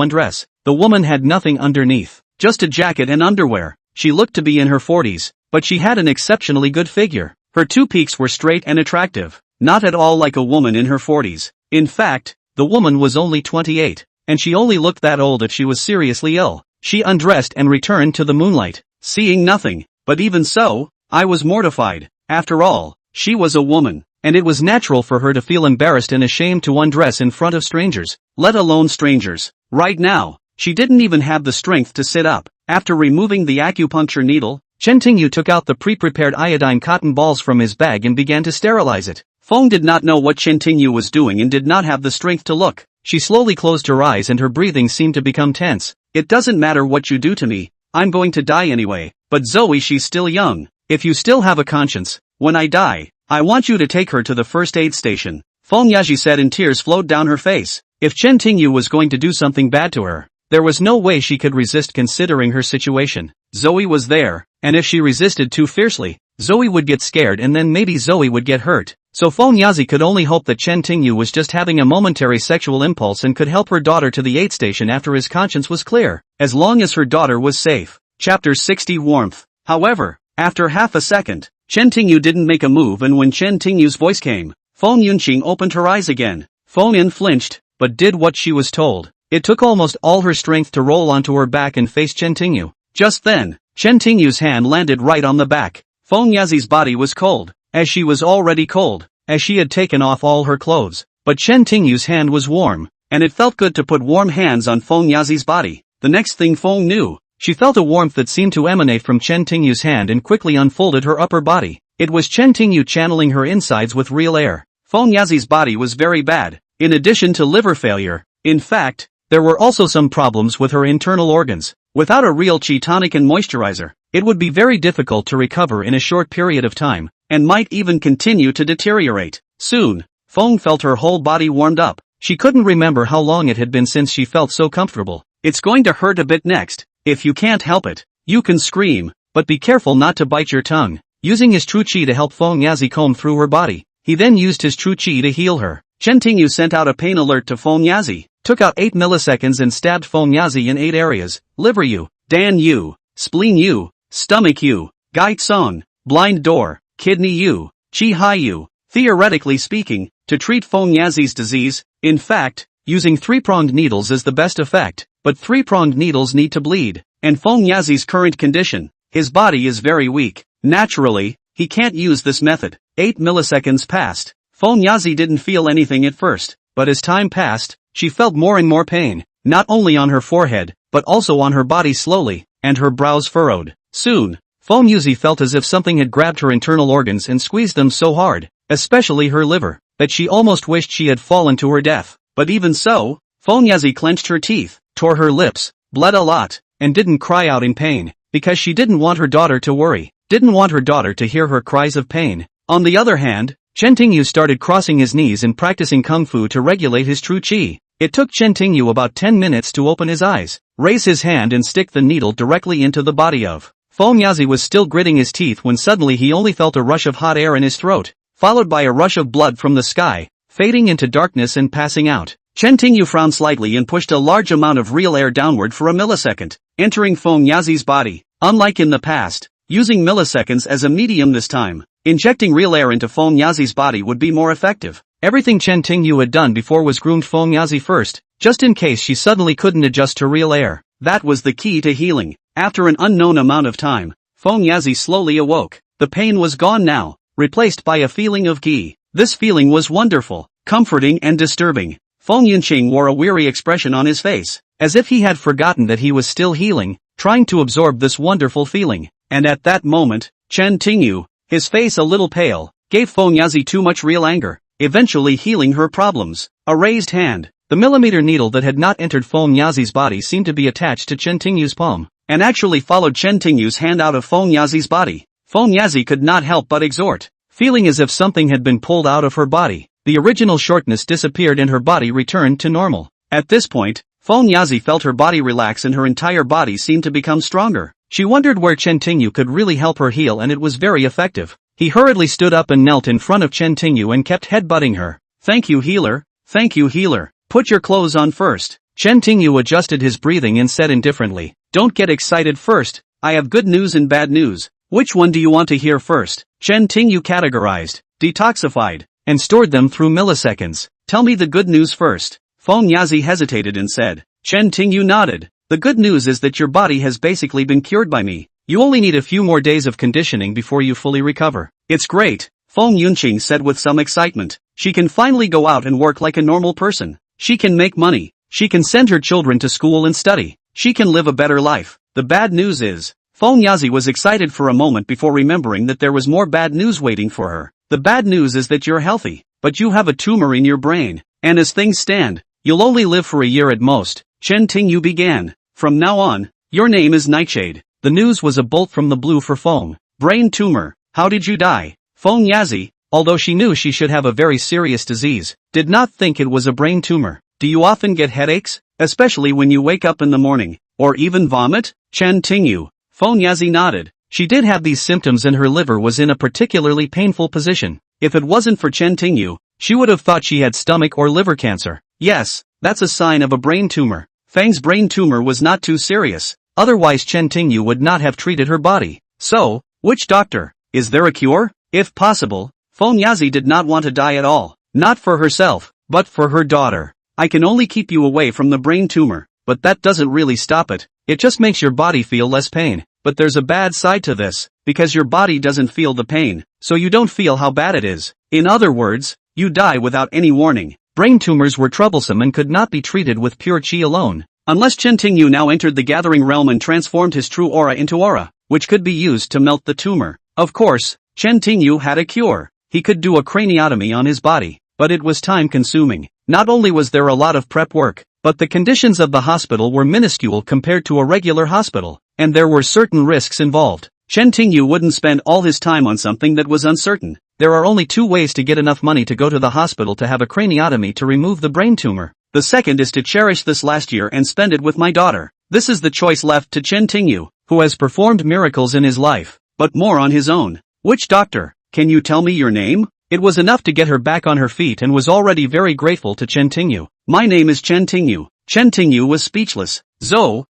undress. The woman had nothing underneath, just a jacket and underwear. She looked to be in her 40s, but she had an exceptionally good figure. Her two peaks were straight and attractive, not at all like a woman in her 40s. In fact, the woman was only 28, and she only looked that old if she was seriously ill. She undressed and returned to the moonlight, seeing nothing. But even so, I was mortified. After all, she was a woman, and it was natural for her to feel embarrassed and ashamed to undress in front of strangers, let alone strangers. Right now, she didn't even have the strength to sit up. After removing the acupuncture needle, Chen Tingyu took out the pre-prepared iodine cotton balls from his bag and began to sterilize it. Feng did not know what Chen Tingyu was doing and did not have the strength to look. She slowly closed her eyes and her breathing seemed to become tense. It doesn't matter what you do to me, I'm going to die anyway. But Zoe, she's still young. If you still have a conscience, when I die, I want you to take her to the first aid station. Feng Yaji said, and tears flowed down her face. If Chen Tingyu was going to do something bad to her, there was no way she could resist considering her situation. Zoe was there, and if she resisted too fiercely, Zoe would get scared and then maybe Zoe would get hurt. So Feng Yazi could only hope that Chen Tingyu was just having a momentary sexual impulse and could help her daughter to the aid station after his conscience was clear, as long as her daughter was safe. Chapter 60 Warmth. However, after half a second, Chen Tingyu didn't make a move, and when Chen Tingyu's voice came, Feng Yunqing opened her eyes again. Feng Yin flinched, but did what she was told. It took almost all her strength to roll onto her back and face Chen Tingyu. Just then, Chen Tingyu's hand landed right on the back. Feng Yazi's body was cold, as she was already cold, as she had taken off all her clothes. But Chen Tingyu's hand was warm, and it felt good to put warm hands on Feng Yazi's body. The next thing Feng knew, she felt a warmth that seemed to emanate from Chen Tingyu's hand and quickly unfolded her upper body. It was Chen Tingyu channeling her insides with real air. Feng Yazi's body was very bad, in addition to liver failure. In fact, there were also some problems with her internal organs. Without a real qi tonic and moisturizer, it would be very difficult to recover in a short period of time, and might even continue to deteriorate. Soon, Feng felt her whole body warmed up. She couldn't remember how long it had been since she felt so comfortable. It's going to hurt a bit next. If you can't help it, you can scream, but be careful not to bite your tongue. Using his true qi to help Feng Yazi comb through her body, he then used his true qi to heal her. Chen Tingyu sent out a pain alert to Feng Yazi, took out 8 milliseconds and stabbed Feng Yazi in 8 areas: liver U, Dan U, spleen U, stomach U, Gai Song, blind door, kidney U, Qi Hai U. Theoretically speaking, to treat Feng Yazi's disease, in fact, using 3-pronged needles is the best effect, but 3-pronged needles need to bleed, and Feng Yazi's current condition, his body is very weak. Naturally, he can't use this method. 8 milliseconds passed. Feng Yazi didn't feel anything at first, but as time passed, she felt more and more pain, not only on her forehead, but also on her body slowly, and her brows furrowed. Soon, Feng Yazi felt as if something had grabbed her internal organs and squeezed them so hard, especially her liver, that she almost wished she had fallen to her death. But even so, Feng Yazi clenched her teeth, tore her lips, bled a lot, and didn't cry out in pain, because she didn't want her daughter to worry, didn't want her daughter to hear her cries of pain. On the other hand, Chen Tingyu started crossing his knees and practicing kung fu to regulate his true qi. It took Chen Tingyu about 10 minutes to open his eyes, raise his hand and stick the needle directly into the body of Feng Yazi. Was still gritting his teeth when suddenly he only felt a rush of hot air in his throat, followed by a rush of blood from the sky, fading into darkness and passing out. Chen Tingyu frowned slightly and pushed a large amount of real air downward for a millisecond, entering Feng Yazi's body. Unlike in the past, using milliseconds as a medium this time, injecting real air into Feng Yazi's body would be more effective. Everything Chen Tingyu had done before was groomed Feng Yazi first, just in case she suddenly couldn't adjust to real air. That was the key to healing. After an unknown amount of time, Feng Yazi slowly awoke. The pain was gone now, replaced by a feeling of ghee. This feeling was wonderful, comforting and disturbing. Feng Yunqing wore a weary expression on his face, as if he had forgotten that he was still healing, trying to absorb this wonderful feeling. And at that moment, Chen Tingyu, his face a little pale, gave Feng Yazi too much real anger, eventually healing her problems. A raised hand. The millimeter needle that had not entered Feng Yazi's body seemed to be attached to Chen Tingyu's palm. and actually followed Chen Tingyu's hand out of Feng Yazi's body. Feng Yazi could not help but exhort, feeling as if something had been pulled out of her body. The original shortness disappeared and her body returned to normal. At this point, Feng Yazi felt her body relax and her entire body seemed to become stronger. She wondered where Chen Tingyu could really help her heal, and it was very effective. He hurriedly stood up and knelt in front of Chen Tingyu and kept headbutting her. "Thank you, healer. Thank you, healer. Put your clothes on first." Chen Tingyu adjusted his breathing and said indifferently, "Don't get excited first. I have good news and bad news. Which one do you want to hear first?" Chen Tingyu categorized, detoxified, and stored them through milliseconds. "Tell me the good news first." Feng Yazi hesitated and said. Chen Tingyu nodded. "The good news is that your body has basically been cured by me. You only need a few more days of conditioning before you fully recover." "It's great," Feng Yunqing said with some excitement. "She can finally go out and work like a normal person. She can make money. She can send her children to school and study. She can live a better life." "The bad news is..." Feng Yazi was excited for a moment before remembering that there was more bad news waiting for her. "The bad news is that you're healthy, but you have a tumor in your brain, and as things stand, you'll only live for a year at most." Chen Tingyu began. "From now on, your name is Nightshade." The news was a bolt from the blue for Feng. "Brain tumor. How did you die?" Feng Yazi, although she knew she should have a very serious disease, did not think it was a brain tumor. "Do you often get headaches, especially when you wake up in the morning, or even vomit?" Chen Tingyu. Feng Yazi nodded. She did have these symptoms and her liver was in a particularly painful position. If it wasn't for Chen Tingyu, she would have thought she had stomach or liver cancer. "Yes, that's a sign of a brain tumor." Feng's brain tumor was not too serious, otherwise Chen Tingyu would not have treated her body. "So, which doctor? Is there a cure?" If possible, Feng Yazi did not want to die at all. Not for herself, but for her daughter. "I can only keep you away from the brain tumor, but that doesn't really stop it. It just makes your body feel less pain. But there's a bad side to this, because your body doesn't feel the pain, so you don't feel how bad it is. In other words, you die without any warning." Brain tumors were troublesome and could not be treated with pure qi alone. Unless Chen Tingyu now entered the gathering realm and transformed his true aura into aura, which could be used to melt the tumor. Of course, Chen Tingyu had a cure. He could do a craniotomy on his body, but it was time-consuming. Not only was there a lot of prep work, but the conditions of the hospital were minuscule compared to a regular hospital, and there were certain risks involved. Chen Tingyu wouldn't spend all his time on something that was uncertain. There are only two ways to get enough money to go to the hospital to have a craniotomy to remove the brain tumor. The second is to cherish this last year and spend it with my daughter. This is the choice left to Chen Tingyu, who has performed miracles in his life, but more on his own. "Which doctor? Can you tell me your name?" It was enough to get her back on her feet and was already very grateful to Chen Tingyu. "My name is Chen Tingyu." Chen Tingyu was speechless. "Zo,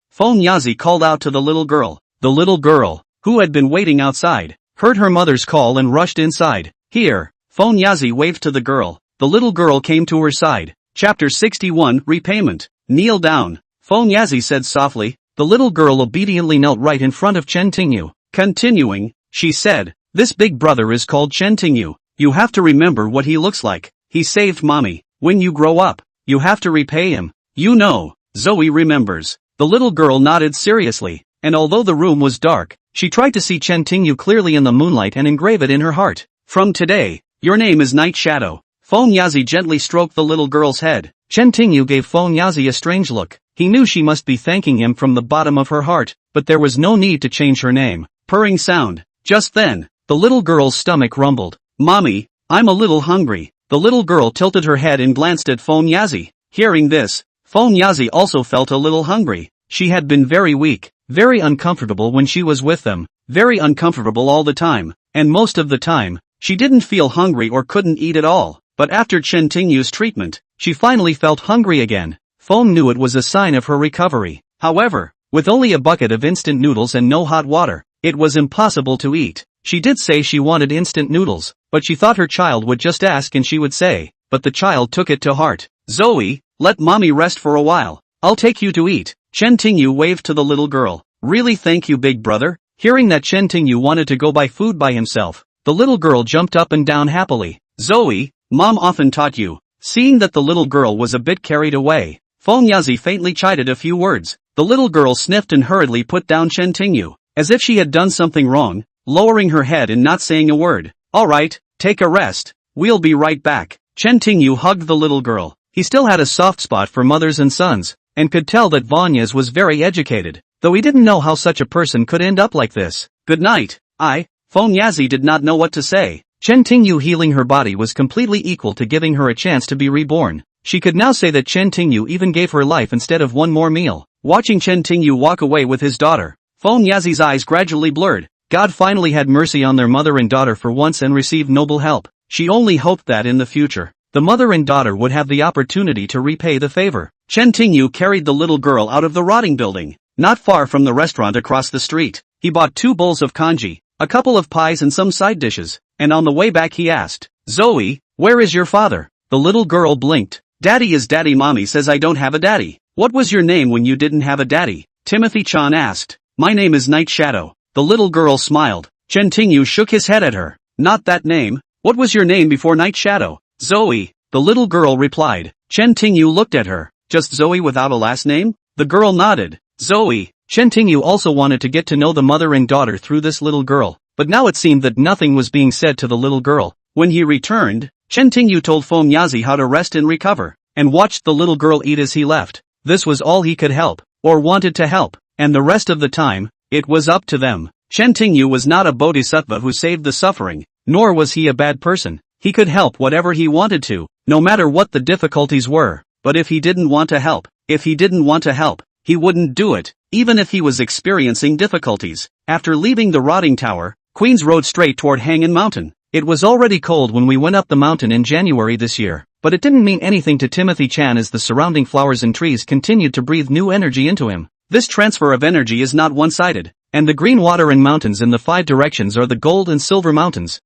Feng Yazi called out to the little girl. The little girl, who had been waiting outside, heard her mother's call and rushed inside. "Here." Feng Yazi waved to the girl. The little girl came to her side. Chapter 61, Repayment. "Kneel down," Feng Yazi said softly. The little girl obediently knelt right in front of Chen Tingyu. Continuing, she said, "This big brother is called Chen Tingyu. You have to remember what he looks like. He saved mommy. When you grow up, you have to repay him. You know." Zoe remembers. The little girl nodded seriously, and although the room was dark, she tried to see Chen Tingyu clearly in the moonlight and engrave it in her heart. "From today, your name is Night Shadow." Feng Yazi gently stroked the little girl's head. Chen Tingyu gave Feng Yazi a strange look. He knew she must be thanking him from the bottom of her heart, but there was no need to change her name. Purring sound. Just then, the little girl's stomach rumbled. "Mommy, I'm a little hungry." The little girl tilted her head and glanced at Feng Yazi. Hearing this, Feng Yazi also felt a little hungry. She had been very weak, very uncomfortable when she was with them, very uncomfortable all the time, and most of the time, she didn't feel hungry or couldn't eat at all. But after Chen Tingyu's treatment, she finally felt hungry again. Feng knew it was a sign of her recovery. However, with only a bucket of instant noodles and no hot water, it was impossible to eat. She did say she wanted instant noodles, but she thought her child would just ask and she would say, but the child took it to heart. "Zoe, let mommy rest for a while. I'll take you to eat." Chen Tingyu waved to the little girl. "Really, thank you, big brother." Hearing that Chen Tingyu wanted to go buy food by himself, the little girl jumped up and down happily. "Zoe, Mom often taught you." Seeing that the little girl was a bit carried away, Feng Yazi faintly chided a few words. The little girl sniffed and hurriedly put down Chen Tingyu, as if she had done something wrong, lowering her head and not saying a word. "All right, take a rest. We'll be right back." Chen Tingyu hugged the little girl. He still had a soft spot for mothers and sons, and could tell that Vanyas was very educated. though he didn't know how such a person could end up like this. Good night. Yazi did not know what to say. Chen Tingyu healing her body was completely equal to giving her a chance to be reborn. She could now say that Chen Tingyu even gave her life instead of one more meal. Watching Chen Tingyu walk away with his daughter, Yazi's eyes gradually blurred. God finally had mercy on their mother and daughter for once and received noble help. She only hoped that in the future, the mother and daughter would have the opportunity to repay the favor. Chen Tingyu carried the little girl out of the rotting building. Not far from the restaurant across the street, he bought 2 bowls of congee, a couple of pies and some side dishes, and on the way back he asked, "Zoe, where is your father?" The little girl blinked. "Daddy is daddy. Mommy says I don't have a daddy." "What was your name when you didn't have a daddy?" Timothy Chan asked. "My name is Night Shadow." The little girl smiled. Chen Tingyu shook his head at her. "Not that name. What was your name before Night Shadow?" "Zoe," the little girl replied. Chen Tingyu looked at her. "Just Zoe without a last name?" The girl nodded. "Zoe." Chen Tingyu also wanted to get to know the mother and daughter through this little girl, but now it seemed that nothing was being said to the little girl. When he returned, Chen Tingyu told Yazi how to rest and recover, and watched the little girl eat as he left. This was all he could help, or wanted to help, and the rest of the time, it was up to them. Chen Tingyu was not a bodhisattva who saved the suffering, nor was he a bad person. He could help whatever he wanted to, no matter what the difficulties were, but if he didn't want to help, he wouldn't do it, even if he was experiencing difficulties. After leaving the rotting tower, Queens rode straight toward Hangin Mountain. It was already cold when we went up the mountain in January this year, but it didn't mean anything to Timothy Chan as the surrounding flowers and trees continued to breathe new energy into him. This transfer of energy is not one-sided, and the green water and mountains in the 5 directions are the gold and silver mountains,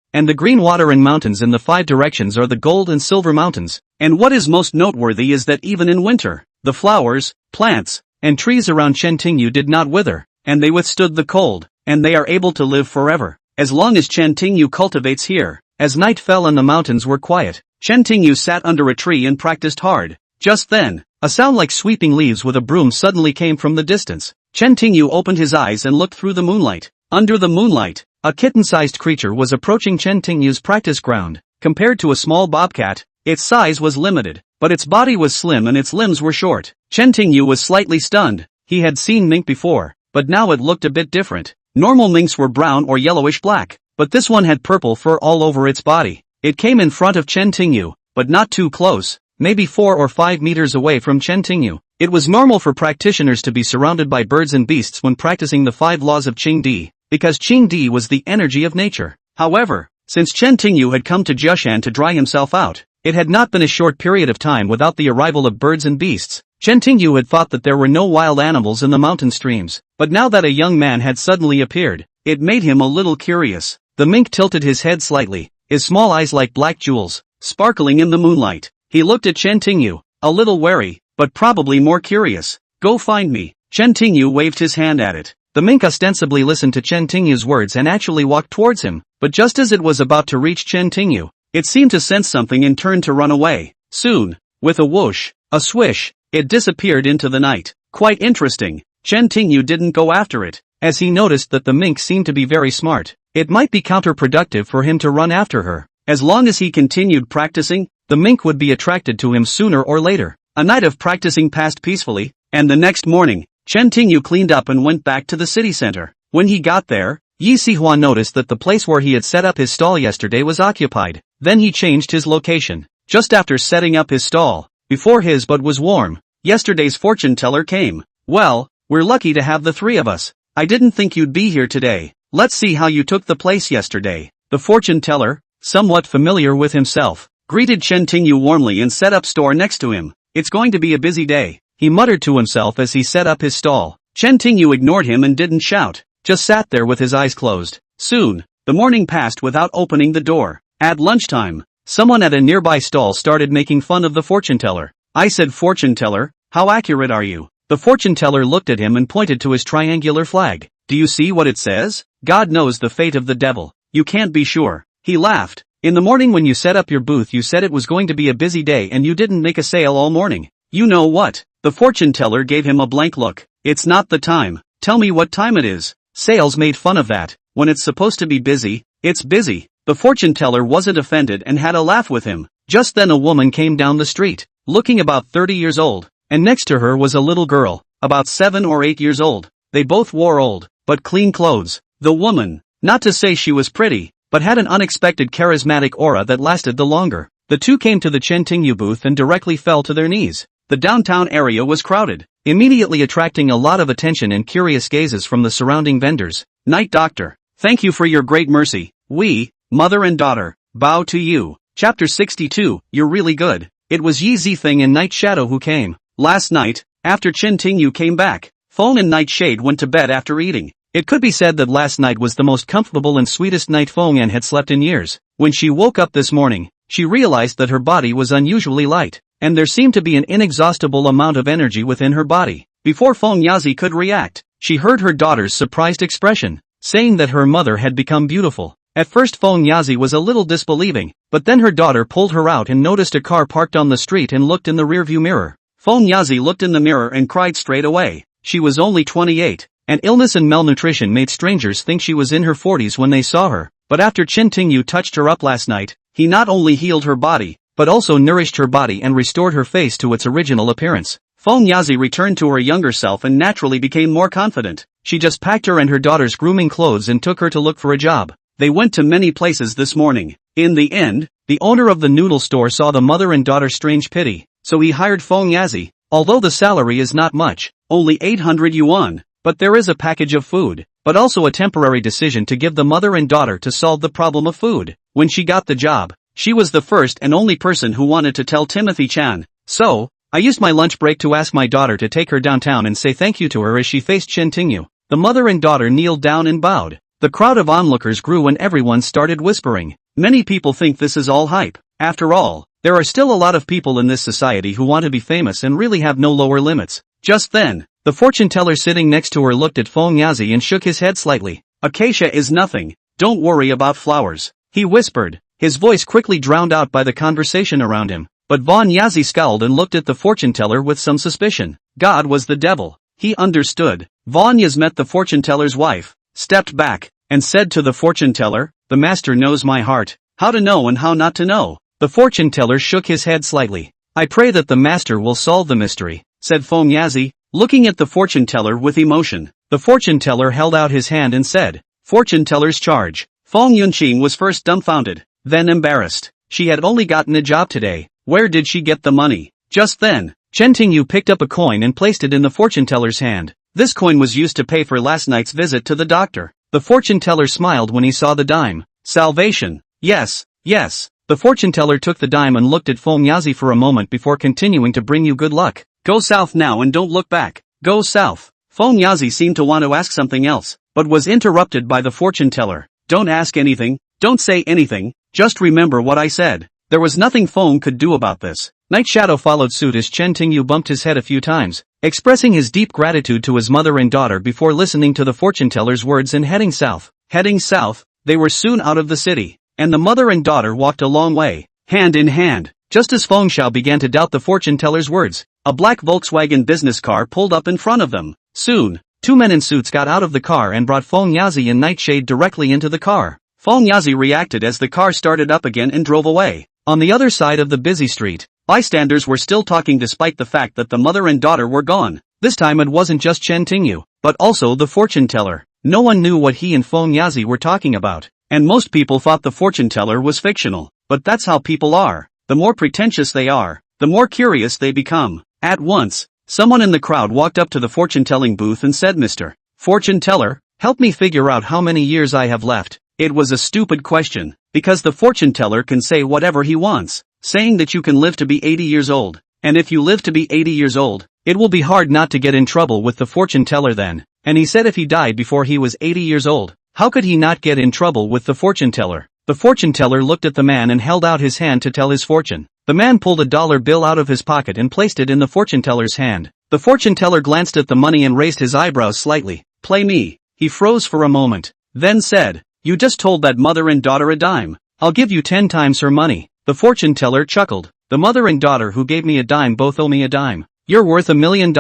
and what is most noteworthy is that even in winter, the flowers, plants, and trees around Chen Tingyu did not wither, and they withstood the cold, and they are able to live forever, as long as Chen Tingyu cultivates here. As night fell and the mountains were quiet, Chen Tingyu sat under a tree and practiced hard. Just then, a sound like sweeping leaves with a broom suddenly came from the distance. Chen Tingyu opened his eyes and looked through the moonlight. Under the moonlight, a kitten-sized creature was approaching Chen Tingyu's practice ground. Compared to a small bobcat, its size was limited, but its body was slim and its limbs were short. Chen Tingyu was slightly stunned. He had seen mink before, but now it looked a bit different. Normal minks were brown or yellowish black, but this one had purple fur all over its body. It came in front of Chen Tingyu, but not too close, maybe 4 or 5 meters away from Chen Tingyu. It was normal for practitioners to be surrounded by birds and beasts when practicing the 5 laws of Qing Di, because Qing Di was the energy of nature. However, since Chen Tingyu had come to Jiashan to dry himself out, it had not been a short period of time without the arrival of birds and beasts. Chen Tingyu had thought that there were no wild animals in the mountain streams, but now that a young man had suddenly appeared, it made him a little curious. The mink tilted his head slightly, his small eyes like black jewels, sparkling in the moonlight. He looked at Chen Tingyu, a little wary, but probably more curious. "Go find me." Chen Tingyu waved his hand at it. The mink ostensibly listened to Chen Tingyu's words and actually walked towards him, but just as it was about to reach Chen Tingyu, it seemed to sense something and turned to run away. Soon, with a whoosh, a swish, it disappeared into the night. Quite interesting. Chen Tingyu didn't go after it, as he noticed that the mink seemed to be very smart. It might be counterproductive for him to run after her. As long as he continued practicing, the mink would be attracted to him sooner or later. A night of practicing passed peacefully, and the next morning, Chen Tingyu cleaned up and went back to the city center. When he got there, Yi Sihua noticed that the place where he had set up his stall yesterday was occupied. Then he changed his location. Just after setting up his stall, before his bud was warm, yesterday's fortune teller came. "Well, we're lucky to have the 3 of us. I didn't think you'd be here today. Let's see how you took the place yesterday." The fortune teller, somewhat familiar with himself, greeted Chen Tingyu warmly and set up store next to him. "It's going to be a busy day," he muttered to himself as he set up his stall. Chen Tingyu ignored him and didn't shout, just sat there with his eyes closed. Soon, the morning passed without opening the door. At lunchtime, someone at a nearby stall started making fun of the fortune teller. "I said fortune teller, how accurate are you?" The fortune teller looked at him and pointed to his triangular flag. "Do you see what it says? God knows the fate of the devil. You can't be sure." He laughed. "In the morning when you set up your booth you said it was going to be a busy day and you didn't make a sale all morning. You know what?" The fortune teller gave him a blank look. "It's not the time. Tell me what time it is." Sales made fun of that. When it's supposed to be busy, it's busy. The fortune teller wasn't offended and had a laugh with him. Just then a woman came down the street, looking about 30 years old, and next to her was a little girl, about 7 or 8 years old. They both wore old, but clean clothes. The woman, not to say she was pretty, but had an unexpected charismatic aura that lasted the longer. The two came to the Chen Tingyu booth and directly fell to their knees. The downtown area was crowded, immediately attracting a lot of attention and curious gazes from the surrounding vendors. Night Doctor, thank you for your great mercy. We, mother and daughter, bow to you. Chapter 62, You're really good. It was Yi Zifeng and Night Shadow who came. Last night, after Chen Tingyu came back, Feng and Nightshade went to bed after eating. It could be said that last night was the most comfortable and sweetest night Feng An had slept in years. When she woke up this morning, she realized that her body was unusually light, and there seemed to be an inexhaustible amount of energy within her body. Before Feng Yazi could react, she heard her daughter's surprised expression, saying that her mother had become beautiful. At first Feng Yazi was a little disbelieving, but then her daughter pulled her out and noticed a car parked on the street and looked in the rearview mirror. Feng Yazi looked in the mirror and cried straight away. She was only 28, and illness and malnutrition made strangers think she was in her 40s when they saw her. But after Chen Tingyu touched her up last night, he not only healed her body, but also nourished her body and restored her face to its original appearance. Feng Yazi returned to her younger self and naturally became more confident. She just packed her and her daughter's grooming clothes and took her to look for a job. They went to many places this morning. In the end, the owner of the noodle store saw the mother and daughter strange pity, so he hired Feng Yazi. Although the salary is not much, only 800 yuan, but there is a package of food, but also a temporary decision to give the mother and daughter to solve the problem of food. When she got the job, she was the first and only person who wanted to tell Timothy Chan. So, I used my lunch break to ask my daughter to take her downtown and say thank you to her as she faced Chen Tingyu. The mother and daughter kneeled down and bowed. The crowd of onlookers grew and everyone started whispering. Many people think this is all hype. After all, there are still a lot of people in this society who want to be famous and really have no lower limits. Just then, the fortune teller sitting next to her looked at Feng Yazi and shook his head slightly. Acacia is nothing, don't worry about flowers, he whispered, his voice quickly drowned out by the conversation around him. But Feng Yazi scowled and looked at the fortune teller with some suspicion. God was the devil, he understood. Feng Yazi met the fortune teller's wife, stepped back, and said to the fortune teller, the master knows my heart, how to know and how not to know. The fortune teller shook his head slightly. I pray that the master will solve the mystery, said Feng Yazi, looking at the fortune teller with emotion. The fortune teller held out his hand and said, fortune teller's charge. Feng Yunqing was first dumbfounded, then embarrassed. She had only gotten a job today. Where did she get the money? Just then, Chen Tingyu picked up a coin and placed it in the fortune teller's hand. This coin was used to pay for last night's visit to the doctor. The fortune teller smiled when he saw the dime. Salvation. Yes, yes. The fortune teller took the dime and looked at Feng Yazi for a moment before continuing to bring you good luck. Go south now and don't look back. Go south. Feng Yazi seemed to want to ask something else, but was interrupted by the fortune teller. Don't ask anything, don't say anything, just remember what I said. There was nothing Feng could do about this. Night Shadow followed suit as Chen Tingyu bumped his head a few times, expressing his deep gratitude to his mother and daughter before listening to the fortune teller's words and heading south. Heading south, they were soon out of the city, and the mother and daughter walked a long way, hand in hand. Just as Feng Shao began to doubt the fortune teller's words, a black Volkswagen business car pulled up in front of them. Soon, two men in suits got out of the car and brought Feng Yazi and Nightshade directly into the car. Feng Yazi reacted as the car started up again and drove away. On the other side of the busy street, bystanders were still talking despite the fact that the mother and daughter were gone. This time it wasn't just Chen Tingyu, but also the fortune teller. No one knew what he and Feng Yazi were talking about, and most people thought the fortune teller was fictional. But that's how people are. The more pretentious they are, the more curious they become. At once, someone in the crowd walked up to the fortune-telling booth and said, Mr. Fortune teller, help me figure out how many years I have left. It was a stupid question, because the fortune teller can say whatever he wants, saying that you can live to be 80 years old, and if you live to be 80 years old, it will be hard not to get in trouble with the fortune teller then. And he said if he died before he was 80 years old, how could he not get in trouble with the fortune teller? The fortune teller looked at the man and held out his hand to tell his fortune. The man pulled a dollar bill out of his pocket and placed it in the fortune teller's hand. The fortune teller glanced at the money and raised his eyebrows slightly. Play me. He froze for a moment, then said, you just told that mother and daughter a dime. I'll give you 10 times her money. The fortune teller chuckled. The mother and daughter who gave me a dime both owe me a dime. You're worth $1 million,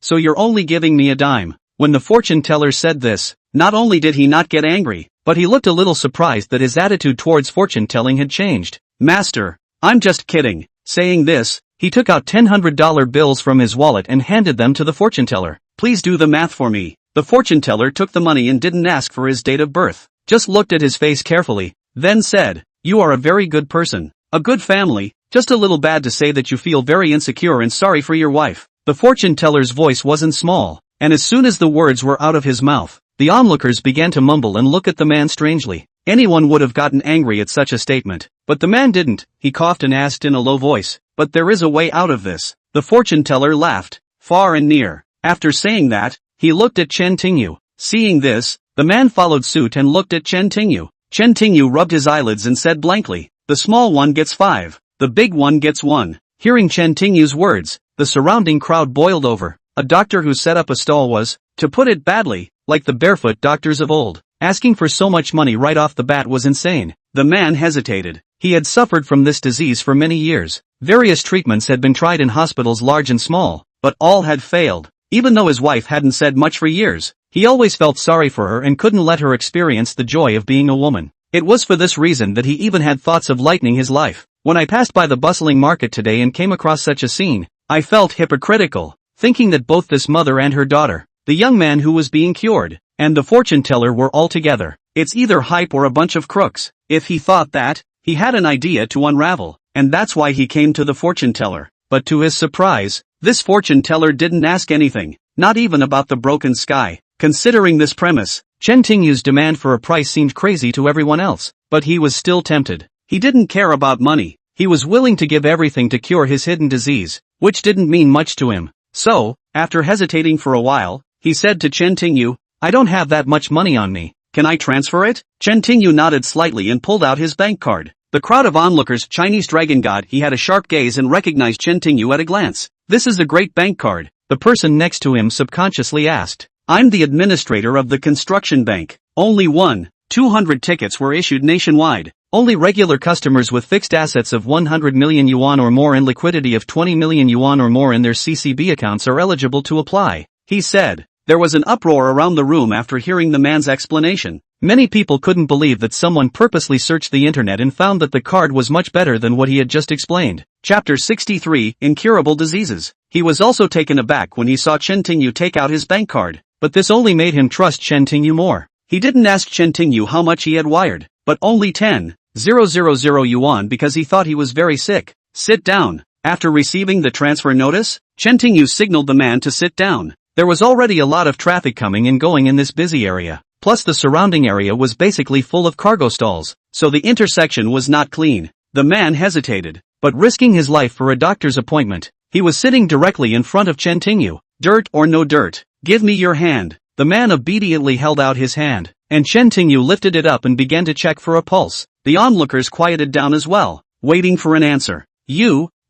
so you're only giving me a dime. When the fortune teller said this, not only did he not get angry, but he looked a little surprised that his attitude towards fortune telling had changed. Master, I'm just kidding. Saying this, he took out $100 bills from his wallet and handed them to the fortune teller. Please do the math for me. The fortune teller took the money and didn't ask for his date of birth, just looked at his face carefully, then said, "You are a very good person. A good family, just a little bad to say that you feel very insecure and sorry for your wife." The fortune teller's voice wasn't small, and as soon as the words were out of his mouth, the onlookers began to mumble and look at the man strangely. Anyone would have gotten angry at such a statement, but the man didn't. He coughed and asked in a low voice, "But there is a way out of this." The fortune teller laughed, far and near. After saying that, he looked at Chen Tingyu. Seeing this, the man followed suit and looked at Chen Tingyu. Chen Tingyu rubbed his eyelids and said blankly, "The small one gets 5, the big one gets 1. Hearing Chen Tingyu's words, the surrounding crowd boiled over. A doctor who set up a stall was, to put it badly, like the barefoot doctors of old. Asking for so much money right off the bat was insane. The man hesitated. He had suffered from this disease for many years. Various treatments had been tried in hospitals large and small, but all had failed. Even though his wife hadn't said much for years, he always felt sorry for her and couldn't let her experience the joy of being a woman. It was for this reason that he even had thoughts of lightening his life. When I passed by the bustling market today and came across such a scene, I felt hypocritical, thinking that both this mother and her daughter, the young man who was being cured, and the fortune teller were all together. It's either hype or a bunch of crooks. If he thought that, he had an idea to unravel, and that's why he came to the fortune teller. But to his surprise, this fortune teller didn't ask anything, not even about the broken sky. Considering this premise, Chen Tingyu's demand for a price seemed crazy to everyone else, but he was still tempted. He didn't care about money. He was willing to give everything to cure his hidden disease, which didn't mean much to him. So, after hesitating for a while, he said to Chen Tingyu, "I don't have that much money on me. Can I transfer it?" Chen Tingyu nodded slightly and pulled out his bank card. The crowd of onlookers, Chinese dragon god, he had a sharp gaze and recognized Chen Tingyu at a glance. "This is a great bank card," the person next to him subconsciously asked. "I'm the administrator of the construction bank." Only 200 tickets were issued nationwide. Only regular customers with fixed assets of 100 million yuan or more and liquidity of 20 million yuan or more in their CCB accounts are eligible to apply, he said. There was an uproar around the room after hearing the man's explanation. Many people couldn't believe that someone purposely searched the internet and found that the card was much better than what he had just explained. Chapter 63, Incurable Diseases. He was also taken aback when he saw Chen Tingyu take out his bank card, but this only made him trust Chen Tingyu more. He didn't ask Chen Tingyu how much he had wired, but only 10,000 yuan because he thought he was very sick. "Sit down." After receiving the transfer notice, Chen Tingyu signaled the man to sit down. There was already a lot of traffic coming and going in this busy area. Plus the surrounding area was basically full of cargo stalls, so the intersection was not clean. The man hesitated, but risking his life for a doctor's appointment, he was sitting directly in front of Chen Tingyu. "Dirt or no dirt, give me your hand." The man obediently held out his hand, and Chen Tingyu lifted it up and began to check for a pulse. The onlookers quieted down as well, waiting for an answer.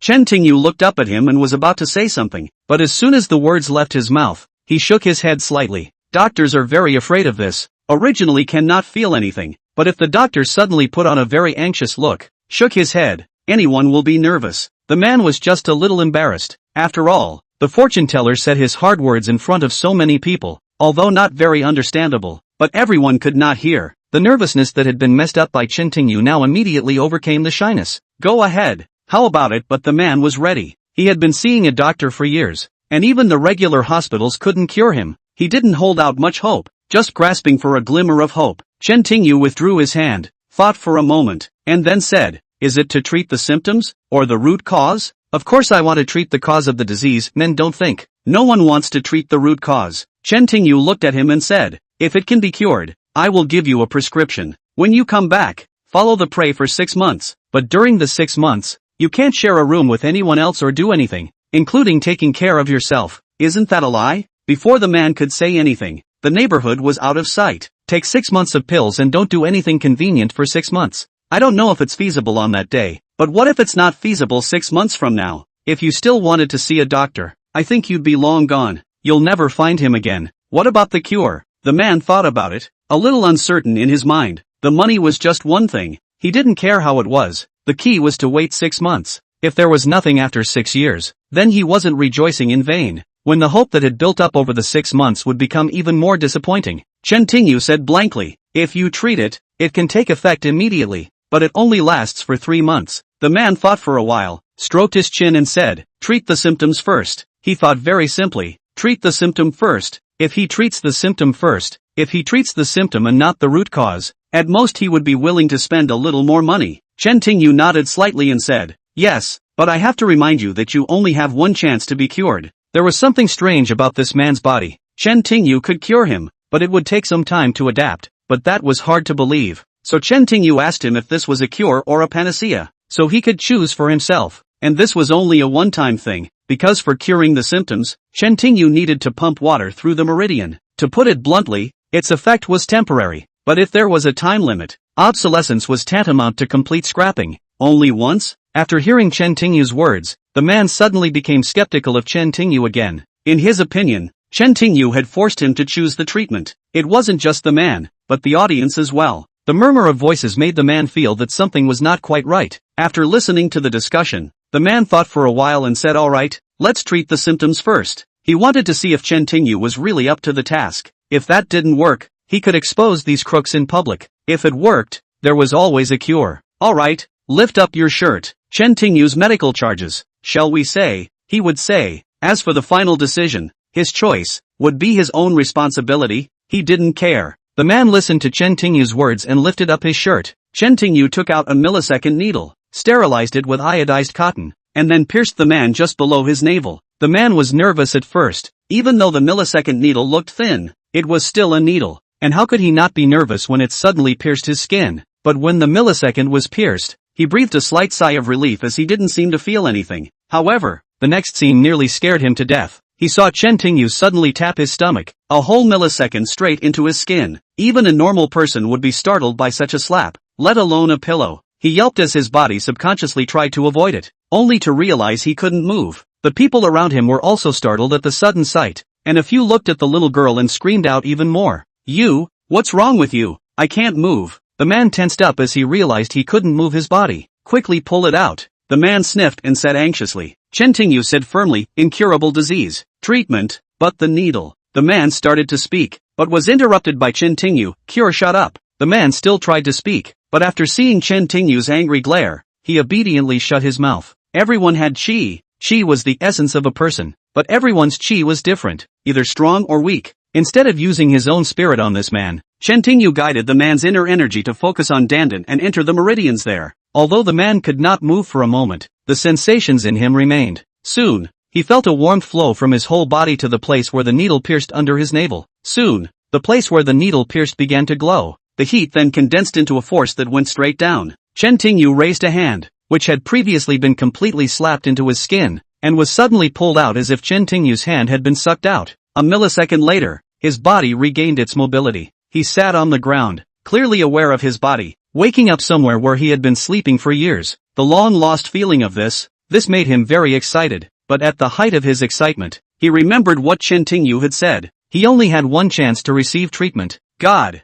Chen Tingyu looked up at him and was about to say something, but as soon as the words left his mouth, he shook his head slightly. Doctors are very afraid of this. Originally cannot feel anything, but if the doctor suddenly put on a very anxious look, shook his head, anyone will be nervous. The man was just a little embarrassed. After all, the fortune teller said his hard words in front of so many people, although not very understandable, but everyone could not hear. The nervousness that had been messed up by Chen Tingyu now immediately overcame the shyness. "Go ahead. How about it?" But the man was ready. He had been seeing a doctor for years, and even the regular hospitals couldn't cure him. He didn't hold out much hope, just grasping for a glimmer of hope. Chen Tingyu withdrew his hand, thought for a moment, and then said, "Is it to treat the symptoms, or the root cause?" "Of course I want to treat the cause of the disease." "Men don't think. No one wants to treat the root cause." Chen Tingyu looked at him and said, "If it can be cured, I will give you a prescription. When you come back, follow the prey for 6 months, but during the 6 months, you can't share a room with anyone else or do anything, including taking care of yourself." "Isn't that a lie?" Before the man could say anything, the neighborhood was out of sight. "Take 6 months of pills and don't do anything convenient for 6 months. I don't know if it's feasible on that day, but what if it's not feasible 6 months from now? If you still wanted to see a doctor, I think you'd be long gone. You'll never find him again. What about the cure?" The man thought about it, a little uncertain in his mind. The money was just one thing. He didn't care how it was. The key was to wait 6 months. If there was nothing after 6 years, then he wasn't rejoicing in vain, when the hope that had built up over the 6 months would become even more disappointing. Chen Tingyu said blankly, "If you treat it, it can take effect immediately, but it only lasts for 3 months. The man thought for a while, stroked his chin and said, "Treat the symptoms first." He thought very simply, treat the symptom first, If he treats the symptom first, if he treats the symptom and not the root cause, at most he would be willing to spend a little more money. Chen Tingyu nodded slightly and said, yes, but I have to remind you that you only have one chance to be cured. There was something strange about this man's body. Chen Tingyu could cure him, but it would take some time to adapt, but that was hard to believe. So Chen Tingyu asked him if this was a cure or a panacea, so he could choose for himself. And this was only a one-time thing, because for curing the symptoms, Chen Tingyu needed to pump water through the meridian. To put it bluntly, its effect was temporary, but if there was a time limit, obsolescence was tantamount to complete scrapping. Only once? After hearing Chen Tingyu's words, the man suddenly became skeptical of Chen Tingyu again. In his opinion, Chen Tingyu had forced him to choose the treatment. It wasn't just the man, but the audience as well. The murmur of voices made the man feel that something was not quite right. After listening to the discussion, the man thought for a while and said, alright, let's treat the symptoms first. He wanted to see if Chen Tingyu was really up to the task. If that didn't work, he could expose these crooks in public. If it worked, there was always a cure. Alright, lift up your shirt. Chen Tingyu's medical charges, shall we say, he would say. As for the final decision, his choice, would be his own responsibility, he didn't care. The man listened to Chen Tingyu's words and lifted up his shirt. Chen Tingyu took out a millisecond needle, sterilized it with iodized cotton, and then pierced the man just below his navel. The man was nervous at first, even though the millisecond needle looked thin, it was still a needle, and how could he not be nervous when it suddenly pierced his skin? But when the millisecond was pierced, he breathed a slight sigh of relief as he didn't seem to feel anything. However, the next scene nearly scared him to death. He saw Chen Tingyu suddenly tap his stomach, a whole millisecond straight into his skin. Even a normal person would be startled by such a slap, let alone a pillow. He yelped as his body subconsciously tried to avoid it, only to realize he couldn't move. The people around him were also startled at the sudden sight, and a few looked at the little girl and screamed out even more. You, what's wrong with you? I can't move. The man tensed up as he realized he couldn't move his body. Quickly pull it out. The man sniffed and said anxiously. Chen Tingyu said firmly, incurable disease. Treatment, but the needle. The man started to speak, but was interrupted by Chen Tingyu. Cure, shut up. The man still tried to speak, but after seeing Chen Tingyu's angry glare, he obediently shut his mouth. Everyone had qi. Qi was the essence of a person, but everyone's qi was different, either strong or weak. Instead of using his own spirit on this man, Chen Tingyu guided the man's inner energy to focus on Dandan and enter the meridians there. Although the man could not move for a moment, the sensations in him remained. Soon, he felt a warmth flow from his whole body to the place where the needle pierced under his navel. Soon, the place where the needle pierced began to glow. The heat then condensed into a force that went straight down. Chen Tingyu raised a hand, which had previously been completely slapped into his skin, and was suddenly pulled out as if Chen Tingyu's hand had been sucked out. A millisecond later, his body regained its mobility. He sat on the ground, clearly aware of his body, waking up somewhere where he had been sleeping for years. The long-lost feeling of this made him very excited, but at the height of his excitement, he remembered what Chen Tingyu had said. He only had one chance to receive treatment. God,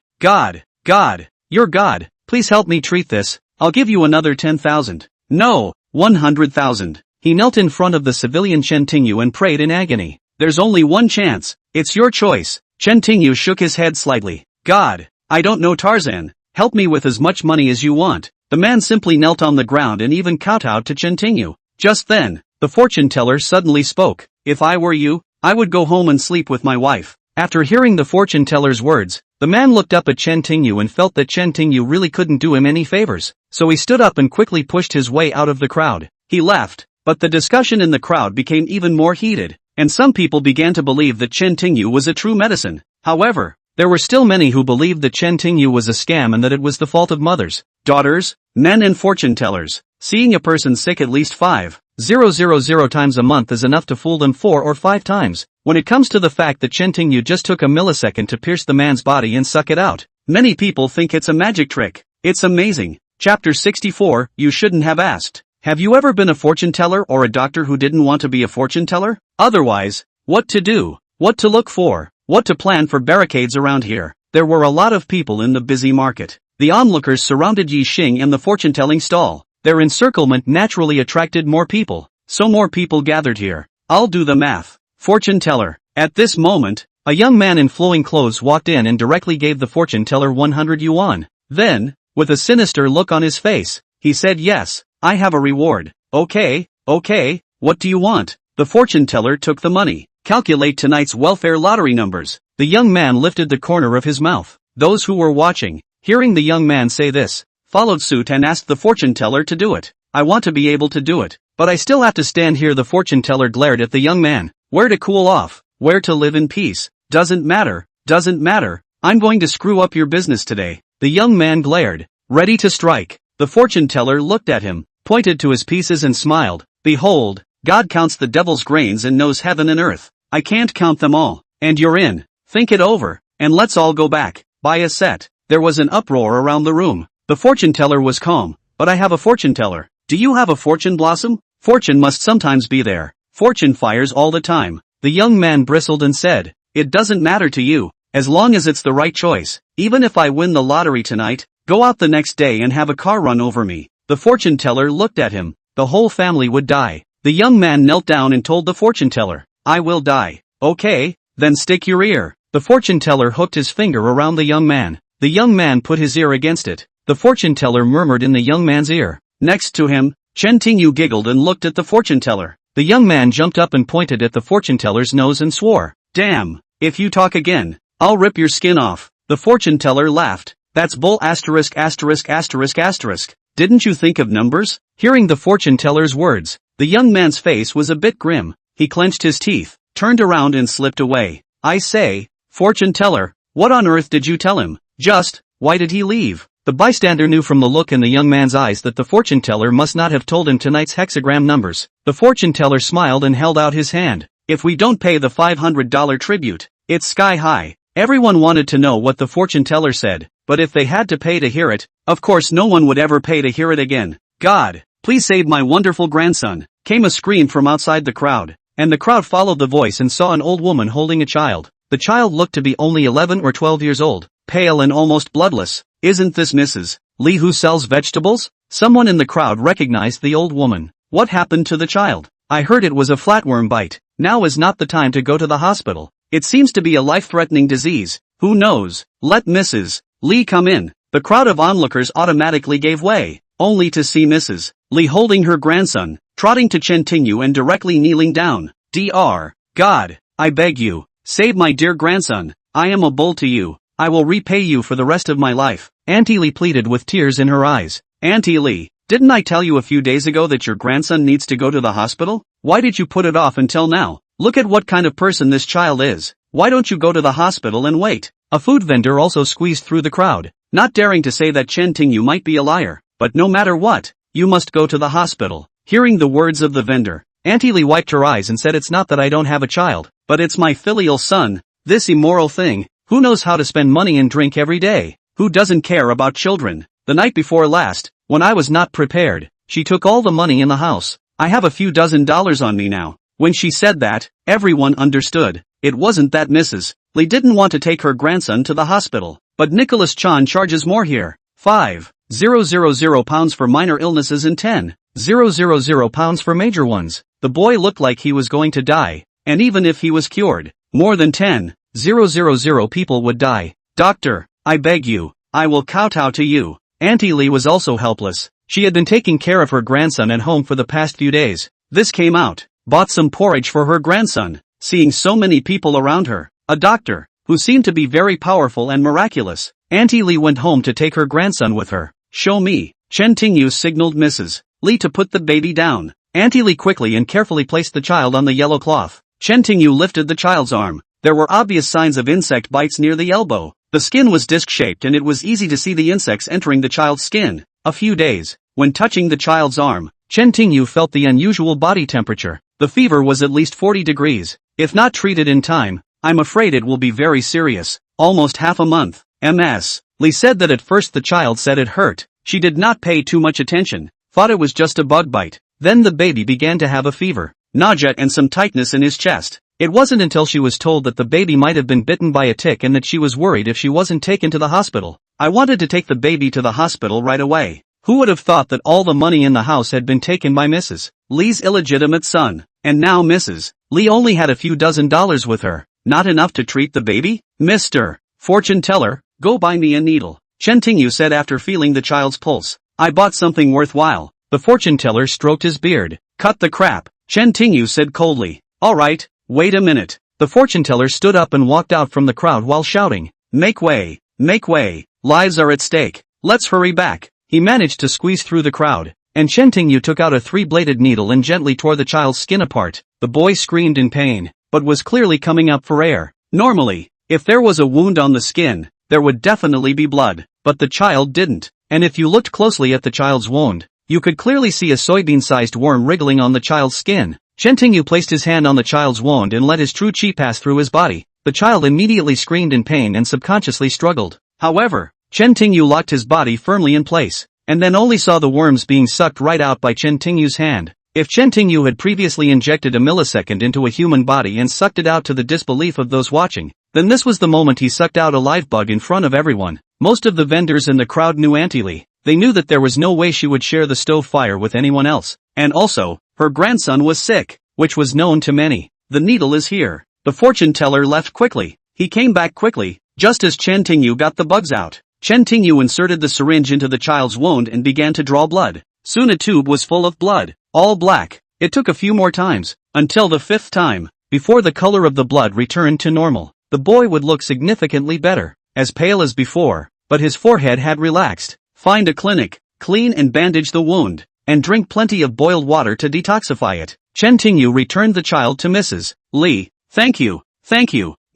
you're God, please help me treat this, I'll give you another 10,000. No, 100,000. He knelt in front of the civilian Chen Tingyu and prayed in agony. There's only one chance, it's your choice. Chen Tingyu shook his head slightly. God, I don't know Tarzan, help me with as much money as you want. The man simply knelt on the ground and even kowtowed to Chen Tingyu. Just then, the fortune teller suddenly spoke. If I were you, I would go home and sleep with my wife. After hearing the fortune teller's words, the man looked up at Chen Tingyu and felt that Chen Tingyu really couldn't do him any favors. So he stood up and quickly pushed his way out of the crowd. He left, but the discussion in the crowd became even more heated, and some people began to believe that Chen Tingyu was a true medicine. However, there were still many who believed that Chen Tingyu was a scam and that it was the fault of mothers, daughters, men and fortune tellers. Seeing a person sick at least 5,000 times a month is enough to fool them 4 or 5 times. When it comes to the fact that Chen Tingyu just took a millisecond to pierce the man's body and suck it out, many people think it's a magic trick. It's amazing. Chapter 64, You Shouldn't Have Asked. Have you ever been a fortune teller or a doctor who didn't want to be a fortune teller? Otherwise, what to do, what to look for, what to plan for barricades around here. There were a lot of people in the busy market. The onlookers surrounded Yi Xing and the fortune-telling stall. Their encirclement naturally attracted more people, so more people gathered here. I'll do the math. Fortune teller. At this moment, a young man in flowing clothes walked in and directly gave the fortune teller 100 yuan. Then, with a sinister look on his face, he said, yes, I have a reward. Okay, what do you want? The fortune teller took the money. Calculate tonight's welfare lottery numbers. The young man lifted the corner of his mouth. Those who were watching, hearing the young man say this, followed suit and asked the fortune teller to do it. I want to be able to do it, but I still have to stand here. The fortune teller glared at the young man. Where to cool off, where to live in peace, doesn't matter, doesn't matter. I'm going to screw up your business today. The young man glared, ready to strike. The fortune teller looked at him, pointed to his pieces and smiled. Behold, God counts the devil's grains and knows heaven and earth. I can't count them all. And you're in. Think it over, and let's all go back. Buy a set. There was an uproar around the room. The fortune teller was calm. But I have a fortune teller. Do you have a fortune, Blossom? Fortune must sometimes be there. Fortune fires all the time. The young man bristled and said, it doesn't matter to you, as long as it's the right choice. Even if I win the lottery tonight, go out the next day and have a car run over me. The fortune teller looked at him. The whole family would die. The young man knelt down and told the fortune teller, I will die. Okay, then stick your ear. The fortune teller hooked his finger around the young man. The young man put his ear against it. The fortune teller murmured in the young man's ear. Next to him, Chen Tingyu giggled and looked at the fortune teller. The young man jumped up and pointed at the fortune teller's nose and swore, damn, if you talk again, I'll rip your skin off. The fortune teller laughed. That's bull asterisk asterisk asterisk asterisk. Didn't you think of numbers? Hearing the fortune teller's words, the young man's face was a bit grim. He clenched his teeth, turned around and slipped away. I say, fortune teller, what on earth did you tell him? Just, why did he leave? The bystander knew from the look in the young man's eyes that the fortune teller must not have told him tonight's hexagram numbers. The fortune teller smiled and held out his hand. If we don't pay the $500 tribute, it's sky high. Everyone wanted to know what the fortune teller said, but if they had to pay to hear it, of course no one would ever pay to hear it again. God, please save my wonderful grandson, came a scream from outside the crowd, and the crowd followed the voice and saw an old woman holding a child. The child looked to be only 11 or 12 years old, pale and almost bloodless. Isn't this Mrs. Lee who sells vegetables? Someone in the crowd recognized the old woman. What happened to the child? I heard it was a flatworm bite. Now is not the time to go to the hospital. It seems to be a life-threatening disease. Who knows? Let Mrs. Lee come in. The crowd of onlookers automatically gave way, only to see Mrs. Lee holding her grandson, trotting to Chen Tingyu and directly kneeling down. Dr. God, I beg you, save my dear grandson. I am a bull to you. I will repay you for the rest of my life. Auntie Lee pleaded with tears in her eyes. Auntie Lee, didn't I tell you a few days ago that your grandson needs to go to the hospital? Why did you put it off until now? Look at what kind of person this child is. Why don't you go to the hospital and wait? A food vendor also squeezed through the crowd, not daring to say that Chen Tingyu might be a liar. But no matter what, you must go to the hospital. Hearing the words of the vendor, Auntie Lee wiped her eyes and said, it's not that I don't have a child, but it's my filial son, this immoral thing. Who knows how to spend money and drink every day? Who doesn't care about children? The night before last, when I was not prepared, she took all the money in the house. I have a few $dozen on me now. When she said that, everyone understood. It wasn't that Mrs. Lee didn't want to take her grandson to the hospital, but Nicholas Chan charges more here. 5,000 pounds for minor illnesses and 10,000 pounds for major ones. The boy looked like he was going to die, and even if he was cured, more than 10,000 people would die. Doctor, I beg you, I will kowtow to you. Auntie Lee was also helpless. She had been taking care of her grandson at home for the past few days. This came out, bought some porridge for her grandson, seeing so many people around her. A doctor, who seemed to be very powerful and miraculous. Auntie Lee went home to take her grandson with her. Show me. Chen Tingyu signaled Mrs. Lee to put the baby down. Auntie Lee quickly and carefully placed the child on the yellow cloth. Chen Tingyu lifted the child's arm. There were obvious signs of insect bites near the elbow. The skin was disc-shaped and it was easy to see the insects entering the child's skin. A few days, when touching the child's arm, Chen Tingyu felt the unusual body temperature. The fever was at least 40 degrees. If not treated in time, I'm afraid it will be very serious. Almost half a month. Ms. Lee said that at first the child said it hurt. She did not pay too much attention, thought it was just a bug bite. Then the baby began to have a fever, nausea and some tightness in his chest. It wasn't until she was told that the baby might have been bitten by a tick and that she was worried if she wasn't taken to the hospital. I wanted to take the baby to the hospital right away. Who would have thought that all the money in the house had been taken by Mrs. Lee's illegitimate son, and now Mrs. Lee only had a few $dozen with her. Not enough to treat the baby? Mr. Fortune teller, go buy me a needle. Chen Tingyu said after feeling the child's pulse. I bought something worthwhile. The fortune teller stroked his beard. Cut the crap. Chen Tingyu said coldly. Alright, wait a minute. The fortune teller stood up and walked out from the crowd while shouting, "Make way! Make way! Lives are at stake! Let's hurry back!" He managed to squeeze through the crowd, and Chen Tingyu took out a 3-bladed needle and gently tore the child's skin apart. The boy screamed in pain, but was clearly coming up for air. Normally, if there was a wound on the skin, there would definitely be blood, but the child didn't. And if you looked closely at the child's wound, you could clearly see a soybean-sized worm wriggling on the child's skin. Chen Tingyu placed his hand on the child's wound and let his true chi pass through his body. The child immediately screamed in pain and subconsciously struggled. However, Chen Tingyu locked his body firmly in place, and then only saw the worms being sucked right out by Chen Tingyu's hand. If Chen Tingyu had previously injected a millisecond into a human body and sucked it out to the disbelief of those watching, then this was the moment he sucked out a live bug in front of everyone. Most of the vendors in the crowd knew Auntie Lee. They knew that there was no way she would share the stove fire with anyone else. And also, her grandson was sick, which was known to many. The needle is here. The fortune teller left quickly. He came back quickly, just as Chen Tingyu got the bugs out. Chen Tingyu inserted the syringe into the child's wound and began to draw blood. Soon a tube was full of blood, all black. It took a few more times, until the 5th time, before the color of the blood returned to normal. The boy would look significantly better, as pale as before, but his forehead had relaxed. Find a clinic, clean and bandage the wound, and drink plenty of boiled water to detoxify it. Chen Tingyu returned the child to Mrs. Lee. Thank you,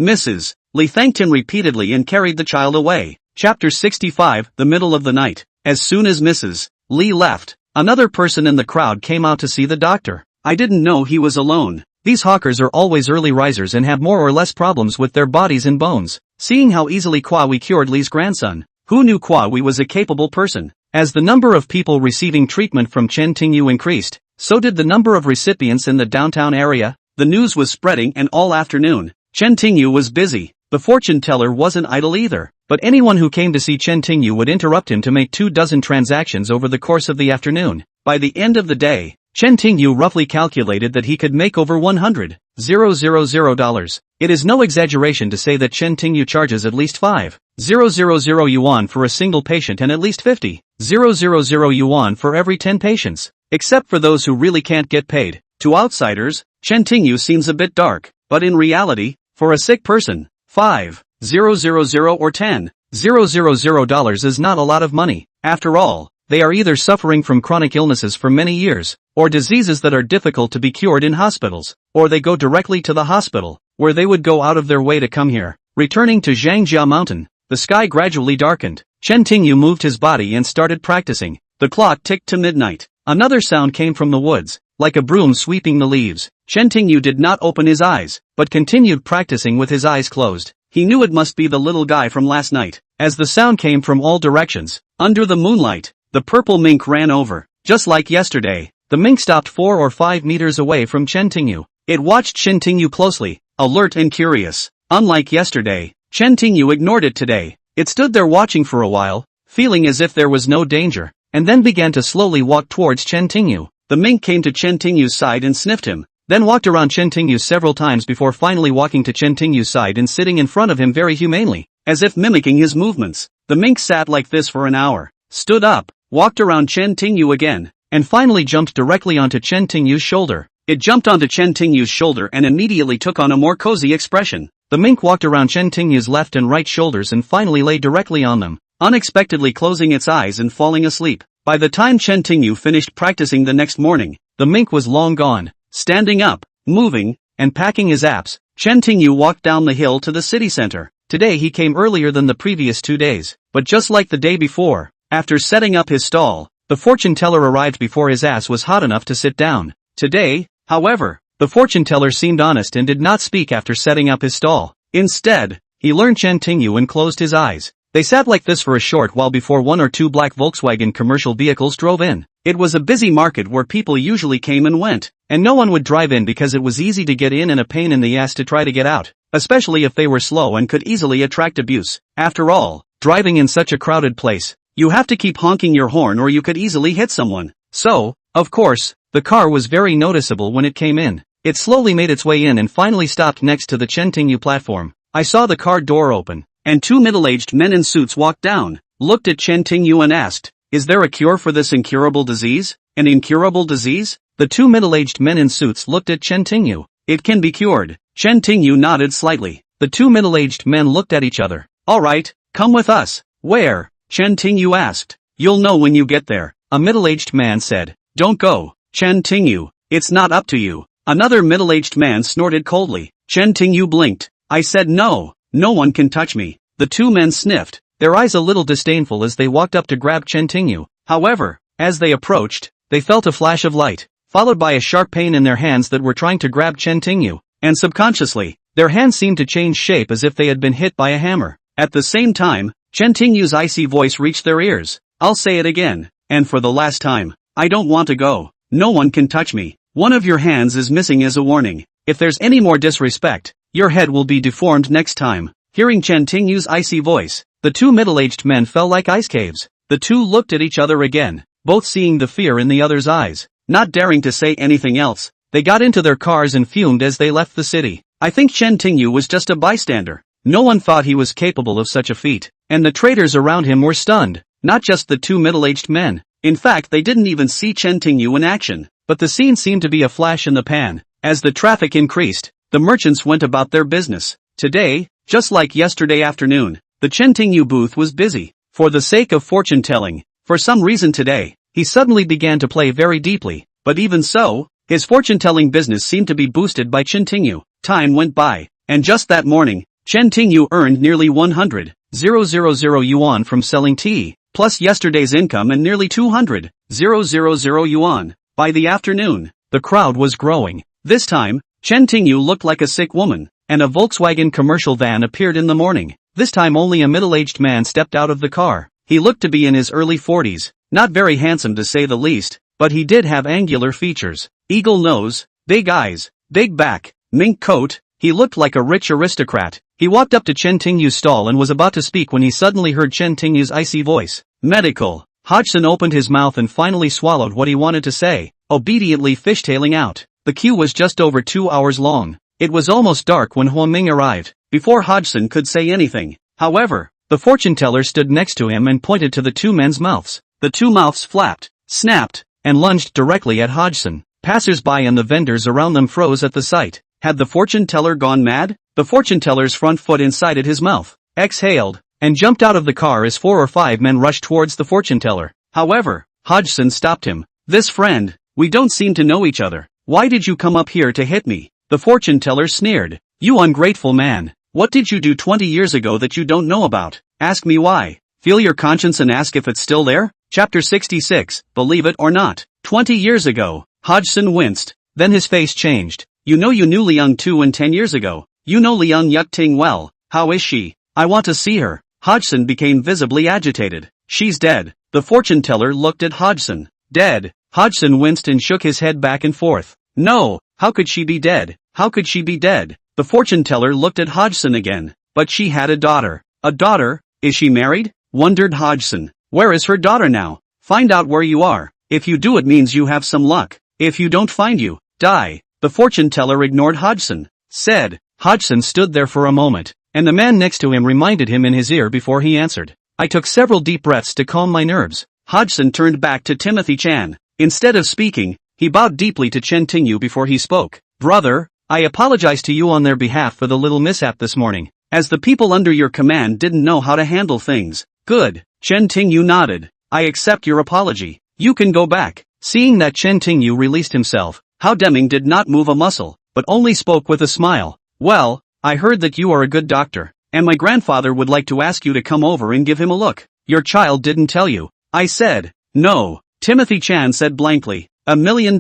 Mrs. Lee thanked him repeatedly and carried the child away. Chapter 65, The Middle of the Night. As soon as Mrs. Lee left, another person in the crowd came out to see the doctor. I didn't know he was alone. These hawkers are always early risers and have more or less problems with their bodies and bones. Seeing how easily Kwa Wei cured Lee's grandson, who knew Kwa Wei was a capable person? As the number of people receiving treatment from Chen Tingyu increased, so did the number of recipients in the downtown area. The news was spreading, and all afternoon, Chen Tingyu was busy. The fortune teller wasn't idle either, but anyone who came to see Chen Tingyu would interrupt him to make 24 transactions over the course of the afternoon. By the end of the day, Chen Tingyu roughly calculated that he could make over $100,000. It is no exaggeration to say that Chen Tingyu charges at least 5,000 yuan for a single patient and at least 50,000 yuan for every 10 patients, except for those who really can't get paid. To outsiders, Chen Tingyu seems a bit dark, but in reality, for a sick person, 5,000 or $10,000 is not a lot of money. After all, they are either suffering from chronic illnesses for many years, or diseases that are difficult to be cured in hospitals, or they go directly to the hospital, where they would go out of their way to come here. Returning to Zhangjia Mountain, the sky gradually darkened. Chen Tingyu moved his body and started practicing. The clock ticked to midnight. Another sound came from the woods, like a broom sweeping the leaves. Chen Tingyu did not open his eyes, but continued practicing with his eyes closed. He knew it must be the little guy from last night. As the sound came from all directions, under the moonlight, the purple mink ran over. Just like yesterday, the mink stopped 4 or 5 meters away from Chen Tingyu. It watched Chen Tingyu closely, alert and curious. Unlike yesterday, Chen Tingyu ignored it today. It stood there watching for a while, feeling as if there was no danger, and then began to slowly walk towards Chen Tingyu. The mink came to Chen Tingyu's side and sniffed him, then walked around Chen Tingyu several times before finally walking to Chen Tingyu's side and sitting in front of him very humanely, as if mimicking his movements. The mink sat like this for an hour, stood up, walked around Chen Tingyu again, and finally jumped directly onto Chen Tingyu's shoulder. It jumped onto Chen Tingyu's shoulder and immediately took on a more cozy expression. The mink walked around Chen Tingyu's left and right shoulders and finally lay directly on them, unexpectedly closing its eyes and falling asleep. By the time Chen Tingyu finished practicing the next morning, the mink was long gone. Standing up, moving, and packing his apps, Chen Tingyu walked down the hill to the city center. Today he came earlier than the previous 2 days, but just like the day before, after setting up his stall, the fortune teller arrived before his ass was hot enough to sit down. Today, however, the fortune teller seemed honest and did not speak after setting up his stall. Instead, he learned Chen Tingyu and closed his eyes. They sat like this for a short while before 1 or 2 black Volkswagen commercial vehicles drove in. It was a busy market where people usually came and went, and no one would drive in because it was easy to get in and a pain in the ass to try to get out, especially if they were slow and could easily attract abuse. After all, driving in such a crowded place, you have to keep honking your horn or you could easily hit someone. So, of course, the car was very noticeable when it came in. It slowly made its way in and finally stopped next to the Chen Tingyu platform. I saw the car door open, and 2 middle-aged men in suits walked down, looked at Chen Tingyu and asked, "Is there a cure for this incurable disease?" An incurable disease? The 2 middle-aged men in suits looked at Chen Tingyu. "It can be cured. Chen Tingyu nodded slightly. The two middle-aged men looked at each other. Alright, come with us. Where? Chen Tingyu asked. You'll know when you get there, a middle-aged man said. Don't go, Chen Tingyu, it's not up to you. Another middle-aged man snorted coldly. Chen Tingyu blinked. I said no, no one can touch me. The two men sniffed, their eyes a little disdainful as they walked up to grab Chen Tingyu. However, as they approached, they felt a flash of light, followed by a sharp pain in their hands that were trying to grab Chen Tingyu, and subconsciously, their hands seemed to change shape as if they had been hit by a hammer. At the same time, Chen Tingyu's icy voice reached their ears. I'll say it again, and for the last time, I don't want to go. No one can touch me. One of your hands is missing as a warning. If there's any more disrespect, your head will be deformed next time. Hearing Chen Tingyu's icy voice, the two middle-aged men fell like ice caves. The two looked at each other again, both seeing the fear in the other's eyes. Not daring to say anything else, they got into their cars and fumed as they left the city. I think Chen Tingyu was just a bystander. No one thought he was capable of such a feat, and the traders around him were stunned, not just the two middle-aged men. In fact, they didn't even see Chen Tingyu in action, but the scene seemed to be a flash in the pan. As the traffic increased, the merchants went about their business. Today, just like yesterday afternoon, the Chen Tingyu booth was busy. For the sake of fortune-telling, for some reason today, he suddenly began to play very deeply, but even so, his fortune-telling business seemed to be boosted by Chen Tingyu. Time went by, and just that morning, Chen Tingyu earned nearly 100,000 yuan from selling tea, plus yesterday's income and nearly 200,000 yuan. By the afternoon, the crowd was growing. This time, Chen Tingyu looked like a sick woman, and a Volkswagen commercial van appeared in the morning. This time only a middle-aged man stepped out of the car. He looked to be in his early 40s, not very handsome to say the least, but he did have angular features. Eagle nose, big eyes, big back, mink coat. He looked like a rich aristocrat. He walked up to Chen Tingyu's stall and was about to speak when he suddenly heard Chen Tingyu's icy voice. Medical. Hodgson opened his mouth and finally swallowed what he wanted to say, obediently fishtailing out. The queue was just over 2 hours long. It was almost dark when Huaming arrived, before Hodgson could say anything. However, the fortune teller stood next to him and pointed to the two men's mouths. The two mouths flapped, snapped, and lunged directly at Hodgson. Passers-by and the vendors around them froze at the sight. Had the fortune teller gone mad? The fortune teller's front foot incited his mouth, exhaled, and jumped out of the car as 4 or 5 men rushed towards the fortune teller. However, Hodgson stopped him. This friend, we don't seem to know each other. Why did you come up here to hit me? The fortune teller sneered. You ungrateful man. What did you do 20 years ago that you don't know about? Ask me why. Feel your conscience and ask if it's still there? Chapter 66, Believe It or Not. 20 years ago. Hodgson winced. Then his face changed. You knew Liang Tu and 10 years ago. You know Liang Yuk Ting well. How is she? I want to see her. Hodgson became visibly agitated. She's dead. The fortune teller looked at Hodgson. Dead. Hodgson winced and shook his head back and forth. No, how could she be dead? How could she be dead? The fortune teller looked at Hodgson again. But she had a daughter. A daughter? Is she married? Wondered Hodgson. Where is her daughter now? Find out where you are. If you do, it means you have some luck. If you don't find you, die. The fortune teller ignored Hodgson. Said. Hodgson stood there for a moment, and the man next to him reminded him in his ear before he answered. I took several deep breaths to calm my nerves. Hodgson turned back to Timothy Chan. Instead of speaking, he bowed deeply to Chen Tingyu before he spoke. Brother, I apologize to you on their behalf for the little mishap this morning, as the people under your command didn't know how to handle things. Good. Chen Tingyu nodded. I accept your apology. You can go back. Seeing that Chen Tingyu released himself, Hao Deming did not move a muscle, but only spoke with a smile. Well, I heard that you are a good doctor, and my grandfather would like to ask you to come over and give him a look. Your child didn't tell you. I said. No. Timothy Chan said blankly. $1 million,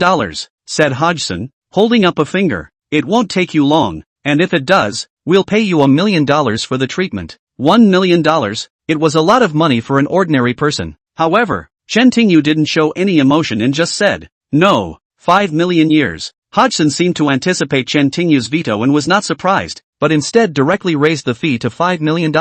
said Hodgson, holding up a finger. It won't take you long, and if it does, we'll pay you $1 million for the treatment. $1 million? It was a lot of money for an ordinary person. However, Chen Tingyu didn't show any emotion and just said, no, 5 million years. Hodgson seemed to anticipate Chen Tingyu's veto and was not surprised, but instead directly raised the fee to $5 million.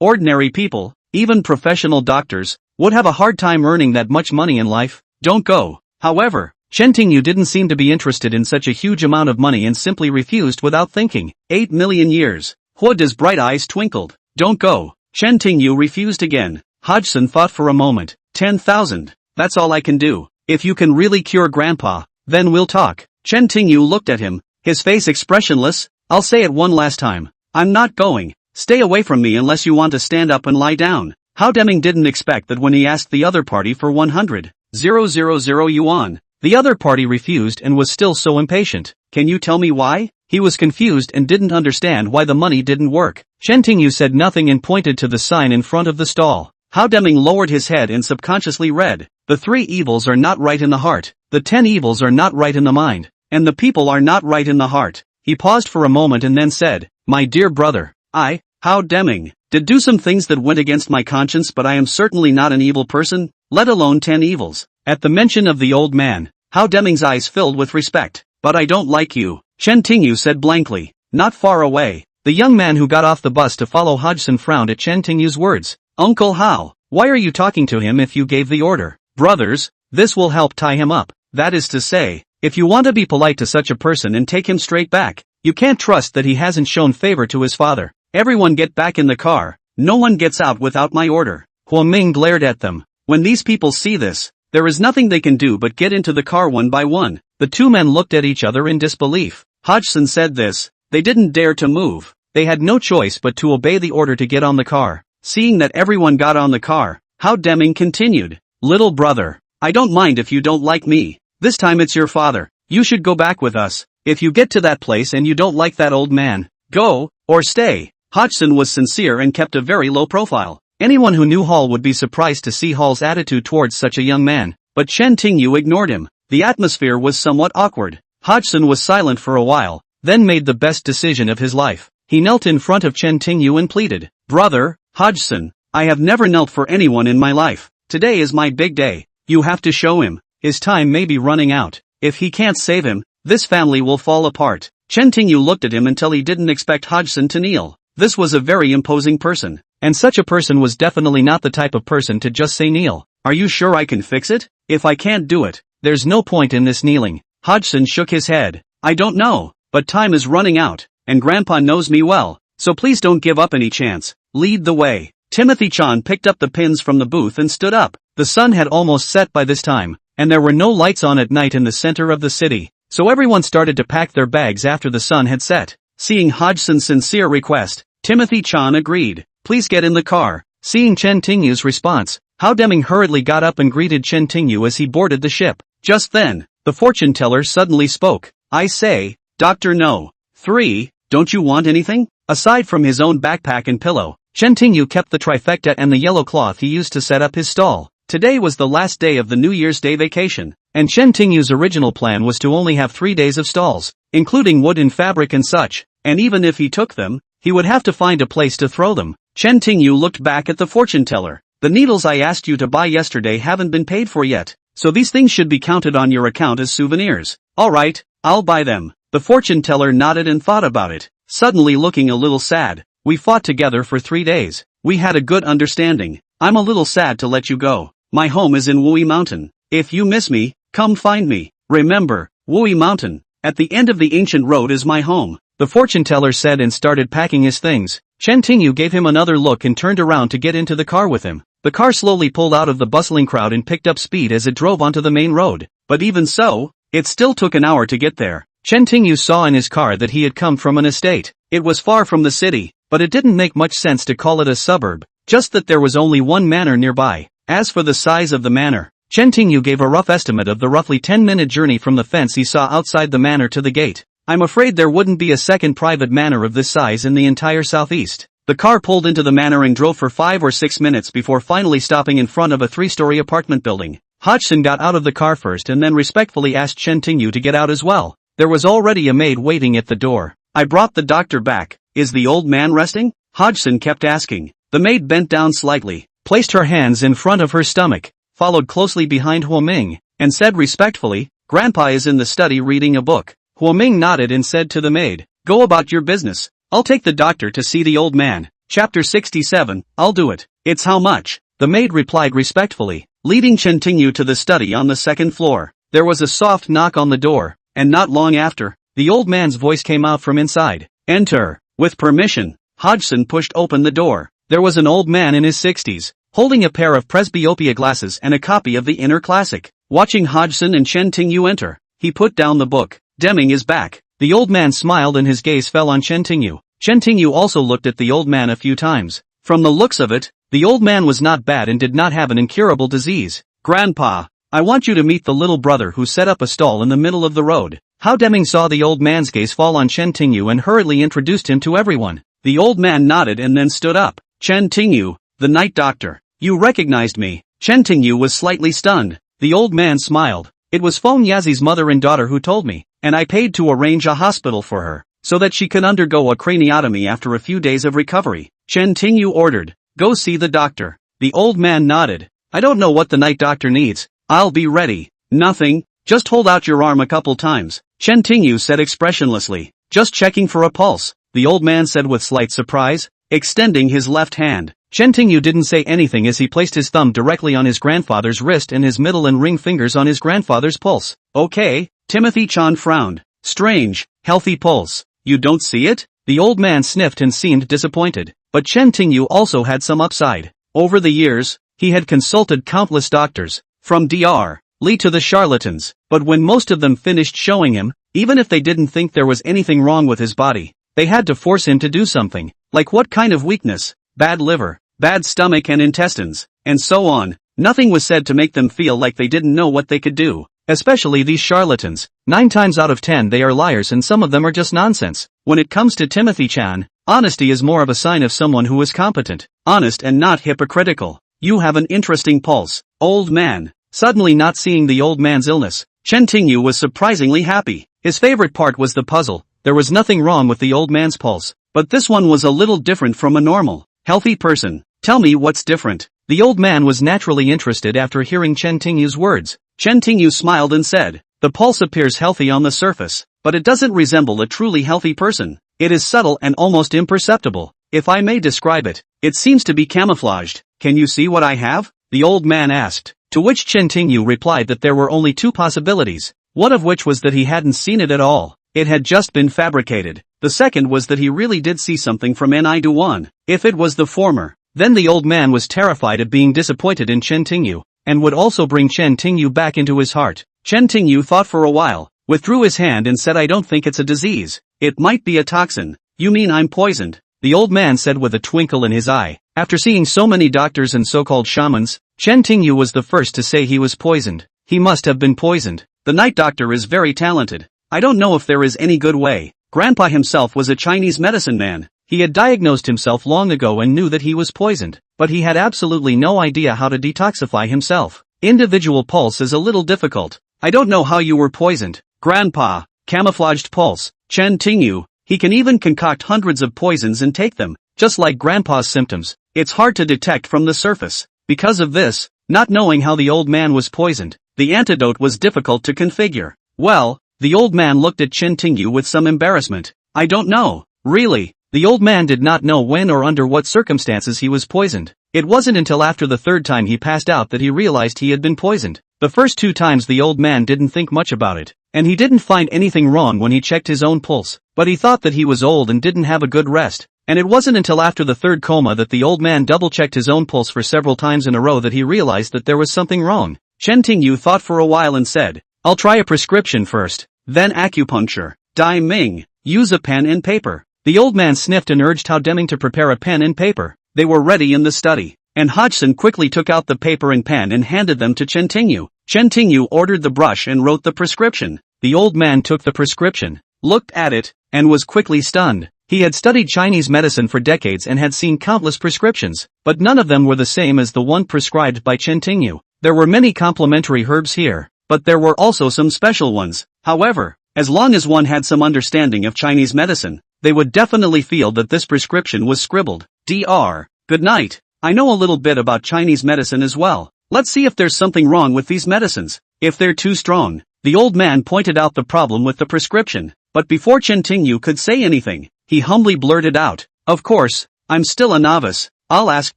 Ordinary people, even professional doctors, would have a hard time earning that much money in life. Don't go. However, Chen Tingyu didn't seem to be interested in such a huge amount of money and simply refused without thinking. 8 million years. Huoda's bright eyes twinkled. Don't go. Chen Tingyu refused again. Hodgson thought for a moment. 10,000. That's all I can do. If you can really cure Grandpa, then we'll talk. Chen Tingyu looked at him, his face expressionless. I'll say it one last time. I'm not going. Stay away from me unless you want to stand up and lie down. How Deming didn't expect that when he asked the other party for 100,000 yuan. The other party refused and was still so impatient. Can you tell me why? He was confused and didn't understand why the money didn't work. Chen Tingyu said nothing and pointed to the sign in front of the stall. How Deming lowered his head and subconsciously read, the 3 evils are not right in the heart, the 10 evils are not right in the mind, and the people are not right in the heart. He paused for a moment and then said, my dear brother, I, How Deming, did do some things that went against my conscience, but I am certainly not an evil person, let alone 10 evils. At the mention of the old man, How Deming's eyes filled with respect. But I don't like you, Chen Tingyu said blankly. Not far away, the young man who got off the bus to follow Hodgson frowned at Chen Tingyu's words. Uncle Hao, why are you talking to him if you gave the order? Brothers, this will help tie him up. That is to say, if you want to be polite to such a person and take him straight back, you can't trust that he hasn't shown favor to his father. Everyone get back in the car. No one gets out without my order. Huo Ming glared at them. When these people see this, there is nothing they can do but get into the car one by one. The 2 men looked at each other in disbelief. Hodgson said this. They didn't dare to move. They had no choice but to obey the order to get on the car. Seeing that everyone got on the car, How Deming continued. Little brother, I don't mind if you don't like me. This time it's your father. You should go back with us. If you get to that place and you don't like that old man, go, or stay. Hodgson was sincere and kept a very low profile. Anyone who knew Hall would be surprised to see Hall's attitude towards such a young man, but Chen Tingyu ignored him. The atmosphere was somewhat awkward. Hodgson was silent for a while, then made the best decision of his life. He knelt in front of Chen Tingyu and pleaded, Brother, Hodgson, I have never knelt for anyone in my life. Today is my big day. You have to show him. His time may be running out. If he can't save him, this family will fall apart. Chen Tingyu looked at him until he didn't expect Hodgson to kneel. This was a very imposing person, and such a person was definitely not the type of person to just say kneel. Are you sure I can fix it? If I can't do it, there's no point in this kneeling. Hodgson shook his head. I don't know, but time is running out, and Grandpa knows me well, so please don't give up any chance. Lead the way. Timothy Chan picked up the pins from the booth and stood up. The sun had almost set by this time, and there were no lights on at night in the center of the city, so everyone started to pack their bags after the sun had set. Seeing Hodgson's sincere request, Timothy Chan agreed. Please get in the car. Seeing Chen Tingyu's response, How Deming hurriedly got up and greeted Chen Tingyu as he boarded the ship. Just then, the fortune teller suddenly spoke. I say, Dr. No. 3, don't you want anything? Aside from his own backpack and pillow, Chen Tingyu kept the trifecta and the yellow cloth he used to set up his stall. Today was the last day of the New Year's Day vacation, and Chen Tingyu's original plan was to only have 3 days of stalls, including wood and fabric and such, and even if he took them, he would have to find a place to throw them. Chen Tingyu looked back at the fortune teller. The needles I asked you to buy yesterday haven't been paid for yet, so these things should be counted on your account as souvenirs. Alright, I'll buy them. The fortune teller nodded and thought about it, suddenly looking a little sad. We fought together for 3 days. We had a good understanding. I'm a little sad to let you go. My home is in Wui Mountain. If you miss me, come find me. Remember, Wui Mountain, at the end of the ancient road is my home. The fortune teller said and started packing his things. Chen Tingyu gave him another look and turned around to get into the car with him. The car slowly pulled out of the bustling crowd and picked up speed as it drove onto the main road. But even so, it still took an hour to get there. Chen Tingyu saw in his car that he had come from an estate. It was far from the city, but it didn't make much sense to call it a suburb, just that there was only one manor nearby. As for the size of the manor, Chen Tingyu gave a rough estimate of the roughly 10-minute journey from the fence he saw outside the manor to the gate. I'm afraid there wouldn't be a second private manor of this size in the entire southeast. The car pulled into the manor and drove for 5 or 6 minutes before finally stopping in front of a 3-story apartment building. Hodgson got out of the car first and then respectfully asked Chen Tingyu to get out as well. There was already a maid waiting at the door. I brought the doctor back. Is the old man resting? Hodgson kept asking. The maid bent down slightly, placed her hands in front of her stomach, followed closely behind Huo Ming, and said respectfully, Grandpa is in the study reading a book. Huo Ming nodded and said to the maid, Go about your business. I'll take the doctor to see the old man. Chapter 67, I'll do it. It's how much? The maid replied respectfully, leading Chen Tingyu to the study on the 2nd floor. There was a soft knock on the door, and not long after, the old man's voice came out from inside. Enter. With permission, Hodgson pushed open the door. There was an old man in his 60s, holding a pair of presbyopia glasses and a copy of the Inner Classic. Watching Hodgson and Chen Tingyu enter, he put down the book. Deming is back. The old man smiled and his gaze fell on Chen Tingyu. Chen Tingyu also looked at the old man a few times. From the looks of it, the old man was not bad and did not have an incurable disease. Grandpa, I want you to meet the little brother who set up a stall in the middle of the road. Hao Deming saw the old man's gaze fall on Chen Tingyu and hurriedly introduced him to everyone. The old man nodded and then stood up. Chen Tingyu, the night doctor. You recognized me. Chen Tingyu was slightly stunned. The old man smiled. It was Feng Yazi's mother and daughter who told me, and I paid to arrange a hospital for her, so that she could undergo a craniotomy after a few days of recovery. Chen Tingyu ordered, go see the doctor. The old man nodded. I don't know what the night doctor needs. I'll be ready. Nothing, just hold out your arm a couple times. Chen Tingyu said expressionlessly. Just checking for a pulse, the old man said with slight surprise, extending his left hand. Chen Tingyu didn't say anything as he placed his thumb directly on his grandfather's wrist and his middle and ring fingers on his grandfather's pulse. Okay, Timothy Chan frowned. Strange, healthy pulse. You don't see it? The old man sniffed and seemed disappointed. But Chen Tingyu also had some upside. Over the years, he had consulted countless doctors, from Dr. Li to the charlatans, but when most of them finished showing him, even if they didn't think there was anything wrong with his body, they had to force him to do something. Like what kind of weakness? Bad liver, bad stomach and intestines, and so on. Nothing was said to make them feel like they didn't know what they could do. Especially these charlatans. 9 times out of 10 they are liars and some of them are just nonsense. When it comes to Timothy Chan, honesty is more of a sign of someone who is competent, honest and not hypocritical. You have an interesting pulse, old man. Suddenly not seeing the old man's illness, Chen Tingyu was surprisingly happy. His favorite part was the puzzle. There was nothing wrong with the old man's pulse, but this one was a little different from a normal, healthy person. Tell me what's different. The old man was naturally interested after hearing Chen Tingyu's words. Chen Tingyu smiled and said, the pulse appears healthy on the surface, but it doesn't resemble a truly healthy person. It is subtle and almost imperceptible. If I may describe it, it seems to be camouflaged. Can you see what I have? The old man asked, to which Chen Tingyu replied that there were only 2 possibilities, one of which was that he hadn't seen it at all. It had just been fabricated. The second was that he really did see something from Ni-1. If it was the former, then the old man was terrified of being disappointed in Chen Tingyu, and would also bring Chen Tingyu back into his heart. Chen Tingyu thought for a while, withdrew his hand and said, I don't think it's a disease. It might be a toxin. You mean I'm poisoned? The old man said with a twinkle in his eye. After seeing so many doctors and so-called shamans, Chen Tingyu was the first to say he was poisoned. He must have been poisoned. The night doctor is very talented. I don't know if there is any good way. Grandpa himself was a Chinese medicine man. He had diagnosed himself long ago and knew that he was poisoned, but he had absolutely no idea how to detoxify himself. Individual pulse is a little difficult. I don't know how you were poisoned. Grandpa, camouflaged pulse. Chen Tingyu, he can even concoct hundreds of poisons and take them, just like Grandpa's symptoms. It's hard to detect from the surface. Because of this, not knowing how the old man was poisoned, the antidote was difficult to configure. Well, the old man looked at Chen Tingyu with some embarrassment. I don't know. Really? The old man did not know when or under what circumstances he was poisoned. It wasn't until after the 3rd time he passed out that he realized he had been poisoned. The first 2 times the old man didn't think much about it, and he didn't find anything wrong when he checked his own pulse, but he thought that he was old and didn't have a good rest. And it wasn't until after the 3rd coma that the old man double-checked his own pulse for several times in a row that he realized that there was something wrong. Chen Tingyu thought for a while and said, I'll try a prescription first, then acupuncture. Dai Ming, use a pen and paper. The old man sniffed and urged Hao Deming to prepare a pen and paper. They were ready in the study, and Hodgson quickly took out the paper and pen and handed them to Chen Tingyu. Chen Tingyu ordered the brush and wrote the prescription. The old man took the prescription, looked at it, and was quickly stunned. He had studied Chinese medicine for decades and had seen countless prescriptions, but none of them were the same as the one prescribed by Chen Tingyu. There were many complementary herbs here, but there were also some special ones. However, as long as one had some understanding of Chinese medicine, they would definitely feel that this prescription was scribbled. Dr. Good night. I know a little bit about Chinese medicine as well. Let's see if there's something wrong with these medicines. If they're too strong. The old man pointed out the problem with the prescription, but before Chen Tingyu could say anything, he humbly blurted out, of course, I'm still a novice. I'll ask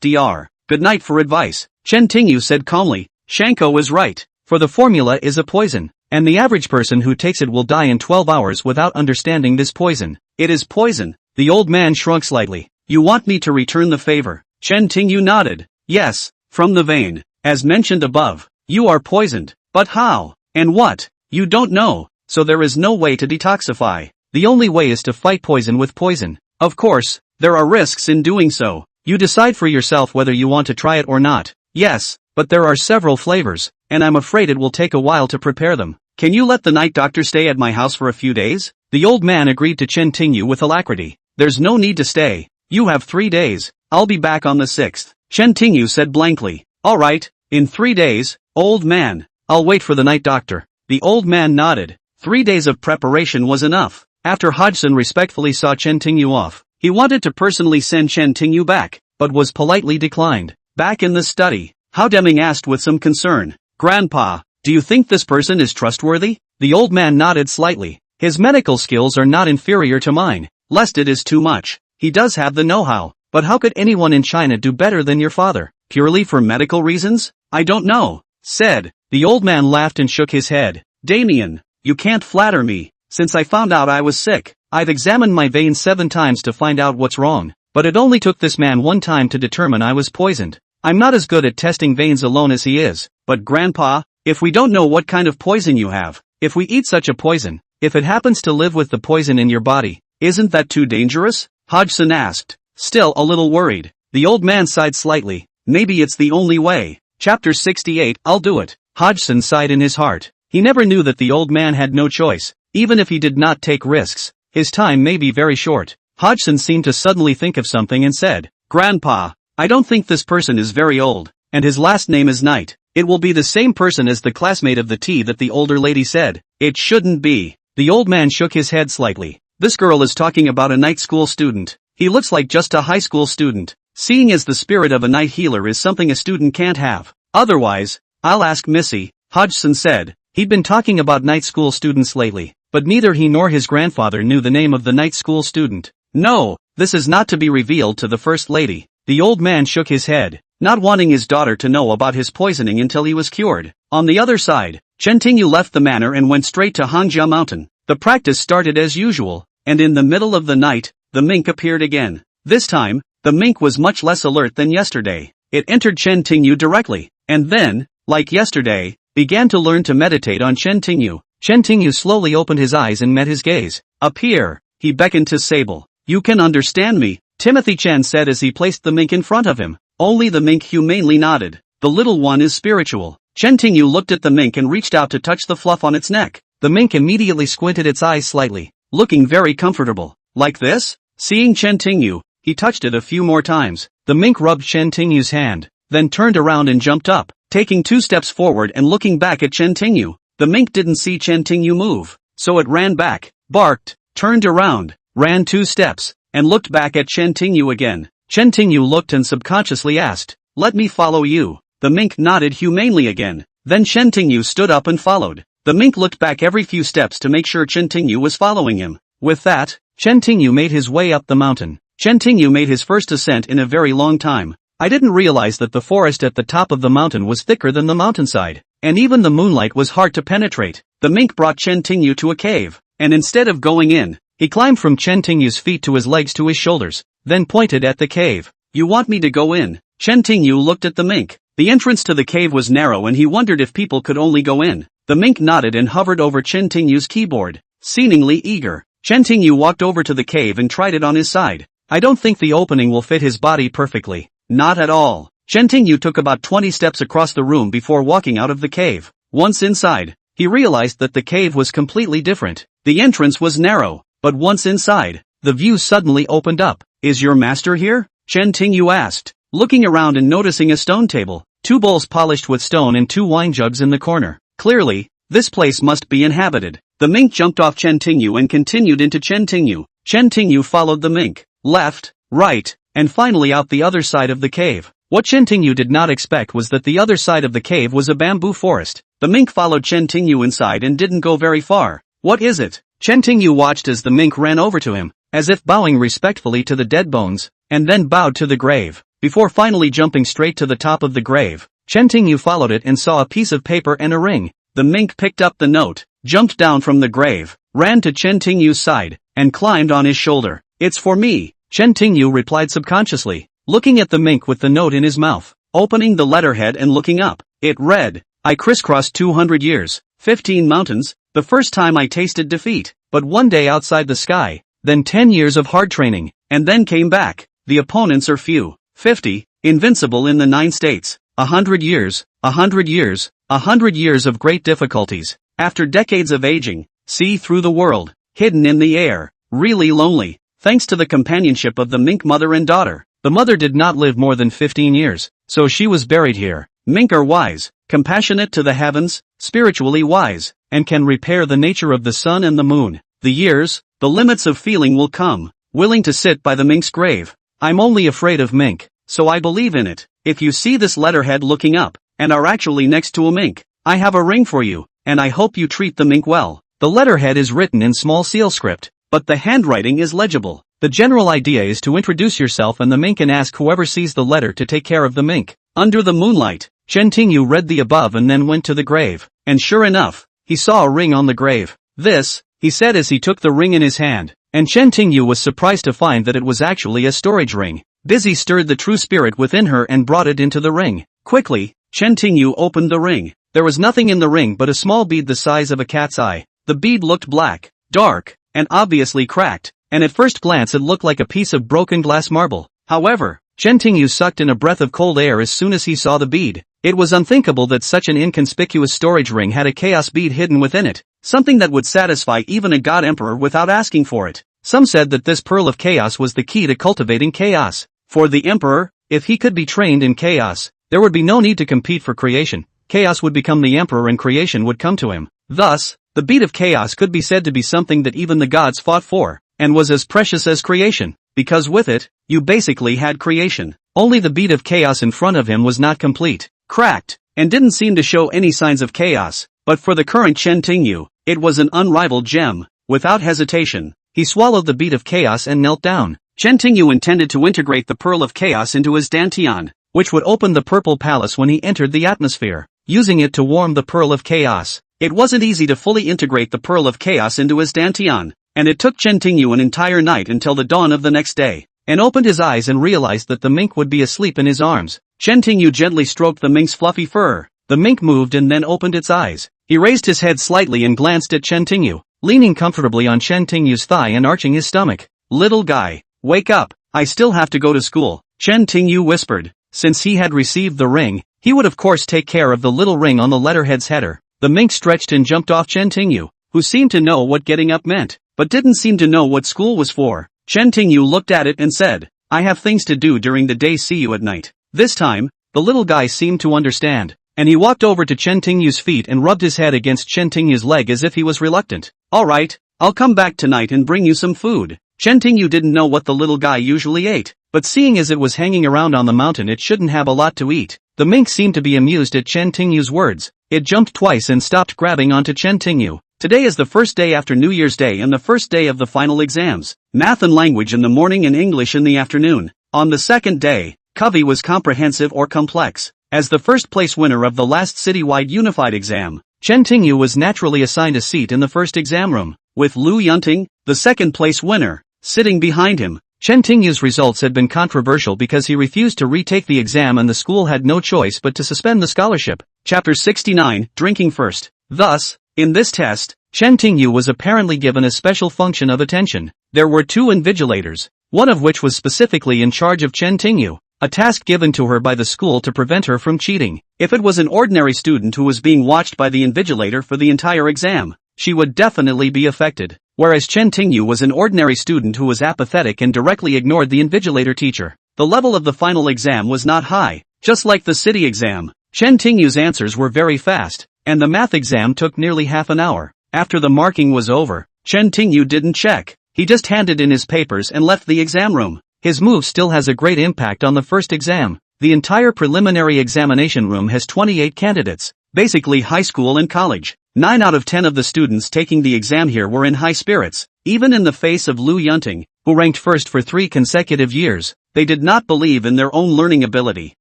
Dr. Good night for advice. Chen Tingyu said calmly, Shanko is right, for the formula is a poison, and the average person who takes it will die in 12 hours without understanding this poison. It is poison. The old man shrunk slightly. You want me to return the favor? Chen Tingyu nodded. Yes, from the vein. As mentioned above, you are poisoned. But how? And what? You don't know, so there is no way to detoxify. The only way is to fight poison with poison. Of course, there are risks in doing so. You decide for yourself whether you want to try it or not. Yes, but there are several flavors, and I'm afraid it will take a while to prepare them. Can you let the night doctor stay at my house for a few days? The old man agreed to Chen Tingyu with alacrity. There's no need to stay. You have 3 days. I'll be back on the 6th. Chen Tingyu said blankly. Alright, in 3 days, old man. I'll wait for the night doctor. The old man nodded. 3 days of preparation was enough. After Hodgson respectfully saw Chen Tingyu off, he wanted to personally send Chen Tingyu back, but was politely declined. Back in the study, Hao Deming asked with some concern. Grandpa, do you think this person is trustworthy? The old man nodded slightly. His medical skills are not inferior to mine, lest it is too much. He does have the know-how, but how could anyone in China do better than your father? Purely for medical reasons? I don't know, said. The old man laughed and shook his head. Damien, you can't flatter me. Since I found out I was sick, I've examined my veins 7 times to find out what's wrong, but it only took this man 1 time to determine I was poisoned. I'm not as good at testing veins alone as he is, but Grandpa, if we don't know what kind of poison you have, if we eat such a poison, if it happens to live with the poison in your body, isn't that too dangerous? Hodgson asked, still a little worried. The old man sighed slightly. Maybe it's the only way. Chapter 68, I'll do it. Hodgson sighed in his heart. He never knew that the old man had no choice. Even if he did not take risks, his time may be very short. Hodgson seemed to suddenly think of something and said, Grandpa, I don't think this person is very old, and his last name is Knight. It will be the same person as the classmate of the tea that the older lady said. It shouldn't be. The old man shook his head slightly. This girl is talking about a night school student. He looks like just a high school student. Seeing as the spirit of a night healer is something a student can't have. Otherwise, I'll ask Missy, Hodgson said. He'd been talking about night school students lately, but neither he nor his grandfather knew the name of the night school student. No, this is not to be revealed to the first lady. The old man shook his head, not wanting his daughter to know about his poisoning until he was cured. On the other side, Chen Tingyu left the manor and went straight to Hangjia Mountain. The practice started as usual, and in the middle of the night, the mink appeared again. This time, the mink was much less alert than yesterday. It entered Chen Tingyu directly, and then, like yesterday, began to learn to meditate on Chen Tingyu. Chen Tingyu slowly opened his eyes and met his gaze. Up here, he beckoned to Sable. You can understand me, Timothy Chen said as he placed the mink in front of him. Only the mink humanely nodded. The little one is spiritual. Chen Tingyu looked at the mink and reached out to touch the fluff on its neck. The mink immediately squinted its eyes slightly, looking very comfortable. Like this? Seeing Chen Tingyu, he touched it a few more times. The mink rubbed Chen Tingyu's hand, then turned around and jumped up, taking 2 steps forward and looking back at Chen Tingyu. The mink didn't see Chen Tingyu move, so it ran back, barked, turned around, ran 2 steps, and looked back at Chen Tingyu again. Chen Tingyu looked and subconsciously asked, "Let me follow you." The mink nodded humanely again. Then Chen Tingyu stood up and followed. The mink looked back every few steps to make sure Chen Tingyu was following him. With that, Chen Tingyu made his way up the mountain. Chen Tingyu made his first ascent in a very long time. I didn't realize that the forest at the top of the mountain was thicker than the mountainside, and even the moonlight was hard to penetrate. The mink brought Chen Tingyu to a cave, and instead of going in, he climbed from Chen Tingyu's feet to his legs to his shoulders, then pointed at the cave. You want me to go in? Chen Tingyu looked at the mink. The entrance to the cave was narrow and he wondered if people could only go in. The mink nodded and hovered over Chen Tingyu's keyboard, seemingly eager. Chen Tingyu walked over to the cave and tried it on his side. I don't think the opening will fit his body perfectly. Not at all. Chen Tingyu took about 20 steps across the room before walking out of the cave. Once inside, he realized that the cave was completely different. The entrance was narrow, but once inside, the view suddenly opened up. Is your master here? Chen Tingyu asked, looking around and noticing a stone table, 2 bowls polished with stone and 2 wine jugs in the corner. Clearly, this place must be inhabited. The mink jumped off Chen Tingyu and continued into Chen Tingyu. Chen Tingyu followed the mink, left, right, and finally out the other side of the cave. What Chen Tingyu did not expect was that the other side of the cave was a bamboo forest. The mink followed Chen Tingyu inside and didn't go very far. What is it? Chen Tingyu watched as the mink ran over to him, as if bowing respectfully to the dead bones, and then bowed to the grave, before finally jumping straight to the top of the grave. Chen Tingyu followed it and saw a piece of paper and a ring. The mink picked up the note, jumped down from the grave, ran to Chen Tingyu's side, and climbed on his shoulder. It's for me, Chen Tingyu replied subconsciously, looking at the mink with the note in his mouth, opening the letterhead and looking up. It read, I crisscrossed 200 years, 15 mountains, the first time I tasted defeat. but one day outside the sky, then 10 years of hard training, and then came back. The opponents are few. 50, invincible in the 9 states. 100 years, 100 years, 100 years of great difficulties. After decades of aging, see through the world, hidden in the air, really lonely, thanks to the companionship of the mink mother and daughter. The mother did not live more than 15 years, so she was buried here. Mink are wise, compassionate to the heavens, spiritually wise, and can repair the nature of the sun and the moon. The years, the limits of feeling will come, willing to sit by the mink's grave. I'm only afraid of mink, so I believe in it. If you see this letterhead looking up, and are actually next to a mink, I have a ring for you, and I hope you treat the mink well. The letterhead is written in small seal script, but the handwriting is legible. The general idea is to introduce yourself and the mink and ask whoever sees the letter to take care of the mink. Under the moonlight, Chen Tingyu read the above and then went to the grave, and sure enough, he saw a ring on the grave. This, he said as he took the ring in his hand, and Chen Tingyu was surprised to find that it was actually a storage ring. Busy stirred the true spirit within her and brought it into the ring. Quickly, Chen Tingyu opened the ring. There was nothing in the ring but a small bead the size of a cat's eye. The bead looked black, dark, and obviously cracked, and at first glance it looked like a piece of broken glass marble. However, Chen Tingyu sucked in a breath of cold air as soon as he saw the bead. It was unthinkable that such an inconspicuous storage ring had a chaos bead hidden within it, something that would satisfy even a god emperor without asking for it. Some said that this pearl of chaos was the key to cultivating chaos. For the emperor, if he could be trained in chaos, there would be no need to compete for creation. Chaos would become the emperor and creation would come to him. Thus, the bead of chaos could be said to be something that even the gods fought for, and was as precious as creation, because with it, you basically had creation. Only the bead of chaos in front of him was not complete, cracked, and didn't seem to show any signs of chaos, but for the current Chen Tingyu, it was an unrivaled gem. Without hesitation, he swallowed the bead of chaos and knelt down. Chen Tingyu intended to integrate the pearl of chaos into his dantian, which would open the purple palace when he entered the atmosphere, using it to warm the pearl of chaos. It wasn't easy to fully integrate the pearl of chaos into his dantian, and it took Chen Tingyu an entire night until the dawn of the next day, and opened his eyes and realized that the mink would be asleep in his arms. Chen Tingyu gently stroked the mink's fluffy fur. The mink moved and then opened its eyes. He raised his head slightly and glanced at Chen Tingyu, leaning comfortably on Chen Tingyu's thigh and arching his stomach. "Little guy, wake up, I still have to go to school," Chen Tingyu whispered. Since he had received the ring, he would of course take care of the little ring on the letterhead's header. The mink stretched and jumped off Chen Tingyu, who seemed to know what getting up meant, but didn't seem to know what school was for. Chen Tingyu looked at it and said, "I have things to do during the day, see you at night." This time, the little guy seemed to understand, and he walked over to Chen Tingyu's feet and rubbed his head against Chen Tingyu's leg as if he was reluctant. "Alright, I'll come back tonight and bring you some food." Chen Tingyu didn't know what the little guy usually ate, but seeing as it was hanging around on the mountain it shouldn't have a lot to eat. The mink seemed to be amused at Chen Tingyu's words. It jumped twice and stopped grabbing onto Chen Tingyu. Today is the first day after New Year's Day and the first day of the final exams. Math and language in the morning and English in the afternoon. On the second day, Covey was comprehensive or complex. As the first place winner of the last citywide unified exam, Chen Tingyu was naturally assigned a seat in the first exam room, with Lu Yunting, the second place winner, sitting behind him. Chen Tingyu's results had been controversial because he refused to retake the exam and the school had no choice but to suspend the scholarship. Chapter 69, Drinking First. Thus, in this test, Chen Tingyu was apparently given a special function of attention. There were 2 invigilators, one of which was specifically in charge of Chen Tingyu, a task given to her by the school to prevent her from cheating. If it was an ordinary student who was being watched by the invigilator for the entire exam, she would definitely be affected. Whereas Chen Tingyu was an ordinary student who was apathetic and directly ignored the invigilator teacher. The level of the final exam was not high, just like the city exam. Chen Tingyu's answers were very fast, and the math exam took nearly half an hour. After the marking was over, Chen Tingyu didn't check. He just handed in his papers and left the exam room. His move still has a great impact on the first exam. The entire preliminary examination room has 28 candidates, basically high school and college. 9 out of 10 of the students taking the exam here were in high spirits, even in the face of Lu Yunting, who ranked first for 3 consecutive years. They did not believe in their own learning ability.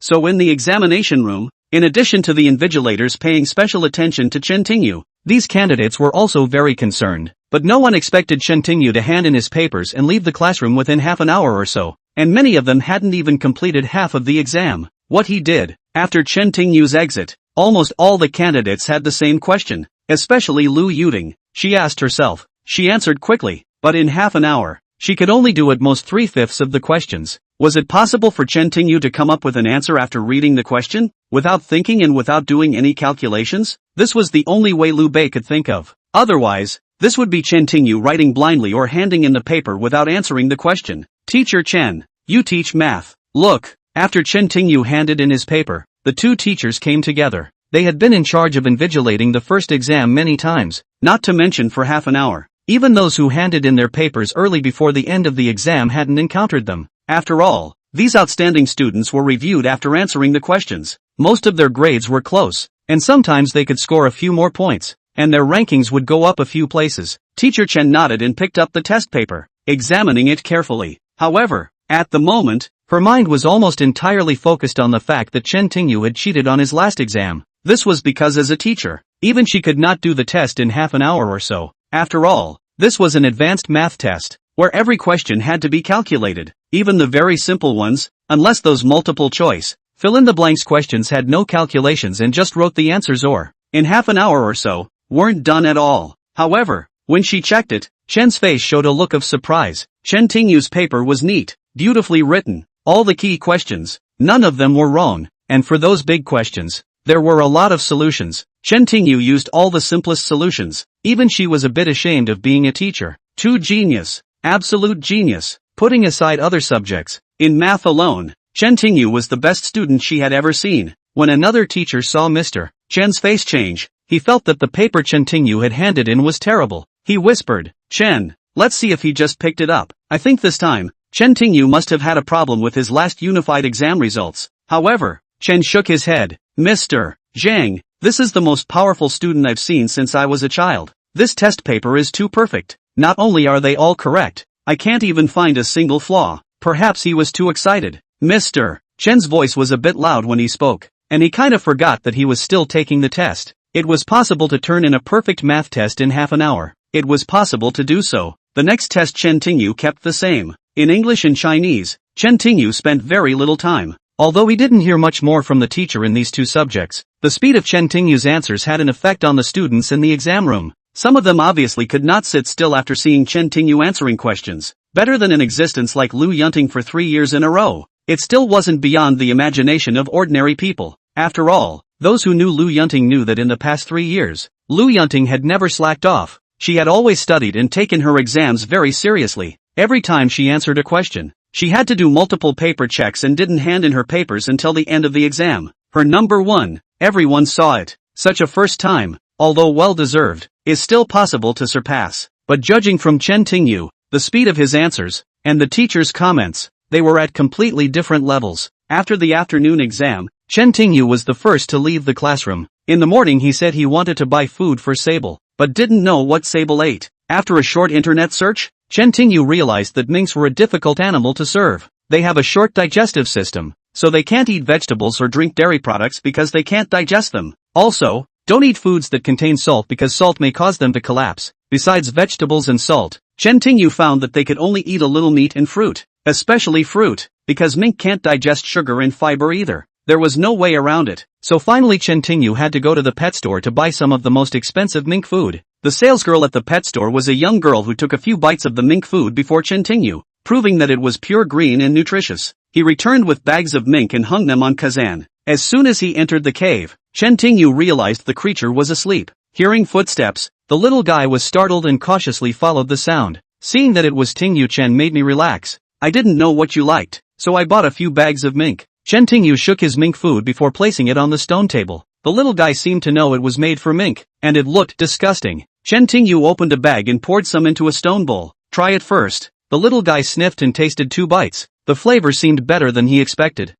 So in the examination room, in addition to the invigilators paying special attention to Chen Tingyu, these candidates were also very concerned. But no one expected Chen Tingyu to hand in his papers and leave the classroom within half an hour or so, and many of them hadn't even completed half of the exam. What he did, after Chen Tingyu's exit, almost all the candidates had the same question, especially Lu Yunting. She asked herself, she answered quickly, but in half an hour, she could only do at most 3/5 of the questions. Was it possible for Chen Tingyu to come up with an answer after reading the question, without thinking and without doing any calculations? This was the only way Liu Bei could think of. Otherwise, this would be Chen Tingyu writing blindly or handing in the paper without answering the question. Teacher Chen, you teach math. Look, after Chen Tingyu handed in his paper, the two teachers came together. They had been in charge of invigilating the first exam many times, not to mention for half an hour. Even those who handed in their papers early before the end of the exam hadn't encountered them. After all, these outstanding students were reviewed after answering the questions. Most of their grades were close, and sometimes they could score a few more points, and their rankings would go up a few places. Teacher Chen nodded and picked up the test paper, examining it carefully. However, at the moment, her mind was almost entirely focused on the fact that Chen Tingyu had cheated on his last exam. This was because as a teacher, even she could not do the test in half an hour or so. After all, this was an advanced math test, where every question had to be calculated, even the very simple ones, unless those multiple choice, fill-in-the-blanks questions had no calculations and just wrote the answers or, in half an hour or so, weren't done at all. However, when she checked it, Chen's face showed a look of surprise. Chen Tingyu's paper was neat, beautifully written, all the key questions, none of them were wrong, and for those big questions, there were a lot of solutions. Chen Tingyu used all the simplest solutions. Even she was a bit ashamed of being a teacher. True genius. Absolute genius. Putting aside other subjects, in math alone, Chen Tingyu was the best student she had ever seen. When another teacher saw Mr. Chen's face change, he felt that the paper Chen Tingyu had handed in was terrible. He whispered, "Chen, let's see if he just picked it up." I think this time, Chen Tingyu must have had a problem with his last unified exam results. However, Chen shook his head. "Mr. Zhang, this is the most powerful student I've seen since I was a child. This test paper is too perfect. Not only are they all correct, I can't even find a single flaw." Perhaps he was too excited. Mr. Chen's voice was a bit loud when he spoke, and he kind of forgot that he was still taking the test. It was possible to turn in a perfect math test in half an hour. It was possible to do so. The next test Chen Tingyu kept the same. In English and Chinese, Chen Tingyu spent very little time. Although he didn't hear much more from the teacher in these two subjects, the speed of Chen Tingyu's answers had an effect on the students in the exam room. Some of them obviously could not sit still after seeing Chen Tingyu answering questions. Better than an existence like Liu Yunting for 3 years in a row. It still wasn't beyond the imagination of ordinary people. After all, those who knew Liu Yunting knew that in the past 3 years, Liu Yunting had never slacked off. She had always studied and taken her exams very seriously. Every time she answered a question, she had to do multiple paper checks and didn't hand in her papers until the end of the exam. Her number one, everyone saw it. Such a first time, although well-deserved, is still possible to surpass. But judging from Chen Tingyu, the speed of his answers, and the teacher's comments, they were at completely different levels. After the afternoon exam, Chen Tingyu was the first to leave the classroom. In the morning he said he wanted to buy food for Sable, but didn't know what Sable ate. After a short internet search, Chen Tingyu realized that minks were a difficult animal to serve. They have a short digestive system, so they can't eat vegetables or drink dairy products because they can't digest them. Also, don't eat foods that contain salt because salt may cause them to collapse. Besides vegetables and salt, Chen Tingyu found that they could only eat a little meat and fruit, especially fruit, because mink can't digest sugar and fiber either. There was no way around it. So finally Chen Tingyu had to go to the pet store to buy some of the most expensive mink food. The salesgirl at the pet store was a young girl who took a few bites of the mink food before Chen Tingyu, proving that it was pure green and nutritious. He returned with bags of mink and hung them on Kazan. As soon as he entered the cave, Chen Tingyu realized the creature was asleep. Hearing footsteps, the little guy was startled and cautiously followed the sound. Seeing that it was Tingyu Chen made me relax. I didn't know what you liked, so I bought a few bags of mink. Chen Tingyu shook his mink food before placing it on the stone table. The little guy seemed to know it was made for mink, and it looked disgusting. Chen Tingyu opened a bag and poured some into a stone bowl. "Try it first." The little guy sniffed and tasted 2 bites. The flavor seemed better than he expected.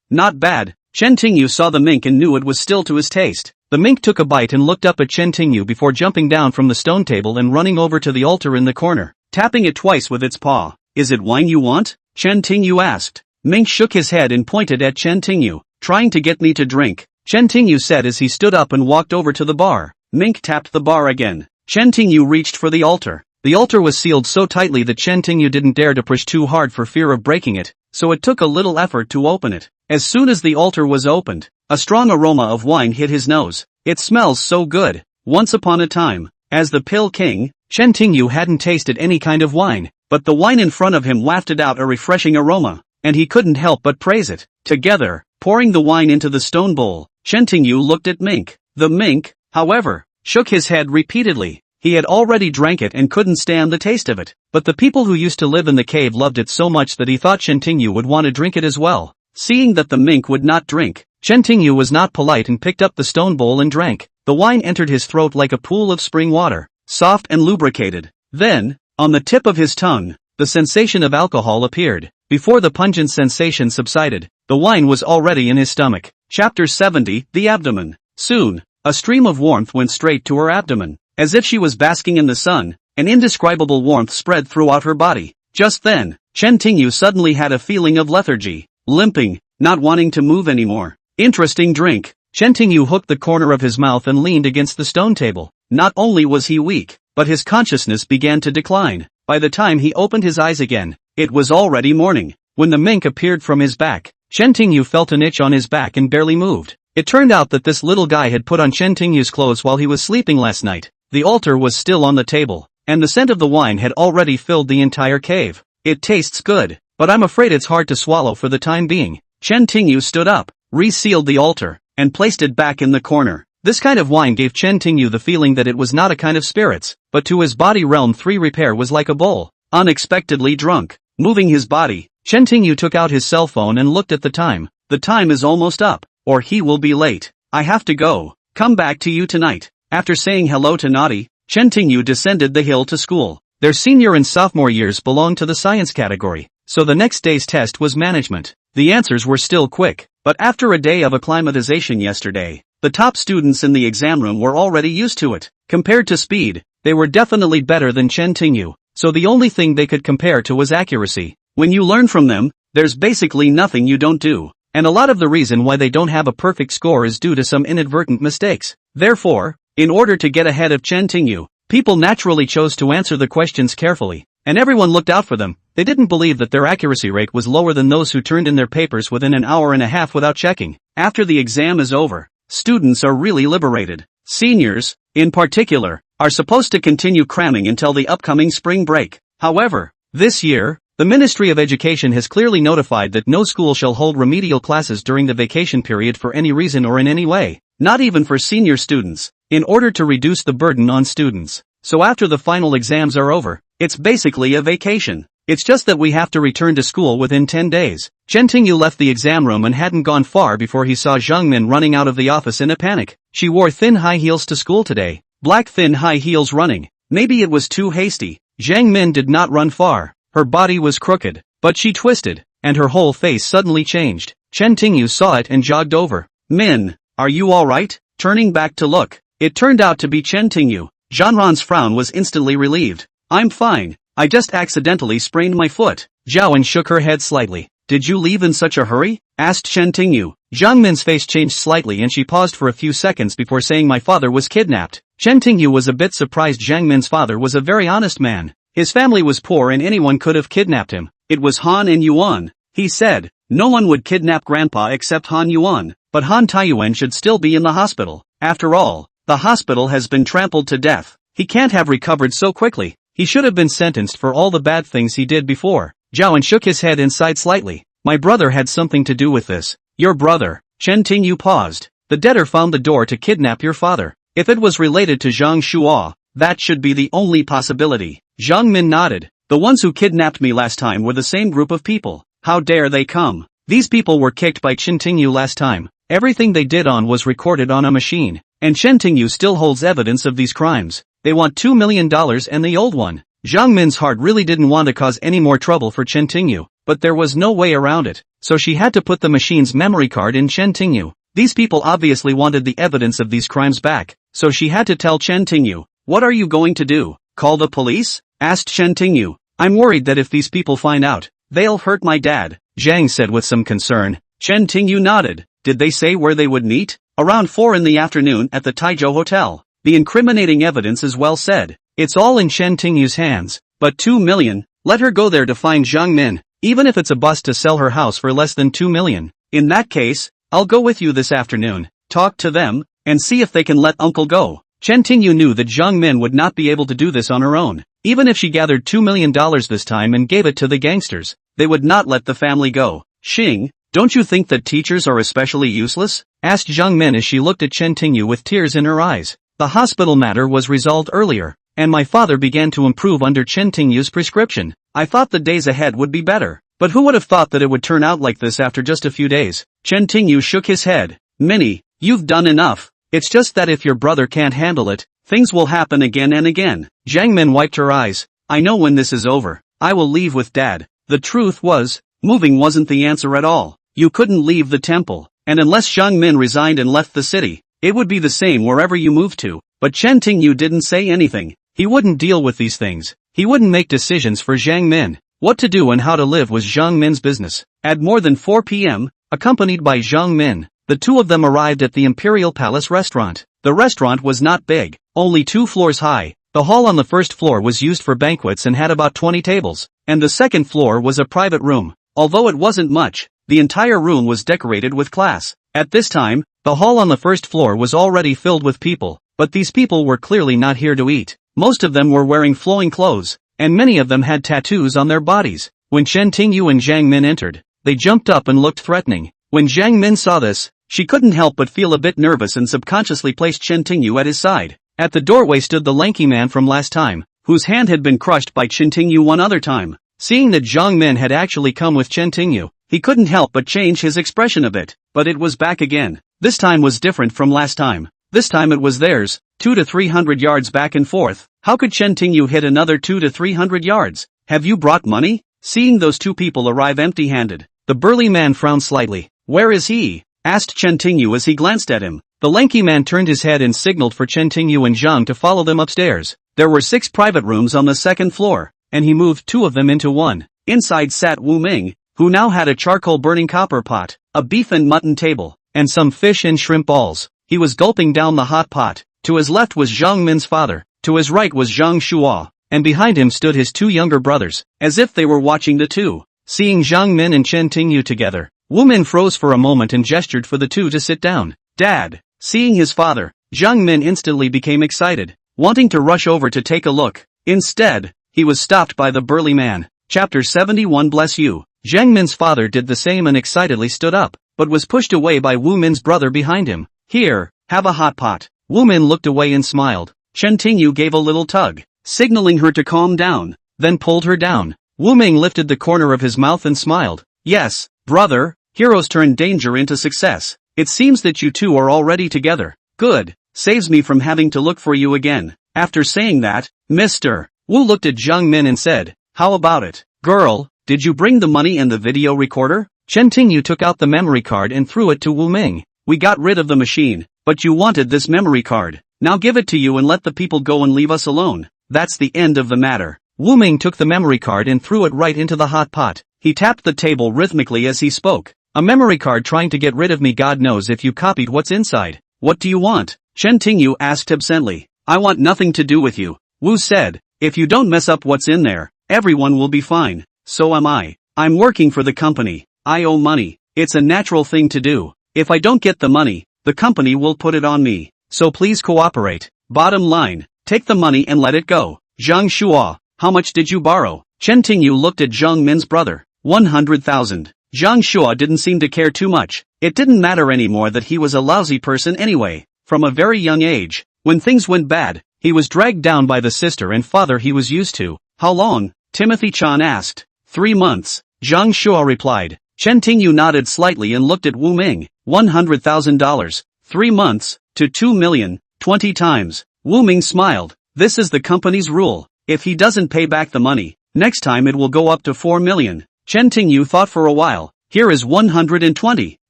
Not bad. Chen Tingyu saw the mink and knew it was still to his taste. The mink took a bite and looked up at Chen Tingyu before jumping down from the stone table and running over to the altar in the corner, tapping it twice with its paw. "Is it wine you want?" Chen Tingyu asked. Mink shook his head and pointed at Chen Tingyu, "Trying to get me to drink," Chen Tingyu said as he stood up and walked over to the bar. Mink tapped the bar again. Chen Tingyu reached for the altar. The altar was sealed so tightly that Chen Tingyu didn't dare to push too hard for fear of breaking it, so it took a little effort to open it. As soon as the altar was opened, a strong aroma of wine hit his nose. "It smells so good." Once upon a time, as the Pill King, Chen Tingyu hadn't tasted any kind of wine, but the wine in front of him wafted out a refreshing aroma, and he couldn't help but praise it. Together, pouring the wine into the stone bowl, Chen Tingyu looked at Mink. The mink, however, shook his head repeatedly. He had already drank it and couldn't stand the taste of it, but the people who used to live in the cave loved it so much that he thought Chen Tingyu would want to drink it as well. Seeing that the mink would not drink, Chen Tingyu was not polite and picked up the stone bowl and drank. The wine entered his throat like a pool of spring water, soft and lubricated. Then, on the tip of his tongue, the sensation of alcohol appeared. Before the pungent sensation subsided, the wine was already in his stomach. Chapter 70, The Abdomen. Soon, a stream of warmth went straight to her abdomen. As if she was basking in the sun, an indescribable warmth spread throughout her body. Just then, Chen Tingyu suddenly had a feeling of lethargy, limping, not wanting to move anymore. Interesting drink. Chen Tingyu hooked the corner of his mouth and leaned against the stone table. Not only was he weak, but his consciousness began to decline. By the time he opened his eyes again, it was already morning. When the mink appeared from his back, Chen Tingyu felt an itch on his back and barely moved. It turned out that this little guy had put on Chen Tingyu's clothes while he was sleeping last night. The altar was still on the table, and the scent of the wine had already filled the entire cave. It tastes good, but I'm afraid it's hard to swallow for the time being. Chen Tingyu stood up, resealed the altar, and placed it back in the corner. This kind of wine gave Chen Tingyu the feeling that it was not a kind of spirits, but to his body realm 3 repair was like a bowl. Unexpectedly drunk. Moving his body, Chen Tingyu took out his cell phone and looked at the time. The time is almost up, or he will be late. I have to go. Come back to you tonight. After saying hello to Naughty, Chen Tingyu descended the hill to school. Their senior and sophomore years belonged to the science category, so the next day's test was management. The answers were still quick, but after a day of acclimatization yesterday, the top students in the exam room were already used to it. Compared to speed, they were definitely better than Chen Tingyu, so the only thing they could compare to was accuracy. When you learn from them, there's basically nothing you don't do, and a lot of the reason why they don't have a perfect score is due to some inadvertent mistakes. Therefore, in order to get ahead of Chen Tingyu, people naturally chose to answer the questions carefully, and everyone looked out for them. They didn't believe that their accuracy rate was lower than those who turned in their papers within an hour and a half without checking. After the exam is over, students are really liberated. Seniors, in particular, are supposed to continue cramming until the upcoming spring break. However, this year, the Ministry of Education has clearly notified that no school shall hold remedial classes during the vacation period for any reason or in any way, not even for senior students, in order to reduce the burden on students. So after the final exams are over, it's basically a vacation. It's just that we have to return to school within 10 days. Chen Tingyu left the exam room and hadn't gone far before he saw Zhang Min running out of the office in a panic. She wore thin high heels to school today. Black thin high heels running. Maybe it was too hasty. Zhang Min did not run far. Her body was crooked, but she twisted, and her whole face suddenly changed. Chen Tingyu saw it and jogged over. Min, are you alright? Turning back to look, it turned out to be Chen Tingyu. Zhanran's frown was instantly relieved. I'm fine, I just accidentally sprained my foot. Zhaoan shook her head slightly. Did you leave in such a hurry? Asked Chen Tingyu. Zhang Min's face changed slightly and she paused for a few seconds before saying my father was kidnapped. Chen Tingyu was a bit surprised. Zhang Min's father was a very honest man. His family was poor and anyone could have kidnapped him. It was Han and Yuan. He said, no one would kidnap Grandpa except Han Yuan, but Han Taiyuan should still be in the hospital. After all, the hospital has been trampled to death. He can't have recovered so quickly. He should have been sentenced for all the bad things he did before. Zhaoan shook his head and sighed slightly. My brother had something to do with this. Your brother? Chen Tingyu paused. The debtor found the door to kidnap your father. If it was related to Zhang Shuo, that should be the only possibility. Zhang Min nodded. The ones who kidnapped me last time were the same group of people. How dare they come? These people were kicked by Chen Tingyu last time. Everything they did on was recorded on a machine, and Chen Tingyu still holds evidence of these crimes. They want $2 million and the old one. Zhang Min's heart really didn't want to cause any more trouble for Chen Tingyu, but there was no way around it, so she had to put the machine's memory card in Chen Tingyu. These people obviously wanted the evidence of these crimes back, so she had to tell Chen Tingyu. What are you going to do? Call the police? Asked Chen Tingyu. I'm worried that if these people find out, they'll hurt my dad, Zhang said with some concern. Chen Tingyu nodded. Did they say where they would meet? Around 4 in the afternoon at the Taizhou Hotel. The incriminating evidence is well said. It's all in Chen Tingyu's hands. But 2 million, let her go there to find Zhang Min, even if it's a bust to sell her house for less than 2 million. In that case, I'll go with you this afternoon, talk to them, and see if they can let Uncle go. Chen Tingyu knew that Zhang Min would not be able to do this on her own. Even if she gathered $2 million this time and gave it to the gangsters, they would not let the family go. Xing, don't you think that teachers are especially useless? Asked Zhang Min as she looked at Chen Tingyu with tears in her eyes. The hospital matter was resolved earlier, and my father began to improve under Chen Tingyu's prescription. I thought the days ahead would be better. But who would have thought that it would turn out like this after just a few days? Chen Tingyu shook his head. Minnie, you've done enough. It's just that if your brother can't handle it, things will happen again and again. Zhang Min wiped her eyes. I know when this is over, I will leave with Dad. The truth was, moving wasn't the answer at all. You couldn't leave the temple, and unless Zhang Min resigned and left the city, it would be the same wherever you moved to. But Chen Tingyu didn't say anything. He wouldn't deal with these things. He wouldn't make decisions for Zhang Min. What to do and how to live was Zhang Min's business. At more than 4 p.m., accompanied by Zhang Min, the two of them arrived at the Imperial Palace restaurant. The restaurant was not big, only 2 floors high. The hall on the first floor was used for banquets and had about 20 tables, and the second floor was a private room. Although it wasn't much, the entire room was decorated with class. At this time, the hall on the first floor was already filled with people, but these people were clearly not here to eat. Most of them were wearing flowing clothes, and many of them had tattoos on their bodies. When Chen Tingyu and Zhang Min entered, they jumped up and looked threatening. When Zhang Min saw this, she couldn't help but feel a bit nervous and subconsciously placed Chen Tingyu at his side. At the doorway stood the lanky man from last time, whose hand had been crushed by Chen Tingyu one other time. Seeing that Zhang Min had actually come with Chen Tingyu, he couldn't help but change his expression a bit. But it was back again. This time was different from last time. This time it was theirs, 200 to 300 yards back and forth. How could Chen Tingyu hit another 200 to 300 yards? Have you brought money? Seeing those two people arrive empty-handed, the burly man frowned slightly. Where is he? Asked Chen Tingyu as he glanced at him. The lanky man turned his head and signaled for Chen Tingyu and Zhang to follow them upstairs. There were 6 private rooms on the second floor, and he moved 2 of them into one. Inside sat Wu Ming, who now had a charcoal-burning copper pot, a beef and mutton table, and some fish and shrimp balls. He was gulping down the hot pot. To his left was Zhang Min's father, to his right was Zhang Shuo, and behind him stood his 2 younger brothers, as if they were watching the two. Seeing Zhang Min and Chen Tingyu together, Wu Min froze for a moment and gestured for the two to sit down. Dad! Seeing his father, Zhang Min instantly became excited, wanting to rush over to take a look. Instead, he was stopped by the burly man. Chapter 71 Bless you. Zhang Min's father did the same and excitedly stood up, but was pushed away by Wu Min's brother behind him. Here, have a hot pot. Wu Min looked away and smiled. Chen Tingyu gave a little tug, signaling her to calm down, then pulled her down. Wu Ming lifted the corner of his mouth and smiled. Yes, brother, heroes turn danger into success. It seems that you two are already together. Good, saves me from having to look for you again. After saying that, Mr. Wu looked at Zhang Min and said, how about it? Girl, did you bring the money and the video recorder? Chen Tingyu took out the memory card and threw it to Wu Ming. We got rid of the machine, but you wanted this memory card. Now give it to you and let the people go and leave us alone. That's the end of the matter. Wu Ming took the memory card and threw it right into the hot pot. He tapped the table rhythmically as he spoke. A memory card trying to get rid of me, God knows if you copied what's inside. What do you want? Chen Tingyu asked absently. I want nothing to do with you. Wu said, if you don't mess up what's in there, everyone will be fine. So am I. I'm working for the company. I owe money. It's a natural thing to do. If I don't get the money, the company will put it on me. So please cooperate. Bottom line, take the money and let it go. Zhang Shuo, how much did you borrow? Chen Tingyu looked at Zhang Min's brother. 100,000. Zhang Shuo didn't seem to care too much. It didn't matter anymore that he was a lousy person anyway. From a very young age, when things went bad, he was dragged down by the sister and father he was used to. How long? Timothy Chan asked. 3 months. Zhang Shuo replied. Chen Tingyu nodded slightly and looked at Wu Ming. $100,000. 3 months, to 2 million, 20 times. Wu Ming smiled. This is the company's rule. If he doesn't pay back the money, next time it will go up to 4 million. Chen Tingyu thought for a while. Here is 120,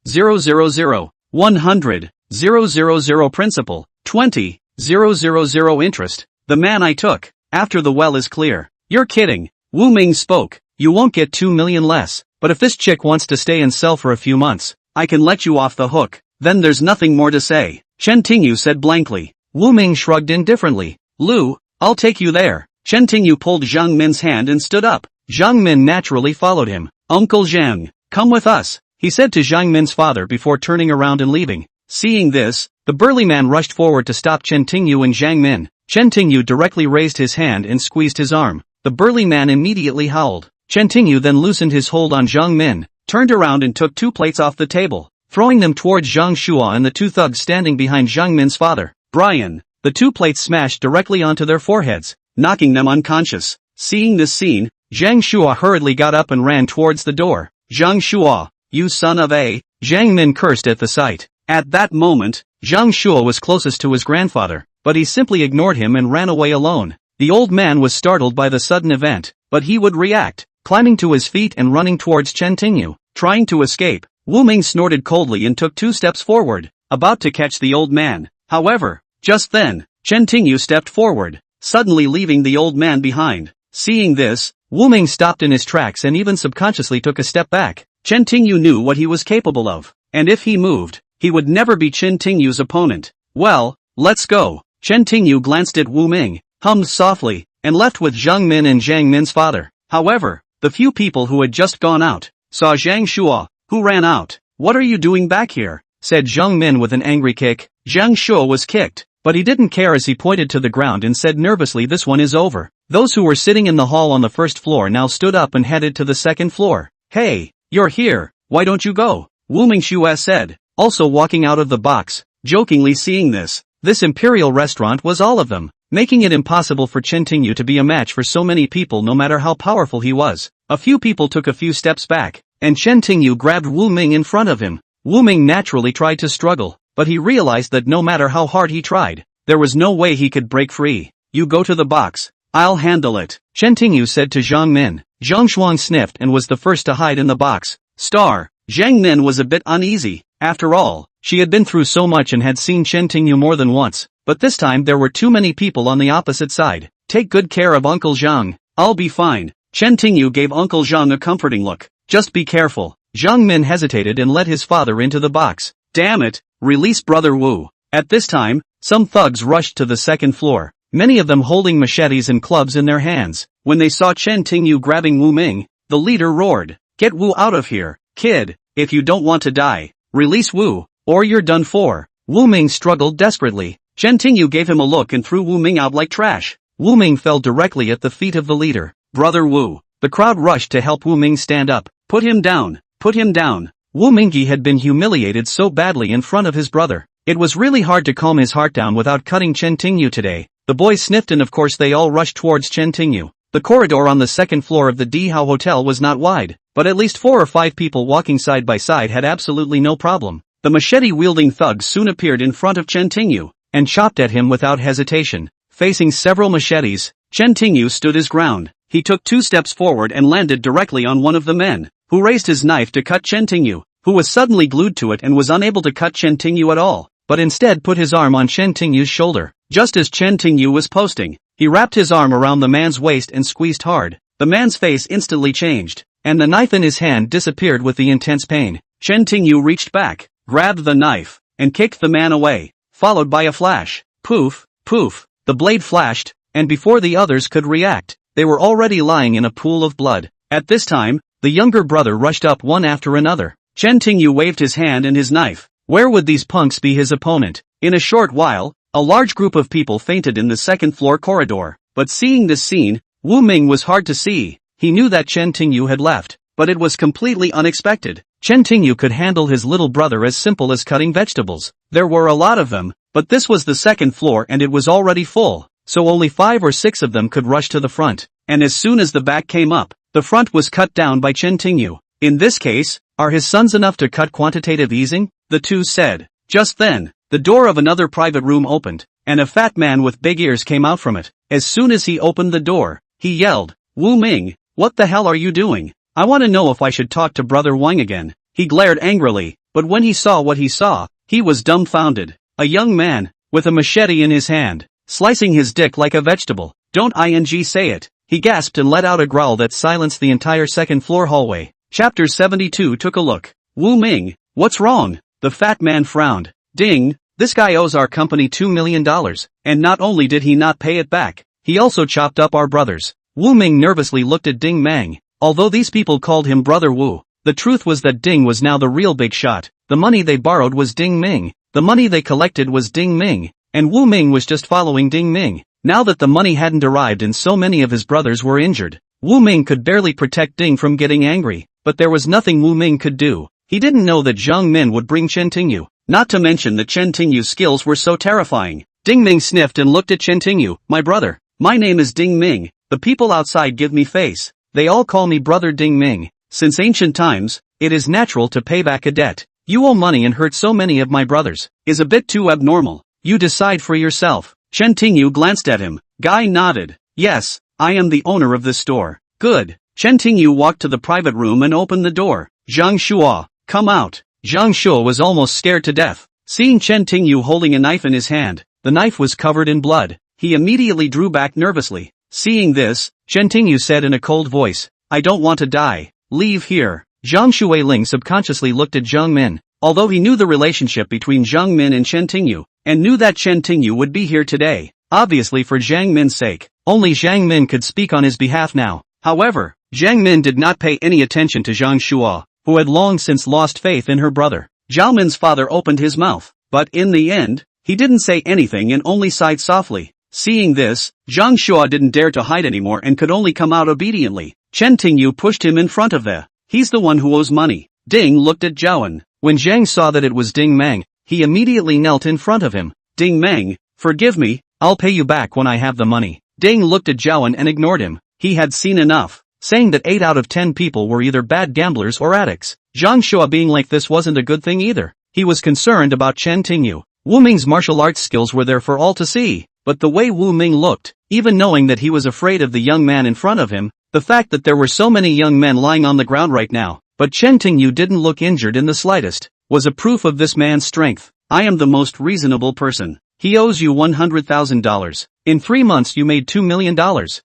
000, 100, 000 principal, 20, 000 interest. The man I took, after the well is clear. You're kidding. Wu Ming spoke. You won't get 2 million less, but if this chick wants to stay and sell for a few months, I can let you off the hook. Then there's nothing more to say. Chen Tingyu said blankly. Wu Ming shrugged indifferently. Lu, I'll take you there. Chen Tingyu pulled Zhang Min's hand and stood up. Zhang Min naturally followed him. Uncle Zhang, come with us, he said to Zhang Min's father before turning around and leaving. Seeing this, The burly man rushed forward to stop Chen Tingyu and Zhang Min. Chen Tingyu directly raised his hand and squeezed his arm. The burly man immediately howled. Chen Tingyu then loosened his hold on Zhang Min, turned around and took 2 plates off the table, throwing them towards Zhang Shua and the 2 thugs standing behind Zhang Min's father, Brian. The 2 plates smashed directly onto their foreheads, knocking them unconscious. Seeing this scene, Zhang Shua hurriedly got up and ran towards the door. Zhang Shua, you son of a... Zhang Min cursed at the sight. At that moment, Zhang Shua was closest to his grandfather, but he simply ignored him and ran away alone. The old man was startled by the sudden event, but he would react, climbing to his feet and running towards Chen Tingyu. Trying to escape, Wu Ming snorted coldly and took 2 steps forward, about to catch the old man. However, just then, Chen Tingyu stepped forward, suddenly leaving the old man behind. Seeing this, Wu Ming stopped in his tracks and even subconsciously took a step back. Chen Tingyu knew what he was capable of, and if he moved, he would never be Chen Tingyu's opponent. Well, let's go. Chen Tingyu glanced at Wu Ming, hummed softly, and left with Zhang Min and Zhang Min's father. However, the few people who had just gone out saw Zhang Shua, who ran out. What are you doing back here? Said Zhang Min with an angry kick. Zhang Shua was kicked, but he didn't care as he pointed to the ground and said nervously, this one is over. Those who were sitting in the hall on the first floor now stood up and headed to the second floor. Hey, you're here, why don't you go? Wu Mingxue said, also walking out of the box, jokingly. Seeing this imperial restaurant was all of them, making it impossible for Chen Tingyu to be a match for so many people no matter how powerful he was. A few people took a few steps back, and Chen Tingyu grabbed Wu Ming in front of him. Wu Ming naturally tried to struggle, but he realized that no matter how hard he tried, there was no way he could break free. You go to the box, I'll handle it, Chen Tingyu said to Zhang Min. Zhang Shuang sniffed and was the first to hide in the box. Zhang Min was a bit uneasy. After all, she had been through so much and had seen Chen Tingyu more than once, but this time there were too many people on the opposite side. Take good care of Uncle Zhang. I'll be fine. Chen Tingyu gave Uncle Zhang a comforting look. Just be careful. Zhang Min hesitated and led his father into the box. Damn it, release Brother Wu. At this time, some thugs rushed to the second floor, many of them holding machetes and clubs in their hands. When they saw Chen Tingyu grabbing Wu Ming, the leader roared, "Get Wu out of here, kid, if you don't want to die. Release Wu, or you're done for." Wu Ming struggled desperately. Chen Tingyu gave him a look and threw Wu Ming out like trash. Wu Ming fell directly at the feet of the leader. Brother Wu. The crowd rushed to help Wu Ming stand up. Put him down, put him down. Wu Mingyi had been humiliated so badly in front of his brother. It was really hard to calm his heart down without cutting Chen Tingyu today. The boys sniffed and of course they all rushed towards Chen Tingyu. The corridor on the second floor of the Dihao Hotel was not wide, but at least 4 or 5 people walking side by side had absolutely no problem. The machete-wielding thugs soon appeared in front of Chen Tingyu, and chopped at him without hesitation. Facing several machetes, Chen Tingyu stood his ground. He took 2 steps forward and landed directly on one of the men, who raised his knife to cut Chen Tingyu, who was suddenly glued to it and was unable to cut Chen Tingyu at all, but instead put his arm on Chen Tingyu's shoulder. Just as Chen Tingyu was posting, he wrapped his arm around the man's waist and squeezed hard. The man's face instantly changed, and the knife in his hand disappeared with the intense pain. Chen Tingyu reached back, grabbed the knife, and kicked the man away, followed by a flash. Poof, poof, the blade flashed, and before the others could react, they were already lying in a pool of blood. At this time, the younger brother rushed up one after another. Chen Tingyu waved his hand and his knife. Where would these punks be his opponent? In a short while, a large group of people fainted in the second-floor corridor. But seeing this scene, Wu Ming was hard to see. He knew that Chen Tingyu had left, but it was completely unexpected. Chen Tingyu could handle his little brother as simple as cutting vegetables. There were a lot of them, but this was the second floor and it was already full, so only 5 or 6 of them could rush to the front. And as soon as the back came up, the front was cut down by Chen Tingyu. In this case, are his sons enough to cut quantitative easing? The two said. Just then, the door of another private room opened, and a fat man with big ears came out from it. As soon as he opened the door, he yelled, "Wu Ming, what the hell are you doing? I want to know if I should talk to Brother Wang again." He glared angrily, but when he saw what he saw, he was dumbfounded. A young man, with a machete in his hand, slicing his dick like a vegetable. Don't say it. He gasped and let out a growl that silenced the entire second-floor hallway. Chapter 72 took a look. Wu Ming, what's wrong? The fat man frowned. Ding, this guy owes our company $2 million, and not only did he not pay it back, he also chopped up our brothers. Wu Ming nervously looked at Ding Mang. Although these people called him Brother Wu, the truth was that Ding was now the real big shot. The money they borrowed was Ding Ming. The money they collected was Ding Ming, and Wu Ming was just following Ding Ming. Now that the money hadn't arrived and so many of his brothers were injured, Wu Ming could barely protect Ding from getting angry, but there was nothing Wu Ming could do. He didn't know that Jiang Min would bring Chen Tingyu, not to mention that Chen Tingyu's skills were so terrifying. Ding Ming sniffed and looked at Chen Tingyu. My brother. My name is Ding Ming. The people outside give me face. They all call me brother Ding Ming. Since ancient times, it is natural to pay back a debt. You owe money and hurt so many of my brothers. Is a bit too abnormal. You decide for yourself. Chen Tingyu glanced at him. Guy nodded. Yes, I am the owner of this store. Good. Chen Tingyu walked to the private room and opened the door. Zhang Shua, come out. Zhang Shua was almost scared to death. Seeing Chen Tingyu holding a knife in his hand, the knife was covered in blood. He immediately drew back nervously. Seeing this, Chen Tingyu said in a cold voice, I don't want to die. Leave here. Zhang Shuiling subconsciously looked at Jiang Min. Although he knew the relationship between Jiang Min and Chen Tingyu, and knew that Chen Tingyu would be here today, obviously for Jiang Min's sake, only Jiang Min could speak on his behalf now. However, Jiang Min did not pay any attention to Zhang Shua, who had long since lost faith in her brother. Zhao Min's father opened his mouth, but in the end, he didn't say anything and only sighed softly. Seeing this, Zhang Shua didn't dare to hide anymore and could only come out obediently. Chen Tingyu pushed him in front of the. He's the one who owes money. Ding looked at Zhaoan. When Zhang saw that it was Ding Meng, he immediately knelt in front of him. Ding Meng, forgive me, I'll pay you back when I have the money. Ding looked at Zhaoan and ignored him. He had seen enough, saying that 8 out of 10 people were either bad gamblers or addicts. Zhang Shua being like this wasn't a good thing either. He was concerned about Chen Tingyu. Wu Ming's martial arts skills were there for all to see, but the way Wu Ming looked, even knowing that he was afraid of the young man in front of him, the fact that there were so many young men lying on the ground right now, but Chen Tingyu didn't look injured in the slightest, was a proof of this man's strength. I am the most reasonable person. He owes you $100,000. In 3 months you made $2 million,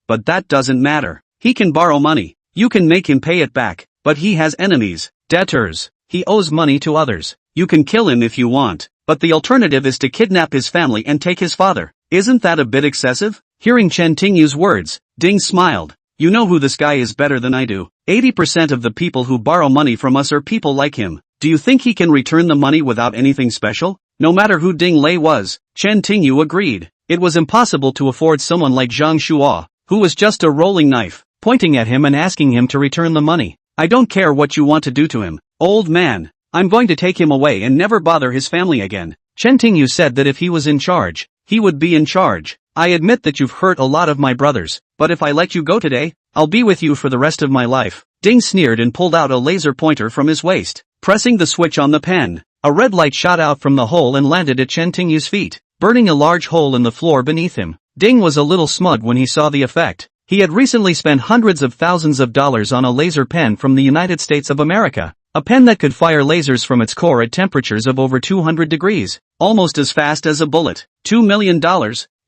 but that doesn't matter. He can borrow money. You can make him pay it back, but he has enemies, debtors. He owes money to others. You can kill him if you want, but the alternative is to kidnap his family and take his father. Isn't that a bit excessive? Hearing Chen Tingyu's words, Ding smiled. You know who this guy is better than I do. 80% of the people who borrow money from us are people like him. Do you think he can return the money without anything special? No matter who Ding Lei was, Chen Tingyu agreed. It was impossible to afford someone like Zhang Shua, who was just a rolling knife, pointing at him and asking him to return the money. I don't care what you want to do to him, old man. I'm going to take him away and never bother his family again. Chen Tingyu said that if he was in charge, he would be in charge. I admit that you've hurt a lot of my brothers, but if I let you go today, I'll be with you for the rest of my life. Ding sneered and pulled out a laser pointer from his waist. Pressing the switch on the pen, a red light shot out from the hole and landed at Chen Tingyu's feet, burning a large hole in the floor beneath him. Ding was a little smug when he saw the effect. He had recently spent hundreds of thousands of dollars on a laser pen from the United States of America. A pen that could fire lasers from its core at temperatures of over 200 degrees, almost as fast as a bullet. $2 million?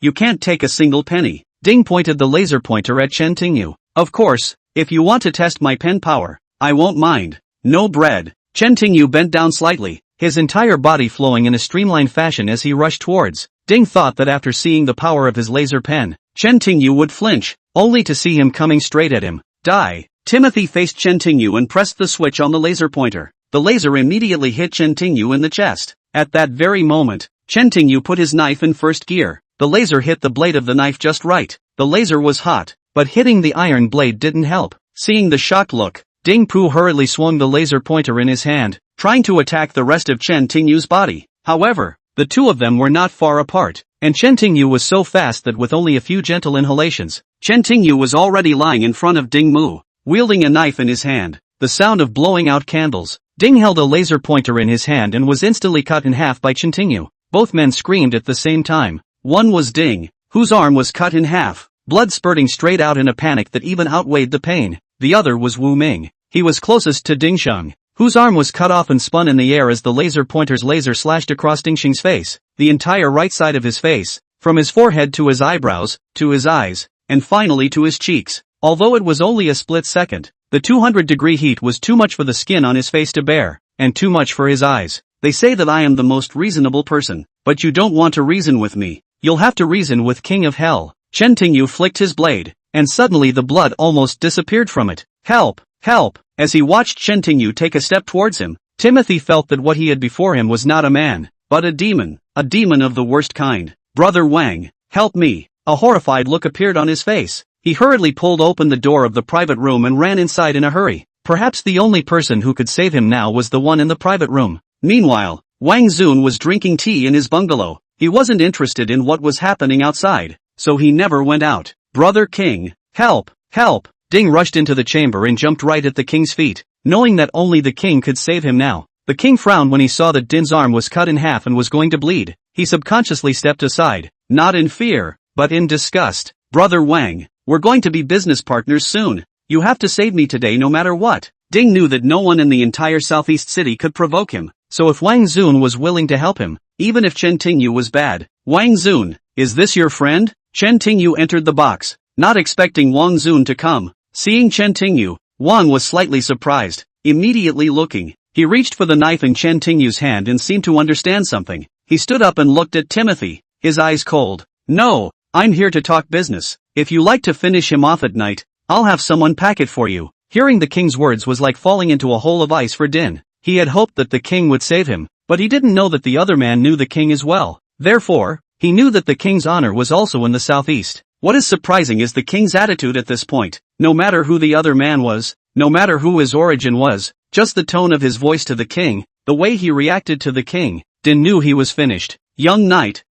You can't take a single penny. Ding pointed the laser pointer at Chen Tingyu. Of course, if you want to test my pen power, I won't mind. No bread. Chen Tingyu bent down slightly, his entire body flowing in a streamlined fashion as he rushed towards. Ding thought that after seeing the power of his laser pen, Chen Tingyu would flinch, only to see him coming straight at him. Die. Timothy faced Chen Tingyu and pressed the switch on the laser pointer. The laser immediately hit Chen Tingyu in the chest. At that very moment, Chen Tingyu put his knife in first gear. The laser hit the blade of the knife just right. The laser was hot, but hitting the iron blade didn't help. Seeing the shocked look, Ding Pu hurriedly swung the laser pointer in his hand, trying to attack the rest of Chen Tingyu's body. However, the two of them were not far apart, and Chen Tingyu was so fast that with only a few gentle inhalations, Chen Tingyu was already lying in front of Ding Mu, wielding a knife in his hand. The sound of blowing out candles. Ding held a laser pointer in his hand and was instantly cut in half by Chen Tingyu. Both men screamed at the same time. One was Ding, whose arm was cut in half, blood spurting straight out in a panic that even outweighed the pain. The other was Wu Ming. He was closest to Ding Sheng, whose arm was cut off and spun in the air as the laser pointer's laser slashed across Ding Sheng's face, the entire right side of his face, from his forehead to his eyebrows, to his eyes, and finally to his cheeks. Although it was only a split second, the 200-degree heat was too much for the skin on his face to bear, and too much for his eyes. They say that I am the most reasonable person, but you don't want to reason with me. You'll have to reason with King of Hell. Chen Tingyu flicked his blade, and suddenly the blood almost disappeared from it. Help! Help! As he watched Chen Tingyu take a step towards him, Timothy felt that what he had before him was not a man, but a demon of the worst kind. Brother Wang, help me. A horrified look appeared on his face. He hurriedly pulled open the door of the private room and ran inside in a hurry. Perhaps the only person who could save him now was the one in the private room. Meanwhile, Wang Zun was drinking tea in his bungalow. He wasn't interested in what was happening outside, so he never went out. Brother King, help, help! Ding rushed into the chamber and jumped right at the king's feet, knowing that only the king could save him now. The king frowned when he saw that Din's arm was cut in half and was going to bleed. He subconsciously stepped aside, not in fear, but in disgust. Brother Wang, we're going to be business partners soon. You have to save me today no matter what. Ding knew that no one in the entire Southeast City could provoke him, so if Wang Zun was willing to help him, even if Chen Tingyu was bad. Wang Zun, is this your friend? Chen Tingyu entered the box, not expecting Wang Zun to come. Seeing Chen Tingyu, Wang was slightly surprised. Immediately looking, he reached for the knife in Chen Tingyu's hand and seemed to understand something. He stood up and looked at Timothy, his eyes cold. No, I'm here to talk business. If you like to finish him off at night, I'll have someone pack it for you. Hearing the king's words was like falling into a hole of ice for Din. He had hoped that the king would save him, but he didn't know that the other man knew the king as well. Therefore, he knew that the king's honor was also in the southeast. What is surprising is the king's attitude at this point. No matter who the other man was, no matter who his origin was, just the tone of his voice to the king, the way he reacted to the king, Din knew he was finished. Young knight,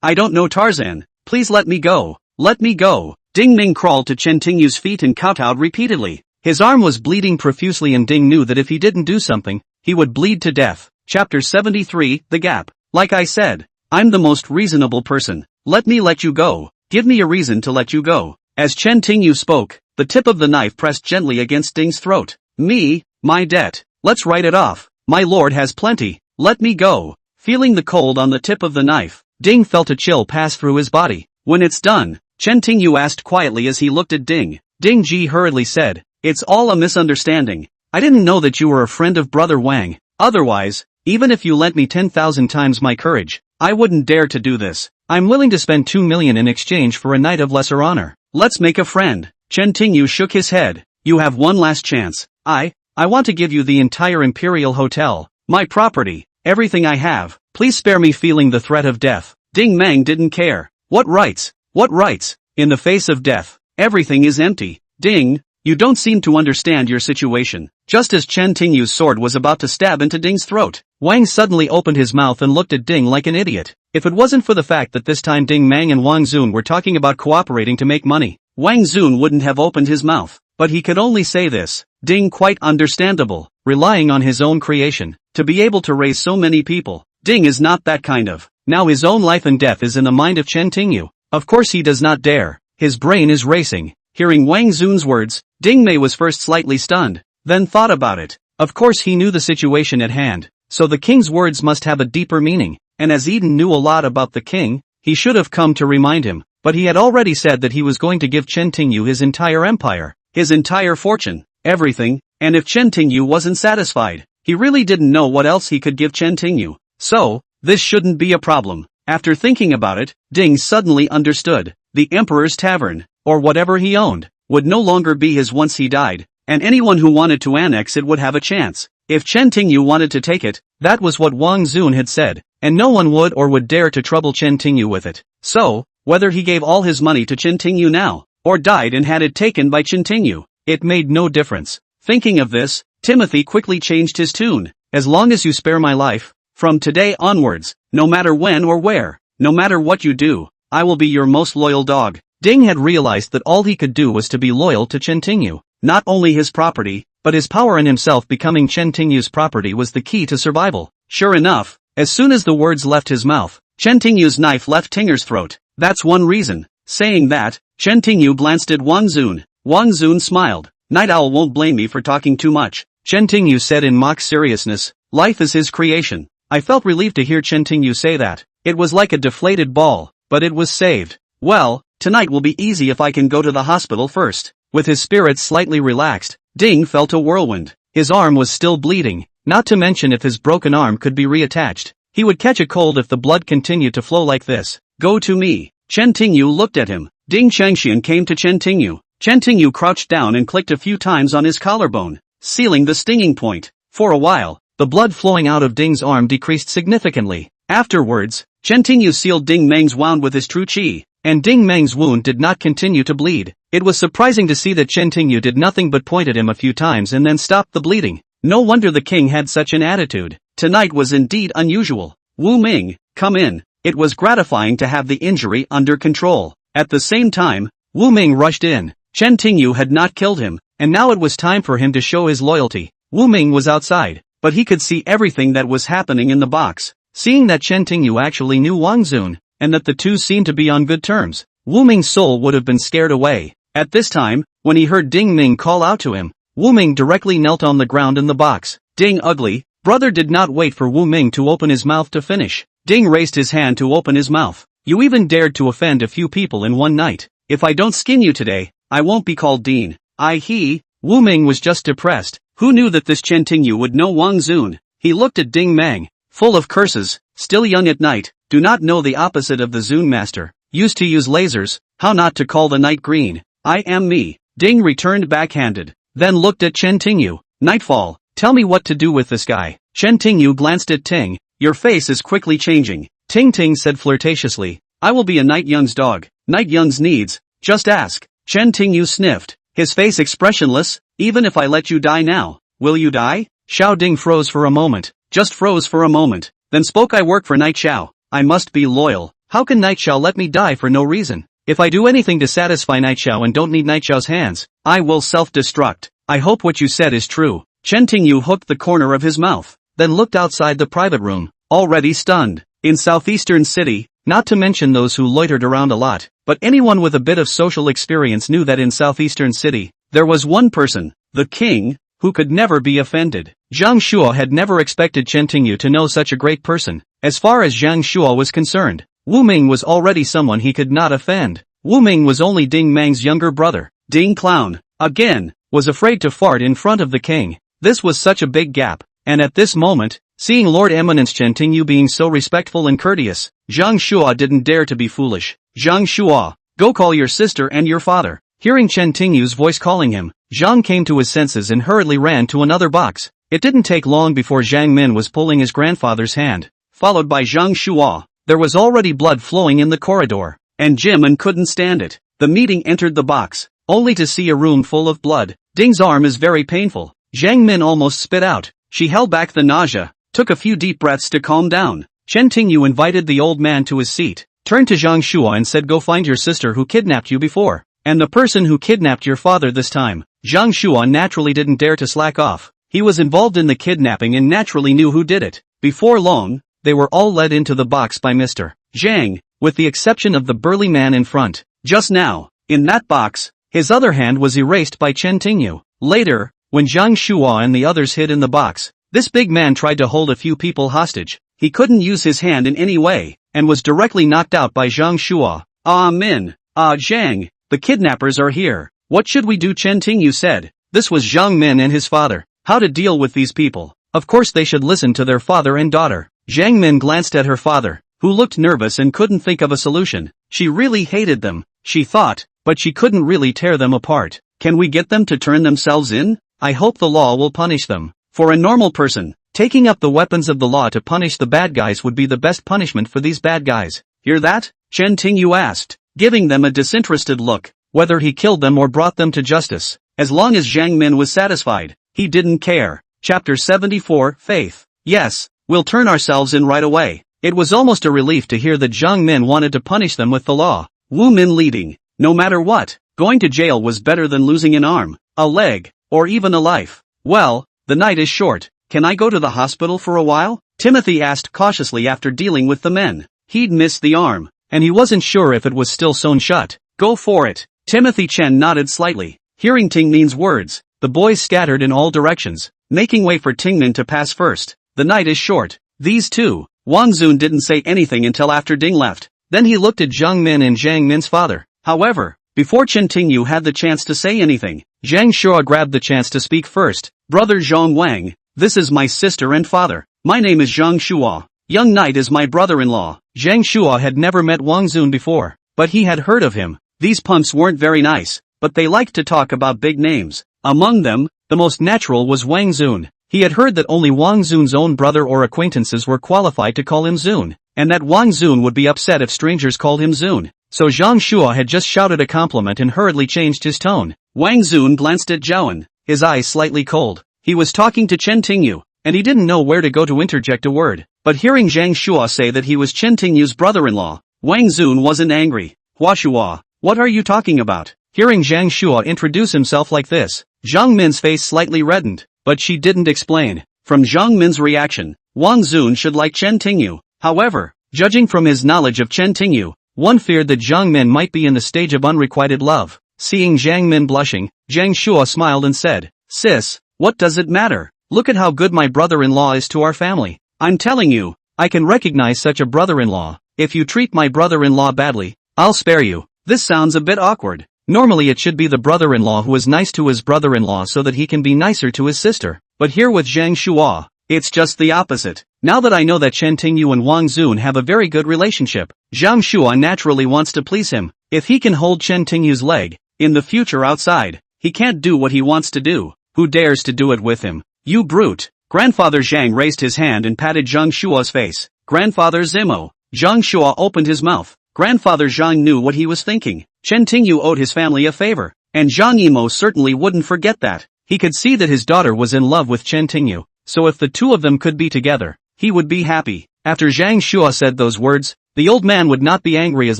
I don't know Tarzan, please let me go, let me go. Ding Ming crawled to Chen Tingyu's feet and kowtowed repeatedly. His arm was bleeding profusely and Ding knew that if he didn't do something, he would bleed to death. Chapter 73, The Gap. Like I said, I'm the most reasonable person. Let me let you go. Give me a reason to let you go. As Chen Tingyu spoke, the tip of the knife pressed gently against Ding's throat. Me, my debt. Let's write it off. My lord has plenty. Let me go. Feeling the cold on the tip of the knife, Ding felt a chill pass through his body. When it's done, Chen Tingyu asked quietly as he looked at Ding. Ding Ji hurriedly said, it's all a misunderstanding. I didn't know that you were a friend of Brother Wang. Otherwise, even if you lent me 10,000 times my courage, I wouldn't dare to do this. I'm willing to spend 2 million in exchange for a knight of lesser honor. Let's make a friend. Chen Tingyu shook his head. You have one last chance. I want to give you the entire Imperial Hotel, my property, everything I have. Please spare me feeling the threat of death. Ding Mang didn't care. What rights? What rights? In the face of death, everything is empty. Ding, you don't seem to understand your situation. Just as Chen Tingyu's sword was about to stab into Ding's throat, Wang suddenly opened his mouth and looked at Ding like an idiot. If it wasn't for the fact that this time Ding Mang and Wang Zun were talking about cooperating to make money, Wang Zun wouldn't have opened his mouth. But he could only say this. Ding quite understandable, relying on his own creation, to be able to raise so many people. Ding is not that kind of. Now his own life and death is in the mind of Chen Tingyu. Of course he does not dare. His brain is racing. Hearing Wang Zun's words, Ding Mei was first slightly stunned, then thought about it. Of course he knew the situation at hand, so the king's words must have a deeper meaning, and as Eden knew a lot about the king, he should have come to remind him, but he had already said that he was going to give Chen Tingyu his entire empire, his entire fortune, everything, and if Chen Tingyu wasn't satisfied, he really didn't know what else he could give Chen Tingyu. So, this shouldn't be a problem. After thinking about it, Ding suddenly understood. The Emperor's Tavern, or whatever he owned, would no longer be his once he died, and anyone who wanted to annex it would have a chance. If Chen Tingyu wanted to take it, that was what Wang Zun had said, and no one would or would dare to trouble Chen Tingyu with it. So, whether he gave all his money to Chen Tingyu now, or died and had it taken by Chen Tingyu, it made no difference. Thinking of this, Timothy quickly changed his tune. As long as you spare my life, from today onwards, no matter when or where, no matter what you do, I will be your most loyal dog. Ding had realized that all he could do was to be loyal to Chen Tingyu. Not only his property, but his power and himself becoming Chen Tingyu's property was the key to survival. Sure enough, as soon as the words left his mouth, Chen Tingyu's knife left Tinger's throat. That's one reason. Saying that, Chen Tingyu glanced at Wang Zun. Wang Zun smiled. Night Owl won't blame me for talking too much. Chen Tingyu said in mock seriousness. Life is his creation. I felt relieved to hear Chen Tingyu say that. It was like a deflated ball, but it was saved. Well, tonight will be easy if I can go to the hospital first. With his spirits slightly relaxed, Ding felt a whirlwind. His arm was still bleeding, not to mention if his broken arm could be reattached. He would catch a cold if the blood continued to flow like this. Go to me. Chen Tingyu looked at him. Ding Changxian came to Chen Tingyu. Chen Tingyu crouched down and clicked a few times on his collarbone, sealing the stinging point. For a while, the blood flowing out of Ding's arm decreased significantly. Afterwards, Chen Tingyu sealed Ding Meng's wound with his true qi, and Ding Meng's wound did not continue to bleed. It was surprising to see that Chen Tingyu did nothing but point at him a few times and then stopped the bleeding. No wonder the king had such an attitude. Tonight was indeed unusual. Wu Ming, come in. It was gratifying to have the injury under control. At the same time, Wu Ming rushed in. Chen Tingyu had not killed him, and now it was time for him to show his loyalty. Wu Ming was outside, but he could see everything that was happening in the box. Seeing that Chen Tingyu actually knew Wang Xun, and that the two seemed to be on good terms, Wu Ming's soul would have been scared away. At this time, when he heard Ding Ming call out to him, Wu Ming directly knelt on the ground in the box. Ding ugly, brother did not wait for Wu Ming to open his mouth to finish. Ding raised his hand to open his mouth. You even dared to offend a few people in one night. If I don't skin you today, I won't be called Dean. Wu Ming was just depressed. Who knew that this Chen Tingyu would know Wang Xun? He looked at Ding Meng, full of curses, still young at night, do not know the opposite of the Xun master, used to use lasers, how not to call the night green. I am me. Ding returned backhanded, then looked at Chen Tingyu. Nightfall, tell me what to do with this guy. Chen Tingyu glanced at Ting. Your face is quickly changing. Ting Ting said flirtatiously. I will be a Night Young's dog. Night Young's needs, just ask. Chen Tingyu sniffed, his face expressionless. Even if I let you die now, will you die? Xiao Ding froze for a moment, just froze for a moment, then spoke. I work for Night Xiao. I must be loyal. How can Night Xiao let me die for no reason? If I do anything to satisfy Night Xiao and don't need Night Xiao's hands, I will self-destruct. I hope what you said is true. Chen Tingyu hooked the corner of his mouth, then looked outside the private room, already stunned. In southeastern city, not to mention those who loitered around a lot, but anyone with a bit of social experience knew that in southeastern city, there was one person, the king, who could never be offended. Zhang Shuo had never expected Chen Tingyu to know such a great person. As far as Zhang Shuo was concerned, Wu Ming was already someone he could not offend. Wu Ming was only Ding Meng's younger brother. Ding Clown, again, was afraid to fart in front of the king. This was such a big gap, and at this moment, seeing Lord Eminence Chen Tingyu being so respectful and courteous, Zhang Shuo didn't dare to be foolish. Zhang Shuo, go call your sister and your father. Hearing Chen Tingyu's voice calling him, Zhang came to his senses and hurriedly ran to another box. It didn't take long before Zhang Min was pulling his grandfather's hand, followed by Zhang Shuo. There was already blood flowing in the corridor, and Jimin couldn't stand it. The meeting entered the box, only to see a room full of blood. Ding's arm is very painful. Zhang Min almost spit out. She held back the nausea, took a few deep breaths to calm down. Chen Tingyu invited the old man to his seat, turned to Zhang Shuo and said, go find your sister who kidnapped you before, and the person who kidnapped your father this time. Zhang Shuo naturally didn't dare to slack off. He was involved in the kidnapping and naturally knew who did it. Before long, they were all led into the box by Mr. Zhang, with the exception of the burly man in front. Just now, in that box, his other hand was erased by Chen Tingyu. Later, when Zhang Shuo and the others hid in the box, this big man tried to hold a few people hostage. He couldn't use his hand in any way, and was directly knocked out by Zhang Shuo. Zhang, the kidnappers are here. What should we do? Chen Tingyu said. This was Zhang Min and his father. How to deal with these people? Of course they should listen to their father and daughter. Zhang Min glanced at her father, who looked nervous and couldn't think of a solution. She really hated them, she thought, but she couldn't really tear them apart. Can we get them to turn themselves in? I hope the law will punish them. For a normal person, taking up the weapons of the law to punish the bad guys would be the best punishment for these bad guys. Hear that? Chen Tingyu asked, giving them a disinterested look. Whether he killed them or brought them to justice, as long as Zhang Min was satisfied, he didn't care. Chapter 74, Faith. Yes, we'll turn ourselves in right away. It was almost a relief to hear that Zhang Min wanted to punish them with the law. Wu Min leading. No matter what, going to jail was better than losing an arm, a leg, or even a life. Well, the night is short. Can I go to the hospital for a while? Timothy asked cautiously after dealing with the men. He'd missed the arm, and he wasn't sure if it was still sewn shut. Go for it. Timothy Chen nodded slightly. Hearing Tingmin's words, the boys scattered in all directions, making way for Tingmin to pass first. The night is short. These two. Wang Xun didn't say anything until after Ding left. Then he looked at Zhang Min and Zhang Min's father. However, before Chen Tingyu had the chance to say anything, Zhang Shuo grabbed the chance to speak first. Brother Zhang Wang, this is my sister and father. My name is Zhang Shuo. Young Knight is my brother-in-law. Zhang Shuo had never met Wang Xun before, but he had heard of him. These punks weren't very nice, but they liked to talk about big names. Among them, the most natural was Wang Xun. He had heard that only Wang Zun's own brother or acquaintances were qualified to call him Zun, and that Wang Zun would be upset if strangers called him Zun. So Zhang Shua had just shouted a compliment and hurriedly changed his tone. Wang Zun glanced at Zhaoan, his eyes slightly cold. He was talking to Chen Tingyu, and he didn't know where to go to interject a word. But hearing Zhang Shua say that he was Chen Tingyu's brother-in-law, Wang Zun wasn't angry. Hua Shua, what are you talking about? Hearing Zhang Shua introduce himself like this, Zhang Min's face slightly reddened, but she didn't explain. From Zhang Min's reaction, Wang Zun should like Chen Tingyu. However, judging from his knowledge of Chen Tingyu, one feared that Zhang Min might be in the stage of unrequited love. Seeing Zhang Min blushing, Zhang Shua smiled and said, "Sis, what does it matter? Look at how good my brother-in-law is to our family. I'm telling you, I can recognize such a brother-in-law. If you treat my brother-in-law badly, I'll spare you." This sounds a bit awkward. Normally it should be the brother-in-law who is nice to his brother-in-law so that he can be nicer to his sister. But here with Zhang Shua, it's just the opposite. Now that I know that Chen Tingyu and Wang Zun have a very good relationship, Zhang Shua naturally wants to please him. If he can hold Chen Tingyu's leg, in the future outside, he can't do what he wants to do. Who dares to do it with him? You brute! Grandfather Zhang raised his hand and patted Zhang Shua's face. Grandfather Zimo. Zhang Shua opened his mouth. Grandfather Zhang knew what he was thinking. Chen Tingyu owed his family a favor, and Zhang Yimou certainly wouldn't forget that. He could see that his daughter was in love with Chen Tingyu, so if the two of them could be together, he would be happy. After Zhang Shua said those words, the old man would not be angry as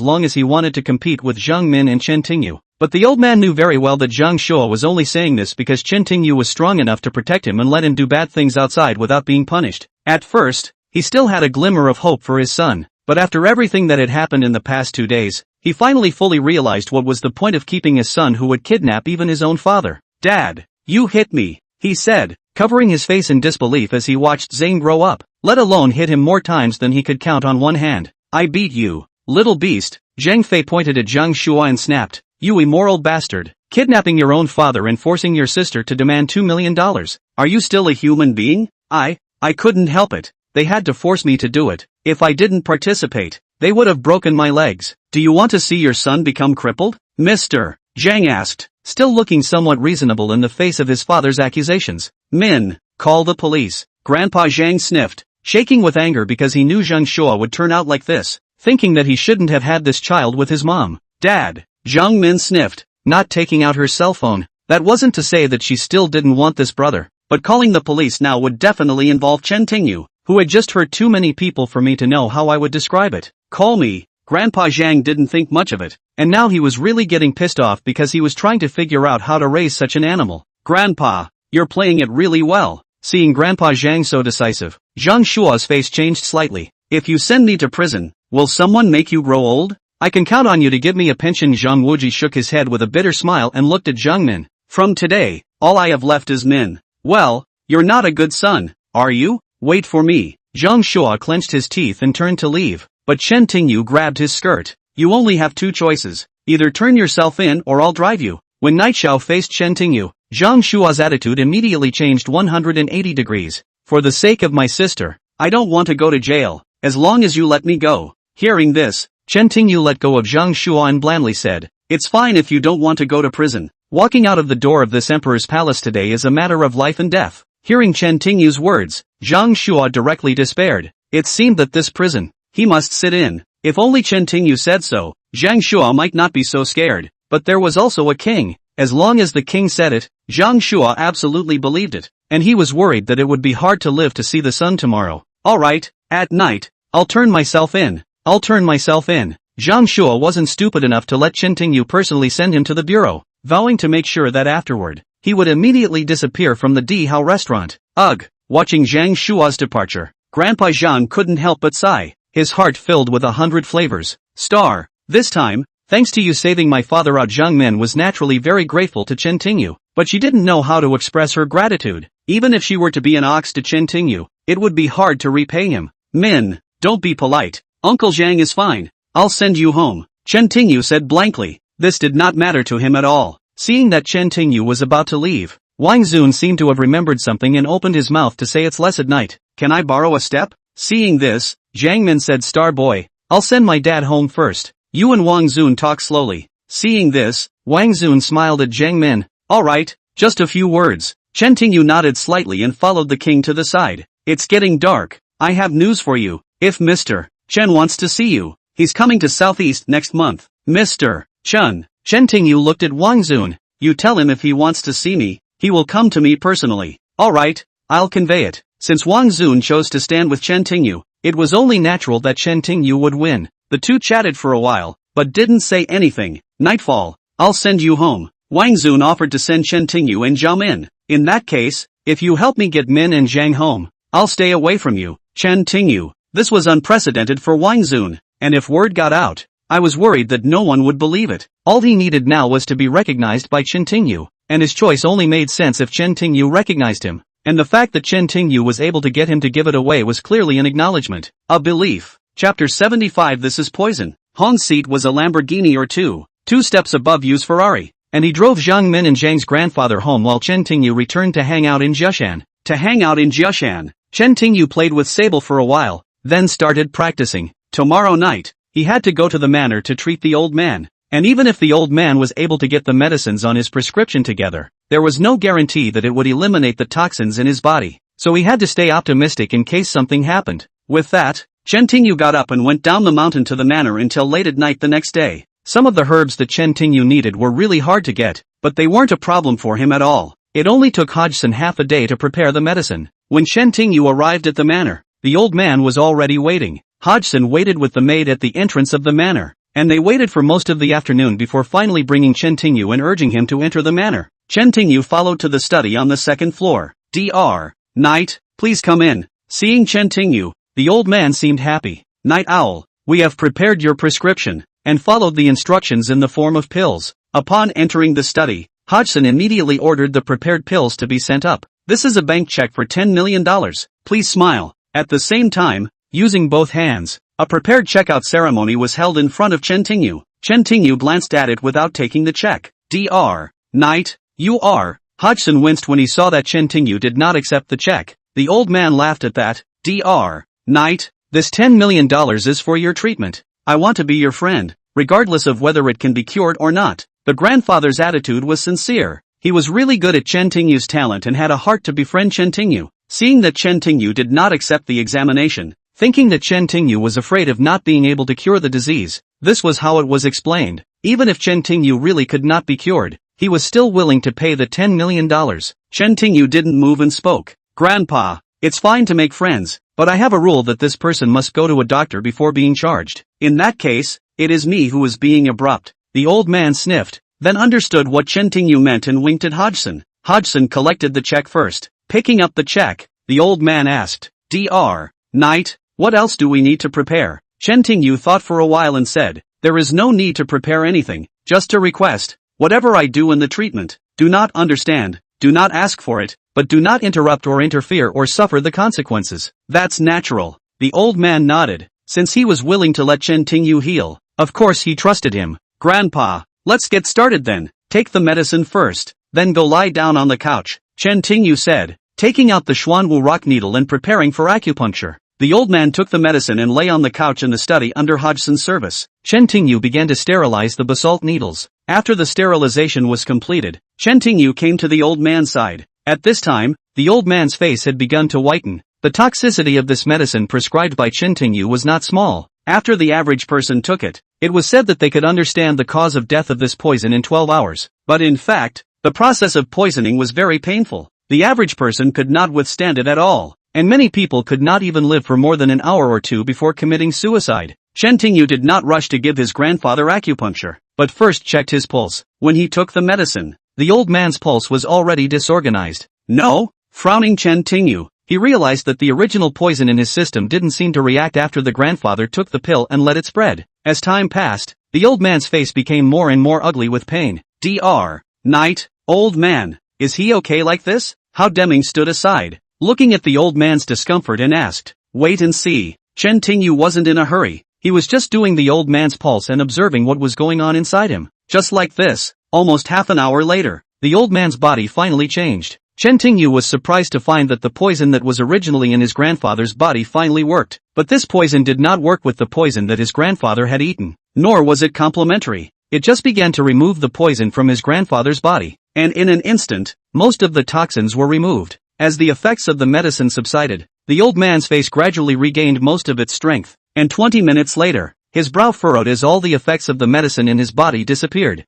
long as he wanted to compete with Zhang Min and Chen Tingyu. But the old man knew very well that Zhang Shua was only saying this because Chen Tingyu was strong enough to protect him and let him do bad things outside without being punished. At first, he still had a glimmer of hope for his son, but after everything that had happened in the past 2 days, he finally fully realized what was the point of keeping his son who would kidnap even his own father. "Dad, you hit me," he said, covering his face in disbelief as he watched Zane grow up, let alone hit him more times than he could count on one hand. "I beat you, little beast." Zhang Fei pointed at Zhang Shua and snapped, "You immoral bastard, kidnapping your own father and forcing your sister to demand $2 million. Are you still a human being?" I couldn't help it. They had to force me to do it. If I didn't participate, they would have broken my legs. Do you want to see your son become crippled, Mr. Zhang asked, still looking somewhat reasonable in the face of his father's accusations. "Min, call the police." Grandpa Zhang sniffed, shaking with anger because he knew Zhang Shua would turn out like this, thinking that he shouldn't have had this child with his mom. "Dad," Zhang Min sniffed, not taking out her cell phone. That wasn't to say that she still didn't want this brother, but calling the police now would definitely involve Chen Tingyu, who had just hurt too many people for me to know how I would describe it. "Call me." Grandpa Zhang didn't think much of it, and now he was really getting pissed off because he was trying to figure out how to raise such an animal. "Grandpa, you're playing it really well." Seeing Grandpa Zhang so decisive, Zhang Shua's face changed slightly. "If you send me to prison, will someone make you grow old? I can count on you to give me a pension." Zhang Wuji shook his head with a bitter smile and looked at Zhang Min. "From today, all I have left is Min." "Well, you're not a good son, are you? Wait for me." Zhang Shua clenched his teeth and turned to leave, but Chen Tingyu grabbed his skirt. "You only have 2 choices. Either turn yourself in or I'll drive you." When Nightshao faced Chen Tingyu, Zhang Shua's attitude immediately changed 180 degrees. "For the sake of my sister, I don't want to go to jail, as long as you let me go." Hearing this, Chen Tingyu let go of Zhang Shua and blandly said, "It's fine if you don't want to go to prison. Walking out of the door of this emperor's palace today is a matter of life and death." Hearing Chen Tingyu's words, Zhang Shua directly despaired. It seemed that this prison, he must sit in. If only Chen Tingyu said so, Zhang Shua might not be so scared. But there was also a king. As long as the king said it, Zhang Shua absolutely believed it, and he was worried that it would be hard to live to see the sun tomorrow. "Alright, at night, I'll turn myself in. I'll turn myself in." Zhang Shua wasn't stupid enough to let Chen Tingyu personally send him to the bureau, vowing to make sure that afterward, he would immediately disappear from the Di-Hao restaurant. Ugh! Watching Zhang Shua's departure, Grandpa Zhang couldn't help but sigh, his heart filled with 100 flavors. Star, this time, thanks to you saving my father out. Zhang Min was naturally very grateful to Chen Tingyu, but she didn't know how to express her gratitude. Even if she were to be an ox to Chen Tingyu, it would be hard to repay him. "Min, don't be polite. Uncle Zhang is fine. I'll send you home," Chen Tingyu said blankly. This did not matter to him at all. Seeing that Chen Tingyu was about to leave, Wang Zun seemed to have remembered something and opened his mouth to say it's less at night. "Can I borrow a step?" Seeing this, Zhang Min said, "Star boy, I'll send my dad home first. You and Wang Zun talk slowly." Seeing this, Wang Zun smiled at Zhang Min. "Alright, just a few words." Chen Tingyu nodded slightly and followed the king to the side. It's getting dark. I have news for you. If Mr. Chen wants to see you, he's coming to Southeast next month. Mr. Chen. Chen Tingyu looked at Wang Zun. You tell him if he wants to see me, he will come to me personally. Alright, I'll convey it. Since Wang Zun chose to stand with Chen Tingyu, it was only natural that Chen Tingyu would win. The two chatted for a while, but didn't say anything. Nightfall. I'll send you home. Wang Zun offered to send Chen Tingyu and Zhao Min. In that case, if you help me get Min and Zhang home, I'll stay away from you. Chen Tingyu. This was unprecedented for Wang Zun, and if word got out, I was worried that no one would believe it. All he needed now was to be recognized by Chen Tingyu, and his choice only made sense if Chen Tingyu recognized him, and the fact that Chen Tingyu was able to get him to give it away was clearly an acknowledgement. A belief. Chapter 75. This is poison. Hong's seat was a Lamborghini or two steps above Yu's Ferrari, and he drove Zhang Min and Zhang's grandfather home while Chen Tingyu returned to hang out in Jiashan. Chen Tingyu played with Sable for a while, then started practicing. Tomorrow night, he had to go to the manor to treat the old man, and even if the old man was able to get the medicines on his prescription together, there was no guarantee that it would eliminate the toxins in his body, so he had to stay optimistic in case something happened. With that, Chen Tingyu got up and went down the mountain to the manor until late at night the next day. Some of the herbs that Chen Tingyu needed were really hard to get, but they weren't a problem for him at all. It only took Hodgson half a day to prepare the medicine. When Chen Tingyu arrived at the manor, the old man was already waiting. Hodgson waited with the maid at the entrance of the manor, and they waited for most of the afternoon before finally bringing Chen Tingyu and urging him to enter the manor. Chen Tingyu followed to the study on the second floor. Dr. Knight, please come in. Seeing Chen Tingyu, the old man seemed happy. Night Owl, we have prepared your prescription, and followed the instructions in the form of pills. Upon entering the study, Hodgson immediately ordered the prepared pills to be sent up. This is a bank check for $10 million. Please smile. At the same time, using both hands, a prepared checkout ceremony was held in front of Chen Tingyu. Chen Tingyu glanced at it without taking the check. Dr. Knight, you are. Hodgson winced when he saw that Chen Tingyu did not accept the check. The old man laughed at that. Dr. Knight, this $10 million is for your treatment. I want to be your friend, regardless of whether it can be cured or not. The grandfather's attitude was sincere. He was really good at Chen Tingyu's talent and had a heart to befriend Chen Tingyu. Seeing that Chen Tingyu did not accept the examination, thinking that Chen Tingyu was afraid of not being able to cure the disease, this was how it was explained. Even if Chen Tingyu really could not be cured, he was still willing to pay the $10 million. Chen Tingyu didn't move and spoke. Grandpa, it's fine to make friends, but I have a rule that this person must go to a doctor before being charged. In that case, it is me who is being abrupt. The old man sniffed, then understood what Chen Tingyu meant and winked at Hodgson. Hodgson collected the check first. Picking up the check, the old man asked, Dr. Knight, what else do we need to prepare? Chen Tingyu thought for a while and said, there is no need to prepare anything, just a request. Whatever I do in the treatment, do not understand, do not ask for it, but do not interrupt or interfere or suffer the consequences. That's natural. The old man nodded, since he was willing to let Chen Tingyu heal. Of course he trusted him. Grandpa, let's get started then. Take the medicine first, then go lie down on the couch, Chen Tingyu said, taking out the Xuanwu rock needle and preparing for acupuncture. The old man took the medicine and lay on the couch in the study under Hodgson's service. Chen Tingyu began to sterilize the basalt needles. After the sterilization was completed, Chen Tingyu came to the old man's side. At this time, the old man's face had begun to whiten. The toxicity of this medicine prescribed by Chen Tingyu was not small. After the average person took it, it was said that they could understand the cause of death of this poison in 12 hours. But in fact, the process of poisoning was very painful. The average person could not withstand it at all, and many people could not even live for more than an hour or two before committing suicide. Chen Tingyu did not rush to give his grandfather acupuncture, but first checked his pulse. When he took the medicine, the old man's pulse was already disorganized. No, frowning Chen Tingyu, he realized that the original poison in his system didn't seem to react after the grandfather took the pill and let it spread. As time passed, the old man's face became more and more ugly with pain. Dr. Knight, old man, is he okay like this? How Deming stood aside, looking at the old man's discomfort and asked, wait and see. Chen Tingyu wasn't in a hurry. He was just doing the old man's pulse and observing what was going on inside him. Just like this, almost half an hour later, the old man's body finally changed. Chen Tingyu was surprised to find that the poison that was originally in his grandfather's body finally worked. But this poison did not work with the poison that his grandfather had eaten. Nor was it complementary. It just began to remove the poison from his grandfather's body. and in an instant, most of the toxins were removed. As the effects of the medicine subsided, the old man's face gradually regained most of its strength, and 20 minutes later, his brow furrowed as all the effects of the medicine in his body disappeared.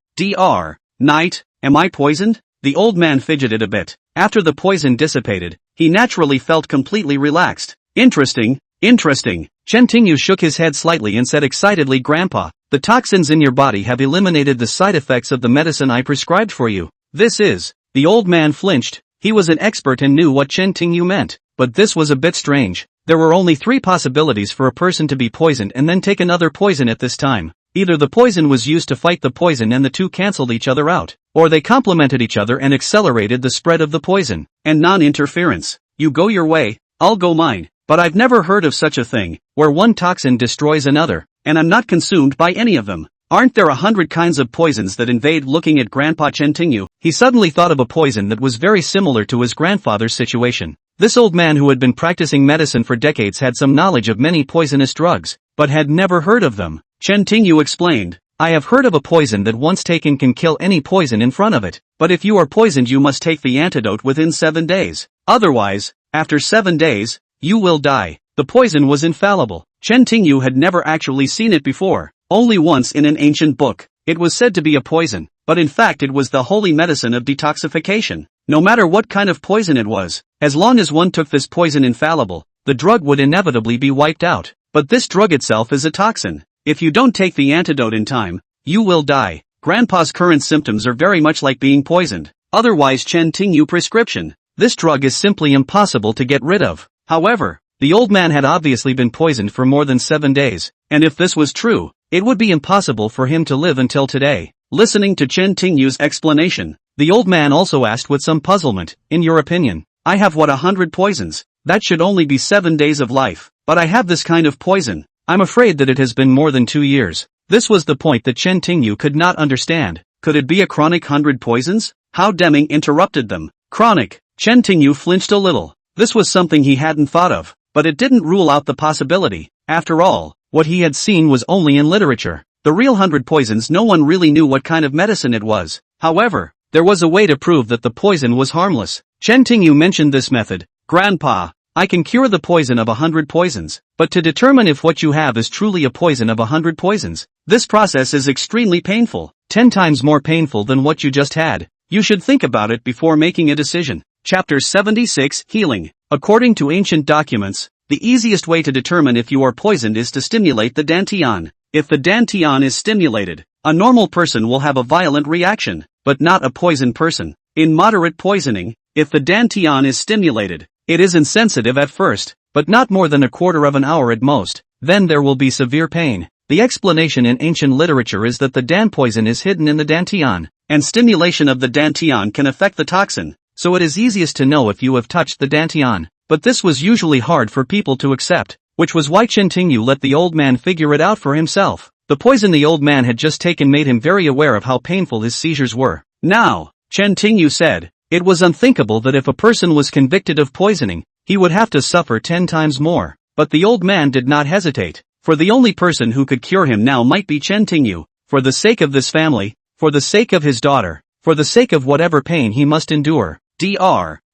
Night, am I poisoned? The old man fidgeted a bit. After the poison dissipated, he naturally felt completely relaxed. Interesting. Chen Tingyu shook his head slightly and said excitedly, Grandpa, the toxins in your body have eliminated the side effects of the medicine I prescribed for you. This is. The old man flinched. He was an expert and knew what Chen Tingyu meant, but this was a bit strange. There were only 3 possibilities for a person to be poisoned and then take another poison at this time. Either the poison was used to fight the poison and the two cancelled each other out, or they complemented each other and accelerated the spread of the poison. And non-interference. You go your way, I'll go mine. But I've never heard of such a thing, where one toxin destroys another, and I'm not consumed by any of them. Aren't there 100 kinds of poisons that invade? Looking at Grandpa Chen Tingyu, he suddenly thought of a poison that was very similar to his grandfather's situation. This old man who had been practicing medicine for decades had some knowledge of many poisonous drugs, but had never heard of them. Chen Tingyu explained, I have heard of a poison that once taken can kill any poison in front of it, but if you are poisoned you must take the antidote within 7 days. Otherwise, after 7 days, you will die. The poison was infallible. Chen Tingyu had never actually seen it before, only once in an ancient book. It was said to be a poison, but in fact it was the holy medicine of detoxification. No matter what kind of poison it was, as long as one took this poison infallible, the drug would inevitably be wiped out. But this drug itself is a toxin. If you don't take the antidote in time, you will die. Grandpa's current symptoms are very much like being poisoned. Otherwise Chen Tingyu prescription. This drug is simply impossible to get rid of. However, the old man had obviously been poisoned for more than 7 days, and if this was true, it would be impossible for him to live until today. Listening to Chen Tingyu's explanation, the old man also asked with some puzzlement, in your opinion, I have 100 poisons? That should only be 7 days of life, but I have this kind of poison. I'm afraid that it has been more than 2 years. This was the point that Chen Tingyu could not understand. Could it be a chronic 100 poisons? How Deming interrupted them. Chronic. Chen Tingyu flinched a little. This was something he hadn't thought of, but it didn't rule out the possibility. After all, what he had seen was only in literature. The real 100 poisons, no one really knew what kind of medicine it was. However, there was a way to prove that the poison was harmless. Chen Tingyu mentioned this method. Grandpa, I can cure the poison of 100 poisons, but to determine if what you have is truly a poison of 100 poisons, this process is extremely painful, 10 times more painful than what you just had. You should think about it before making a decision. Chapter 76, Healing. According to ancient documents, the easiest way to determine if you are poisoned is to stimulate the dantian. If the dantian is stimulated, a normal person will have a violent reaction, but not a poisoned person. In moderate poisoning, if the dantian is stimulated, it is insensitive at first, but not more than a quarter of an hour at most, then there will be severe pain. The explanation in ancient literature is that the dan poison is hidden in the dantian, and stimulation of the dantian can affect the toxin, so it is easiest to know if you have touched the dantian. But this was usually hard for people to accept, which was why Chen Tingyu let the old man figure it out for himself. The poison the old man had just taken made him very aware of how painful his seizures were. Now, Chen Tingyu said, it was unthinkable that if a person was convicted of poisoning, he would have to suffer 10 times more. But the old man did not hesitate, for the only person who could cure him now might be Chen Tingyu. For the sake of this family, for the sake of his daughter, for the sake of whatever pain he must endure.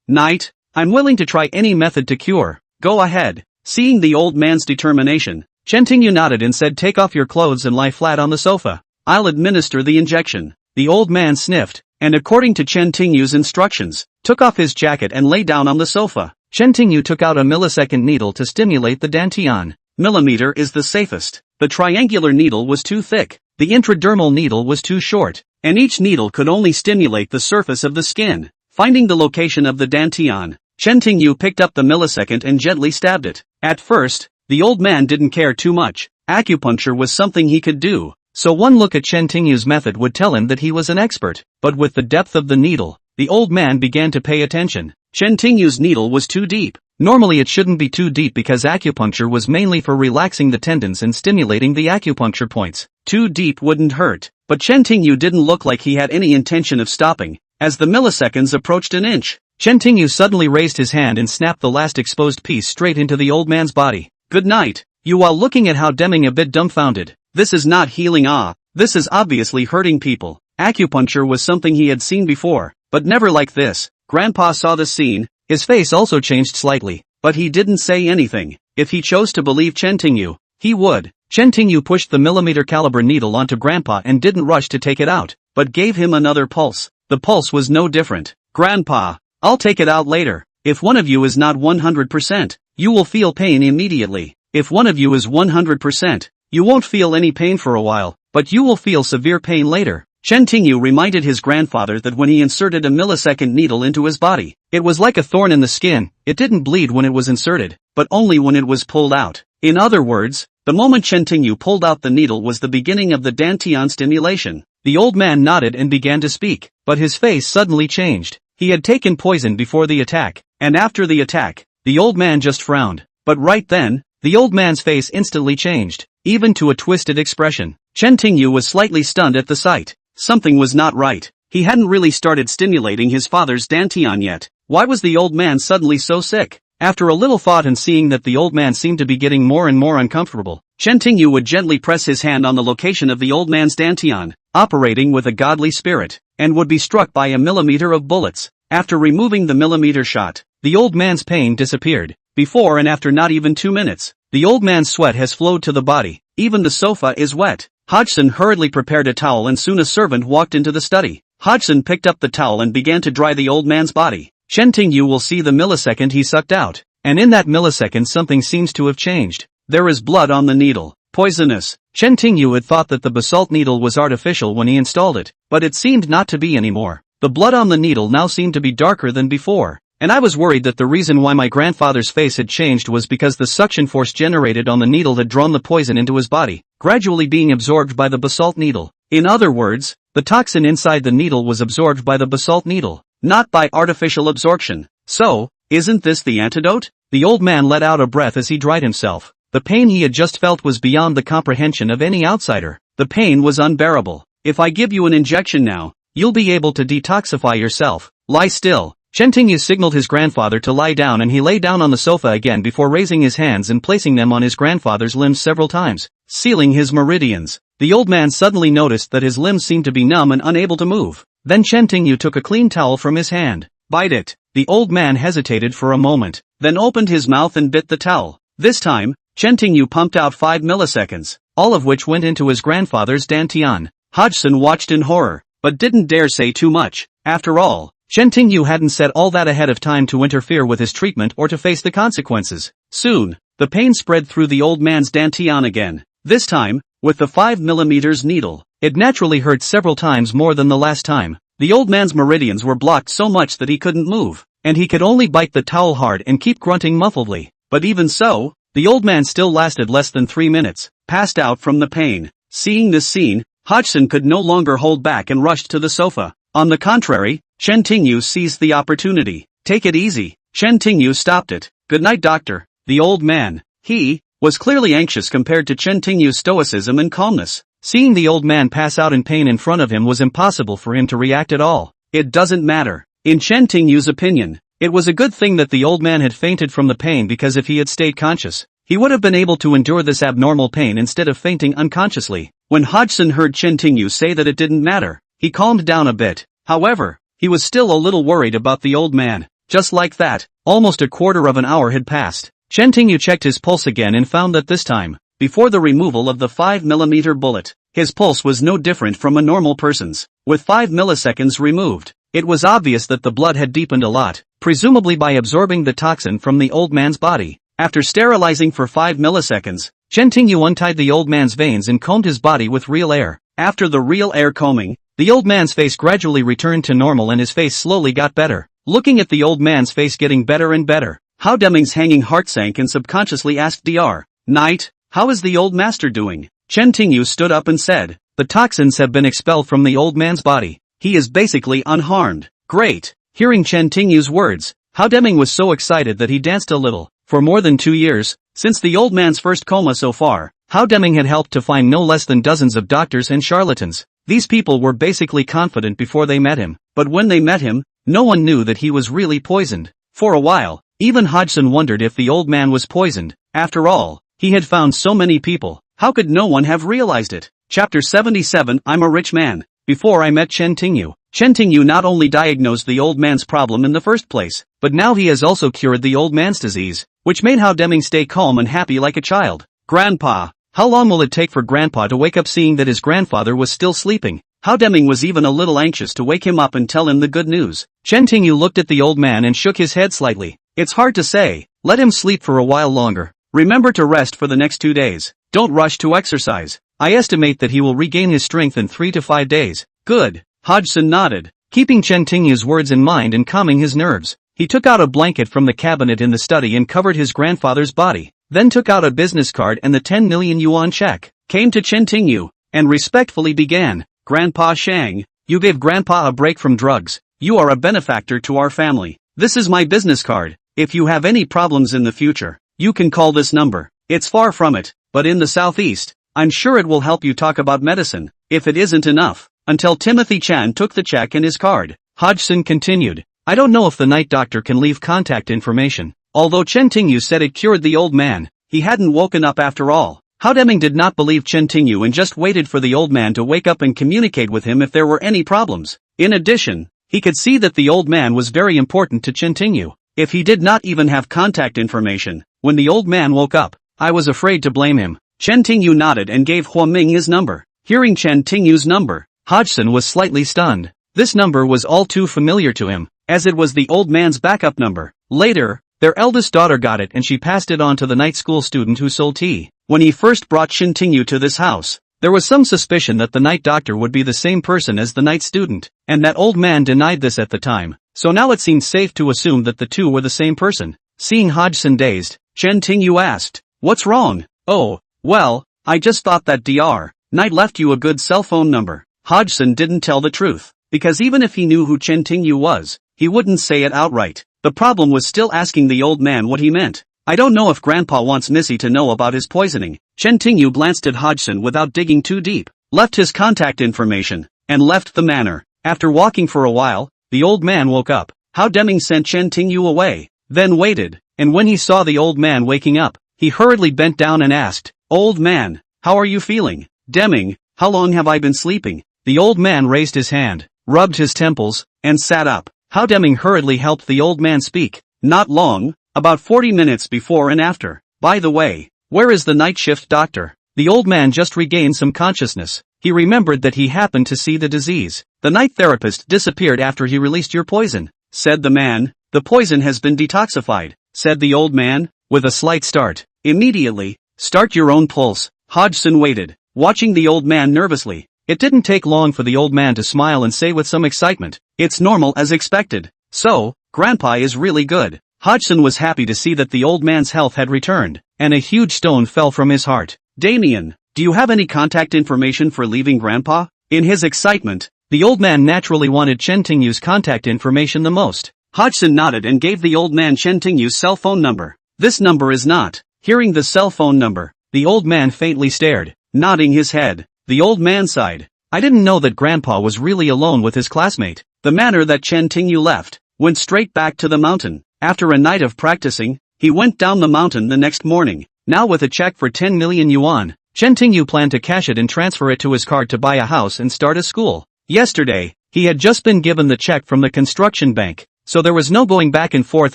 Night, I'm willing to try any method to cure. Go ahead. Seeing the old man's determination, Chen Tingyu nodded and said, take off your clothes and lie flat on the sofa. I'll administer the injection. The old man sniffed, and according to Chen Tingyu's instructions, took off his jacket and lay down on the sofa. Chen Tingyu took out a millisecond needle to stimulate the dantian. Millimeter is the safest. The triangular needle was too thick, the intradermal needle was too short, and each needle could only stimulate the surface of the skin. Finding the location of the dantian, Chen Tingyu picked up the millisecond and gently stabbed it. At first, the old man didn't care too much. Acupuncture was something he could do, so one look at Chen Tingyu's method would tell him that he was an expert. But with the depth of the needle, the old man began to pay attention. Chen Tingyu's needle was too deep. Normally it shouldn't be too deep because acupuncture was mainly for relaxing the tendons and stimulating the acupuncture points. Too deep wouldn't hurt, but Chen Tingyu didn't look like he had any intention of stopping. As the milliseconds approached an inch, Chen Tingyu suddenly raised his hand and snapped the last exposed piece straight into the old man's body. Good night. You, while looking at how Deming a bit dumbfounded. This is not healing, this is obviously hurting people. Acupuncture was something he had seen before, but never like this. Grandpa saw the scene, his face also changed slightly, but he didn't say anything. If he chose to believe Chen Tingyu, he would. Chen Tingyu pushed the millimeter caliber needle onto Grandpa and didn't rush to take it out, but gave him another pulse. The pulse was no different. Grandpa, I'll take it out later. If one of you is not 100%, you will feel pain immediately. If one of you is 100%, you won't feel any pain for a while, but you will feel severe pain later. Chen Tingyu reminded his grandfather that when he inserted a millisecond needle into his body, it was like a thorn in the skin. It didn't bleed when it was inserted, but only when it was pulled out. In other words, the moment Chen Tingyu pulled out the needle was the beginning of the dantian stimulation. The old man nodded and began to speak, but his face suddenly changed. He had taken poison before the attack, and after the attack, the old man just frowned. But right then, the old man's face instantly changed, even to a twisted expression. Chen Tingyu was slightly stunned at the sight. Something was not right. He hadn't really started stimulating his father's dantian yet. Why was the old man suddenly so sick? After a little thought and seeing that the old man seemed to be getting more and more uncomfortable, Chen Tingyu would gently press his hand on the location of the old man's dantian, operating with a godly spirit, and would be struck by a millimeter of bullets. After removing the millimeter shot, the old man's pain disappeared. Before and after not even 2 minutes, the old man's sweat has flowed to the body. Even the sofa is wet. Hodgson hurriedly prepared a towel and soon a servant walked into the study. Hodgson picked up the towel and began to dry the old man's body. Chen Tingyu will see the millisecond he sucked out, and in that millisecond something seems to have changed. There is blood on the needle. Poisonous. Chen Tingyu had thought that the basalt needle was artificial when he installed it, but it seemed not to be anymore. The blood on the needle now seemed to be darker than before. And I was worried that the reason why my grandfather's face had changed was because the suction force generated on the needle had drawn the poison into his body, gradually being absorbed by the basalt needle. In other words, the toxin inside the needle was absorbed by the basalt needle, not by artificial absorption. So, isn't this the antidote? The old man let out a breath as he dried himself. The pain he had just felt was beyond the comprehension of any outsider. The pain was unbearable. If I give you an injection now, you'll be able to detoxify yourself. Lie still. Chen Tingyu signaled his grandfather to lie down and he lay down on the sofa again before raising his hands and placing them on his grandfather's limbs several times, sealing his meridians. The old man suddenly noticed that his limbs seemed to be numb and unable to move. Then Chen Tingyu took a clean towel from his hand. Bite it. The old man hesitated for a moment, then opened his mouth and bit the towel. This time, Chen Tingyu pumped out 5 milliseconds, all of which went into his grandfather's dantian. Hodgson watched in horror, but didn't dare say too much. After all, Chen Tingyu hadn't said all that ahead of time to interfere with his treatment or to face the consequences. Soon, the pain spread through the old man's dantian again. This time, with the 5mm needle, it naturally hurt several times more than the last time. The old man's meridians were blocked so much that he couldn't move, and he could only bite the towel hard and keep grunting muffledly. But even so, the old man still lasted less than 3 minutes, passed out from the pain. Seeing this scene, Hodgson could no longer hold back and rushed to the sofa. On the contrary, Chen Tingyu seized the opportunity. Take it easy. Chen Tingyu stopped it. Good night, doctor. The old man, he, was clearly anxious compared to Chen Tingyu's stoicism and calmness. Seeing the old man pass out in pain in front of him was impossible for him to react at all. It doesn't matter. In Chen Tingyu's opinion, it was a good thing that the old man had fainted from the pain because if he had stayed conscious, he would have been able to endure this abnormal pain instead of fainting unconsciously. When Hodgson heard Chen Tingyu say that it didn't matter, he calmed down a bit. However, he was still a little worried about the old man. Just like that, almost a quarter of an hour had passed. Chen Tingyu checked his pulse again and found that this time, before the removal of the 5mm bullet, his pulse was no different from a normal person's. With 5 milliseconds removed, it was obvious that the blood had deepened a lot, presumably by absorbing the toxin from the old man's body. After sterilizing for 5 milliseconds, Chen Tingyu untied the old man's veins and combed his body with real air. After the real air combing, the old man's face gradually returned to normal and his face slowly got better. Looking at the old man's face getting better and better, Hao Deming's hanging heart sank and subconsciously asked Dr. Knight, how is the old master doing? Chen Tingyu stood up and said, the toxins have been expelled from the old man's body. He is basically unharmed. Great. Hearing Chen Tingyu's words, Hao Deming was so excited that he danced a little. For more than 2 years, since the old man's first coma so far, Hao Deming had helped to find no less than dozens of doctors and charlatans. These people were basically confident before they met him, but when they met him, no one knew that he was really poisoned. For a while, even Hodgson wondered if the old man was poisoned. After all, he had found so many people, how could no one have realized it? Chapter 77 I'm a rich man. Before I met Chen Tingyu, Chen Tingyu not only diagnosed the old man's problem in the first place, but now he has also cured the old man's disease, which made Hao Deming stay calm and happy like a child. Grandpa, how long will it take for Grandpa to wake up seeing that his grandfather was still sleeping? Hao Deming was even a little anxious to wake him up and tell him the good news. Chen Tingyu looked at the old man and shook his head slightly. It's hard to say. Let him sleep for a while longer. Remember to rest for the next 2 days. Don't rush to exercise. I estimate that he will regain his strength in 3 to 5 days. Good. Hodgson nodded, keeping Chen Tingyu's words in mind and calming his nerves. He took out a blanket from the cabinet in the study and covered his grandfather's body, then took out a business card and the 10 million yuan check, came to Chen Tingyu, and respectfully began. Grandpa Shang, you gave Grandpa a break from drugs. You are a benefactor to our family. This is my business card. If you have any problems in the future, you can call this number. It's far from it, but in the southeast, I'm sure it will help you talk about medicine, if it isn't enough. Until Timothy Chan took the check and his card. Hodgson continued. I don't know if the night doctor can leave contact information. Although Chen Tingyu said it cured the old man, he hadn't woken up after all. Hao Deming did not believe Chen Tingyu and just waited for the old man to wake up and communicate with him if there were any problems. In addition, he could see that the old man was very important to Chen Tingyu. If he did not even have contact information, when the old man woke up, I was afraid to blame him. Chen Tingyu nodded and gave Hua Ming his number. Hearing Chen Tingyu's number, Hodgson was slightly stunned. This number was all too familiar to him, as it was the old man's backup number. Later, their eldest daughter got it and she passed it on to the night school student who sold tea. When he first brought Chen Tingyu to this house, there was some suspicion that the night doctor would be the same person as the night student, and that old man denied this at the time, so now it seemed safe to assume that the two were the same person. Seeing Hodgson dazed, Chen Tingyu asked, What's wrong? Oh, well, I just thought that Dr. Knight left you a good cell phone number. Hodgson didn't tell the truth, because even if he knew who Chen Tingyu was, he wouldn't say it outright. The problem was still asking the old man what he meant. I don't know if Grandpa wants Missy to know about his poisoning. Chen Tingyu glanced at Hodgson without digging too deep, left his contact information, and left the manor. After walking for a while, the old man woke up. Hao Deming sent Chen Tingyu away, then waited, and when he saw the old man waking up, he hurriedly bent down and asked, Old man, how are you feeling? Deming, how long have I been sleeping? The old man raised his hand, rubbed his temples, and sat up. Hao Deming hurriedly helped the old man speak. Not long. About 40 minutes before and after. By the way, where is the night shift doctor? The old man just regained some consciousness. He remembered that he happened to see the disease. The night therapist disappeared after he released your poison, said the man. The poison has been detoxified, said the old man, with a slight start. Immediately, start your own pulse. Hodgson waited, watching the old man nervously. It didn't take long for the old man to smile and say with some excitement, It's normal as expected. So, Grandpa is really good. Hodgson was happy to see that the old man's health had returned, and a huge stone fell from his heart. Damien, do you have any contact information for leaving Grandpa? In his excitement, the old man naturally wanted Chen Tingyu's contact information the most. Hodgson nodded and gave the old man Chen Tingyu's cell phone number. This number is not. Hearing the cell phone number, the old man faintly stared, nodding his head. The old man sighed. I didn't know that Grandpa was really alone with his classmate. The manner that Chen Tingyu left, went straight back to the mountain. After a night of practicing, he went down the mountain the next morning, now with a check for 10 million yuan. Chen Tingyu planned to cash it and transfer it to his card to buy a house and start a school. Yesterday, he had just been given the check from the construction bank, so there was no going back and forth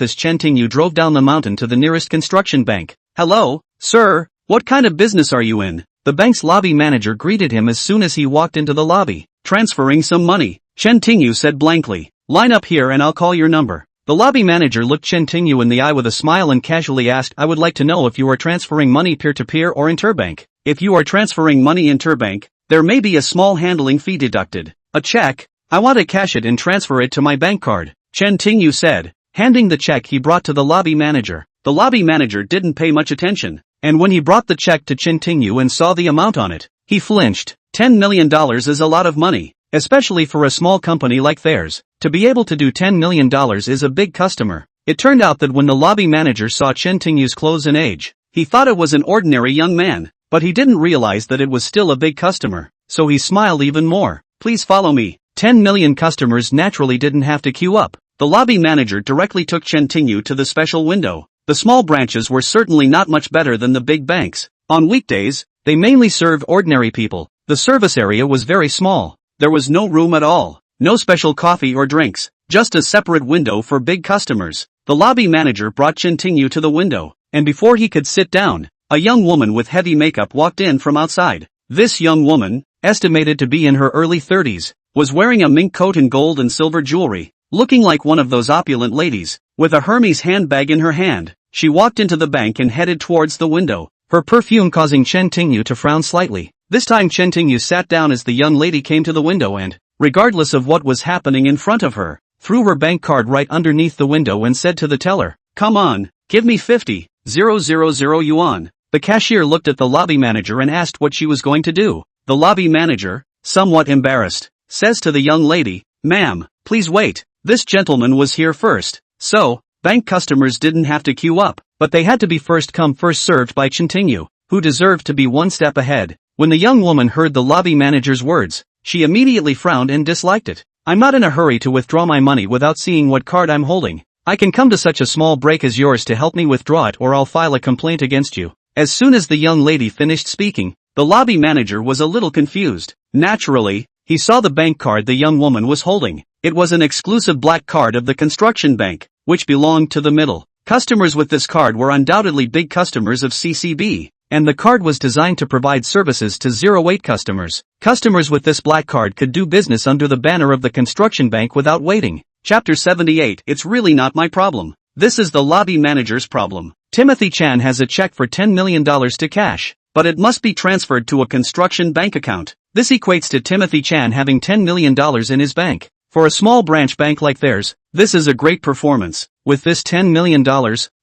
as Chen Tingyu drove down the mountain to the nearest construction bank. Hello, sir, what kind of business are you in? The bank's lobby manager greeted him as soon as he walked into the lobby. Transferring some money, Chen Tingyu said blankly. Line up here and I'll call your number. The lobby manager looked Chen Tingyu in the eye with a smile and casually asked, I would like to know if you are transferring money peer-to-peer or interbank. If you are transferring money interbank, there may be a small handling fee deducted. A check? I want to cash it and transfer it to my bank card, Chen Tingyu said, handing the check he brought to the lobby manager. The lobby manager didn't pay much attention, and when he brought the check to Chen Tingyu and saw the amount on it, he flinched. $10 million is a lot of money, especially for a small company like theirs. To be able to do $10 million is a big customer. It turned out that when the lobby manager saw Chen Tingyu's clothes and age, he thought it was an ordinary young man, but he didn't realize that it was still a big customer, so he smiled even more. Please follow me. 10 million customers naturally didn't have to queue up. The lobby manager directly took Chen Tingyu to the special window. The small branches were certainly not much better than the big banks. On weekdays, they mainly served ordinary people. The service area was very small. There was no room at all. no special coffee or drinks, just a separate window for big customers. The lobby manager brought Chintinyu to the window, and before he could sit down, a young woman with heavy makeup walked in from outside. This young woman, estimated to be in her early 30s, was wearing a mink coat and gold and silver jewelry, looking like one of those opulent ladies. With a Hermes handbag in her hand, she walked into the bank and headed towards the window, her perfume causing Chintinyu to frown slightly. This time Chintinyu sat down as the young lady came to the window and, regardless of what was happening in front of her, threw her bank card right underneath the window and said to the teller, "Come on, give me 50,000 yuan. The cashier looked at the lobby manager and asked what she was going to do. The lobby manager, somewhat embarrassed, says to the young lady, "Ma'am, please wait, this gentleman was here first." So, bank customers didn't have to queue up, but they had to be first come first served by Chintinyu, who deserved to be one step ahead. When the young woman heard the lobby manager's words, she immediately frowned and disliked it. "I'm not in a hurry to withdraw my money without seeing what card I'm holding. I can come to such a small break as yours to help me withdraw it or I'll file a complaint against you." As soon as the young lady finished speaking, the lobby manager was a little confused. Naturally, he saw the bank card the young woman was holding. It was an exclusive black card of the construction bank, which belonged to the middle. Customers with this card were undoubtedly big customers of CCB, and the card was designed to provide services to 08 customers. Customers with this black card could do business under the banner of the construction bank without waiting. Chapter 78. It's really not my problem. This is the lobby manager's problem. Timothy Chan has a check for $10 million to cash, but it must be transferred to a construction bank account. This equates to Timothy Chan having $10 million in his bank. For a small branch bank like theirs, this is a great performance. With this $10 million,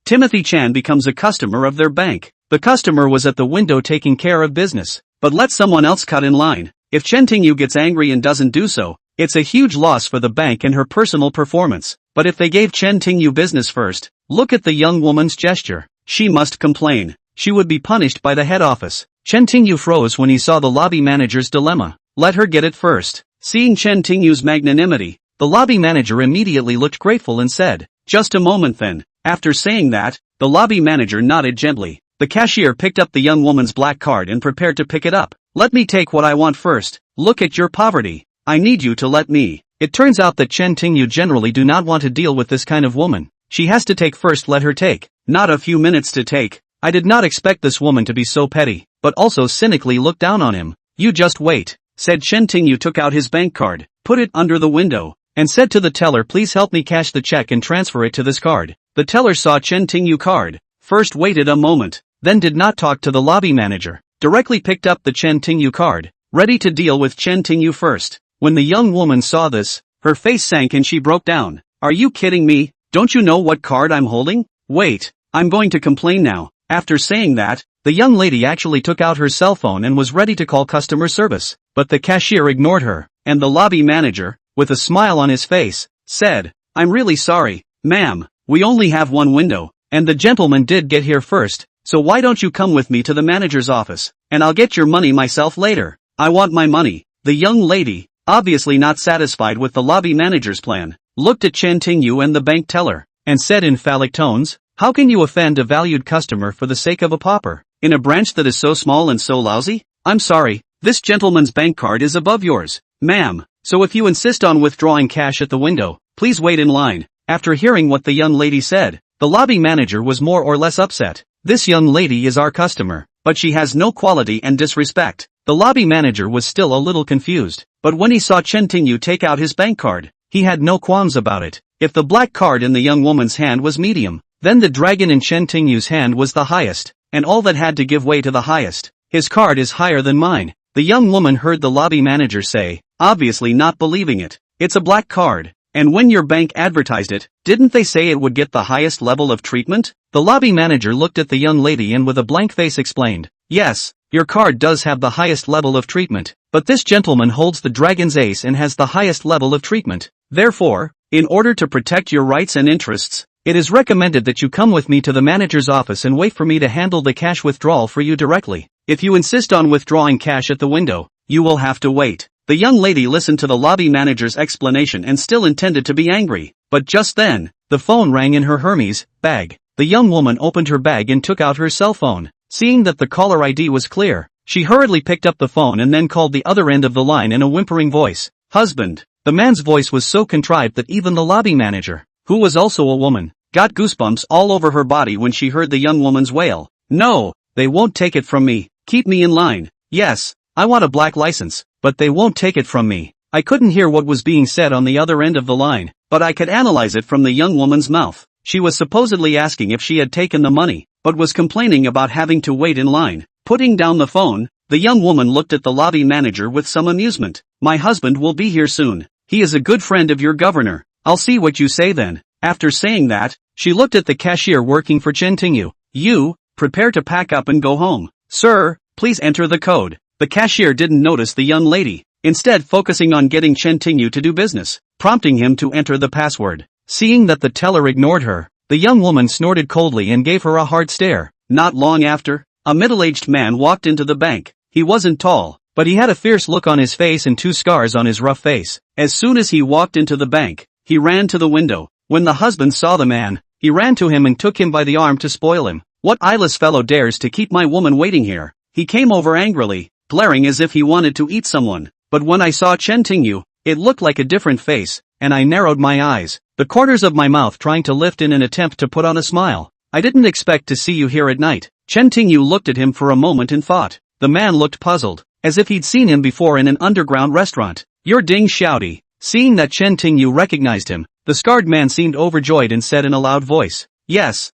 Timothy Chan becomes a customer of their bank. The customer was at the window taking care of business, but let someone else cut in line. If Chintinyu gets angry and doesn't do so, it's a huge loss for the bank and her personal performance. But if they gave Chintinyu business first, look at the young woman's gesture. She must complain. She would be punished by the head office. Chintinyu froze when he saw the lobby manager's dilemma. Let her get it first. Seeing Chintinyu's magnanimity, the lobby manager immediately looked grateful and said, "Just a moment then." After saying that, the lobby manager nodded gently. The cashier picked up the young woman's black card and prepared to pick it up. "Let me take what I want first. Look at your poverty. I need you to let me." It turns out that Chintinyu generally do not want to deal with this kind of woman. She has to take first, let her take. Not a few minutes to take. I did not expect this woman to be so petty, but also cynically look down on him. "You just wait," said Chintinyu, took out his bank card, put it under the window, and said to the teller, "Please help me cash the check and transfer it to this card." The teller saw Chintinyu card, first waited a moment, then did not talk to the lobby manager, directly picked up the Chintinyu card, ready to deal with Chintinyu first. When the young woman saw this, her face sank and she broke down. "Are you kidding me? Don't you know what card I'm holding? Wait, I'm going to complain now." After saying that, the young lady actually took out her cell phone and was ready to call customer service, but the cashier ignored her, and the lobby manager, with a smile on his face, said, "I'm really sorry, ma'am, we only have one window, and the gentleman did get here first, so why don't you come with me to the manager's office, and I'll get your money myself later. I want my money." The young lady, obviously not satisfied with the lobby manager's plan, looked at Chintinyu and the bank teller, and said in phallic tones, "How can you offend a valued customer for the sake of a pauper, in a branch that is so small and so lousy? I'm sorry, this gentleman's bank card is above yours, ma'am, so if you insist on withdrawing cash at the window, please wait in line." After hearing what the young lady said, the lobby manager was more or less upset. This young lady is our customer, but she has no quality and disrespect. The lobby manager was still a little confused, but when he saw Chintinyu take out his bank card, he had no qualms about it. If the black card in the young woman's hand was medium, then the dragon in Chintinyu's hand was the highest, and all that had to give way to the highest. "His card is higher than mine." The young woman heard the lobby manager say, obviously not believing it. "It's a black card, and when your bank advertised it, didn't they say it would get the highest level of treatment?" The lobby manager looked at the young lady and with a blank face explained, "Yes, your card does have the highest level of treatment, but this gentleman holds the dragon's ace and has the highest level of treatment. Therefore, in order to protect your rights and interests, it is recommended that you come with me to the manager's office and wait for me to handle the cash withdrawal for you directly. If you insist on withdrawing cash at the window, you will have to wait." The young lady listened to the lobby manager's explanation and still intended to be angry, but just then, the phone rang in her Hermes bag. The young woman opened her bag and took out her cell phone. Seeing that the caller ID was clear, she hurriedly picked up the phone and then called the other end of the line in a whimpering voice. "Husband, The man's voice was so contrived that even the lobby manager, who was also a woman, got goosebumps all over her body when she heard the young woman's wail. No, they won't take it from me. Keep me in line. Yes, I want a black license, but they won't take it from me. I couldn't hear what was being said on the other end of the line, but I could analyze it from the young woman's mouth. She was supposedly asking if she had taken the money, but was complaining about having to wait in line. Putting down the phone, the young woman looked at the lobby manager with some amusement. My husband will be here soon. He is a good friend of your governor. I'll see what you say then. After saying that, she looked at the cashier working for Chen Tingyu. You, prepare to pack up and go home. Sir, please enter the code. The cashier didn't notice the young lady, instead focusing on getting Chen Tingyu to do business, prompting him to enter the password. Seeing that the teller ignored her, the young woman snorted coldly and gave her a hard stare. Not long after, a middle-aged man walked into the bank. He wasn't tall, but he had a fierce look on his face and 2 scars on his rough face. As soon as he walked into the bank, he ran to the window. When the husband saw the man, he ran to him and took him by the arm to spoil him. What eyeless fellow dares to keep my woman waiting here? He came over angrily, glaring as if he wanted to eat someone. But when I saw Chen Tingyu, it looked like a different face, and I narrowed my eyes, the corners of my mouth trying to lift in an attempt to put on a smile. I didn't expect to see you here at night. Chen Tingyu looked at him for a moment in thought. The man looked puzzled, as if he'd seen him before in an underground restaurant. You're Ding Xiaodi. Seeing that Chen Tingyu recognized him, the scarred man seemed overjoyed and said in a loud voice, Yes,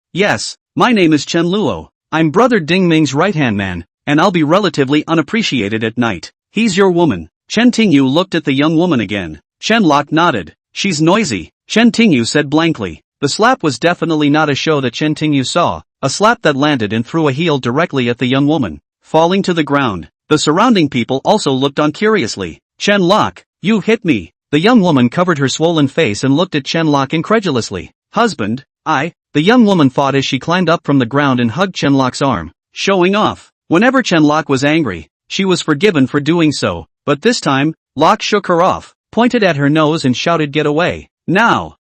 my name is Chen Luo. I'm brother Ding Ming's right-hand man, and I'll be relatively unappreciated at night. He's your woman. Chen Tingyu looked at the young woman again. Chen Lok nodded. She's noisy, Chen Tingyu said blankly. The slap was definitely not a show that Chen Tingyu saw, a slap that landed and threw a heel directly at the young woman, falling to the ground. The surrounding people also looked on curiously. Chen Lok, you hit me. The young woman covered her swollen face and looked at Chen Lok incredulously. Husband, the young woman thought as she climbed up from the ground and hugged Chen Lok's arm, showing off. Whenever Chen Lok was angry, she was forgiven for doing so, but this time, Lok shook her off, pointed at her nose and shouted get away. Now.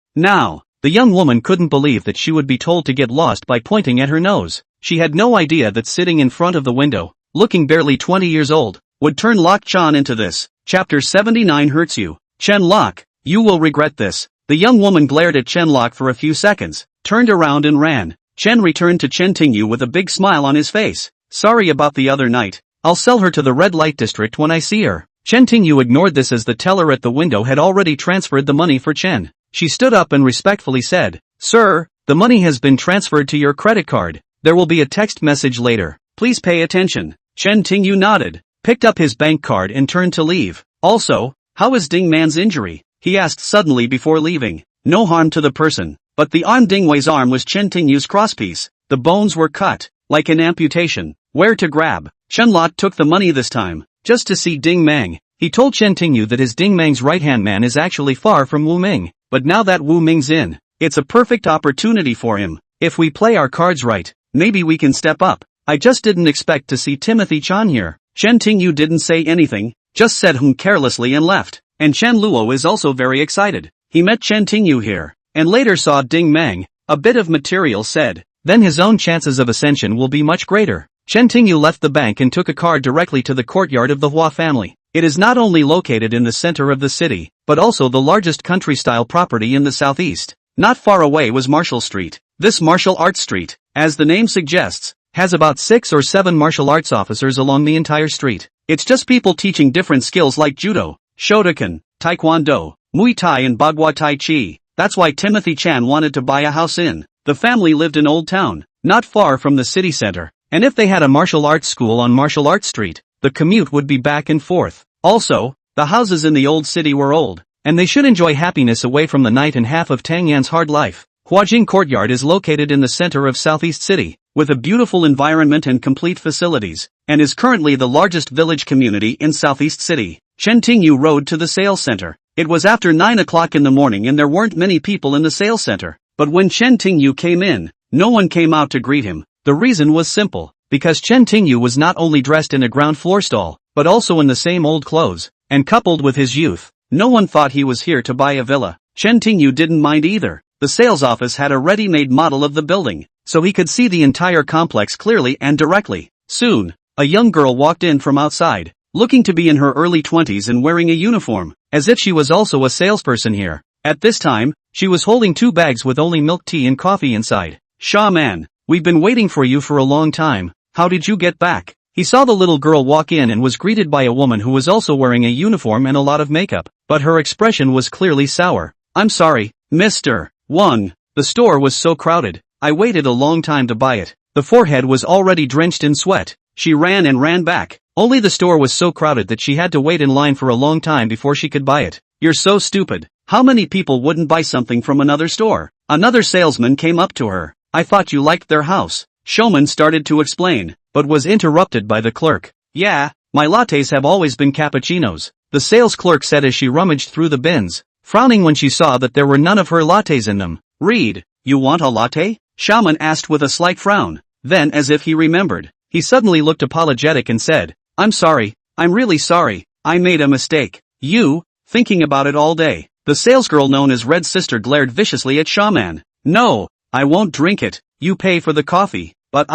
The young woman couldn't believe that she would be told to get lost by pointing at her nose. She had no idea that sitting in front of the window, looking barely 20 years old, would turn Lok Chan into this. Chapter 79 hurts you. Chen Lok, you will regret this. The young woman glared at Chen Lok for a few seconds, turned around and ran. Chen returned to Chen Tingyu with a big smile on his face. Sorry about the other night. I'll sell her to the red light district when I see her. Chen Tingyu ignored this as the teller at the window had already transferred the money for Chen. She stood up and respectfully said, Sir, the money has been transferred to your credit card. There will be a text message later. Please pay attention. Chen Tingyu nodded, picked up his bank card and turned to leave. Also, how is Ding Man's injury? He asked suddenly before leaving. No harm to the person, but the arm Ding Wei's arm was Chen Tingyu's crosspiece. The bones were cut, like an amputation. Where to grab? Chen Lot took the money this time, just to see Ding Mang. He told Chen Tingyu that his Ding Mang's right-hand man is actually far from Wu Ming, but now that Wu Ming's in, it's a perfect opportunity for him. If we play our cards right, maybe we can step up. I just didn't expect to see Timothy Chan here. Chen Tingyu didn't say anything, just said carelessly and left. And Chen Luo is also very excited. He met Chen Tingyu here, and later saw Ding Mang. A bit of material said, then his own chances of ascension will be much greater. Chen Tingyu left the bank and took a car directly to the courtyard of the Hua family. It is not only located in the center of the city, but also the largest country-style property in the southeast. Not far away was Martial Street. This martial arts street, as the name suggests, has about 6 or 7 martial arts officers along the entire street. It's just people teaching different skills like judo, Shotokan, Taekwondo, Muay Thai and Bagua Tai Chi. That's why Timothy Chan wanted to buy a house in. The family lived in Old Town, not far from the city center, and if they had a martial arts school on Martial Arts Street, the commute would be back and forth. Also, the houses in the old city were old, and they should enjoy happiness away from the night and half of Tang Yan's hard life. Huajing Courtyard is located in the center of Southeast City, with a beautiful environment and complete facilities, and is currently the largest village community in Southeast City. Chen Tingyu rode to the sales center. It was after 9 o'clock in the morning and there weren't many people in the sales center. But when Chen Tingyu came in, no one came out to greet him. The reason was simple, because Chen Tingyu was not only dressed in a ground floor stall, but also in the same old clothes, and coupled with his youth, no one thought he was here to buy a villa. Chen Tingyu didn't mind either. The sales office had a ready-made model of the building, so he could see the entire complex clearly and directly. Soon, a young girl walked in from outside. looking to be in her early 20s and wearing a uniform, as if she was also a salesperson here. At this time, she was holding 2 bags with only milk tea and coffee inside. "Shaw man, we've been waiting for you for a long time. How did you get back?" He saw the little girl walk in and was greeted by a woman who was also wearing a uniform and a lot of makeup, but her expression was clearly sour. "I'm sorry, Mr. Wang. The store was so crowded. I waited a long time to buy it." The forehead was already drenched in sweat. She ran and ran back. Only the store was so crowded that she had to wait in line for a long time before she could buy it. "You're so stupid. How many people wouldn't buy something from another store?" Another salesman came up to her. "I thought you liked their house." Showman started to explain, but was interrupted by the clerk. "Yeah, my lattes have always been cappuccinos," the sales clerk said as she rummaged through the bins, frowning when she saw that there were none of her lattes in them. "Reed, you want a latte?" Showman asked with a slight frown. Then, as if he remembered, he suddenly looked apologetic and said, "I'm sorry, I'm really sorry, I made a mistake." "You, thinking about it all day." The salesgirl known as Red Sister glared viciously at Showman. "No, I won't drink it, you pay for the coffee." "But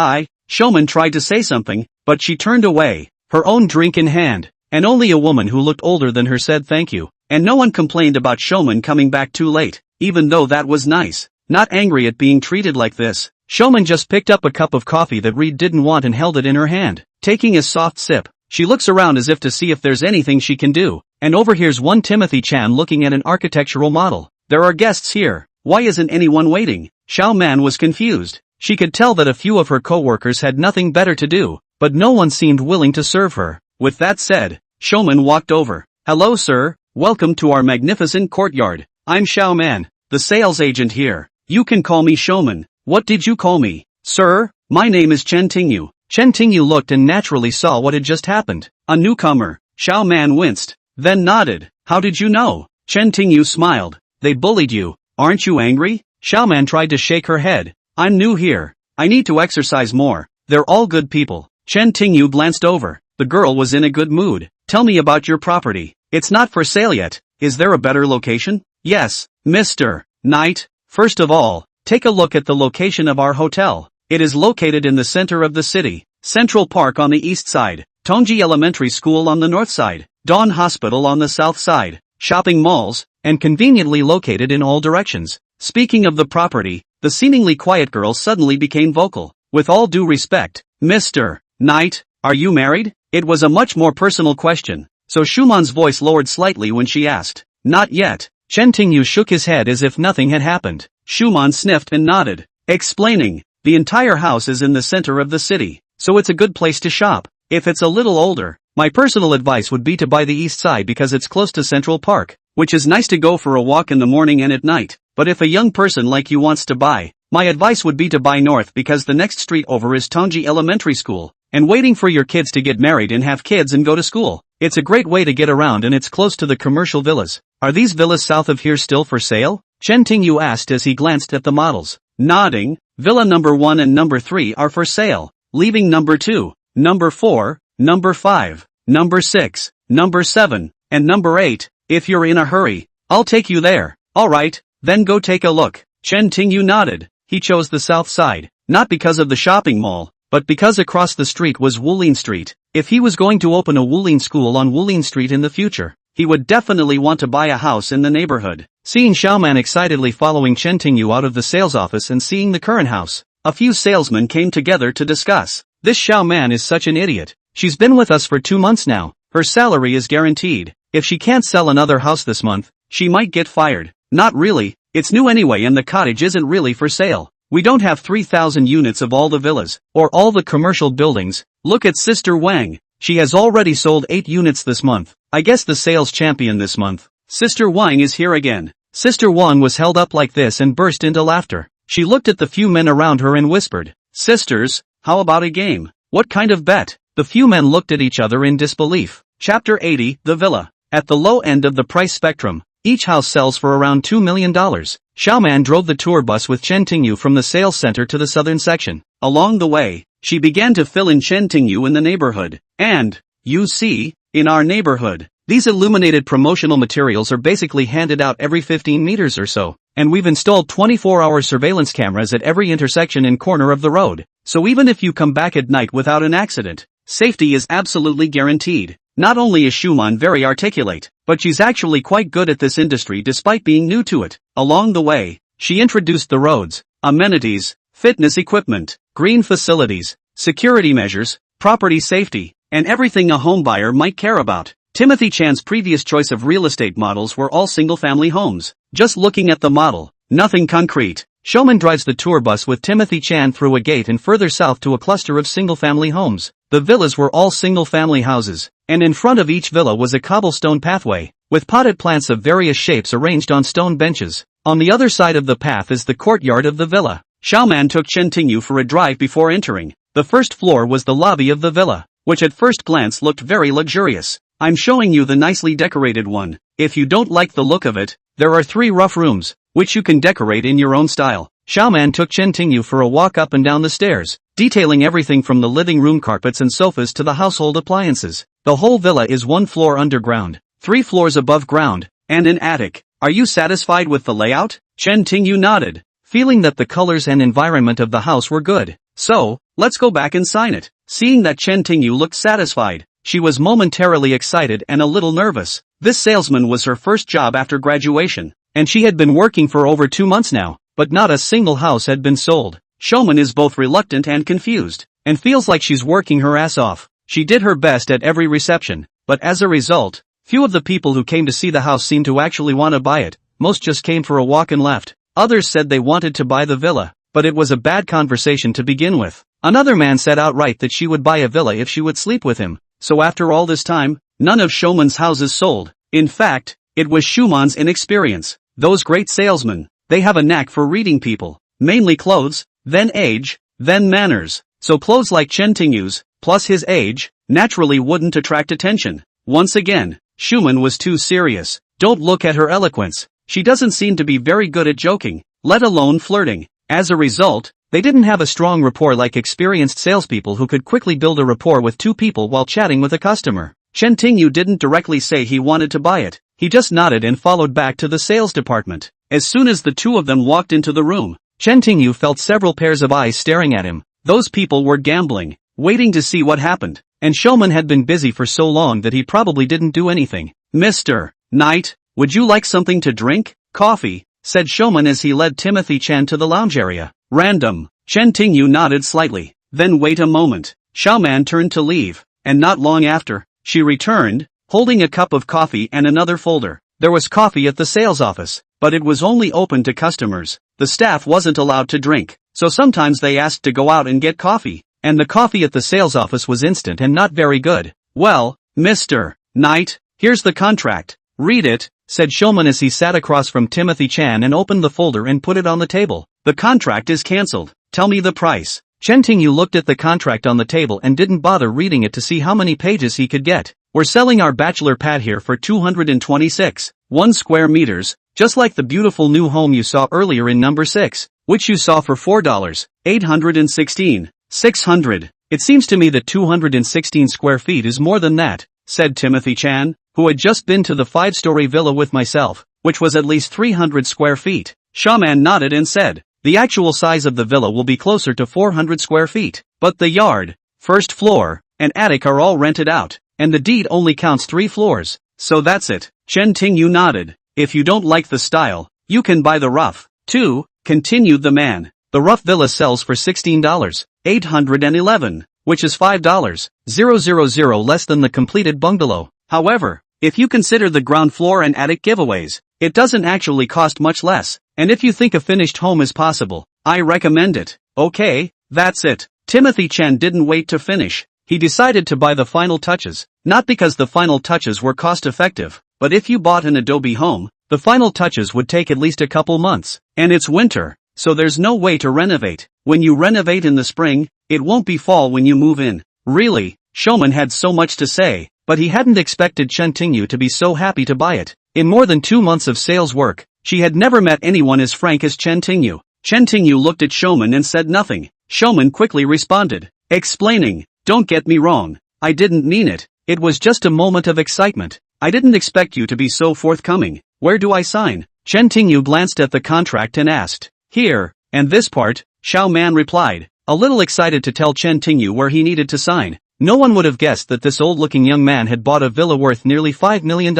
Showman tried to say something, but she turned away, her own drink in hand, and only a woman who looked older than her said thank you, and no one complained about Showman coming back too late, even though that was nice. Not angry at being treated like this, Showman just picked up a cup of coffee that Reed didn't want and held it in her hand. Taking a soft sip, she looks around as if to see if there's anything she can do, and overhears one Timothy Chan looking at an architectural model. "There are guests here, why isn't anyone waiting?" Showman was confused. She could tell that a few of her co-workers had nothing better to do, but no one seemed willing to serve her. With that said, Showman walked over. "Hello sir, welcome to our magnificent courtyard. I'm Showman, the sales agent here. You can call me Showman." "What did you call me?" "Sir, my name is Chen Tingyu." Chen Tingyu looked and naturally saw what had just happened. A newcomer. Showman winced, then nodded. "How did you know?" Chen Tingyu smiled. "They bullied you. Aren't you angry?" Showman tried to shake her head. "I'm new here. I need to exercise more. They're all good people." Chen Tingyu glanced over. The girl was in a good mood. "Tell me about your property. It's not for sale yet. Is there a better location?" "Yes, Mr. Knight. First of all, take a look at the location of our hotel. It is located in the center of the city. Central Park on the east side, Tongji Elementary School on the north side, Dawn Hospital on the south side, shopping malls, and conveniently located in all directions." Speaking of the property, the seemingly quiet girl suddenly became vocal. "With all due respect, Mr. Knight, are you married?" It was a much more personal question, so Shuman's voice lowered slightly when she asked. "Not yet." Chen Tingyu shook his head as if nothing had happened. Shuman sniffed and nodded, explaining, "The entire house is in the center of the city, so it's a good place to shop. If it's a little older, my personal advice would be to buy the east side because it's close to Central Park, which is nice to go for a walk in the morning and at night. But if a young person like you wants to buy, my advice would be to buy north because the next street over is Tongji Elementary School, and waiting for your kids to get married and have kids and go to school. It's a great way to get around and it's close to the commercial villas." "Are these villas south of here still for sale?" Chen Tingyu asked as he glanced at the models. Nodding, "Villa number 1 and number 3 are for sale, leaving number 2, number 4, number 5, number 6, number 7, and number 8. If you're in a hurry, I'll take you there." "Alright, then go take a look." Chen Tingyu nodded. He chose the south side, not because of the shopping mall, but because across the street was Wulin Street. If he was going to open a Wulin school on Wulin Street in the future, he would definitely want to buy a house in the neighborhood. Seeing Xiaoman excitedly following Chen Tingyu out of the sales office and seeing the current house, a few salesmen came together to discuss. "This Xiaoman is such an idiot. She's been with us for 2 months now. Her salary is guaranteed. If she can't sell another house this month, she might get fired." "Not really, it's new anyway and the cottage isn't really for sale. We don't have 3,000 units of all the villas, or all the commercial buildings. Look at Sister Wang. She has already sold 8 units this month. I guess the sales champion this month." "Sister Wang is here again." Sister Wang was held up like this and burst into laughter. She looked at the few men around her and whispered, "Sisters, how about a game? What kind of bet?" The few men looked at each other in disbelief. Chapter 80, The Villa. At the low end of the price spectrum, each house sells for around $2 million. Xiaoman drove the tour bus with Chen Tingyu from the sales center to the southern section. Along the way, she began to fill in Chen Tingyu in the neighborhood. "And, you see, in our neighborhood, these illuminated promotional materials are basically handed out every 15 meters or so, and we've installed 24-hour surveillance cameras at every intersection and corner of the road, so even if you come back at night without an accident, safety is absolutely guaranteed." Not only is Shuman very articulate, but she's actually quite good at this industry despite being new to it. Along the way, she introduced the roads, amenities, fitness equipment, green facilities, security measures, property safety, and everything a homebuyer might care about. Timothy Chan's previous choice of real estate models were all single-family homes. Just looking at the model, nothing concrete. Showman drives the tour bus with Timothy Chan through a gate and further south to a cluster of single-family homes. The villas were all single-family houses, and in front of each villa was a cobblestone pathway, with potted plants of various shapes arranged on stone benches. On the other side of the path is the courtyard of the villa. Xiaoman took Chen Tingyu for a drive before entering. The first floor was the lobby of the villa, which at first glance looked very luxurious. I'm showing you the nicely decorated one. If you don't like the look of it, there are 3 rough rooms, which you can decorate in your own style. Xiaoman took Chen Tingyu for a walk up and down the stairs, detailing everything from the living room carpets and sofas to the household appliances. The whole villa is 1 floor underground, 3 floors above ground, and an attic. Are you satisfied with the layout? Chen Tingyu nodded, feeling that the colors and environment of the house were good. So, let's go back and sign it. Seeing that Chen Tingyu looked satisfied, she was momentarily excited and a little nervous. This salesman was her first job after graduation, and she had been working for over 2 months now, but not a single house had been sold. Showman is both reluctant and confused, and feels like she's working her ass off. She did her best at every reception, but as a result, few of the people who came to see the house seemed to actually want to buy it. Most just came for a walk and left. Others said they wanted to buy the villa, but it was a bad conversation to begin with. Another man said outright that she would buy a villa if she would sleep with him. So after all this time, none of Showman's houses sold. In fact, it was Shuman's inexperience. Those great salesmen, they have a knack for reading people. Mainly clothes, then age, then manners. So clothes like Chen Tingyu's, plus his age, naturally wouldn't attract attention. Once again, Shuman was too serious. Don't look at her eloquence. She doesn't seem to be very good at joking, let alone flirting. As a result, they didn't have a strong rapport like experienced salespeople who could quickly build a rapport with 2 people while chatting with a customer. Chen Tingyu didn't directly say he wanted to buy it. He just nodded and followed back to the sales department. As soon as the 2 of them walked into the room, Chen Tingyu felt several pairs of eyes staring at him. Those people were gambling, waiting to see what happened, and Showman had been busy for so long that he probably didn't do anything. Mr. Knight, would you like something to drink? Coffee, said Showman as he led Timothy Chan to the lounge area. Random. Chen Tingyu nodded slightly. Then wait a moment. Xiaoman turned to leave, and not long after, she returned, holding a cup of coffee and another folder. There was coffee at the sales office, but it was only open to customers. The staff wasn't allowed to drink, so sometimes they asked to go out and get coffee, and the coffee at the sales office was instant and not very good. Well, Mr. Knight, here's the contract. Read it, said Showman as he sat across from Timothy Chan and opened the folder and put it on the table. The contract is cancelled. Tell me the price. Chen Tingyu looked at the contract on the table and didn't bother reading it to see how many pages he could get. We're selling our bachelor pad here for 226.1 square meters, just like the beautiful new home you saw earlier in number 6, which you saw for $4,816,600. It seems to me that 216 square feet is more than that, said Timothy Chan, who had just been to the 5-story villa with myself, which was at least 300 square feet. Shaman nodded and said, the actual size of the villa will be closer to 400 square feet, but the yard, first floor, and attic are all rented out, and the deed only counts 3 floors, so that's it. Chen Tingyu nodded. If you don't like the style, you can buy the rough, too, continued the man. The rough villa sells for $16,811, which is $5,000 less than the completed bungalow. However, if you consider the ground floor and attic giveaways, it doesn't actually cost much less, and if you think a finished home is possible, I recommend it. Okay, that's it. Timothy Chan didn't wait to finish. He decided to buy the final touches, not because the final touches were cost-effective, but if you bought an adobe home, the final touches would take at least a couple months, and it's winter, so there's no way to renovate. When you renovate in the spring, it won't be fall when you move in. Really, Showman had so much to say, but he hadn't expected Chen Tingyu to be so happy to buy it. In more than 2 months of sales work, she had never met anyone as frank as Chen Tingyu. Chen Tingyu looked at Showman and said nothing. Showman quickly responded, explaining, don't get me wrong, I didn't mean it. It was just a moment of excitement. I didn't expect you to be so forthcoming. Where do I sign? Chen Tingyu glanced at the contract and asked. Here, and this part, Xiao Man replied, a little excited to tell Chen Tingyu where he needed to sign. No one would have guessed that this old-looking young man had bought a villa worth nearly $5 million.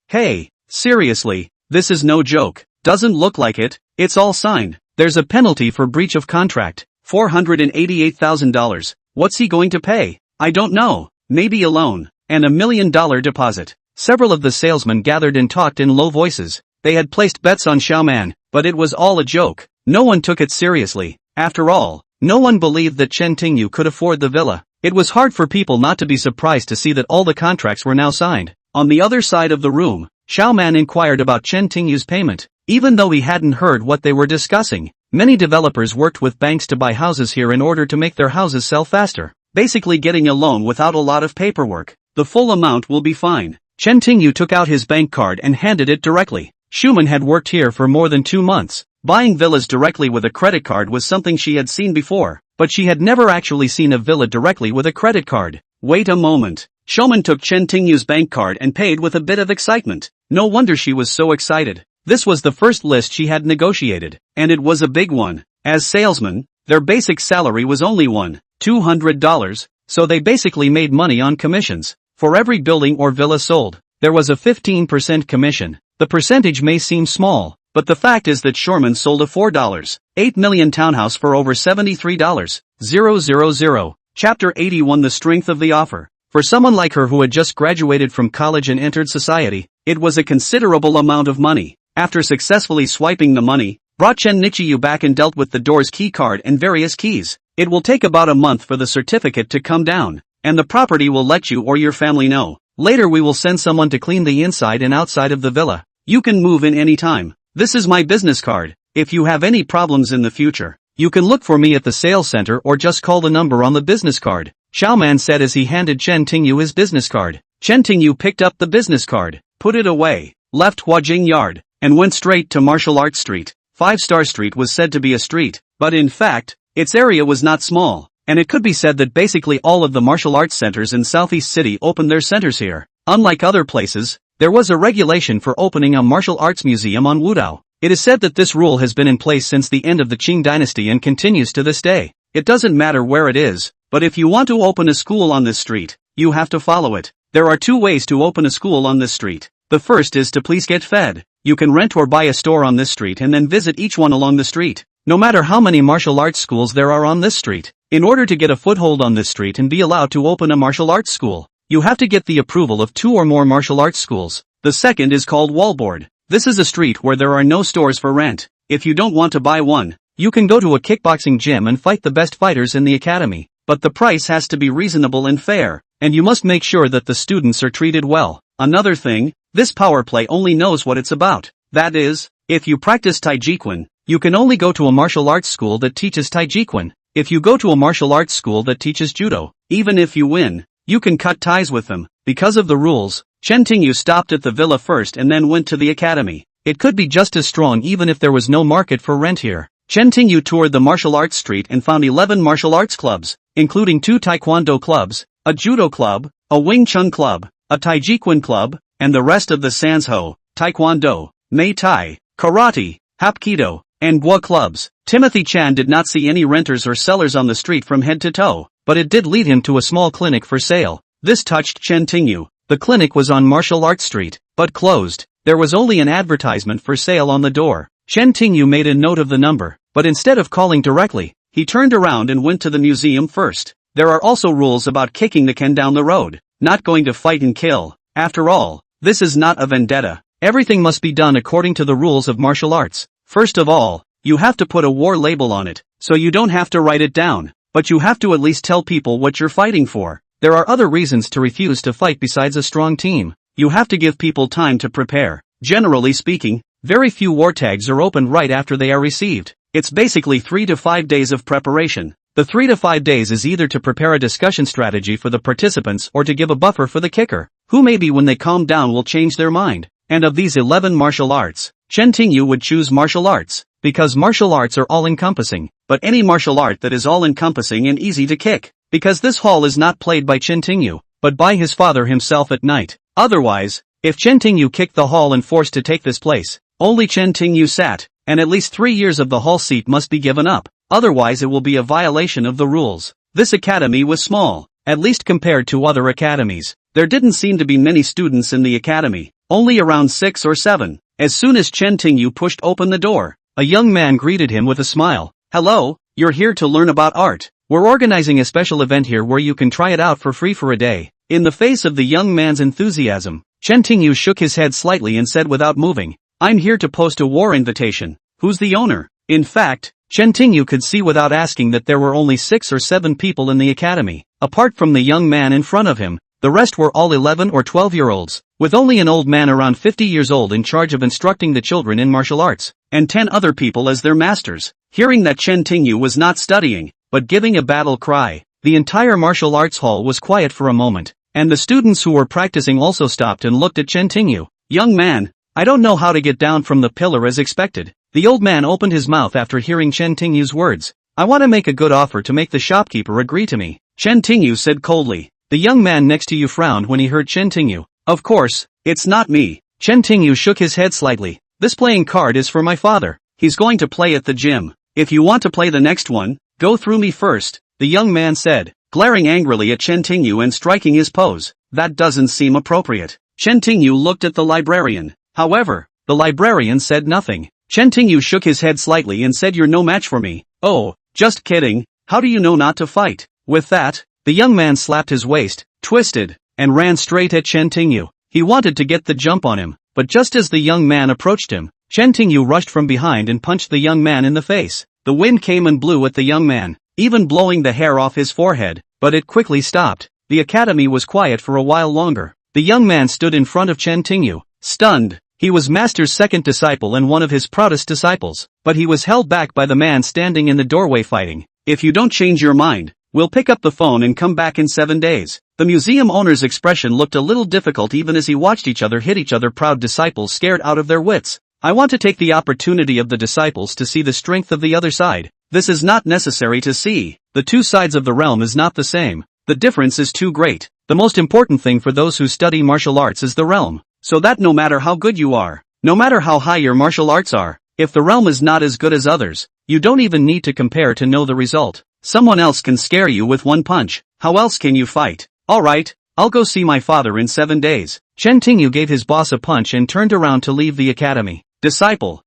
Hey, seriously, this is no joke. Doesn't look like it. It's all signed. There's a penalty for breach of contract. $488,000. What's he going to pay? I don't know. Maybe a loan. And $1 million deposit. Several of the salesmen gathered and talked in low voices. They had placed bets on Xiaoman, but it was all a joke. No one took it seriously. After all, no one believed that Chen Tingyu could afford the villa. It was hard for people not to be surprised to see that all the contracts were now signed. On the other side of the room, Xiaoman inquired about Chen Tingyu's payment. Even though he hadn't heard what they were discussing, many developers worked with banks to buy houses here in order to make their houses sell faster. Basically getting a loan without a lot of paperwork. The full amount will be fine. Chen Tingyu took out his bank card and handed it directly. Schumann had worked here for more than 2 months. Buying villas directly with a credit card was something she had seen before, but she had never actually seen a villa directly with a credit card. Wait a moment. Schumann took Chen Tingyu's bank card and paid with a bit of excitement. No wonder she was so excited. This was the first list she had negotiated, and it was a big one. As salesmen, their basic salary was only $200, so they basically made money on commissions. For every building or villa sold, there was a 15% commission. The percentage may seem small, but the fact is that Schurman sold a $4.8 million townhouse for over $73,000. Chapter 81. The strength of the offer. For someone like her who had just graduated from college and entered society, it was a considerable amount of money. After successfully swiping the money, brought Chen Nichiyu back and dealt with the door's key card and various keys. It will take about a month for the certificate to come down, and the property will let you or your family know. Later we will send someone to clean the inside and outside of the villa. You can move in any time. This is my business card. If you have any problems in the future, you can look for me at the sales center or just call the number on the business card, Xiaoman said as he handed Chen Tingyu his business card. Chen Tingyu picked up the business card, put it away, left Huajing Yard, and went straight to Martial Arts Street. 5-Star Street was said to be a street, but in fact, its area was not small, and it could be said that basically all of the martial arts centers in Southeast City opened their centers here. Unlike other places, there was a regulation for opening a martial arts museum on Wudao. It is said that this rule has been in place since the end of the Qing dynasty and continues to this day. It doesn't matter where it is, but if you want to open a school on this street, you have to follow it. There are 2 ways to open a school on this street. The first is to please get fed. You can rent or buy a store on this street and then visit each one along the street. No matter how many martial arts schools there are on this street, in order to get a foothold on this street and be allowed to open a martial arts school, you have to get the approval of 2 or more martial arts schools. The second is called wallboard. This is a street where there are no stores for rent. If you don't want to buy one, you can go to a kickboxing gym and fight the best fighters in the academy. But the price has to be reasonable and fair, and you must make sure that the students are treated well. Another thing, this power play only knows what it's about. That is, if you practice Taijiquan, you can only go to a martial arts school that teaches Taijiquan. If you go to a martial arts school that teaches judo, even if you win, you can cut ties with them. Because of the rules, Chen Tingyu stopped at the villa first and then went to the academy. It could be just as strong even if there was no market for rent here. Chen Tingyu toured the martial arts street and found 11 martial arts clubs, including 2 taekwondo clubs, a judo club, a Wing Chun club, a Taijiquan club, and the rest of the Sanzhou, taekwondo, Muay Thai, karate, hapkido, and gua clubs. Timothy Chan did not see any renters or sellers on the street from head to toe, but it did lead him to a small clinic for sale. This touched Chen Tingyu. The clinic was on Martial Arts Street, but closed. There was only an advertisement for sale on the door. Chen Tingyu made a note of the number, but instead of calling directly, he turned around and went to the museum first. There are also rules about kicking the can down the road, not going to fight and kill. After all, this is not a vendetta. Everything must be done according to the rules of martial arts. First of all, you have to put a war label on it, so you don't have to write it down, but you have to at least tell people what you're fighting for. There are other reasons to refuse to fight besides a strong team. You have to give people time to prepare. Generally speaking, very few war tags are opened right after they are received. It's basically 3 to 5 days of preparation. The 3 to 5 days is either to prepare a discussion strategy for the participants or to give a buffer for the kicker, who maybe when they calm down will change their mind. And of these 11 martial arts, Chen Tingyu would choose martial arts, because martial arts are all-encompassing, but any martial art that is all-encompassing and easy to kick, because this hall is not played by Chen Tingyu, but by his father himself at night. Otherwise, if Chen Tingyu kicked the hall and forced to take this place, only Chen Tingyu sat, and at least 3 years of the hall seat must be given up, otherwise it will be a violation of the rules. This academy was small, at least compared to other academies. There didn't seem to be many students in the academy, only around 6 or 7. As soon as Chen Tingyu pushed open the door, a young man greeted him with a smile. "Hello, you're here to learn about art. We're organizing a special event here where you can try it out for free for a day." In the face of the young man's enthusiasm, Chen Tingyu shook his head slightly and said without moving, "I'm here to post a war invitation. Who's the owner?" In fact, Chen Tingyu could see without asking that there were only 6 or 7 people in the academy. Apart from the young man in front of him, the rest were all 11 or 12-year-olds, with only an old man around 50 years old in charge of instructing the children in martial arts, and 10 other people as their masters. Hearing that Chen Tingyu was not studying, but giving a battle cry, the entire martial arts hall was quiet for a moment, and the students who were practicing also stopped and looked at Chen Tingyu. "Young man, I don't know how to get down from the pillar as expected." The old man opened his mouth after hearing Chen Tingyu's words. "I want to make a good offer to make the shopkeeper agree to me," Chen Tingyu said coldly. The young man next to you frowned when he heard Chen Tingyu. "Of course, it's not me." Chen Tingyu shook his head slightly. "This playing card is for my father. He's going to play at the gym. If you want to play the next one, go through me first," the young man said, glaring angrily at Chen Tingyu and striking his pose. "That doesn't seem appropriate." Chen Tingyu looked at the librarian. However, the librarian said nothing. Chen Tingyu shook his head slightly and said, "You're no match for me." "Oh, just kidding. How do you know not to fight?" With that, the young man slapped his waist, twisted, and ran straight at Chen Tingyu. He wanted to get the jump on him, but just as the young man approached him, Chen Tingyu rushed from behind and punched the young man in the face. The wind came and blew at the young man, even blowing the hair off his forehead, but it quickly stopped. The academy was quiet for a while longer. The young man stood in front of Chen Tingyu, stunned. He was Master's second disciple and one of his proudest disciples, but he was held back by the man standing in the doorway fighting. "If you don't change your mind, we'll pick up the phone and come back in 7 days." The museum owner's expression looked a little difficult even as he watched each other hit each other. Proud disciples scared out of their wits. "I want to take the opportunity of the disciples to see the strength of the other side. This is not necessary to see. The two sides of the realm is not the same. The difference is too great. The most important thing for those who study martial arts is the realm. So that no matter how good you are, no matter how high your martial arts are, if the realm is not as good as others, you don't even need to compare to know the result. Someone else can scare you with one punch. How else can you fight?" "Alright, I'll go see my father in 7 days." Chen Tingyu gave his boss a punch and turned around to leave the academy. Disciple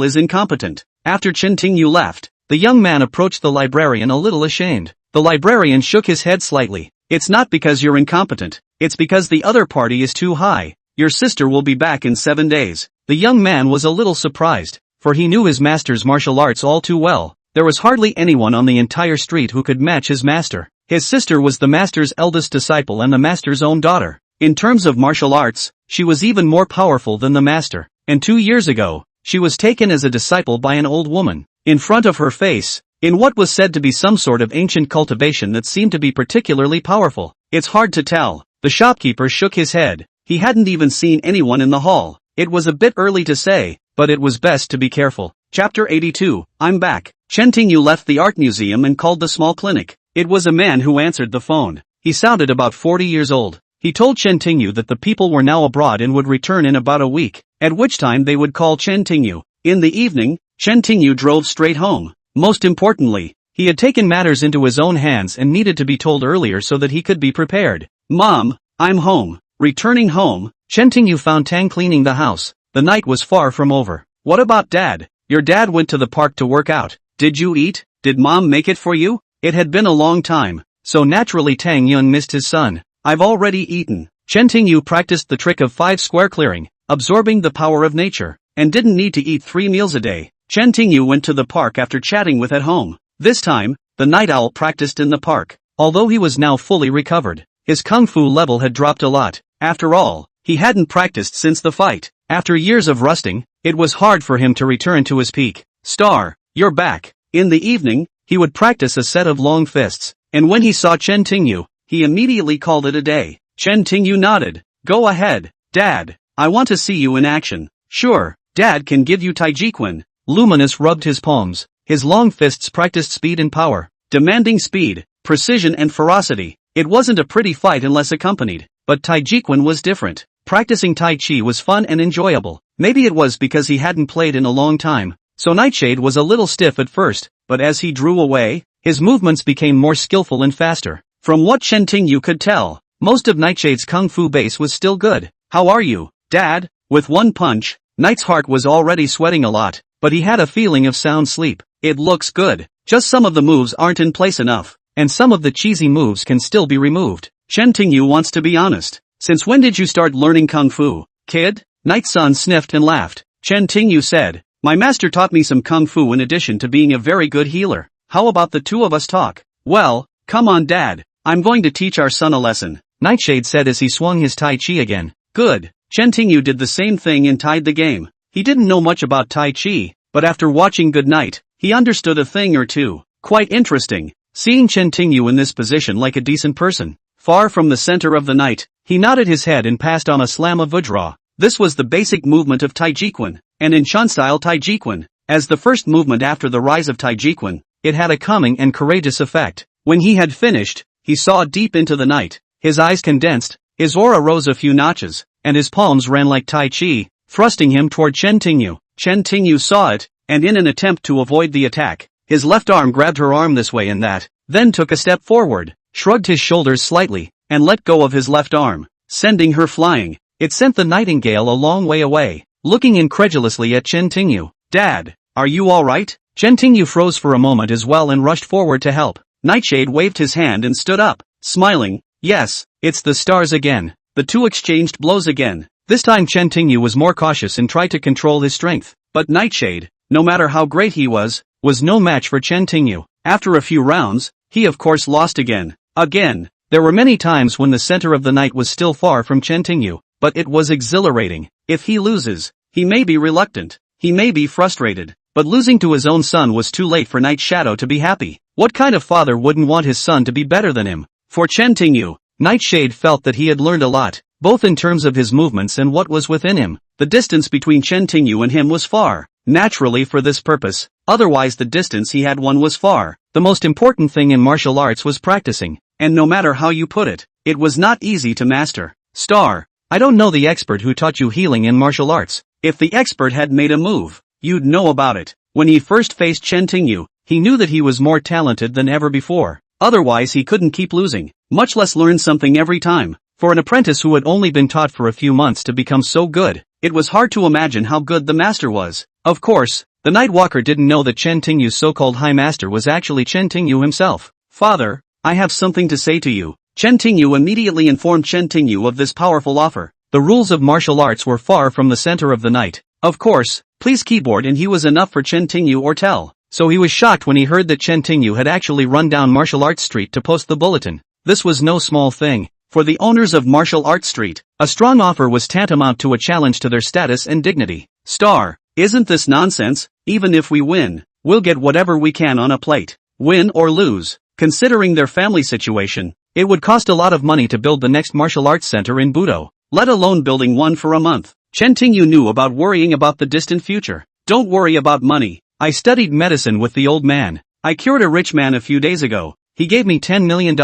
is incompetent." After Chen Tingyu left, the young man approached the librarian a little ashamed. The librarian shook his head slightly. "It's not because you're incompetent, it's because the other party is too high. Your sister will be back in 7 days. The young man was a little surprised, for he knew his master's martial arts all too well. There was hardly anyone on the entire street who could match his master. His sister was the master's eldest disciple and the master's own daughter. In terms of martial arts, she was even more powerful than the master. And 2 years ago, she was taken as a disciple by an old woman. In front of her face, in what was said to be some sort of ancient cultivation that seemed to be particularly powerful. "It's hard to tell." The shopkeeper shook his head. He hadn't even seen anyone in the hall. It was a bit early to say, but it was best to be careful. Chapter 82, I'm back. Chen Tingyu left the art museum and called the small clinic. It was a man who answered the phone. He sounded about 40 years old. He told Chen Tingyu that the people were now abroad and would return in about a week, at which time they would call Chen Tingyu. In the evening, Chen Tingyu drove straight home. Most importantly, he had taken matters into his own hands and needed to be told earlier so that he could be prepared. "Mom, I'm home." Returning home, Chen Tingyu found Tang cleaning the house. The night was far from over. "What about Dad? Your dad went to the park to work out. Did you eat? Did Mom make it for you?" It had been a long time, so naturally Tang Yun missed his son. "I've already eaten." Chen Tingyu practiced the trick of 5 square clearing, absorbing the power of nature, and didn't need to eat 3 meals a day. Chen Tingyu went to the park after chatting with at home. This time, the night owl practiced in the park. Although he was now fully recovered, his kung fu level had dropped a lot. After all, he hadn't practiced since the fight. After years of rusting, it was hard for him to return to his peak. "Star, you're back." In the evening, he would practice a set of long fists, and when he saw Chen Tingyu, he immediately called it a day. Chen Tingyu nodded. "Go ahead, Dad. I want to see you in action." "Sure, Dad can give you Taijiquan." Luminous rubbed his palms. His long fists practiced speed and power, demanding speed, precision and ferocity. It wasn't a pretty fight unless accompanied, but Taijiquan was different. Practicing Tai Chi was fun and enjoyable. Maybe it was because he hadn't played in a long time, so Nightshade was a little stiff at first, but as he drew away, his movements became more skillful and faster. From what Chen Tingyu could tell, most of Nightshade's kung fu base was still good. How are you, Dad? With one punch, Knight's heart was already sweating a lot, but he had a feeling of sound sleep. It looks good. Just some of the moves aren't in place enough, and some of the cheesy moves can still be removed. Chen Tingyu wants to be honest. Since when did you start learning kung fu, kid? Knight's son sniffed and laughed. Chen Tingyu said, my master taught me some kung fu in addition to being a very good healer. How about the two of us talk? Well, come on Dad, I'm going to teach our son a lesson, Nightshade said as he swung his Tai Chi again. Good. Chen Tingyu did the same thing and tied the game. He didn't know much about Tai Chi, but after watching Good Night, he understood a thing or two. Quite interesting. Seeing Chen Tingyu in this position like a decent person, far from the center of the night, he nodded his head and passed on a slam of Vajra. This was the basic movement of Taijiquan, and in Chan-style Taijiquan, as the first movement after the rise of Taijiquan, it had a calming and courageous effect. When he had finished, he saw deep into the night, his eyes condensed, his aura rose a few notches, and his palms ran like Tai Chi, thrusting him toward Chen Tingyu. Chen Tingyu saw it, and in an attempt to avoid the attack, his left arm grabbed her arm this way and that, then took a step forward, shrugged his shoulders slightly, and let go of his left arm, sending her flying. It sent the nightingale a long way away, looking incredulously at Chen Tingyu. Dad, are you alright? Chen Tingyu froze for a moment as well and rushed forward to help. Nightshade waved his hand and stood up, smiling. Yes, it's the stars again. The two exchanged blows again. This time Chen Tingyu was more cautious and tried to control his strength. But Nightshade, no matter how great he was no match for Chen Tingyu. After a few rounds, he of course lost again. Again. There were many times when the center of the night was still far from Chen Tingyu, but it was exhilarating. If he loses, he may be reluctant, he may be frustrated, but losing to his own son was too late for Night Shadow to be happy. What kind of father wouldn't want his son to be better than him? For Chen Tingyu, Nightshade felt that he had learned a lot, both in terms of his movements and what was within him. The distance between Chen Tingyu and him was far, naturally for this purpose, otherwise the distance he had won was far. The most important thing in martial arts was practicing, and no matter how you put it, it was not easy to master. Star, I don't know the expert who taught you healing in martial arts. If the expert had made a move, you'd know about it. When he first faced Chen Tingyu, he knew that he was more talented than ever before. Otherwise he couldn't keep losing, much less learn something every time. For an apprentice who had only been taught for a few months to become so good, it was hard to imagine how good the master was. Of course, the Nightwalker didn't know that Chen Tingyu's so-called high master was actually Chen Tingyu himself. Father, I have something to say to you. Chen Tingyu immediately informed Chen Tingyu of this powerful offer. The rules of martial arts were far from the center of the night. Of course, please keyboard and he was enough for Chen Tingyu or tell. So he was shocked when he heard that Chen Tingyu had actually run down Martial Arts Street to post the bulletin. This was no small thing. For the owners of Martial Arts Street, a strong offer was tantamount to a challenge to their status and dignity. Star, isn't this nonsense? Even if we win, we'll get whatever we can on a plate. Win or lose, considering their family situation, it would cost a lot of money to build the next martial arts center in Budo, let alone building one for a month. Chen Tingyu knew about worrying about the distant future. Don't worry about money. I studied medicine with the old man. I cured a rich man a few days ago. He gave me $10 million.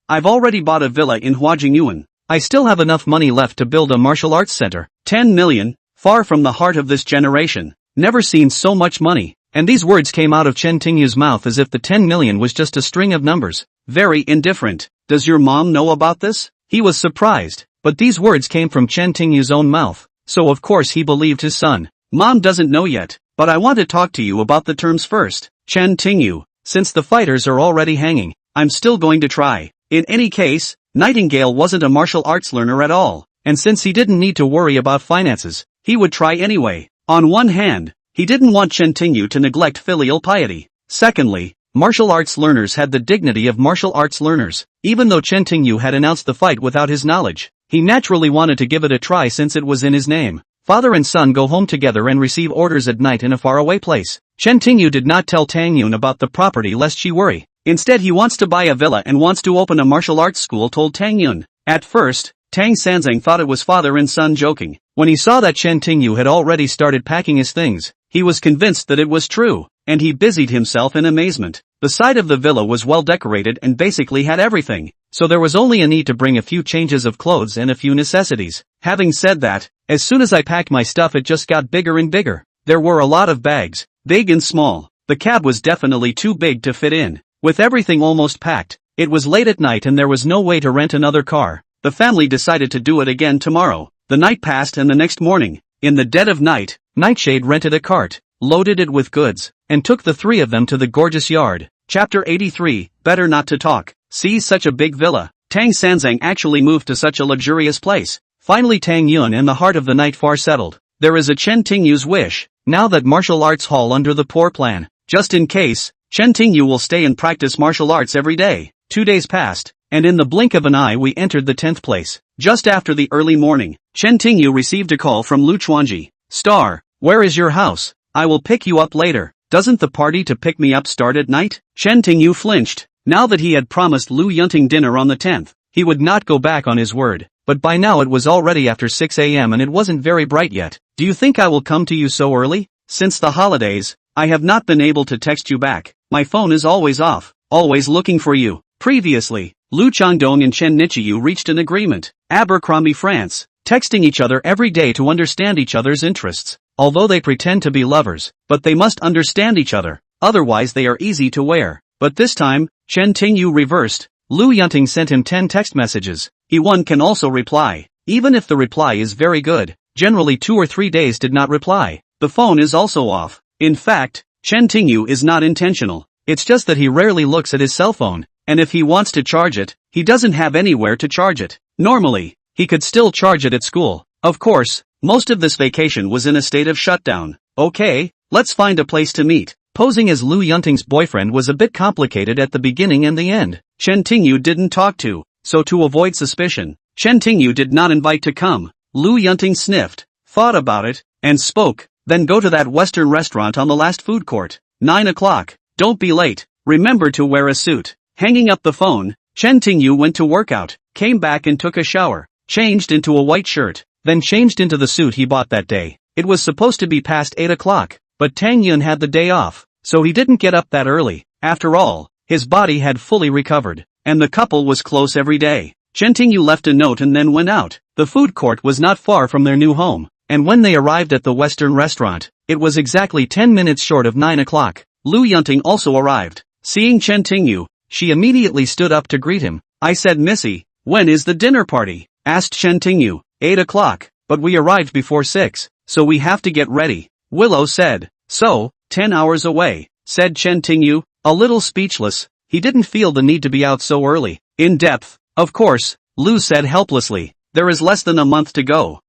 I've already bought a villa in Huajingyuan. I still have enough money left to build a martial arts center. 10 million, far from the heart of this generation. Never seen so much money. And these words came out of Chen Tingyu's mouth as if the 10 million was just a string of numbers. Very indifferent. Does your mom know about this? He was surprised, but these words came from Chen Tingyu's own mouth, so of course he believed his son. Mom doesn't know yet, but I want to talk to you about the terms first. Chen Tingyu, since the fighters are already hanging, I'm still going to try. In any case, Nightingale wasn't a martial arts learner at all, and since he didn't need to worry about finances, he would try anyway. On one hand, he didn't want Chen Tingyu to neglect filial piety. Secondly, martial arts learners had the dignity of martial arts learners. Even though Chen Tingyu had announced the fight without his knowledge, he naturally wanted to give it a try since it was in his name. Father and son go home together and receive orders at night in a faraway place. Chen Tingyu did not tell Tang Yun about the property lest she worry. Instead he wants to buy a villa and wants to open a martial arts school, told Tang Yun. At first, Tang Sanzang thought it was father and son joking. When he saw that Chen Tingyu had already started packing his things, he was convinced that it was true, and he busied himself in amazement. The side of the villa was well decorated and basically had everything, so there was only a need to bring a few changes of clothes and a few necessities. Having said that, as soon as I packed my stuff it just got bigger and bigger. There were a lot of bags, big and small. The cab was definitely too big to fit in. With everything almost packed, It was late at night and there was no way to rent another car. The family decided to do it again tomorrow. The night passed and the next morning, in the dead of night, Nightshade rented a cart, loaded it with goods, and took the three of them to the gorgeous yard. Chapter 83, Better Not to Talk. See, such a big villa. Tang Sanzang actually moved to such a luxurious place. Finally Tang Yun in the heart of the night far settled. There is a Chen Tingyu's wish, now that martial arts hall under the poor plan. Just in case, Chen Tingyu will stay and practice martial arts every day. 2 days passed, and in the blink of an eye we entered the 10th place. Just after the early morning, Chen Tingyu received a call from Lu Chuanji. Star, where is your house? I will pick you up later. Doesn't the party to pick me up start at night? Chen Tingyu flinched. Now that he had promised Lu Yunting dinner on the 10th, he would not go back on his word. But by now it was already after 6 a.m. and it wasn't very bright yet. Do you think I will come to you so early? Since the holidays, I have not been able to text you back. My phone is always off, always looking for you. Previously, Lu Changdong and Chen Nichiyu reached an agreement. Abercrombie, France, texting each other every day to understand each other's interests. Although they pretend to be lovers, but they must understand each other, otherwise they are easy to wear. But this time, Chen Tingyu reversed. Lu Yunting sent him 10 text messages. One can also reply, even if the reply is very good. Generally 2 or 3 days did not reply. The phone is also off. In fact, Chen Tingyu is not intentional. It's just that he rarely looks at his cell phone, and if he wants to charge it, he doesn't have anywhere to charge it. Normally, he could still charge it at school. Of course, most of this vacation was in a state of shutdown. Okay, let's find a place to meet. Posing as Lu Yunting's boyfriend was a bit complicated at the beginning and the end. Chen Tingyu didn't talk to, so to avoid suspicion, Chen Tingyu did not invite to come. Lu Yunting sniffed, thought about it, and spoke. Then go to that Western restaurant on the last food court. 9 o'clock. Don't be late. Remember to wear a suit. Hanging up the phone, Chen Tingyu went to work out, came back and took a shower, changed into a white shirt, then changed into the suit he bought that day. It was supposed to be past 8 o'clock, but Tang Yun had the day off, so he didn't get up that early. After all, his body had fully recovered, and the couple was close every day. Chen Tingyu left a note and then went out. The food court was not far from their new home, and when they arrived at the Western restaurant, it was exactly 10 minutes short of 9 o'clock. Lu Yunting also arrived. Seeing Chen Tingyu, she immediately stood up to greet him. I said, Missy, when is the dinner party? Asked Chen Tingyu. 8 o'clock, but we arrived before 6, so we have to get ready. Willow said. So, 10 hours away, said Chen Tingyu, a little speechless. He didn't feel the need to be out so early. In depth, of course, Lu said helplessly. There is less than a month to go.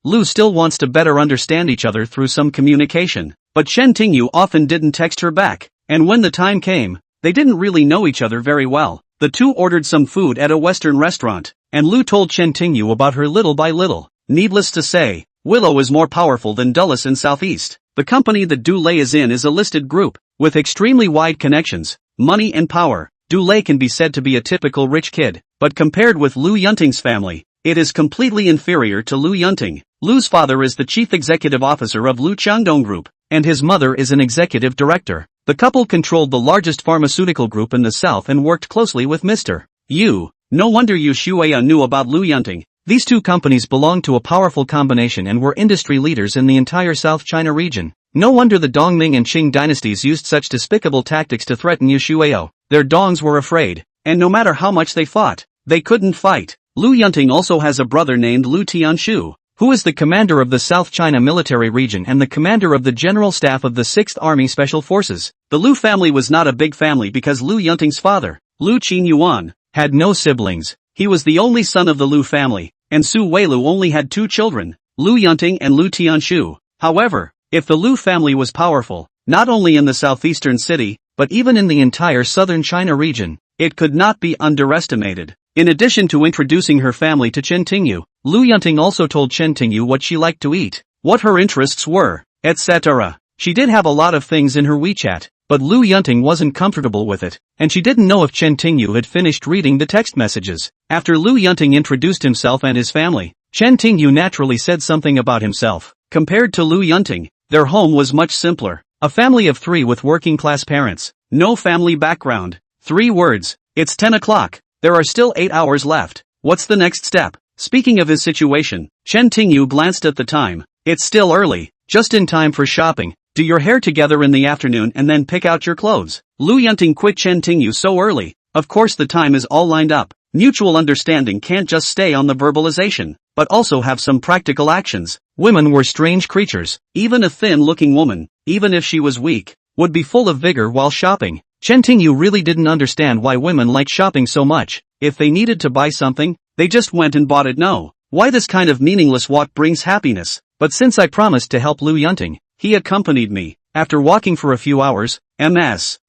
Lu still wants to better understand each other through some communication, but Chen Tingyu often didn't text her back, and when the time came, they didn't really know each other very well. The two ordered some food at a Western restaurant, and Lu told Chen Tingyu about her little by little. Needless to say, Willow is more powerful than Dulles in Southeast. The company that Dulé is in is a listed group, with extremely wide connections, money and power. Dulé can be said to be a typical rich kid, but compared with Lu Yunting's family, it is completely inferior to Lu Yunting. Lu's father is the chief executive officer of Lu Changdong Group, and his mother is an executive director. The couple controlled the largest pharmaceutical group in the south and worked closely with Mr. Yu. No wonder Yu Shueya knew about Lu Yunting. These two companies belonged to a powerful combination and were industry leaders in the entire South China region. No wonder the Dongming and Qing dynasties used such despicable tactics to threaten Yu Shueya. Their dongs were afraid, and no matter how much they fought, they couldn't fight. Lu Yunting also has a brother named Lu Tianshu, who is the commander of the South China military region and the commander of the General Staff of the 6th Army Special Forces. The Lu family was not a big family because Lu Yunting's father, Lu Qinyuan, had no siblings. He was the only son of the Lu family, and Su Weilu only had 2 children, Lu Yunting and Lu Tianshu. However, if the Lu family was powerful, not only in the southeastern city, but even in the entire southern China region, it could not be underestimated. In addition to introducing her family to Chen Tingyu, Lu Yunting also told Chen Tingyu what she liked to eat, what her interests were, etc. She did have a lot of things in her WeChat, but Lu Yunting wasn't comfortable with it, and she didn't know if Chen Tingyu had finished reading the text messages. After Lu Yunting introduced himself and his family, Chen Tingyu naturally said something about himself. Compared to Lu Yunting, their home was much simpler. A family of 3 with working-class parents. No family background. 3 words. It's 10 o'clock. There are still 8 hours left. What's the next step? Speaking of his situation, Chen Tingyu glanced at the time. It's still early. Just in time for shopping. Do your hair together in the afternoon and then pick out your clothes. Lu Yunting quit Chen Tingyu so early. Of course the time is all lined up. Mutual understanding can't just stay on the verbalization, but also have some practical actions. Women were strange creatures. Even a thin-looking woman, even if she was weak, would be full of vigor while shopping. Chen Tingyu really didn't understand why women like shopping so much. If they needed to buy something, they just went and bought it. No. Why this kind of meaningless walk brings happiness? But since I promised to help Lu Yunting, he accompanied me. After walking for a few hours,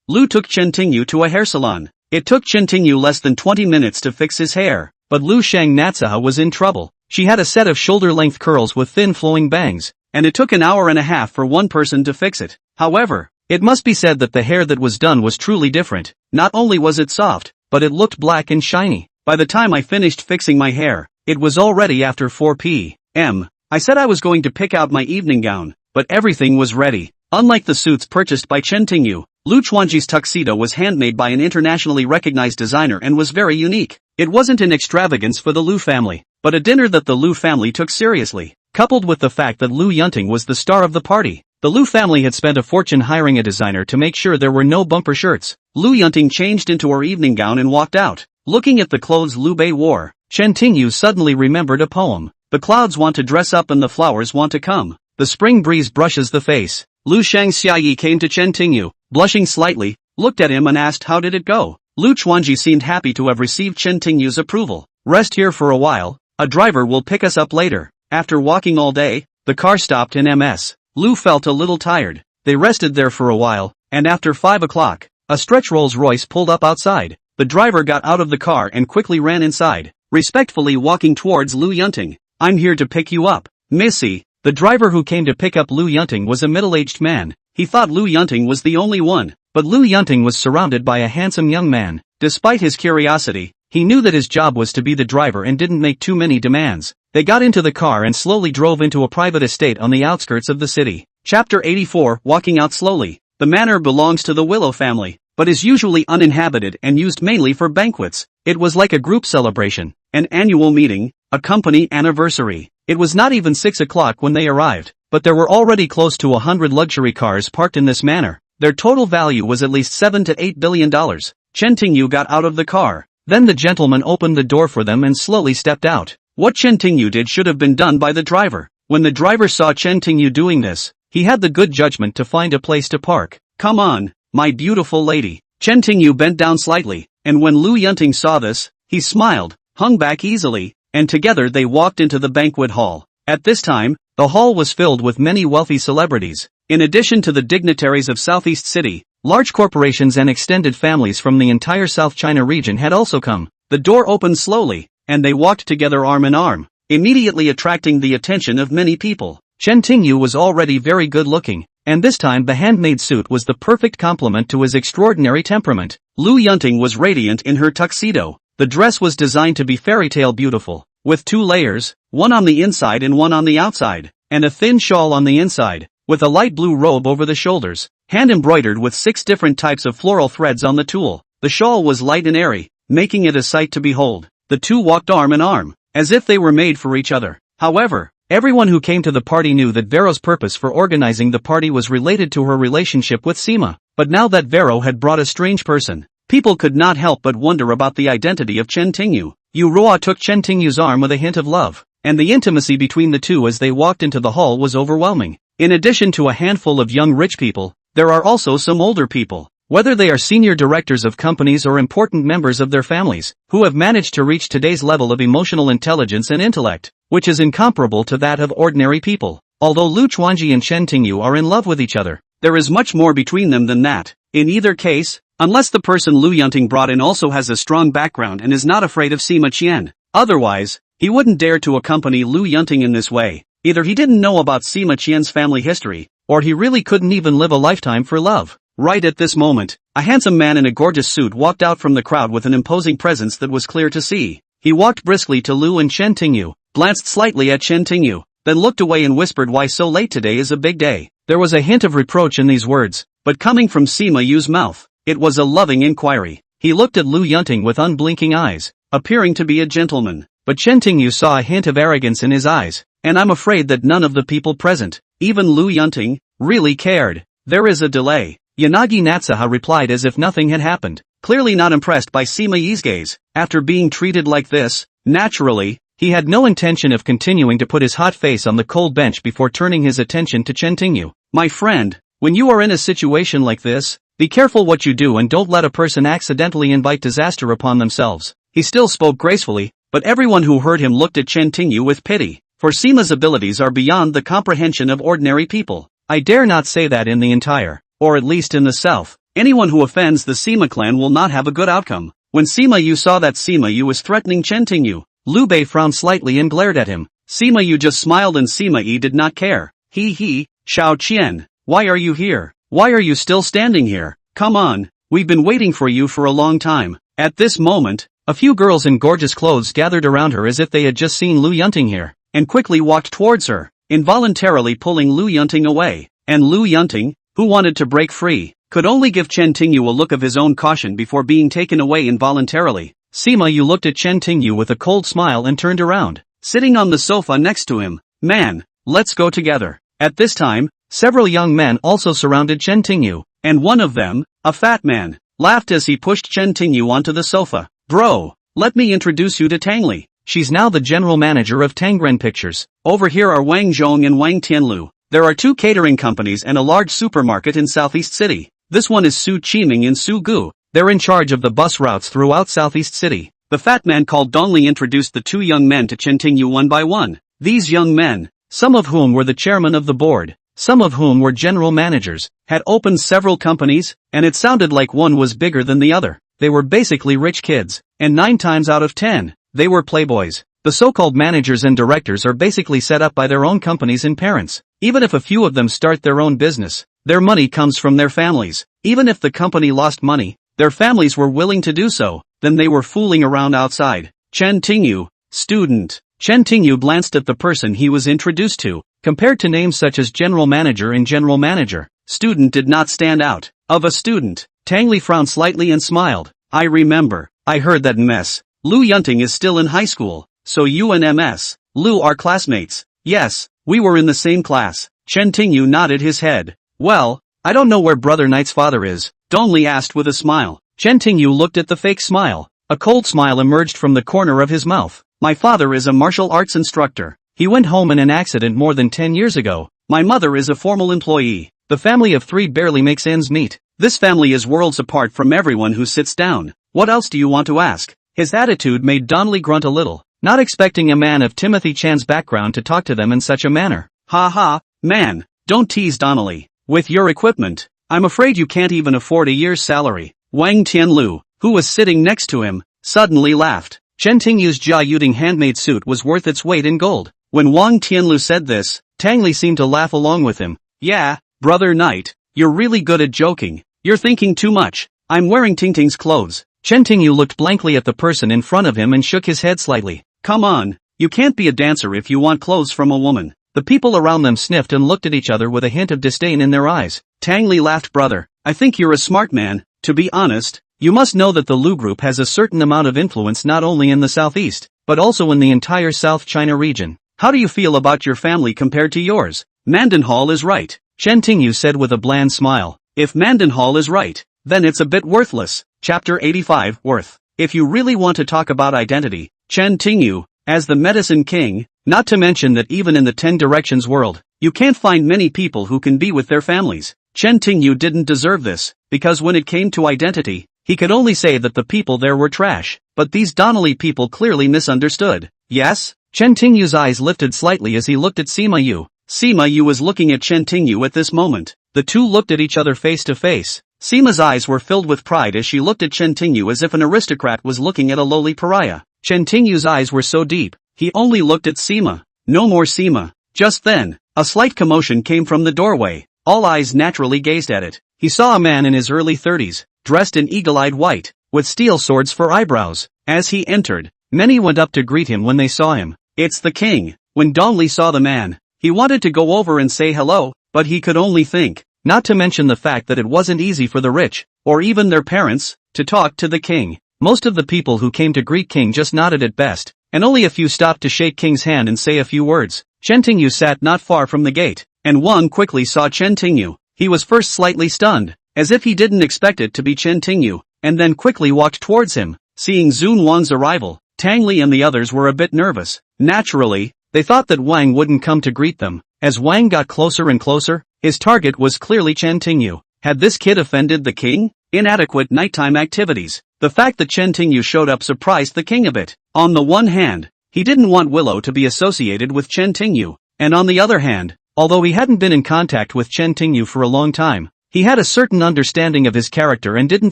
Lu took Chen Tingyu to a hair salon. It took Chen Tingyu less than 20 minutes to fix his hair. But Lu Shang Natsuha was in trouble. She had a set of shoulder-length curls with thin flowing bangs, and it took an hour and a half for one person to fix it. However, it must be said that the hair that was done was truly different. Not only was it soft, but it looked black and shiny. By the time I finished fixing my hair, it was already after 4 p.m. I said I was going to pick out my evening gown, but everything was ready. Unlike the suits purchased by Chen Tingyu, Lu Chuanji's tuxedo was handmade by an internationally recognized designer and was very unique. It wasn't an extravagance for the Lu family, but a dinner that the Lu family took seriously. Coupled with the fact that Lu Yunting was the star of the party, the Lu family had spent a fortune hiring a designer to make sure there were no bumper shirts. Lu Yunting changed into her evening gown and walked out. Looking at the clothes Lu Bei wore, Chen Tingyu suddenly remembered a poem. The clouds want to dress up and the flowers want to come. The spring breeze brushes the face. Lu Shang Xiaoyi came to Chen Tingyu, blushing slightly, looked at him and asked how did it go. Lu Chuanji seemed happy to have received Chen Tingyu's approval. Rest here for a while, a driver will pick us up later. After walking all day, the car stopped in Ms. Lu felt a little tired. They rested there for a while, and after 5 o'clock, a stretch Rolls-Royce pulled up outside. The driver got out of the car and quickly ran inside, respectfully walking towards Lu Yunting. I'm here to pick you up, Missy. The driver who came to pick up Lu Yunting was a middle-aged man. He thought Lu Yunting was the only one, but Lu Yunting was surrounded by a handsome young man. Despite his curiosity, he knew that his job was to be the driver and didn't make too many demands. They got into the car and slowly drove into a private estate on the outskirts of the city. Chapter 84, Walking Out Slowly. The manor belongs to the Willow family, but is usually uninhabited and used mainly for banquets. It was like a group celebration, an annual meeting, a company anniversary. It was not even 6 o'clock when they arrived, but there were already close to 100 luxury cars parked in this manor. Their total value was at least $7 to $8 billion. Chen Tingyu got out of the car. Then the gentleman opened the door for them and slowly stepped out. What Chen Tingyu did should have been done by the driver. When the driver saw Chen Tingyu doing this, he had the good judgment to find a place to park. Come on, my beautiful lady. Chen Tingyu bent down slightly, and when Lu Yunting saw this, he smiled, hung back easily, and together they walked into the banquet hall. At this time, the hall was filled with many wealthy celebrities. In addition to the dignitaries of Southeast City, large corporations and extended families from the entire South China region had also come. The door opened slowly, and they walked together arm in arm, immediately attracting the attention of many people. Chen Tingyu was already very good looking, and this time the handmade suit was the perfect complement to his extraordinary temperament. Lu Yunting was radiant in her tuxedo. The dress was designed to be fairy tale beautiful, with 2 layers, one on the inside and one on the outside, and a thin shawl on the inside, with a light blue robe over the shoulders, hand embroidered with 6 different types of floral threads on the tulle. The shawl was light and airy, making it a sight to behold. The two walked arm in arm, as if they were made for each other. However, everyone who came to the party knew that Vero's purpose for organizing the party was related to her relationship with Sima. But now that Vero had brought a strange person, people could not help but wonder about the identity of Chen Tingyu. Yu Ruo took Chen Tingyu's arm with a hint of love, and the intimacy between the two as they walked into the hall was overwhelming. In addition to a handful of young rich people, there are also some older people, whether they are senior directors of companies or important members of their families, who have managed to reach today's level of emotional intelligence and intellect, which is incomparable to that of ordinary people. Although Lu Chuanji and Chen Tingyu are in love with each other, there is much more between them than that. In either case, unless the person Lu Yunting brought in also has a strong background and is not afraid of Sima Qian. Otherwise, he wouldn't dare to accompany Lu Yunting in this way. Either he didn't know about Sima Qian's family history, or he really couldn't even live a lifetime for love. Right at this moment, a handsome man in a gorgeous suit walked out from the crowd with an imposing presence that was clear to see. He walked briskly to Lu and Chen Tingyu, glanced slightly at Chen Tingyu, then looked away and whispered, "Why so late? Today is a big day." There was a hint of reproach in these words, but coming from Sima Yu's mouth, it was a loving inquiry. He looked at Lu Yunting with unblinking eyes, appearing to be a gentleman, but Chen Tingyu saw a hint of arrogance in his eyes, and I'm afraid that none of the people present, even Lu Yunting, really cared. There is a delay. Yanagi Natsuha replied as if nothing had happened. clearly not impressed by Sima Yi's gaze. After being treated like this, naturally, he had no intention of continuing to put his hot face on the cold bench before turning his attention to Chen Tingyu. My friend, when you are in a situation like this, be careful what you do and don't let a person accidentally invite disaster upon themselves. He still spoke gracefully, but everyone who heard him looked at Chen Tingyu with pity, for Sima's abilities are beyond the comprehension of ordinary people. I dare not say that in the entire, or at least in the south, anyone who offends the Sima clan will not have a good outcome. When Sima Yu saw that Sima Yu was threatening Chen Tingyu, Liu Bei frowned slightly and glared at him. Sima Yu just smiled and Sima Yi did not care. He, Xiao Qian, why are you here? Why are you still standing here? Come on, we've been waiting for you for a long time. At this moment, a few girls in gorgeous clothes gathered around her as if they had just seen Liu Yunting here, and quickly walked towards her, involuntarily pulling Liu Yunting away. And Liu Yunting, who wanted to break free, could only give Chen Tingyu a look of his own caution before being taken away involuntarily. Sima Yu looked at Chen Tingyu with a cold smile and turned around, sitting on the sofa next to him. Man, let's go together. At this time, several young men also surrounded Chen Tingyu, and one of them, a fat man, laughed as he pushed Chen Tingyu onto the sofa. Bro, let me introduce you to Tang Li. She's now the general manager of Tangren Pictures. Over here are Wang Zhong and Wang Tianlu. There are 2 catering companies and a large supermarket in Southeast City. This one is Su Qiming in Sugu. They're in charge of the bus routes throughout Southeast City. The fat man called Dongli introduced the 2 young men to Chen Tingyu one by one. These young men, some of whom were the chairman of the board, some of whom were general managers, had opened several companies, and it sounded like one was bigger than the other. They were basically rich kids, and 9 times out of 10, they were playboys. The so-called managers and directors are basically set up by their own companies and parents. Even if a few of them start their own business, their money comes from their families. Even if the company lost money, their families were willing to do so, then they were fooling around outside. Chen Tingyu, student. Chen Tingyu glanced at the person he was introduced to. Compared to names such as general manager and general manager, student did not stand out. Of a student, Tang Li frowned slightly and smiled. I remember, I heard that MS. Liu Yunting is still in high school, so you and MS. Liu are classmates. Yes, we were in the same class. Chen Tingyu nodded his head. Well, I don't know where Brother Knight's father is, Dongli asked with a smile. Chen Tingyu looked at the fake smile. A cold smile emerged from the corner of his mouth. My father is a martial arts instructor. He went home in an accident more than 10 years ago. My mother is a formal employee. The family of 3 barely makes ends meet. This family is worlds apart from everyone who sits down. What else do you want to ask? His attitude made Donnelly grunt a little, not expecting a man of Timothy Chan's background to talk to them in such a manner. Ha ha, man, don't tease Donnelly. With your equipment, I'm afraid you can't even afford a year's salary. Wang Tianlu, who was sitting next to him, suddenly laughed. Chen Tingyu's Jia Yuding handmade suit was worth its weight in gold. When Wang Tianlu said this, Tang Li seemed to laugh along with him. Yeah, Brother Knight, you're really good at joking. You're thinking too much. I'm wearing Tingting's clothes. Chen Tingyu looked blankly at the person in front of him and shook his head slightly. Come on, you can't be a dancer if you want clothes from a woman. The people around them sniffed and looked at each other with a hint of disdain in their eyes. Tang Li laughed. Brother, I think you're a smart man. To be honest, you must know that the Lu Group has a certain amount of influence not only in the southeast, but also in the entire South China region. How do you feel about your family compared to yours? Mandenhall is right, Chen Tingyu said with a bland smile. If Mandenhall is right, then it's a bit worthless. Chapter 85 Worth. If you really want to talk about identity, Chen Tingyu, as the medicine king, not to mention that even in the 10 directions world, you can't find many people who can be with their families. Chen Tingyu didn't deserve this, because when it came to identity, he could only say that the people there were trash, but these Donnelly people clearly misunderstood. Yes? Chen Tingyu's eyes lifted slightly as he looked at Sima Yu. Sima Yu was looking at Chen Tingyu at this moment. The two looked at each other face to face. Sima's eyes were filled with pride as she looked at Chen Tingyu as if an aristocrat was looking at a lowly pariah. Chen Tingyu's eyes were so deep, he only looked at Sima. No more Sima. Just then, a slight commotion came from the doorway. All eyes naturally gazed at it. He saw a man in his early 30s, dressed in eagle-eyed white, with steel swords for eyebrows. As he entered, many went up to greet him when they saw him. It's the king. When Dongli saw the man, he wanted to go over and say hello, but he could only think, not to mention the fact that it wasn't easy for the rich, or even their parents, to talk to the king. Most of the people who came to greet King just nodded at best, and only a few stopped to shake King's hand and say a few words. Chen Tingyu sat not far from the gate, and Wang quickly saw Chen Tingyu. He was first slightly stunned, as if he didn't expect it to be Chen Tingyu. and then quickly walked towards him. Seeing Zun Wang's arrival, Tang Li and the others were a bit nervous. Naturally, they thought that Wang wouldn't come to greet them. As Wang got closer and closer, his target was clearly Chen Tingyu. Had this kid offended the king? Inadequate nighttime activities. The fact that Chen Tingyu showed up surprised the king a bit. On the one hand, he didn't want Willow to be associated with Chen Tingyu, and on the other hand, although he hadn't been in contact with Chen Tingyu for a long time, he had a certain understanding of his character and didn't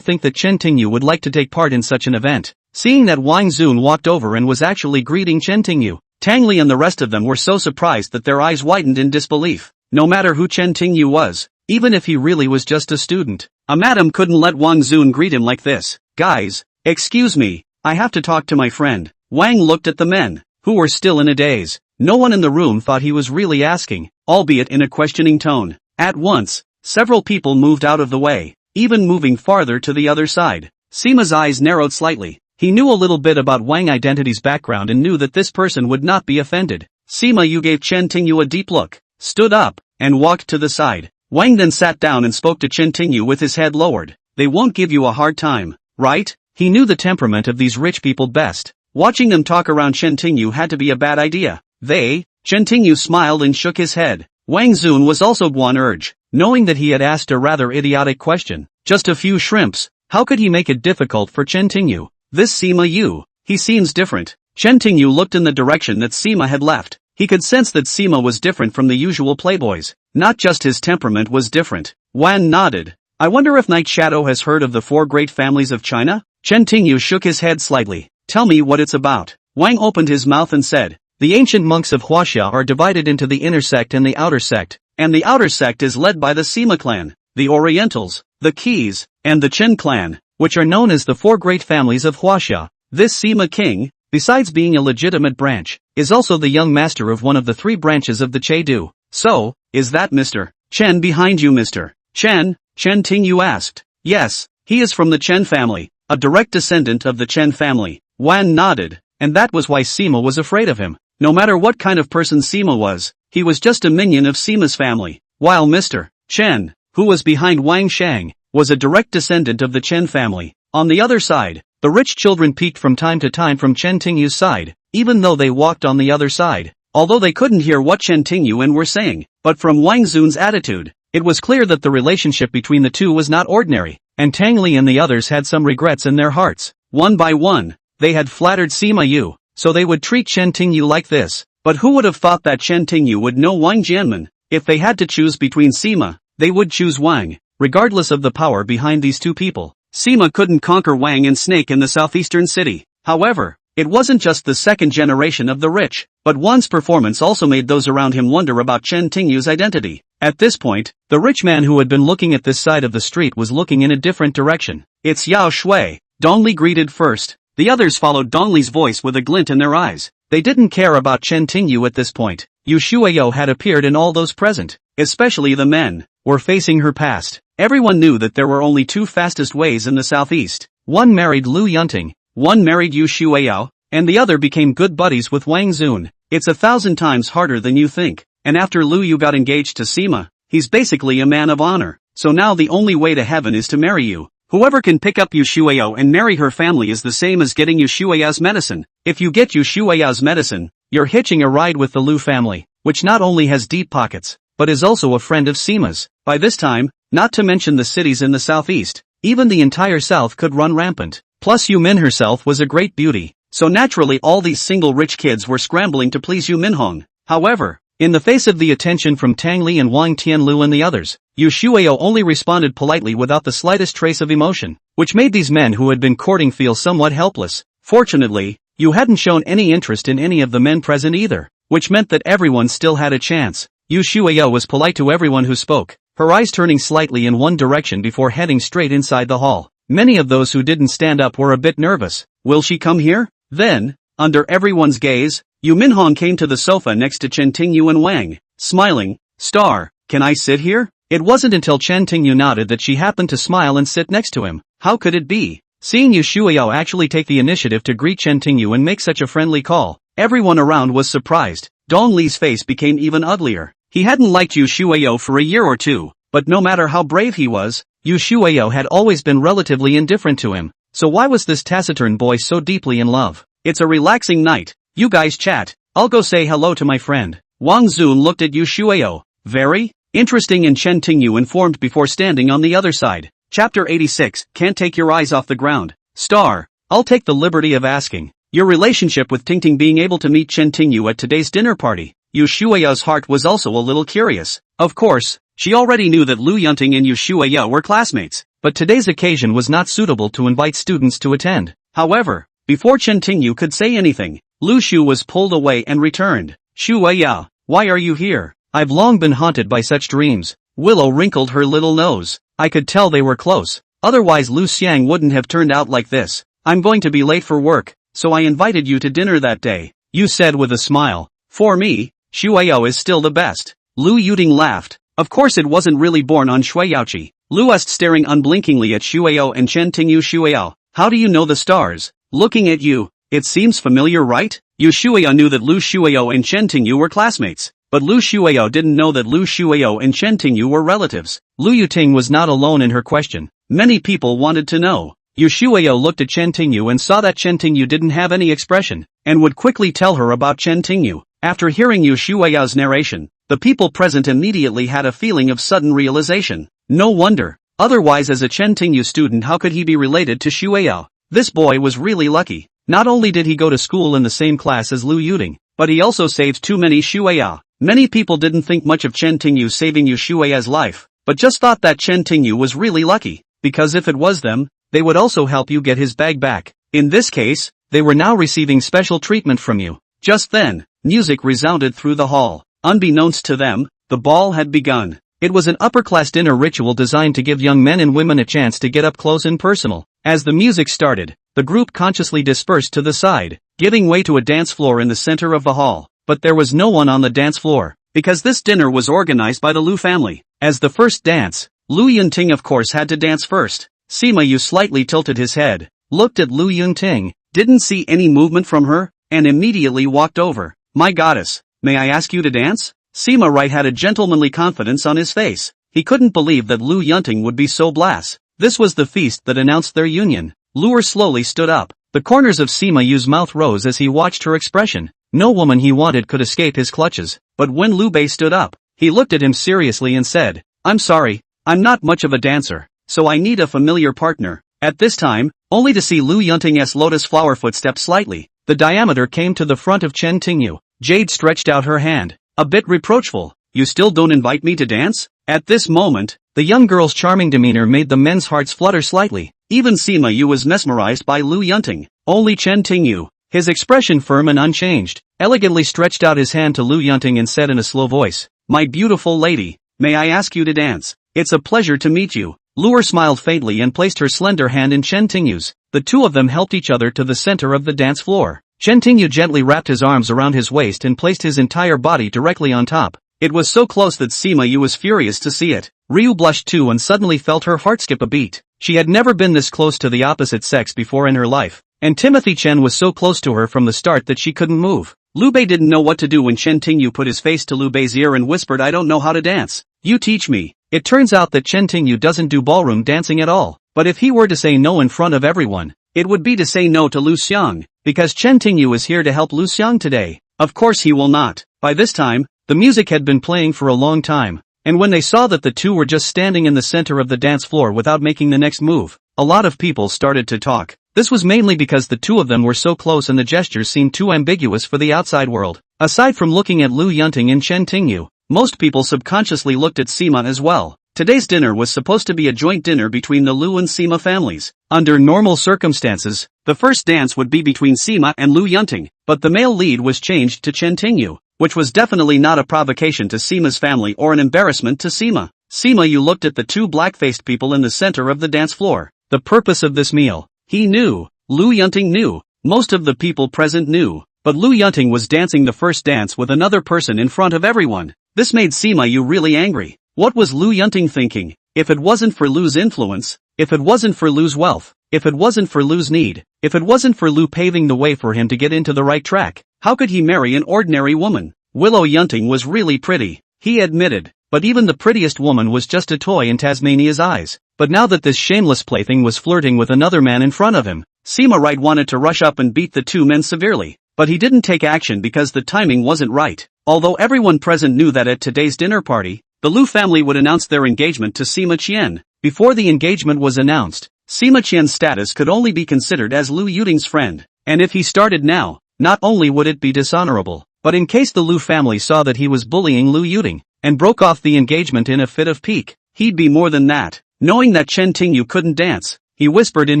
think that Chen Tingyu would like to take part in such an event. Seeing that Wang Zun walked over and was actually greeting Chen Tingyu, Tang Li and the rest of them were so surprised that their eyes widened in disbelief. No matter who Chen Tingyu was, even if he really was just a student, a madam couldn't let Wang Zun greet him like this. Guys, excuse me, I have to talk to my friend. Wang looked at the men, who were still in a daze. No one in the room thought he was really asking, albeit in a questioning tone. At once, several people moved out of the way, even moving farther to the other side. Sima's eyes narrowed slightly. He knew a little bit about Wang Identity's background and knew that this person would not be offended. Sima Yu gave Chen Tingyu a deep look, stood up, and walked to the side. Wang then sat down and spoke to Chen Tingyu with his head lowered. They won't give you a hard time, right? He knew the temperament of these rich people best. Watching them talk around Chen Tingyu had to be a bad idea. Chen Tingyu smiled and shook his head. Wang Zun was also one urge, knowing that he had asked a rather idiotic question. Just a few shrimps, how could he make it difficult for Chen Tingyu? This Sima Yu, he seems different. Chen Tingyu looked in the direction that Sima had left. He could sense that Sima was different from the usual playboys. Not just his temperament was different. Wan nodded. I wonder if Night Shadow has heard of the 4 great families of China? Chen Tingyu shook his head slightly. Tell me what it's about. Wang opened his mouth and said, the ancient monks of Huaxia are divided into the inner sect and the outer sect, and the outer sect is led by the Sima clan, the Orientals, the Keys, and the Chen clan, which are known as the 4 great families of Huaxia. This Sima king, besides being a legitimate branch, is also the young master of one of the 3 branches of the Chengdu. So, is that Mr. Chen behind you, Mr. Chen? Chen Tingyu asked. Yes, he is from the Chen family, a direct descendant of the Chen family. Wan nodded, and that was why Sima was afraid of him. No matter what kind of person Sima was, he was just a minion of Sima's family. While Mr. Chen, who was behind Wang Shang, was a direct descendant of the Chen family. On the other side, the rich children peeked from time to time from Chen Tingyu's side, even though they walked on the other side. Although they couldn't hear what Chen Tingyu and were saying, but from Wang Zun's attitude, it was clear that the relationship between the two was not ordinary, and Tang Li and the others had some regrets in their hearts. One by one, they had flattered Sima Yu, so they would treat Chen Tingyu like this. But who would have thought that Chen Tingyu would know Wang Jianmen? If they had to choose between Sima, they would choose Wang, regardless of the power behind these two people. Sima couldn't conquer Wang and Snake in the southeastern city. However, it wasn't just the second generation of the rich, but Wan's performance also made those around him wonder about Chen Tingyu's identity. At this point, the rich man who had been looking at this side of the street was looking in a different direction. It's Yao Shui. Dongli greeted first. The others followed Dongli's voice with a glint in their eyes. They didn't care about Chen Tingyu at this point. Yu Shuiyo had appeared and all those present, especially the men, were facing her past. Everyone knew that there were only 2 fastest ways in the southeast. One married Lu Yunting, one married Yu Shuiyo, and the other became good buddies with Wang Zun. It's 1,000 times harder than you think. And after Lu Yu got engaged to Sima, he's basically a man of honor. So now the only way to heaven is to marry you. Whoever can pick up Yu Shuiyo and marry her family is the same as getting Yu Shuiyo's medicine. If you get Yu Shuiyo's medicine, you're hitching a ride with the Lu family, which not only has deep pockets, but is also a friend of Sima's. By this time, not to mention the cities in the southeast, even the entire south could run rampant. Plus Yu Min herself was a great beauty, so naturally all these single rich kids were scrambling to please Yu Minhong. However, in the face of the attention from Tang Li and Wang Tianlu and the others, Yu Shuiyo only responded politely without the slightest trace of emotion, which made these men who had been courting feel somewhat helpless. Fortunately, Yu hadn't shown any interest in any of the men present either, which meant that everyone still had a chance. Yu Shuiyo was polite to everyone who spoke, her eyes turning slightly in one direction before heading straight inside the hall. Many of those who didn't stand up were a bit nervous. Will she come here? Then, under everyone's gaze, Yu Minhong came to the sofa next to Chen Tingyu and Wang, smiling. Star, can I sit here? It wasn't until Chen Tingyu nodded that she happened to smile and sit next to him. How could it be? Seeing Yu Shuiyo actually take the initiative to greet Chen Tingyu and make such a friendly call, everyone around was surprised. Dong Li's face became even uglier. He hadn't liked Yu Shuiyo for a year or two, but no matter how brave he was, Yu Shuao had always been relatively indifferent to him, so why was this taciturn boy so deeply in love? It's a relaxing night, you guys chat, I'll go say hello to my friend. Wang Zun looked at Yu Shuao. Very interesting, and Chen Tingyu informed before standing on the other side. Chapter 86, Can't Take Your Eyes Off the Ground. Star, I'll take the liberty of asking, your relationship with Tingting being able to meet Chen Tingyu at today's dinner party. Yu Shuao's heart was also a little curious. Of course, she already knew that Lu Yunting and Yu Shuao were classmates, but today's occasion was not suitable to invite students to attend. However, before Chen Tingyu could say anything, Lu Shu was pulled away and returned. Shuao, why are you here? I've long been haunted by such dreams. Willow wrinkled her little nose. I could tell they were close. Otherwise Lu Xiang wouldn't have turned out like this. I'm going to be late for work, so I invited you to dinner that day. Yu said with a smile. For me, Shuao is still the best. Lu Yuting laughed. Of course it wasn't really born on Shuiaoqi. Lu asked, staring unblinkingly at Shuao and Chen Tingyu. Shuao, how do you know the stars? Looking at you, it seems familiar, right? Yu Shuao knew that Lu Shuao and Chen Tingyu were classmates, but Lu Shuao didn't know that Lu Shuao and Chen Tingyu were relatives. Lu Yuting was not alone in her question. Many people wanted to know. Yu Shuao looked at Chen Tingyu and saw that Chen Tingyu didn't have any expression, and would quickly tell her about Chen Tingyu. After hearing Yu Shuao's narration, the people present immediately had a feeling of sudden realization. No wonder. Otherwise, as a Chen Tingyu student, how could he be related to Shuao? This boy was really lucky. Not only did he go to school in the same class as Lu Yuting, but he also saved too many Shuao. Many people didn't think much of Chen Tingyu saving Yu Shuao's life, but just thought that Chen Tingyu was really lucky, because if it was them, they would also help you get his bag back. In this case, they were now receiving special treatment from you. Just then, music resounded through the hall. Unbeknownst to them, the ball had begun. It was an upper-class dinner ritual designed to give young men and women a chance to get up close and personal. As the music started, the group consciously dispersed to the side, giving way to a dance floor in the center of the hall. But there was no one on the dance floor, because this dinner was organized by the Lu family. As the first dance, Lu Yunting of course had to dance first. Sima Yu slightly tilted his head, looked at Lu Yunting, didn't see any movement from her, and immediately walked over. My goddess, may I ask you to dance? Sima Right had a gentlemanly confidence on his face. He couldn't believe that Lu Yunting would be so blass. This was the feast that announced their union. Luer slowly stood up. The corners of Sima Yu's mouth rose as he watched her expression. No woman he wanted could escape his clutches. But when Lu Bei stood up, he looked at him seriously and said, I'm sorry, I'm not much of a dancer, so I need a familiar partner. At this time, only to see Lu Yunting's lotus flower footstep slightly, the diameter came to the front of Chen Tingyu. Jade stretched out her hand, a bit reproachful. You still don't invite me to dance? At this moment, the young girl's charming demeanor made the men's hearts flutter slightly. Even Sima Yu was mesmerized by Lu Yunting. Only Chen Tingyu, his expression firm and unchanged, elegantly stretched out his hand to Lu Yunting and said in a slow voice, My beautiful lady, may I ask you to dance? It's a pleasure to meet you. Luer smiled faintly and placed her slender hand in Chen Tingyu's. The two of them helped each other to the center of the dance floor. Chen Tingyu gently wrapped his arms around his waist and placed his entire body directly on top. It was so close that Sima Yu was furious to see it. Ryu blushed too and suddenly felt her heart skip a beat. She had never been this close to the opposite sex before in her life, and Timothy Chen was so close to her from the start that she couldn't move. Lu Bei didn't know what to do when Chen Tingyu put his face to Lu Bei's ear and whispered, I don't know how to dance. You teach me. It turns out that Chen Tingyu doesn't do ballroom dancing at all, but if he were to say no in front of everyone, it would be to say no to Lu Xiang, because Chen Tingyu is here to help Lu Xiang today. Of course he will not. By this time, the music had been playing for a long time, and when they saw that the two were just standing in the center of the dance floor without making the next move, a lot of people started to talk. This was mainly because the two of them were so close and the gestures seemed too ambiguous for the outside world. Aside from looking at Lu Yunting and Chen Tingyu, most people subconsciously looked at Sima as well. Today's dinner was supposed to be a joint dinner between the Lu and Sima families. Under normal circumstances, the first dance would be between Sima and Lu Yunting, but the male lead was changed to Chen Tingyu, which was definitely not a provocation to Sima's family or an embarrassment to Sima. Sima Yu looked at the two black-faced people in the center of the dance floor. The purpose of this meal, he knew. Lu Yunting knew. Most of the people present knew. But Lu Yunting was dancing the first dance with another person in front of everyone. This made Sima Yu really angry. What was Lu Yunting thinking? If it wasn't for Lu's influence, if it wasn't for Lu's wealth, if it wasn't for Lu's need, if it wasn't for Lu paving the way for him to get into the right track, how could he marry an ordinary woman? Willow Yunting was really pretty, he admitted, but even the prettiest woman was just a toy in Tasmania's eyes. but now that this shameless plaything was flirting with another man in front of him, Sima Right wanted to rush up and beat the two men severely, but he didn't take action because the timing wasn't right. Although everyone present knew that at today's dinner party, the Lu family would announce their engagement to Sima Qian. Before the engagement was announced, Sima Qian's status could only be considered as Lu Yuting's friend, and if he started now, not only would it be dishonorable, but in case the Lu family saw that he was bullying Lu Yuting, and broke off the engagement in a fit of pique, he'd be more than that. Knowing that Chen Tingyu couldn't dance, he whispered in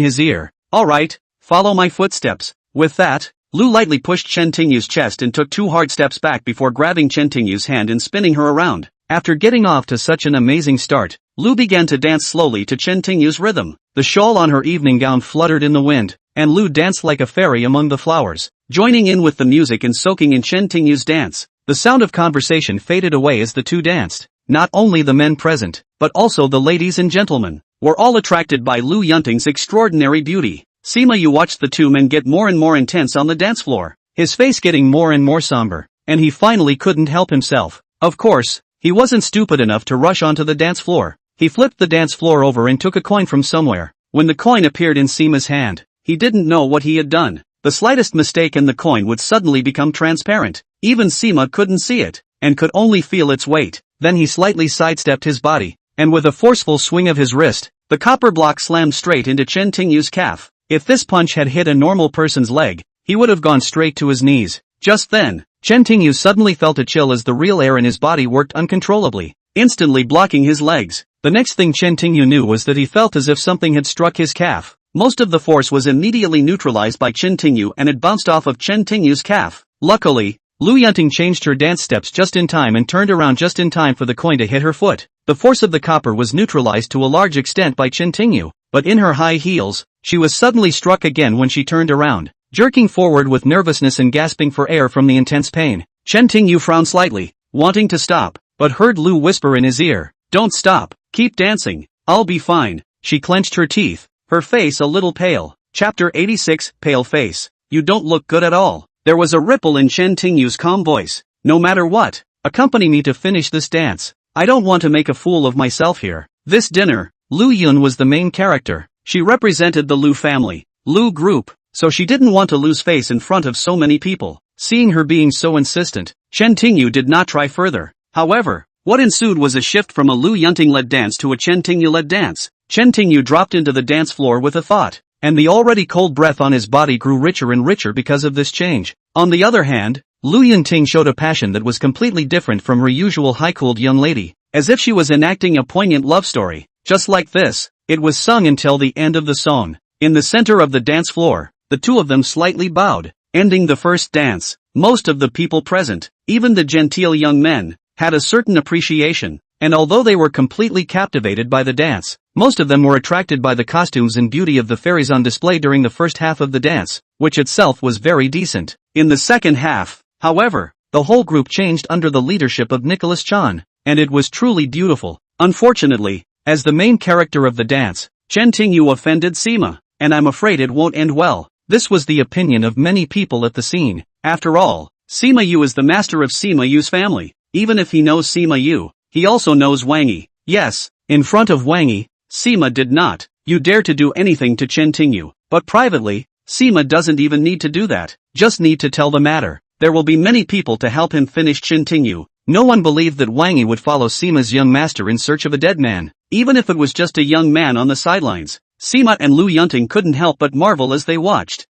his ear, "Alright, follow my footsteps." With that, Lu lightly pushed Chen Tingyu's chest and took 2 hard steps back before grabbing Chen Tingyu's hand and spinning her around. After getting off to such an amazing start, Lu began to dance slowly to Chen Tingyu's rhythm. The shawl on her evening gown fluttered in the wind, and Lu danced like a fairy among the flowers, joining in with the music and soaking in Chen Tingyu's dance. The sound of conversation faded away as the two danced. Not only the men present, but also the ladies and gentlemen, were all attracted by Lu Yunting's extraordinary beauty. Sima Yu watched the two men get more and more intense on the dance floor, his face getting more and more somber, and he finally couldn't help himself. Of course, he wasn't stupid enough to rush onto the dance floor. He flipped the dance floor over and took a coin from somewhere. When the coin appeared in Sima's hand, he didn't know what he had done. The slightest mistake and the coin would suddenly become transparent. Even Sima couldn't see it, and could only feel its weight. Then he slightly sidestepped his body, and with a forceful swing of his wrist, the copper block slammed straight into Chen Tingyu's calf. If this punch had hit a normal person's leg, he would have gone straight to his knees. Just then, Chen Tingyu suddenly felt a chill as the real air in his body worked uncontrollably, instantly blocking his legs. The next thing Chen Tingyu knew was that he felt as if something had struck his calf. Most of the force was immediately neutralized by Chen Tingyu and it bounced off of Chen Tingyu's calf. Luckily, Lu Yunting changed her dance steps just in time and turned around just in time for the coin to hit her foot. The force of the copper was neutralized to a large extent by Chen Tingyu, but in her high heels, she was suddenly struck again when she turned around, jerking forward with nervousness and gasping for air from the intense pain. Chen Tingyu frowned slightly, wanting to stop, but heard Lu whisper in his ear, "Don't stop, keep dancing, I'll be fine." She clenched her teeth, her face a little pale. Chapter 86, Pale Face. "You don't look good at all." There was a ripple in Chen Tingyu's calm voice. "No matter what, accompany me to finish this dance. I don't want to make a fool of myself here." This dinner, Lu Yun was the main character. She represented the Lu family, Lu group, so she didn't want to lose face in front of so many people. Seeing her being so insistent, Chen Tingyu did not try further. However, what ensued was a shift from a Lu Yunting-led dance to a Chen Tingyu-led dance. Chen Tingyu dropped into the dance floor with a thought, and the already cold breath on his body grew richer and richer because of this change. On the other hand, Lu Yunting showed a passion that was completely different from her usual high-cooled young lady, as if she was enacting a poignant love story. Just like this, it was sung until the end of the song. In the center of the dance floor, the two of them slightly bowed, ending the first dance. Most of the people present, even the genteel young men, had a certain appreciation, and although they were completely captivated by the dance, most of them were attracted by the costumes and beauty of the fairies on display during the first half of the dance, which itself was very decent. In the second half, however, the whole group changed under the leadership of Nicholas Chan, and it was truly beautiful. Unfortunately, as the main character of the dance, Chen Tingyu offended Sima, and I'm afraid it won't end well. This was the opinion of many people at the scene. After all, Sima Yu is the master of Sima Yu's family. Even if he knows Sima Yu, he also knows Wang Yi. Yes, in front of Wang Yi, Sima did not. You dare to do anything to Chen Tingyu, but privately, Sima doesn't even need to do that. Just need to tell the matter. There will be many people to help him finish Chen Tingyu. No one believed that Wang Yi would follow Sima's young master in search of a dead man, even if it was just a young man on the sidelines. Sima and Lu Yunting couldn't help but marvel as they watched.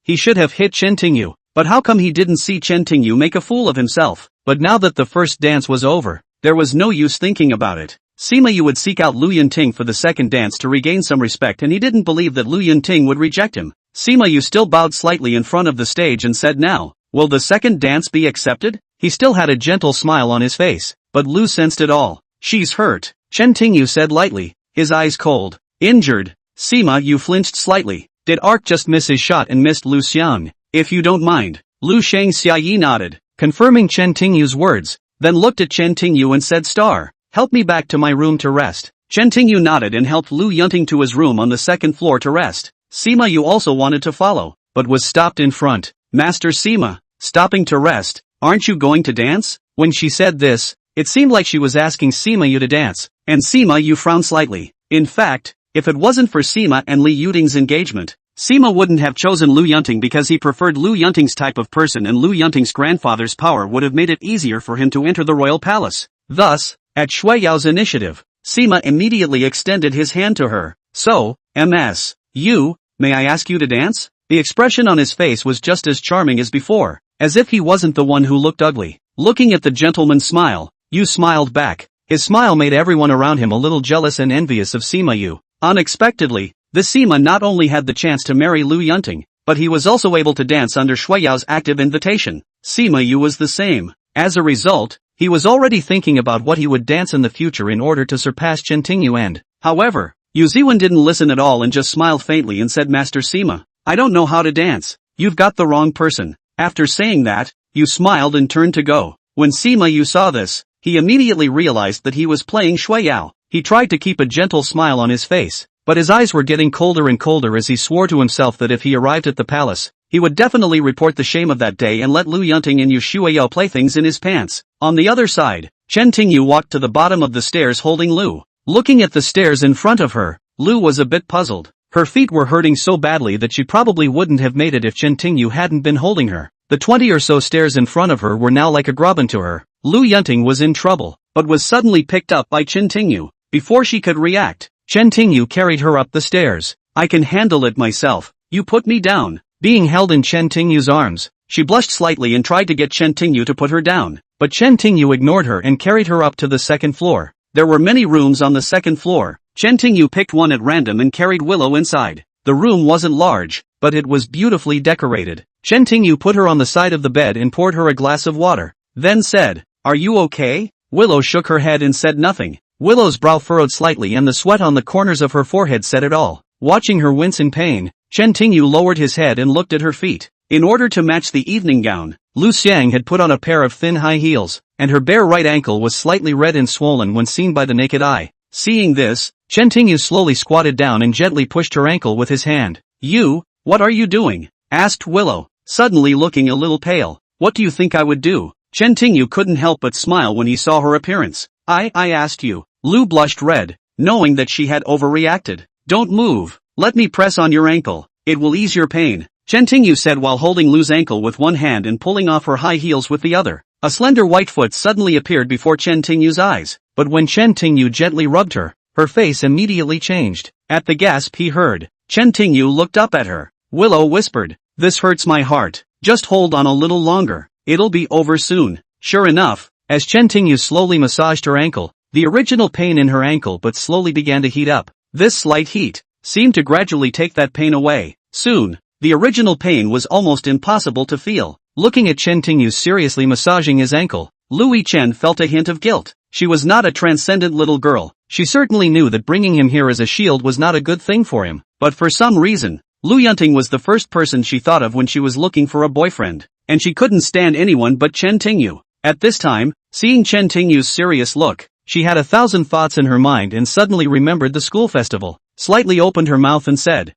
He should have hit Chen Tingyu, but how come he didn't see Chen Tingyu make a fool of himself? But now that the first dance was over, there was no use thinking about it. Sima Yu would seek out Lu Yunting for the second dance to regain some respect, and he didn't believe that Lu Yunting would reject him. Sima Yu still bowed slightly in front of the stage and said, "Now, will the second dance be accepted?" He still had a gentle smile on his face, but Lu sensed it all. "She's hurt," Chen Tingyu said lightly, his eyes cold. "Injured?" Sima Yu flinched slightly. Did Ark just miss his shot and missed Lu Xiang? "If you don't mind." Lu Shang Xiaoyi nodded, confirming Chen Tingyu's words, then looked at Chen Tingyu and said, "Star, help me back to my room to rest." Chen Tingyu nodded and helped Lu Yunting to his room on the second floor to rest. Sima Yu also wanted to follow, but was stopped in front. "Master Sima, stopping to rest, aren't you going to dance?" When she said this, it seemed like she was asking Sima Yu to dance, and Sima Yu frowned slightly. In fact, if it wasn't for Sima and Li Yuting's engagement, Sima wouldn't have chosen Liu Yunting because he preferred Liu Yunting's type of person, and Liu Yunting's grandfather's power would have made it easier for him to enter the royal palace. Thus, at Shui Yao's initiative, Sima immediately extended his hand to her. So, Ms. Yu, may I ask you to dance? The expression on his face was just as charming as before, as if he wasn't the one who looked ugly. Looking at the gentleman's smile, Yu smiled back. His smile made everyone around him a little jealous and envious of Sima Yu. Unexpectedly, the Sima not only had the chance to marry Liu Yunting, but he was also able to dance under Shui Yao's active invitation. Sima Yu was the same. As a result, he was already thinking about what he would dance in the future in order to surpass Chen Tingyu and, however, Yu Ziwen didn't listen at all and just smiled faintly and said, Master Sima, I don't know how to dance. You've got the wrong person. After saying that, Yu smiled and turned to go. When Sima Yu saw this, he immediately realized that he was playing Shui Yao. He tried to keep a gentle smile on his face, but his eyes were getting colder and colder as he swore to himself that if he arrived at the palace, he would definitely report the shame of that day and let Liu Yunting and Yu Shuiyao play things in his pants. On the other side, Chen Tingyu walked to the bottom of the stairs holding Liu. Looking at the stairs in front of her, Liu was a bit puzzled. Her feet were hurting so badly that she probably wouldn't have made it if Chen Tingyu hadn't been holding her. The 20 or so stairs in front of her were now like a graben to her. Liu Yunting was in trouble, but was suddenly picked up by Chen Tingyu. Before she could react, Chen Tingyu carried her up the stairs. I can handle it myself. You put me down. Being held in Chen Tingyu's arms, she blushed slightly and tried to get Chen Tingyu to put her down, but Chen Tingyu ignored her and carried her up to the second floor. There were many rooms on the second floor. Chen Tingyu picked one at random and carried Willow inside. The room wasn't large, but it was beautifully decorated. Chen Tingyu put her on the side of the bed and poured her a glass of water, then said, Are you okay? Willow shook her head and said nothing. Willow's brow furrowed slightly and the sweat on the corners of her forehead said it all. Watching her wince in pain, Chen Tingyu lowered his head and looked at her feet. In order to match the evening gown, Lu Xiang had put on a pair of thin high heels, and her bare right ankle was slightly red and swollen when seen by the naked eye. Seeing this, Chen Tingyu slowly squatted down and gently pushed her ankle with his hand. You, what are you doing? Asked Willow, suddenly looking a little pale. What do you think I would do? Chen Tingyu couldn't help but smile when he saw her appearance. I asked you. Lu blushed red, knowing that she had overreacted. Don't move. Let me press on your ankle. It will ease your pain, Chen Tingyu said while holding Lu's ankle with one hand and pulling off her high heels with the other. A slender white foot suddenly appeared before Chen Tingyu's eyes, but when Chen Tingyu gently rubbed her, her face immediately changed. At the gasp he heard, Chen Tingyu looked up at her. Willow whispered, This hurts my heart. Just hold on a little longer. It'll be over soon. Sure enough, as Chen Tingyu slowly massaged her ankle, the original pain in her ankle but slowly began to heat up. This slight heat seemed to gradually take that pain away. Soon, the original pain was almost impossible to feel. Looking at Chen Tingyu seriously massaging his ankle, Lu Yichen felt a hint of guilt. She was not a transcendent little girl. She certainly knew that bringing him here as a shield was not a good thing for him, but for some reason, Liu Yunting was the first person she thought of when she was looking for a boyfriend, and she couldn't stand anyone but Chen Tingyu. At this time, seeing Chen Tingyu's serious look, she had 1,000 thoughts in her mind and suddenly remembered the school festival, slightly opened her mouth and said,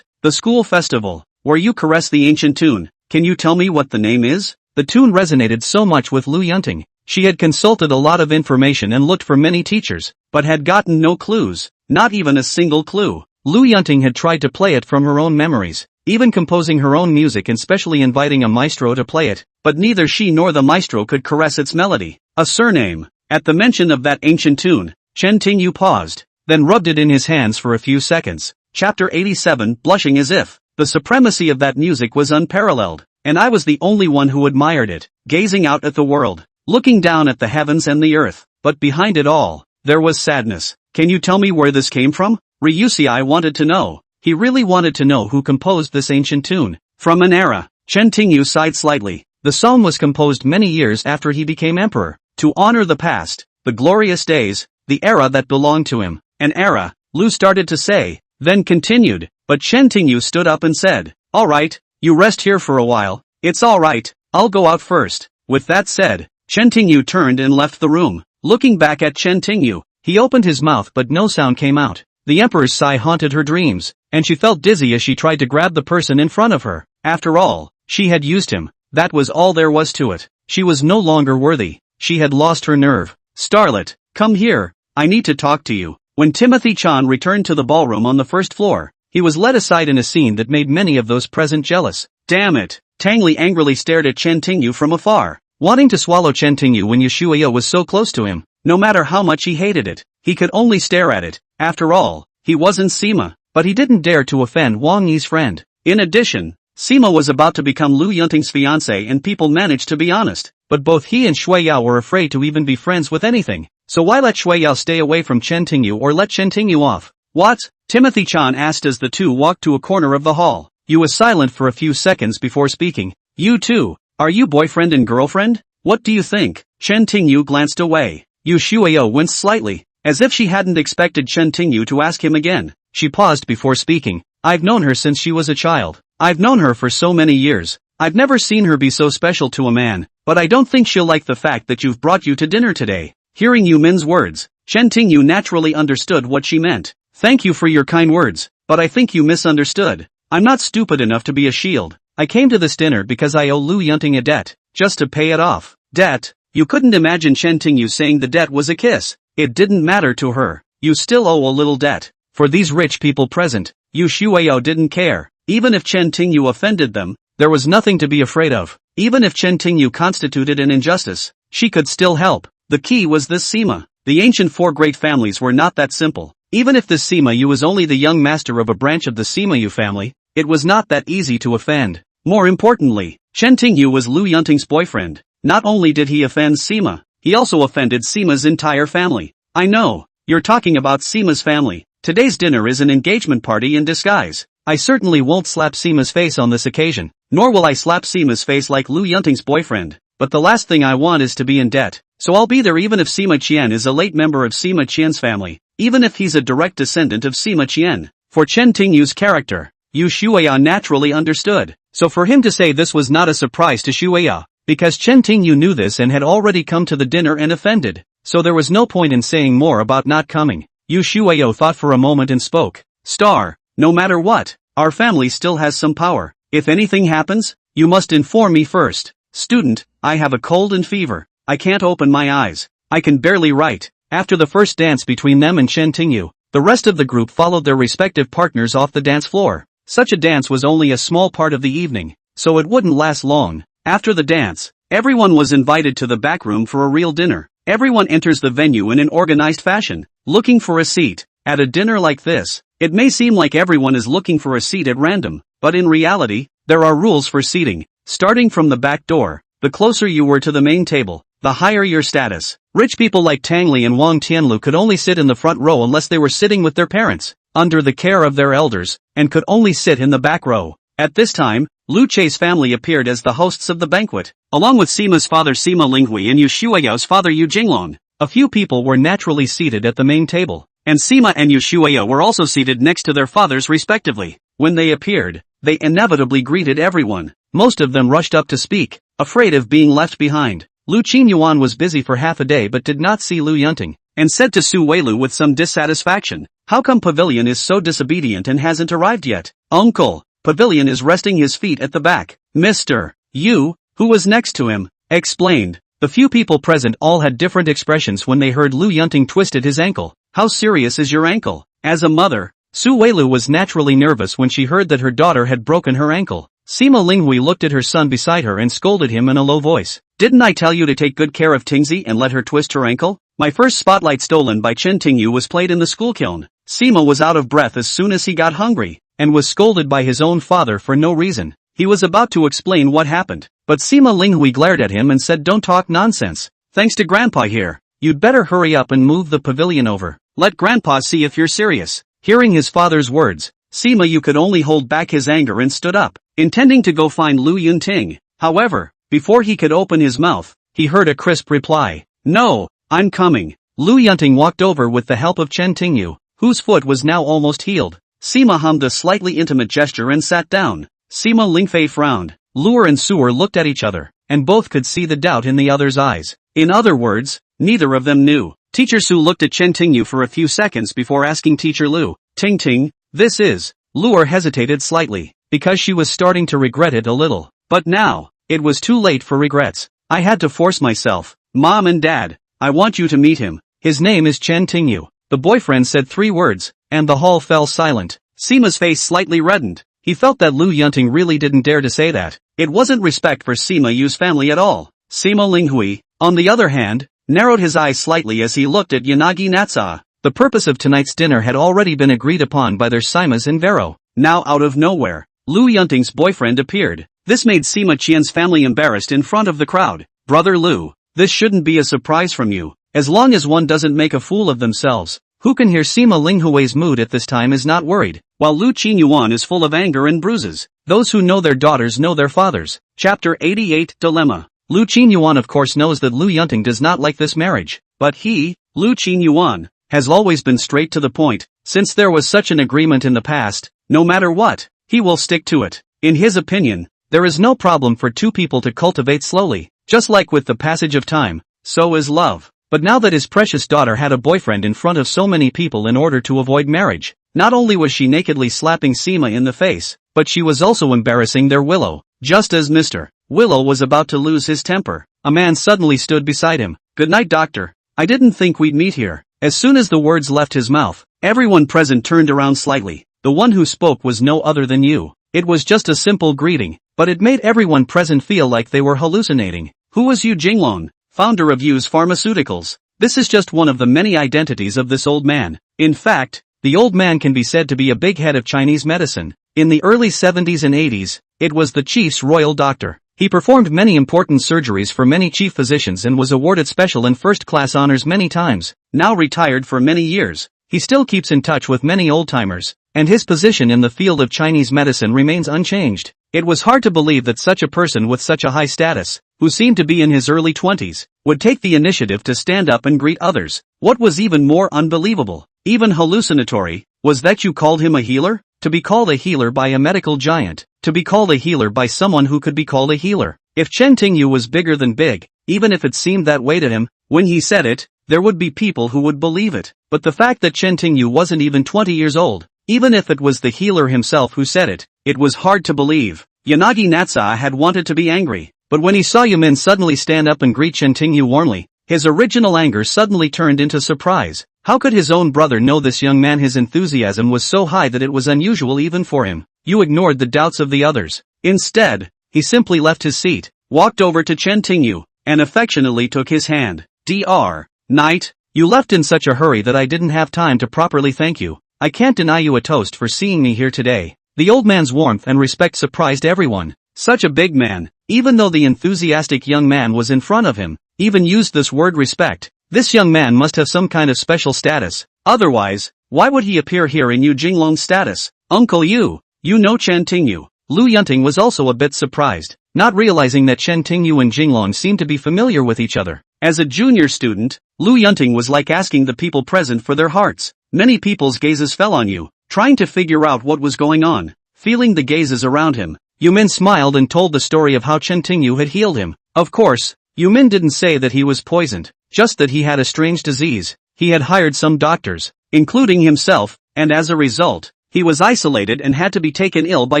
the school festival, where you caress the ancient tune, can you tell me what the name is? The tune resonated so much with Liu Yunting. She had consulted a lot of information and looked for many teachers, but had gotten no clues, not even a single clue. Liu Yunting had tried to play it from her own memories, even composing her own music and specially inviting a maestro to play it, but neither she nor the maestro could caress its melody. A surname. At the mention of that ancient tune, Chen Tingyu paused, then rubbed it in his hands for a few seconds. Chapter 87, blushing as if the supremacy of that music was unparalleled, and I was the only one who admired it, gazing out at the world, looking down at the heavens and the earth, but behind it all, there was sadness. Can you tell me where this came from? Ryusei wanted to know. He really wanted to know who composed this ancient tune. From an era. Chen Tingyu sighed slightly. The song was composed many years after he became emperor, to honor the past, the glorious days, the era that belonged to him. An era, Lu started to say, then continued, but Chen Tingyu stood up and said, Alright, you rest here for a while. It's alright, I'll go out first. With that said, Chen Tingyu turned and left the room. Looking back at Chen Tingyu, he opened his mouth but no sound came out. The emperor's sigh haunted her dreams, and she felt dizzy as she tried to grab the person in front of her. After all, she had used him. That was all there was to it. She was no longer worthy. She had lost her nerve. Starlet, come here. I need to talk to you. When Timothy Chan returned to the ballroom on the first floor, he was led aside in a scene that made many of those present jealous. Damn it! Tang Li angrily stared at Chen Tingyu from afar, wanting to swallow Chen Tingyu when Yu Shuiao was so close to him. No matter how much he hated it, he could only stare at it. After all, he wasn't Sima, but he didn't dare to offend Wang Yi's friend. In addition, Sima was about to become Lu Yunting's fiancé and people managed to be honest, but both he and Shui Yao were afraid to even be friends with anything. So why let Shui Yao stay away from Chen Tingyu or let Chen Tingyu off? What? Timothy Chan asked as the two walked to a corner of the hall. Yu was silent for a few seconds before speaking. You two, are you boyfriend and girlfriend? What do you think? Chen Tingyu glanced away. Yu Shuiao winced slightly, as if she hadn't expected Chen Tingyu to ask him again. She paused before speaking. I've known her since she was a child. I've known her for so many years. I've never seen her be so special to a man, but I don't think she'll like the fact that you've brought you to dinner today. Hearing Yu Min's words, Chen Tingyu naturally understood what she meant. Thank you for your kind words, but I think you misunderstood. I'm not stupid enough to be a shield. I came to this dinner because I owe Lu Yunting a debt, just to pay it off. Debt? You couldn't imagine Chen Tingyu saying the debt was a kiss. It didn't matter to her. You still owe a little debt. For these rich people present, Yu Shuiao didn't care. Even if Chen Tingyu offended them, there was nothing to be afraid of. Even if Chen Tingyu constituted an injustice, she could still help. The key was this Sima. The ancient four great families were not that simple. Even if this Sima Yu was only the young master of a branch of the Sima Yu family, it was not that easy to offend. More importantly, Chen Tingyu was Lu Yunting's boyfriend. Not only did he offend Sima, he also offended Sima's entire family. I know, you're talking about Sima's family. Today's dinner is an engagement party in disguise. I certainly won't slap Sima's face on this occasion, nor will I slap Sima's face like Lu Yunting's boyfriend, but the last thing I want is to be in debt, so I'll be there even if Sima Qian is a late member of Sima Qian's family, even if he's a direct descendant of Sima Qian. For Chen Tingyu's character, Yu Shuiao naturally understood, so for him to say this was not a surprise to Shuiao, because Chen Tingyu knew this and had already come to the dinner and offended, so there was no point in saying more about not coming. Yu Shuiao thought for a moment and spoke. Star, no matter what, our family still has some power. If anything happens, you must inform me first. Student, I have a cold and fever. I can't open my eyes. I can barely write. After the first dance between them and Chen Tingyu, the rest of the group followed their respective partners off the dance floor. Such a dance was only a small part of the evening, so it wouldn't last long. After the dance, everyone was invited to the back room for a real dinner. Everyone enters the venue in an organized fashion, looking for a seat. At a dinner like this, it may seem like everyone is looking for a seat at random, but in reality, there are rules for seating. Starting from the back door, the closer you were to the main table, the higher your status. Rich people like Tang Li and Wang Tianlu could only sit in the front row unless they were sitting with their parents, under the care of their elders, and could only sit in the back row. At this time, Lu Chei's family appeared as the hosts of the banquet, along with Sima's father Sima Linghui and Yu Shuiao's father Yu Jinglong. A few people were naturally seated at the main table, and Sima and Yu Shuiao were also seated next to their fathers respectively. When they appeared, they inevitably greeted everyone. Most of them rushed up to speak, afraid of being left behind. Lu Qinyuan was busy for half a day but did not see Lu Yunting, and said to Su Weilu with some dissatisfaction, "How come Pavilion is so disobedient and hasn't arrived yet? Uncle, Pavilion is resting his feet at the back." Mr. Yu, who was next to him, explained. The few people present all had different expressions when they heard Lu Yunting twisted his ankle. "How serious is your ankle?" As a mother, Su Weilu was naturally nervous when she heard that her daughter had broken her ankle. Sima Linghui looked at her son beside her and scolded him in a low voice. "Didn't I tell you to take good care of Tingzi and let her twist her ankle? My first spotlight stolen by Chen Tingyu was played in the school kiln." Sima was out of breath as soon as he got hungry, and was scolded by his own father for no reason. He was about to explain what happened, but Sima Linghui glared at him and said, "Don't talk nonsense. Thanks to Grandpa here. You'd better hurry up and move the pavilion over. Let Grandpa see if you're serious." Hearing his father's words, Sima Yu could only hold back his anger and stood up, intending to go find Lu Yunting. However, before he could open his mouth, he heard a crisp reply. "No, I'm coming." Lu Yunting walked over with the help of Chen Tingyu, whose foot was now almost healed. Sima hummed a slightly intimate gesture and sat down. Sima Lingfei frowned. Luer and Suer looked at each other, and both could see the doubt in the other's eyes. In other words, neither of them knew. Teacher Su looked at Chen Tingyu for a few seconds before asking Teacher Lu, "Ting Ting, this is..." Luer hesitated slightly, because she was starting to regret it a little. But now, it was too late for regrets. "I had to force myself. Mom and Dad, I want you to meet him. His name is Chen Tingyu." The boyfriend said 3 words, and the hall fell silent. Sima's face slightly reddened. He felt that Lu Yunting really didn't dare to say that. It wasn't respect for Sima Yu's family at all. Sima Linghui, on the other hand, narrowed his eyes slightly as he looked at Yanagi Natsuha. The purpose of tonight's dinner had already been agreed upon by their Simas and Vero. Now out of nowhere, Lu Yunting's boyfriend appeared. This made Sima Qian's family embarrassed in front of the crowd. Brother Lu, this shouldn't be a surprise from you. As long as one doesn't make a fool of themselves. Who can hear Sima Linghui's mood at this time is not worried, while Lu Qinyuan is full of anger and bruises. Those who know their daughters know their fathers. Chapter 88 Dilemma. Lu Qinyuan of course knows that Lu Yunting does not like this marriage, but he, Lu Qinyuan, has always been straight to the point. Since there was such an agreement in the past, no matter what, he will stick to it. In his opinion, there is no problem for two people to cultivate slowly, just like with the passage of time, so is love. But now that his precious daughter had a boyfriend in front of so many people in order to avoid marriage, not only was she nakedly slapping Sima in the face, but she was also embarrassing their Willow. Just as Mr. Willow was about to lose his temper, a man suddenly stood beside him. "Good night, doctor. I didn't think we'd meet here." As soon as the words left his mouth, everyone present turned around slightly. The one who spoke was no other than Yu. It was just a simple greeting, but it made everyone present feel like they were hallucinating. Who was Yu Jinglong, founder of Yu's Pharmaceuticals? This is just one of the many identities of this old man. In fact, the old man can be said to be a big head of Chinese medicine. In the early 70s and 80s, it was the chief's royal doctor. He performed many important surgeries for many chief physicians and was awarded special and first-class honors many times. Now retired for many years, he still keeps in touch with many old-timers, and his position in the field of Chinese medicine remains unchanged. It was hard to believe that such a person with such a high status, who seemed to be in his early 20s, would take the initiative to stand up and greet others. What was even more unbelievable, even hallucinatory, was that you called him a healer? To be called a healer by a medical giant, to be called a healer by someone who could be called a healer. If Chen Tingyu was bigger than big, even if it seemed that way to him, when he said it, there would be people who would believe it. But the fact that Chen Tingyu wasn't even 20 years old, even if it was the healer himself who said it, it was hard to believe. Yanagi Natsuha had wanted to be angry, but when he saw Yumin suddenly stand up and greet Chen Tingyu warmly, his original anger suddenly turned into surprise. How could his own brother know this young man? His enthusiasm was so high that it was unusual even for him. Yu ignored the doubts of the others. Instead, he simply left his seat, walked over to Chen Tingyu, and affectionately took his hand. Dr. Knight, you left in such a hurry that I didn't have time to properly thank you. I can't deny you a toast for seeing me here today. The old man's warmth and respect surprised everyone. Such a big man, even though the enthusiastic young man was in front of him, even used this word respect. This young man must have some kind of special status. Otherwise, why would he appear here in Yu Jinglong's status? Uncle Yu, you know Chen Tingyu. Lu Yunting was also a bit surprised, not realizing that Chen Tingyu and Jinglong seemed to be familiar with each other. As a junior student, Lu Yunting was like asking the people present for their hearts. Many people's gazes fell on Yu, trying to figure out what was going on. Feeling the gazes around him, Yumin smiled and told the story of how Chen Tingyu had healed him. Of course, Yumin didn't say that he was poisoned, just that he had a strange disease. He had hired some doctors, including himself, and as a result, he was isolated and had to be taken ill by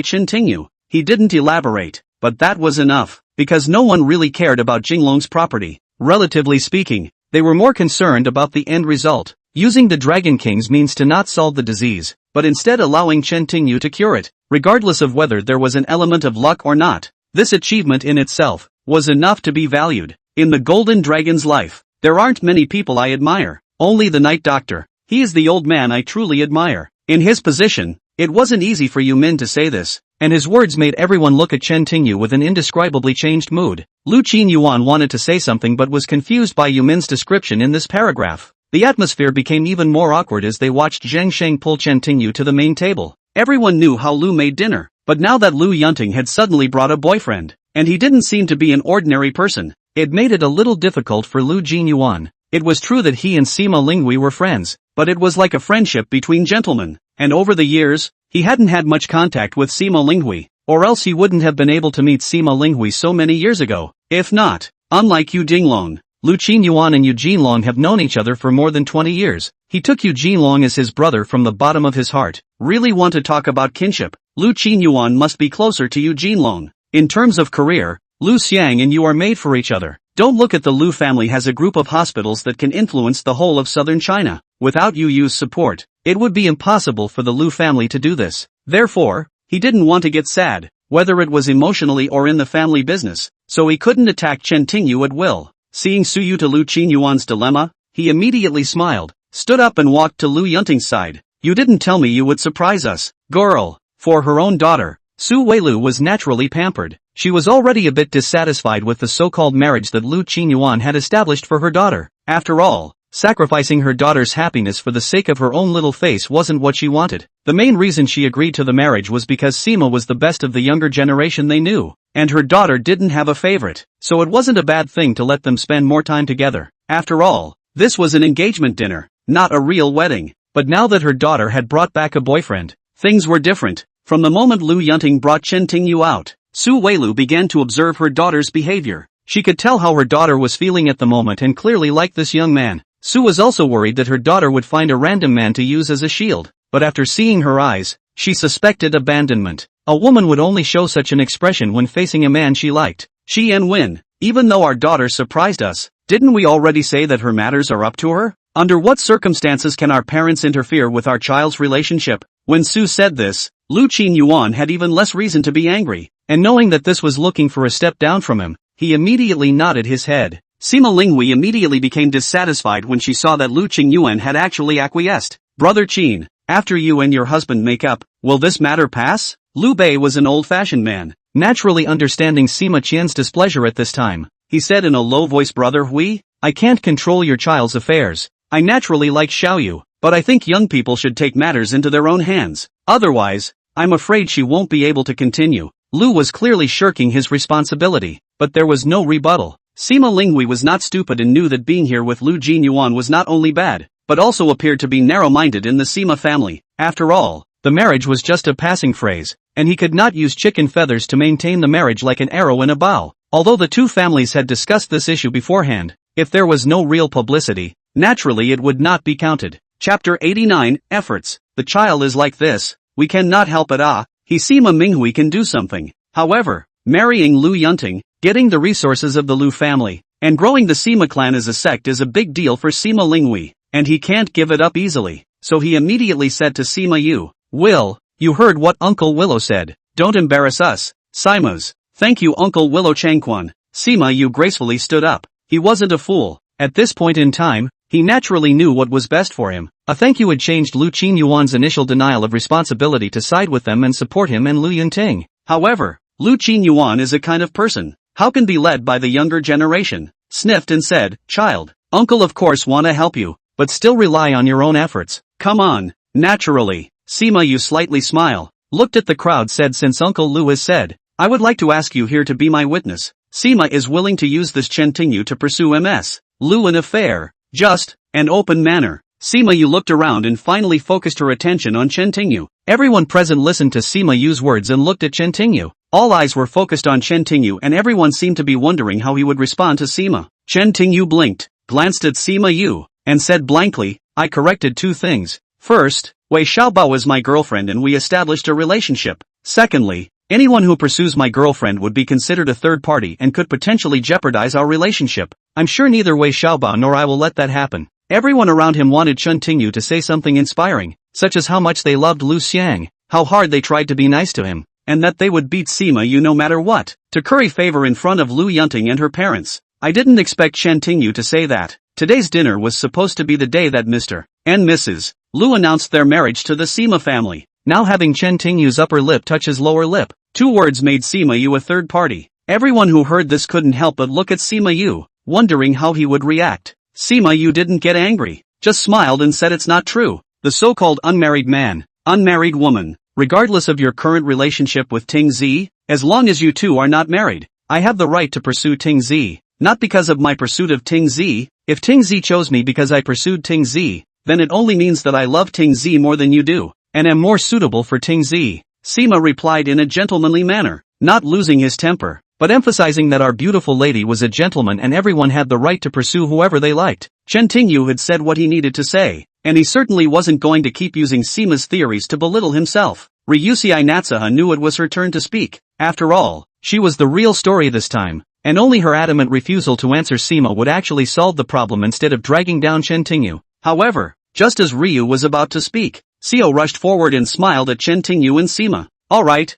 Chen Tingyu. He didn't elaborate, but that was enough, because no one really cared about Jinglong's property. Relatively speaking, they were more concerned about the end result. Using the Dragon King's means to not solve the disease, but instead allowing Chen Tingyu to cure it, regardless of whether there was an element of luck or not. This achievement in itself was enough to be valued. In the Golden Dragon's life, there aren't many people I admire, only the Night Doctor. He is the old man I truly admire. In his position, it wasn't easy for Yumin to say this, and his words made everyone look at Chen Tingyu with an indescribably changed mood. Lu Qinyuan wanted to say something but was confused by Yumin's description in this paragraph. The atmosphere became even more awkward as they watched Zheng Sheng pull Chen Tingyu to the main table. Everyone knew how Lu made dinner, but now that Lu Yunting had suddenly brought a boyfriend, and he didn't seem to be an ordinary person, it made it a little difficult for Lu Jinyuan. It was true that he and Sima Linghui were friends, but it was like a friendship between gentlemen, and over the years, he hadn't had much contact with Sima Linghui, or else he wouldn't have been able to meet Sima Linghui so many years ago. If not, unlike Yu Jinglong, Lu Qinyuan and Yu Jinglong have known each other for more than 20 years. He took Yu Jinglong as his brother from the bottom of his heart. Really want to talk about kinship? Lu Qinyuan must be closer to Yu Jinglong. In terms of career, Lu Xiang and Yu are made for each other. Don't look at the Lu family has a group of hospitals that can influence the whole of southern China. Without Yu Yu's support, it would be impossible for the Lu family to do this. Therefore, he didn't want to get sad, whether it was emotionally or in the family business, so he couldn't attack Chen Tingyu at will. Seeing Su Yu to Lu Qinyuan's dilemma, he immediately smiled, stood up and walked to Lu Yunting's side. You didn't tell me you would surprise us, girl. For her own daughter, Su Weilu was naturally pampered. She was already a bit dissatisfied with the so-called marriage that Lu Qinyuan had established for her daughter. After all, sacrificing her daughter's happiness for the sake of her own little face wasn't what she wanted. The main reason she agreed to the marriage was because Sima was the best of the younger generation they knew, and her daughter didn't have a favorite, so it wasn't a bad thing to let them spend more time together. After all, this was an engagement dinner, not a real wedding. But now that her daughter had brought back a boyfriend, things were different. From the moment Lu Yunting brought Chen Tingyu out, Su Weilu began to observe her daughter's behavior. She could tell how her daughter was feeling at the moment and clearly liked this young man. Su was also worried that her daughter would find a random man to use as a shield, but after seeing her eyes, she suspected abandonment. A woman would only show such an expression when facing a man she liked. Shi and Win, even though our daughter surprised us, didn't we already say that her matters are up to her? Under what circumstances can our parents interfere with our child's relationship? When Su said this, Lu Qinyuan had even less reason to be angry, and knowing that this was looking for a step down from him, he immediately nodded his head. Sima Linghui immediately became dissatisfied when she saw that Lu Qingyuan had actually acquiesced. Brother Qin, after you and your husband make up, will this matter pass? Liu Bei was an old-fashioned man, naturally understanding Sima Qian's displeasure at this time. He said in a low voice, Brother Hui, I can't control your child's affairs. I naturally like Xiaoyu, but I think young people should take matters into their own hands. Otherwise, I'm afraid she won't be able to continue. Lu was clearly shirking his responsibility, but there was no rebuttal. Sima Linghui was not stupid and knew that being here with Lu Jinyuan was not only bad, but also appeared to be narrow-minded in the Sima family. After all, the marriage was just a passing phrase, and he could not use chicken feathers to maintain the marriage like an arrow in a bow. Although the two families had discussed this issue beforehand, if there was no real publicity, naturally it would not be counted. Chapter 89, Efforts. The child is like this, we cannot help it. He Sima Minghui can do something. However, marrying Lu Yunting, getting the resources of the Lu family, and growing the Sima clan as a sect is a big deal for Sima Linghui, and he can't give it up easily. So he immediately said to Sima Yu, Will, you heard what Uncle Willow said, don't embarrass us, Simas. Thank you Uncle Willow Changquan. Sima Yu gracefully stood up. He wasn't a fool. At this point in time, he naturally knew what was best for him. A thank you had changed Lu Qinyuan's initial denial of responsibility to side with them and support him and Lu Yunting. However, Lu Qinyuan is a kind of person, how can be led by the younger generation, sniffed and said, Child, Uncle of course wanna help you, but still rely on your own efforts. Come on, naturally. Sima Yu slightly smile, looked at the crowd said since Uncle Lu has said, I would like to ask you here to be my witness. Sima is willing to use this Chen Tingyu to pursue Ms. Lu in a fair, just, and open manner. Sima Yu looked around and finally focused her attention on Chen Tingyu. Everyone present listened to Sima Yu's words and looked at Chen Tingyu. All eyes were focused on Chen Tingyu and everyone seemed to be wondering how he would respond to Sima. Chen Tingyu blinked, glanced at Sima Yu, and said blankly, I corrected two things. First, Wei Xiaobao was my girlfriend and we established a relationship. Secondly, anyone who pursues my girlfriend would be considered a third party and could potentially jeopardize our relationship. I'm sure neither Wei Xiaobao nor I will let that happen. Everyone around him wanted Chen Tingyu to say something inspiring, such as how much they loved Lu Xiang, how hard they tried to be nice to him, and that they would beat Sima Yu no matter what, to curry favor in front of Lu Yunting and her parents. I didn't expect Chen Tingyu to say that. Today's dinner was supposed to be the day that Mr. and Mrs. Lu announced their marriage to the Sima family. Now having Chen Tingyu's upper lip touch his lower lip, two words made Sima Yu a third party. Everyone who heard this couldn't help but look at Sima Yu, wondering how he would react. Sima Yu didn't get angry, just smiled and said it's not true. The so-called unmarried man, unmarried woman, regardless of your current relationship with Ting Zi, as long as you two are not married, I have the right to pursue Ting Zi, not because of my pursuit of Ting Zi. If Ting Zi chose me because I pursued Ting Zi, then it only means that I love Ting Zi more than you do, and am more suitable for Ting Zi. Sima replied in a gentlemanly manner, not losing his temper, but emphasizing that our beautiful lady was a gentleman and everyone had the right to pursue whoever they liked. Chen Tingyu had said what he needed to say, and he certainly wasn't going to keep using Sima's theories to belittle himself. Ryusei Natsuha knew it was her turn to speak. After all, she was the real story this time. and only her adamant refusal to answer Sima would actually solve the problem instead of dragging down Chen Tingyu. However, just as Ryu was about to speak, Seo rushed forward and smiled at Chen Tingyu and Sima. Alright,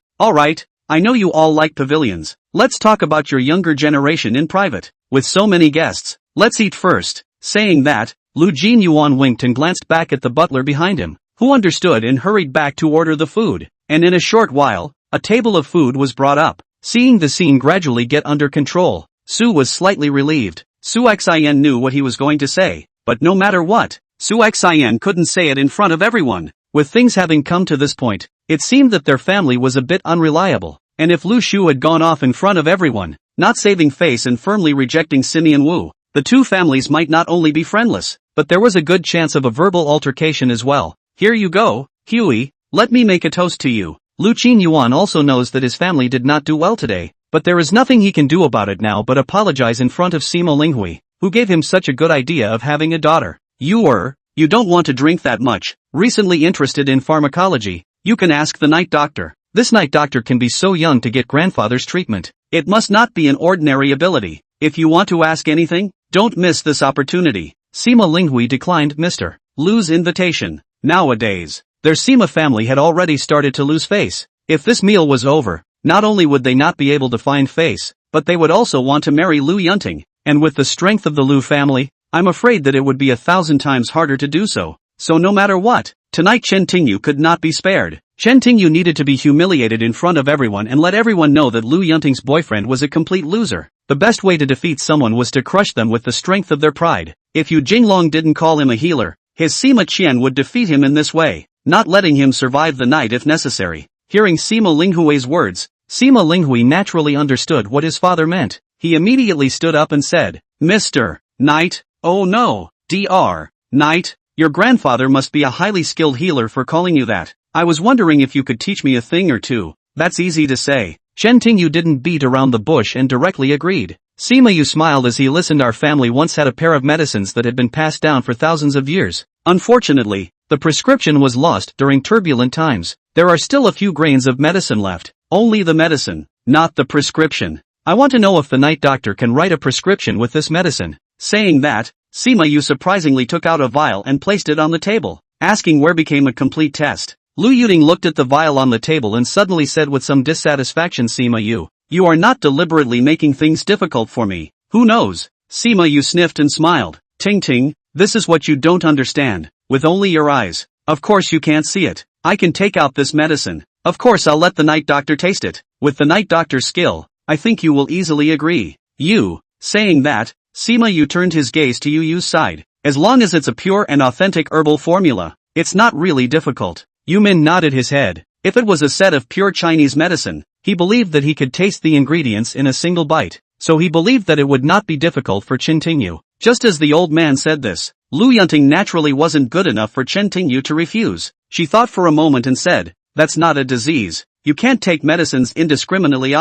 I know you all like pavilions. Let's talk about your younger generation in private. With so many guests, let's eat first. Saying that, Lu Jinyuan winked and glanced back at the butler behind him, who understood and hurried back to order the food. And in a short while, a table of food was brought up. Seeing the scene gradually get under control, Su was slightly relieved. Su Xian knew what he was going to say, but no matter what, Su Xian couldn't say it in front of everyone. With things having come to this point, it seemed that their family was a bit unreliable, and if Lu Shu had gone off in front of everyone, not saving face and firmly rejecting Simian Wu, the two families might not only be friendless, but there was a good chance of a verbal altercation as well. Here you go, Huey, let me make a toast to you. Lu Qinyuan also knows that his family did not do well today, but there is nothing he can do about it now but apologize in front of Sima Linghui, who gave him such a good idea of having a daughter. You don't want to drink that much. Recently interested in pharmacology, you can ask the night doctor. This night doctor can be so young to get grandfather's treatment. It must not be an ordinary ability. If you want to ask anything, don't miss this opportunity. Sima Linghui declined Mr. Lu's invitation. Nowadays, their Sima family had already started to lose face. If this meal was over, not only would they not be able to find face, but they would also want to marry Lu Yunting, and with the strength of the Lu family, I'm afraid that it would be 1,000 times harder to do so. So no matter what, tonight Chen Tingyu could not be spared. Chen Tingyu needed to be humiliated in front of everyone and let everyone know that Lu Yunting's boyfriend was a complete loser. The best way to defeat someone was to crush them with the strength of their pride. If Yu Jinglong didn't call him a healer, his Sima Qian would defeat him in this way, not letting him survive the night if necessary. Hearing Sima Linghui's words, Sima Linghui naturally understood what his father meant. He immediately stood up and said, Mr. Knight, oh no, Dr. Knight, your grandfather must be a highly skilled healer for calling you that. I was wondering if you could teach me a thing or two. That's easy to say. Chen Tingyu didn't beat around the bush and directly agreed. Sima Yu smiled as he listened. Our family once had a pair of medicines that had been passed down for thousands of years. Unfortunately, the prescription was lost during turbulent times. There are still a few grains of medicine left. Only the medicine, not the prescription. I want to know if the night doctor can write a prescription with this medicine. Saying that, Sima Yu surprisingly took out a vial and placed it on the table, asking where became a complete test. Lu Yuting looked at the vial on the table and suddenly said with some dissatisfaction, Sima Yu, you are not deliberately making things difficult for me. Who knows? Sima Yu sniffed and smiled. Ting Ting, this is what you don't understand. With only your eyes. Of course you can't see it. I can take out this medicine. Of course I'll let the night doctor taste it. With the night doctor's skill, I think you will easily agree. You. Saying that, Sima Yu turned his gaze to Yu Yu's side. As long as it's a pure and authentic herbal formula, it's not really difficult. Yu Min nodded his head. If it was a set of pure Chinese medicine, he believed that he could taste the ingredients in a single bite, so he believed that it would not be difficult for Chen Tingyu. Just as the old man said this, Lu Yunting naturally wasn't good enough for Chen Tingyu to refuse. She thought for a moment and said, that's not a disease. You can't take medicines indiscriminately.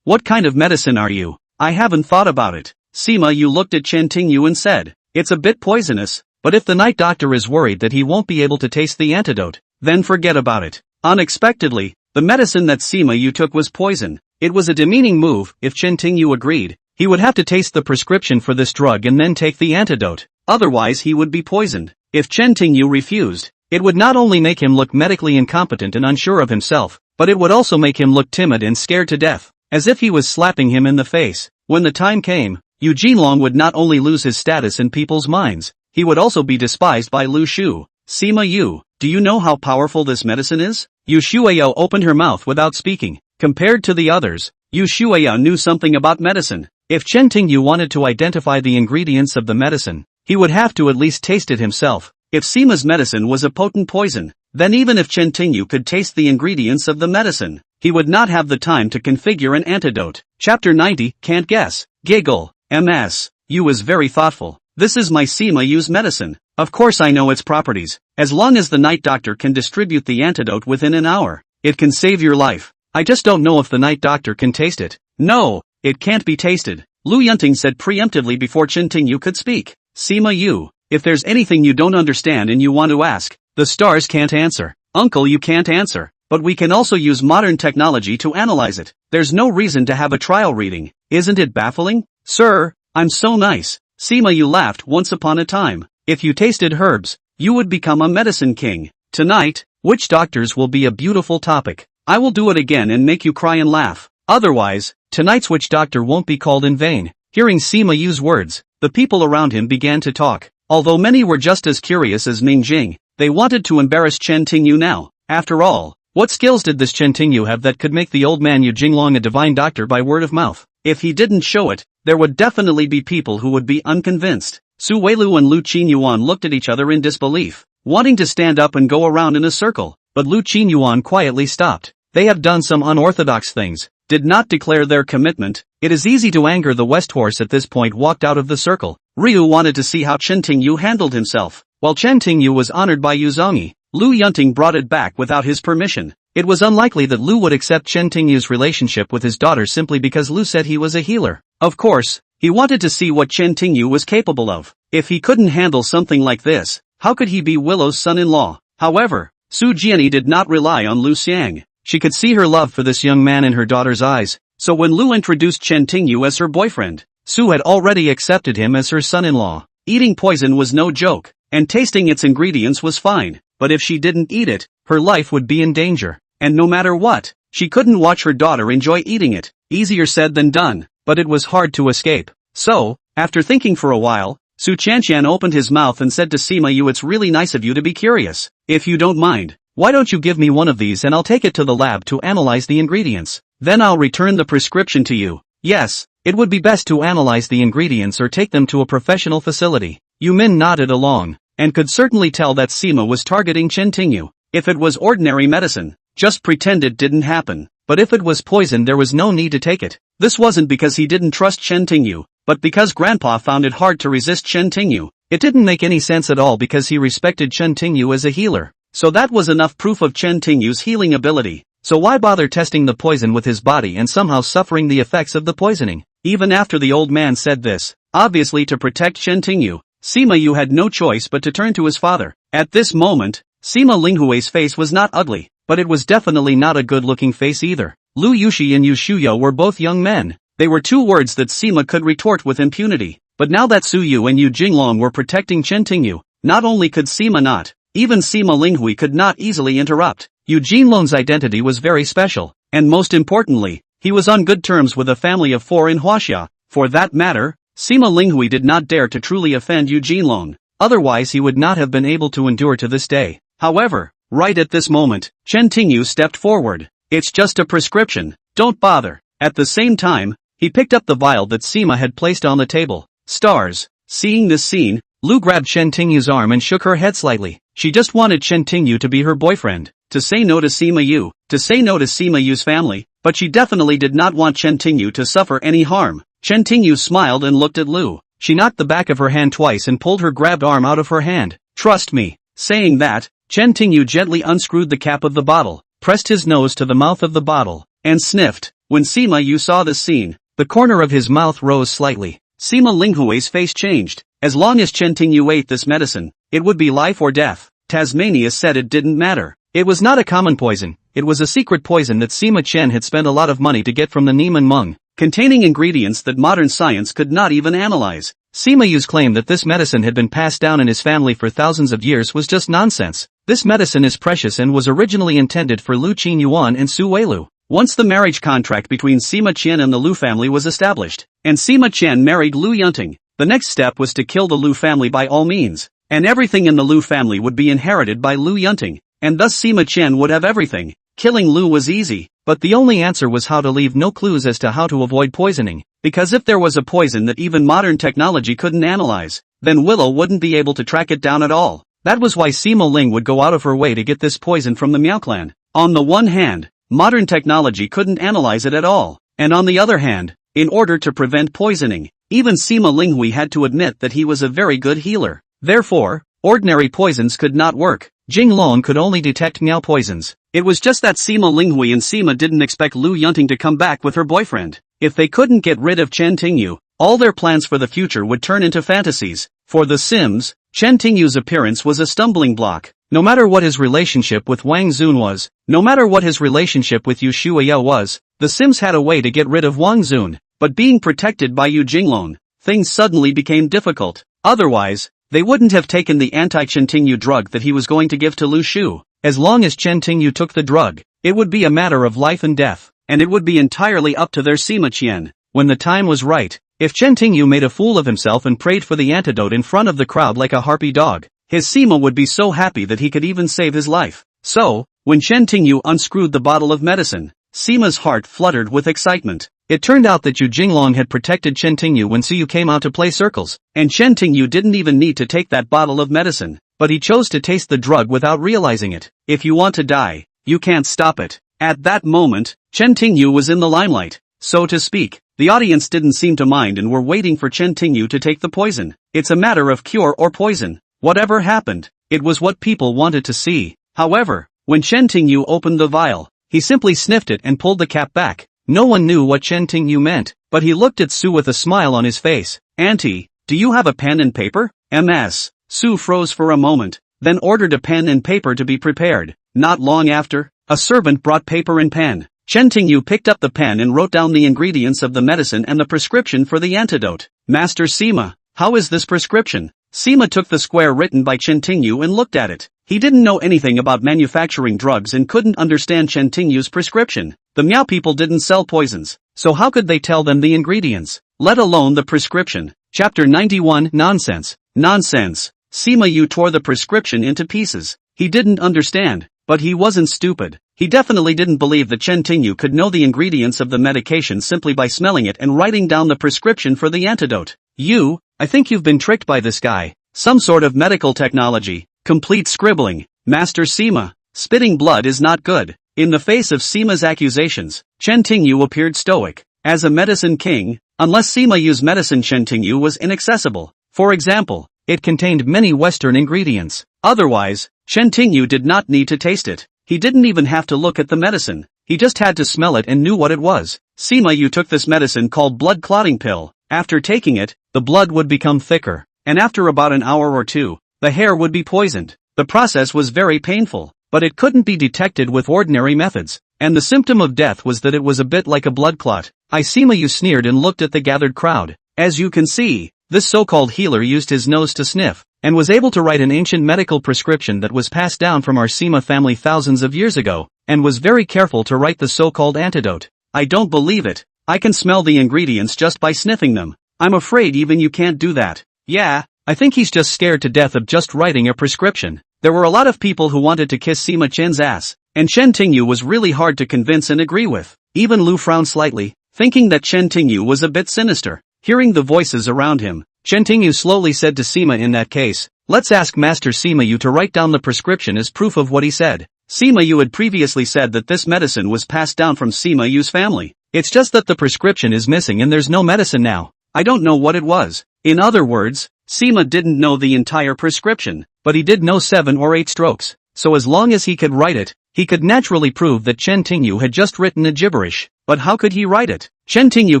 What kind of medicine are you? I haven't thought about it. Sima Yu looked at Chen Tingyu and said, it's a bit poisonous, but if the night doctor is worried that he won't be able to taste the antidote, then forget about it. Unexpectedly, the medicine that Sima Yu took was poison. It was a demeaning move. If Chen Tingyu agreed, he would have to taste the prescription for this drug and then take the antidote. Otherwise he would be poisoned. If Chen Tingyu refused, it would not only make him look medically incompetent and unsure of himself, but it would also make him look timid and scared to death, as if he was slapping him in the face. When the time came, Yu Jinlong would not only lose his status in people's minds, he would also be despised by Lu Shu. Sima Yu, do you know how powerful this medicine is? Yu Shuao opened her mouth without speaking. Compared to the others, Yu Shuao knew something about medicine. If Chen Tingyu wanted to identify the ingredients of the medicine, he would have to at least taste it himself. If Sima's medicine was a potent poison, then even if Chen Tingyu could taste the ingredients of the medicine, he would not have the time to configure an antidote. Chapter 90, Can't Guess. Giggle. MS. Yu was very thoughtful. This is my Sima Yu's medicine. Of course I know its properties. As long as the night doctor can distribute the antidote within an hour, it can save your life. I just don't know if the night doctor can taste it. No, it can't be tasted. Lu Yunting said preemptively before Chen Tingyu could speak. Sima Yu, if there's anything you don't understand and you want to ask, the stars can't answer. Uncle, you can't answer. but we can also use modern technology to analyze it. There's no reason to have a trial reading. Isn't it baffling? Sir, I'm so nice. Sima, you laughed once upon a time. If you tasted herbs, you would become a medicine king. Tonight, witch doctors will be a beautiful topic. I will do it again and make you cry and laugh. Otherwise, tonight's witch doctor won't be called in vain. Hearing Sima use words, the people around him began to talk. Although many were just as curious as Ning Jing, they wanted to embarrass Chen Tingyu now. After all, what skills did this Chen Tingyu have that could make the old man Yu Jinglong a divine doctor by word of mouth? If he didn't show it, there would definitely be people who would be unconvinced. Su Weilu and Lu Qinyuan looked at each other in disbelief, wanting to stand up and go around in a circle, but Lu Qinyuan quietly stopped. They have done some unorthodox things, did not declare their commitment. It is easy to anger the West Horse at this point. Walked out of the circle. Ryu wanted to see how Chen Tingyu handled himself. While Chen Tingyu was honored by Yu Zongyi, Lu Yunting brought it back without his permission. It was unlikely that Lu would accept Chen Tingyu's relationship with his daughter simply because Lu said he was a healer. Of course, he wanted to see what Chen Tingyu was capable of. If he couldn't handle something like this, how could he be Willow's son-in-law? However, Su Jianyi did not rely on Lu Xiang. She could see her love for this young man in her daughter's eyes, so when Lu introduced Chen Tingyu as her boyfriend, Su had already accepted him as her son-in-law. Eating poison was no joke, and tasting its ingredients was fine, but if she didn't eat it, her life would be in danger. And no matter what, she couldn't watch her daughter enjoy eating it. Easier said than done, but it was hard to escape. So, after thinking for a while, Su Chanshan opened his mouth and said to Sima Yu, it's really nice of you to be curious. If you don't mind, why don't you give me one of these and I'll take it to the lab to analyze the ingredients. Then I'll return the prescription to you. Yes, it would be best to analyze the ingredients or take them to a professional facility. Yu Min nodded along, and could certainly tell that Sima was targeting Chen Tingyu. If it was ordinary medicine, just pretend it didn't happen. But if it was poison, there was no need to take it. This wasn't because he didn't trust Chen Tingyu, but because Grandpa found it hard to resist Chen Tingyu. It didn't make any sense at all because he respected Chen Tingyu as a healer. So that was enough proof of Chen Tingyu's healing ability. So why bother testing the poison with his body and somehow suffering the effects of the poisoning? Even after the old man said this, obviously to protect Chen Tingyu, Sima Yu had no choice but to turn to his father. At this moment, Sima Linghui's face was not ugly, but it was definitely not a good-looking face either. Lu Yushi and Yu Shuyo were both young men. They were two words that Sima could retort with impunity. But now that Su Yu and Yu Jinglong were protecting Chen Tingyu, not only could Sima not, even Sima Linghui could not easily interrupt. Yu Jinglong's identity was very special, and most importantly, he was on good terms with a family of 4 in Huaxia. For that matter, Sima Linghui did not dare to truly offend Yu Jinglong, otherwise he would not have been able to endure to this day. However, right at this moment, Chen Tingyu stepped forward. It's just a prescription, don't bother. At the same time, he picked up the vial that Sima had placed on the table. Stars. Seeing this scene, Lu grabbed Chen Tingyu's arm and shook her head slightly. She just wanted Chen Tingyu to be her boyfriend, to say no to Sima Yu, to say no to Sima Yu's family, but she definitely did not want Chen Tingyu to suffer any harm. Chen Tingyu smiled and looked at Lu. She knocked the back of her hand twice and pulled her grabbed arm out of her hand. Trust me. Saying that, Chen Tingyu gently unscrewed the cap of the bottle, pressed his nose to the mouth of the bottle, and sniffed. When Sima Yu saw this scene, the corner of his mouth rose slightly. Sima Linghui's face changed. As long as Chen Tingyu ate this medicine, it would be life or death. Tasmania said it didn't matter. It was not a common poison, it was a secret poison that Sima Chen had spent a lot of money to get from the Neiman Meng, containing ingredients that modern science could not even analyze. Sima Yu's claim that this medicine had been passed down in his family for thousands of years was just nonsense. This medicine is precious and was originally intended for Lu Qinyuan and Su Weilu. Once the marriage contract between Sima Chen and the Lu family was established, and Sima Chen married Lu Yunting, the next step was to kill the Lu family by all means, and everything in the Lu family would be inherited by Lu Yunting, and thus Sima Chen would have everything. Killing Lu was easy, but the only answer was how to leave no clues as to how to avoid poisoning, because if there was a poison that even modern technology couldn't analyze, then Willow wouldn't be able to track it down at all. That was why Sima Ling would go out of her way to get this poison from the Miao clan. On the one hand, modern technology couldn't analyze it at all, and on the other hand, in order to prevent poisoning, even Sima Linghui had to admit that he was a very good healer. Therefore, ordinary poisons could not work. Jinglong could only detect Miao poisons. It was just that Sima Linghui and Sima didn't expect Lu Yunting to come back with her boyfriend. If they couldn't get rid of Chen Tingyu, all their plans for the future would turn into fantasies. For the Sims, Chen Tingyu's appearance was a stumbling block. No matter what his relationship with Wang Zun was, no matter what his relationship with Yu Shuya was, the Sims had a way to get rid of Wang Zun, but being protected by Yu Jinglong, things suddenly became difficult. Otherwise, they wouldn't have taken the anti-Chen Tingyu drug that he was going to give to Lu Shu. As long as Chen Tingyu took the drug, it would be a matter of life and death, and it would be entirely up to their Sima Qian. When the time was right, if Chen Tingyu made a fool of himself and prayed for the antidote in front of the crowd like a harpy dog, his Sima would be so happy that he could even save his life. So, when Chen Tingyu unscrewed the bottle of medicine, Sima's heart fluttered with excitement. It turned out that Yu Jinglong had protected Chen Tingyu when Suyu came out to play circles, and Chen Tingyu didn't even need to take that bottle of medicine, but he chose to taste the drug without realizing it. If you want to die, you can't stop it. At that moment, Chen Tingyu was in the limelight, so to speak. The audience didn't seem to mind and were waiting for Chen Tingyu to take the poison. It's a matter of cure or poison. Whatever happened, it was what people wanted to see. However, when Chen Tingyu opened the vial, he simply sniffed it and pulled the cap back. No one knew what Chen Tingyu meant, but he looked at Su with a smile on his face. "Auntie, do you have a pen and paper?" "Ms." Su froze for a moment, then ordered a pen and paper to be prepared. Not long after, a servant brought paper and pen. Chen Tingyu picked up the pen and wrote down the ingredients of the medicine and the prescription for the antidote. "Master Sima, how is this prescription?" Sima took the square written by Chen Tingyu and looked at it. He didn't know anything about manufacturing drugs and couldn't understand Chen Tingyu's prescription. The Miao people didn't sell poisons, so how could they tell them the ingredients, let alone the prescription? Chapter 91 Nonsense. Nonsense. Sima Yu tore the prescription into pieces. He didn't understand, but he wasn't stupid. He definitely didn't believe that Chen Tingyu could know the ingredients of the medication simply by smelling it and writing down the prescription for the antidote. "You, I think you've been tricked by this guy. Some sort of medical technology. Complete scribbling. Master Sima, spitting blood is not good." In the face of Sima's accusations, Chen Tingyu appeared stoic. As a medicine king, unless Sima Yu's medicine, Chen Tingyu was inaccessible. For example, it contained many Western ingredients. Otherwise, Chen Tingyu did not need to taste it. He didn't even have to look at the medicine. He just had to smell it and knew what it was. Sima Yu took this medicine called blood clotting pill. After taking it, the blood would become thicker, and after about an hour or two, the hair would be poisoned. The process was very painful, but it couldn't be detected with ordinary methods, and the symptom of death was that it was a bit like a blood clot. Sima Yu sneered and looked at the gathered crowd. As you can see, this so-called healer used his nose to sniff, and was able to write an ancient medical prescription that was passed down from our Sima family thousands of years ago, and was very careful to write the so-called antidote. "I don't believe it. I can smell the ingredients just by sniffing them." "I'm afraid even you can't do that." "Yeah, I think he's just scared to death of just writing a prescription." There were a lot of people who wanted to kiss Sima Qian's ass, and Chen Tingyu was really hard to convince and agree with. Even Lu frowned slightly, thinking that Chen Tingyu was a bit sinister. Hearing the voices around him, Chen Tingyu slowly said to Sima, "In that case, let's ask Master Sima Yu to write down the prescription as proof of what he said." Sima Yu had previously said that this medicine was passed down from Sima Yu's family. It's just that the prescription is missing and there's no medicine now. I don't know what it was. In other words, Sima didn't know the entire prescription, but he did know 7 or 8 strokes. So as long as he could write it, he could naturally prove that Chen Tingyu had just written a gibberish. But how could he write it? Chen Tingyu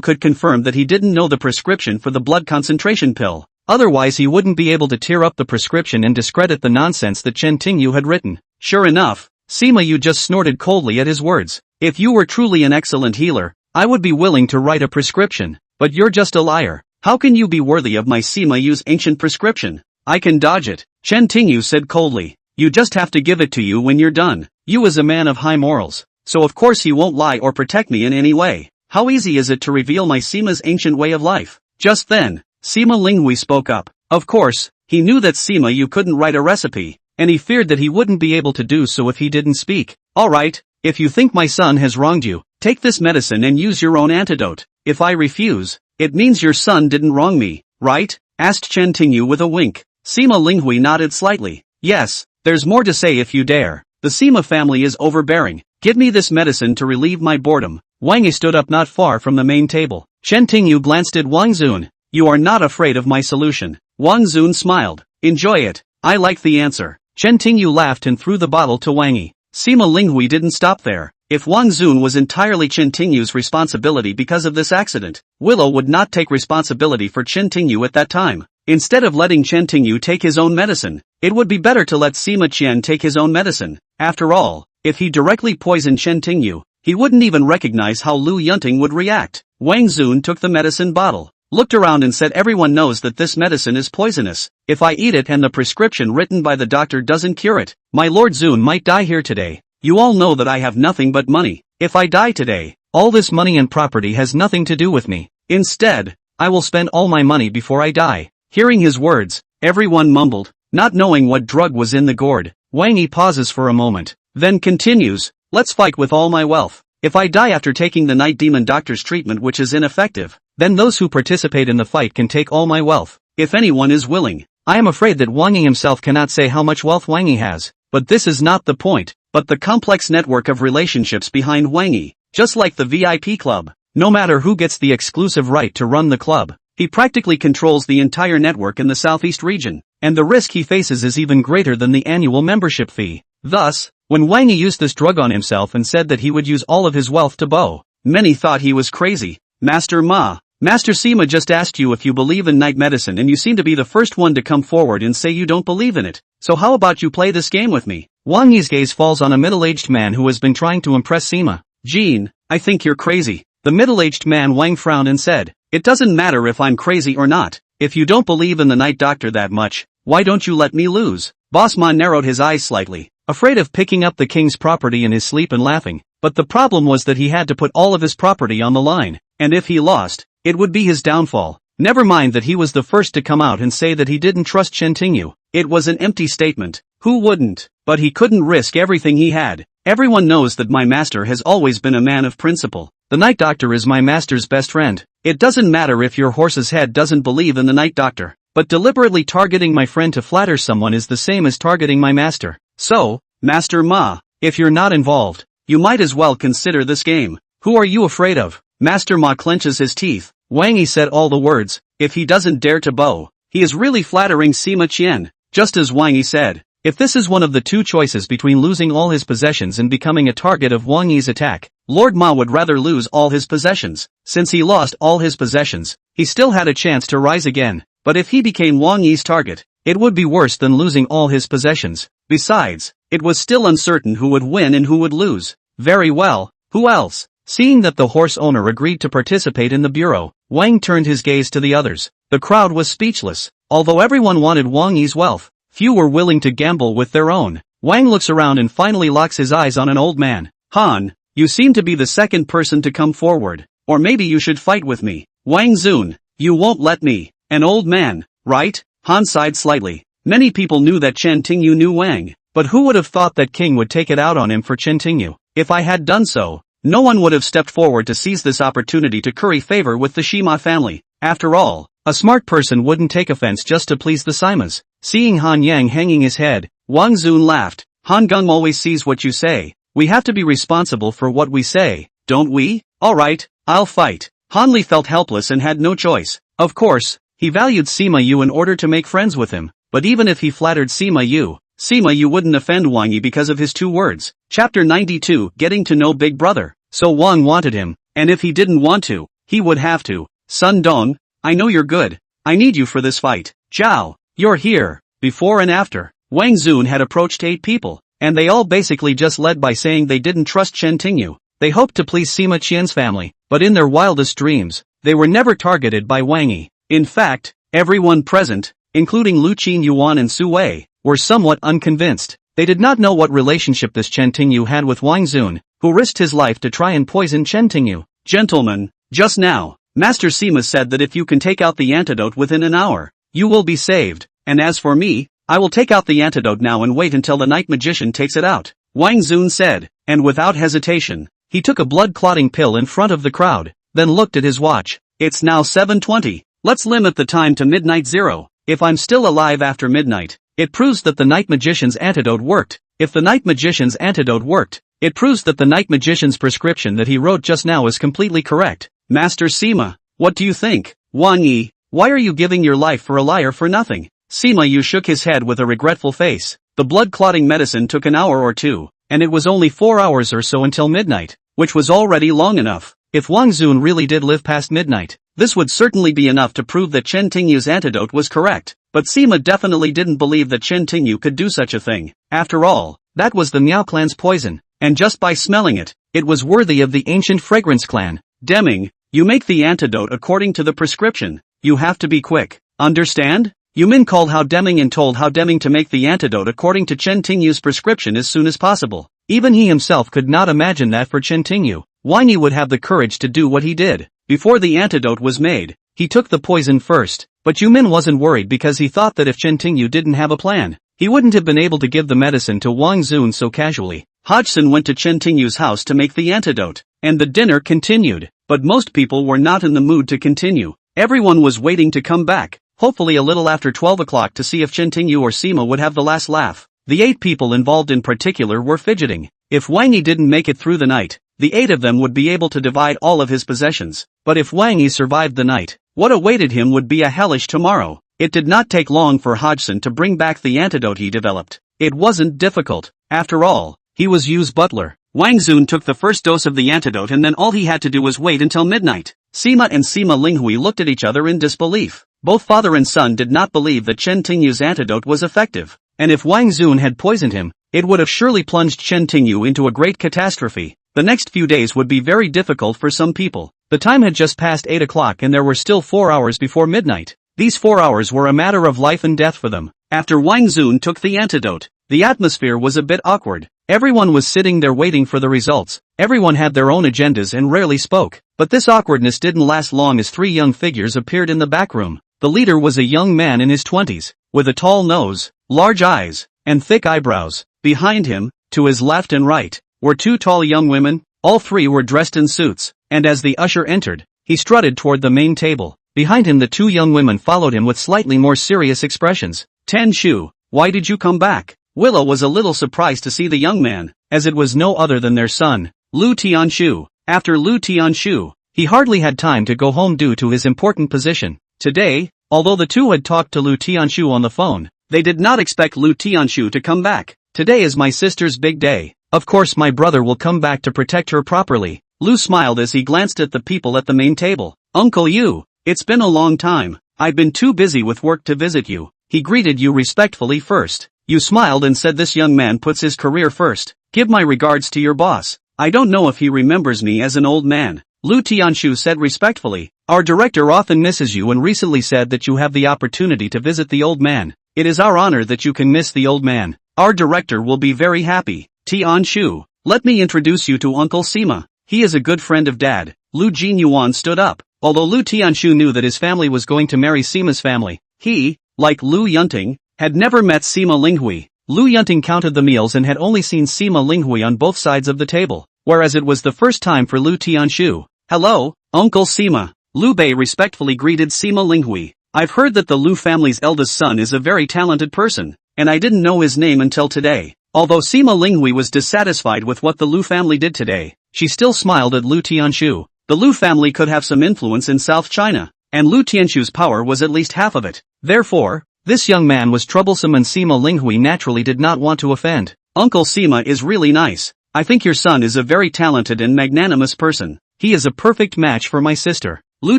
could confirm that he didn't know the prescription for the blood concentration pill. Otherwise he wouldn't be able to tear up the prescription and discredit the nonsense that Chen Tingyu had written. Sure enough, Sima Yu just snorted coldly at his words. "If you were truly an excellent healer, I would be willing to write a prescription. But you're just a liar. How can you be worthy of my Sima Yu's ancient prescription?" "I can dodge it," Chen Tingyu said coldly. "You just have to give it to you when you're done. You is a man of high morals, so of course he won't lie or protect me in any way. How easy is it to reveal my Sima's ancient way of life?" Just then, Sima Linghui spoke up. Of course, he knew that Sima Yu couldn't write a recipe, and he feared that he wouldn't be able to do so if he didn't speak. "Alright, if you think my son has wronged you, take this medicine and use your own antidote. If I refuse, it means your son didn't wrong me, right?" asked Chen Tingyu with a wink. Sima Linghui nodded slightly. "Yes, there's more to say if you dare. The Sima family is overbearing. Give me this medicine to relieve my boredom." Wang Yi stood up not far from the main table. Chen Tingyu glanced at Wang Zun. "You are not afraid of my solution." Wang Zun smiled. "Enjoy it. I like the answer." Chen Tingyu laughed and threw the bottle to Wang Yi. Sima Linghui didn't stop there. If Wang Zun was entirely Chen Tingyu's responsibility because of this accident, Willow would not take responsibility for Chen Tingyu at that time. Instead of letting Chen Tingyu take his own medicine, it would be better to let Sima Qian take his own medicine. After all, if he directly poisoned Chen Tingyu, he wouldn't even recognize how Lu Yunting would react. Wang Zun took the medicine bottle, looked around and said, everyone knows that this medicine is poisonous. If I eat it and the prescription written by the doctor doesn't cure it, my Lord Zun might die here today. You all know that I have nothing but money. If I die today, all this money and property has nothing to do with me. Instead, I will spend all my money before I die. Hearing his words, everyone mumbled, not knowing what drug was in the gourd. Wang Yi pauses for a moment, then continues, let's fight with all my wealth. If I die after taking the night demon doctor's treatment which is ineffective, then those who participate in the fight can take all my wealth, if anyone is willing. I am afraid that Wang Yi himself cannot say how much wealth Wang Yi has, but this is not the point, but the complex network of relationships behind Wang Yi. Just like the VIP club, no matter who gets the exclusive right to run the club, he practically controls the entire network in the southeast region, and the risk he faces is even greater than the annual membership fee. Thus, when Wang Yi used this drug on himself and said that he would use all of his wealth to bow, many thought he was crazy. Master Ma, Master Sima just asked you if you believe in night medicine and you seem to be the first one to come forward and say you don't believe in it, so how about you play this game with me? Wang Yi's gaze falls on a middle-aged man who has been trying to impress Sima. Jean, I think you're crazy. The middle-aged man Wang frowned and said, it doesn't matter if I'm crazy or not. If you don't believe in the night doctor that much, why don't you let me lose? Boss Ma narrowed his eyes slightly, afraid of picking up the king's property in his sleep and laughing, but the problem was that he had to put all of his property on the line, and if he lost, it would be his downfall. Never mind that he was the first to come out and say that he didn't trust Chen Tingyu. It was an empty statement. Who wouldn't? But he couldn't risk everything he had. Everyone knows that my master has always been a man of principle. The night doctor is my master's best friend. It doesn't matter if your horse's head doesn't believe in the night doctor, but deliberately targeting my friend to flatter someone is the same as targeting my master. So, Master Ma, if you're not involved, you might as well consider this game. Who are you afraid of? Master Ma clenches his teeth. Wang Yi said all the words. If he doesn't dare to bow, he is really flattering Sima Qian. Just as Wang Yi said, if this is one of the two choices between losing all his possessions and becoming a target of Wang Yi's attack, Lord Ma would rather lose all his possessions. Since he lost all his possessions, he still had a chance to rise again, but if he became Wang Yi's target, it would be worse than losing all his possessions. Besides, it was still uncertain who would win and who would lose. Very well, who else? Seeing that the horse owner agreed to participate in the bureau, Wang turned his gaze to the others. The crowd was speechless. Although everyone wanted Wang Yi's wealth, few were willing to gamble with their own. Wang looks around and finally locks his eyes on an old man. Han, you seem to be the second person to come forward. Or maybe you should fight with me. Wang Zun, you won't let me. An old man, right? Han sighed slightly. Many people knew that Chen Tingyu knew Wang, but who would have thought that King would take it out on him for Chen Tingyu? If I had done so, no one would have stepped forward to seize this opportunity to curry favor with the Shima family. After all, a smart person wouldn't take offense just to please the Simas. Seeing Han Yang hanging his head, Wang Zun laughed. Han Gung always sees what you say. We have to be responsible for what we say, don't we? Alright, I'll fight. Han Li felt helpless and had no choice. Of course, he valued Sima Yu in order to make friends with him, but even if he flattered Sima Yu wouldn't offend Wang Yi because of his 2 words. Chapter 92, Getting to Know Big Brother. So Wang wanted him, and if he didn't want to, he would have to. Sun Dong, I know you're good. I need you for this fight. Zhao, you're here. Before and after, Wang Zun had approached 8 people, and they all basically just led by saying they didn't trust Chen Tingyu. They hoped to please Sima Qian's family, but in their wildest dreams, they were never targeted by Wang Yi. In fact, everyone present, including Lu Qin Yuan and Su Wei, were somewhat unconvinced. They did not know what relationship this Chen Tingyu had with Wang Zun, who risked his life to try and poison Chen Tingyu. Gentlemen, just now, Master Sima said that if you can take out the antidote within an hour, you will be saved, and as for me, I will take out the antidote now and wait until the night magician takes it out. Wang Zun said, and without hesitation, he took a blood-clotting pill in front of the crowd, then looked at his watch. It's now 7:20. Let's limit the time to midnight 0. If I'm still alive after midnight, it proves that the night magician's antidote worked. If the night magician's antidote worked, it proves that the night magician's prescription that he wrote just now is completely correct. Master Sima, what do you think? Wang Yi, why are you giving your life for a liar for nothing? Sima Yu shook his head with a regretful face. The blood-clotting medicine took an hour or 2, and it was only 4 hours or so until midnight, which was already long enough. If Wang Zun really did live past midnight, This would certainly be enough to prove that Chen Tingyu's antidote was correct, but Sima definitely didn't believe that Chen Tingyu could do such a thing. After all, that was the Miao clan's poison, and just by smelling it, it was worthy of the ancient fragrance clan. Deming, you make the antidote according to the prescription. You have to be quick. Understand? Yumin called Hao Deming and told Hao Deming to make the antidote according to Chen Tingyu's prescription as soon as possible. Even he himself could not imagine that for Chen Tingyu, Wang Yi would have the courage to do what he did. Before the antidote was made, he took the poison first, but Yumin wasn't worried because he thought that if Chen Tingyu didn't have a plan, he wouldn't have been able to give the medicine to Wang Zun so casually. Hodgson went to Chen Tingyu's house to make the antidote, and the dinner continued, but most people were not in the mood to continue. Everyone was waiting to come back, hopefully a little after 12 o'clock to see if Chen Tingyu or Sima would have the last laugh. The 8 people involved in particular were fidgeting. If Wang Yi didn't make it through the night, the 8 of them would be able to divide all of his possessions. But if Wang Yi survived the night, what awaited him would be a hellish tomorrow. It did not take long for Hodgson to bring back the antidote he developed. It wasn't difficult. After all, he was Yu's butler. Wang Zun took the first dose of the antidote and then all he had to do was wait until midnight. Sima and Sima Linghui looked at each other in disbelief. Both father and son did not believe that Chen Tingyu's antidote was effective. And if Wang Zun had poisoned him, it would have surely plunged Chen Tingyu into a great catastrophe. The next few days would be very difficult for some people. The time had just passed 8 o'clock and there were still 4 hours before midnight. These 4 hours were a matter of life and death for them. After Wang Zun took the antidote, the atmosphere was a bit awkward. Everyone was sitting there waiting for the results. Everyone had their own agendas and rarely spoke. But this awkwardness didn't last long as 3 young figures appeared in the back room. The leader was a young man in his 20s, with a tall nose, large eyes, and thick eyebrows. Behind him, to his left and right, were 2 tall young women. All 3 were dressed in suits, and as the usher entered, he strutted toward the main table. Behind him the 2 young women followed him with slightly more serious expressions. Ten Shu, why did you come back? Willow was a little surprised to see the young man, as it was no other than their son, Lu Tianshu. After Lu Tianshu, he hardly had time to go home due to his important position. Today, although the 2 had talked to Lu Tianshu on the phone, they did not expect Lu Tianshu to come back. Today is my sister's big day. Of course my brother will come back to protect her properly. Lu smiled as he glanced at the people at the main table. Uncle Yu, it's been a long time. I've been too busy with work to visit you. He greeted Yu respectfully first. Yu smiled and said, this young man puts his career first. Give my regards to your boss. I don't know if he remembers me as an old man. Lu Tianshu said respectfully. Our director often misses you and recently said that you have the opportunity to visit the old man. It is our honor that you can miss the old man. Our director will be very happy. Tianshu, let me introduce you to Uncle Sima. He is a good friend of Dad. Lu Jinyuan stood up. Although Lu Tianshu knew that his family was going to marry Sima's family, he, like Lu Yunting, had never met Sima Linghui. Lu Yunting counted the meals and had only seen Sima Linghui on both sides of the table, whereas it was the first time for Lu Tianshu. Hello, Uncle Sima. Lu Bei respectfully greeted Sima Linghui. I've heard that the Lu family's eldest son is a very talented person, and I didn't know his name until today. Although Sima Linghui was dissatisfied with what the Lu family did today, she still smiled at Lu Tianshu. The Lu family could have some influence in South China, and Lu Tianshu's power was at least half of it. Therefore, this young man was troublesome and Sima Linghui naturally did not want to offend. Uncle Sima is really nice. I think your son is a very talented and magnanimous person. He is a perfect match for my sister. Lu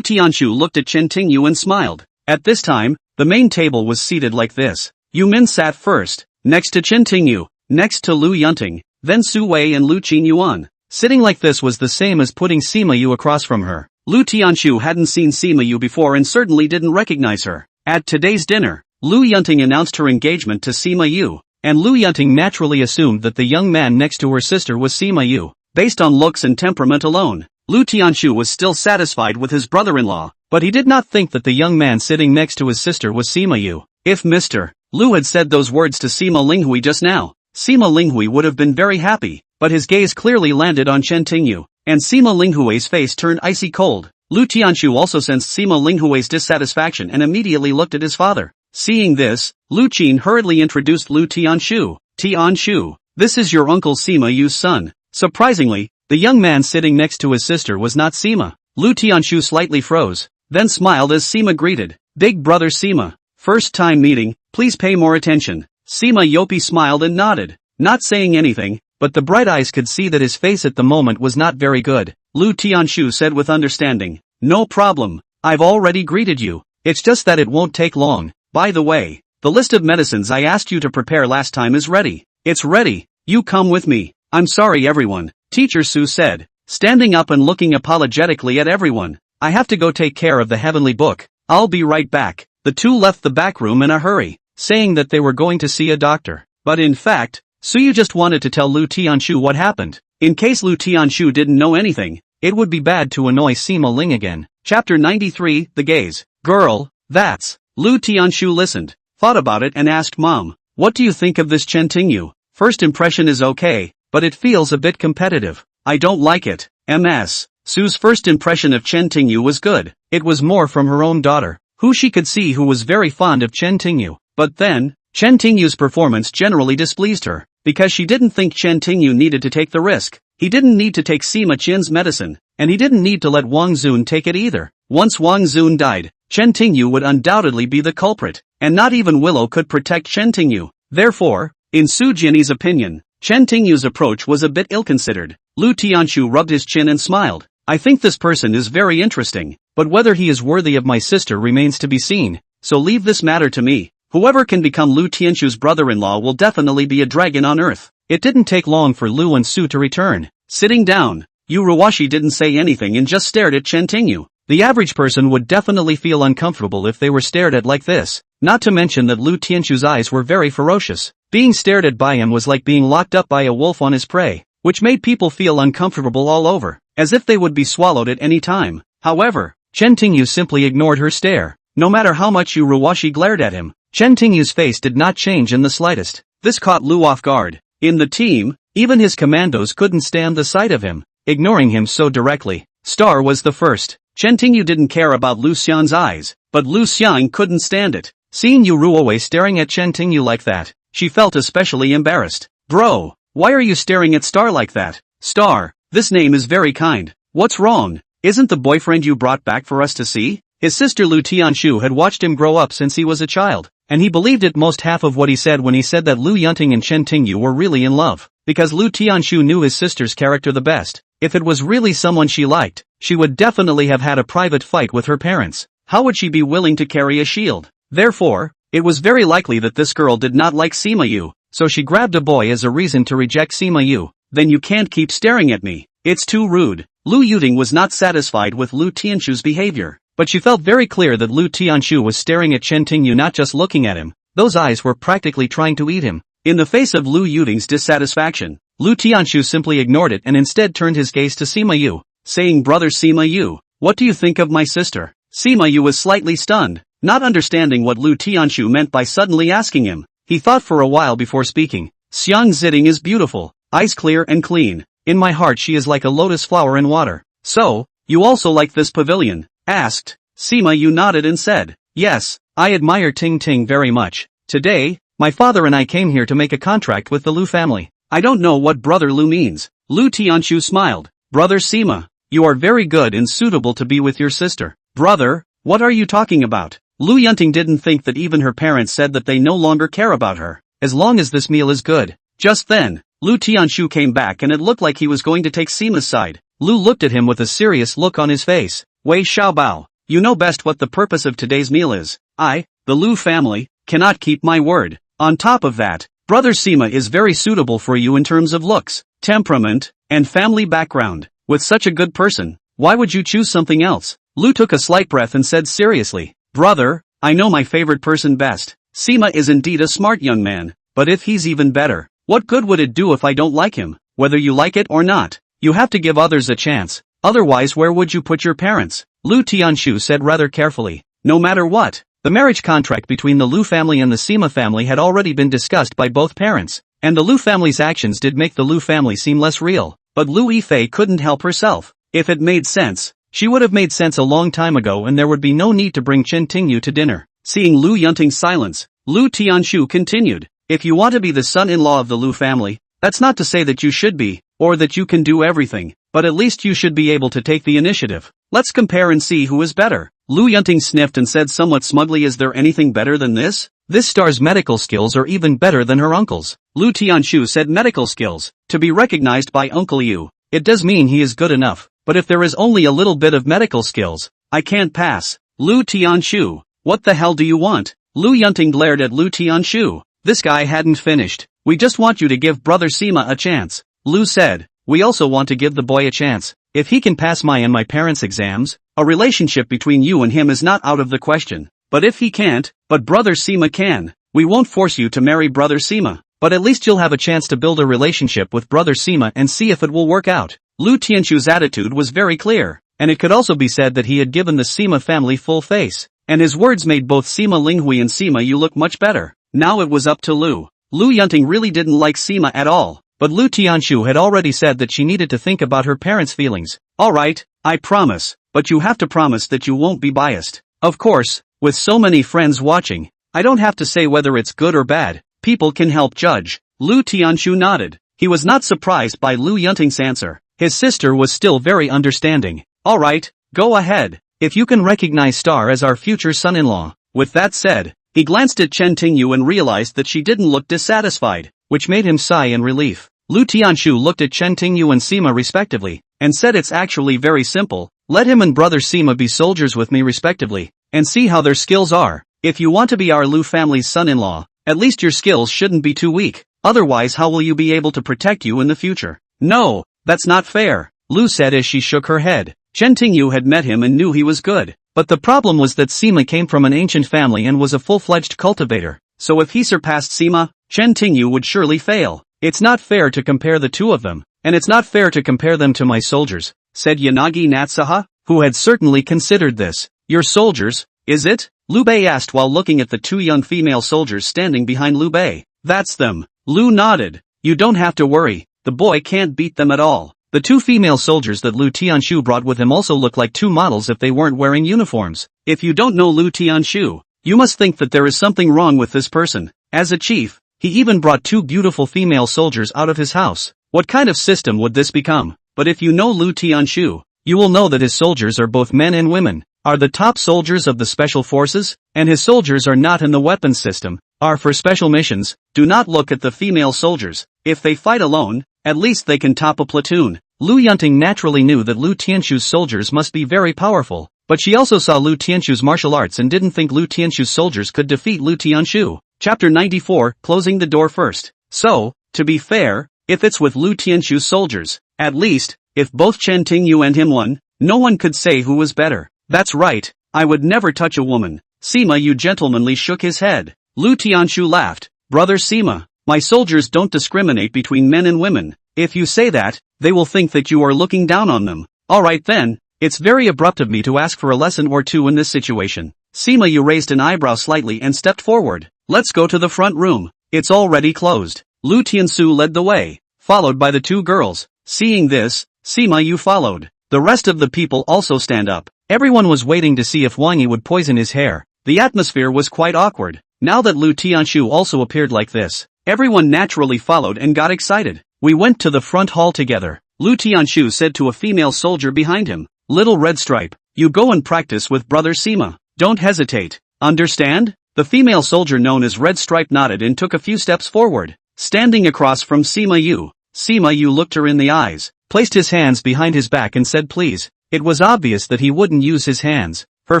Tianshu looked at Chen Tingyu and smiled. At this time, the main table was seated like this. Yu Min sat first, next to Chen Tingyu, next to Lu Yunting, then Su Wei and Lu Qinyuan. Sitting like this was the same as putting Sima Yu across from her. Lu Tianshu hadn't seen Sima Yu before and certainly didn't recognize her. At today's dinner, Lu Yunting announced her engagement to Sima Yu, and Lu Yunting naturally assumed that the young man next to her sister was Sima Yu. Based on looks and temperament alone, Lu Tianshu was still satisfied with his brother-in-law, but he did not think that the young man sitting next to his sister was Sima Yu. If Mr. Lu had said those words to Sima Linghui just now, Sima Linghui would have been very happy, but his gaze clearly landed on Chen Tingyu, and Sima Linghui's face turned icy cold. Lu Tianshu also sensed Sima Linghui's dissatisfaction and immediately looked at his father. Seeing this, Lu Qin hurriedly introduced Lu Tianshu. Tianshu, this is your uncle Sima Yu's son. Surprisingly, the young man sitting next to his sister was not Sima. Lu Tianshu slightly froze, then smiled as Sima greeted. Big brother Sima, first time meeting, please pay more attention. Sima Yopi smiled and nodded, not saying anything, but the bright eyes could see that his face at the moment was not very good. Lu Tianshu said with understanding, no problem, I've already greeted you. It's just that it won't take long. By the way, the list of medicines I asked you to prepare last time is ready. It's ready. You come with me. I'm sorry everyone, Teacher Sue said, standing up and looking apologetically at everyone. I have to go take care of the heavenly book. I'll be right back. The two left the back room in a hurry, saying that they were going to see a doctor. But in fact, Suyu just wanted to tell Lu Tianshu what happened. In case Lu Tianshu didn't know anything, it would be bad to annoy Sima Ling again. Chapter 93, The Gaze. Girl, that's. Lu Tianshu listened, thought about it and asked Mom, what do you think of this Chen Tingyu? First impression is okay, but it feels a bit competitive. I don't like it. Ms. Sue's first impression of Chen Tingyu was good. It was more from her own daughter, who she could see who was very fond of Chen Tingyu. But then, Chen Tingyu's performance generally displeased her, because she didn't think Chen Tingyu needed to take the risk. He didn't need to take Sima Qin's medicine, and he didn't need to let Wang Xun take it either. Once Wang Xun died, Chen Tingyu would undoubtedly be the culprit, and not even Willow could protect Chen Tingyu. Therefore, in Su Jianyi's opinion, Chen Tingyu's approach was a bit ill-considered. Lu Tianshu rubbed his chin and smiled. I think this person is very interesting, but whether he is worthy of my sister remains to be seen, so leave this matter to me. Whoever can become Lu Tianshu's brother-in-law will definitely be a dragon on earth. It didn't take long for Lu and Su to return. Sitting down, Yu Ruwashi didn't say anything and just stared at Chen Tingyu. The average person would definitely feel uncomfortable if they were stared at like this, not to mention that Lu Tianshu's eyes were very ferocious. Being stared at by him was like being locked up by a wolf on his prey, which made people feel uncomfortable all over, as if they would be swallowed at any time. However, Chen Tingyu simply ignored her stare. No matter how much Yu Ruwashi glared at him, Chen Tingyu's face did not change in the slightest. This caught Lu off guard. In the team, even his commandos couldn't stand the sight of him, ignoring him so directly. Star was the first. Chen Tingyu didn't care about Lu Xian's eyes, but Lu Xian couldn't stand it. Seeing Yu Ruowei staring at Chen Tingyu like that, she felt especially embarrassed. Bro, why are you staring at Star like that? Star, this name is very kind. What's wrong? Isn't the boyfriend you brought back for us to see? His sister Lu Tianshu had watched him grow up since he was a child, and he believed it most half of what he said when he said that Lu Yunting and Chen Tingyu were really in love, because Lu Tianshu knew his sister's character the best. If it was really someone she liked, she would definitely have had a private fight with her parents. How would she be willing to carry a shield? Therefore, it was very likely that this girl did not like Sima Yu, so she grabbed a boy as a reason to reject Sima Yu. Then you can't keep staring at me. It's too rude. Lu Yuting was not satisfied with Lu Tianshu's behavior, but she felt very clear that Lu Tianshu was staring at Chen Tingyu, not just looking at him. Those eyes were practically trying to eat him. In the face of Lu Yuting's dissatisfaction, Lu Tianshu simply ignored it and instead turned his gaze to Sima Yu, saying, Brother Sima Yu, what do you think of my sister? Sima Yu was slightly stunned, not understanding what Lu Tianshu meant by suddenly asking him. He thought for a while before speaking. Xiang Ziding is beautiful, eyes clear and clean. In my heart she is like a lotus flower in water. So, you also like this pavilion? Asked. Sima Yu nodded and said, yes, I admire Ting Ting very much. Today, my father and I came here to make a contract with the Lu family. I don't know what Brother Lu means. Lu Tianshu smiled. Brother Sima, you are very good and suitable to be with your sister. Brother, what are you talking about? Lu Yunting didn't think that even her parents said that they no longer care about her, as long as this meal is good. Just then, Lu Tianshu came back and it looked like he was going to take Sima's side. Lu looked at him with a serious look on his face. Wei Xiaobao, you know best what the purpose of today's meal is. I, the Lu family, cannot keep my word. On top of that, Brother Sima is very suitable for you in terms of looks, temperament, and family background. With such a good person, why would you choose something else? Lu took a slight breath and said seriously, Brother, I know my favorite person best. Sima is indeed a smart young man, but if he's even better, what good would it do if I don't like him? Whether you like it or not, you have to give others a chance. Otherwise where would you put your parents? Lu Tianshu said rather carefully. No matter what, the marriage contract between the Lu family and the Sima family had already been discussed by both parents, and the Lu family's actions did make the Lu family seem less real. But Lu Yifei couldn't help herself. If it made sense, she would have made sense a long time ago and there would be no need to bring Chen Tingyu to dinner. Seeing Lu Yunting's silence, Lu Tianshu continued. If you want to be the son-in-law of the Lu family, that's not to say that you should be, or that you can do everything, but at least you should be able to take the initiative. Let's compare and see who is better. Lu Yunting sniffed and said somewhat smugly, is there anything better than this? This star's medical skills are even better than her uncle's. Lu Tianshu said medical skills, to be recognized by Uncle Yu. It does mean he is good enough, but if there is only a little bit of medical skills, I can't pass. Lu Tianshu, what the hell do you want? Lu Yunting glared at Lu Tianshu. This guy hadn't finished. We just want you to give brother Sima a chance. Lu said, we also want to give the boy a chance. If he can pass my and my parents' exams, a relationship between you and him is not out of the question. But if he can't, but brother Sima can, we won't force you to marry brother Sima. But at least you'll have a chance to build a relationship with brother Sima and see if it will work out. Lu Tianshu's attitude was very clear, and it could also be said that he had given the Sima family full face, and his words made both Sima Linghui and Sima Yu look much better. Now it was up to Lu. Lu Yunting really didn't like Sima at all, but Lu Tianshu had already said that she needed to think about her parents' feelings. Alright, I promise, but you have to promise that you won't be biased. Of course, with so many friends watching, I don't have to say whether it's good or bad. People can help judge. Lu Tianshu nodded. He was not surprised by Lu Yunting's answer. His sister was still very understanding. Alright, go ahead. If you can recognize Star as our future son-in-law. With that said, he glanced at Chen Tingyu and realized that she didn't look dissatisfied, which made him sigh in relief. Lu Tianshu looked at Chen Tingyu and Sima respectively, and said it's actually very simple. Let him and brother Sima be soldiers with me respectively, and see how their skills are. If you want to be our Lu family's son-in-law, at least your skills shouldn't be too weak, otherwise how will you be able to protect you in the future? No, that's not fair, Lu said as she shook her head. Chen Tingyu had met him and knew he was good, but the problem was that Sima came from an ancient family and was a full-fledged cultivator, so if he surpassed Sima, Chen Tingyu would surely fail. It's not fair to compare the two of them, and it's not fair to compare them to my soldiers, said Yanagi Natsuha, who had certainly considered this. Your soldiers, is it? Liu Bei asked while looking at the two young female soldiers standing behind Liu Bei. That's them. Lu nodded. You don't have to worry, the boy can't beat them at all. The two female soldiers that Lu Tianshu brought with him also look like two models if they weren't wearing uniforms. If you don't know Lu Tianshu, you must think that there is something wrong with this person. As a chief, he even brought two beautiful female soldiers out of his house. What kind of system would this become? But if you know Lu Tianshu, you will know that his soldiers are both men and women, are the top soldiers of the special forces, and his soldiers are not in the weapons system, are for special missions. Do not look at the female soldiers. If they fight alone, at least they can top a platoon. Lu Yunting naturally knew that Lu Tianshu's soldiers must be very powerful, but she also saw Lu Tianshu's martial arts and didn't think Lu Tianshu's soldiers could defeat Lu Tianshu. Chapter 94, Closing the Door First. So, to be fair, if it's with Lu Tianshu's soldiers, at least, if both Chen Tingyu and him won, no one could say who was better. That's right, I would never touch a woman. Sima Yu gentlemanly shook his head. Lu Tianshu laughed. Brother Sima, my soldiers don't discriminate between men and women. If you say that, they will think that you are looking down on them. Alright then, it's very abrupt of me to ask for a lesson or two in this situation. Sima Yu raised an eyebrow slightly and stepped forward. Let's go to the front room. It's already closed. Lu Tiansu led the way, followed by the two girls. Seeing this, Sima Yu followed. The rest of the people also stand up. Everyone was waiting to see if Wang Yi would poison his hair. The atmosphere was quite awkward. Now that Lu Tianshu also appeared like this, everyone naturally followed and got excited. We went to the front hall together. Lu Tianshu said to a female soldier behind him, Little Red Stripe, you go and practice with brother Sima. Don't hesitate. Understand? The female soldier known as Red Stripe nodded and took a few steps forward. Standing across from Sima Yu looked her in the eyes, placed his hands behind his back and said please. It was obvious that he wouldn't use his hands. Her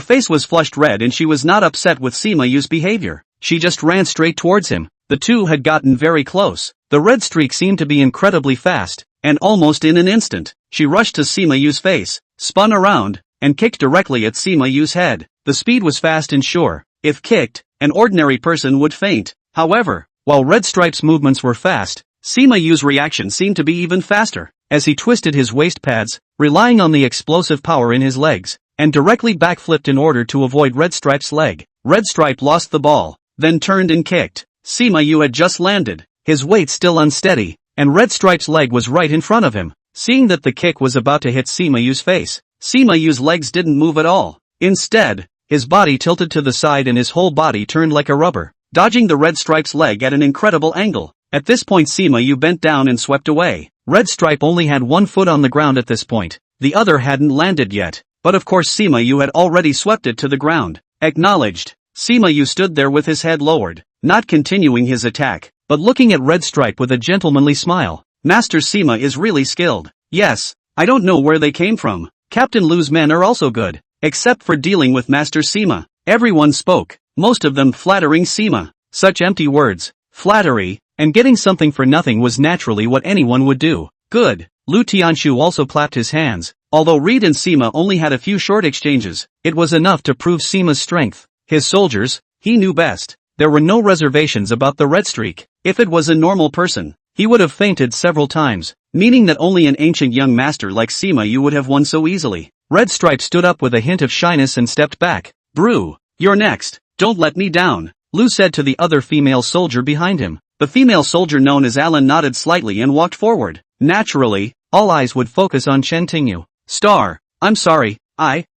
face was flushed red and she was not upset with Sima Yu's behavior. She just ran straight towards him. The two had gotten very close. The red streak seemed to be incredibly fast, and almost in an instant, she rushed to Sima Yu's face, spun around, and kicked directly at Sima Yu's head. The speed was fast and sure. If kicked, an ordinary person would faint. However, while Red Stripe's movements were fast, Sima Yu's reaction seemed to be even faster, as he twisted his waist pads, relying on the explosive power in his legs, and directly backflipped in order to avoid Red Stripe's leg. Red Stripe lost the ball, then turned and kicked. Sima Yu had just landed, his weight still unsteady, and Red Stripe's leg was right in front of him. Seeing that the kick was about to hit Sima Yu's face, Sima Yu's legs didn't move at all. Instead, his body tilted to the side and his whole body turned like a rubber, dodging the Red Stripe's leg at an incredible angle. At this point Sima Yu bent down and swept away. Red Stripe only had one foot on the ground at this point. The other hadn't landed yet, but of course Sima Yu had already swept it to the ground. Acknowledged. Sima Yu stood there with his head lowered, not continuing his attack, but looking at Red Stripe with a gentlemanly smile. Master Sima is really skilled. Yes, I don't know where they came from. Captain Lu's men are also good. except for dealing with Master Sima. Everyone spoke, most of them flattering Sima. Such empty words, flattery, and getting something for nothing was naturally what anyone would do. Good. Lu Tianshu also clapped his hands. Although Reed and Sima only had a few short exchanges, it was enough to prove Sima's strength. His soldiers, he knew best. There were no reservations about the red streak. If it was a normal person, he would have fainted several times, meaning that only an ancient young master like Sima you would have won so easily. Red Stripe stood up with a hint of shyness and stepped back. Brew, you're next. Don't let me down, Lu said to the other female soldier behind him. The female soldier known as Alan nodded slightly and walked forward. Naturally, all eyes would focus on Chen Tingyu. Star, I'm sorry,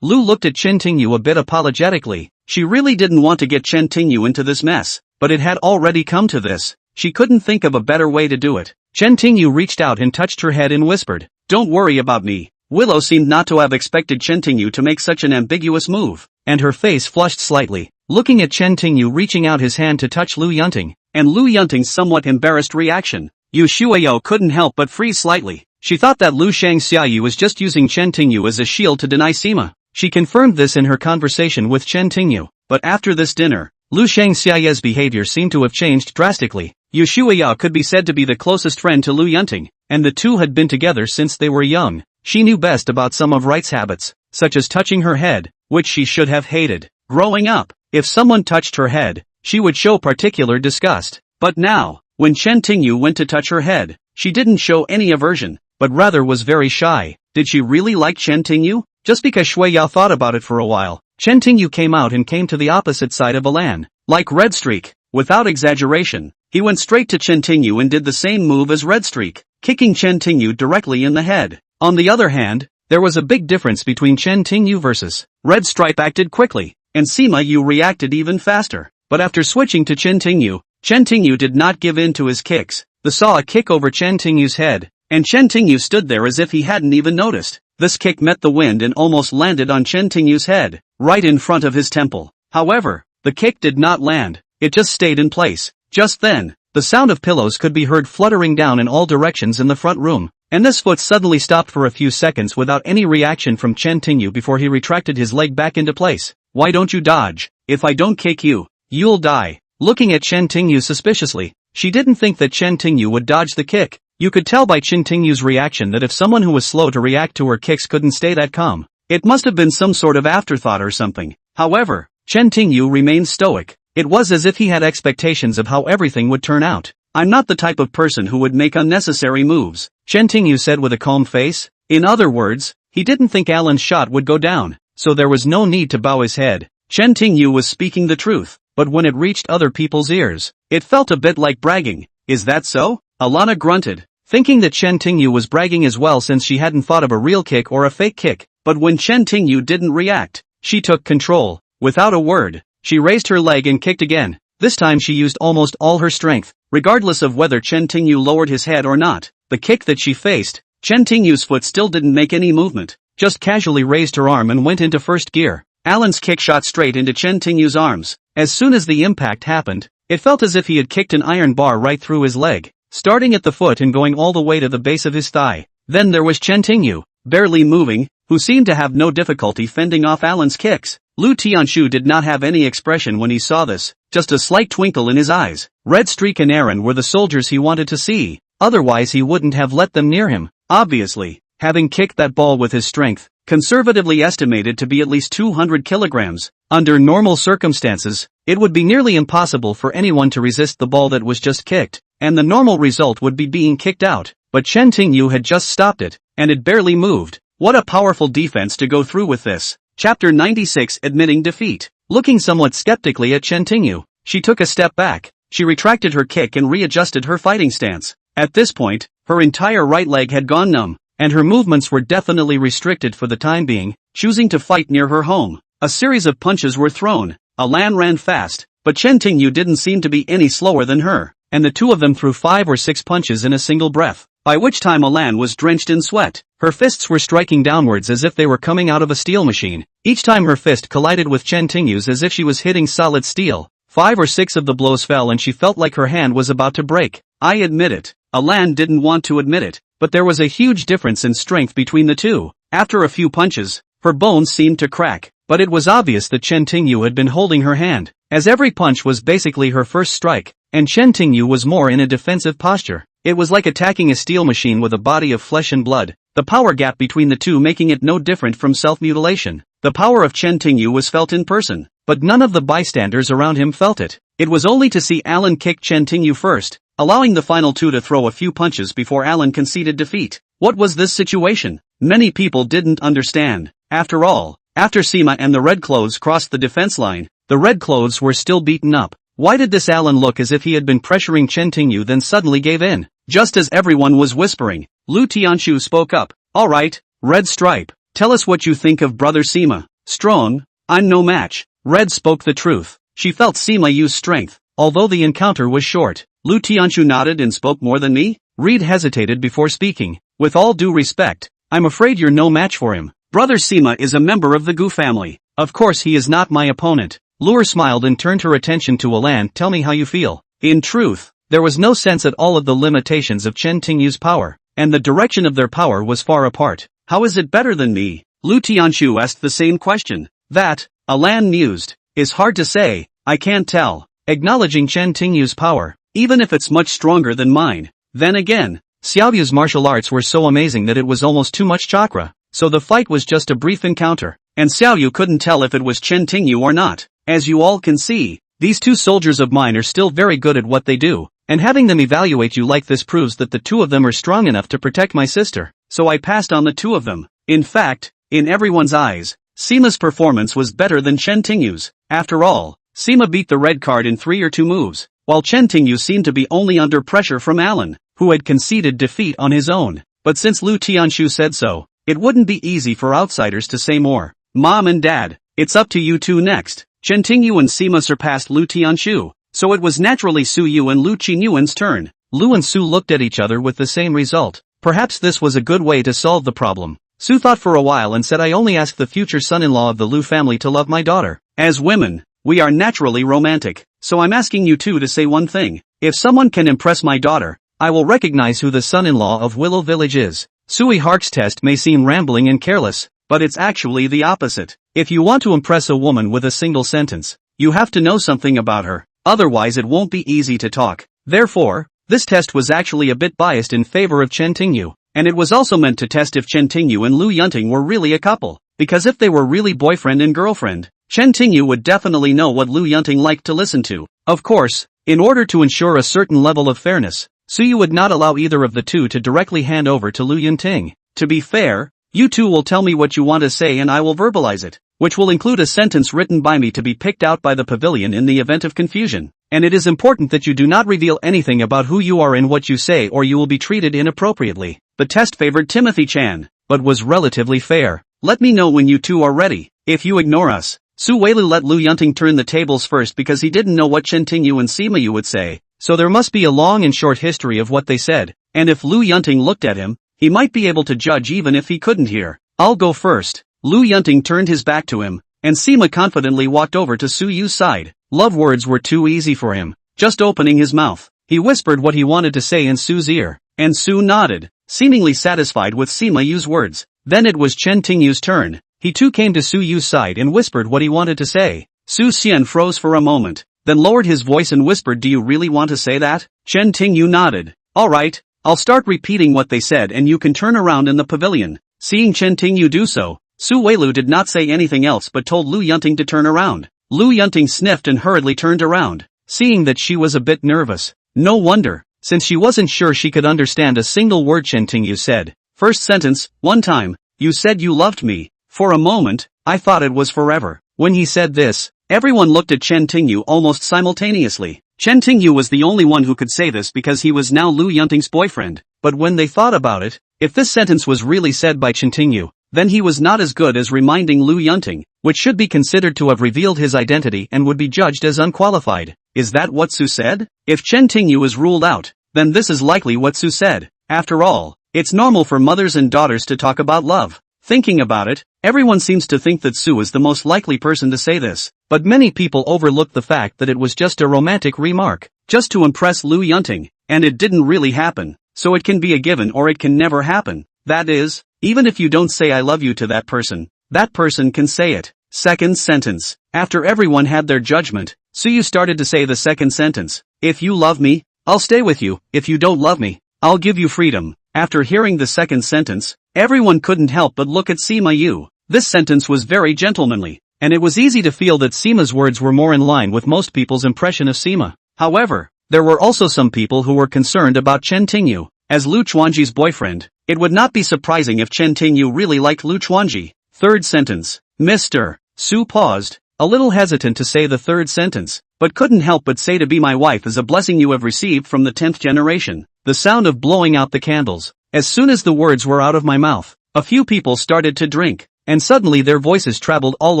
Lu looked at Chen Tingyu a bit apologetically. She really didn't want to get Chen Tingyu into this mess, but it had already come to this. She couldn't think of a better way to do it. Chen Tingyu reached out and touched her head and whispered, "Don't worry about me." Willow seemed not to have expected Chen Tingyu to make such an ambiguous move, and her face flushed slightly, looking at Chen Tingyu reaching out his hand to touch Lu Yunting, and Lu Yunting's somewhat embarrassed reaction. Yu Shuayo couldn't help but freeze slightly. She thought that Lu Shangxiayu was just using Chen Tingyu as a shield to deny Sima. She confirmed this in her conversation with Chen Tingyu, but after this dinner, Lu Shangxiaye's behavior seemed to have changed drastically. Yu Shuaya could be said to be the closest friend to Lu Yunting, and the two had been together since they were young. She knew best about some of Right's habits, such as touching her head, which she should have hated. Growing up, if someone touched her head, she would show particular disgust. But now, when Chen Tingyu went to touch her head, she didn't show any aversion, but rather was very shy. Did she really like Chen Tingyu? Just because Shui Yao thought about it for a while, Chen Tingyu came out and came to the opposite side of Alan. Like Red Streak, without exaggeration, he went straight to Chen Tingyu and did the same move as Red Streak, kicking Chen Tingyu directly in the head. On the other hand, there was a big difference between Chen Tingyu versus Red Stripe. Acted quickly, and Sima Yu reacted even faster. But after switching to Chen Tingyu did not give in to his kicks. They saw a kick over Chen Tingyu's head, and Chen Tingyu stood there as if he hadn't even noticed. This kick met the wind and almost landed on Chen Tingyu's head, right in front of his temple. However, the kick did not land, it just stayed in place. Just then, the sound of pillows could be heard fluttering down in all directions in the front room, and this foot suddenly stopped for a few seconds without any reaction from Chen Tingyu before he retracted his leg back into place. "Why don't you dodge? If I don't kick you, you'll die." Looking at Chen Tingyu suspiciously, she didn't think that Chen Tingyu would dodge the kick. You could tell by Chen Tingyu's reaction that if someone who was slow to react to her kicks couldn't stay that calm, it must have been some sort of afterthought or something. However, Chen Tingyu remained stoic. It was as if he had expectations of how everything would turn out. "I'm not the type of person who would make unnecessary moves," Chen Tingyu said with a calm face. In other words, he didn't think Alan's shot would go down, so there was no need to bow his head. Chen Tingyu was speaking the truth, but when it reached other people's ears, it felt a bit like bragging. "Is that so?" Alana grunted, thinking that Chen Tingyu was bragging as well since she hadn't thought of a real kick or a fake kick. But when Chen Tingyu didn't react, she took control. Without a word, she raised her leg and kicked again. This time she used almost all her strength, regardless of whether Chen Tingyu lowered his head or not. The kick that she faced, Chen Tingyu's foot still didn't make any movement, just casually raised her arm and went into first gear. Alan's kick shot straight into Chen Tingyu's arms. As soon as the impact happened, it felt as if he had kicked an iron bar right through his leg, starting at the foot and going all the way to the base of his thigh. Then there was Chen Tingyu, barely moving, who seemed to have no difficulty fending off Alan's kicks. Lu Tianshu did not have any expression when he saw this, just a slight twinkle in his eyes. Red Streak and Aaron were the soldiers he wanted to see, otherwise he wouldn't have let them near him. Obviously, having kicked that ball with his strength, conservatively estimated to be at least 200 kilograms, under normal circumstances, it would be nearly impossible for anyone to resist the ball that was just kicked, and the normal result would be being kicked out. But Chen Tingyu had just stopped it, and it barely moved. What a powerful defense to go through with this. Chapter 96 Admitting Defeat. Looking somewhat skeptically at Chen Tingyu, she took a step back. She retracted her kick and readjusted her fighting stance. At this point, her entire right leg had gone numb, and her movements were definitely restricted for the time being, choosing to fight near her home. A series of punches were thrown. Alan ran fast, but Chen Tingyu didn't seem to be any slower than her, and the two of them threw 5 or 6 punches in a single breath, by which time Alan was drenched in sweat. Her fists were striking downwards as if they were coming out of a steel machine. Each time her fist collided with Chen Tingyu's as if she was hitting solid steel. 5 or 6 of the blows fell and she felt like her hand was about to break. I admit it. Alan didn't want to admit it, but there was a huge difference in strength between the two. After a few punches, Her bones seemed to crack, but it was obvious that Chen Tingyu had been holding her hand, as every punch was basically her first strike, and Chen Tingyu was more in a defensive posture. It was like attacking a steel machine with a body of flesh and blood, the power gap between the two making it no different from self-mutilation. The power of Chen Tingyu was felt in person, but none of the bystanders around him felt it. It was only to see Alan kick Chen Tingyu first, allowing the final two to throw a few punches before Alan conceded defeat. What was this situation? Many people didn't understand. After all, after Sima and the Red Clothes crossed the defense line, the Red Clothes were still beaten up. Why did this Alan look as if he had been pressuring Chen Tingyu then suddenly gave in? Just as everyone was whispering, Lu Tianshu spoke up. Alright, Red Stripe, tell us what you think of brother Sima. Strong? I'm no match. Red spoke the truth. She felt Sima use strength, although the encounter was short. Lu Tianshu nodded and spoke more than me? Reed hesitated before speaking. With all due respect, I'm afraid you're no match for him. Brother Sima is a member of the Gu family. Of course he is not my opponent. Lure smiled and turned her attention to Alan. Tell me how you feel. In truth, there was no sense at all of the limitations of Chen Tingyu's power, and the direction of their power was far apart. How is it better than me? Lu Tianshu asked the same question. That, Alan mused, is hard to say, I can't tell. Acknowledging Chen Tingyu's power, even if it's much stronger than mine. Then again, Xiaoyu's martial arts were so amazing that it was almost too much chakra, so the fight was just a brief encounter, and Xiaoyu couldn't tell if it was Chen Tingyu or not. As you all can see, these two soldiers of mine are still very good at what they do, and having them evaluate you like this proves that the two of them are strong enough to protect my sister, so I passed on the two of them. In fact, in everyone's eyes, Sima's performance was better than Chen Tingyu's. After all, Sima beat the red card in 3 or 2 moves, while Chen Tingyu seemed to be only under pressure from Alan, who had conceded defeat on his own. But since Lu Tianshu said so, it wouldn't be easy for outsiders to say more. Mom and Dad, it's up to you two next. Chen Tingyu and Sima surpassed Lu Tianshu, so it was naturally Su Yu and Lu Qinyuan's turn. Lu and Su looked at each other with the same result. Perhaps this was a good way to solve the problem. Su thought for a while and said, I only ask the future son-in-law of the Lu family to love my daughter. As women, we are naturally romantic, so I'm asking you two to say one thing. If someone can impress my daughter, I will recognize who the son-in-law of Willow Village is. Sui Hark's test may seem rambling and careless, but it's actually the opposite. If you want to impress a woman with a single sentence, you have to know something about her, otherwise it won't be easy to talk. Therefore, this test was actually a bit biased in favor of Chen Tingyu, and it was also meant to test if Chen Tingyu and Lu Yunting were really a couple, because if they were really boyfriend and girlfriend, Chen Tingyu would definitely know what Lu Yunting liked to listen to. Of course, in order to ensure a certain level of fairness, Suyu would not allow either of the two to directly hand over to Lu Yunting. To be fair, you two will tell me what you want to say and I will verbalize it, which will include a sentence written by me to be picked out by the pavilion in the event of confusion. And it is important that you do not reveal anything about who you are in what you say or you will be treated inappropriately. The test favored Timothy Chan, but was relatively fair. Let me know when you two are ready. If you ignore us, Su Weilu let Lu Yunting turn the tables first because he didn't know what Chen Tingyu and Sima Yu would say, so there must be a long and short history of what they said, and if Lu Yunting looked at him, he might be able to judge even if he couldn't hear. I'll go first. Lu Yunting turned his back to him, and Sima confidently walked over to Su Yu's side. Love words were too easy for him. Just opening his mouth, he whispered what he wanted to say in Su's ear, and Su nodded, seemingly satisfied with Sima Yu's words. Then it was Chen Tingyu's turn. He too came to Su Yu's side and whispered what he wanted to say. Su Xian froze for a moment, then lowered his voice and whispered, do you really want to say that? Chen Tingyu nodded. Alright, I'll start repeating what they said and you can turn around in the pavilion. Seeing Chen Tingyu do so, Su Weilu did not say anything else but told Lu Yunting to turn around. Lu Yunting sniffed and hurriedly turned around, seeing that she was a bit nervous. No wonder, since she wasn't sure she could understand a single word Chen Tingyu said. First sentence, one time, you said you loved me. For a moment, I thought it was forever. When he said this, everyone looked at Chen Tingyu almost simultaneously. Chen Tingyu was the only one who could say this because he was now Lu Yunting's boyfriend. But when they thought about it, if this sentence was really said by Chen Tingyu, then he was not as good as reminding Lu Yunting, which should be considered to have revealed his identity and would be judged as unqualified. Is that what Su said? If Chen Tingyu is ruled out, then this is likely what Su said. After all, it's normal for mothers and daughters to talk about love. Thinking about it, everyone seems to think that Su is the most likely person to say this, but many people overlook the fact that it was just a romantic remark, just to impress Lu Yunting, and it didn't really happen, so it can be a given or it can never happen. That is, even if you don't say I love you to that person, that person can say it. Second sentence. After everyone had their judgment, Suyu started to say the second sentence. If you love me, I'll stay with you. If you don't love me, I'll give you freedom. After hearing the second sentence, everyone couldn't help but look at Sima Yu. This sentence was very gentlemanly, and it was easy to feel that Sima's words were more in line with most people's impression of Sima. However, there were also some people who were concerned about Chen Tingyu. As Lu Chuanji's boyfriend, it would not be surprising if Chen Tingyu really liked Lu Chuanji. Third sentence. Mr. Su paused, a little hesitant to say the third sentence, but couldn't help but say to be my wife is a blessing you have received from the 10th generation. The sound of blowing out the candles. As soon as the words were out of my mouth, a few people started to drink, and suddenly their voices traveled all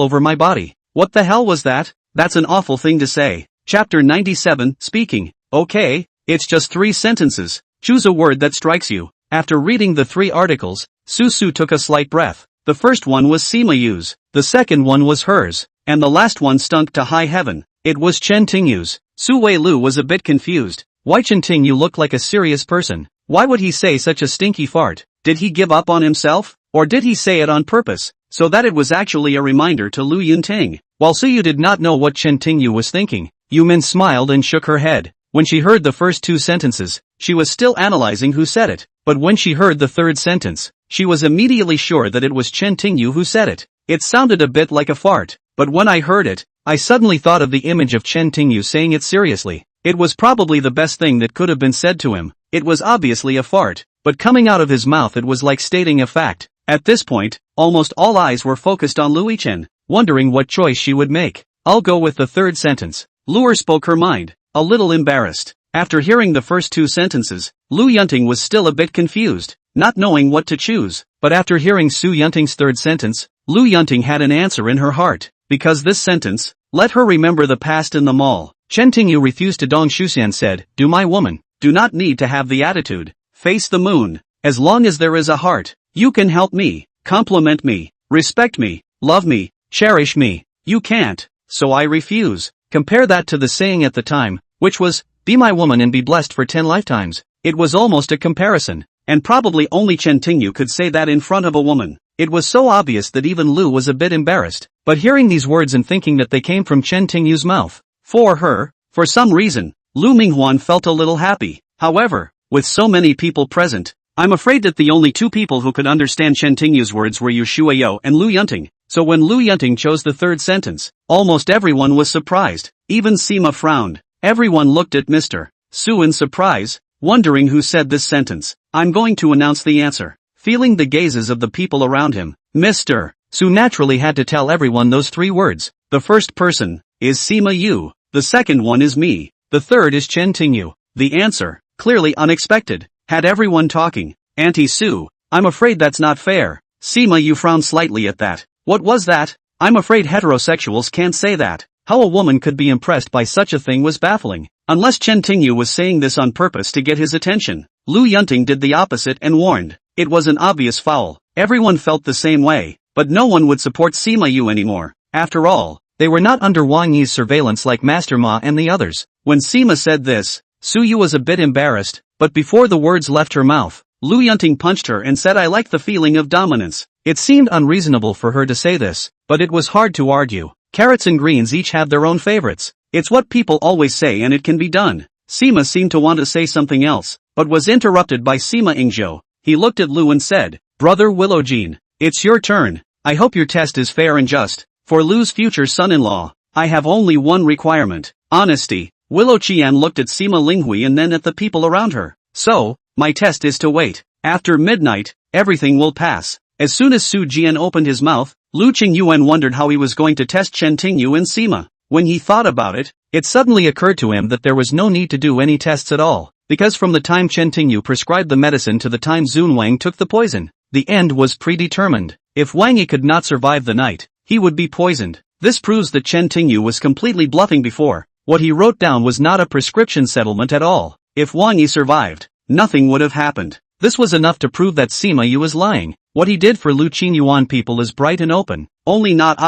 over my body. What the hell was that? That's an awful thing to say. Chapter 97, Speaking. Okay, it's just 3 sentences. Choose a word that strikes you. After reading the 3 articles, Su took a slight breath. The first one was Sima Yu's, the second one was hers, and the last one stunk to high heaven. It was Chen Tingyu's. Su Weilu was a bit confused. Why Chen Tingyu looked like a serious person? Why would he say such a stinky fart? Did he give up on himself? Or did he say it on purpose, so that it was actually a reminder to Lu Yunting? While Suyu did not know what Chen Tingyu was thinking, Yumin smiled and shook her head. When she heard the first 2 sentences, she was still analyzing who said it, but when she heard the third sentence, she was immediately sure that it was Chen Tingyu who said it. It sounded a bit like a fart, but when I heard it, I suddenly thought of the image of Chen Tingyu saying it seriously. It was probably the best thing that could have been said to him. It was obviously a fart, but coming out of his mouth it was like stating a fact. At this point, almost all eyes were focused on Lu Yichen, wondering what choice she would make. I'll go with the third sentence. Luer spoke her mind, a little embarrassed. After hearing the first 2 sentences, Lu Yunting was still a bit confused, not knowing what to choose. But after hearing Su Yunting's third sentence, Lu Yunting had an answer in her heart, because this sentence let her remember the past in the mall. Chen Tingyu refused to Dong Shuxian said, "Do my woman, do not need to have the attitude. Face the moon. As long as there is a heart, you can help me, compliment me, respect me, love me, cherish me. You can't, so I refuse." Compare that to the saying at the time, which was, "Be my woman and be blessed for 10 lifetimes. It was almost a comparison, and probably only Chen Tingyu could say that in front of a woman. It was so obvious that even Lu was a bit embarrassed, but hearing these words and thinking that they came from Chen Tingyu's mouth. For her, for some reason, Lu Minghuan felt a little happy. However, with so many people present, I'm afraid that the only 2 people who could understand Chen Tingyu's words were Yu Shuayo and Lu Yunting. So when Lu Yunting chose the third sentence, almost everyone was surprised. Even Sima frowned. Everyone looked at Mr. Su in surprise, wondering who said this sentence. I'm going to announce the answer. Feeling the gazes of the people around him, Mr. Su naturally had to tell everyone those 3 words. The first person is Sima Yu. The second one is me. The third is Chen Tingyu. The answer, clearly unexpected, had everyone talking. Auntie Su, I'm afraid that's not fair. Sima Yu frowned slightly at that. What was that? I'm afraid heterosexuals can't say that. How a woman could be impressed by such a thing was baffling. Unless Chen Tingyu was saying this on purpose to get his attention. Lu Yunting did the opposite and warned. It was an obvious foul. Everyone felt the same way, but no one would support Sima Yu anymore. After all, they were not under Wang Yi's surveillance like Master Ma and the others. When Sima said this, Su Yu was a bit embarrassed, but before the words left her mouth, Lu Yunting punched her and said, "I like the feeling of dominance." It seemed unreasonable for her to say this, but it was hard to argue. Carrots and greens each have their own favorites. It's what people always say and it can be done. Sima seemed to want to say something else, but was interrupted by Sima Ingzhou. He looked at Lu and said, "Brother Willowjean, it's your turn. I hope your test is fair and just. For Lu's future son-in-law, I have only one requirement, honesty." Willow Qian looked at Sima Linghui and then at the people around her. "So, my test is to wait. After midnight, everything will pass." As soon as Su Jian opened his mouth, Lu Qingyuan wondered how he was going to test Chen Tingyu and Sima. When he thought about it, it suddenly occurred to him that there was no need to do any tests at all, because from the time Chen Tingyu prescribed the medicine to the time Zun Wang took the poison, the end was predetermined. If Wang Yi could not survive the night, he would be poisoned. This proves that Chen Tingyu was completely bluffing before. What he wrote down was not a prescription settlement at all. If Wang Yi survived, nothing would have happened. This was enough to prove that Sima Yu was lying. What he did for Lu Qingyuan people is bright and open. Only not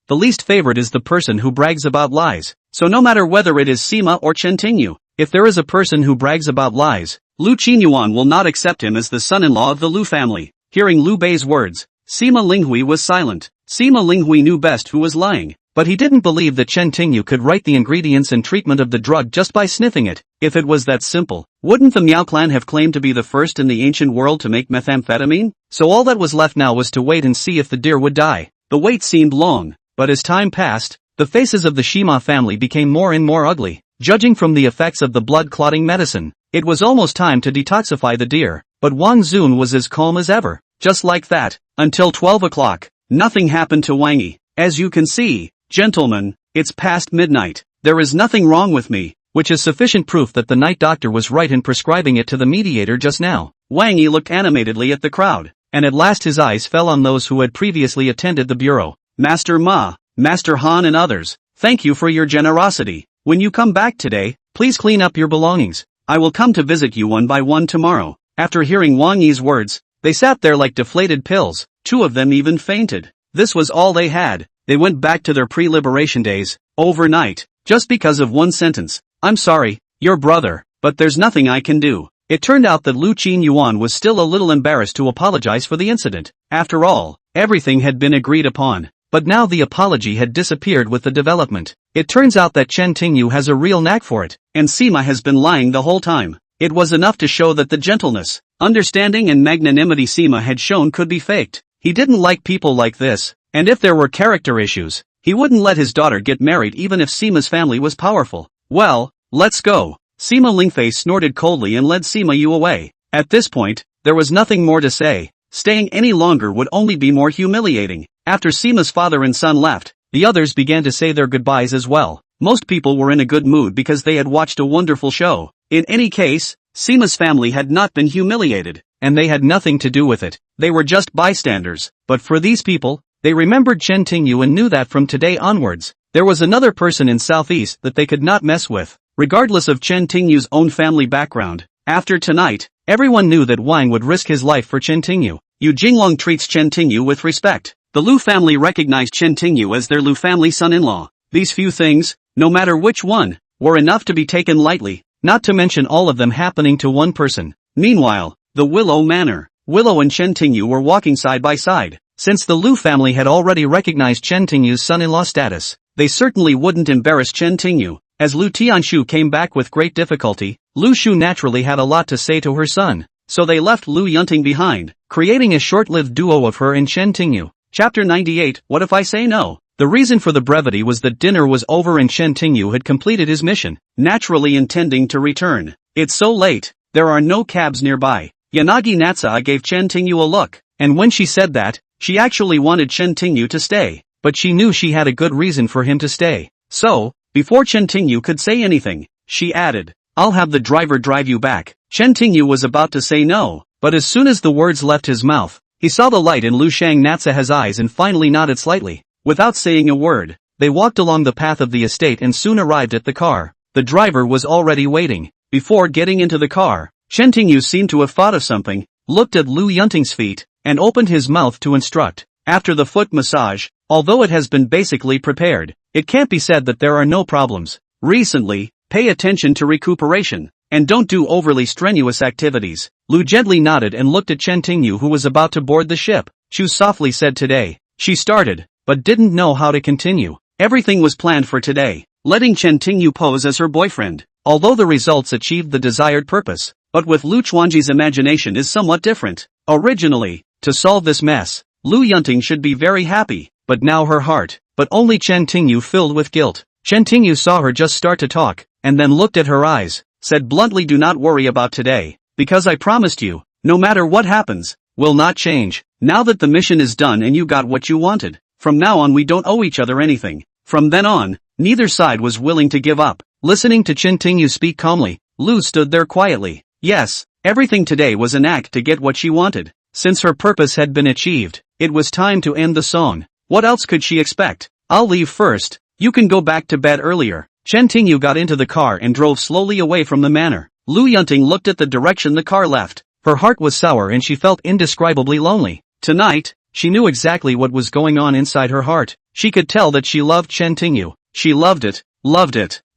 the least favorite is the person who brags about lies. So no matter whether it is Sima or Chen Tingyu, if there is a person who brags about lies, Lu Qingyuan will not accept him as the son-in-law of the Lu family. Hearing Lu Bei's words, Sima Linghui was silent. Sima Linghui knew best who was lying, but he didn't believe that Chen Tingyu could write the ingredients and treatment of the drug just by sniffing it. If it was that simple, wouldn't the Miao clan have claimed to be the first in the ancient world to make methamphetamine? So all that was left now was to wait and see if the deer would die. The wait seemed long, but as time passed, the faces of the Shima family became more and more ugly. Judging from the effects of the blood-clotting medicine, it was almost time to detoxify the deer, but Wang Zun was as calm as ever. Just like that, until 12 o'clock, nothing happened to Wang Yi. As you can see, gentlemen, it's past midnight. There is nothing wrong with me, which is sufficient proof that the night doctor was right in prescribing it to the mediator just now. Wang Yi looked animatedly at the crowd, and at last his eyes fell on those who had previously attended the bureau. Master Ma, Master Han and others, thank you for your generosity. When you come back today, please clean up your belongings. I will come to visit you one by one tomorrow. After hearing Wang Yi's words, they sat there like deflated pills. 2 of them even fainted. This was all they had. They went back to their pre-liberation days, overnight, just because of one sentence. I'm sorry, your brother, but there's nothing I can do. It turned out that Lu Qin Yuan was still a little embarrassed to apologize for the incident. After all, everything had been agreed upon. But now the apology had disappeared with the development. It turns out that Chen Tingyu has a real knack for it, and Sima has been lying the whole time. It was enough to show that the gentleness, understanding and magnanimity Sima had shown could be faked. He didn't like people like this, and if there were character issues, he wouldn't let his daughter get married even if Sima's family was powerful. Well, let's go. Sima Lingfei snorted coldly and led Sima Yu away. At this point, there was nothing more to say. Staying any longer would only be more humiliating. After Sima's father and son left, the others began to say their goodbyes as well. Most people were in a good mood because they had watched a wonderful show. In any case, Sima's family had not been humiliated, and they had nothing to do with it. They were just bystanders. But for these people, they remembered Chen Tingyu and knew that from today onwards, there was another person in Southeast that they could not mess with, regardless of Chen Tingyu's own family background. After tonight, everyone knew that Wang would risk his life for Chen Tingyu. Yu Jinglong treats Chen Tingyu with respect. The Lu family recognized Chen Tingyu as their Lu family son-in-law. These few things, no matter which one, were enough to be taken lightly, not to mention all of them happening to one person. Meanwhile, the Willow Manor. Willow and Chen Tingyu were walking side by side. Since the Lu family had already recognized Chen Tingyu's son-in-law status, they certainly wouldn't embarrass Chen Tingyu. As Lu Tianshu came back with great difficulty, Lu Shu naturally had a lot to say to her son, so they left Lu Yunting behind, creating a short-lived duo of her and Chen Tingyu. Chapter 98, What if I say no? The reason for the brevity was that dinner was over and Chen Tingyu had completed his mission, naturally intending to return. It's so late, there are no cabs nearby. Yanagi Natsuha gave Chen Tingyu a look, and when she said that, she actually wanted Chen Tingyu to stay, but she knew she had a good reason for him to stay. So, before Chen Tingyu could say anything, she added, I'll have the driver drive you back. Chen Tingyu was about to say no, but as soon as the words left his mouth, he saw the light in Lu Shang Natsuha's eyes and finally nodded slightly. Without saying a word, they walked along the path of the estate and soon arrived at the car. The driver was already waiting. Before getting into the car, Chen Tingyu seemed to have thought of something, looked at Lu Yunting's feet, and opened his mouth to instruct. After the foot massage, although it has been basically prepared, it can't be said that there are no problems. Recently, pay attention to recuperation, and don't do overly strenuous activities. Lu gently nodded and looked at Chen Tingyu who was about to board the ship. Chu softly said today. She started, but didn't know how to continue. Everything was planned for today, letting Chen Tingyu pose as her boyfriend, although the results achieved the desired purpose. But with Lu Chuanji's imagination is somewhat different. Originally, to solve this mess, Lu Yunting should be very happy, but now her heart, but only Chen Tingyu filled with guilt. Chen Tingyu saw her just start to talk, and then looked at her eyes, said bluntly, do not worry about today, because I promised you, no matter what happens, will not change. Now that the mission is done and you got what you wanted, from now on we don't owe each other anything. From then on, neither side was willing to give up. Listening to Chen Tingyu speak calmly, Lu stood there quietly. Yes, everything today was an act to get what she wanted. Since her purpose had been achieved, it was time to end the song. What else could she expect? I'll leave first, you can go back to bed earlier. Chen Tingyu got into the car and drove slowly away from the manor. Lu Yunting looked at the direction the car left. Her heart was sour and she felt indescribably lonely. Tonight, she knew exactly what was going on inside her heart. She could tell that she loved Chen Tingyu. She loved it.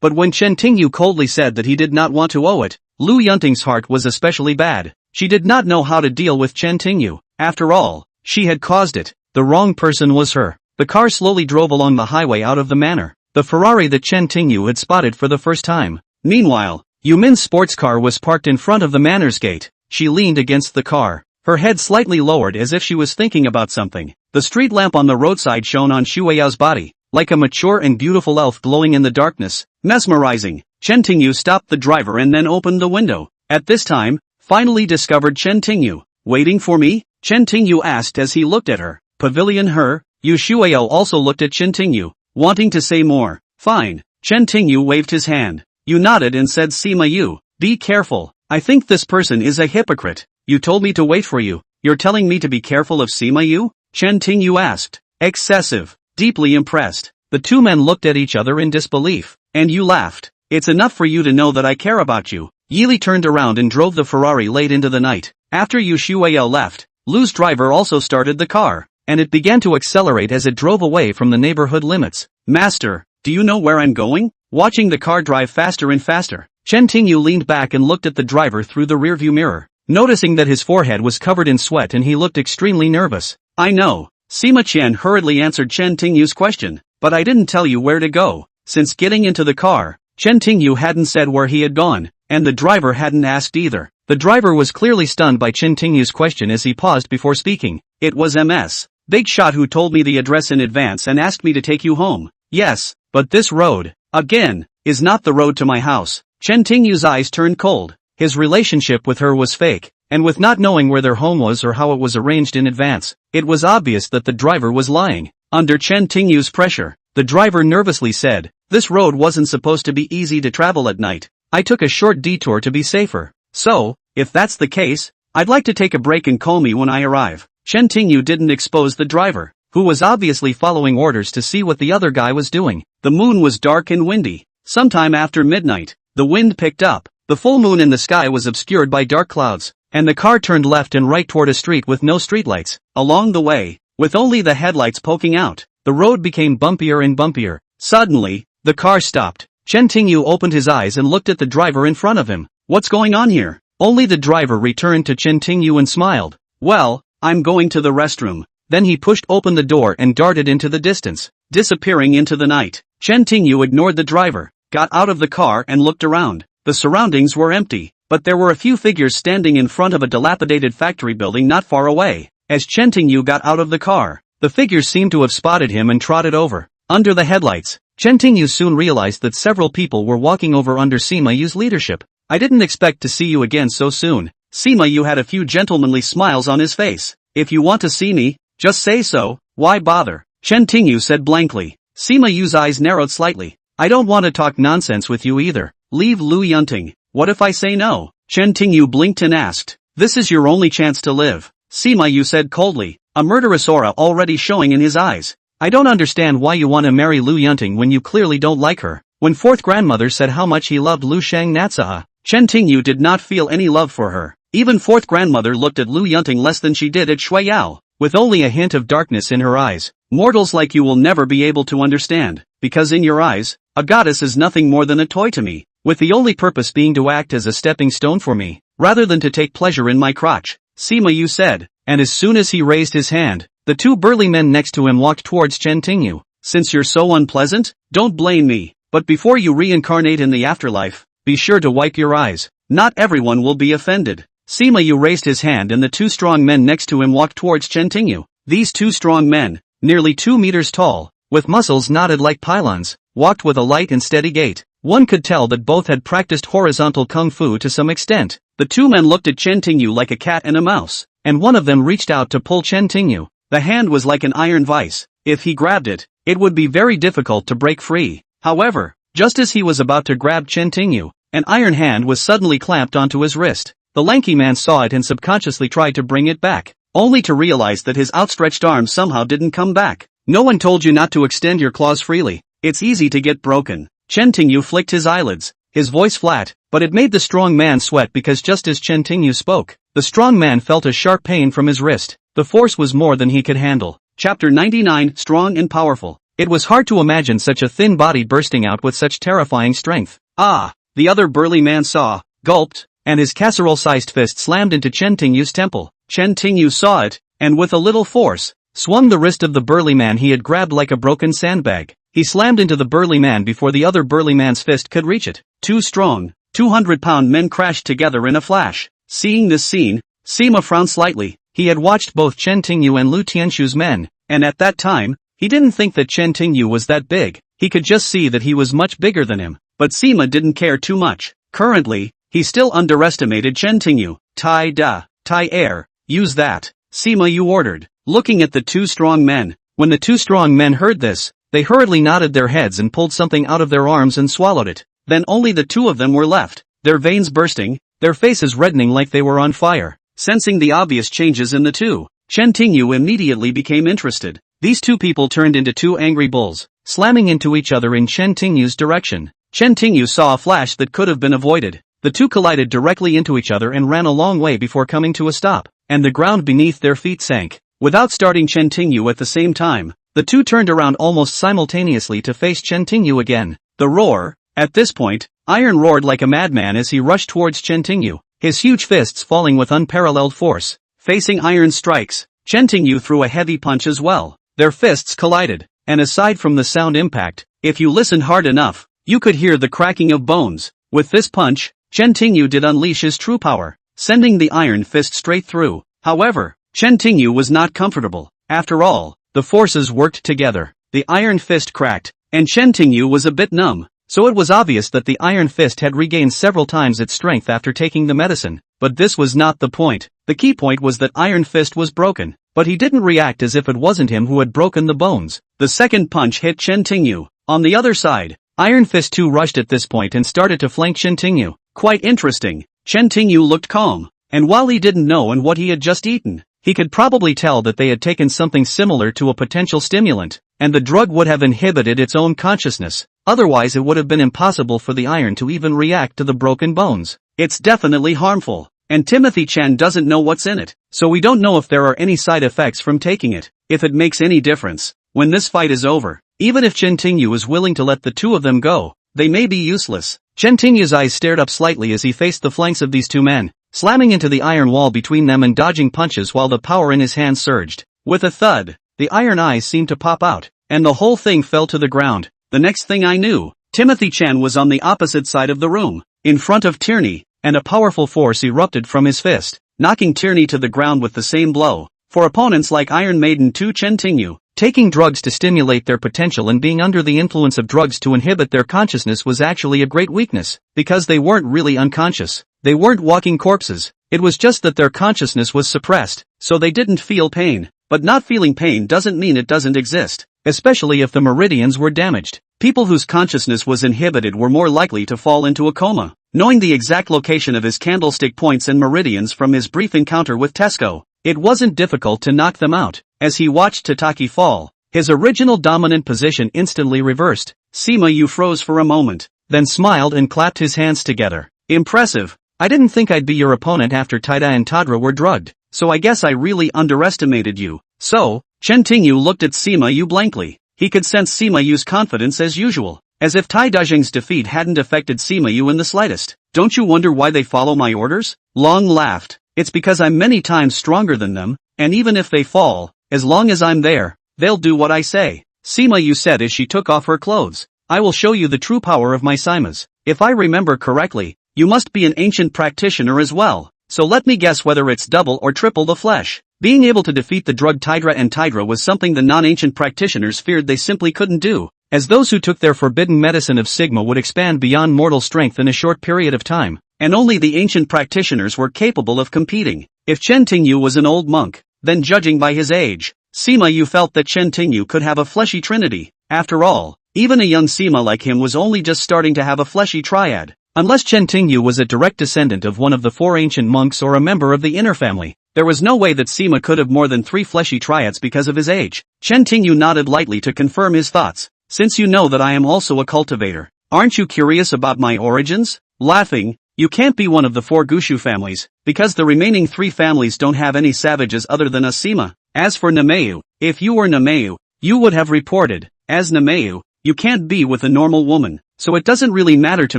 But when Chen Tingyu coldly said that he did not want to owe it, Lu Yunting's heart was especially bad. She did not know how to deal with Chen Tingyu. After all, she had caused it. The wrong person was her. the car slowly drove along the highway out of the manor. The Ferrari that Chen Tingyu had spotted for the first time. Meanwhile, Yumin's sports car was parked in front of the manor's gate. She leaned against the car, her head slightly lowered as if she was thinking about something. The street lamp on the roadside shone on Shuyao's body, like a mature and beautiful elf glowing in the darkness. Mesmerizing. Chen Tingyu stopped the driver and then opened the window. At this time, finally discovered Chen Tingyu. Waiting for me? Chen Tingyu asked as he looked at her. Pavilion her? Yu Shuao also looked at Chen Tingyu, wanting to say more. Fine. Chen Tingyu waved his hand. Yu nodded and said, Sima Yu, be careful. I think this person is a hypocrite. You told me to wait for you. You're telling me to be careful of Sima Yu? Chen Tingyu asked. Excessive. Deeply impressed. The two men looked at each other in disbelief. And Yu laughed. It's enough for you to know that I care about you. Yili turned around and drove the Ferrari late into the night. After Yu Shuao left, Lu's driver also started the car, and it began to accelerate as it drove away from the neighborhood limits. Master, do you know where I'm going? Watching the car drive faster and faster, Chen Tingyu leaned back and looked at the driver through the rearview mirror, noticing that his forehead was covered in sweat and he looked extremely nervous. I know. Sima Qian hurriedly answered Chen Tingyu's question, but I didn't tell you where to go. Since getting into the car, Chen Tingyu hadn't said where he had gone, and the driver hadn't asked either. The driver was clearly stunned by Chen Tingyu's question as he paused before speaking. It was MS. Big Shot who told me the address in advance and asked me to take you home. Yes, but this road, again, is not the road to my house. Chen Tingyu's eyes turned cold. His relationship with her was fake, and with not knowing where their home was or how it was arranged in advance, it was obvious that the driver was lying. Under Chen Tingyu's pressure, the driver nervously said, this road wasn't supposed to be easy to travel at night. I took a short detour to be safer. So, if that's the case, I'd like to take a break and call me when I arrive. Chen Tingyu didn't expose the driver, who was obviously following orders to see what the other guy was doing. The moon was dark and windy. Sometime after midnight, the wind picked up. The full moon in the sky was obscured by dark clouds, and the car turned left and right toward a street with no streetlights. Along the way, with only the headlights poking out, the road became bumpier and bumpier. Suddenly, the car stopped. Chen Tingyu opened his eyes and looked at the driver in front of him. What's going on here? Only the driver returned to Chen Tingyu and smiled. Well, I'm going to the restroom. Then he pushed open the door and darted into the distance, disappearing into the night. Chen Tingyu ignored the driver, got out of the car and looked around. The surroundings were empty, but there were a few figures standing in front of a dilapidated factory building not far away. As Chen Tingyu got out of the car, the figures seemed to have spotted him and trotted over. Under the headlights, Chen Tingyu soon realized that several people were walking over under Sima Yu's leadership. I didn't expect to see you again so soon. Sima Yu had a few gentlemanly smiles on his face. If you want to see me, just say so. Why bother? Chen Tingyu said blankly. Sima Yu's eyes narrowed slightly. I don't want to talk nonsense with you either. Leave Lu Yunting. What if I say no? Chen Tingyu blinked and asked. This is your only chance to live. Sima Yu said coldly, a murderous aura already showing in his eyes. I don't understand why you want to marry Lu Yunting when you clearly don't like her. When fourth grandmother said how much he loved Lu Shang Natsaha, Chen Tingyu did not feel any love for her. Even fourth grandmother looked at Lu Yunting less than she did at Shui Yao, with only a hint of darkness in her eyes. Mortals like you will never be able to understand, because in your eyes, a goddess is nothing more than a toy to me, with the only purpose being to act as a stepping stone for me, rather than to take pleasure in my crotch, Sima Yu said, and as soon as he raised his hand, the two burly men next to him walked towards Chen Tingyu. Since you're so unpleasant, don't blame me, but before you reincarnate in the afterlife, be sure to wipe your eyes. Not everyone will be offended. Sima Yu raised his hand and the two strong men next to him walked towards Chen Tingyu. These two strong men, nearly 2 meters tall, with muscles knotted like pylons, walked with a light and steady gait. One could tell that both had practiced horizontal kung fu to some extent. The two men looked at Chen Tingyu like a cat and a mouse, and one of them reached out to pull Chen Tingyu. The hand was like an iron vice. If he grabbed it, it would be very difficult to break free. However, just as he was about to grab Chen Tingyu, an iron hand was suddenly clamped onto his wrist. The lanky man saw it and subconsciously tried to bring it back, only to realize that his outstretched arm somehow didn't come back. No one told you not to extend your claws freely. It's easy to get broken. Chen Tingyu flicked his eyelids, his voice flat, but it made the strong man sweat because just as Chen Tingyu spoke, the strong man felt a sharp pain from his wrist. The force was more than he could handle. Chapter 99, Strong and Powerful. It was hard to imagine such a thin body bursting out with such terrifying strength. Ah! The other burly man saw, gulped, and his casserole-sized fist slammed into Chen Tingyu's temple. Chen Tingyu saw it, and with a little force, swung the wrist of the burly man he had grabbed like a broken sandbag. He slammed into the burly man before the other burly man's fist could reach it. Two strong, 200-pound men crashed together in a flash. Seeing this scene, Sima frowned slightly. He had watched both Chen Tingyu and Lu Tianshu's men, and at that time, he didn't think that Chen Tingyu was that big. He could just see that he was much bigger than him. But Sima didn't care too much. Currently, he still underestimated Chen Tingyu. Tai air, use that. Sima Yu ordered, looking at the two strong men. When the two strong men heard this, they hurriedly nodded their heads and pulled something out of their arms and swallowed it. Then only the two of them were left, their veins bursting, their faces reddening like they were on fire. Sensing the obvious changes in the two, Chen Tingyu immediately became interested. These two people turned into two angry bulls, slamming into each other in Chen Tingyu's direction. Chen Tingyu saw a flash that could have been avoided. The two collided directly into each other and ran a long way before coming to a stop, and the ground beneath their feet sank. Without starting Chen Tingyu at the same time, the two turned around almost simultaneously to face Chen Tingyu again. The roar. At this point, Iron roared like a madman as he rushed towards Chen Tingyu, his huge fists falling with unparalleled force. Facing Iron's strikes, Chen Tingyu threw a heavy punch as well. Their fists collided, and aside from the sound impact, if you listened hard enough, you could hear the cracking of bones. With this punch, Chen Tingyu did unleash his true power, sending the iron fist straight through. However, Chen Tingyu was not comfortable. After all, the forces worked together. The iron fist cracked, and Chen Tingyu was a bit numb, so it was obvious that the iron fist had regained several times its strength after taking the medicine. But this was not the point. The key point was that Iron Fist was broken, but he didn't react as if it wasn't him who had broken the bones. The second punch hit Chen Tingyu. On the other side, Iron Fist too rushed at this point and started to flank Chen Tingyu. Quite interesting. Chen Tingyu looked calm, and while he didn't know what he had just eaten, he could probably tell that they had taken something similar to a potential stimulant, and the drug would have inhibited its own consciousness. Otherwise it would have been impossible for the iron to even react to the broken bones. It's definitely harmful, and Timothy Chan doesn't know what's in it, so we don't know if there are any side effects from taking it, if it makes any difference. When this fight is over, even if Chen Tingyu is willing to let the two of them go, they may be useless. Chen Tingyu's eyes stared up slightly as he faced the flanks of these two men, slamming into the iron wall between them and dodging punches while the power in his hands surged. With a thud, the iron eyes seemed to pop out, and the whole thing fell to the ground. The next thing I knew, Timothy Chan was on the opposite side of the room, in front of Tierney, and a powerful force erupted from his fist, knocking Tierney to the ground with the same blow. For opponents like Iron Maiden 2 Chen Tingyu, taking drugs to stimulate their potential and being under the influence of drugs to inhibit their consciousness was actually a great weakness, because they weren't really unconscious. They weren't walking corpses. It was just that their consciousness was suppressed, so they didn't feel pain. But not feeling pain doesn't mean it doesn't exist, especially if the meridians were damaged. People whose consciousness was inhibited were more likely to fall into a coma. Knowing the exact location of his candlestick points and meridians from his brief encounter with Tesco, it wasn't difficult to knock them out. As he watched Tataki fall, his original dominant position instantly reversed. Sima Yu froze for a moment, then smiled and clapped his hands together. Impressive. I didn't think I'd be your opponent after Taida and Tadra were drugged, so I guess I really underestimated you. So, Chen Tingyu looked at Sima Yu blankly. He could sense Sima Yu's confidence as usual, as if Tai Dazheng's defeat hadn't affected Sima Yu in the slightest. Don't you wonder why they follow my orders? Long laughed. It's because I'm many times stronger than them, and even if they fall, as long as I'm there, they'll do what I say. Sima Yu said as she took off her clothes. I will show you the true power of my Simas. If I remember correctly, you must be an ancient practitioner as well, so let me guess whether it's double or triple the flesh. Being able to defeat the drug Tidra and Tidra was something the non-ancient practitioners feared they simply couldn't do, as those who took their forbidden medicine of Sigma would expand beyond mortal strength in a short period of time, and only the ancient practitioners were capable of competing. If Chen Tingyu was an old monk, then judging by his age, Sima Yu felt that Chen Tingyu could have a fleshy trinity. After all, even a young Sima like him was only just starting to have a fleshy triad. Unless Chen Tingyu was a direct descendant of one of the four ancient monks or a member of the inner family, there was no way that Sima could have more than 3 fleshy triads because of his age. Chen Tingyu nodded lightly to confirm his thoughts. Since you know that I am also a cultivator, aren't you curious about my origins? Laughing, you can't be one of the 4 Gushu families, because the remaining 3 families don't have any savages other than us Sima. As for Nameu, if you were Nameu, you would have reported. As Nameu, you can't be with a normal woman, so it doesn't really matter to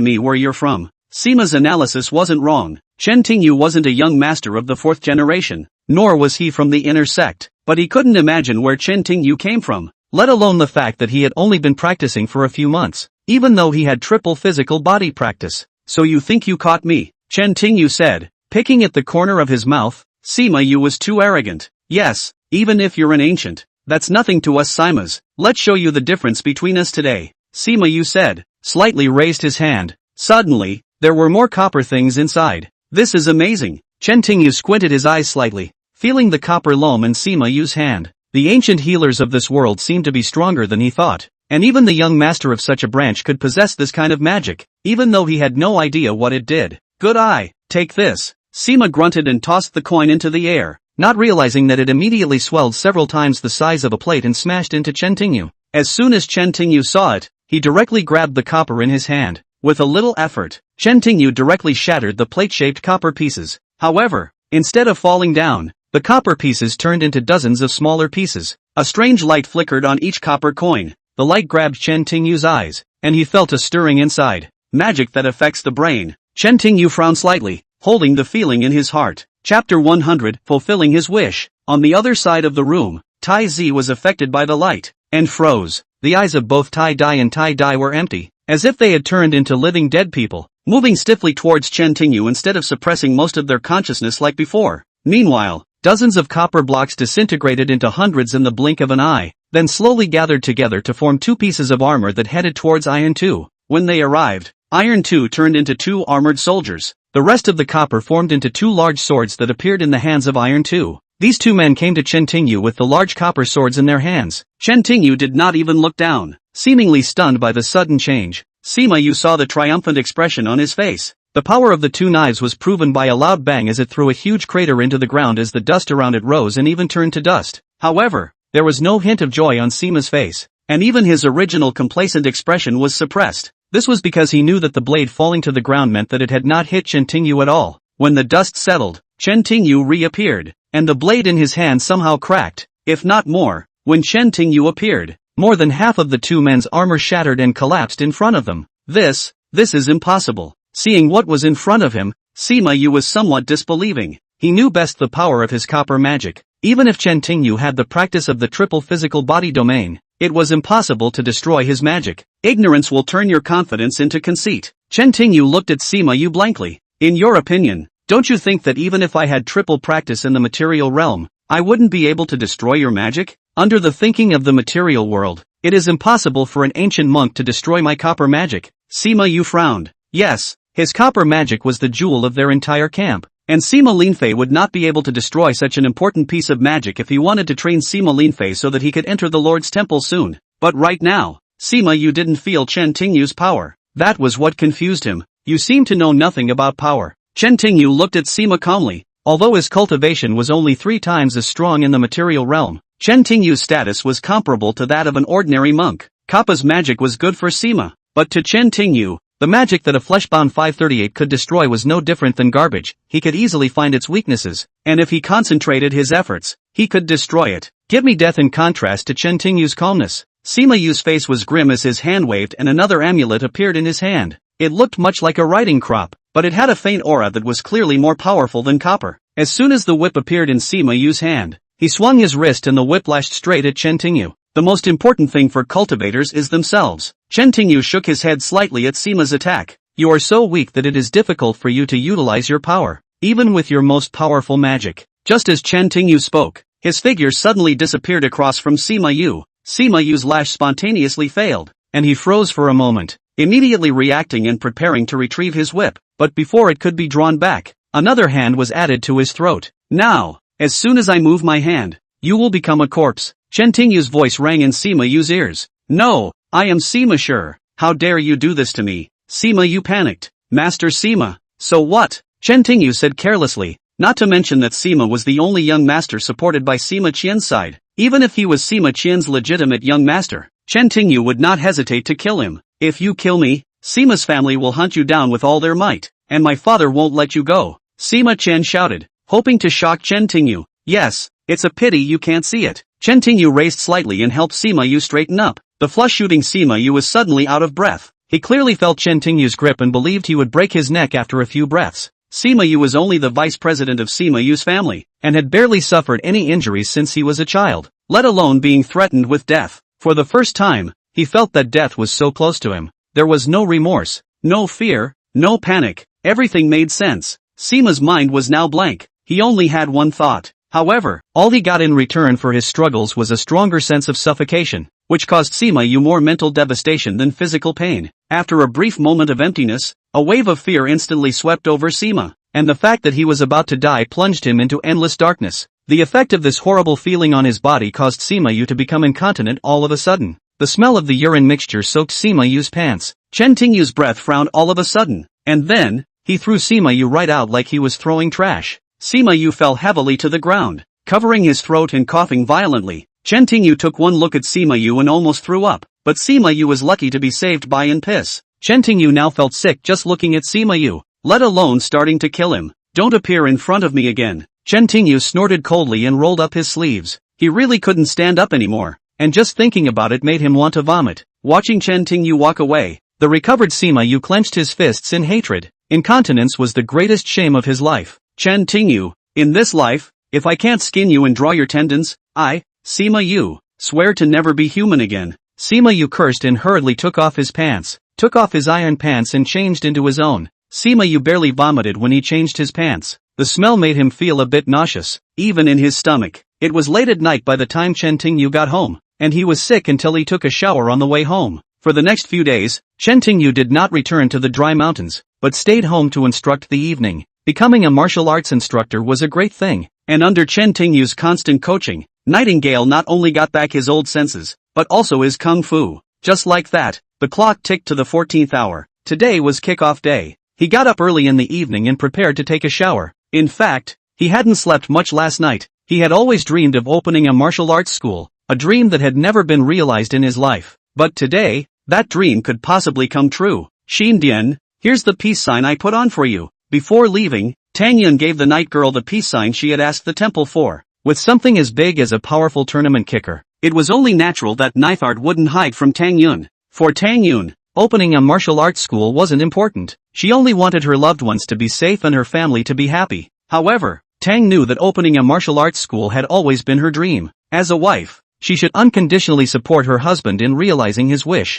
me where you're from. Sima's analysis wasn't wrong. Chen Tingyu wasn't a young master of the 4th generation, nor was he from the inner sect. but he couldn't imagine where Chen Tingyu came from, let alone the fact that he had only been practicing for a few months, even though he had triple physical body practice. So you think you caught me? Chen Tingyu said, picking at the corner of his mouth. Sima Yu was too arrogant. Yes, even if you're an ancient, that's nothing to us Simas. Let's show you the difference between us today, Sima Yu said, slightly raised his hand. Suddenly, there were more copper things inside. This is amazing. Chen Tingyu squinted his eyes slightly, feeling the copper loam in Sima Yu's hand. The ancient healers of this world seemed to be stronger than he thought, and even the young master of such a branch could possess this kind of magic, even though he had no idea what it did. Good eye, take this. Sima grunted and tossed the coin into the air, not realizing that it immediately swelled several times the size of a plate and smashed into Chen Tingyu. As soon as Chen Tingyu saw it, he directly grabbed the copper in his hand. With a little effort, Chen Tingyu directly shattered the plate-shaped copper pieces. However, instead of falling down, the copper pieces turned into dozens of smaller pieces. A strange light flickered on each copper coin. The light grabbed Chen Tingyu's eyes, and he felt a stirring inside. Magic that affects the brain. Chen Tingyu frowned slightly, holding the feeling in his heart. Chapter 100, Fulfilling His Wish. On the other side of the room, Tai Zi was affected by the light, and froze. The eyes of both Tai Dai and Tai Dai were empty, as if they had turned into living dead people, moving stiffly towards Chen Tingyu instead of suppressing most of their consciousness like before. Meanwhile, dozens of copper blocks disintegrated into hundreds in the blink of an eye, then slowly gathered together to form two pieces of armor that headed towards Iron 2. When they arrived, Iron 2 turned into two armored soldiers. The rest of the copper formed into two large swords that appeared in the hands of Iron 2. These two men came to Chen Tingyu with the large copper swords in their hands. Chen Tingyu did not even look down, seemingly stunned by the sudden change. Sima Yu saw the triumphant expression on his face. The power of the two knives was proven by a loud bang as it threw a huge crater into the ground as the dust around it rose and even turned to dust. However, there was no hint of joy on Sima's face, and even his original complacent expression was suppressed. This was because he knew that the blade falling to the ground meant that it had not hit Chen Tingyu at all. When the dust settled, Chen Tingyu reappeared, and the blade in his hand somehow cracked, if not more. When Chen Tingyu appeared, more than half of the two men's armor shattered and collapsed in front of them. This is impossible. Seeing what was in front of him, Sima Yu was somewhat disbelieving. He knew best the power of his copper magic. Even if Chen Tingyu had the practice of the triple physical body domain, it was impossible to destroy his magic. Ignorance will turn your confidence into conceit. Chen Tingyu looked at Sima Yu blankly. In your opinion, don't you think that even if I had triple practice in the material realm, I wouldn't be able to destroy your magic? Under the thinking of the material world, it is impossible for an ancient monk to destroy my copper magic. Sima Yu frowned. Yes, his copper magic was the jewel of their entire camp, and Sima Linfei would not be able to destroy such an important piece of magic if he wanted to train Sima Linfei so that he could enter the Lord's temple soon. But right now, Sima Yu didn't feel Chen Tingyu's power. That was what confused him. You seem to know nothing about power. Chen Tingyu looked at Sima calmly. Although his cultivation was only 3 times as strong in the material realm, Chen Tingyu's status was comparable to that of an ordinary monk. Kappa's magic was good for Sima, but to Chen Tingyu, the magic that a fleshbound 538 could destroy was no different than garbage. He could easily find its weaknesses, and if he concentrated his efforts, he could destroy it. Give me death in contrast to Chen Tingyu's calmness. Sima Yu's face was grim as his hand waved and another amulet appeared in his hand. It looked much like a riding crop, but it had a faint aura that was clearly more powerful than copper. As soon as the whip appeared in Sima Yu's hand, he swung his wrist and the whip lashed straight at Chen Tingyu. The most important thing for cultivators is themselves. Chen Tingyu shook his head slightly at Sima's attack. You are so weak that it is difficult for you to utilize your power, even with your most powerful magic. Just as Chen Tingyu spoke, his figure suddenly disappeared across from Sima Yu. Sima Yu's lash spontaneously failed, and he froze for a moment, immediately reacting and preparing to retrieve his whip. But before it could be drawn back, another hand was added to his throat. Now, as soon as I move my hand, you will become a corpse. Chen Tingyu's voice rang in Sima Yu's ears. No, I am Sima sure. How dare you do this to me? Sima Yu panicked. Master Sima. So what? Chen Tingyu said carelessly, not to mention that Sima was the only young master supported by Sima Qian's side. Even if he was Sima Qian's legitimate young master, Chen Tingyu would not hesitate to kill him. If you kill me, Sima's family will hunt you down with all their might, and my father won't let you go. Sima Qian shouted, hoping to shock Chen Tingyu. Yes, it's a pity you can't see it. Chen Tingyu raised slightly and helped Sima Yu straighten up. The flush-shooting Sima Yu was suddenly out of breath. He clearly felt Chen Tingyu's grip and believed he would break his neck after a few breaths. Sima Yu was only the vice president of Sima Yu's family, and had barely suffered any injuries since he was a child, let alone being threatened with death. For the first time, he felt that death was so close to him. There was no remorse, no fear, no panic, everything made sense. Sima's mind was now blank, he only had one thought. However, all he got in return for his struggles was a stronger sense of suffocation, which caused Sima Yu more mental devastation than physical pain. After a brief moment of emptiness, a wave of fear instantly swept over Sima, and the fact that he was about to die plunged him into endless darkness. The effect of this horrible feeling on his body caused Sima Yu to become incontinent all of a sudden. The smell of the urine mixture soaked Sima Yu's pants. Chen Tingyu's breath frowned all of a sudden, and then, he threw Sima Yu right out like he was throwing trash. Sima Yu fell heavily to the ground, covering his throat and coughing violently. Chen Tingyu took one look at Sima Yu and almost threw up, but Sima Yu was lucky to be saved by an piss. Chen Tingyu now felt sick just looking at Sima Yu, let alone starting to kill him. Don't appear in front of me again. Chen Tingyu snorted coldly and rolled up his sleeves. He really couldn't stand up anymore, and just thinking about it made him want to vomit. Watching Chen Tingyu walk away, the recovered Sima Yu clenched his fists in hatred. Incontinence was the greatest shame of his life. Chen Tingyu, in this life, if I can't skin you and draw your tendons, I, Sima Yu, swear to never be human again. Sima Yu cursed and hurriedly took off his pants, took off his iron pants and changed into his own. Sima Yu barely vomited when he changed his pants. The smell made him feel a bit nauseous, even in his stomach. It was late at night by the time Chen Tingyu got home, and he was sick until he took a shower on the way home. For the next few days, Chen Tingyu did not return to the dry mountains, but stayed home to instruct the evening. Becoming a martial arts instructor was a great thing, and under Chen Tingyu's constant coaching, Nightingale not only got back his old senses, but also his kung fu. Just like that, the clock ticked to the 14th hour. Today was kickoff day. He got up early in the evening and prepared to take a shower. In fact, he hadn't slept much last night. He had always dreamed of opening a martial arts school, a dream that had never been realized in his life. But today, that dream could possibly come true. Xin Dian, here's the peace sign I put on for you. Before leaving, Tang Yun gave the night girl the peace sign she had asked the temple for. With something as big as a powerful tournament kicker, it was only natural that Neithart wouldn't hide from Tang Yun. For Tang Yun, opening a martial arts school wasn't important. She only wanted her loved ones to be safe and her family to be happy. However, Tang knew that opening a martial arts school had always been her dream. As a wife, she should unconditionally support her husband in realizing his wish.